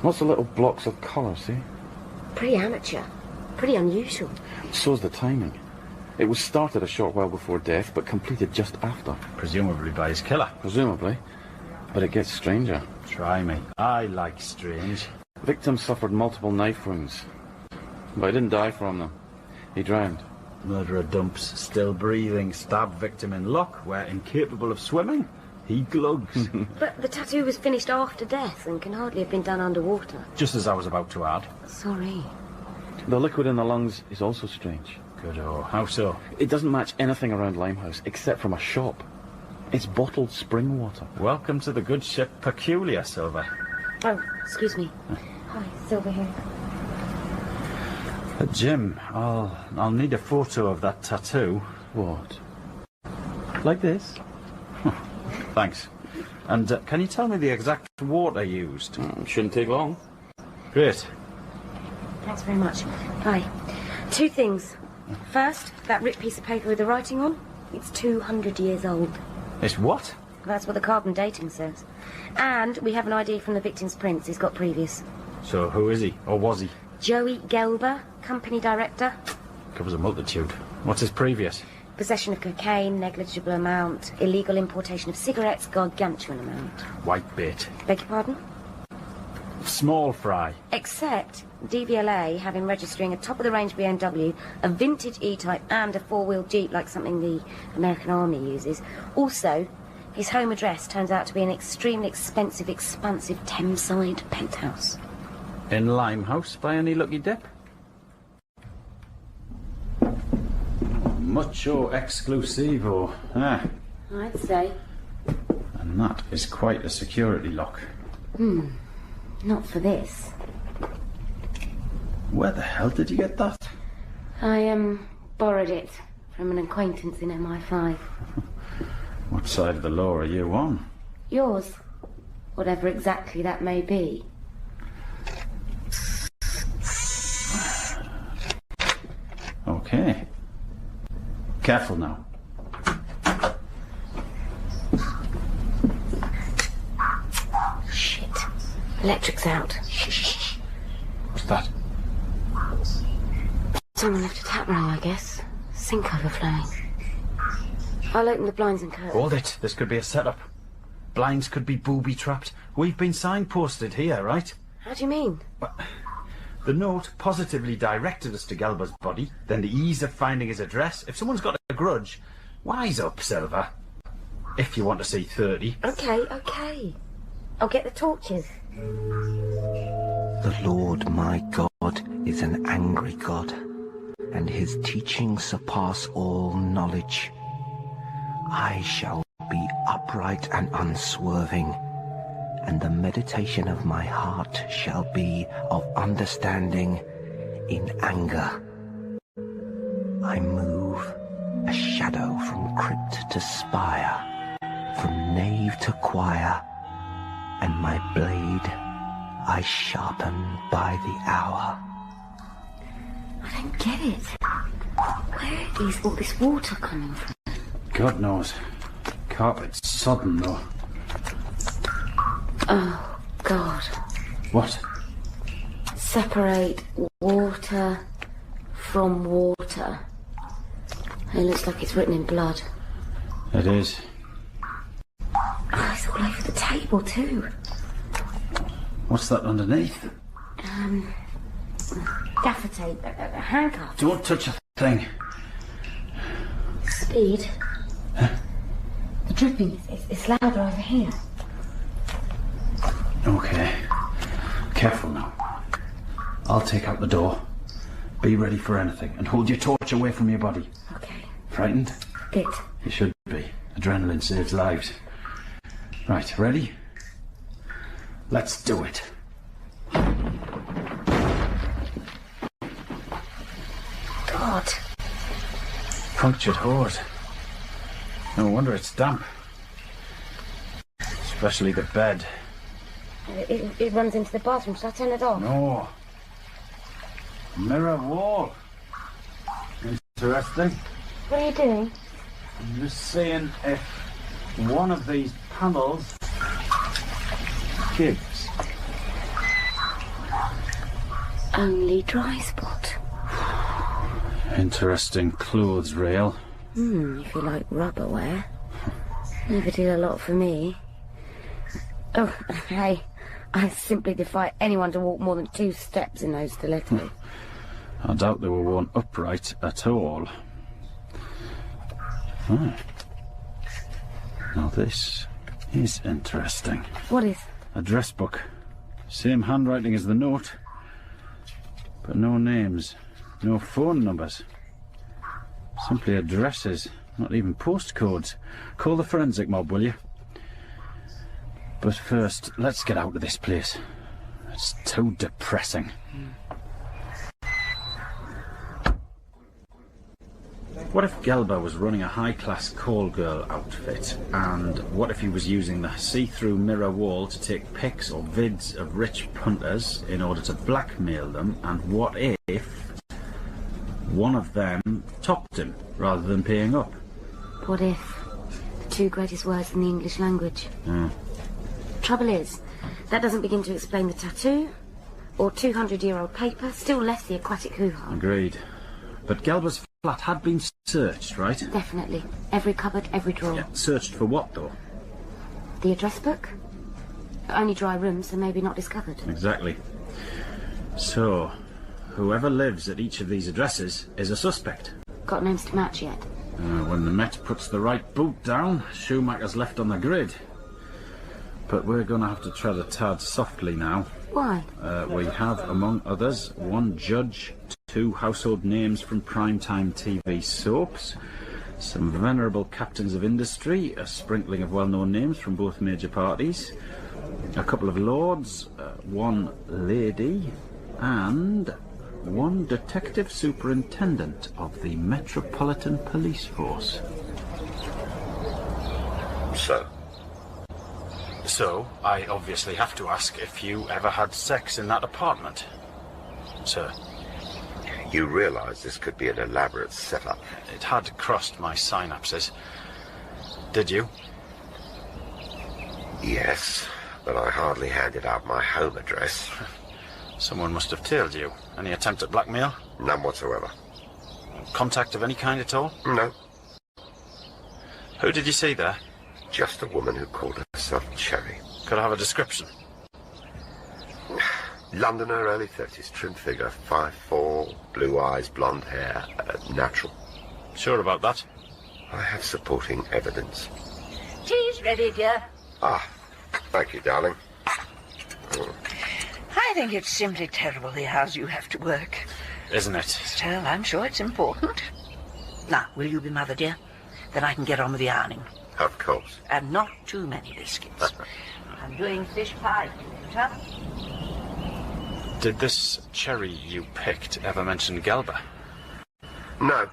Lots of little blocks of colour, see? Pretty amateur. Pretty unusual. So's the timing. It was started a short while before death, but completed just after. Presumably by his killer. Presumably. But it gets stranger. Try me. I like strange. Victim suffered multiple knife wounds. But he didn't die from them. He drowned. Murderer dumps still breathing, stab victim in lock, where incapable of swimming, he glugs. But the tattoo was finished after death and can hardly have been done underwater. Just as I was about to add. Sorry. The liquid in the lungs is also strange. Good-o. How so? It doesn't match anything around Limehouse, except from a shop. It's bottled spring water. Welcome to the good ship Peculiar, Silver. Oh, excuse me. Hi, Silver here. Jim, I'll need a photo of that tattoo. What? Like this? Thanks. And can you tell me the exact water used? Shouldn't take long. Great. Thanks very much. Hi. Two things. First, that ripped piece of paper with the writing on. It's 200 years old. It's what? That's what the carbon dating says. And we have an ID from the victim's prints. He's got previous. So who is he? Or was he? Joey Gelber, company director. Covers a multitude. What's his previous? Possession of cocaine, negligible amount. Illegal importation of cigarettes, gargantuan amount. White bait. Beg your pardon? Small fry. Except DVLA have him registering a top-of-the-range BMW, a vintage E-Type and a four-wheel Jeep like something the American Army uses. Also, his home address turns out to be an extremely expensive, expansive Thameside penthouse. In Limehouse by any lucky dip? Mucho exclusivo. I'd say. And that is quite a security lock. Not for this. Where the hell did you get that? I, borrowed it from an acquaintance in MI5. What side of the law are you on? Yours. Whatever exactly that may be. Okay. Careful now. Shit. Electric's out. What's that? Someone left a tap running, I guess. Sink overflowing. I'll open the blinds and curtains. Hold it. This could be a setup. Blinds could be booby-trapped. We've been signposted here, right? How do you mean? The note positively directed us to Gelber's body, then the ease of finding his address. If someone's got a grudge, wise up, Silver. If you want to see 30. Okay. I'll get the torches. The Lord my God is an angry God, and his teachings surpass all knowledge. I shall be upright and unswerving, and the meditation of my heart shall be of understanding in anger. I move a shadow from crypt to spire, from nave to choir, and my blade I sharpen by the hour. I don't get it. Where is all this water coming from? God knows. Carpet's sodden, though. Oh, God. What? Separate water from water. It looks like it's written in blood. It is. Oh, it's all over the table, too. What's that underneath? Gaffer tape, a handcuff. Don't touch a thing. Speed. Huh? The dripping is louder over here. Okay. Careful now. I'll take out the door. Be ready for anything, and hold your torch away from your body. Okay. Frightened? Bit. You should be. Adrenaline saves lives. Right, ready? Let's do it. God. Punctured hose. No wonder it's damp. Especially the bed. It runs into the bathroom. Shall I turn it off? No. Mirror wall. Interesting. What are you doing? I'm just seeing if one of these panels gives. Only dry spot. Interesting clothes rail. If you like rubberware. Never did a lot for me. Oh, hey. I simply defy anyone to walk more than 2 steps in those stilettos. I doubt they were worn upright at all. Right. Now this is interesting. What is? Address book. Same handwriting as the note. But no names. No phone numbers. Simply addresses. Not even postcodes. Call the forensic mob, will you? But first, let's get out of this place. It's too depressing. What if Gelber was running a high-class call girl outfit? And what if he was using the see-through mirror wall to take pics or vids of rich punters in order to blackmail them? And what if one of them topped him rather than paying up? What if? The 2 greatest words in the English language. Trouble is, that doesn't begin to explain the tattoo, or 200-year-old paper, still less the aquatic hoo-ha. Agreed. But Gelber's flat had been searched, right? Definitely. Every cupboard, every drawer. Yeah, searched for what, though? The address book? Only dry rooms, so maybe not discovered. Exactly. So, whoever lives at each of these addresses is a suspect. Got names to match yet? When the Met puts the right boot down, Schumacher's left on the grid. But we're going to have to tread a tad softly now. Why? We have, among others, 1 judge, 2 household names from primetime TV soaps, some venerable captains of industry, a sprinkling of well-known names from both major parties, a couple of lords, 1 lady, and One detective superintendent of the Metropolitan Police Force. So, I obviously have to ask if you ever had sex in that apartment, sir. You realise this could be an elaborate setup? It had crossed my synapses. Did you? Yes, but I hardly handed out my home address. Someone must have tailed you. Any attempt at blackmail? None whatsoever. Contact of any kind at all? No. Who did you see there? Just a woman who called herself Cherry. Could I have a description? Londoner, early 30s, trim figure, 5'4", blue eyes, blonde hair, natural. Sure about that? I have supporting evidence. Tea's ready, dear. Ah, thank you, darling. I think it's simply terrible the hours you have to work. Isn't it? Still, I'm sure it's important. Now, will you be mother, dear? Then I can get on with the ironing. Of course. And not too many biscuits. I'm doing fish pie. Huh? Did this Cherry you picked ever mention Gelber? No.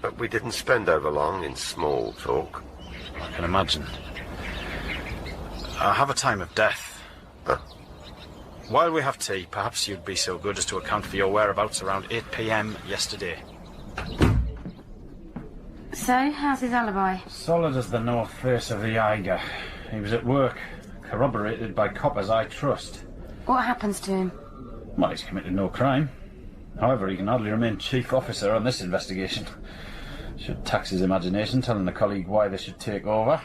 But we didn't spend over long in small talk. I can imagine. I have a time of death. Huh? While we have tea, perhaps you'd be so good as to account for your whereabouts around 8 p.m. yesterday. So, how's his alibi? Solid as the north face of the Eiger. He was at work, corroborated by coppers I trust. What happens to him? Well, he's committed no crime. However, he can hardly remain chief officer on this investigation. Should tax his imagination telling a colleague why they should take over.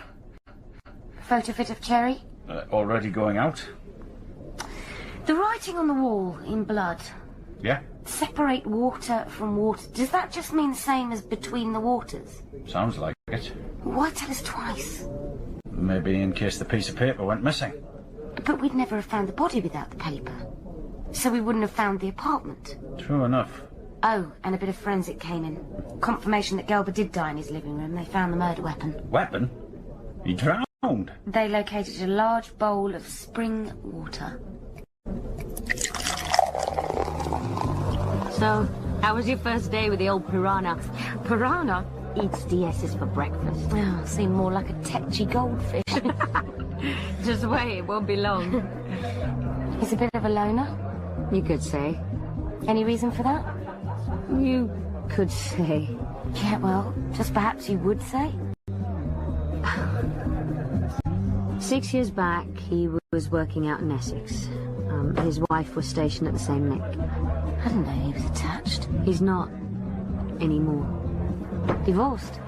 Photo fit of Cherry? Already going out? The writing on the wall in blood. Yeah? Separate water from water. Does that just mean the same as between the waters? Sounds like it. Why tell us twice? Maybe in case the piece of paper went missing. But we'd never have found the body without the paper. So we wouldn't have found the apartment. True enough. Oh, and a bit of forensic came in. Confirmation that Gelber did die in his living room. They found the murder weapon. Weapon? He drowned? They located a large bowl of spring water. So, how was your first day with the old piranha? Piranha? Eats DS's for breakfast. Oh, seemed more like a tetchy goldfish. Just wait, it won't be long. He's a bit of a loner. You could say. Any reason for that? You could say. Yeah, well, just perhaps you would say. 6 years back, he was working out in Essex. His wife was stationed at the same lick. I didn't know he was attached. He's not anymore. Divorced?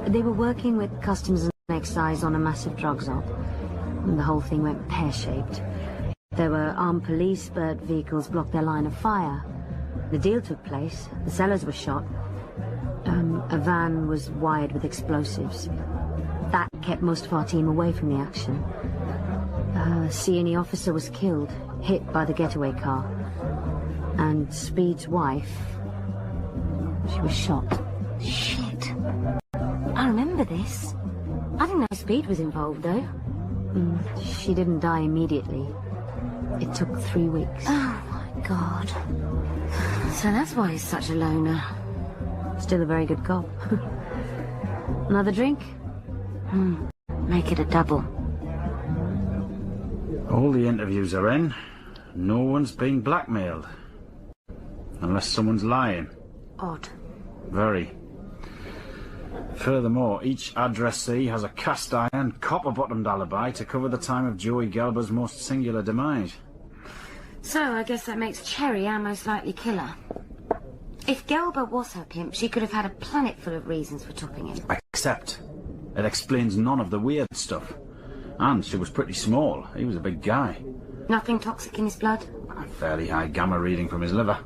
They were working with Customs and Excise on a massive drugs op, and the whole thing went pear-shaped. There were armed police, but vehicles blocked their line of fire. The deal took place, the sellers were shot. A van was wired with explosives. That kept most of our team away from the action. A C&E officer was killed, hit by the getaway car. And Speed's wife, she was shot. Shit. I remember this. I didn't know Speed was involved, though. She didn't die immediately. It took 3 weeks. Oh, my God. So that's why he's such a loner. Still a very good cop. Another drink? Make it a double. All the interviews are in. No one's being blackmailed. Unless someone's lying. Odd. Very. Furthermore, each addressee has a cast-iron, copper-bottomed alibi to cover the time of Joey Gelber's most singular demise. So, I guess that makes Cherry our most likely killer. If Gelber was her pimp, she could have had a planet full of reasons for topping him. Except, it explains none of the weird stuff. And she was pretty small. He was a big guy. Nothing toxic in his blood? A fairly high gamma reading from his liver.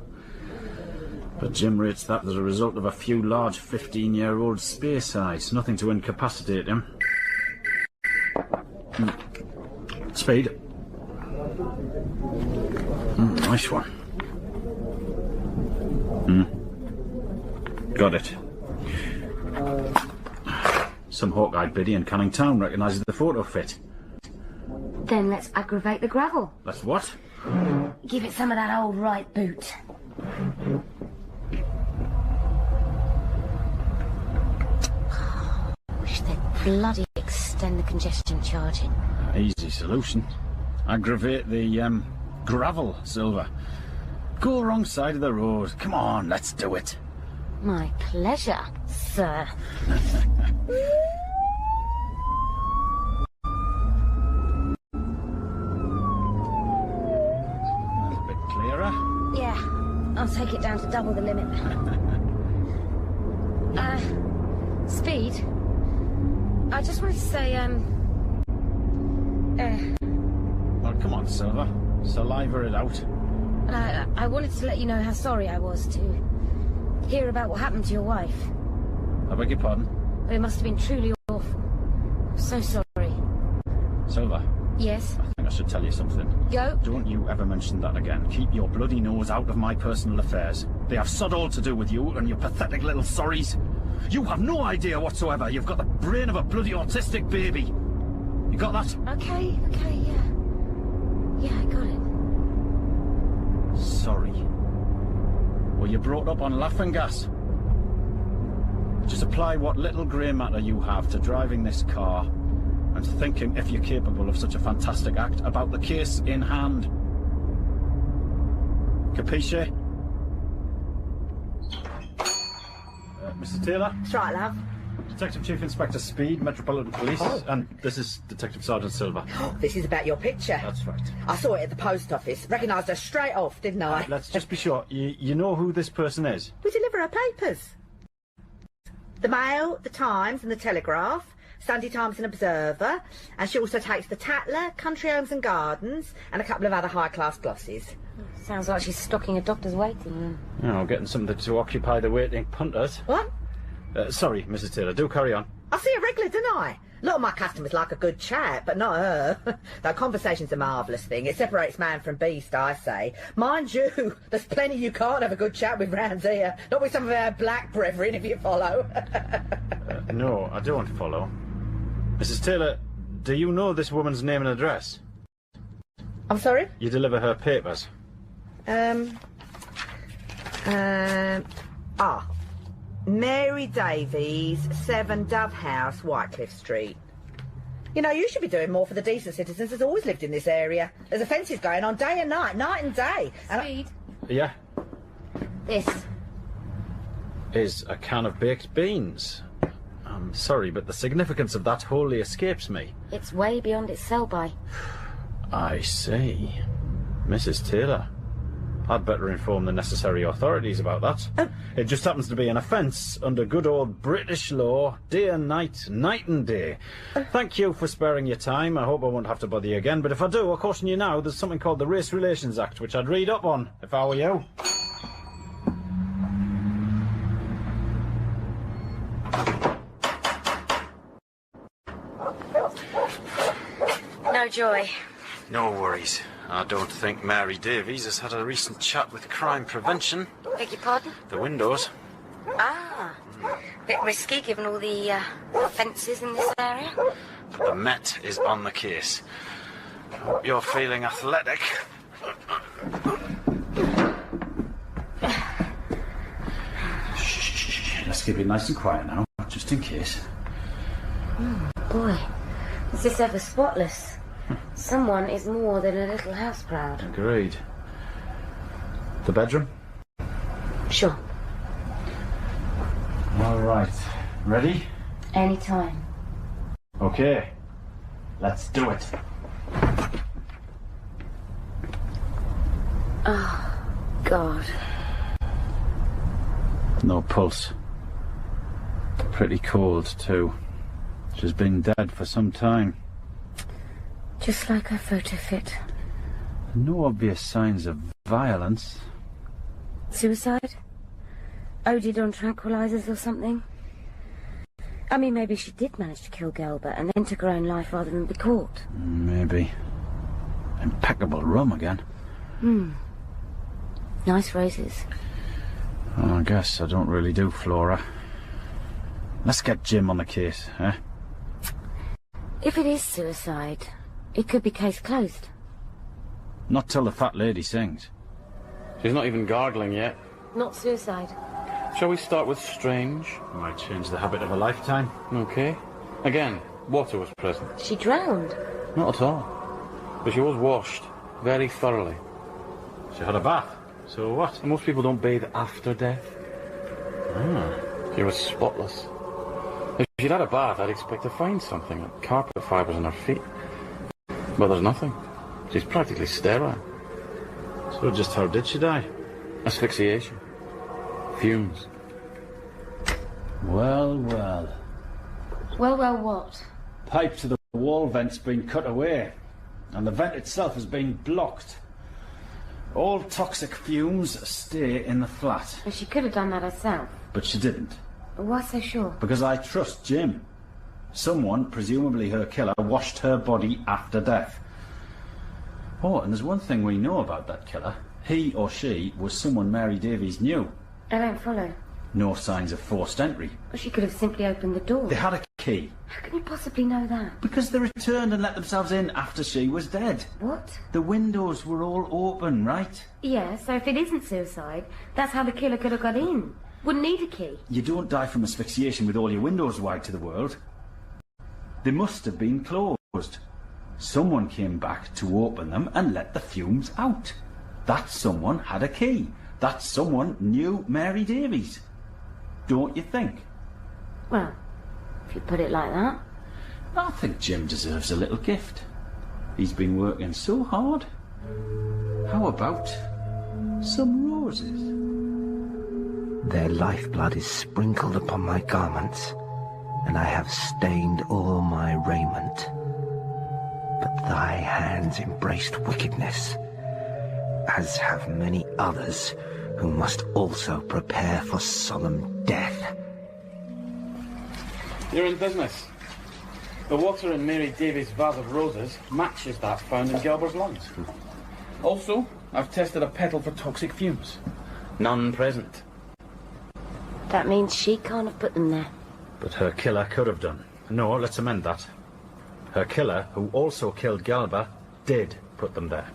But Jim rates that as a result of a few large 15-year-old Spearsides. Nothing to incapacitate him. Speed. Nice one. Got it. Some hawk-eyed biddy in Canning Town recognises the photo fit. Then let's aggravate the gravel. Let's what? Give it some of that old right boot. Wish they'd bloody extend the congestion charging. Easy solution. Aggravate the, gravel, Silver. Go wrong side of the road. Come on, let's do it. My pleasure, sir. A bit clearer. Yeah, I'll take it down to double the limit. Speed. I just wanted to say, Well, come on, Silver. Saliva it out. I wanted to let you know how sorry I was to hear about what happened to your wife. I beg your pardon? It must have been truly awful. I'm so sorry. Silver, Yes? I think I should tell you something. Go. Don't you ever mention that again. Keep your bloody nose out of my personal affairs. They have sod all to do with you and your pathetic little sorries. You have no idea whatsoever. You've got the brain of a bloody autistic baby. You got that? Okay, yeah. Yeah, I got it. Sorry. Were you brought up on laughing gas? Just apply what little grey matter you have to driving this car and thinking, if you're capable of such a fantastic act, about the case in hand. Capisce? Mr. Taylor? That's right, love. Detective Chief Inspector Speed, Metropolitan Police, and this is Detective Sergeant Silver. This is about your picture. That's right. I saw it at the post office. Recognised her straight off, didn't I? Let's just be sure. You know who this person is? We deliver her papers. The Mail, the Times and the Telegraph, Sunday Times and Observer, and she also takes the Tatler, Country Homes and Gardens, and a couple of other high-class glosses. Sounds like she's stocking a doctor's waiting room. Oh, getting something to occupy the waiting punters. What? Sorry, Mrs. Taylor, do carry on. I see her regular, don't I? A lot of my customers like a good chat, but not her. Though conversation's a marvellous thing. It separates man from beast, I say. Mind you, there's plenty you can't have a good chat with round here. Not with some of our black brethren, if you follow. No, I don't follow. Mrs. Taylor, do you know this woman's name and address? I'm sorry? You deliver her papers. Mary Davies, 7 Dove House, Whitecliff Street. You know, you should be doing more for the decent citizens that's always lived in this area. There's offences going on day and night and day. Speed. Yeah? This. Is a can of baked beans. I'm sorry, but the significance of that wholly escapes me. It's way beyond its sell-by. I see. Mrs. Taylor. I'd better inform the necessary authorities about that. It just happens to be an offence under good old British law, day and night, night and day. Thank you for sparing your time. I hope I won't have to bother you again, but if I do, I'll caution you now, there's something called the Race Relations Act, which I'd read up on, if I were you. No joy. No worries. I don't think Mary Davies has had a recent chat with crime prevention. Beg your pardon? The windows. Ah. Bit risky given all the offences in this area. But the Met is on the case. Hope you're feeling athletic. Shh. Let's keep it nice and quiet now, just in case. Boy, is this ever spotless? Someone is more than a little house proud. Agreed. The bedroom? Sure. All right. Ready? Any time. Okay. Let's do it. Oh, God. No pulse. Pretty cold, too. She's been dead for some time. Just like her photo fit. No obvious signs of violence. Suicide? OD'd on tranquilizers or something? I mean, maybe she did manage to kill Gelbert and then took her own life rather than be caught. Maybe. Impeccable rum again. Nice roses. Well, I guess I don't really do Flora. Let's get Jim on the case, eh? If it is suicide, it could be case closed. Not till the fat lady sings. She's not even gargling yet. Not suicide. Shall we start with strange? Might change the habit of a lifetime. Okay. Again, water was present. She drowned. Not at all. But she was washed very thoroughly. She had a bath. So what? And most people don't bathe after death. She was spotless. If she'd had a bath, I'd expect to find something, like carpet fibres on her feet. But there's nothing. She's practically sterile. So just how did she die? Asphyxiation. Fumes. Well, well. Well, well, what? Pipe to the wall vent's been cut away, and the vent itself has been blocked. All toxic fumes stay in the flat. Well, she could have done that herself. But she didn't. Why so sure? Because I trust Jim. Someone, presumably her killer, washed her body after death. Oh, and there's one thing we know about that killer. He or she was someone Mary Davies knew. I don't follow. No signs of forced entry. Well, she could have simply opened the door. They had a key. How can you possibly know that? Because they returned and let themselves in after she was dead. What? The windows were all open, right? Yeah, so if it isn't suicide, that's how the killer could have got in. Wouldn't need a key. You don't die from asphyxiation with all your windows wide to the world. They must have been closed. Someone came back to open them and let the fumes out. That someone had a key. That someone knew Mary Davies. Don't you think? Well, if you put it like that. I think Jim deserves a little gift. He's been working so hard. How about some roses? Their lifeblood is sprinkled upon my garments, and I have stained all my raiment. But thy hands embraced wickedness, as have many others who must also prepare for solemn death. You're in business. The water in Mary Davies' vase of roses matches that found in Gelber's lungs. Also, I've tested a petal for toxic fumes. None present. That means she can't have put them there. But her killer could have done. No, let's amend that. Her killer, who also killed Gelber, did put them there.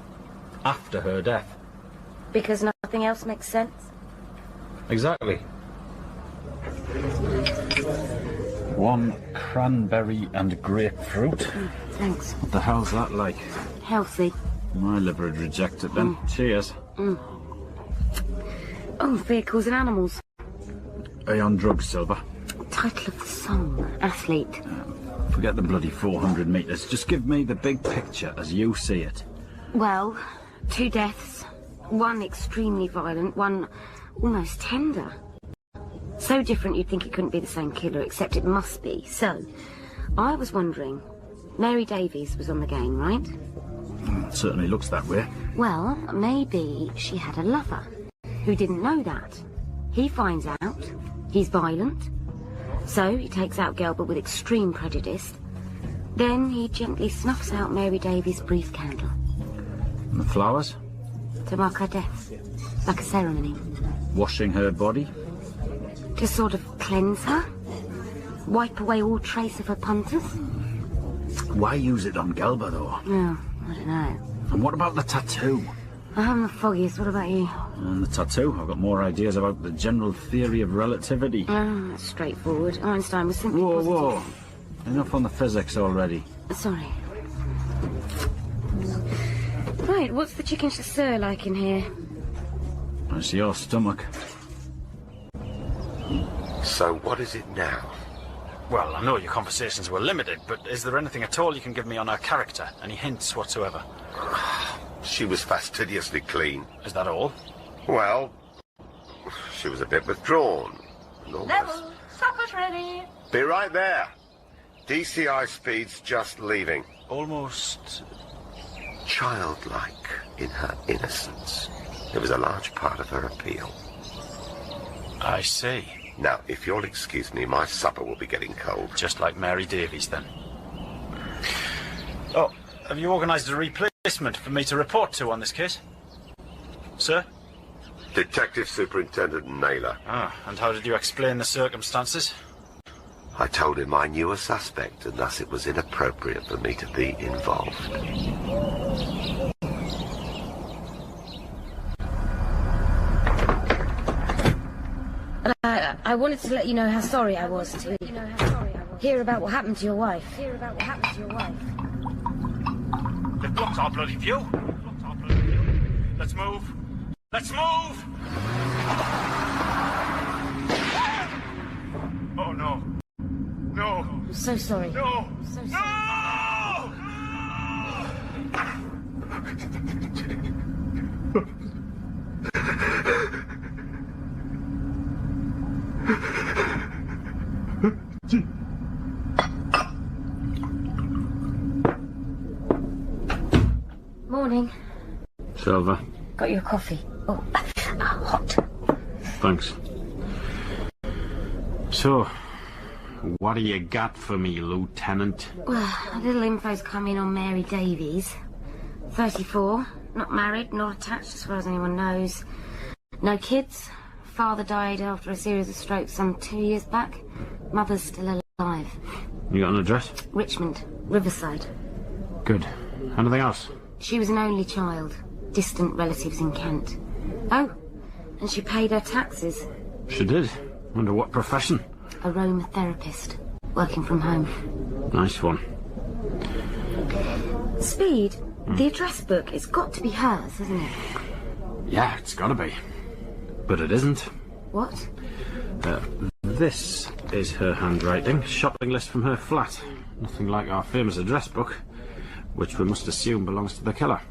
After her death. Because nothing else makes sense? Exactly. One cranberry and grapefruit. Thanks. What the hell's that like? Healthy. My liver would reject it then. Cheers. Oh, vehicles and animals. Are you on drugs, Silver? Title of the song, Athlete. Forget the bloody 400 metres. Just give me the big picture as you see it. Well, 2 deaths. One extremely violent, one almost tender. So different you'd think it couldn't be the same killer, except it must be. So, I was wondering, Mary Davies was on the game, right? It certainly looks that way. Well, maybe she had a lover who didn't know that. He finds out, he's violent, so he takes out Gelber with extreme prejudice. Then he gently snuffs out Mary Davies' brief candle. And the flowers? To mark her death, like a ceremony. Washing her body? To sort of cleanse her? Wipe away all trace of her punters? Why use it on Gelber, though? Oh, I don't know. And what about the tattoo? I haven't the foggiest. What about you? And the tattoo? I've got more ideas about the general theory of relativity. Oh, that's straightforward. Einstein was simply Whoa, positive. whoa. Enough on the physics already. Sorry. Right, what's the chicken chasseur like in here? It's your stomach. So what is it now? Well, I know your conversations were limited, but is there anything at all you can give me on her character? Any hints whatsoever? She was fastidiously clean. Is that all? Well, she was a bit withdrawn. Level, supper's ready. Be right there. DCI Speed's just leaving. Almost childlike in her innocence. It was a large part of her appeal. I see. Now, if you'll excuse me, my supper will be getting cold. Just like Mary Davies, then. Oh, have you organised a replacement for me to report to on this case? Sir? Detective Superintendent Naylor. Ah, and how did you explain the circumstances? I told him I knew a suspect, and thus it was inappropriate for me to be involved. I wanted to let you know how sorry I was to hear about what happened to your wife. They've blocked our bloody view. Let's move. Let's move! Oh, no. No. I'm so sorry. No. So No! Morning. Silver. Got your coffee. Oh, hot. Thanks. So, what do you got for me, Lieutenant? Well, a little info's come in on Mary Davies. 34, not married, not attached as far as anyone knows. No kids. Father died after a series of strokes some 2 years back. Mother's still alive. You got an address? Richmond, Riverside. Good. Anything else? She was an only child. Distant relatives in Kent. Oh, and she paid her taxes. She did. Under what profession? Aromatherapist. Working from home. Nice one. Speed, the address book, it's got to be hers, isn't it? Yeah, it's gotta be. But it isn't. What? This is her handwriting. Shopping list from her flat. Nothing like our famous address book, which we must assume belongs to the killer.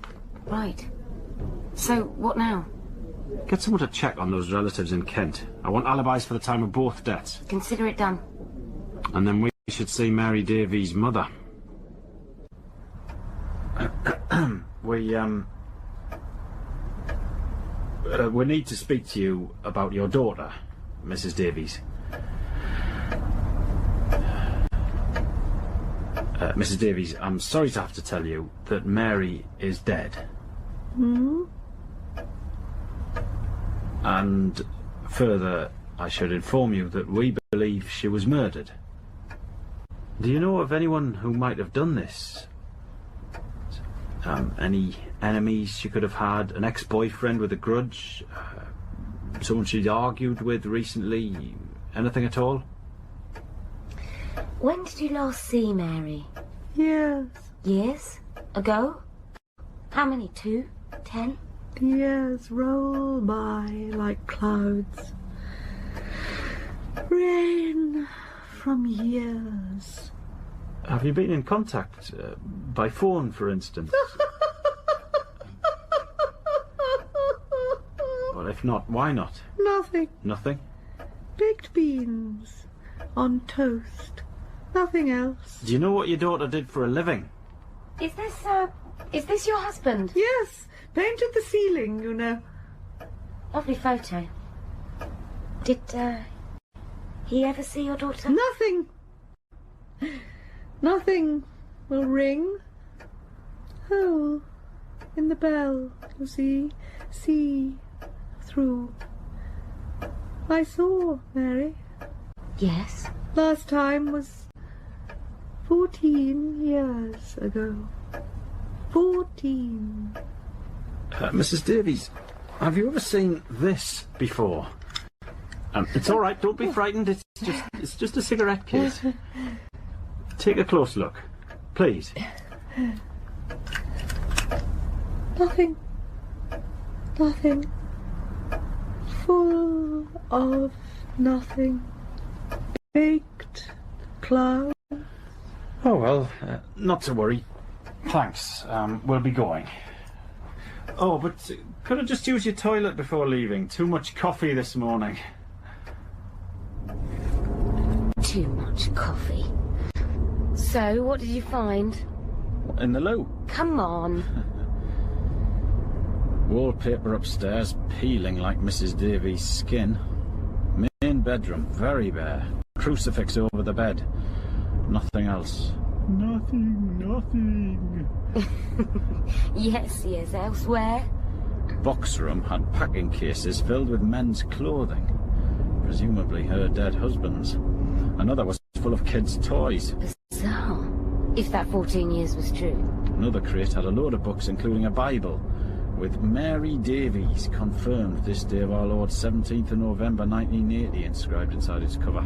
Right. So, what now? Get someone to check on those relatives in Kent. I want alibis for the time of both deaths. Consider it done. And then we should see Mary Davies' mother. We need to speak to you about your daughter, Mrs. Davies. Mrs. Davies, I'm sorry to have to tell you that Mary is dead. Hmm? And further, I should inform you that we believe she was murdered. Do you know of anyone who might have done this? Any enemies she could have had? An ex-boyfriend with a grudge? Someone she'd argued with recently? Anything at all? When did you last see Mary? Years. Years? Ago? How many? 2? 10? Years roll by like clouds. Rain from years. Have you been in contact? By phone, for instance? Well, if not, why not? Nothing. Nothing? Baked beans on toast. Nothing else. Do you know what your daughter did for a living? Is this your husband? Yes. Painted the ceiling, you know. Lovely photo. Did, he ever see your daughter? Nothing. Nothing will ring. Hole in the bell, you see through. I saw Mary. Yes. Last time was 14 years ago. 14. Mrs. Davies, have you ever seen this before? It's all right. Don't be frightened. It's just a cigarette case. Take a close look, please. Nothing. Nothing. Full of nothing. Baked clouds. Oh well, not to worry. Thanks. We'll be going. Oh, but could I just use your toilet before leaving? Too much coffee this morning. Too much coffee. So, what did you find? In the loo. Come on. Wallpaper upstairs, peeling like Mrs. Davies' skin. Main bedroom, very bare. Crucifix over the bed. Nothing else. Nothing. Yes, elsewhere. Box room had packing cases filled with men's clothing. Presumably her dead husband's. Another was full of kids' toys. Bizarre. If that 14 years was true. Another crate had a load of books, including a Bible. with Mary Davies, confirmed this day of our Lord 17th of November 1980, inscribed inside its cover.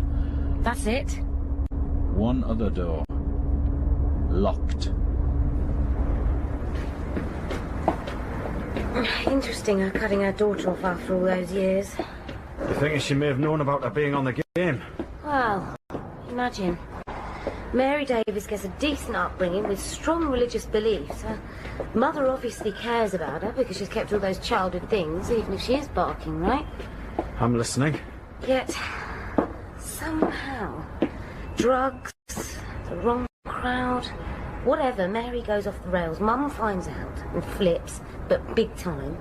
That's it? One other door. Locked. Interesting her cutting her daughter off after all those years. You think she may have known about her being on the game? Well, imagine. Mary Davies gets a decent upbringing with strong religious beliefs. Her mother obviously cares about her because she's kept all those childhood things, even if she is barking, right? I'm listening. Yet, somehow, drugs, the wrong crowd, whatever, Mary goes off the rails. Mum finds out and flips, but big time.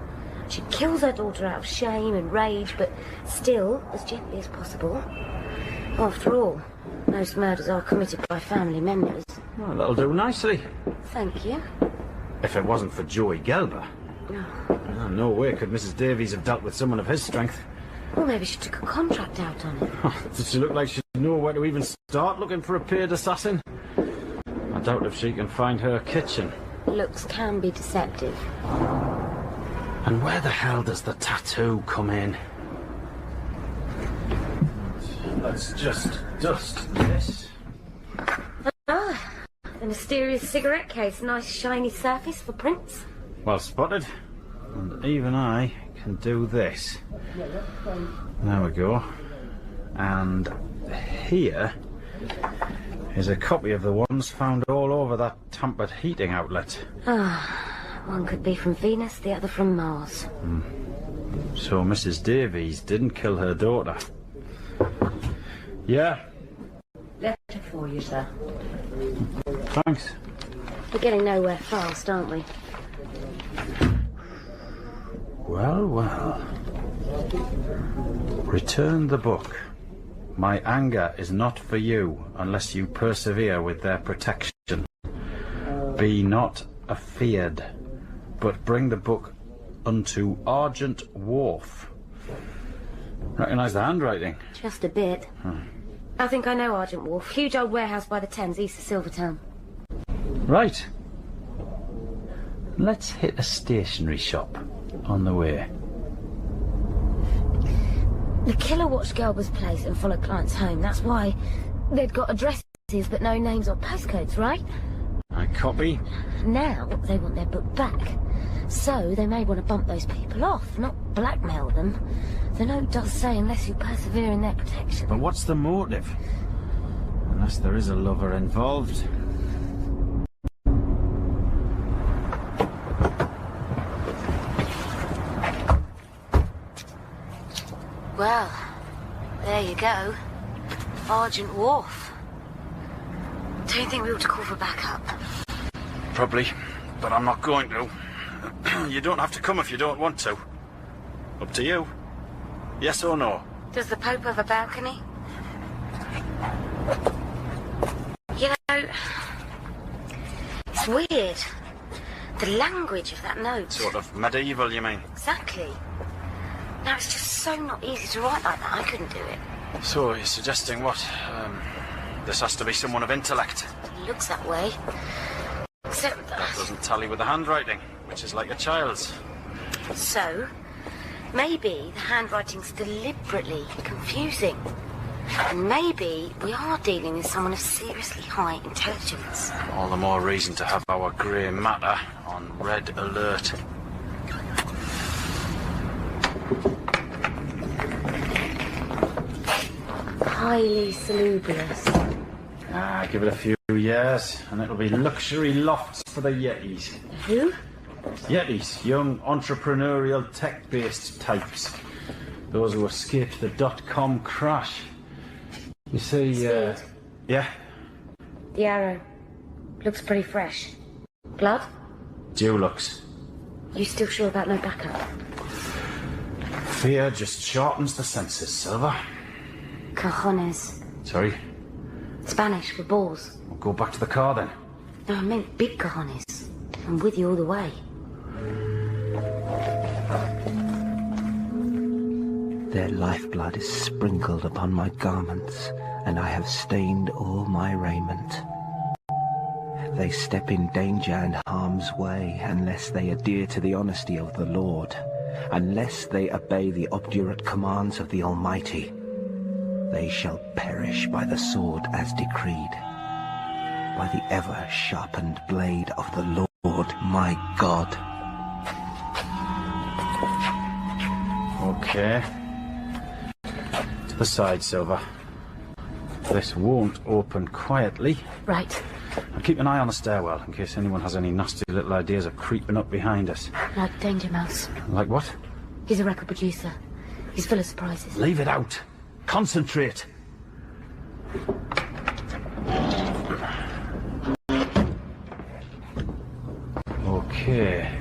She kills her daughter out of shame and rage, but still, as gently as possible. After all, most murders are committed by family members. Well, that'll do nicely. Thank you. If it wasn't for Joey Gelber. Oh. No way could Mrs. Davies have dealt with someone of his strength. Well, maybe she took a contract out on him. Does she look like she'd know where to even start looking for a paid assassin? I doubt if she can find her kitchen. Looks can be deceptive. And where the hell does the tattoo come in? Let's just dust this. Ah, the mysterious cigarette case. Nice shiny surface for prints. Well spotted. And even I can do this. There we go. And here is a copy of the ones found all over that tampered heating outlet. Ah, one could be from Venus, the other from Mars. So Mrs. Davies didn't kill her daughter. Yeah. Letter for you, sir. Thanks. We're getting nowhere fast, aren't we? Well, well. Return the book. My anger is not for you unless you persevere with their protection. Be not afeard, but bring the book unto Argent Wharf. Recognise the handwriting? Just a bit. I think I know Argent Wharf. Huge old warehouse by the Thames, east of Silvertown. Right. Let's hit a stationery shop on the way. The killer watched Gelber's place and followed clients home. That's why they'd got addresses but no names or postcodes, right? I copy. Now they want their book back. So they may want to bump those people off, not blackmail them. The note does say unless you persevere in their protection. But what's the motive? Unless there is a lover involved. Well, there you go. Argent Wharf. Do you think we ought to call for backup? Probably, but I'm not going to. You don't have to come if you don't want to. Up to you. Yes or no? Does the Pope have a balcony? You know, it's weird. The language of that note. Sort of medieval, you mean? Exactly. Now, it's just so not easy to write like that. I couldn't do it. So, you're suggesting what? This has to be someone of intellect. It looks that way. Except that doesn't tally with the handwriting, which is like a child's. So, maybe the handwriting's deliberately confusing. And maybe we are dealing with someone of seriously high intelligence. All the more reason to have our grey matter on red alert. Highly salubrious. Give it a few years, and it'll be luxury lofts for the Yetis. Who? Yetis, young entrepreneurial tech-based types. Those who escaped the dot-com crash. You see, yeah? The arrow. Looks pretty fresh. Blood? Dulux. You still sure about no backup? Fear just sharpens the senses, Silver. Cojones. Sorry? Spanish for balls. We'll go back to the car then. No, I meant big cojones. I'm with you all the way. Their lifeblood is sprinkled upon my garments, and I have stained all my raiment. they step in danger and harm's way unless they adhere to the honesty of the Lord, unless they obey the obdurate commands of the Almighty. They shall perish by the sword as decreed, by the ever-sharpened blade of the Lord my God. Okay. To the side, Silver. This won't open quietly. Right. I'll keep an eye on the stairwell in case anyone has any nasty little ideas of creeping up behind us. Like Danger Mouse. Like what? He's a record producer. He's full of surprises. Leave it out. Concentrate. Okay.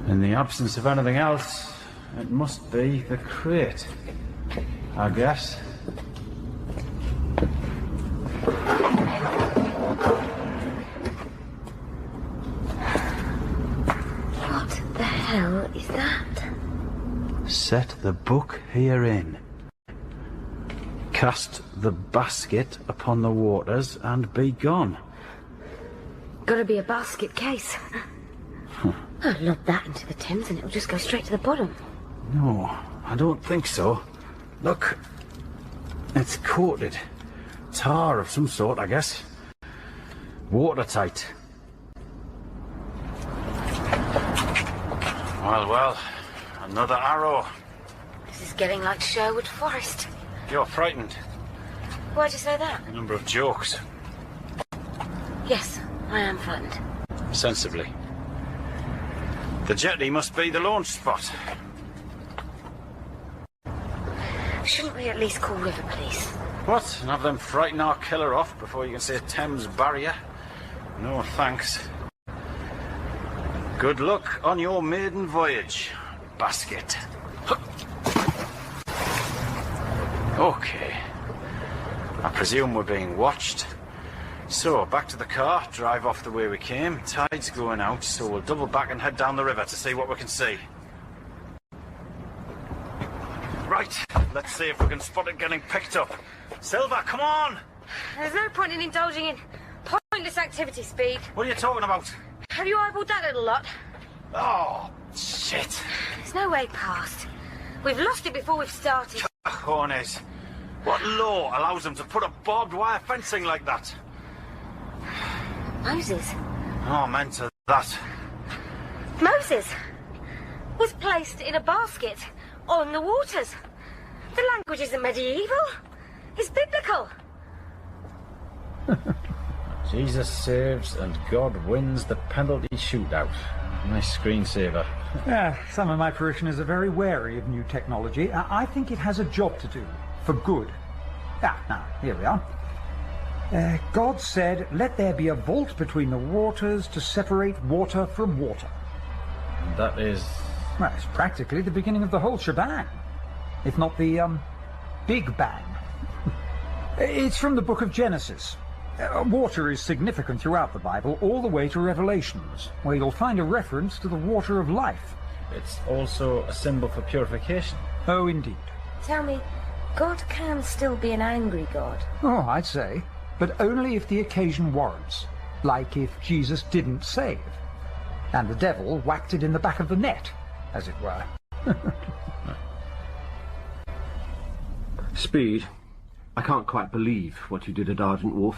In the absence of anything else, it must be the crate, I guess. What the hell is that? Set the book herein. Cast the basket upon the waters and be gone. Gotta be a basket case. I'll lob that into the Thames and it'll just go straight to the bottom. No, I don't think so. Look, it's coated. Tar of some sort, I guess. Watertight. Well, another arrow. This is getting like Sherwood Forest. You're frightened. Why'd you say that? A number of jokes. Yes, I am frightened. Sensibly. The jetty must be the launch spot. Shouldn't we at least call River Police? What? And have them frighten our killer off before you can say Thames Barrier? No, thanks. Good luck on your maiden voyage, basket. Okay. I presume we're being watched. So, back to the car, drive off the way we came. Tide's going out, so we'll double back and head down the river to see what we can see. Right, let's see if we can spot it getting picked up. Silver, come on! There's no point in indulging in pointless activity, Speed. What are you talking about? Have you eyeballed that little lot? Oh, shit. There's no way past. We've lost it before we've started. Cojones. What law allows them to put up barbed wire fencing like that? Moses. Oh, meant to that. Moses was placed in a basket on the waters. The language isn't medieval. It's biblical. Jesus saves and God wins the penalty shootout. Nice screensaver. Yeah, some of my parishioners are very wary of new technology. I think it has a job to do, for good. Now, here we are. God said, let there be a vault between the waters to separate water from water. And that is... Well, it's practically the beginning of the whole shebang. If not the, Big Bang. It's from the book of Genesis. Water is significant throughout the Bible, all the way to Revelations, where you'll find a reference to the water of life. It's also a symbol for purification. Oh, indeed. Tell me, God can still be an angry God? Oh, I'd say. But only if the occasion warrants. Like if Jesus didn't save. And the devil whacked it in the back of the net, as it were. Speed, I can't quite believe what you did at Argent Wharf.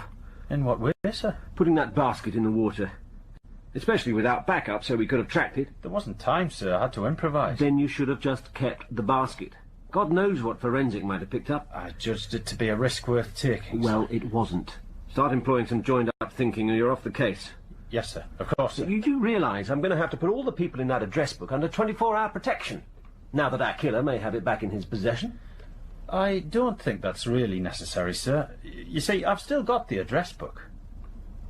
In what way, sir? Putting that basket in the water. Especially without backup, so we could have tracked it. There wasn't time, sir. I had to improvise. Then you should have just kept the basket. God knows what forensic might have picked up. I judged it to be a risk worth taking. Well, it wasn't. Start employing some joined-up thinking and you're off the case. Yes, sir. Of course, sir. You do realise I'm going to have to put all the people in that address book under 24-hour protection, now that our killer may have it back in his possession. I don't think that's really necessary, sir. You see, I've still got the address book.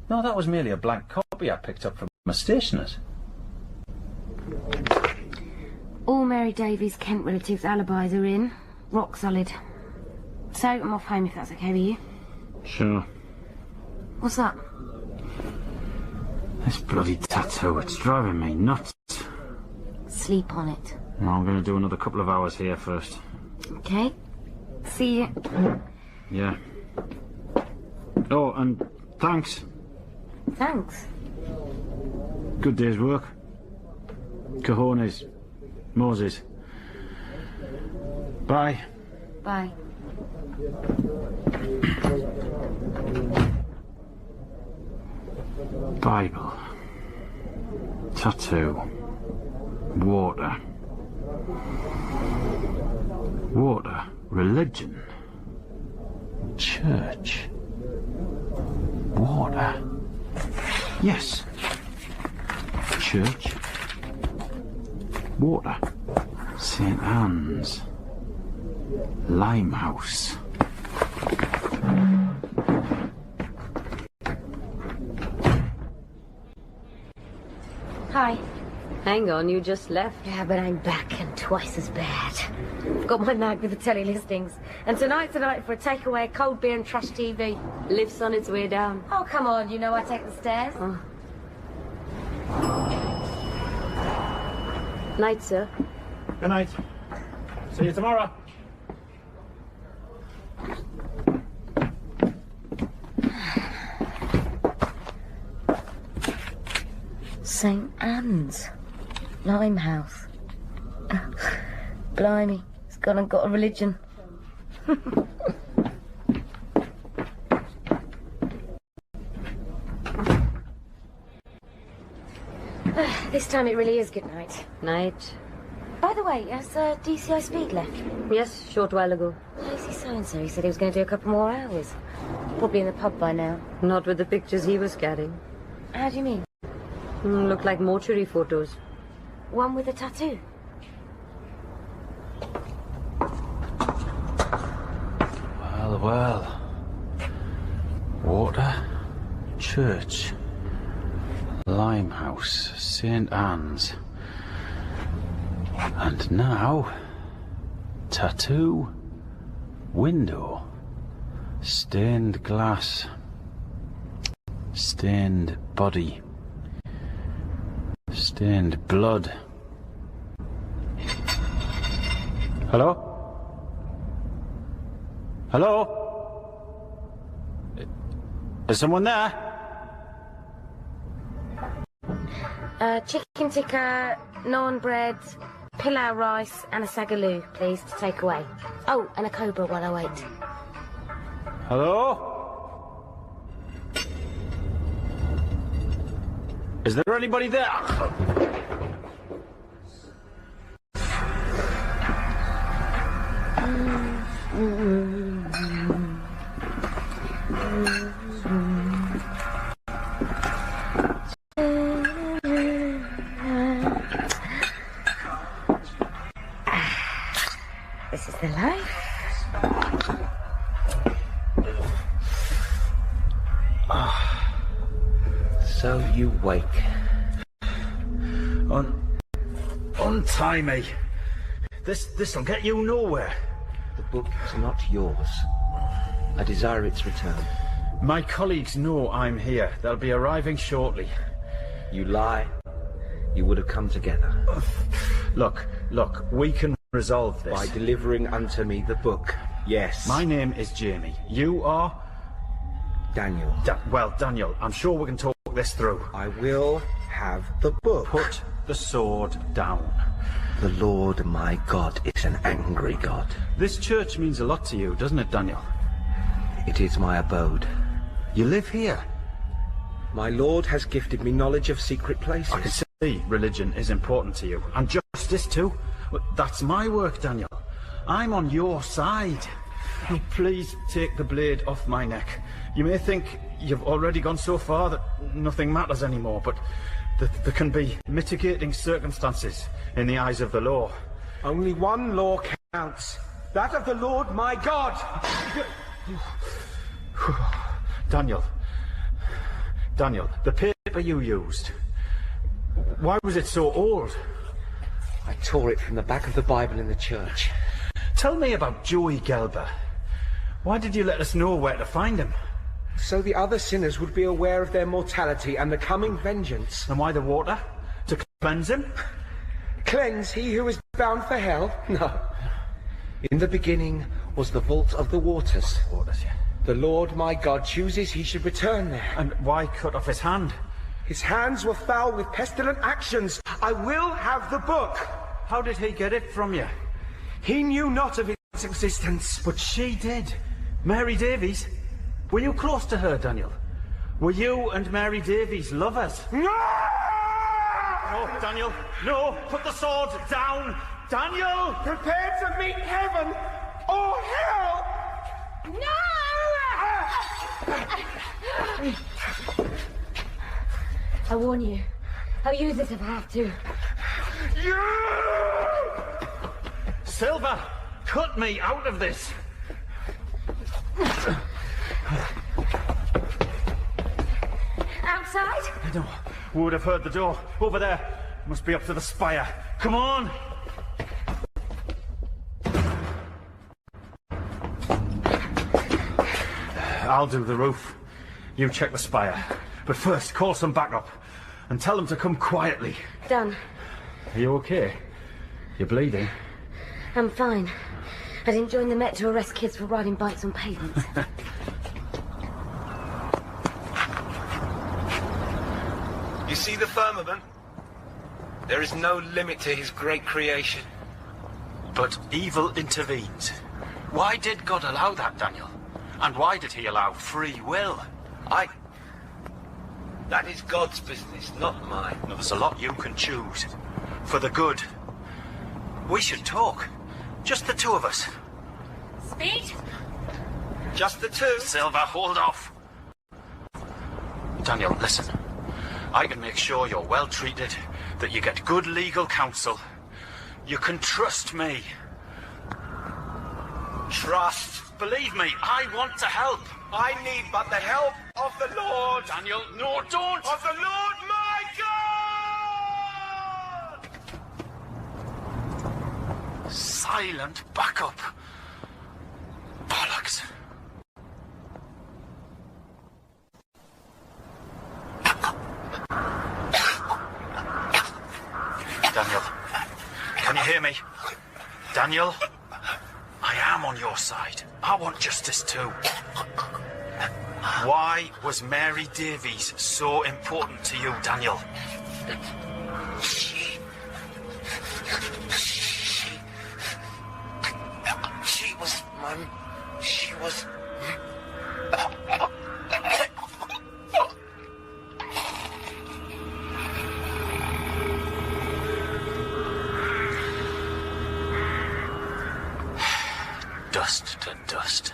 No, that was merely a blank copy I picked up from a stationer's. All Mary Davies' Kent relatives' alibis are in. Rock solid. So, I'm off home if that's okay with you. Sure. What's that? This bloody tattoo, it's driving me nuts. Sleep on it. No, I'm going to do another couple of hours here first. Okay. See you. Yeah. Oh, and thanks. Thanks. Good day's work. Cojones. Moses. Bye. Bye. Bible. Tattoo. Water. Water. Religion. Church. Water. Yes. Church. Water. St. Anne's. Limehouse. Hi. Hang on, you just left. Yeah, but I'm back and twice as bad. I've got my mag with the telly listings. And tonight's the night for a takeaway, cold beer and trash TV. Lift's on its way down. Oh, come on, you know I take the stairs. Oh. Night, sir. Good night. See you tomorrow. St. Anne's. Limehouse. Blimey, it's gone and got a religion. This time it really is good night. Night. By the way, has DCI Speed left? Yes, short while ago. Where's he so-and-so? He said he was going to do a couple more hours. Probably in the pub by now. Not with the pictures he was carrying. How do you mean? Looked like mortuary photos. One with a tattoo? Well, well. Water. Church. Limehouse. St. Anne's. And now... tattoo. Window. Stained glass. Stained body. Stained blood. Hello? Hello? Is someone there? Chicken tikka, naan bread, pilau rice and a sagaloo, please, to take away. Oh, and a cobra while I wait. Hello? Is there anybody there? This is the life. So you wake. Untie me. This'll get you nowhere. The book is not yours. I desire its return. My colleagues know I'm here. They'll be arriving shortly. You lie. You would have come together. Look, we can resolve this. By delivering unto me the book. Yes. My name is Jamie. You are? Daniel. Daniel, I'm sure we can talk this through. I will have the book. Put the sword down. The Lord my God is an angry God. This church means a lot to you, doesn't it, Daniel? It is my abode. You live here. My Lord has gifted me knowledge of secret places. I can see religion is important to you. And justice too. That's my work, Daniel. I'm on your side. Oh, please take the blade off my neck. You may think you've already gone so far that nothing matters anymore, but there can be mitigating circumstances in the eyes of the law. Only one law counts. That of the Lord my God. Daniel, the paper you used, why was it so old? I tore it from the back of the Bible in the church. Tell me about Joey Gelber. Why did you let us know where to find him? So the other sinners would be aware of their mortality and the coming vengeance. And why the water? To cleanse him? Cleanse he who is bound for hell? No. In the beginning was the vault of the waters. The Lord my God chooses he should return there. And why cut off his hand? His hands were foul with pestilent actions. I will have the book. How did he get it from you? He knew not of its existence. But she did. Mary Davies? Were you close to her, Daniel? Were you and Mary Davies lovers? No! No, Daniel. No, put the sword down. Daniel! Prepare to meet heaven or hell! No! I warn you. I'll use it if I have to. Silver, cut me out of this. Outside? No, we would have heard the door. Over there. Must be up to the spire. Come on! I'll do the roof. You check the spire. But first, call some backup. And tell them to come quietly. Done. Are you okay? You're bleeding. I'm fine. I didn't join the Met to arrest kids for riding bikes on pavements. You see the firmament? There is no limit to his great creation. But evil intervenes. Why did God allow that, Daniel? And why did he allow free will? That is God's business, not mine. No, there's a lot you can choose. For the good. We should talk. Just the two of us. Speed? Just the two? Silver, hold off. Daniel, listen. I can make sure you're well treated, that you get good legal counsel. You can trust me. Trust? Believe me, I want to help. I need but the help of the Lord. Daniel, no, don't! Of the Lord my God! Silent backup. Bollocks. Daniel, can you hear me? Daniel, I am on your side. I want justice too. Why was Mary Davies so important to you, Daniel? She was my... She was... Dust to dust.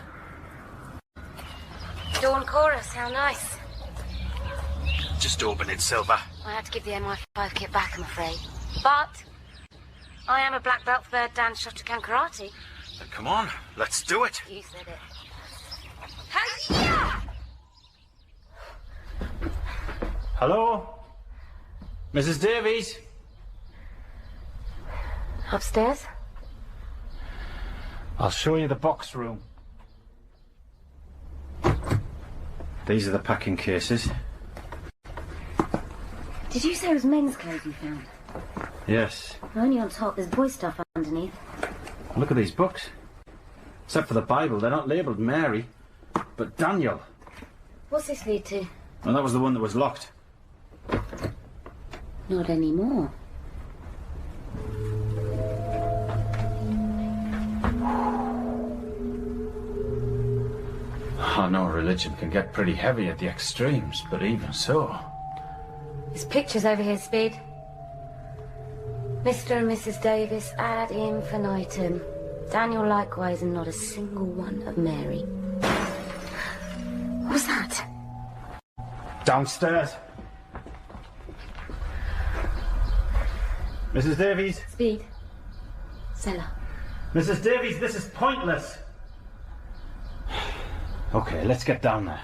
Dawn chorus, how nice. Just open it, Silver. I had to give the MI5 kit back, I'm afraid. But I am a black belt third Dan Shotokan karate. Then come on, let's do it. You said it. Hi-ya! Hello? Mrs. Davies? Upstairs? I'll show you the box room. These are the packing cases. Did you say it was men's clothes you found? Yes. Only on top, there's boy stuff underneath. Look at these books. Except for the Bible, they're not labelled Mary, but Daniel. What's this lead to? Well, that was the one that was locked. Not anymore. I know religion can get pretty heavy at the extremes, but even so... There's pictures over here, Speed. Mr. and Mrs. Davis ad infinitum. Daniel likewise, and not a single one of Mary. What was that? Downstairs. Mrs. Davies? Speed. Cellar. Mrs. Davies, this is pointless. Okay, let's get down there.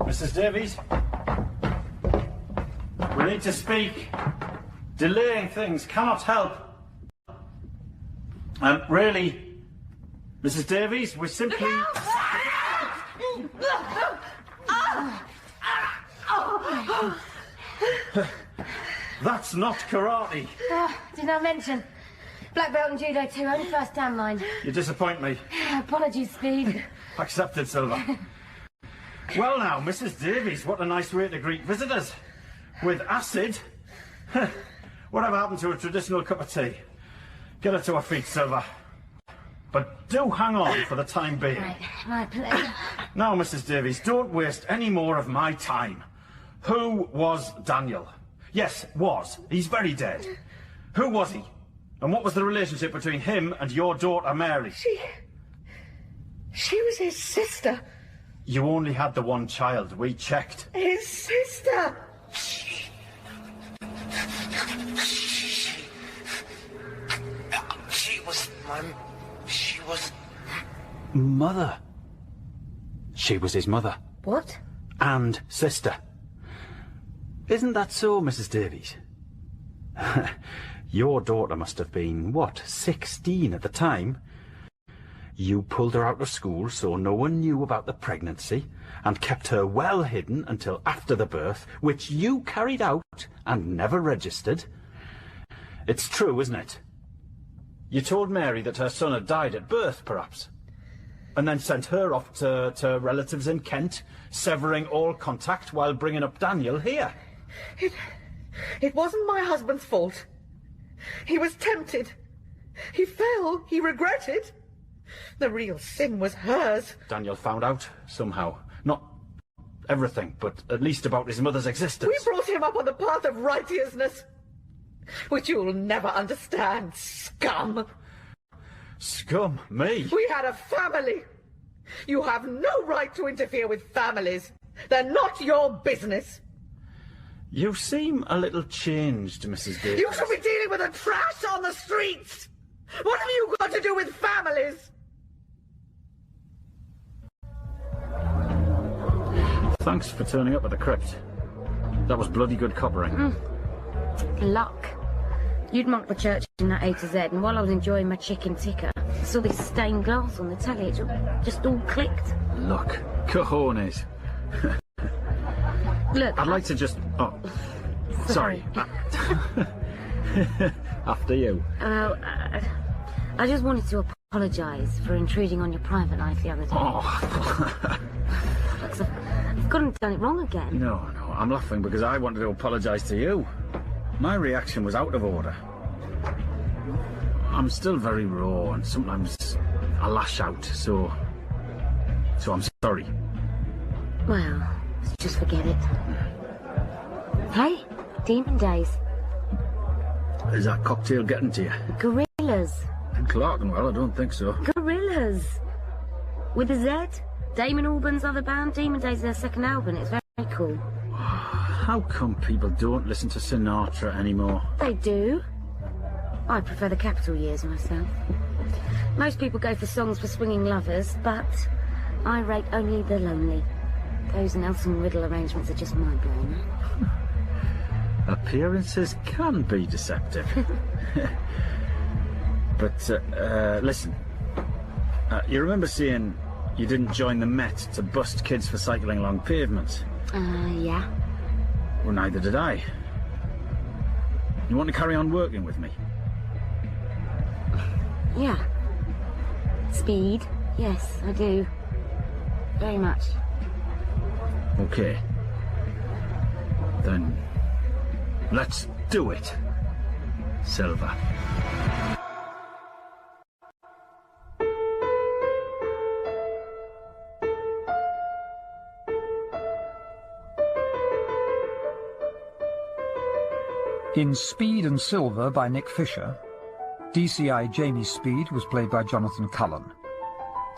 Mrs. Davies? We need to speak. Delaying things cannot help. Really, Mrs. Davies, we simply... That's not karate. Did I mention? Black belt and judo too, only first down line. You disappoint me. Apologies, Speed. Accepted, Silver. Well now, Mrs. Davies, what a nice way to greet visitors. With acid. Whatever happened to a traditional cup of tea? Get her to her feet, Silver. But do hang on for the time being. Right, my pleasure. Now, Mrs. Davies, don't waste any more of my time. Who was Daniel? Yes, was. He's very dead. Who was he? And what was the relationship between him and your daughter, Mary? She was his sister. You only had the one child. We checked. His sister! She was... Mother. She was his mother. What? And sister. Isn't that so, Mrs. Davies? Your daughter must have been, what, 16 at the time? You pulled her out of school so no one knew about the pregnancy and kept her well hidden until after the birth, which you carried out and never registered. It's true, isn't it? You told Mary that her son had died at birth, perhaps, and then sent her off to relatives in Kent, severing all contact while bringing up Daniel here. It wasn't my husband's fault. He was tempted. He fell. He regretted. The real sin was hers. Daniel found out, somehow. Not everything, but at least about his mother's existence. We brought him up on the path of righteousness, which you'll never understand, scum. Scum? Me? We had a family. You have no right to interfere with families. They're not your business. You seem a little changed, Mrs. Davies. You should be dealing with the trash on the streets. What have you got to do with families? Thanks for turning up at the crypt. That was bloody good coppering. Luck. You'd marked the church in that A to Z, and while I was enjoying my chicken tikka, I saw this stained glass on the telly. It just all clicked. Look, cojones. Look, I'd like to just... Oh, sorry. After you. I just wanted to apologise for intruding on your private life the other day. Oh. I've gone and done it wrong again. No, I'm laughing because I wanted to apologise to you. My reaction was out of order. I'm still very raw and sometimes I lash out, so I'm sorry. Well, let's just forget it. Hey, Demon Days. Is that cocktail getting to you? Gorillas. In Clerkenwell, I don't think so. Gorillas. With a Z. Damon Albarn's other band, Demon Days, their second album. It's very cool. How come people don't listen to Sinatra anymore? They do. I prefer the Capitol years myself. Most people go for songs for swinging lovers, but I rate only the lonely. Those Nelson Riddle arrangements are just mind-blowing. Appearances can be deceptive. But, listen. You remember saying you didn't join the Met to bust kids for cycling along pavements? Yeah. Well, neither did I. You want to carry on working with me? Yeah. Speed? Yes, I do. Very much. Okay. Then, let's do it, Silver. In Speed and Silver by Nick Fisher, DCI Jamie Speed was played by Jonathan Cullen.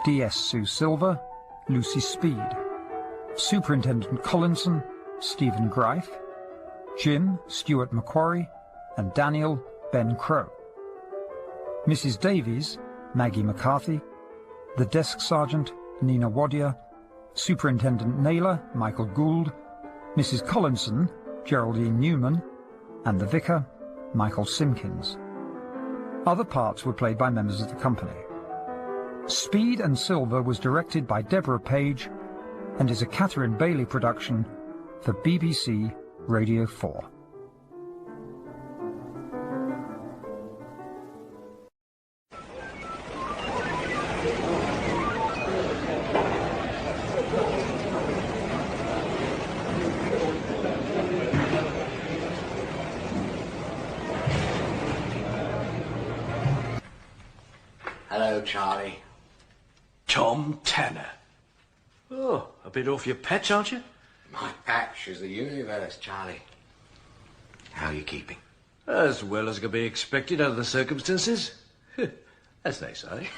DS Sue Silver, Lucy Speed. Superintendent Collinson, Stephen Greif. Jim, Stuart Macquarie, and Daniel, Ben Crow. Mrs. Davies, Maggie McCarthy. The Desk Sergeant, Nina Wadia. Superintendent Naylor, Michael Gould. Mrs. Collinson, Geraldine Newman. And the Vicar, Michael Simpkins. Other parts were played by members of the company. Speed and Silver was directed by Deborah Page and is a Catherine Bailey production for BBC Radio 4. Hello, Charlie. Tom Tanner. Oh, a bit off your patch, aren't you? My patch is the universe, Charlie. How are you keeping? As well as could be expected under the circumstances. As they say.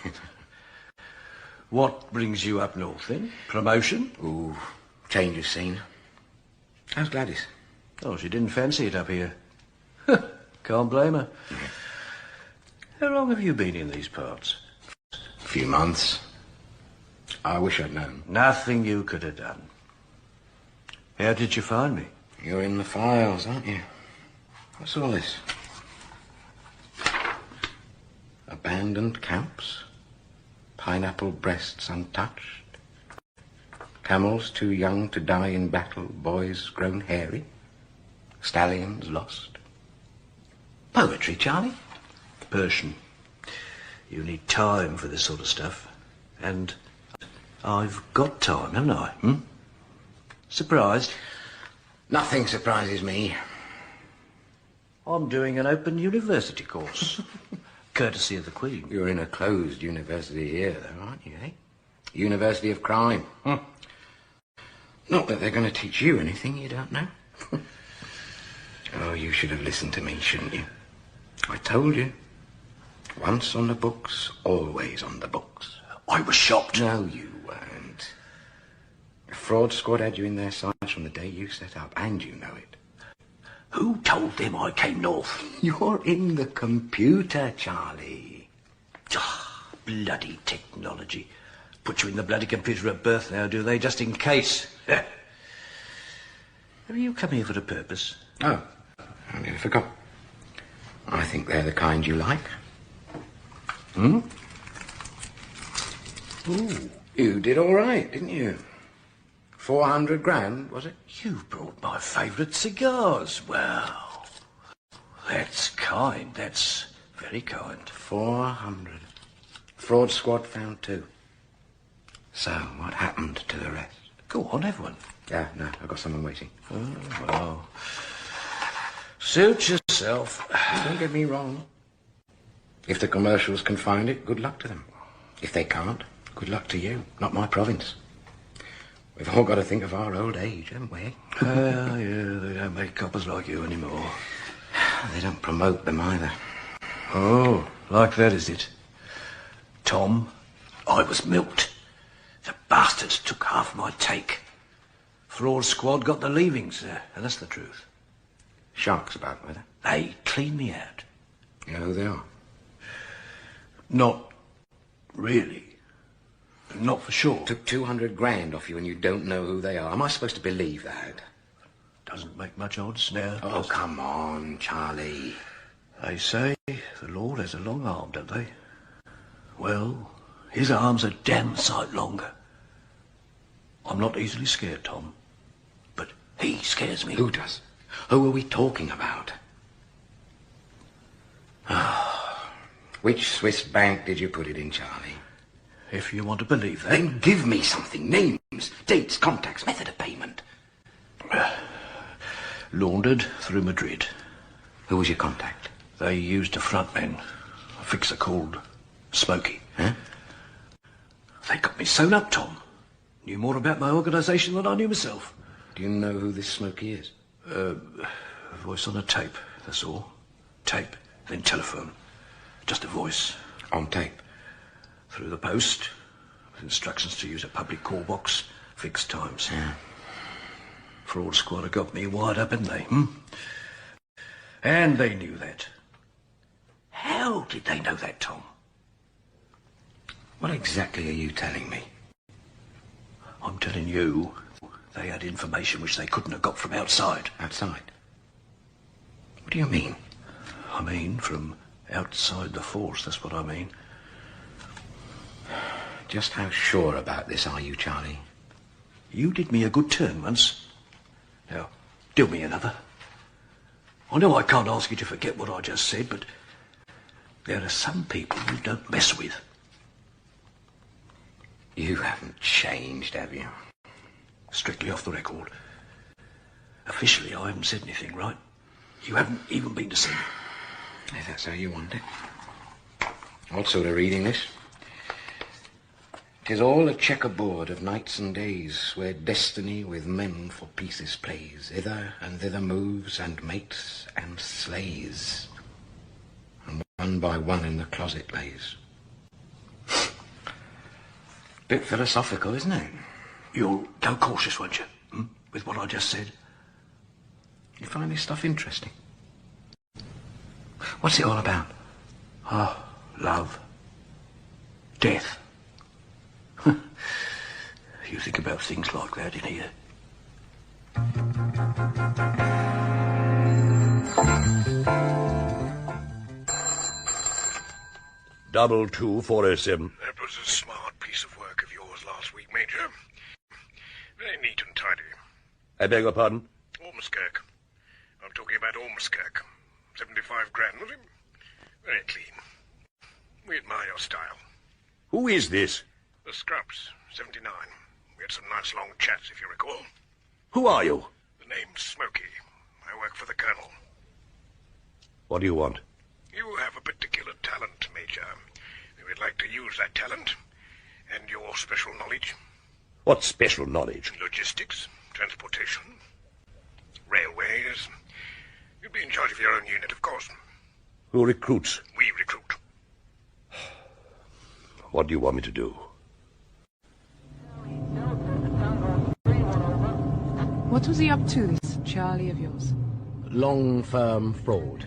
What brings you up north, then? Promotion? Ooh, change of scene. How's Gladys? Oh, she didn't fancy it up here. Can't blame her. How long have you been in these parts? A few months. I wish I'd known. Nothing you could have done. How did you find me? You're in the files, aren't you? What's all this? Abandoned camps? Pineapple breasts untouched? Camels too young to die in battle, boys grown hairy? Stallions lost? Poetry, Charlie? Persian. You need time for this sort of stuff. And I've got time, haven't I? Surprised? Nothing surprises me. I'm doing an open university course. Courtesy of the Queen. You're in a closed university here, though, aren't you, eh? University of Crime. Not that they're going to teach you anything you don't know. Oh, you should have listened to me, shouldn't you? I told you. Once on the books, always on the books. I was shocked. No, you weren't. The fraud squad had you in their sights from the day you set up, and you know it. Who told them I came north? You're in the computer, Charlie. Bloody technology. Put you in the bloody computer at birth now, do they? Just in case. Have you come here for a purpose? Oh, I nearly forgot. I think they're the kind you like. Ooh. You did all right, didn't you? 400 grand, was it? You brought my favourite cigars. Well, that's kind. That's very kind. 400. Fraud squad found 2. So, what happened to the rest? Go on, have one. Yeah, no, I've got someone waiting. Oh, well. Suit yourself. Don't get me wrong. If the commercials can find it, good luck to them. If they can't, good luck to you. Not my province. We've all got to think of our old age, haven't we? Yeah, they don't make coppers like you anymore. They don't promote them either. Oh, like that, is it? Tom, I was milked. The bastards took half my take. Fraud squad got the leavings, and that's the truth. Sharks about with it. They cleaned me out. You know who they are? Not really. Not for sure. Took 200 grand off you and you don't know who they are. Am I supposed to believe that? Doesn't make much odds now. Oh, come on, Charlie. They say the Lord has a long arm, don't they? Well, his arm's a damn sight longer. I'm not easily scared, Tom. But he scares me. Who does? Who are we talking about? Which Swiss bank did you put it in, Charlie? If you want to believe that. Then give me something. Names, dates, contacts, method of payment. Laundered through Madrid. Who was your contact? They used a frontman, a fixer called Smokey. Huh? They got me sewn up, Tom. Knew more about my organisation than I knew myself. Do you know who this Smokey is? A voice on a tape, that's all. Tape, then telephone. Just a voice. On tape? Through the post, with instructions to use a public call box, fixed times. Yeah. Fraud squad have got me wired up, hadn't they? And they knew that. How did they know that, Tom? What exactly are you telling me? I'm telling you, they had information which they couldn't have got from outside. Outside? What do you mean? I mean, from outside the force, that's what I mean. Just how sure about this are you, Charlie? You did me a good turn once. Now, do me another. I know I can't ask you to forget what I just said, but there are some people you don't mess with. You haven't changed, have you? Strictly off the record. Officially, I haven't said anything, right? You haven't even been to see me. If that's how you want it. What sort of reading this? 'Tis all a checkerboard of nights and days, where destiny with men for pieces plays, hither and thither moves, and mates and slays, and one by one in the closet lays. Bit philosophical, isn't it? You'll go cautious, won't you? With what I just said. You find this stuff interesting? What's it all about? Ah, love. Death. You think about things like that in here. Double 2407. That was a smart piece of work of yours last week, Major. Very neat and tidy. I beg your pardon? Ormskirk. I'm talking about Ormskirk. 75 grand, was it? Very clean. We admire your style. Who is this? The Scrubs, 79. We had some nice long chats, if you recall. Who are you? The name's Smokey. I work for the Colonel. What do you want? You have a particular talent, Major. We would like to use that talent and your special knowledge. What special knowledge? Logistics, transportation, railways. You'd be in charge of your own unit, of course. Who recruits? We recruit. What do you want me to do? What was he up to, this Charlie of yours? Long-firm fraud.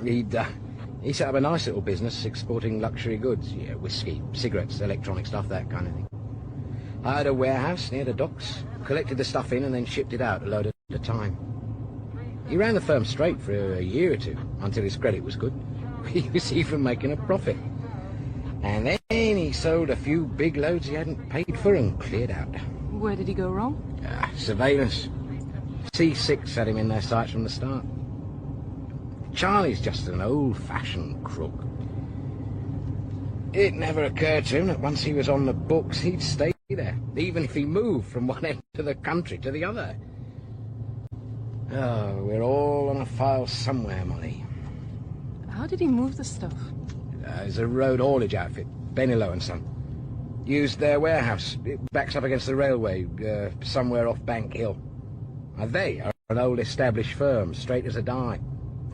He set up a nice little business exporting luxury goods. Yeah, whiskey, cigarettes, electronic stuff, that kind of thing. I had a warehouse near the docks, collected the stuff in and then shipped it out a load at a time. He ran the firm straight for a year or two, until his credit was good. He was even making a profit. And then he sold a few big loads he hadn't paid for and cleared out. Where did he go wrong? Surveillance. C6 had him in their sights from the start. Charlie's just an old-fashioned crook. It never occurred to him that once he was on the books, he'd stay there, even if he moved from one end of the country to the other. Oh, we're all on a file somewhere, Molly. How did he move the stuff? There's a road haulage outfit, Benillo and Son. Used their warehouse. It backs up against the railway, somewhere off Bank Hill. They are an old established firm, straight as a die.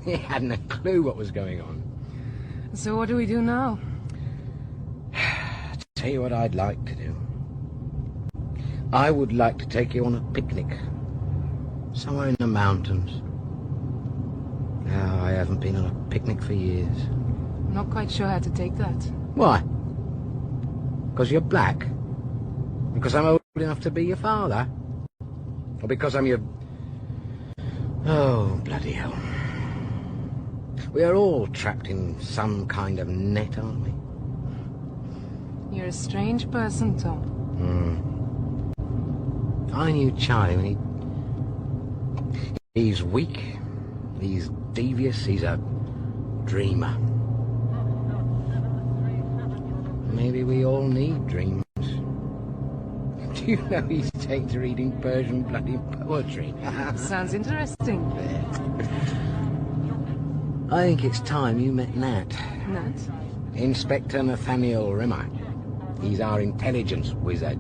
He hadn't a clue what was going on. So what do we do now? Tell you what I'd like to do. I would like to take you on a picnic. Somewhere in the mountains. Oh, I haven't been on a picnic for years. I'm not quite sure how to take that. Why? Because you're black? Because I'm old enough to be your father? Or because I'm your... Oh, bloody hell. We are all trapped in some kind of net, aren't we? You're a strange person, Tom. I knew Charlie when he's weak, he's devious, he's a dreamer. Maybe we all need dreams. Do you know he's taken to reading Persian bloody poetry? Sounds interesting. I think it's time you met Nat. Nat? Inspector Nathaniel Rimmer. He's our intelligence wizard.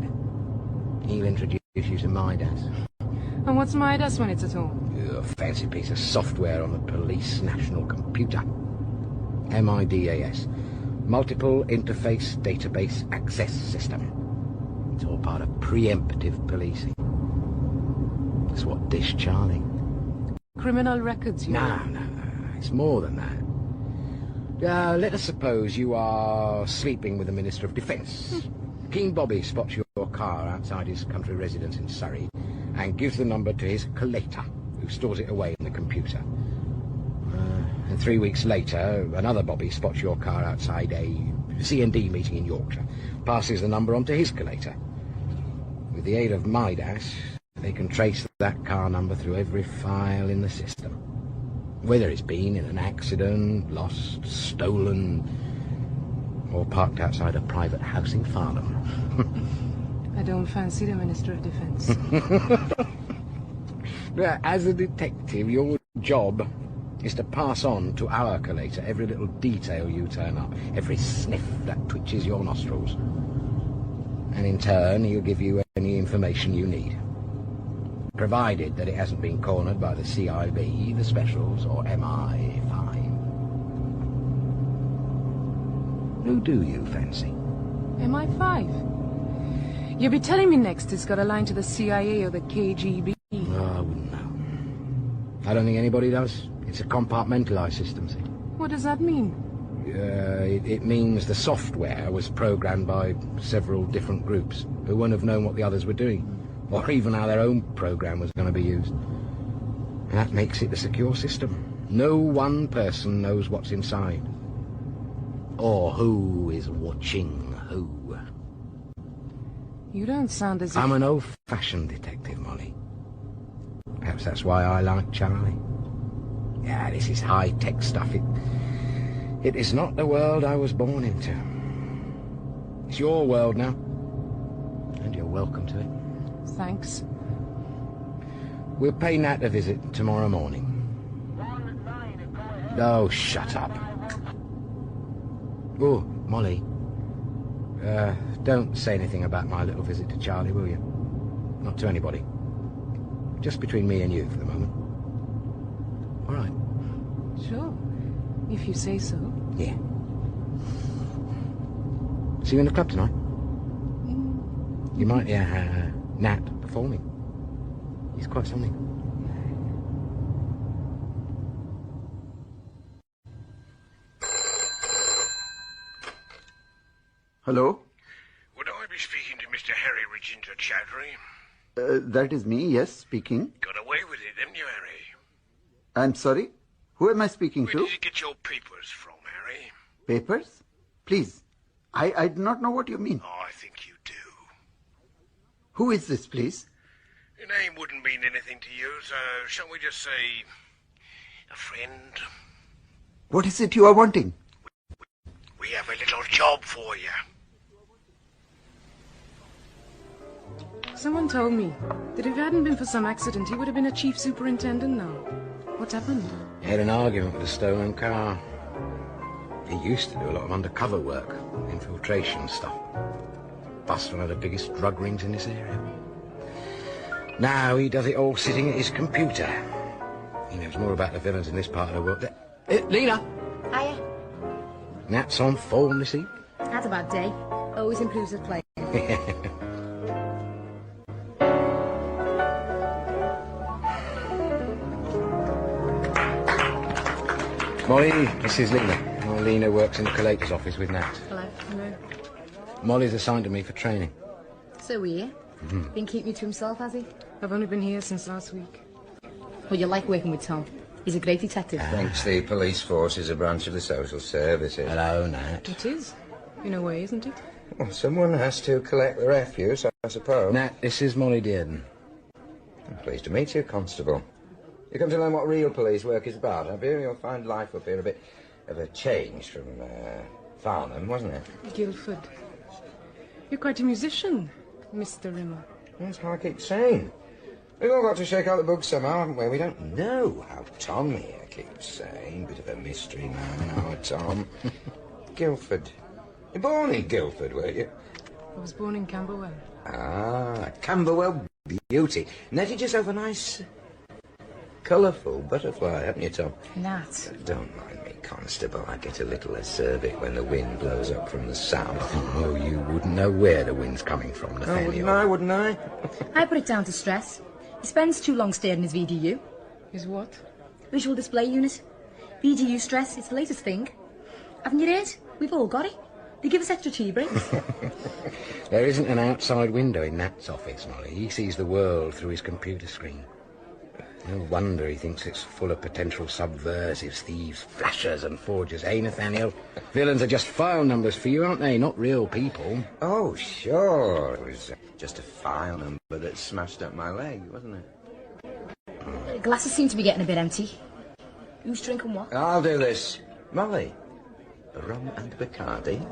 He'll introduce you to Midas. And what's Midas when it's at home? A fancy piece of software on the police national computer. MIDAS. Multiple Interface Database Access System. It's all part of preemptive policing. That's what dished Charlie. Criminal records, you No. It's more than that. Let us suppose you are sleeping with the Minister of Defence. King Bobby spots your car outside his country residence in Surrey and gives the number to his collator, who stores it away in the computer. And 3 weeks later, another Bobby spots your car outside a C&D meeting in Yorkshire, passes the number on to his collator. With the aid of Midas, they can trace that car number through every file in the system. Whether it's been in an accident, lost, stolen, or parked outside a private house in Farnham. I don't fancy the Minister of Defence. As a detective, your job is to pass on to our collator every little detail you turn up, every sniff that twitches your nostrils. And in turn, he'll give you any information you need. Provided that it hasn't been cornered by the CIB, the Specials, or MI5. Who do you fancy? MI5? You'll be telling me next it's got a line to the CIA or the KGB. Oh, I wouldn't know. I don't think anybody does. It's a compartmentalized system, see? What does that mean? It means the software was programmed by several different groups who wouldn't have known what the others were doing, or even how their own program was going to be used. And that makes it a secure system. No one person knows what's inside, or who is watching who. You don't sound as if... I'm an old-fashioned detective, Molly. Perhaps that's why I like Charlie. Yeah, this is high-tech stuff. It is not the world I was born into. It's your world now, and you're welcome to it. Thanks. We'll pay Nat a visit tomorrow morning. Oh, shut up. Oh, Molly. Don't say anything about my little visit to Charlie, will you? Not to anybody. Just between me and you for the moment. All right. Sure. If you say so. Yeah. See you in the club tonight. You might hear Nat performing. He's quite something. Hello? Would I be speaking to Mr. Harry Reginter Chowdhury? That is me, yes, speaking. Got away with it, didn't you, Harry? I'm sorry? Who am I speaking Where to? did you get your papers from, Harry? Papers? Please. I do not know what you mean. Oh, I think you do. Who is this, please? Your name wouldn't mean anything to you, so shall we just say a friend? What is it you are wanting? We have a little job for you. Someone told me that if it hadn't been for some accident, he would have been a chief superintendent now. What's happened? He had an argument with a stolen car. He used to do a lot of undercover work, infiltration stuff. Bust one of the biggest drug rings in this area. Now he does it all sitting at his computer. He knows more about the villains in this part of the world. Lena! Hiya. Nat's on form this evening. Had a bad day. Always improves with playing. Molly, this is Lena. Lena works in the collator's office with Nat. Hello. Hello. Molly's assigned to me for training. So weird. Been keeping you to himself, has he? I've only been here since last week. Well, you like working with Tom. He's a great detective. Thinks the police force is a branch of the social services. Hello, Nat. It is. In a way, isn't it? Well, someone has to collect the refuse, I suppose. Nat, this is Molly Dearden. I'm pleased to meet you, Constable. You come to learn what real police work is about, have you? You'll find life up here a bit of a change from Farnham, wasn't it? Guildford. You're quite a musician, Mr. Rimmer. That's what I keep saying. We've all got to shake out the bugs somehow, haven't we? We don't know how Tom here keeps saying. Bit of a mystery man, our Tom. Guildford. You're born in Guildford, were you? I was born in Camberwell. Ah, Camberwell beauty. Netted yourself a nice, colourful butterfly, haven't you, Tom? Nat. Don't mind me, Constable. I get a little acerbic when the wind blows up from the south. Oh, you wouldn't know where the wind's coming from, Nathaniel. Wouldn't I? I put it down to stress. He spends too long staring at his VDU. His what? Visual display unit. VDU stress, it's the latest thing. Haven't you heard? We've all got it. They give us extra tea breaks. There isn't an outside window in Nat's office, Molly. He sees the world through his computer screen. No wonder he thinks it's full of potential subversives, thieves, flashers and forgers. Eh, Nathaniel? Villains are just file numbers for you, aren't they? Not real people. Oh, sure. It was just a file number that smashed up my leg, wasn't it? Glasses seem to be getting a bit empty. Who's drinking what? I'll do this. Molly, rum and Bacardi.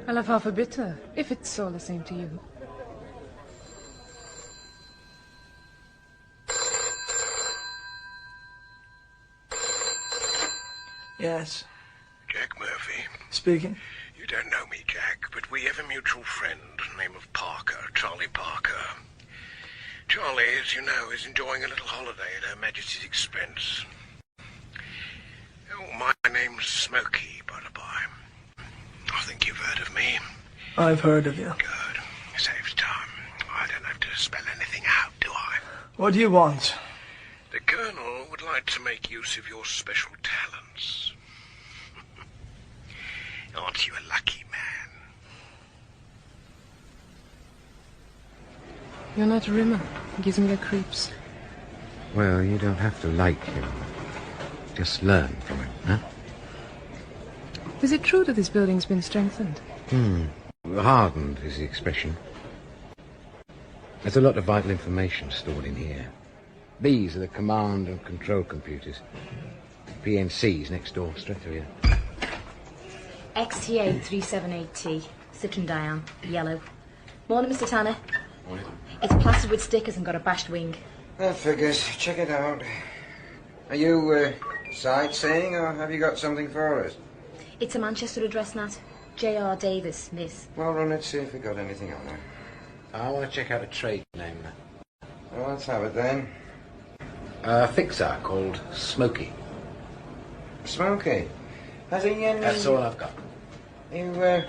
I'll have half a bitter, if it's all the same to you. Yes. Jack Murphy. Speaking. You don't know me, Jack, but we have a mutual friend, name of Parker, Charlie Parker. Charlie, as you know, is enjoying a little holiday at Her Majesty's expense. Oh, my name's Smokey, by the by. I think you've heard of me. I've heard of you. Good. Saves time. I don't have to spell anything out, do I? What do you want? The Colonel would like to make use of your special talents. Aren't you a lucky man? You're not a rimmer. He gives me the creeps. Well, you don't have to like him. Just learn from him, huh? Is it true that this building's been strengthened? Hardened is the expression. There's a lot of vital information stored in here. These are the command and control computers. PNC's next door, straight through here. XTA 378T, Citron Diane, yellow. Morning, Mr. Tanner. Morning. It's plastered with stickers and got a bashed wing. That figures. Check it out. Are you sightseeing, or have you got something for us? It's a Manchester address, Nat. J.R. Davis, miss. Well, run it, see if we got anything on her. I want to check out a trade name. Well, let's have it then. A fixer called Smokey. Smokey? Has he any... That's all I've got. You,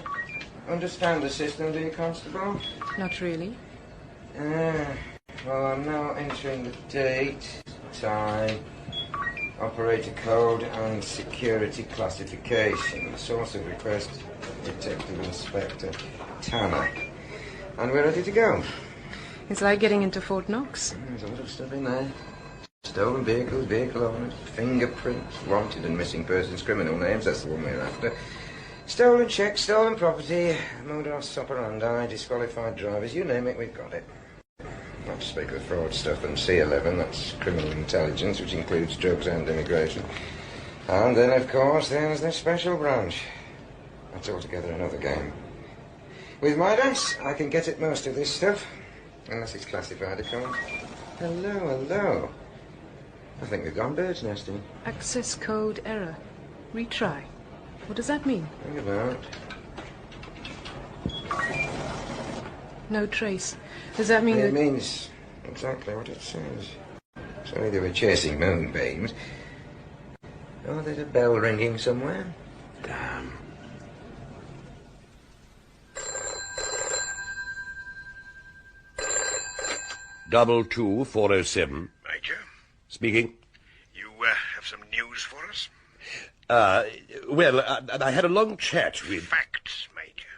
understand the system, do you, Constable? Not really. Well, I'm now entering the date, time, operator code, and security classification. Source of request, Detective Inspector Tanner. And we're ready to go. It's like getting into Fort Knox. There's a lot of stuff in there. Stolen vehicles, vehicle owners, fingerprints, wanted and missing persons, criminal names, that's the one we're after. Stolen checks, stolen property, modus operandi, disqualified drivers, you name it, we've got it. Not to speak of the fraud stuff and C11, that's criminal intelligence, which includes drugs and immigration. And then, of course, there's the special branch. That's altogether another game. With my dice, I can get at most of this stuff, unless it's classified, of course. Hello, hello. I think we've gone bird's nesting. Access code error. Retry. What does that mean? Think about. No trace. Does that mean It means exactly what it says. So either we're chasing moonbeams, or there's a bell ringing somewhere. Damn. Double 2407. Major? Speaking. You have some news for us? Well, I had a long chat with... Facts, Major,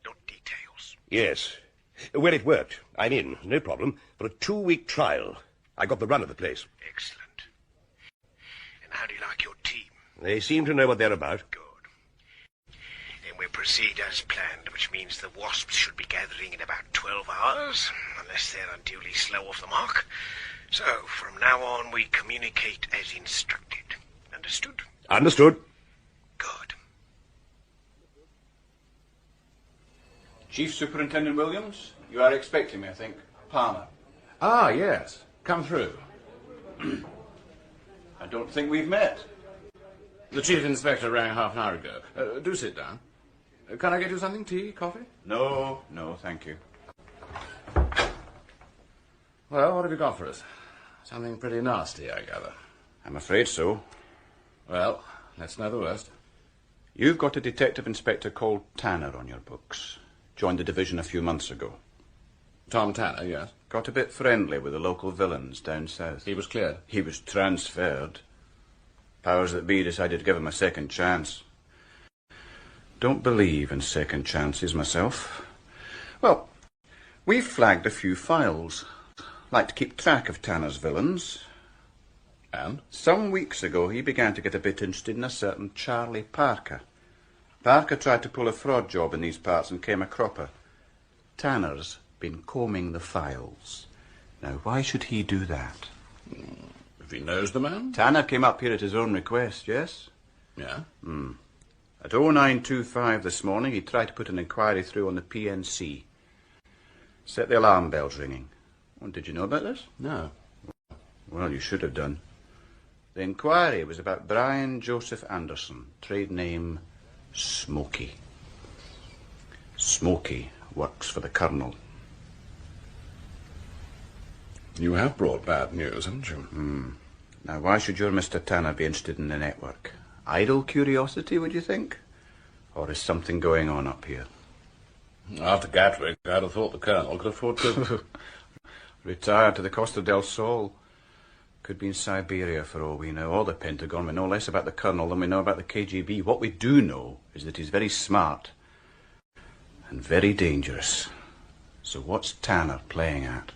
not details. Yes. Well, it worked. I'm in, no problem, for a 2-week trial. I got the run of the place. Excellent. And how do you like your team? They seem to know what they're about. Good. Then we'll proceed as planned, which means the wasps should be gathering in about 12 hours, unless they're unduly slow off the mark. So, from now on, we communicate as instructed. Understood? Understood. Good. Chief Superintendent Williams, you are expecting me, I think. Palmer. Ah, yes. Come through. I don't think we've met. The Chief Inspector rang half an hour ago. Do sit down. Can I get you something? Tea? Coffee? No, thank you. Well, what have you got for us? Something pretty nasty, I gather. I'm afraid so. Well, let's know the worst. You've got a detective inspector called Tanner on your books. Joined the division a few months ago. Tom Tanner, yes. Got a bit friendly with the local villains down south. He was cleared? He was transferred. Powers that be decided to give him a second chance. Don't believe in second chances myself. Well, we've flagged a few files. Like to keep track of Tanner's villains. And? Some weeks ago he began to get a bit interested in a certain Charlie Parker. Parker tried to pull a fraud job in these parts and came a cropper. Tanner's been combing the files. Now, why should he do that? If he knows the man? Tanner came up here at his own request, yes? Yeah? At 0925 this morning, he tried to put an inquiry through on the PNC. Set the alarm bells ringing. Oh, did you know about this? No. Well, you should have done. The inquiry was about Brian Joseph Anderson, trade name Smokey. Smoky works for the Colonel. You have brought bad news, haven't you? Now, why should your Mr. Tanner be interested in the network? Idle curiosity, would you think? Or is something going on up here? After Gatwick, I'd have thought the Colonel could afford to... Retire to the Costa del Sol. Could be in Siberia for all we know. Or the Pentagon. We know less about the Colonel than we know about the KGB. What we do know is that he's very smart and very dangerous. So what's Tanner playing at?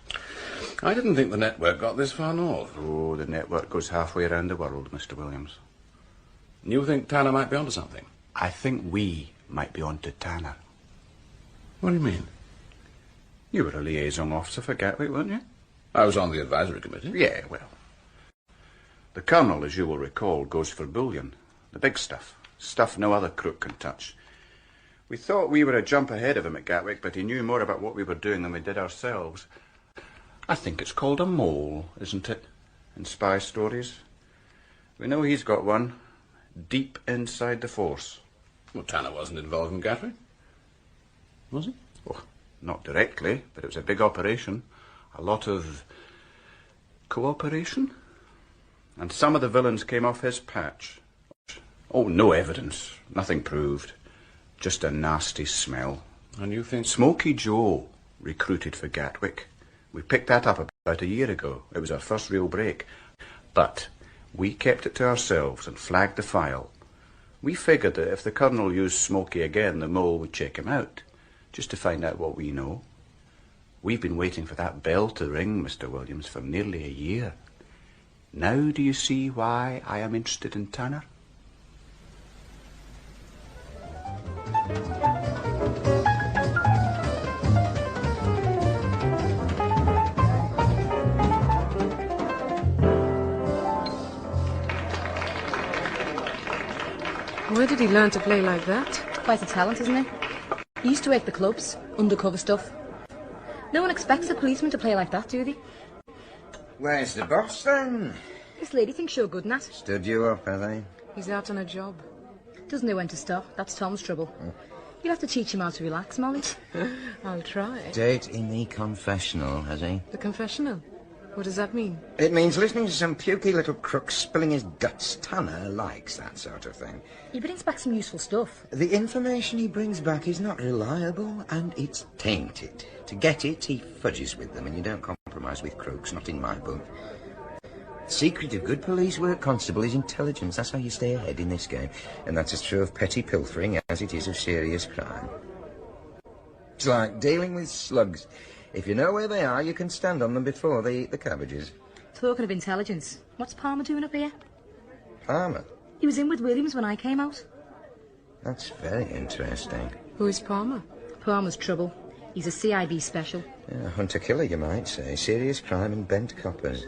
I didn't think the network got this far north. Oh, the network goes halfway around the world, Mr. Williams. You think Tanner might be onto something? I think we might be onto Tanner. What do you mean? You were a liaison officer for Gatwick, weren't you? I was on the advisory committee. Yeah, well. The Colonel, as you will recall, goes for bullion. The big stuff. Stuff no other crook can touch. We thought we were a jump ahead of him at Gatwick, but he knew more about what we were doing than we did ourselves. I think it's called a mole, isn't it? In spy stories. We know he's got one. Deep inside the force. Well, Tanner wasn't involved in Gatwick. Was he? Oh, not directly, but it was a big operation. A lot of cooperation. And some of the villains came off his patch. Oh, no evidence. Nothing proved. Just a nasty smell. And you think... Smoky Joe recruited for Gatwick. We picked that up about a year ago. It was our first real break. But we kept it to ourselves and flagged the file. We figured that if the Colonel used Smoky again, the mole would check him out, just to find out what we know. We've been waiting for that bell to ring, Mr. Williams, for nearly a year. Now do you see why I am interested in Tanner? Where did he learn to play like that? Quite a talent, isn't he? He used to work the clubs, undercover stuff. No one expects a policeman to play like that, do they? Where's the boss, then? This lady thinks you're good, Nat. Stood you up, have they? He's out on a job. Doesn't know when to stop. That's Tom's trouble. You'll have to teach him how to relax, Molly. I'll try. Date in the confessional, has he? The confessional? What does that mean? It means listening to some pukey little crook spilling his guts. Tanner likes that sort of thing. He brings back some useful stuff. The information he brings back is not reliable, and it's tainted. To get it, he fudges with them, and you don't compromise with crooks, not in my book. The secret of good police work, Constable, is intelligence. That's how you stay ahead in this game. And that's as true of petty pilfering as it is of serious crime. It's like dealing with slugs. If you know where they are, you can stand on them before they eat the cabbages. Talking of intelligence, what's Palmer doing up here? Palmer? He was in with Williams when I came out. That's very interesting. Who is Palmer? Palmer's trouble. He's a CIB special. Yeah, hunter-killer, you might say. Serious crime and bent coppers.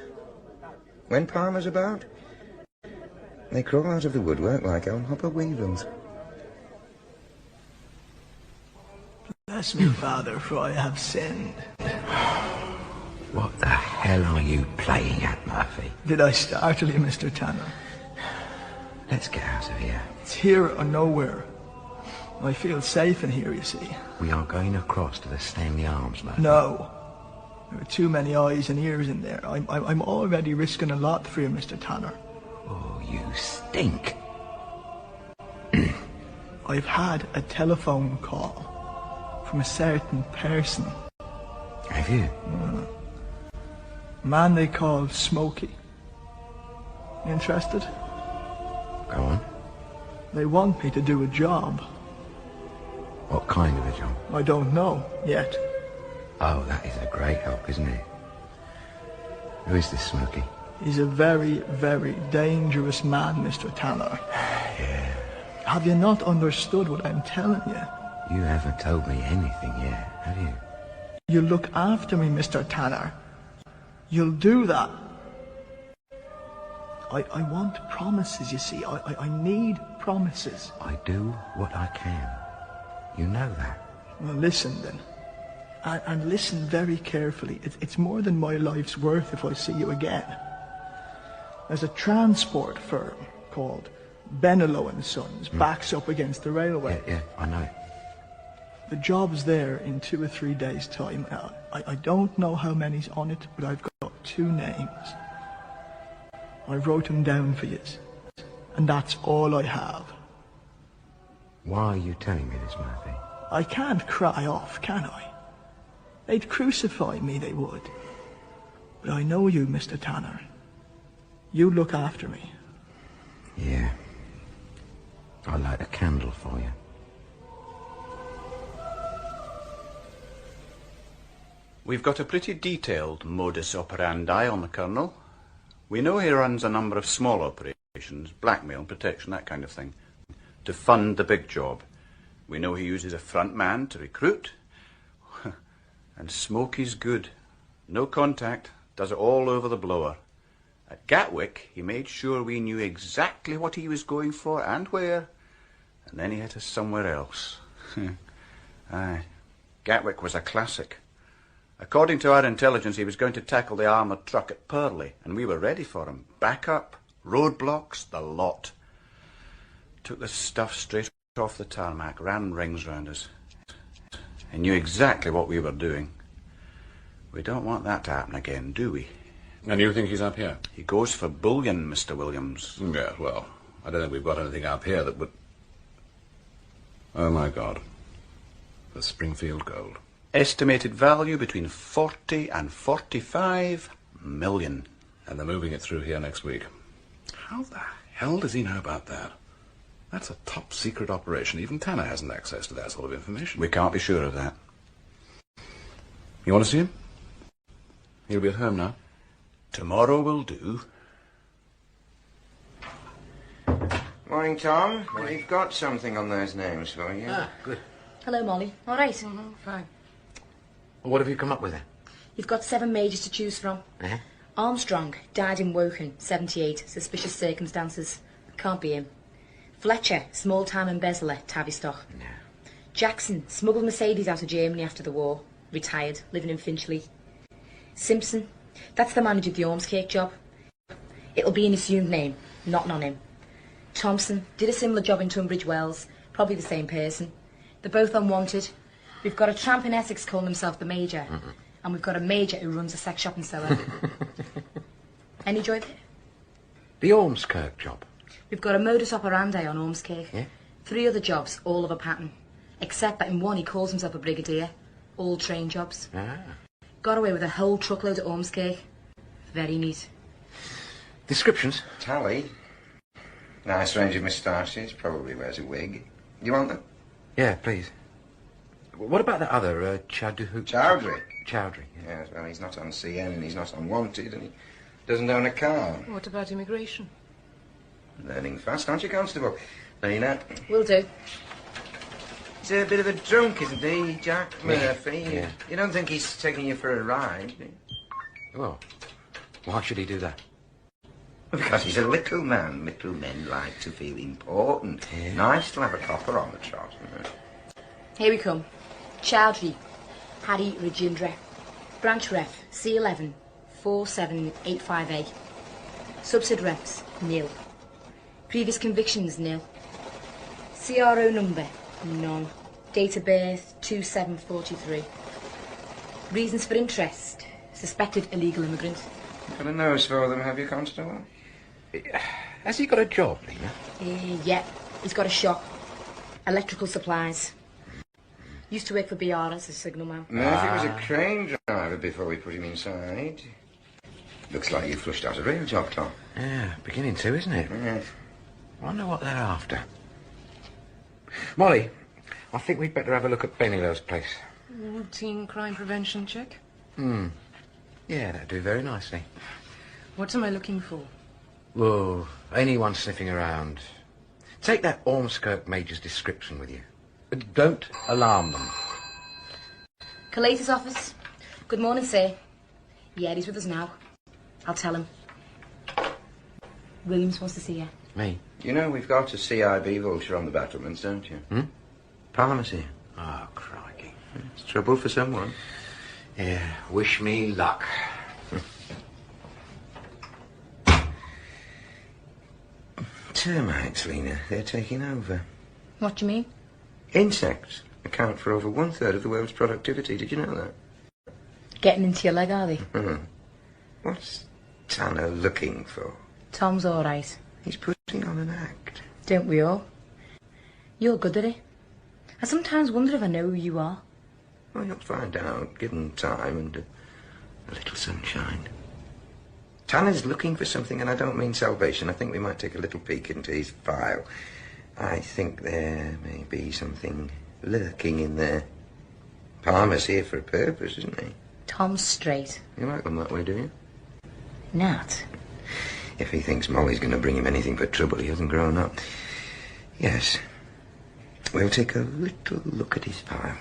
When Palmer's about, they crawl out of the woodwork like Elmhopper weevils. Bless me, Father, for I have sinned. What the hell are you playing at, Murphy? Did I startle you, Mr. Tanner? Let's get out of here. It's here or nowhere. I feel safe in here, you see. We are going across to the Stanley Arms, Murphy. No. There are too many eyes and ears in there. I'm already risking a lot for you, Mr. Tanner. Oh, you stink. I've had a telephone call from a certain person. Have you? A man they call Smokey. Interested? Go on. They want me to do a job. What kind of a job? I don't know yet. Oh, that is a great help, isn't it? Who is this Smokey? He's a very, very dangerous man, Mr. Tanner. Yeah. Have you not understood what I'm telling you? You haven't told me anything yet, have you? You look after me, Mr. Tanner. You'll do that. I want promises, you see. I need promises. I do what I can. You know that. Well, listen then. And listen very carefully. It's more than my life's worth if I see you again. There's a transport firm called Benelo and Sons backs up against the railway. Yeah, I know. The job's there in 2 or 3 days' time. I don't know how many's on it, but I've got 2 names. I wrote them down for you, and that's all I have. Why are you telling me this, Murphy? I can't cry off, can I? They'd crucify me, they would. But I know you, Mr. Tanner. You look after me. Yeah. I'll light a candle for you. We've got a pretty detailed modus operandi on the Colonel. We know he runs a number of small operations, blackmail, protection, that kind of thing, to fund the big job. We know he uses a front man to recruit. And Smokey's good. No contact, does it all over the blower. At Gatwick, he made sure we knew exactly what he was going for and where, and then he hit us somewhere else. Aye, Gatwick was a classic. According to our intelligence, he was going to tackle the armoured truck at Purley, and we were ready for him. Backup, roadblocks, the lot. Took the stuff straight off the tarmac, ran rings round us. He knew exactly what we were doing. We don't want that to happen again, do we? And you think he's up here? He goes for bullion, Mr. Williams. Yeah, well, I don't think we've got anything up here that would... Oh, my God. The Springfield gold. Estimated value between 40 and 45 million. And they're moving it through here next week. How the hell does he know about that? That's a top-secret operation. Even Tanner hasn't access to that sort of information. We can't be sure of that. You want to see him? He'll be at home now. Tomorrow will do. Morning, Tom. We've got something on those names for you. Ah, good. Hello, Molly. All right. Fine. Well, what have you come up with then? You've got 7 majors to choose from. Uh-huh. Armstrong died in Woking, 78. Suspicious circumstances. Can't be him. Fletcher, small-time embezzler, Tavistock. No. Jackson, smuggled Mercedes out of Germany after the war. Retired, living in Finchley. Simpson, that's the manager of the Ormskirk job. It'll be an assumed name, not on him. Thompson did a similar job in Tunbridge Wells. Probably the same person. They're both unwanted. We've got a tramp in Essex calling himself the Major. And we've got a Major who runs a sex shop in Soho. Any joy there? The Ormskirk job? We've got a modus operandi on Ormskirk. Yeah? 3 other jobs, all of a pattern. Except that in one he calls himself a brigadier. All train jobs. Ah. Got away with a whole truckload at Ormskirk. Very neat. Descriptions? Tally. Nice range of moustaches. Probably wears a wig. You want them? Yeah, please. What about that other, Chowdhury. Chowdhury, yeah. Yes, well, he's not on CN and he's not on Wanted and he doesn't own a car. What about immigration? Learning fast, aren't you, Constable? Nina? Will do. He's a bit of a drunk, isn't he, Jack Murphy? Yeah. You don't think he's taking you for a ride, do you? Well, why should he do that? Because he's a little man. Little men like to feel important. Yeah. Nice to have a copper on the trot, isn't it? Here we come. Chowdhury, Harry Rajendra. Branch ref, C11, 4785A. Subsid refs, nil. Previous convictions, nil. CRO number, none. Date of birth, 2743. Reasons for interest, suspected illegal immigrant. Got a nose for them, have you, Constable? Has he got a job, Lena? Yeah, he's got a shop. Electrical supplies. Used to work for BR as a signalman. Murphy was a crane driver before we put him inside. Looks like you flushed out a real job, Tom. Yeah, beginning to, isn't it? Yes. Wonder what they're after. Molly, I think we'd better have a look at Bennylow's place. Routine crime prevention check. Yeah, that'd do very nicely. What am I looking for? Whoa, anyone sniffing around. Take that Ormskirk Major's description with you. Don't alarm them. Collator's office. Good morning, sir. Yeah, he's with us now. I'll tell him. Williams wants to see you. Me? You know we've got a CIB vulture on the battlements, don't you? Pharmacy. Oh, crikey. It's trouble for someone. Yeah, wish me luck. Termites, Lena. They're taking over. What do you mean? Insects. account for over 1/3 of the world's productivity. Did you know that? Getting into your leg, are they? What's Tanner looking for? Tom's all right. He's putting on an act. Don't we all? You're good at it. I sometimes wonder if I know who you are. Well, you'll find out, given time and a little sunshine. Tanner's looking for something, and I don't mean salvation. I think we might take a little peek into his file. I think there may be something lurking in there. Palmer's here for a purpose, isn't he? Tom's straight. You like them that way, do you? Nat. If he thinks Molly's going to bring him anything but trouble, he hasn't grown up. Yes. We'll take a little look at his file.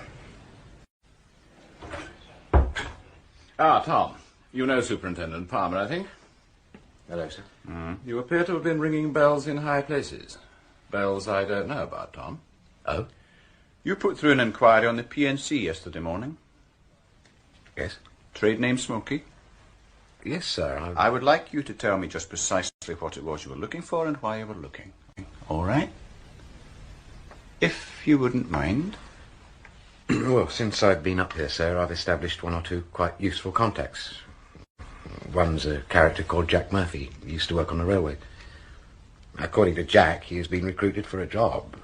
Ah, Tom. You know Superintendent Palmer, I think? Hello, sir. You appear to have been ringing bells in high places. Bells I don't know about, Tom. Oh? You put through an inquiry on the PNC yesterday morning. Yes. Trade name Smoky? Yes, sir. I would like you to tell me just precisely what it was you were looking for and why you were looking. All right? If you wouldn't mind. Well, since I've been up here, sir, I've established one or two quite useful contacts. One's a character called Jack Murphy. He used to work on the railway. According to Jack, he has been recruited for a job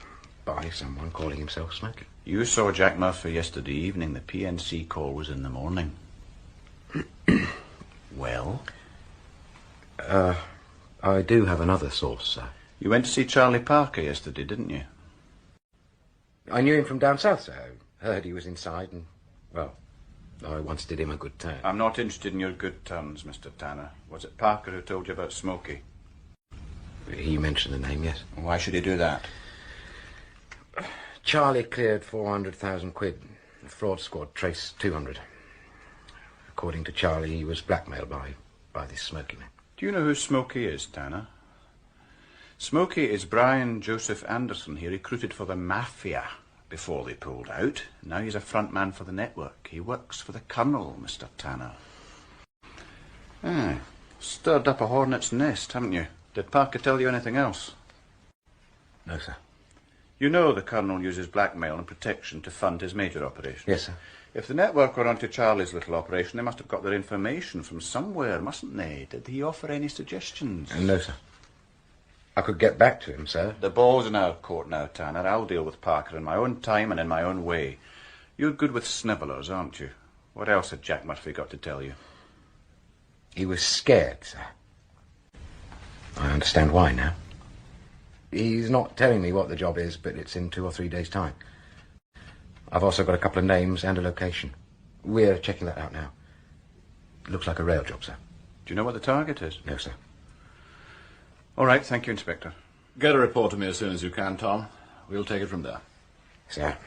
by someone calling himself Smoky. You saw Jack Murphy yesterday evening. The PNC call was in the morning. Well? I do have another source, sir. You went to see Charlie Parker yesterday, didn't you? I knew him from down south, sir. I heard he was inside and, well, I once did him a good turn. I'm not interested in your good turns, Mr. Tanner. Was it Parker who told you about Smoky? He mentioned the name, yes. Why should he do that? Charlie cleared 400,000 quid. The fraud squad traced 200. According to Charlie, he was blackmailed by this Smoky man. Do you know who Smoky is, Tanner? Smoky is Brian Joseph Anderson. He recruited for the Mafia before they pulled out. Now he's a front man for the network. He works for the Colonel, Mr. Tanner. Stirred up a hornet's nest, haven't you? Did Parker tell you anything else? No, sir. You know the Colonel uses blackmail and protection to fund his major operations. Yes, sir. If the network were onto Charlie's little operation, they must have got their information from somewhere, mustn't they? Did he offer any suggestions? No, sir. I could get back to him, sir. The ball's in our court now, Tanner. I'll deal with Parker in my own time and in my own way. You're good with snivellers, aren't you? What else had Jack Murphy got to tell you? He was scared, sir. I understand why now. He's not telling me what the job is, but it's in 2 or 3 days' time. I've also got a couple of names and a location. We're checking that out now. Looks like a rail job, sir. Do you know what the target is? No, sir. All right, thank you, Inspector. Get a report to me as soon as you can, Tom. We'll take it from there. Sir.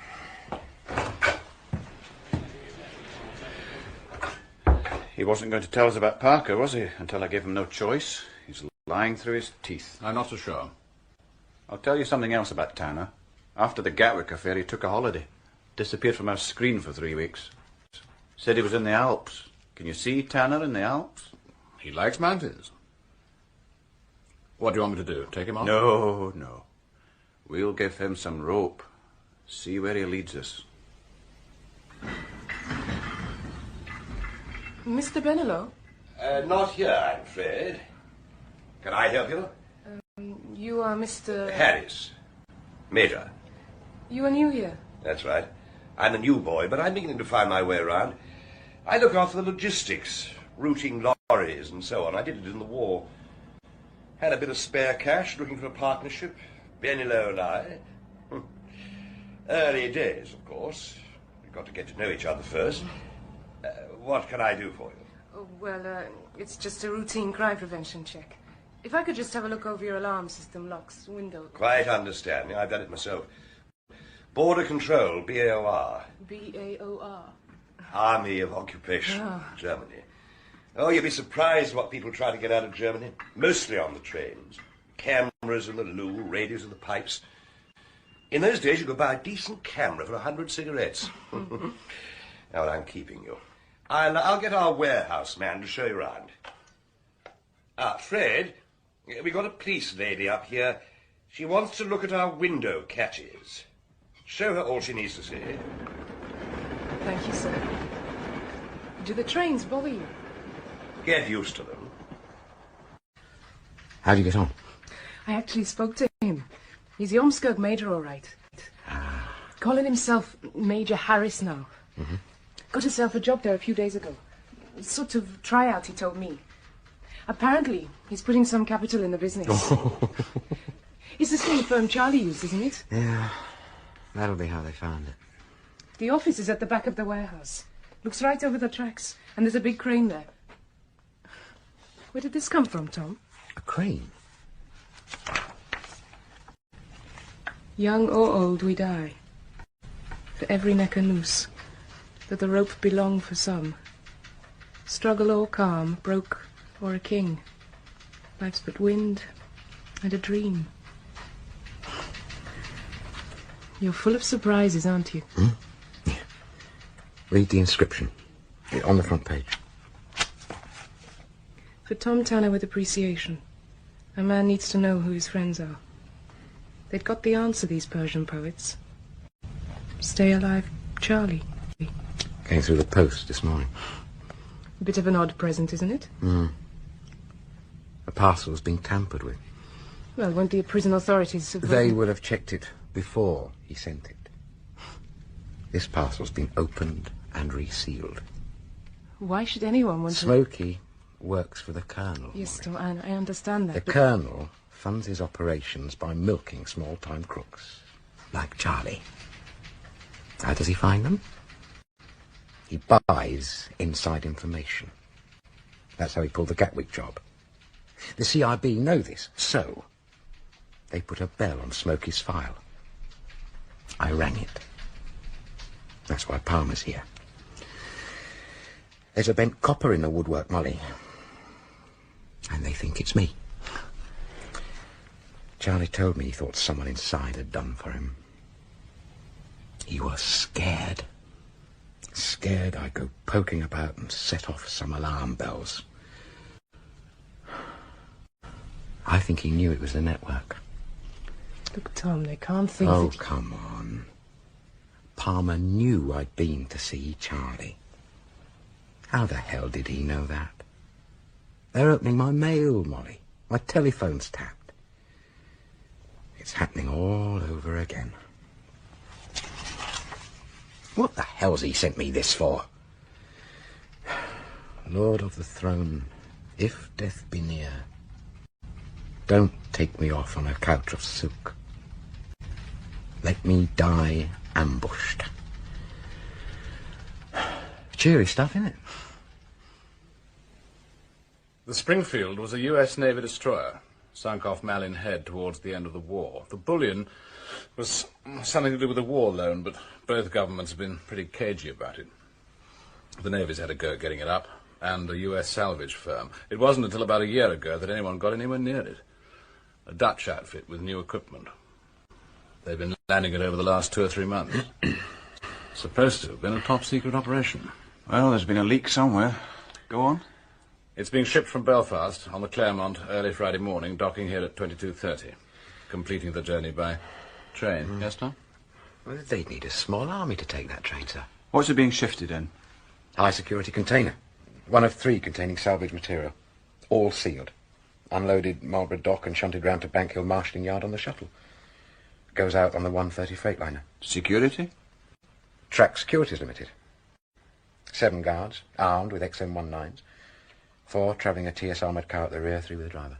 He wasn't going to tell us about Parker, was he? Until I gave him no choice. He's lying through his teeth. I'm not so sure. I'll tell you something else about Tanner. After the Gatwick affair, he took a holiday. Disappeared from our screen for 3 weeks. Said he was in the Alps. Can you see Tanner in the Alps? He likes mountains. What do you want me to do? Take him on? No. We'll give him some rope. See where he leads us. Mr. Benelo? Not here, I'm afraid. Can I help you? You are Mr... Harris. Major. You are new here? That's right. I'm a new boy, but I'm beginning to find my way around. I look after the logistics, routing lorries and so on. I did it in the war. Had a bit of spare cash, looking for a partnership. Benelo and I. Early days, of course. We've got to get to know each other first. What can I do for you? Oh, well, it's just a routine crime prevention check. If I could just have a look over your alarm system, locks, windows... Quite understand. I've done it myself. Border Control, BAOR. BAOR? Army of Occupation, Germany. Oh, you'd be surprised what people try to get out of Germany. Mostly on the trains. Cameras in the loo, radios in the pipes. In those days, you could buy a decent camera for 100 cigarettes. Now, I'm keeping you. I'll get our warehouse man to show you around. Fred, we've got a police lady up here. She wants to look at our window catches. Show her all she needs to see. Thank you, sir. Do the trains bother you? Get used to them. How'd you get on? I actually spoke to him. He's the Ormskirk Major, all right. Calling himself Major Harris now. Mm-hmm. Got himself a job there a few days ago. Sort of tryout, he told me. Apparently, he's putting some capital in the business. It's the same firm Charlie used, isn't it? Yeah, that'll be how they found it. The office is at the back of the warehouse. Looks right over the tracks, and there's a big crane there. Where did this come from, Tom? A crane? Young or old, we die. For every neck a noose, that the rope belong for some. Struggle or calm, broke or a king. Life's but wind and a dream. You're full of surprises, aren't you? Yeah. Read the inscription. On the front page. For Tom Tanner with appreciation, a man needs to know who his friends are. They'd got the answer, these Persian poets. Stay alive, Charlie. Came through the post this morning. A bit of an odd present, isn't it? A parcel's been tampered with. Well, won't the prison authorities have... They would have checked it before he sent it. This parcel's been opened and resealed. Why should anyone want Smokey works for the Colonel. Yes, Tom, I understand that. The Colonel funds his operations by milking small-time crooks, like Charlie. How does he find them? He buys inside information. That's how he pulled the Gatwick job. The CIB know this, so they put a bell on Smokey's file. I rang it. That's why Palmer's here. There's a bent copper in the woodwork, Molly. And they think it's me. Charlie told me he thought someone inside had done for him. He was scared. Scared I'd go poking about and set off some alarm bells. I think he knew it was the network. Look, Tom, they can't think Oh, that... come on. Palmer knew I'd been to see Charlie. How the hell did he know that? They're opening my mail, Molly. My telephone's tapped. It's happening all over again. What the hell's he sent me this for? Lord of the throne, if death be near, don't take me off on a couch of silk. Let me die ambushed. Cheery stuff, isn't it? The Springfield was a U.S. Navy destroyer, sunk off Malin Head towards the end of the war. The bullion was something to do with a war loan, but both governments have been pretty cagey about it. The Navy's had a go at getting it up, and a U.S. salvage firm. It wasn't until about a year ago that anyone got anywhere near it. A Dutch outfit with new equipment. They've been landing it over the last 2 or 3 months. Supposed to have been a top-secret operation. Well, there's been a leak somewhere. Go on. It's being shipped from Belfast on the Claremont early Friday morning, docking here at 22:30, completing the journey by train. Yes, Tom? Well, they'd need a small army to take that train, sir. What's it being shifted in? High-security container. One of 3 containing salvage material. All sealed. Unloaded Marlborough Dock and shunted round to Bank Hill Marshalling Yard on the shuttle. Goes out on the 1:30 Freightliner. Security? Track Securities Limited. 7 guards, armed with XM-19s. 4 travelling a TS armoured car at the rear, 3 with a driver.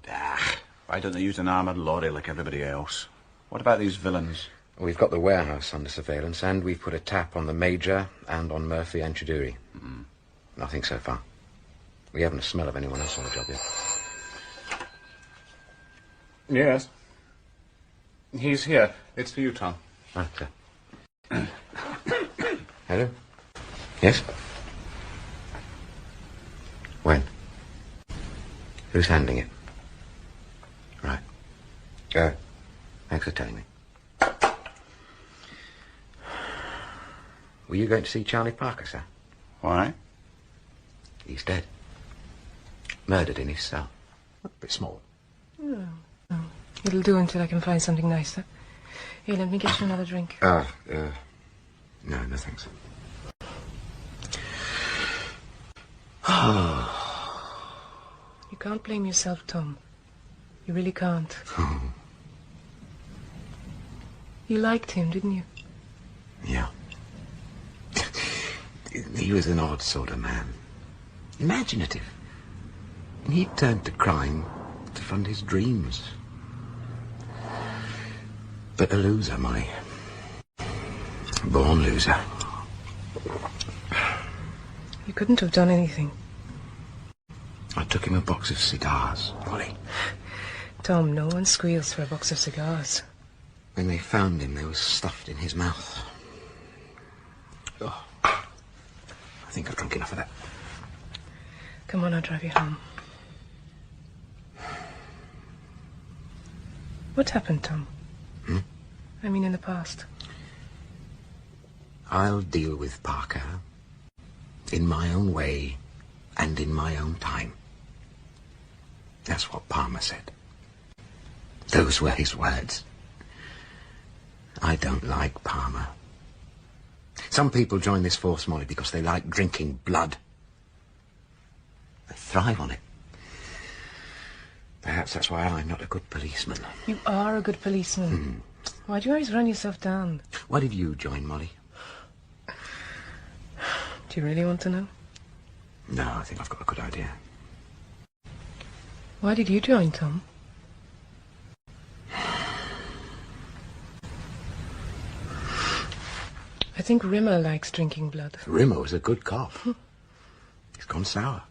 Why don't they use an armoured lorry like everybody else? What about these villains? We've got the warehouse under surveillance, and we've put a tap on the Major and on Murphy and Chiduri. Nothing so far. We haven't a smell of anyone else on the job yet. Yes. He's here. It's for you, Tom. Okay. Hello? Yes? When? Who's handling it? Right. Go. Thanks for telling me. Were you going to see Charlie Parker, sir? Why? He's dead. Murdered in his cell. A bit small. Oh. It'll do until I can find something nicer. Here, let me get you another drink. No, thanks. You can't blame yourself, Tom. You really can't. You liked him, didn't you? Yeah. He was an odd sort of man. Imaginative. And he turned to crime to fund his dreams. But a loser, Molly. Born loser. You couldn't have done anything. I took him a box of cigars, Molly. Tom, no one squeals for a box of cigars. When they found him, they were stuffed in his mouth. Oh, I think I've drunk enough of that. Come on, I'll drive you home. What happened, Tom? I mean, in the past. I'll deal with Parker in my own way and in my own time. That's what Palmer said. Those were his words. I don't like Palmer. Some people join this force, Molly, because they like drinking blood. They thrive on it. Perhaps that's why I'm not a good policeman. You are a good policeman. Why do you always run yourself down? Why did you join, Molly? Do you really want to know? No, I think I've got a good idea. Why did you join, Tom? I think Rimmer likes drinking blood. Rimmer was a good cop. He's gone sour.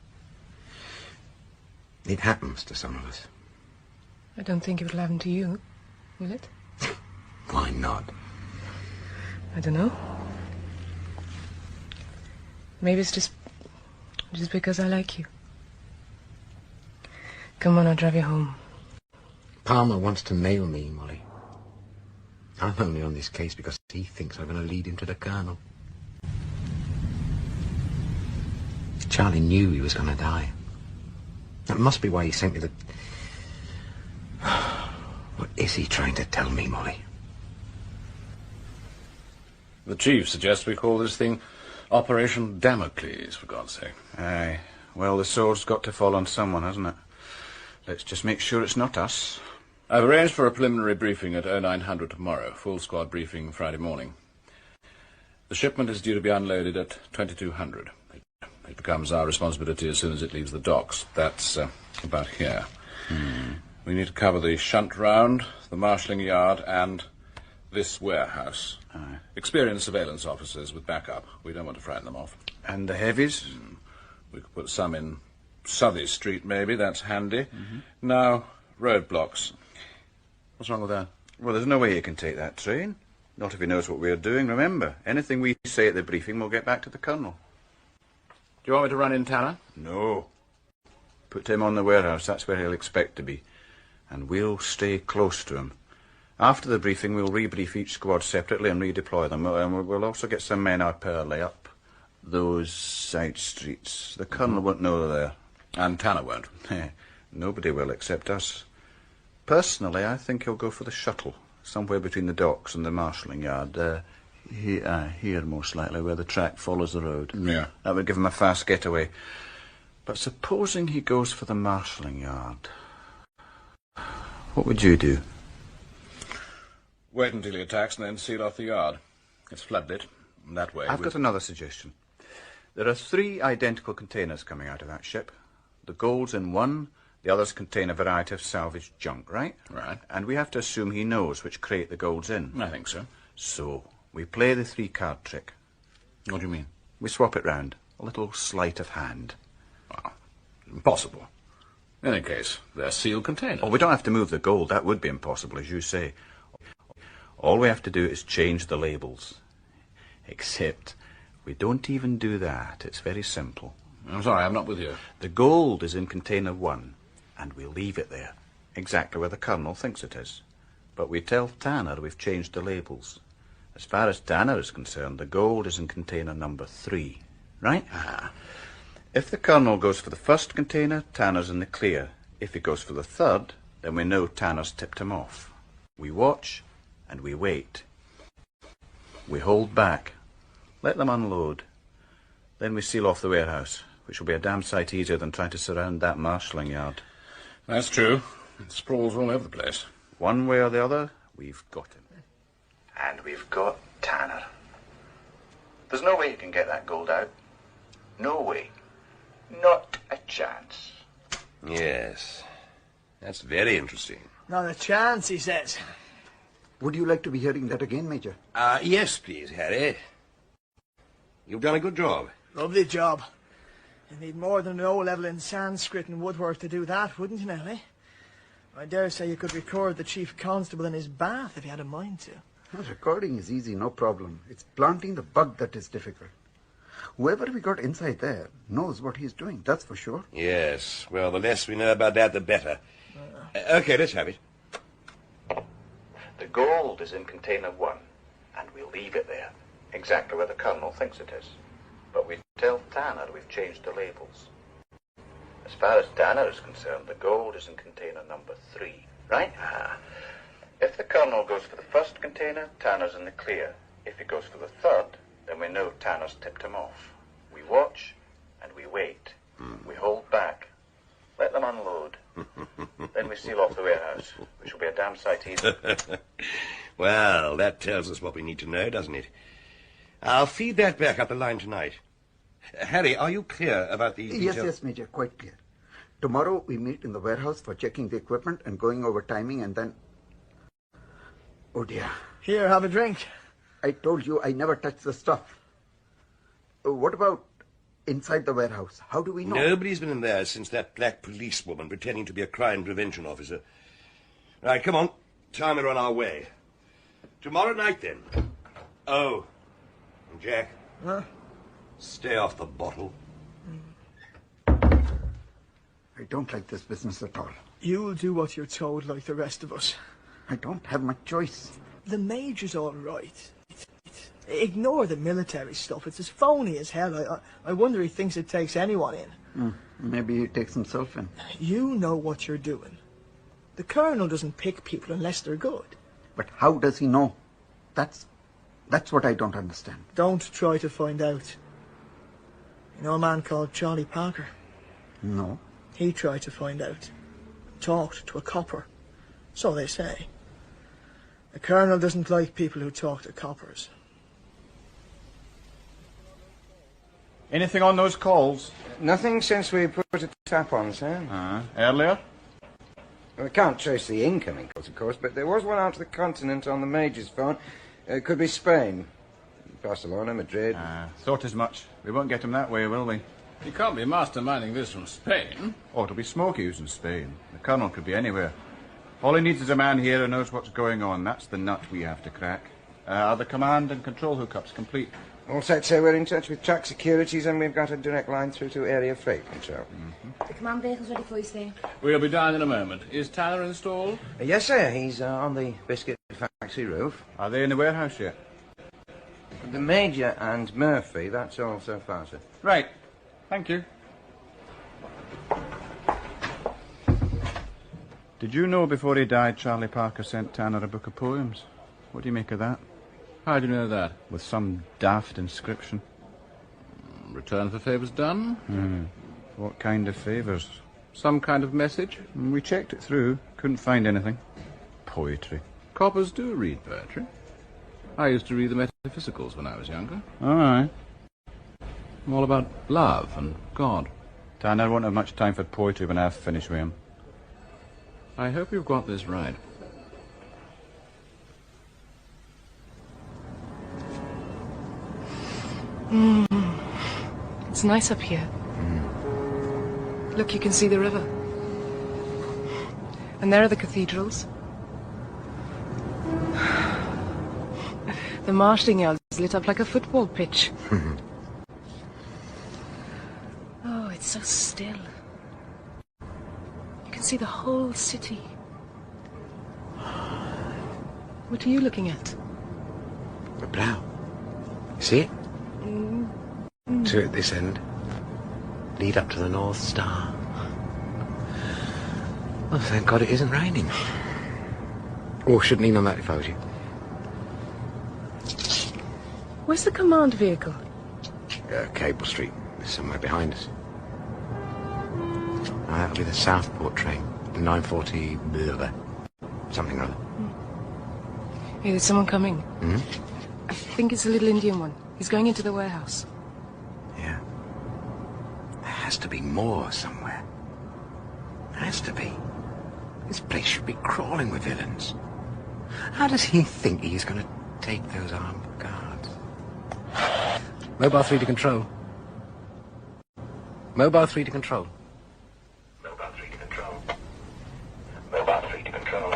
It happens to some of us. I don't think it will happen to you, will it? Why not? I don't know. Maybe it's just because I like you. Come on, I'll drive you home. Palmer wants to nail me, Molly. I'm only on this case because he thinks I'm going to lead him to the Colonel. Charlie knew he was going to die. That must be why he sent me the... What is he trying to tell me, Molly? The chief suggests we call this thing Operation Damocles, for God's sake. Aye. Well, the sword's got to fall on someone, hasn't it? Let's just make sure it's not us. I've arranged for a preliminary briefing at 0900 tomorrow. Full squad briefing Friday morning. The shipment is due to be unloaded at 2200. It becomes our responsibility as soon as it leaves the docks. That's about here. We need to cover the shunt round, the marshalling yard, and this warehouse. Experienced surveillance officers with backup. We don't want to frighten them off. And the heavies? We could put some in Southey Street, maybe. That's handy. Now, roadblocks. What's wrong with that? Well, there's no way you can take that train. Not if he knows what we're doing. Remember, anything we say at the briefing will get back to the Colonel. Do you want me to run in Tanner? No. Put him on the warehouse. That's where he'll expect to be. And we'll stay close to him. After the briefing, we'll rebrief each squad separately and redeploy them. And we'll also get some men up early, up those side streets. The Colonel won't know they're there. And Tanner won't. Nobody will except us. Personally, I think he'll go for the shuttle, somewhere between the docks and the marshalling yard. Here, most likely, where the track follows the road. Yeah. That would give him a fast getaway. But supposing he goes for the marshalling yard, what would you do? Wait until he attacks and then seal off the yard. It's floodlit. That way... I've got another suggestion. There are 3 identical containers coming out of that ship. The gold's in one, the others contain a variety of salvaged junk, right? Right. And we have to assume he knows which crate the gold's in. I think so. So, we play the 3-card trick. What do you mean? We swap it round. A little sleight of hand. Well, impossible. In any case, they're sealed containers. Oh, we don't have to move the gold. That would be impossible, as you say. All we have to do is change the labels. Except we don't even do that. It's very simple. I'm sorry, I'm not with you. The gold is in container 1, and we leave it there, exactly where the Colonel thinks it is. But we tell Tanner we've changed the labels. As far as Tanner is concerned, the gold is in container number 3, right? If the Colonel goes for the first container, Tanner's in the clear. If he goes for the third, then we know Tanner's tipped him off. We watch, and we wait. We hold back, let them unload. Then we seal off the warehouse, which will be a damn sight easier than trying to surround that marshalling yard. That's true. It sprawls all over the place. One way or the other, we've got him. And we've got Tanner. There's no way he can get that gold out. No way. Not a chance. Yes. That's very interesting. Not a chance, he says. Would you like to be hearing that again, Major? Yes, please, Harry. You've done a good job. Lovely job. You need more than an O-level in Sanskrit and woodwork to do that, wouldn't you, Nelly? I dare say you could record the chief constable in his bath if you had a mind to. Well, recording is easy, no problem. It's planting the bug that is difficult. Whoever we got inside there knows what he's doing, that's for sure. Yes, well, the less we know about that, the better. Okay, let's have it. The gold is in container 1, and we'll leave it there, exactly where the Colonel thinks it is. But we tell Tanner we've changed the labels. As far as Tanner is concerned, the gold is in container number 3, right? If the Colonel goes for the first container, Tanner's in the clear. If he goes for the third, then we know Tanner's tipped him off. We watch and we wait. We hold back, let them unload. Then we seal off the warehouse, which will be a damn sight easier. Well, that tells us what we need to know, doesn't it? I'll feed that back up the line tonight. Harry, are you clear about the details? Yes, Major, quite clear. Tomorrow we meet in the warehouse for checking the equipment and going over timing, and then... Oh, dear. Here, have a drink. I told you I never touched the stuff. What about inside the warehouse? How do we know? Nobody's been in there since that black policewoman pretending to be a crime prevention officer. Right, come on. Time we're on our way. Tomorrow night, then. Oh, and Jack. Huh? Stay off the bottle. I don't like this business at all. You'll do what you're told like the rest of us. I don't have much choice. The Major's all right. Ignore the military stuff. It's as phony as hell. I wonder he thinks it takes anyone in. Maybe he takes himself in. You know what you're doing. The Colonel doesn't pick people unless they're good. But how does he know? That's what I don't understand. Don't try to find out. You know a man called Charlie Parker? No. He tried to find out. Talked to a copper. So they say. The Colonel doesn't like people who talk to coppers. Anything on those calls? Nothing since we put a tap on, sir. Earlier? We can't trace the incoming calls, of course, but there was one out to the continent on the Major's phone. It could be Spain. Barcelona, Madrid. Thought as much. We won't get him that way, will we? You can't be masterminding this from Spain. Oh, it'll be Smoky who's in Spain. The Colonel could be anywhere. All he needs is a man here who knows what's going on. That's the nut we have to crack. Are the command and control hookups complete? All set, sir. We're in touch with track securities and we've got a direct line through to area freight control. The command vehicle's ready for you, sir. We'll be down in a moment. Is Tanner installed? Yes, sir. He's on the biscuit factory roof. Are they in the warehouse yet? The Major and Murphy, that's all so far, sir. Right. Thank you. Did you know before he died Charlie Parker sent Tanner a book of poems? What do you make of that? How do you know that? With some daft inscription. Return for favours done? What kind of favours? Some kind of message? We checked it through. Couldn't find anything. Poetry. Coppers do read poetry. I used to read the metaphysicals when I was younger. All right. I'm all about love and God. Tanner won't have much time for poetry when I've finished with him. I hope you've got this right. It's nice up here. Look, you can see the river. And there are the cathedrals. The marshalling yard is lit up like a football pitch. Oh, it's so still. You can see the whole city. What are you looking at? The plough. See it? Two at this end. Lead up to the North Star. Oh, thank God it isn't raining. Oh, shouldn't lean on that if I was you. Where's the command vehicle? Cable Street. Somewhere behind us. Now, that'll be the Southport train. 9:40... blah, something or other. Hey, there's someone coming. Hmm? I think it's a little Indian one. He's going into the warehouse. Yeah. There has to be more somewhere. There has to be. This place should be crawling with villains. How does he think he's going to take those armed guards? Mobile 3 to control. Mobile 3 to control. Mobile 3 to control. Mobile 3 to control.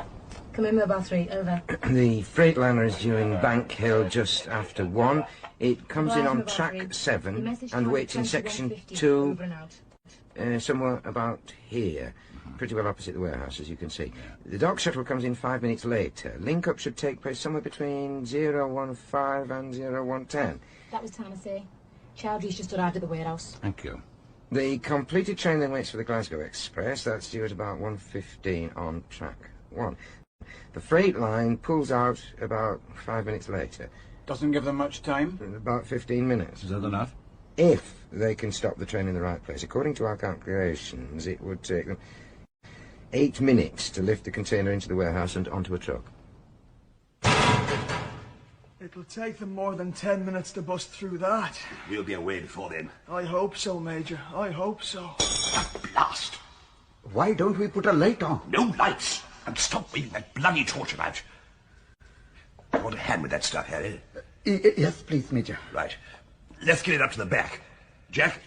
Come in, Mobile 3, over. The Freightliner is due in Bank Hill just after 1. It comes in on track 7 and waits in section 2, somewhere about here. Pretty well opposite the warehouse, as you can see. The dock shuttle comes in 5 minutes later. Link-up should take place somewhere between 015 and 0110. That was time, I say. Chowdhury's just arrived at the warehouse. Thank you. The completed train then waits for the Glasgow Express. That's due at about 1:15 on track 1. The freight line pulls out about 5 minutes later. Doesn't give them much time? About 15 minutes. Is that enough? If they can stop the train in the right place. According to our calculations, it would take them 8 minutes to lift the container into the warehouse and onto a truck. It'll take them more than 10 minutes to bust through that. We'll be away before then. I hope so, Major. I hope so. Blast! Why don't we put a light on? No lights! And stop waving that bloody torch about. You want a hand with that stuff, Harry? Yes, please, Major. Right. Let's get it up to the back. Jack,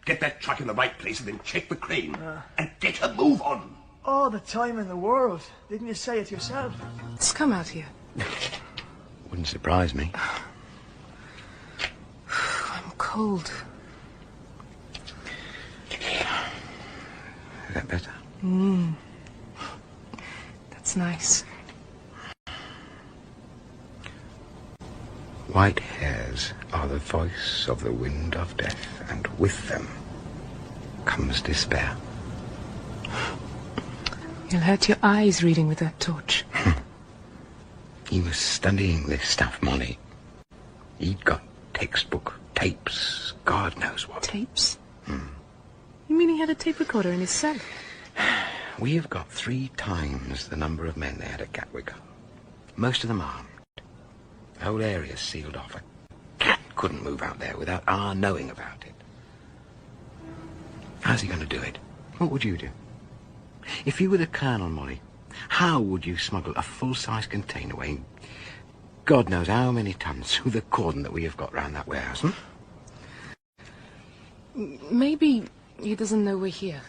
get that truck in the right place and then check the crane. And get a move on. All the time in the world. Didn't you say it yourself? Let's come out here. Wouldn't surprise me. I'm cold. Is that better? That's nice. White hairs are the voice of the wind of death, and with them comes despair. You'll hurt your eyes reading with that torch. He was studying this stuff, Molly. He'd got textbook tapes, God knows what. Tapes? You mean he had a tape recorder in his cell? We have got 3 times the number of men they had at Gatwick. Most of them armed. The whole area's sealed off. A cat couldn't move out there without our knowing about it. How's he going to do it? What would you do? If you were the Colonel, Molly, how would you smuggle a full-size container weighing God knows how many tons through the cordon that we have got round that warehouse, Maybe he doesn't know we're here.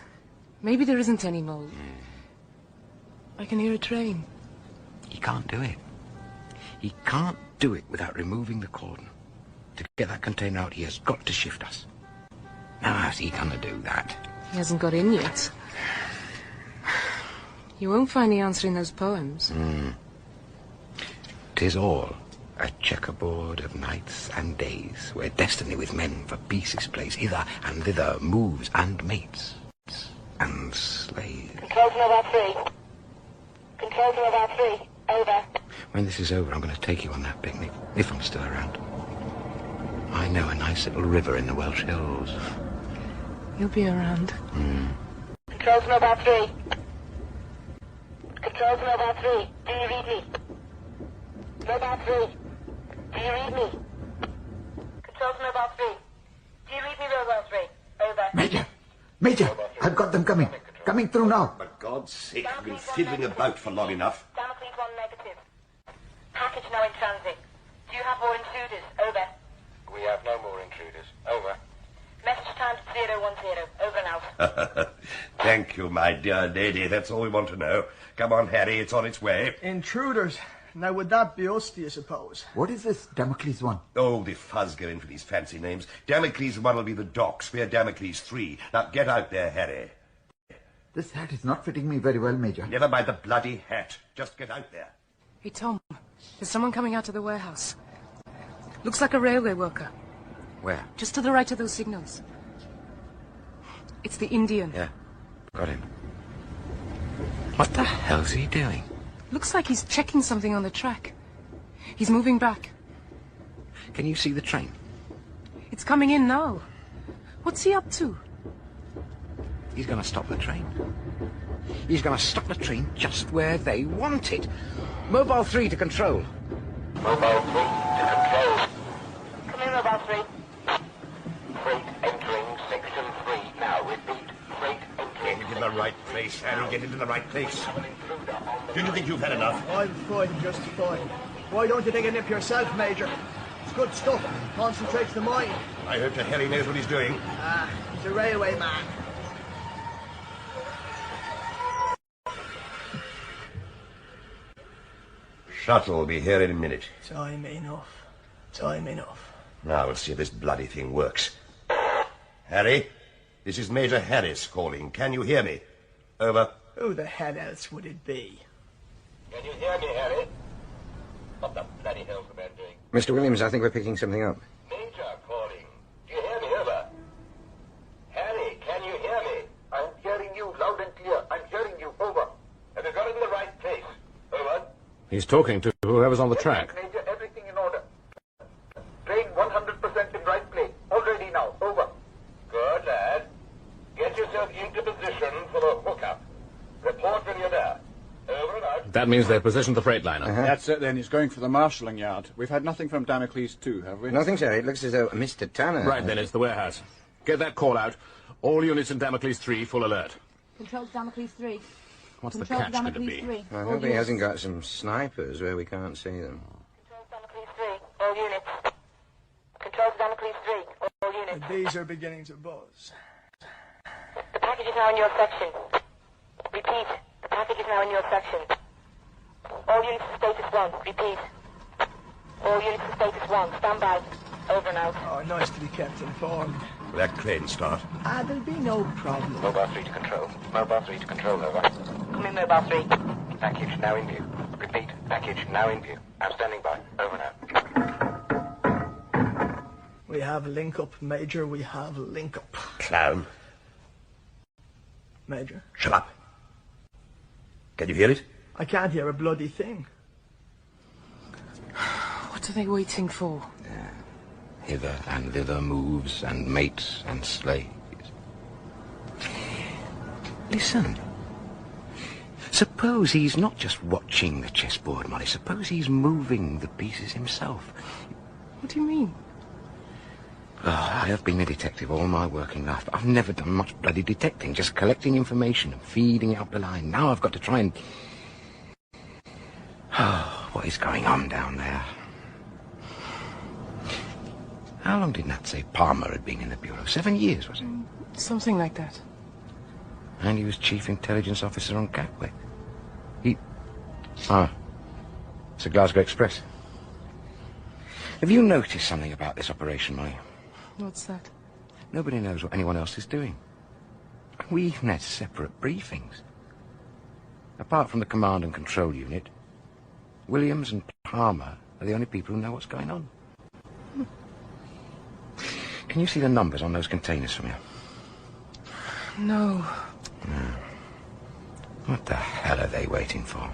Maybe there isn't any mold. I can hear a train. He can't do it. He can't do it without removing the cordon. To get that container out, he has got to shift us. Now, how's he going to do that? He hasn't got in yet. You won't find the answer in those poems. 'Tis all a checkerboard of nights and days, where destiny with men for peace is placed, hither and thither moves and mates and slays. Control to Mobile 3. Control to Mobile 3. Over. When this is over, I'm going to take you on that picnic, if I'm still around. I know a nice little river in the Welsh hills. You'll be around. Control to Mobile 3. Control to Mobile 3. Do you read me? Mobile 3. Do you read me? Control to Mobile 3. Do you read me, Mobile 3? Over. Major, I've got them coming. Coming through now. For God's sake, you've been fiddling about for long enough. Damocles 1 negative. Package now in transit. Do you have more intruders? Over. We have no more intruders. Over. Message times 010. Over and out. Thank you, my dear lady. That's all we want to know. Come on, Harry, it's on its way. Intruders. Now, would that be us, do you suppose? What is this Damocles 1? Oh, the fuzz go in for these fancy names. Damocles 1 will be the docks. We're Damocles 3. Now, get out there, Harry. This hat is not fitting me very well, Major. Never mind the bloody hat. Just get out there. Hey, Tom. There's someone coming out of the warehouse. Looks like a railway worker. Where? Just to the right of those signals. It's the Indian. Yeah, got him. What the hell's he doing? Looks like he's checking something on the track. He's moving back. Can you see the train? It's coming in now. What's he up to? He's going to stop the train. He's going to stop the train just where they want it. Mobile 3 to control. Mobile 3 to control. Come in, Mobile 3. Freight entering section 3. Now, repeat. Freight entering. Get into the right place, Harry. Get into the right place. Do you think you've had enough? I'm fine, just fine. Why don't you take a nip yourself, Major? It's good stuff. Concentrates the mind. I hope that Harry knows what he's doing. He's a railway man. Shuttle will be here in a minute. Time enough. Time enough. Now we'll see if this bloody thing works. Harry, this is Major Harris calling. Can you hear me? Over. Who the hell else would it be? Can you hear me, Harry? What the bloody hell's the man doing? Mr. Williams, I think we're picking something up. Major calling. Do you hear me? Over. Harry, can you hear me? I'm hearing you loud and clear. I'm hearing you. Over. Have you got it in the right place? Over. He's talking to whoever's on the track. Major, everything in order. Train 100% in right place. Already now. Over. Good, lad. Get yourself into position for the hookup. Report when you're there. Over and out. That means they're positioned the Freightliner. That's it then. He's going for the marshalling yard. We've had nothing from Damocles 2, have we? Nothing, sir. It looks as though Mr. Tanner... Right, then it's the warehouse. Get that call out. All units in Damocles 3, full alert. Control to Damocles 3. What's Control the catch going to Damocles be? 3. I hope he hasn't got some snipers where we can't see them. Control Damocles 3. All units. Control Damocles 3. All units. These are beginning to buzz. The package is now in your section. Repeat. The package is now in your section. All units to status 1. Repeat. All units to status 1. Stand by. Over and out. Oh, nice to be kept informed. Will that crane start? There'll be no problem. Mobile 3 to control. Mobile 3 to control, over. Come in, Mobile 3. Package now in view. Repeat. Package now in view. I'm standing by. Over and out. We have link up, Major. We have link up. Clown. Major. Shut up. Can you hear it? I can't hear a bloody thing. What are they waiting for? Hither and thither moves, and mates and slaves. Listen. Suppose he's not just watching the chessboard, Molly. Suppose he's moving the pieces himself. What do you mean? Oh, I have been a detective all my working life, but I've never done much bloody detecting, just collecting information and feeding it up the line. Now I've got to try and... Oh, what is going on down there? How long did Nat say Palmer had been in the Bureau? 7 years, was it? Something like that. And he was Chief Intelligence Officer on Gatwick. He... Ah. It's a Glasgow Express. Have you noticed something about this operation, Molly? What's that? Nobody knows what anyone else is doing. We even had separate briefings. Apart from the command and control unit, Williams and Palmer are the only people who know what's going on. Can you see the numbers on those containers from here? No. What the hell are they waiting for?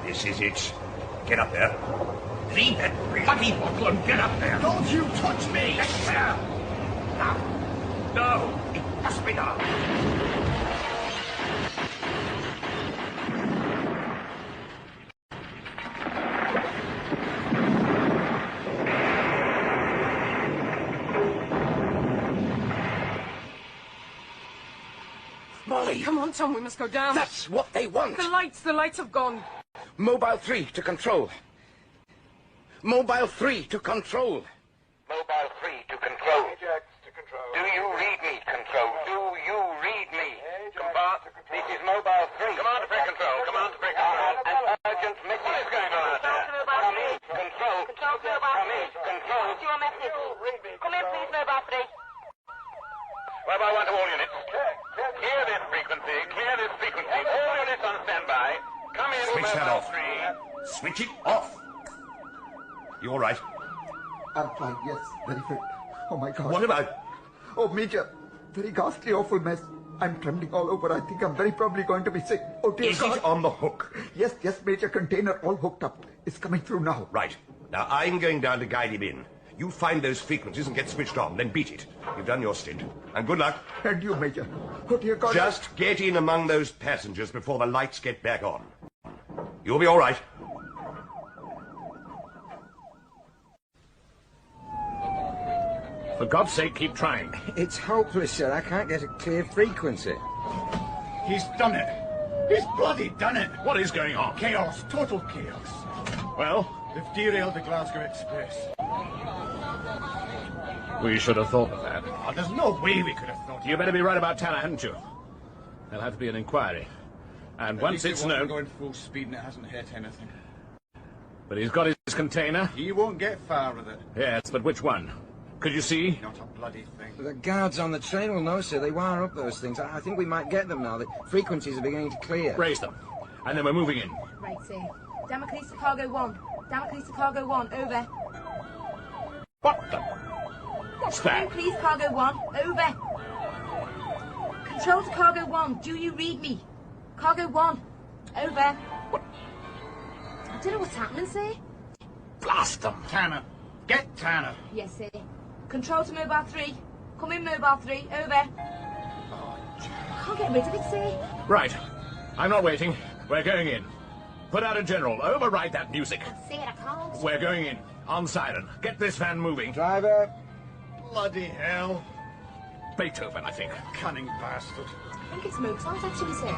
This is it. Get up there. Leave that bloody bottle and get up there. Don't you touch me! Get there. Now. No. It must be done. Molly! Come on, Tom, we must go down. That's what they want! The lights have gone. Mobile 3 to control. Mobile 3 to control. Mobile 3 to control. Do you read me, control? Do you read me? Combat, this is Mobile 3. Come on to break control. Come on to break control. An urgent message. What is going on out there? Come in, control. Come in, control. What's your message? Come in, please, Mobile 3. Mobile 1 to all units. Clear this frequency. Clear this frequency. All units on standby. Come in, Switch that Mobile off. 3. Switch it off. You all right? I'm fine, yes. Very fit. Oh, my God. What about? Oh, Major. Very ghastly, awful mess. I'm trembling all over. I think I'm very probably going to be sick. Oh, dear Is God. it on the hook? Yes, Major. Container all hooked up. It's coming through now. Right. Now, I'm going down to guide him in. You find those frequencies and get switched on, then beat it. You've done your stint. And good luck. And you, Major. Oh, dear God. Just get in among those passengers before the lights get back on. You'll be all right. For God's sake, keep trying. It's hopeless, sir. I can't get a clear frequency. He's done it. He's bloody done it. What is going on? Chaos. Total chaos. Well? They've derailed the Glasgow Express. We should have thought of that. Oh, there's no way we could have thought of You better be right about Tanner, hadn't you? There'll have to be an inquiry. And once it's known... going full speed and it hasn't hit anything. But he's got his container. He won't get far with it. Yes, but which one? Could you see? Not a bloody thing. The guards on the train will know, sir. They wire up those things. I think we might get them now. The frequencies are beginning to clear. Raise them. And then we're moving in. Right, sir. Damocles to cargo 1. Damocles to cargo 1. Over. What the... What's that? Please, cargo 1. Over. Control to cargo 1. Do you read me? Cargo 1. Over. What? I don't know what's happening, sir. Blast them. Tanner. Get Tanner. Yes, sir. Control to mobile 3. Come in, mobile 3. Over. I can't get rid of it, sir. Right. I'm not waiting. We're going in. Put out a general. Override that music. Sir, I can't. We're going in. On siren. Get this van moving. Driver. Bloody hell. Beethoven, I think. Cunning bastard. I think it's Mozart, actually, sir.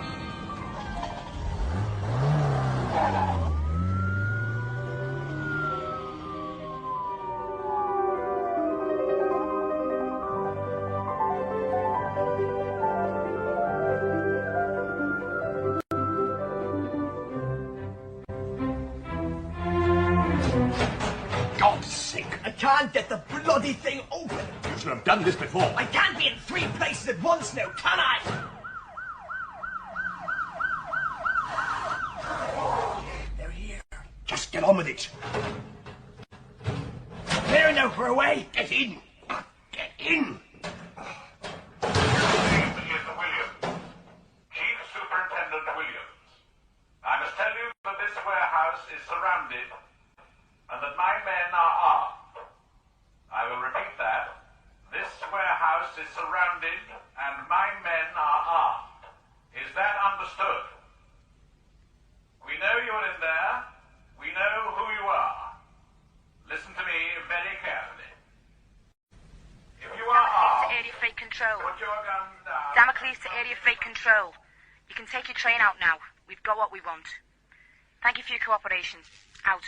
God's sake! I can't get the bloody thing open. You should have done this before. I can't be in 3 places at once now, can I? They're here. Just get on with it. Clear now for a way. Get in. Get in. Mr. Williams. Chief Superintendent Williams. I must tell you that this warehouse is surrounded and that my men are armed. I will repeat that. This warehouse is surrounded and my men are armed. Is that understood? We know you're in there. We know who you are. Listen to me very carefully. If you are armed, to area freight control. put your gun down. Damocles to area freight control. You can take your train out now. We've got what we want. Thank you for your cooperation. Out.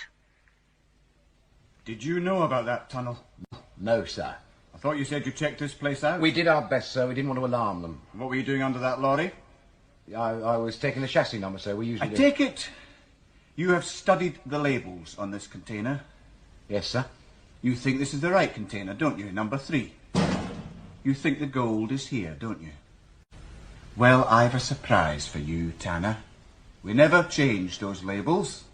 Did you know about that tunnel? No, sir. I thought you said you checked this place out. We did our best, sir. We didn't want to alarm them. What were you doing under that lorry? I was taking the chassis number, sir. We usually I take it you have studied the labels on this container. Yes, sir. You think this is the right container, don't you? Number 3. You think the gold is here, don't you? Well, I've a surprise for you, Tanner. We never changed those labels.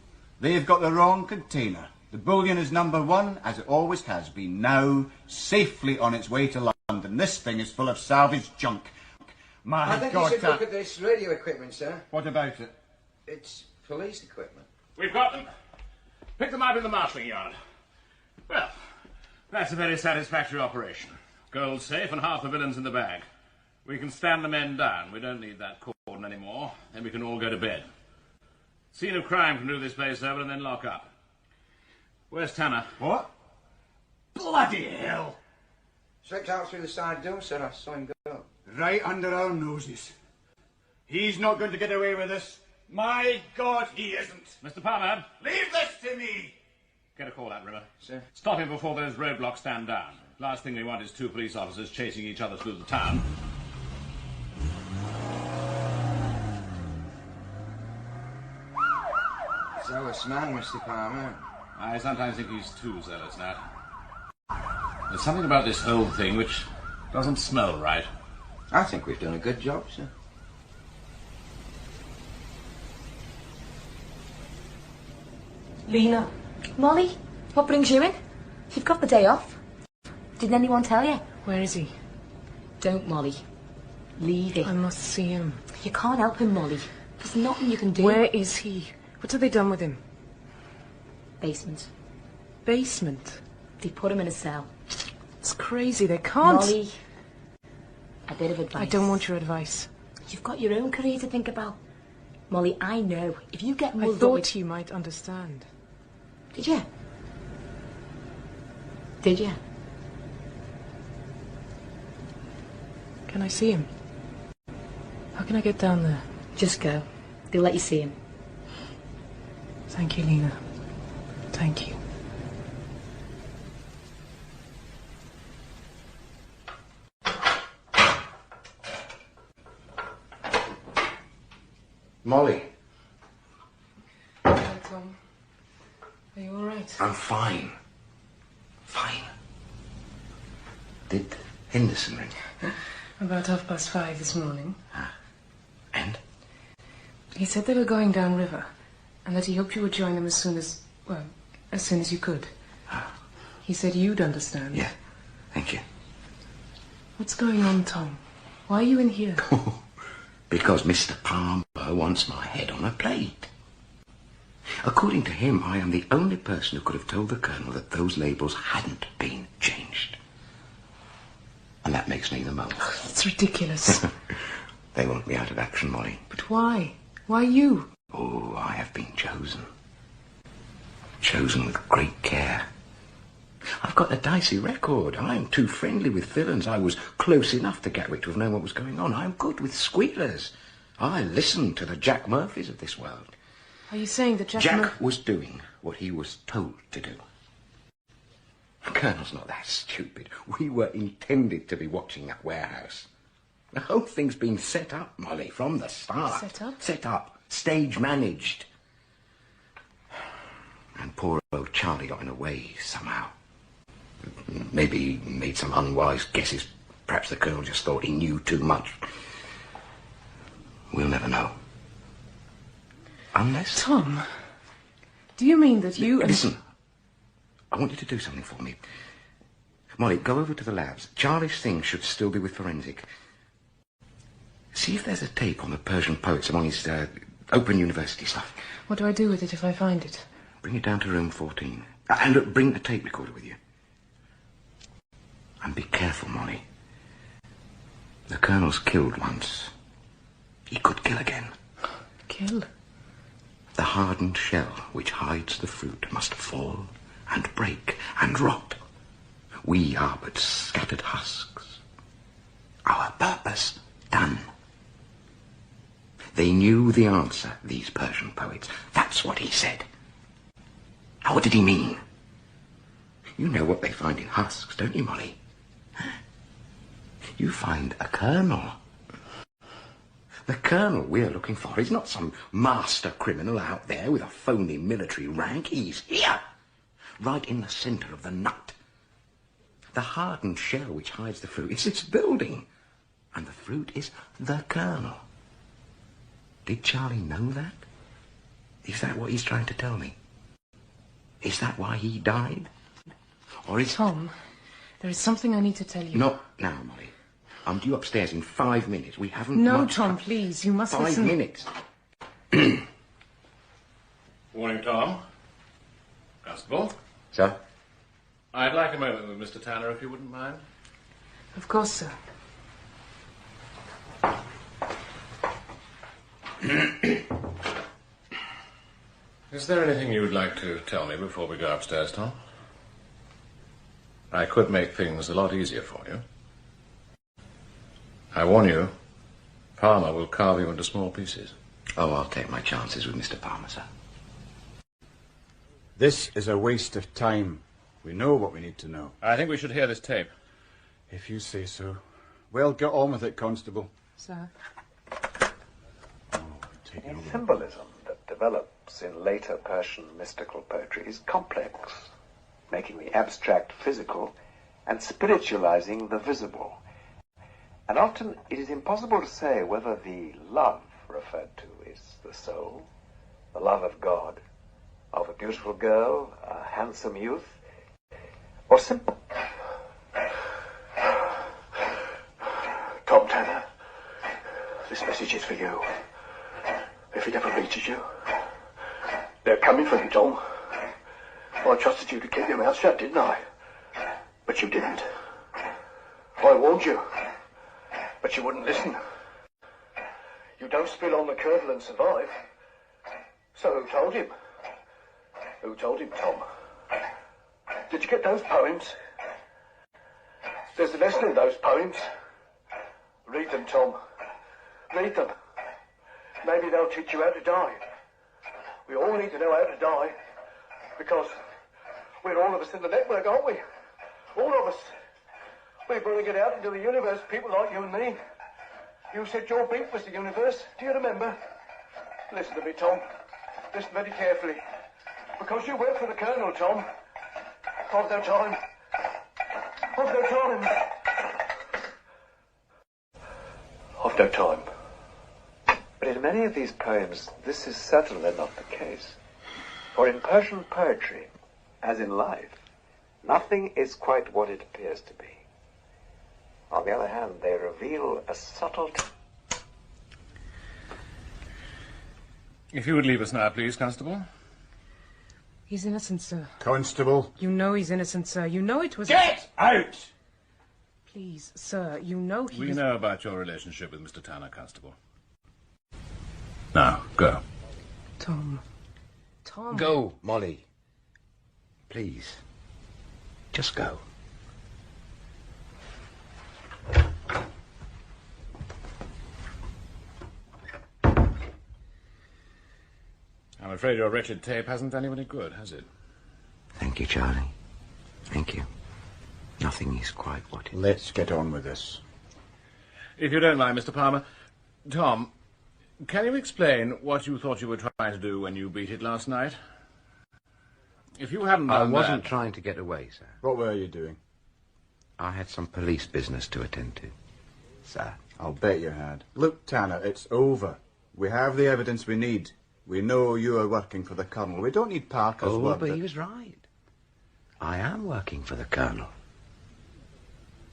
They've got the wrong container. The bullion is number 1, as it always has been, now safely on its way to London. This thing is full of salvaged junk. My I think God, you should look at this radio equipment, sir. What about it? It's police equipment. We've got them. Pick them up in the marshalling yard. Well, that's a very satisfactory operation. Gold safe and half the villains in the bag. We can stand the men down. We don't need that cordon anymore. Then we can all go to bed. Scene of crime can do this place over and then lock up. Where's Tanner? What? Bloody hell! Slipped out through the side door, sir. I saw him go. Right under our noses. He's not going to get away with this. My God, he isn't. Mr. Palmer. Leave this to me. Get a call out, Rimmer. Sir. Stop him before those roadblocks stand down. Last thing we want is 2 police officers chasing each other through the town. Zealous man, Mr. Palmer. I sometimes think he's too zealous now. There's something about this whole thing which doesn't smell right. I think we've done a good job, sir. Lena. Molly, what brings you in? You've got the day off. Didn't anyone tell you? Where is he? Don't, Molly. Leave it. I must see him. You can't help him, Molly. There's nothing you can do. Where is he? What have they done with him? Basement. Basement? They put him in a cell. It's crazy. They can't. Molly, a bit of advice. I don't want your advice. You've got your own career to think about. Molly, I know. If you get I muddled thought you might understand. Did you? Did you? Can I see him? How can I get down there? Just go. They'll let you see him. Thank you, Lena. Thank you. Molly. Hi, Tom. Are you all right? I'm fine. Fine. Did Henderson ring? About 5:30 this morning. And? He said they were going downriver, and that he hoped you would join them as soon as you could. He said you'd understand. Yeah, thank you. What's going on, Tom? Why are you in here? Because Mr. Palmer wants my head on a plate. According to him, I am the only person who could have told the Colonel that those labels hadn't been changed. And that makes me the most. It's ridiculous. They want me out of action, Molly. But why? Why you? Oh, I have been chosen. Chosen with great care. I've got a dicey record. I'm too friendly with villains. I was close enough to Gatwick to have known what was going on. I'm good with squealers. I listen to the Jack Murphys of this world. Are you saying that Jack was doing what he was told to do. The Colonel's not that stupid. We were intended to be watching that warehouse. The whole thing's been set up, Molly, from the start. Set up? Set up. Stage managed. And poor old Charlie got in the way somehow. Maybe he made some unwise guesses. Perhaps the Colonel just thought he knew too much. We'll never know. Unless... Tom, do you mean that you... Listen, I want you to do something for me. Molly, go over to the labs. Charlie's things should still be with Forensic. See if there's a tape on the Persian poets among his Open University stuff. What do I do with it if I find it? Bring it down to room 14. And look, bring a tape recorder with you. And be careful, Molly. The Colonel's killed once. He could kill again. Kill? The hardened shell which hides the fruit must fall and break and rot. We are but scattered husks. Our purpose done. They knew the answer, these Persian poets. That's what he said. Now, what did he mean? You know what they find in husks, don't you, Molly? You find a colonel. The colonel we're looking for is not some master criminal out there with a phony military rank. He's here, right in the centre of the nut. The hardened shell which hides the fruit is this building, and the fruit is the colonel. Did Charlie know that? Is that what he's trying to tell me? Is that why he died? Or is... Tom, there is something I need to tell you. Not now, Molly. I'm due upstairs in 5 minutes. We haven't No, much Tom, please. You must 5 listen. minutes. Morning, Tom. Constable. Sir? I'd like a moment with Mr. Tanner, if you wouldn't mind. Of course, sir. Is there anything you would like to tell me before we go upstairs, Tom? I could make things a lot easier for you. I warn you, Palmer will carve you into small pieces. Oh, I'll take my chances with Mr. Palmer, sir. This is a waste of time. We know what we need to know. I think we should hear this tape. If you say so. Well, get on with it, Constable. Sir. The symbolism that develops in later Persian mystical poetry is complex, making the abstract physical and spiritualizing the visible. And often it is impossible to say whether the love referred to is the soul, the love of God, of a beautiful girl, a handsome youth, or simply... Tom Tanner, messages for you. If it ever reaches you. They're coming for you, Tom. I trusted you to keep your mouth shut, didn't I? But you didn't. I warned you. But you wouldn't listen. You don't spill on the Colonel and survive. So who told him? Who told him, Tom? Did you get those poems? There's a lesson in those poems. Read them, Tom. Read them. Maybe they'll teach you how to die. We all need to know how to die. Because we're all of us in the network, aren't we? All of us. We're bringing it out into the universe, people like you and me. You said your beat was the universe. Do you remember? Listen to me, Tom. Listen very carefully. Because you work for the Colonel, Tom. I've no time. I've no time. I've no time. But in many of these poems, this is certainly not the case. For in Persian poetry, as in life, nothing is quite what it appears to be. On the other hand, they reveal a subtlety. If you would leave us now, please, Constable. He's innocent, sir. Constable. You know he's innocent, sir. You know it was... Get out! Please, sir, you know he We was... know about your relationship with Mr. Tanner, Constable. Now, go. Tom. Tom. Go, Molly. Please. Just go. I'm afraid your wretched tape hasn't done you any good, has it? Thank you, Charlie. Thank you. Nothing is quite what it... Let's get on with this. If you don't mind, Mr. Palmer. Tom, can you explain what you thought you were trying to do when you beat it last night? If you hadn't done I wasn't that... trying to get away, sir. What were you doing? I had some police business to attend to, sir. I'll bet you had. Look, Tanner, it's over. We have the evidence we need. We know you are working for the Colonel. We don't need Parker's word. But he was right. I am working for the Colonel.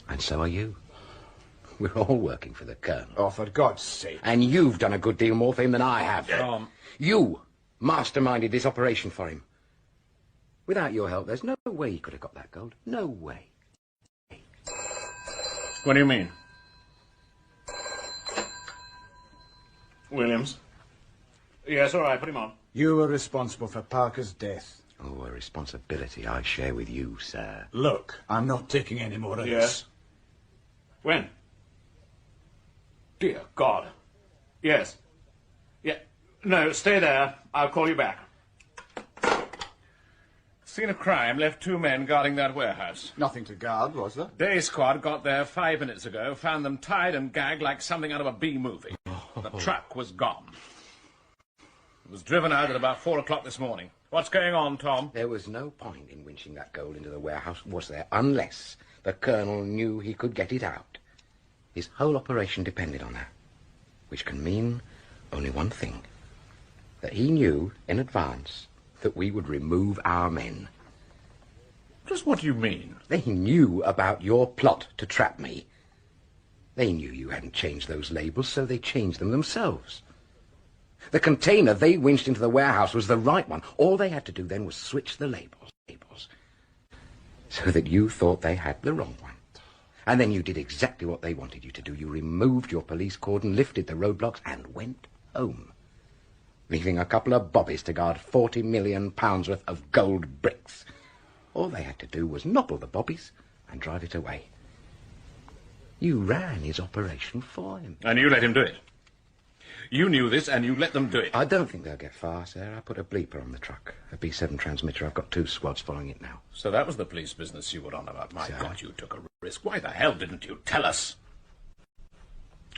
And so are you. We're all working for the Colonel. Oh, for God's sake. And you've done a good deal more for him than I have. Tom. You masterminded this operation for him. Without your help, there's no way he could have got that gold. No way. What do you mean? Williams? Yes, all right, put him on. You were responsible for Parker's death. Oh, a responsibility I share with you, sir. Look, I'm not taking any more of Yes? this. When? Dear God. Yes. Yeah. No, stay there. I'll call you back. Scene of crime left 2 men guarding that warehouse. Nothing to guard, was there? Day squad got there 5 minutes ago, found them tied and gagged like something out of a B movie. The truck was gone. It was driven out at about 4 o'clock this morning. What's going on, Tom? There was no point in winching that gold into the warehouse, was there, unless the Colonel knew he could get it out. His whole operation depended on that, which can mean only one thing. That he knew in advance that we would remove our men. Just what do you mean? They knew about your plot to trap me. They knew you hadn't changed those labels, so they changed them themselves. The container they winched into the warehouse was the right one. All they had to do then was switch the labels, so that you thought they had the wrong one. And then you did exactly what they wanted you to do. You removed your police cordon, lifted the roadblocks, and went home, leaving a couple of bobbies to guard 40 million pounds worth of gold bricks. All they had to do was nobble the bobbies and drive it away. You ran his operation for him. And you let him do it? You knew this, and you let them do it? I don't think they'll get far, sir. I put a bleeper on the truck. A B7 transmitter. I've got 2 squads following it now. So that was the police business you were on about. My God, you took a risk. Why the hell didn't you tell us?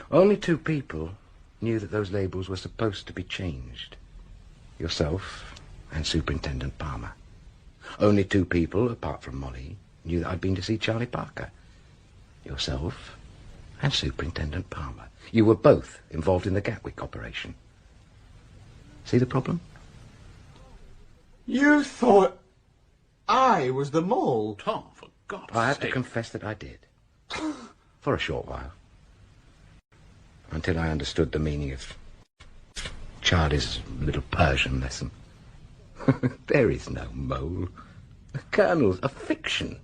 Only 2 people knew that those labels were supposed to be changed. Yourself and Superintendent Palmer. Only 2 people, apart from Molly, knew that I'd been to see Charlie Parker. Yourself and Superintendent Palmer. You were both involved in the Gatwick operation. See the problem? You thought I was the mole? Tom, for God's I have to sake. confess that I did. For a short while. until I understood the meaning of Charlie's little Persian lesson. There is no mole. The Colonel's a fiction.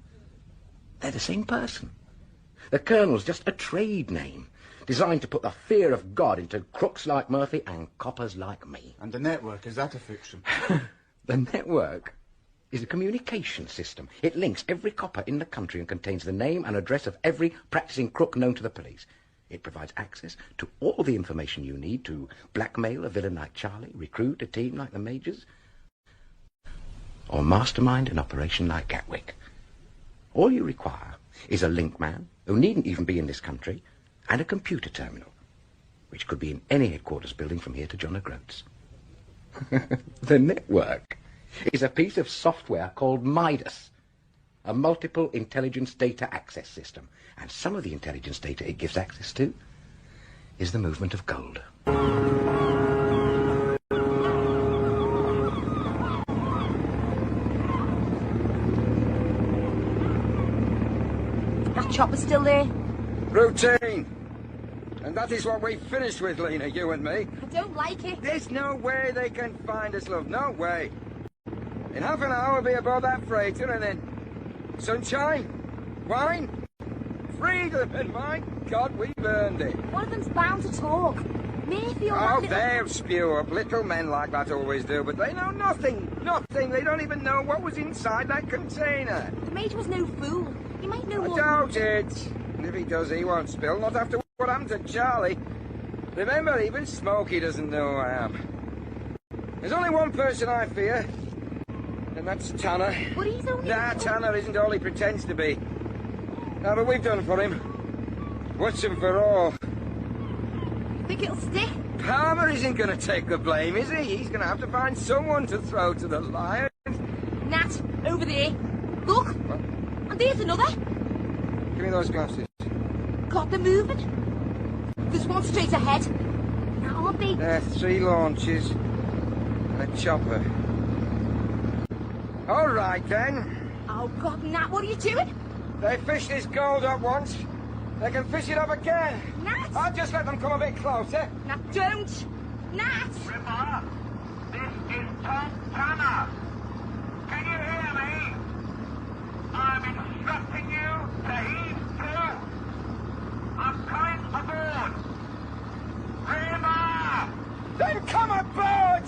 They're the same person. The Colonel's just a trade name, designed to put the fear of God into crooks like Murphy and coppers like me. And the network, is that a fiction? The network is a communication system. It links every copper in the country and contains the name and address of every practicing crook known to the police. It provides access to all the information you need to blackmail a villain like Charlie, recruit a team like the Majors, or mastermind an operation like Gatwick. All you require is a link man, who needn't even be in this country, and a computer terminal, which could be in any headquarters building from here to John O'Groats. The network is a piece of software called Midas, a multiple intelligence data access system. And some of the intelligence data it gives access to is the movement of gold. That chopper's still there? Routine. And that is what we finished with, Lena, you and me. I don't like it. There's no way they can find us, love. No way. In half an hour, we'll be aboard that freighter, and then sunshine, wine, freedom, and my God, we've earned it. One of them's bound to talk. Murphy or Oh, that they'll spew up. Little men like that always do, but they know nothing. Nothing. They don't even know what was inside that container. The Major was no fool. He might know I more. doubt it. And if he does, he won't spill. Not after what happened to Charlie. Remember, even Smokey doesn't know who I am. There's only one person I fear, and that's Tanner. But he's only... Nah, Tanner isn't all he pretends to be. No, but we've done for him. Once and for all. Think it'll stick? Palmer isn't going to take the blame, is he? He's going to have to find someone to throw to the lion. Nat, over there. Look. What? And there's another. Give me those glasses. Got them moving. There's one straight ahead. Now, aren't they? There are 3 launches and a chopper. All right, then. Oh, God, Nat, what are you doing? They fished this gold up once. They can fish it up again. Nat! I'll just let them come a bit closer. Nat, don't! Nat! Ripper, this is Tom Tanner. Can you hear me? I'm instructing you to heave to. I'm coming aboard. Ripper! Then come aboard,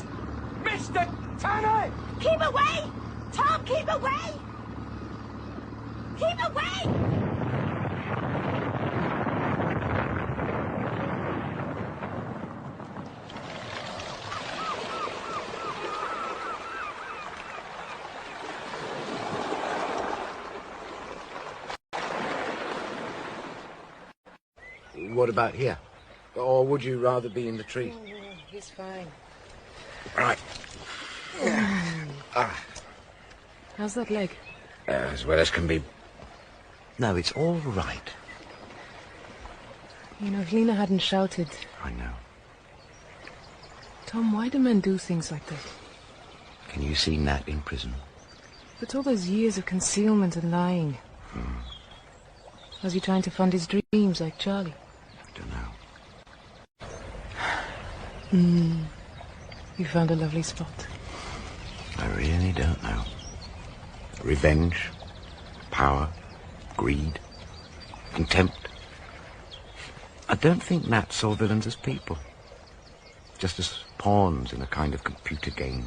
Mr. Tanner! Keep away! Tom, keep away! Keep away! What about here? Or would you rather be in the tree? Oh, he's fine. Right. How's that leg? As well as can be. No, it's all right. You know, if Lena hadn't shouted... I know. Tom, why do men do things like that? Can you see Nat in prison? But all those years of concealment and lying. Was he trying to fund his dreams like Charlie? I don't know. You found a lovely spot. I really don't know. Revenge, power, greed, contempt. I don't think Nat saw villains as people. Just as pawns in a kind of computer game.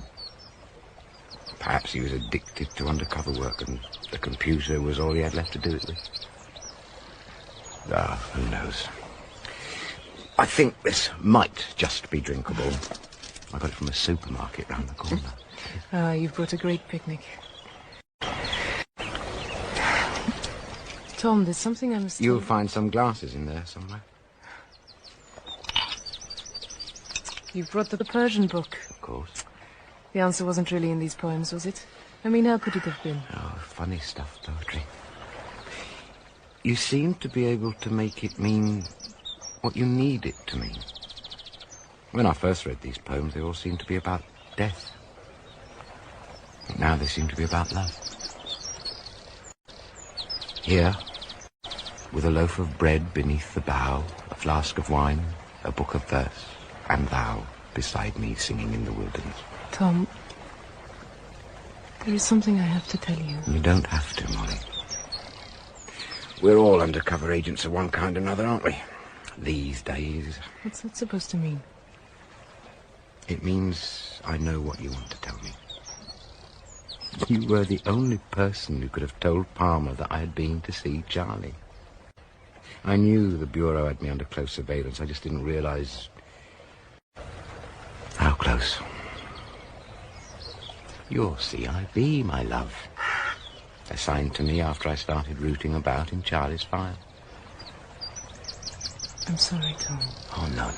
Perhaps he was addicted to undercover work and the computer was all he had left to do it with. Who knows? I think this might just be drinkable. I got it from a supermarket round the corner. You've brought a great picnic. Tom, there's something I must... You'll find some glasses in there somewhere. You brought the Persian book. Of course. The answer wasn't really in these poems, was it? I mean, how could it have been? Oh, funny stuff, poetry. You seem to be able to make it mean what you need it to mean. When I first read these poems, they all seemed to be about death. But now they seem to be about love. Here, with a loaf of bread beneath the bough, a flask of wine, a book of verse, and thou beside me singing in the wilderness. Tom, there is something I have to tell you. You don't have to, Molly. We're all undercover agents of one kind or another, aren't we? These days. What's that supposed to mean? It means I know what you want to tell me. You were the only person who could have told Palmer that I had been to see Charlie. I knew the Bureau had me under close surveillance. I just didn't realize how close. You're CIB, my love. Assigned to me after I started rooting about in Charlie's file. I'm sorry, Tom. Oh, no.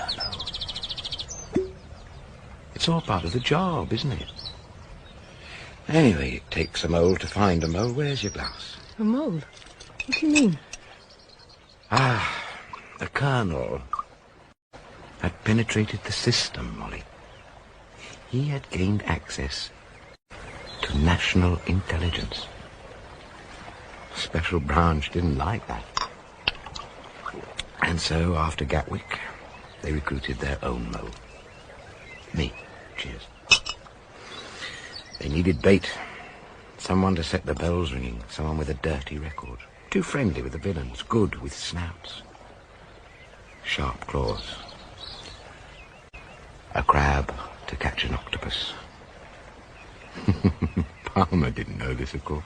It's all part of the job, isn't it? Anyway, it takes a mole to find a mole. Where's your blouse? A mole? What do you mean? The Colonel had penetrated the system, Molly. He had gained access to national intelligence. Special branch didn't like that. And so, after Gatwick, they recruited their own mole. Me. Cheers. They needed bait. Someone to set the bells ringing. Someone with a dirty record. Too friendly with the villains. Good with snouts. Sharp claws. A crab to catch an octopus. Palmer didn't know this, of course.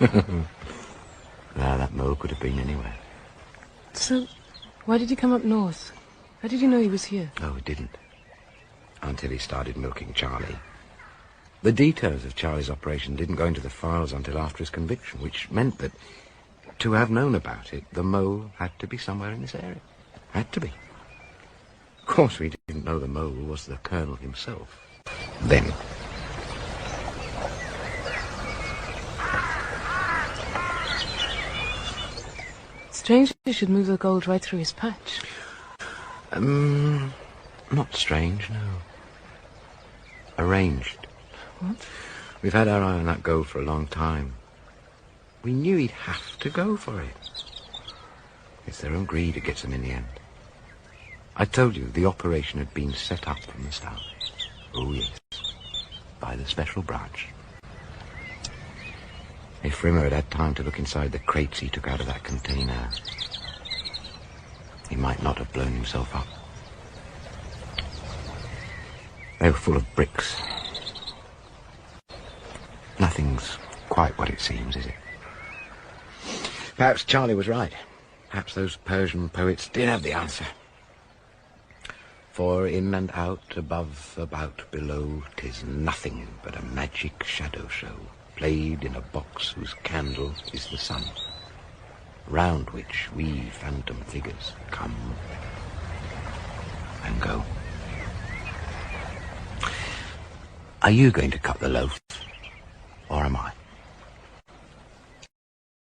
Now, that mole could have been anywhere. So, why did he come up north? How did you know he was here? Oh, he didn't. Until he started milking Charlie. The details of Charlie's operation didn't go into the files until after his conviction, which meant that, to have known about it, the mole had to be somewhere in this area. Had to be. Of course, we didn't know the mole was the Colonel himself. Then. Strange you should move the gold right through his patch. Not strange, no. Arranged. What? We've had our eye on that gold for a long time. We knew he'd have to go for it. It's their own greed that gets them in the end. I told you the operation had been set up from the start. Oh, yes. By the special branch. If Rimmer had had time to look inside the crates he took out of that container, he might not have blown himself up. They were full of bricks. Nothing's quite what it seems, is it? Perhaps Charlie was right. Perhaps those Persian poets did have the answer. For in and out, above, about, below, 'tis nothing but a magic shadow show, played in a box whose candle is the sun, round which we phantom figures come and go. Are you going to cut the loaf?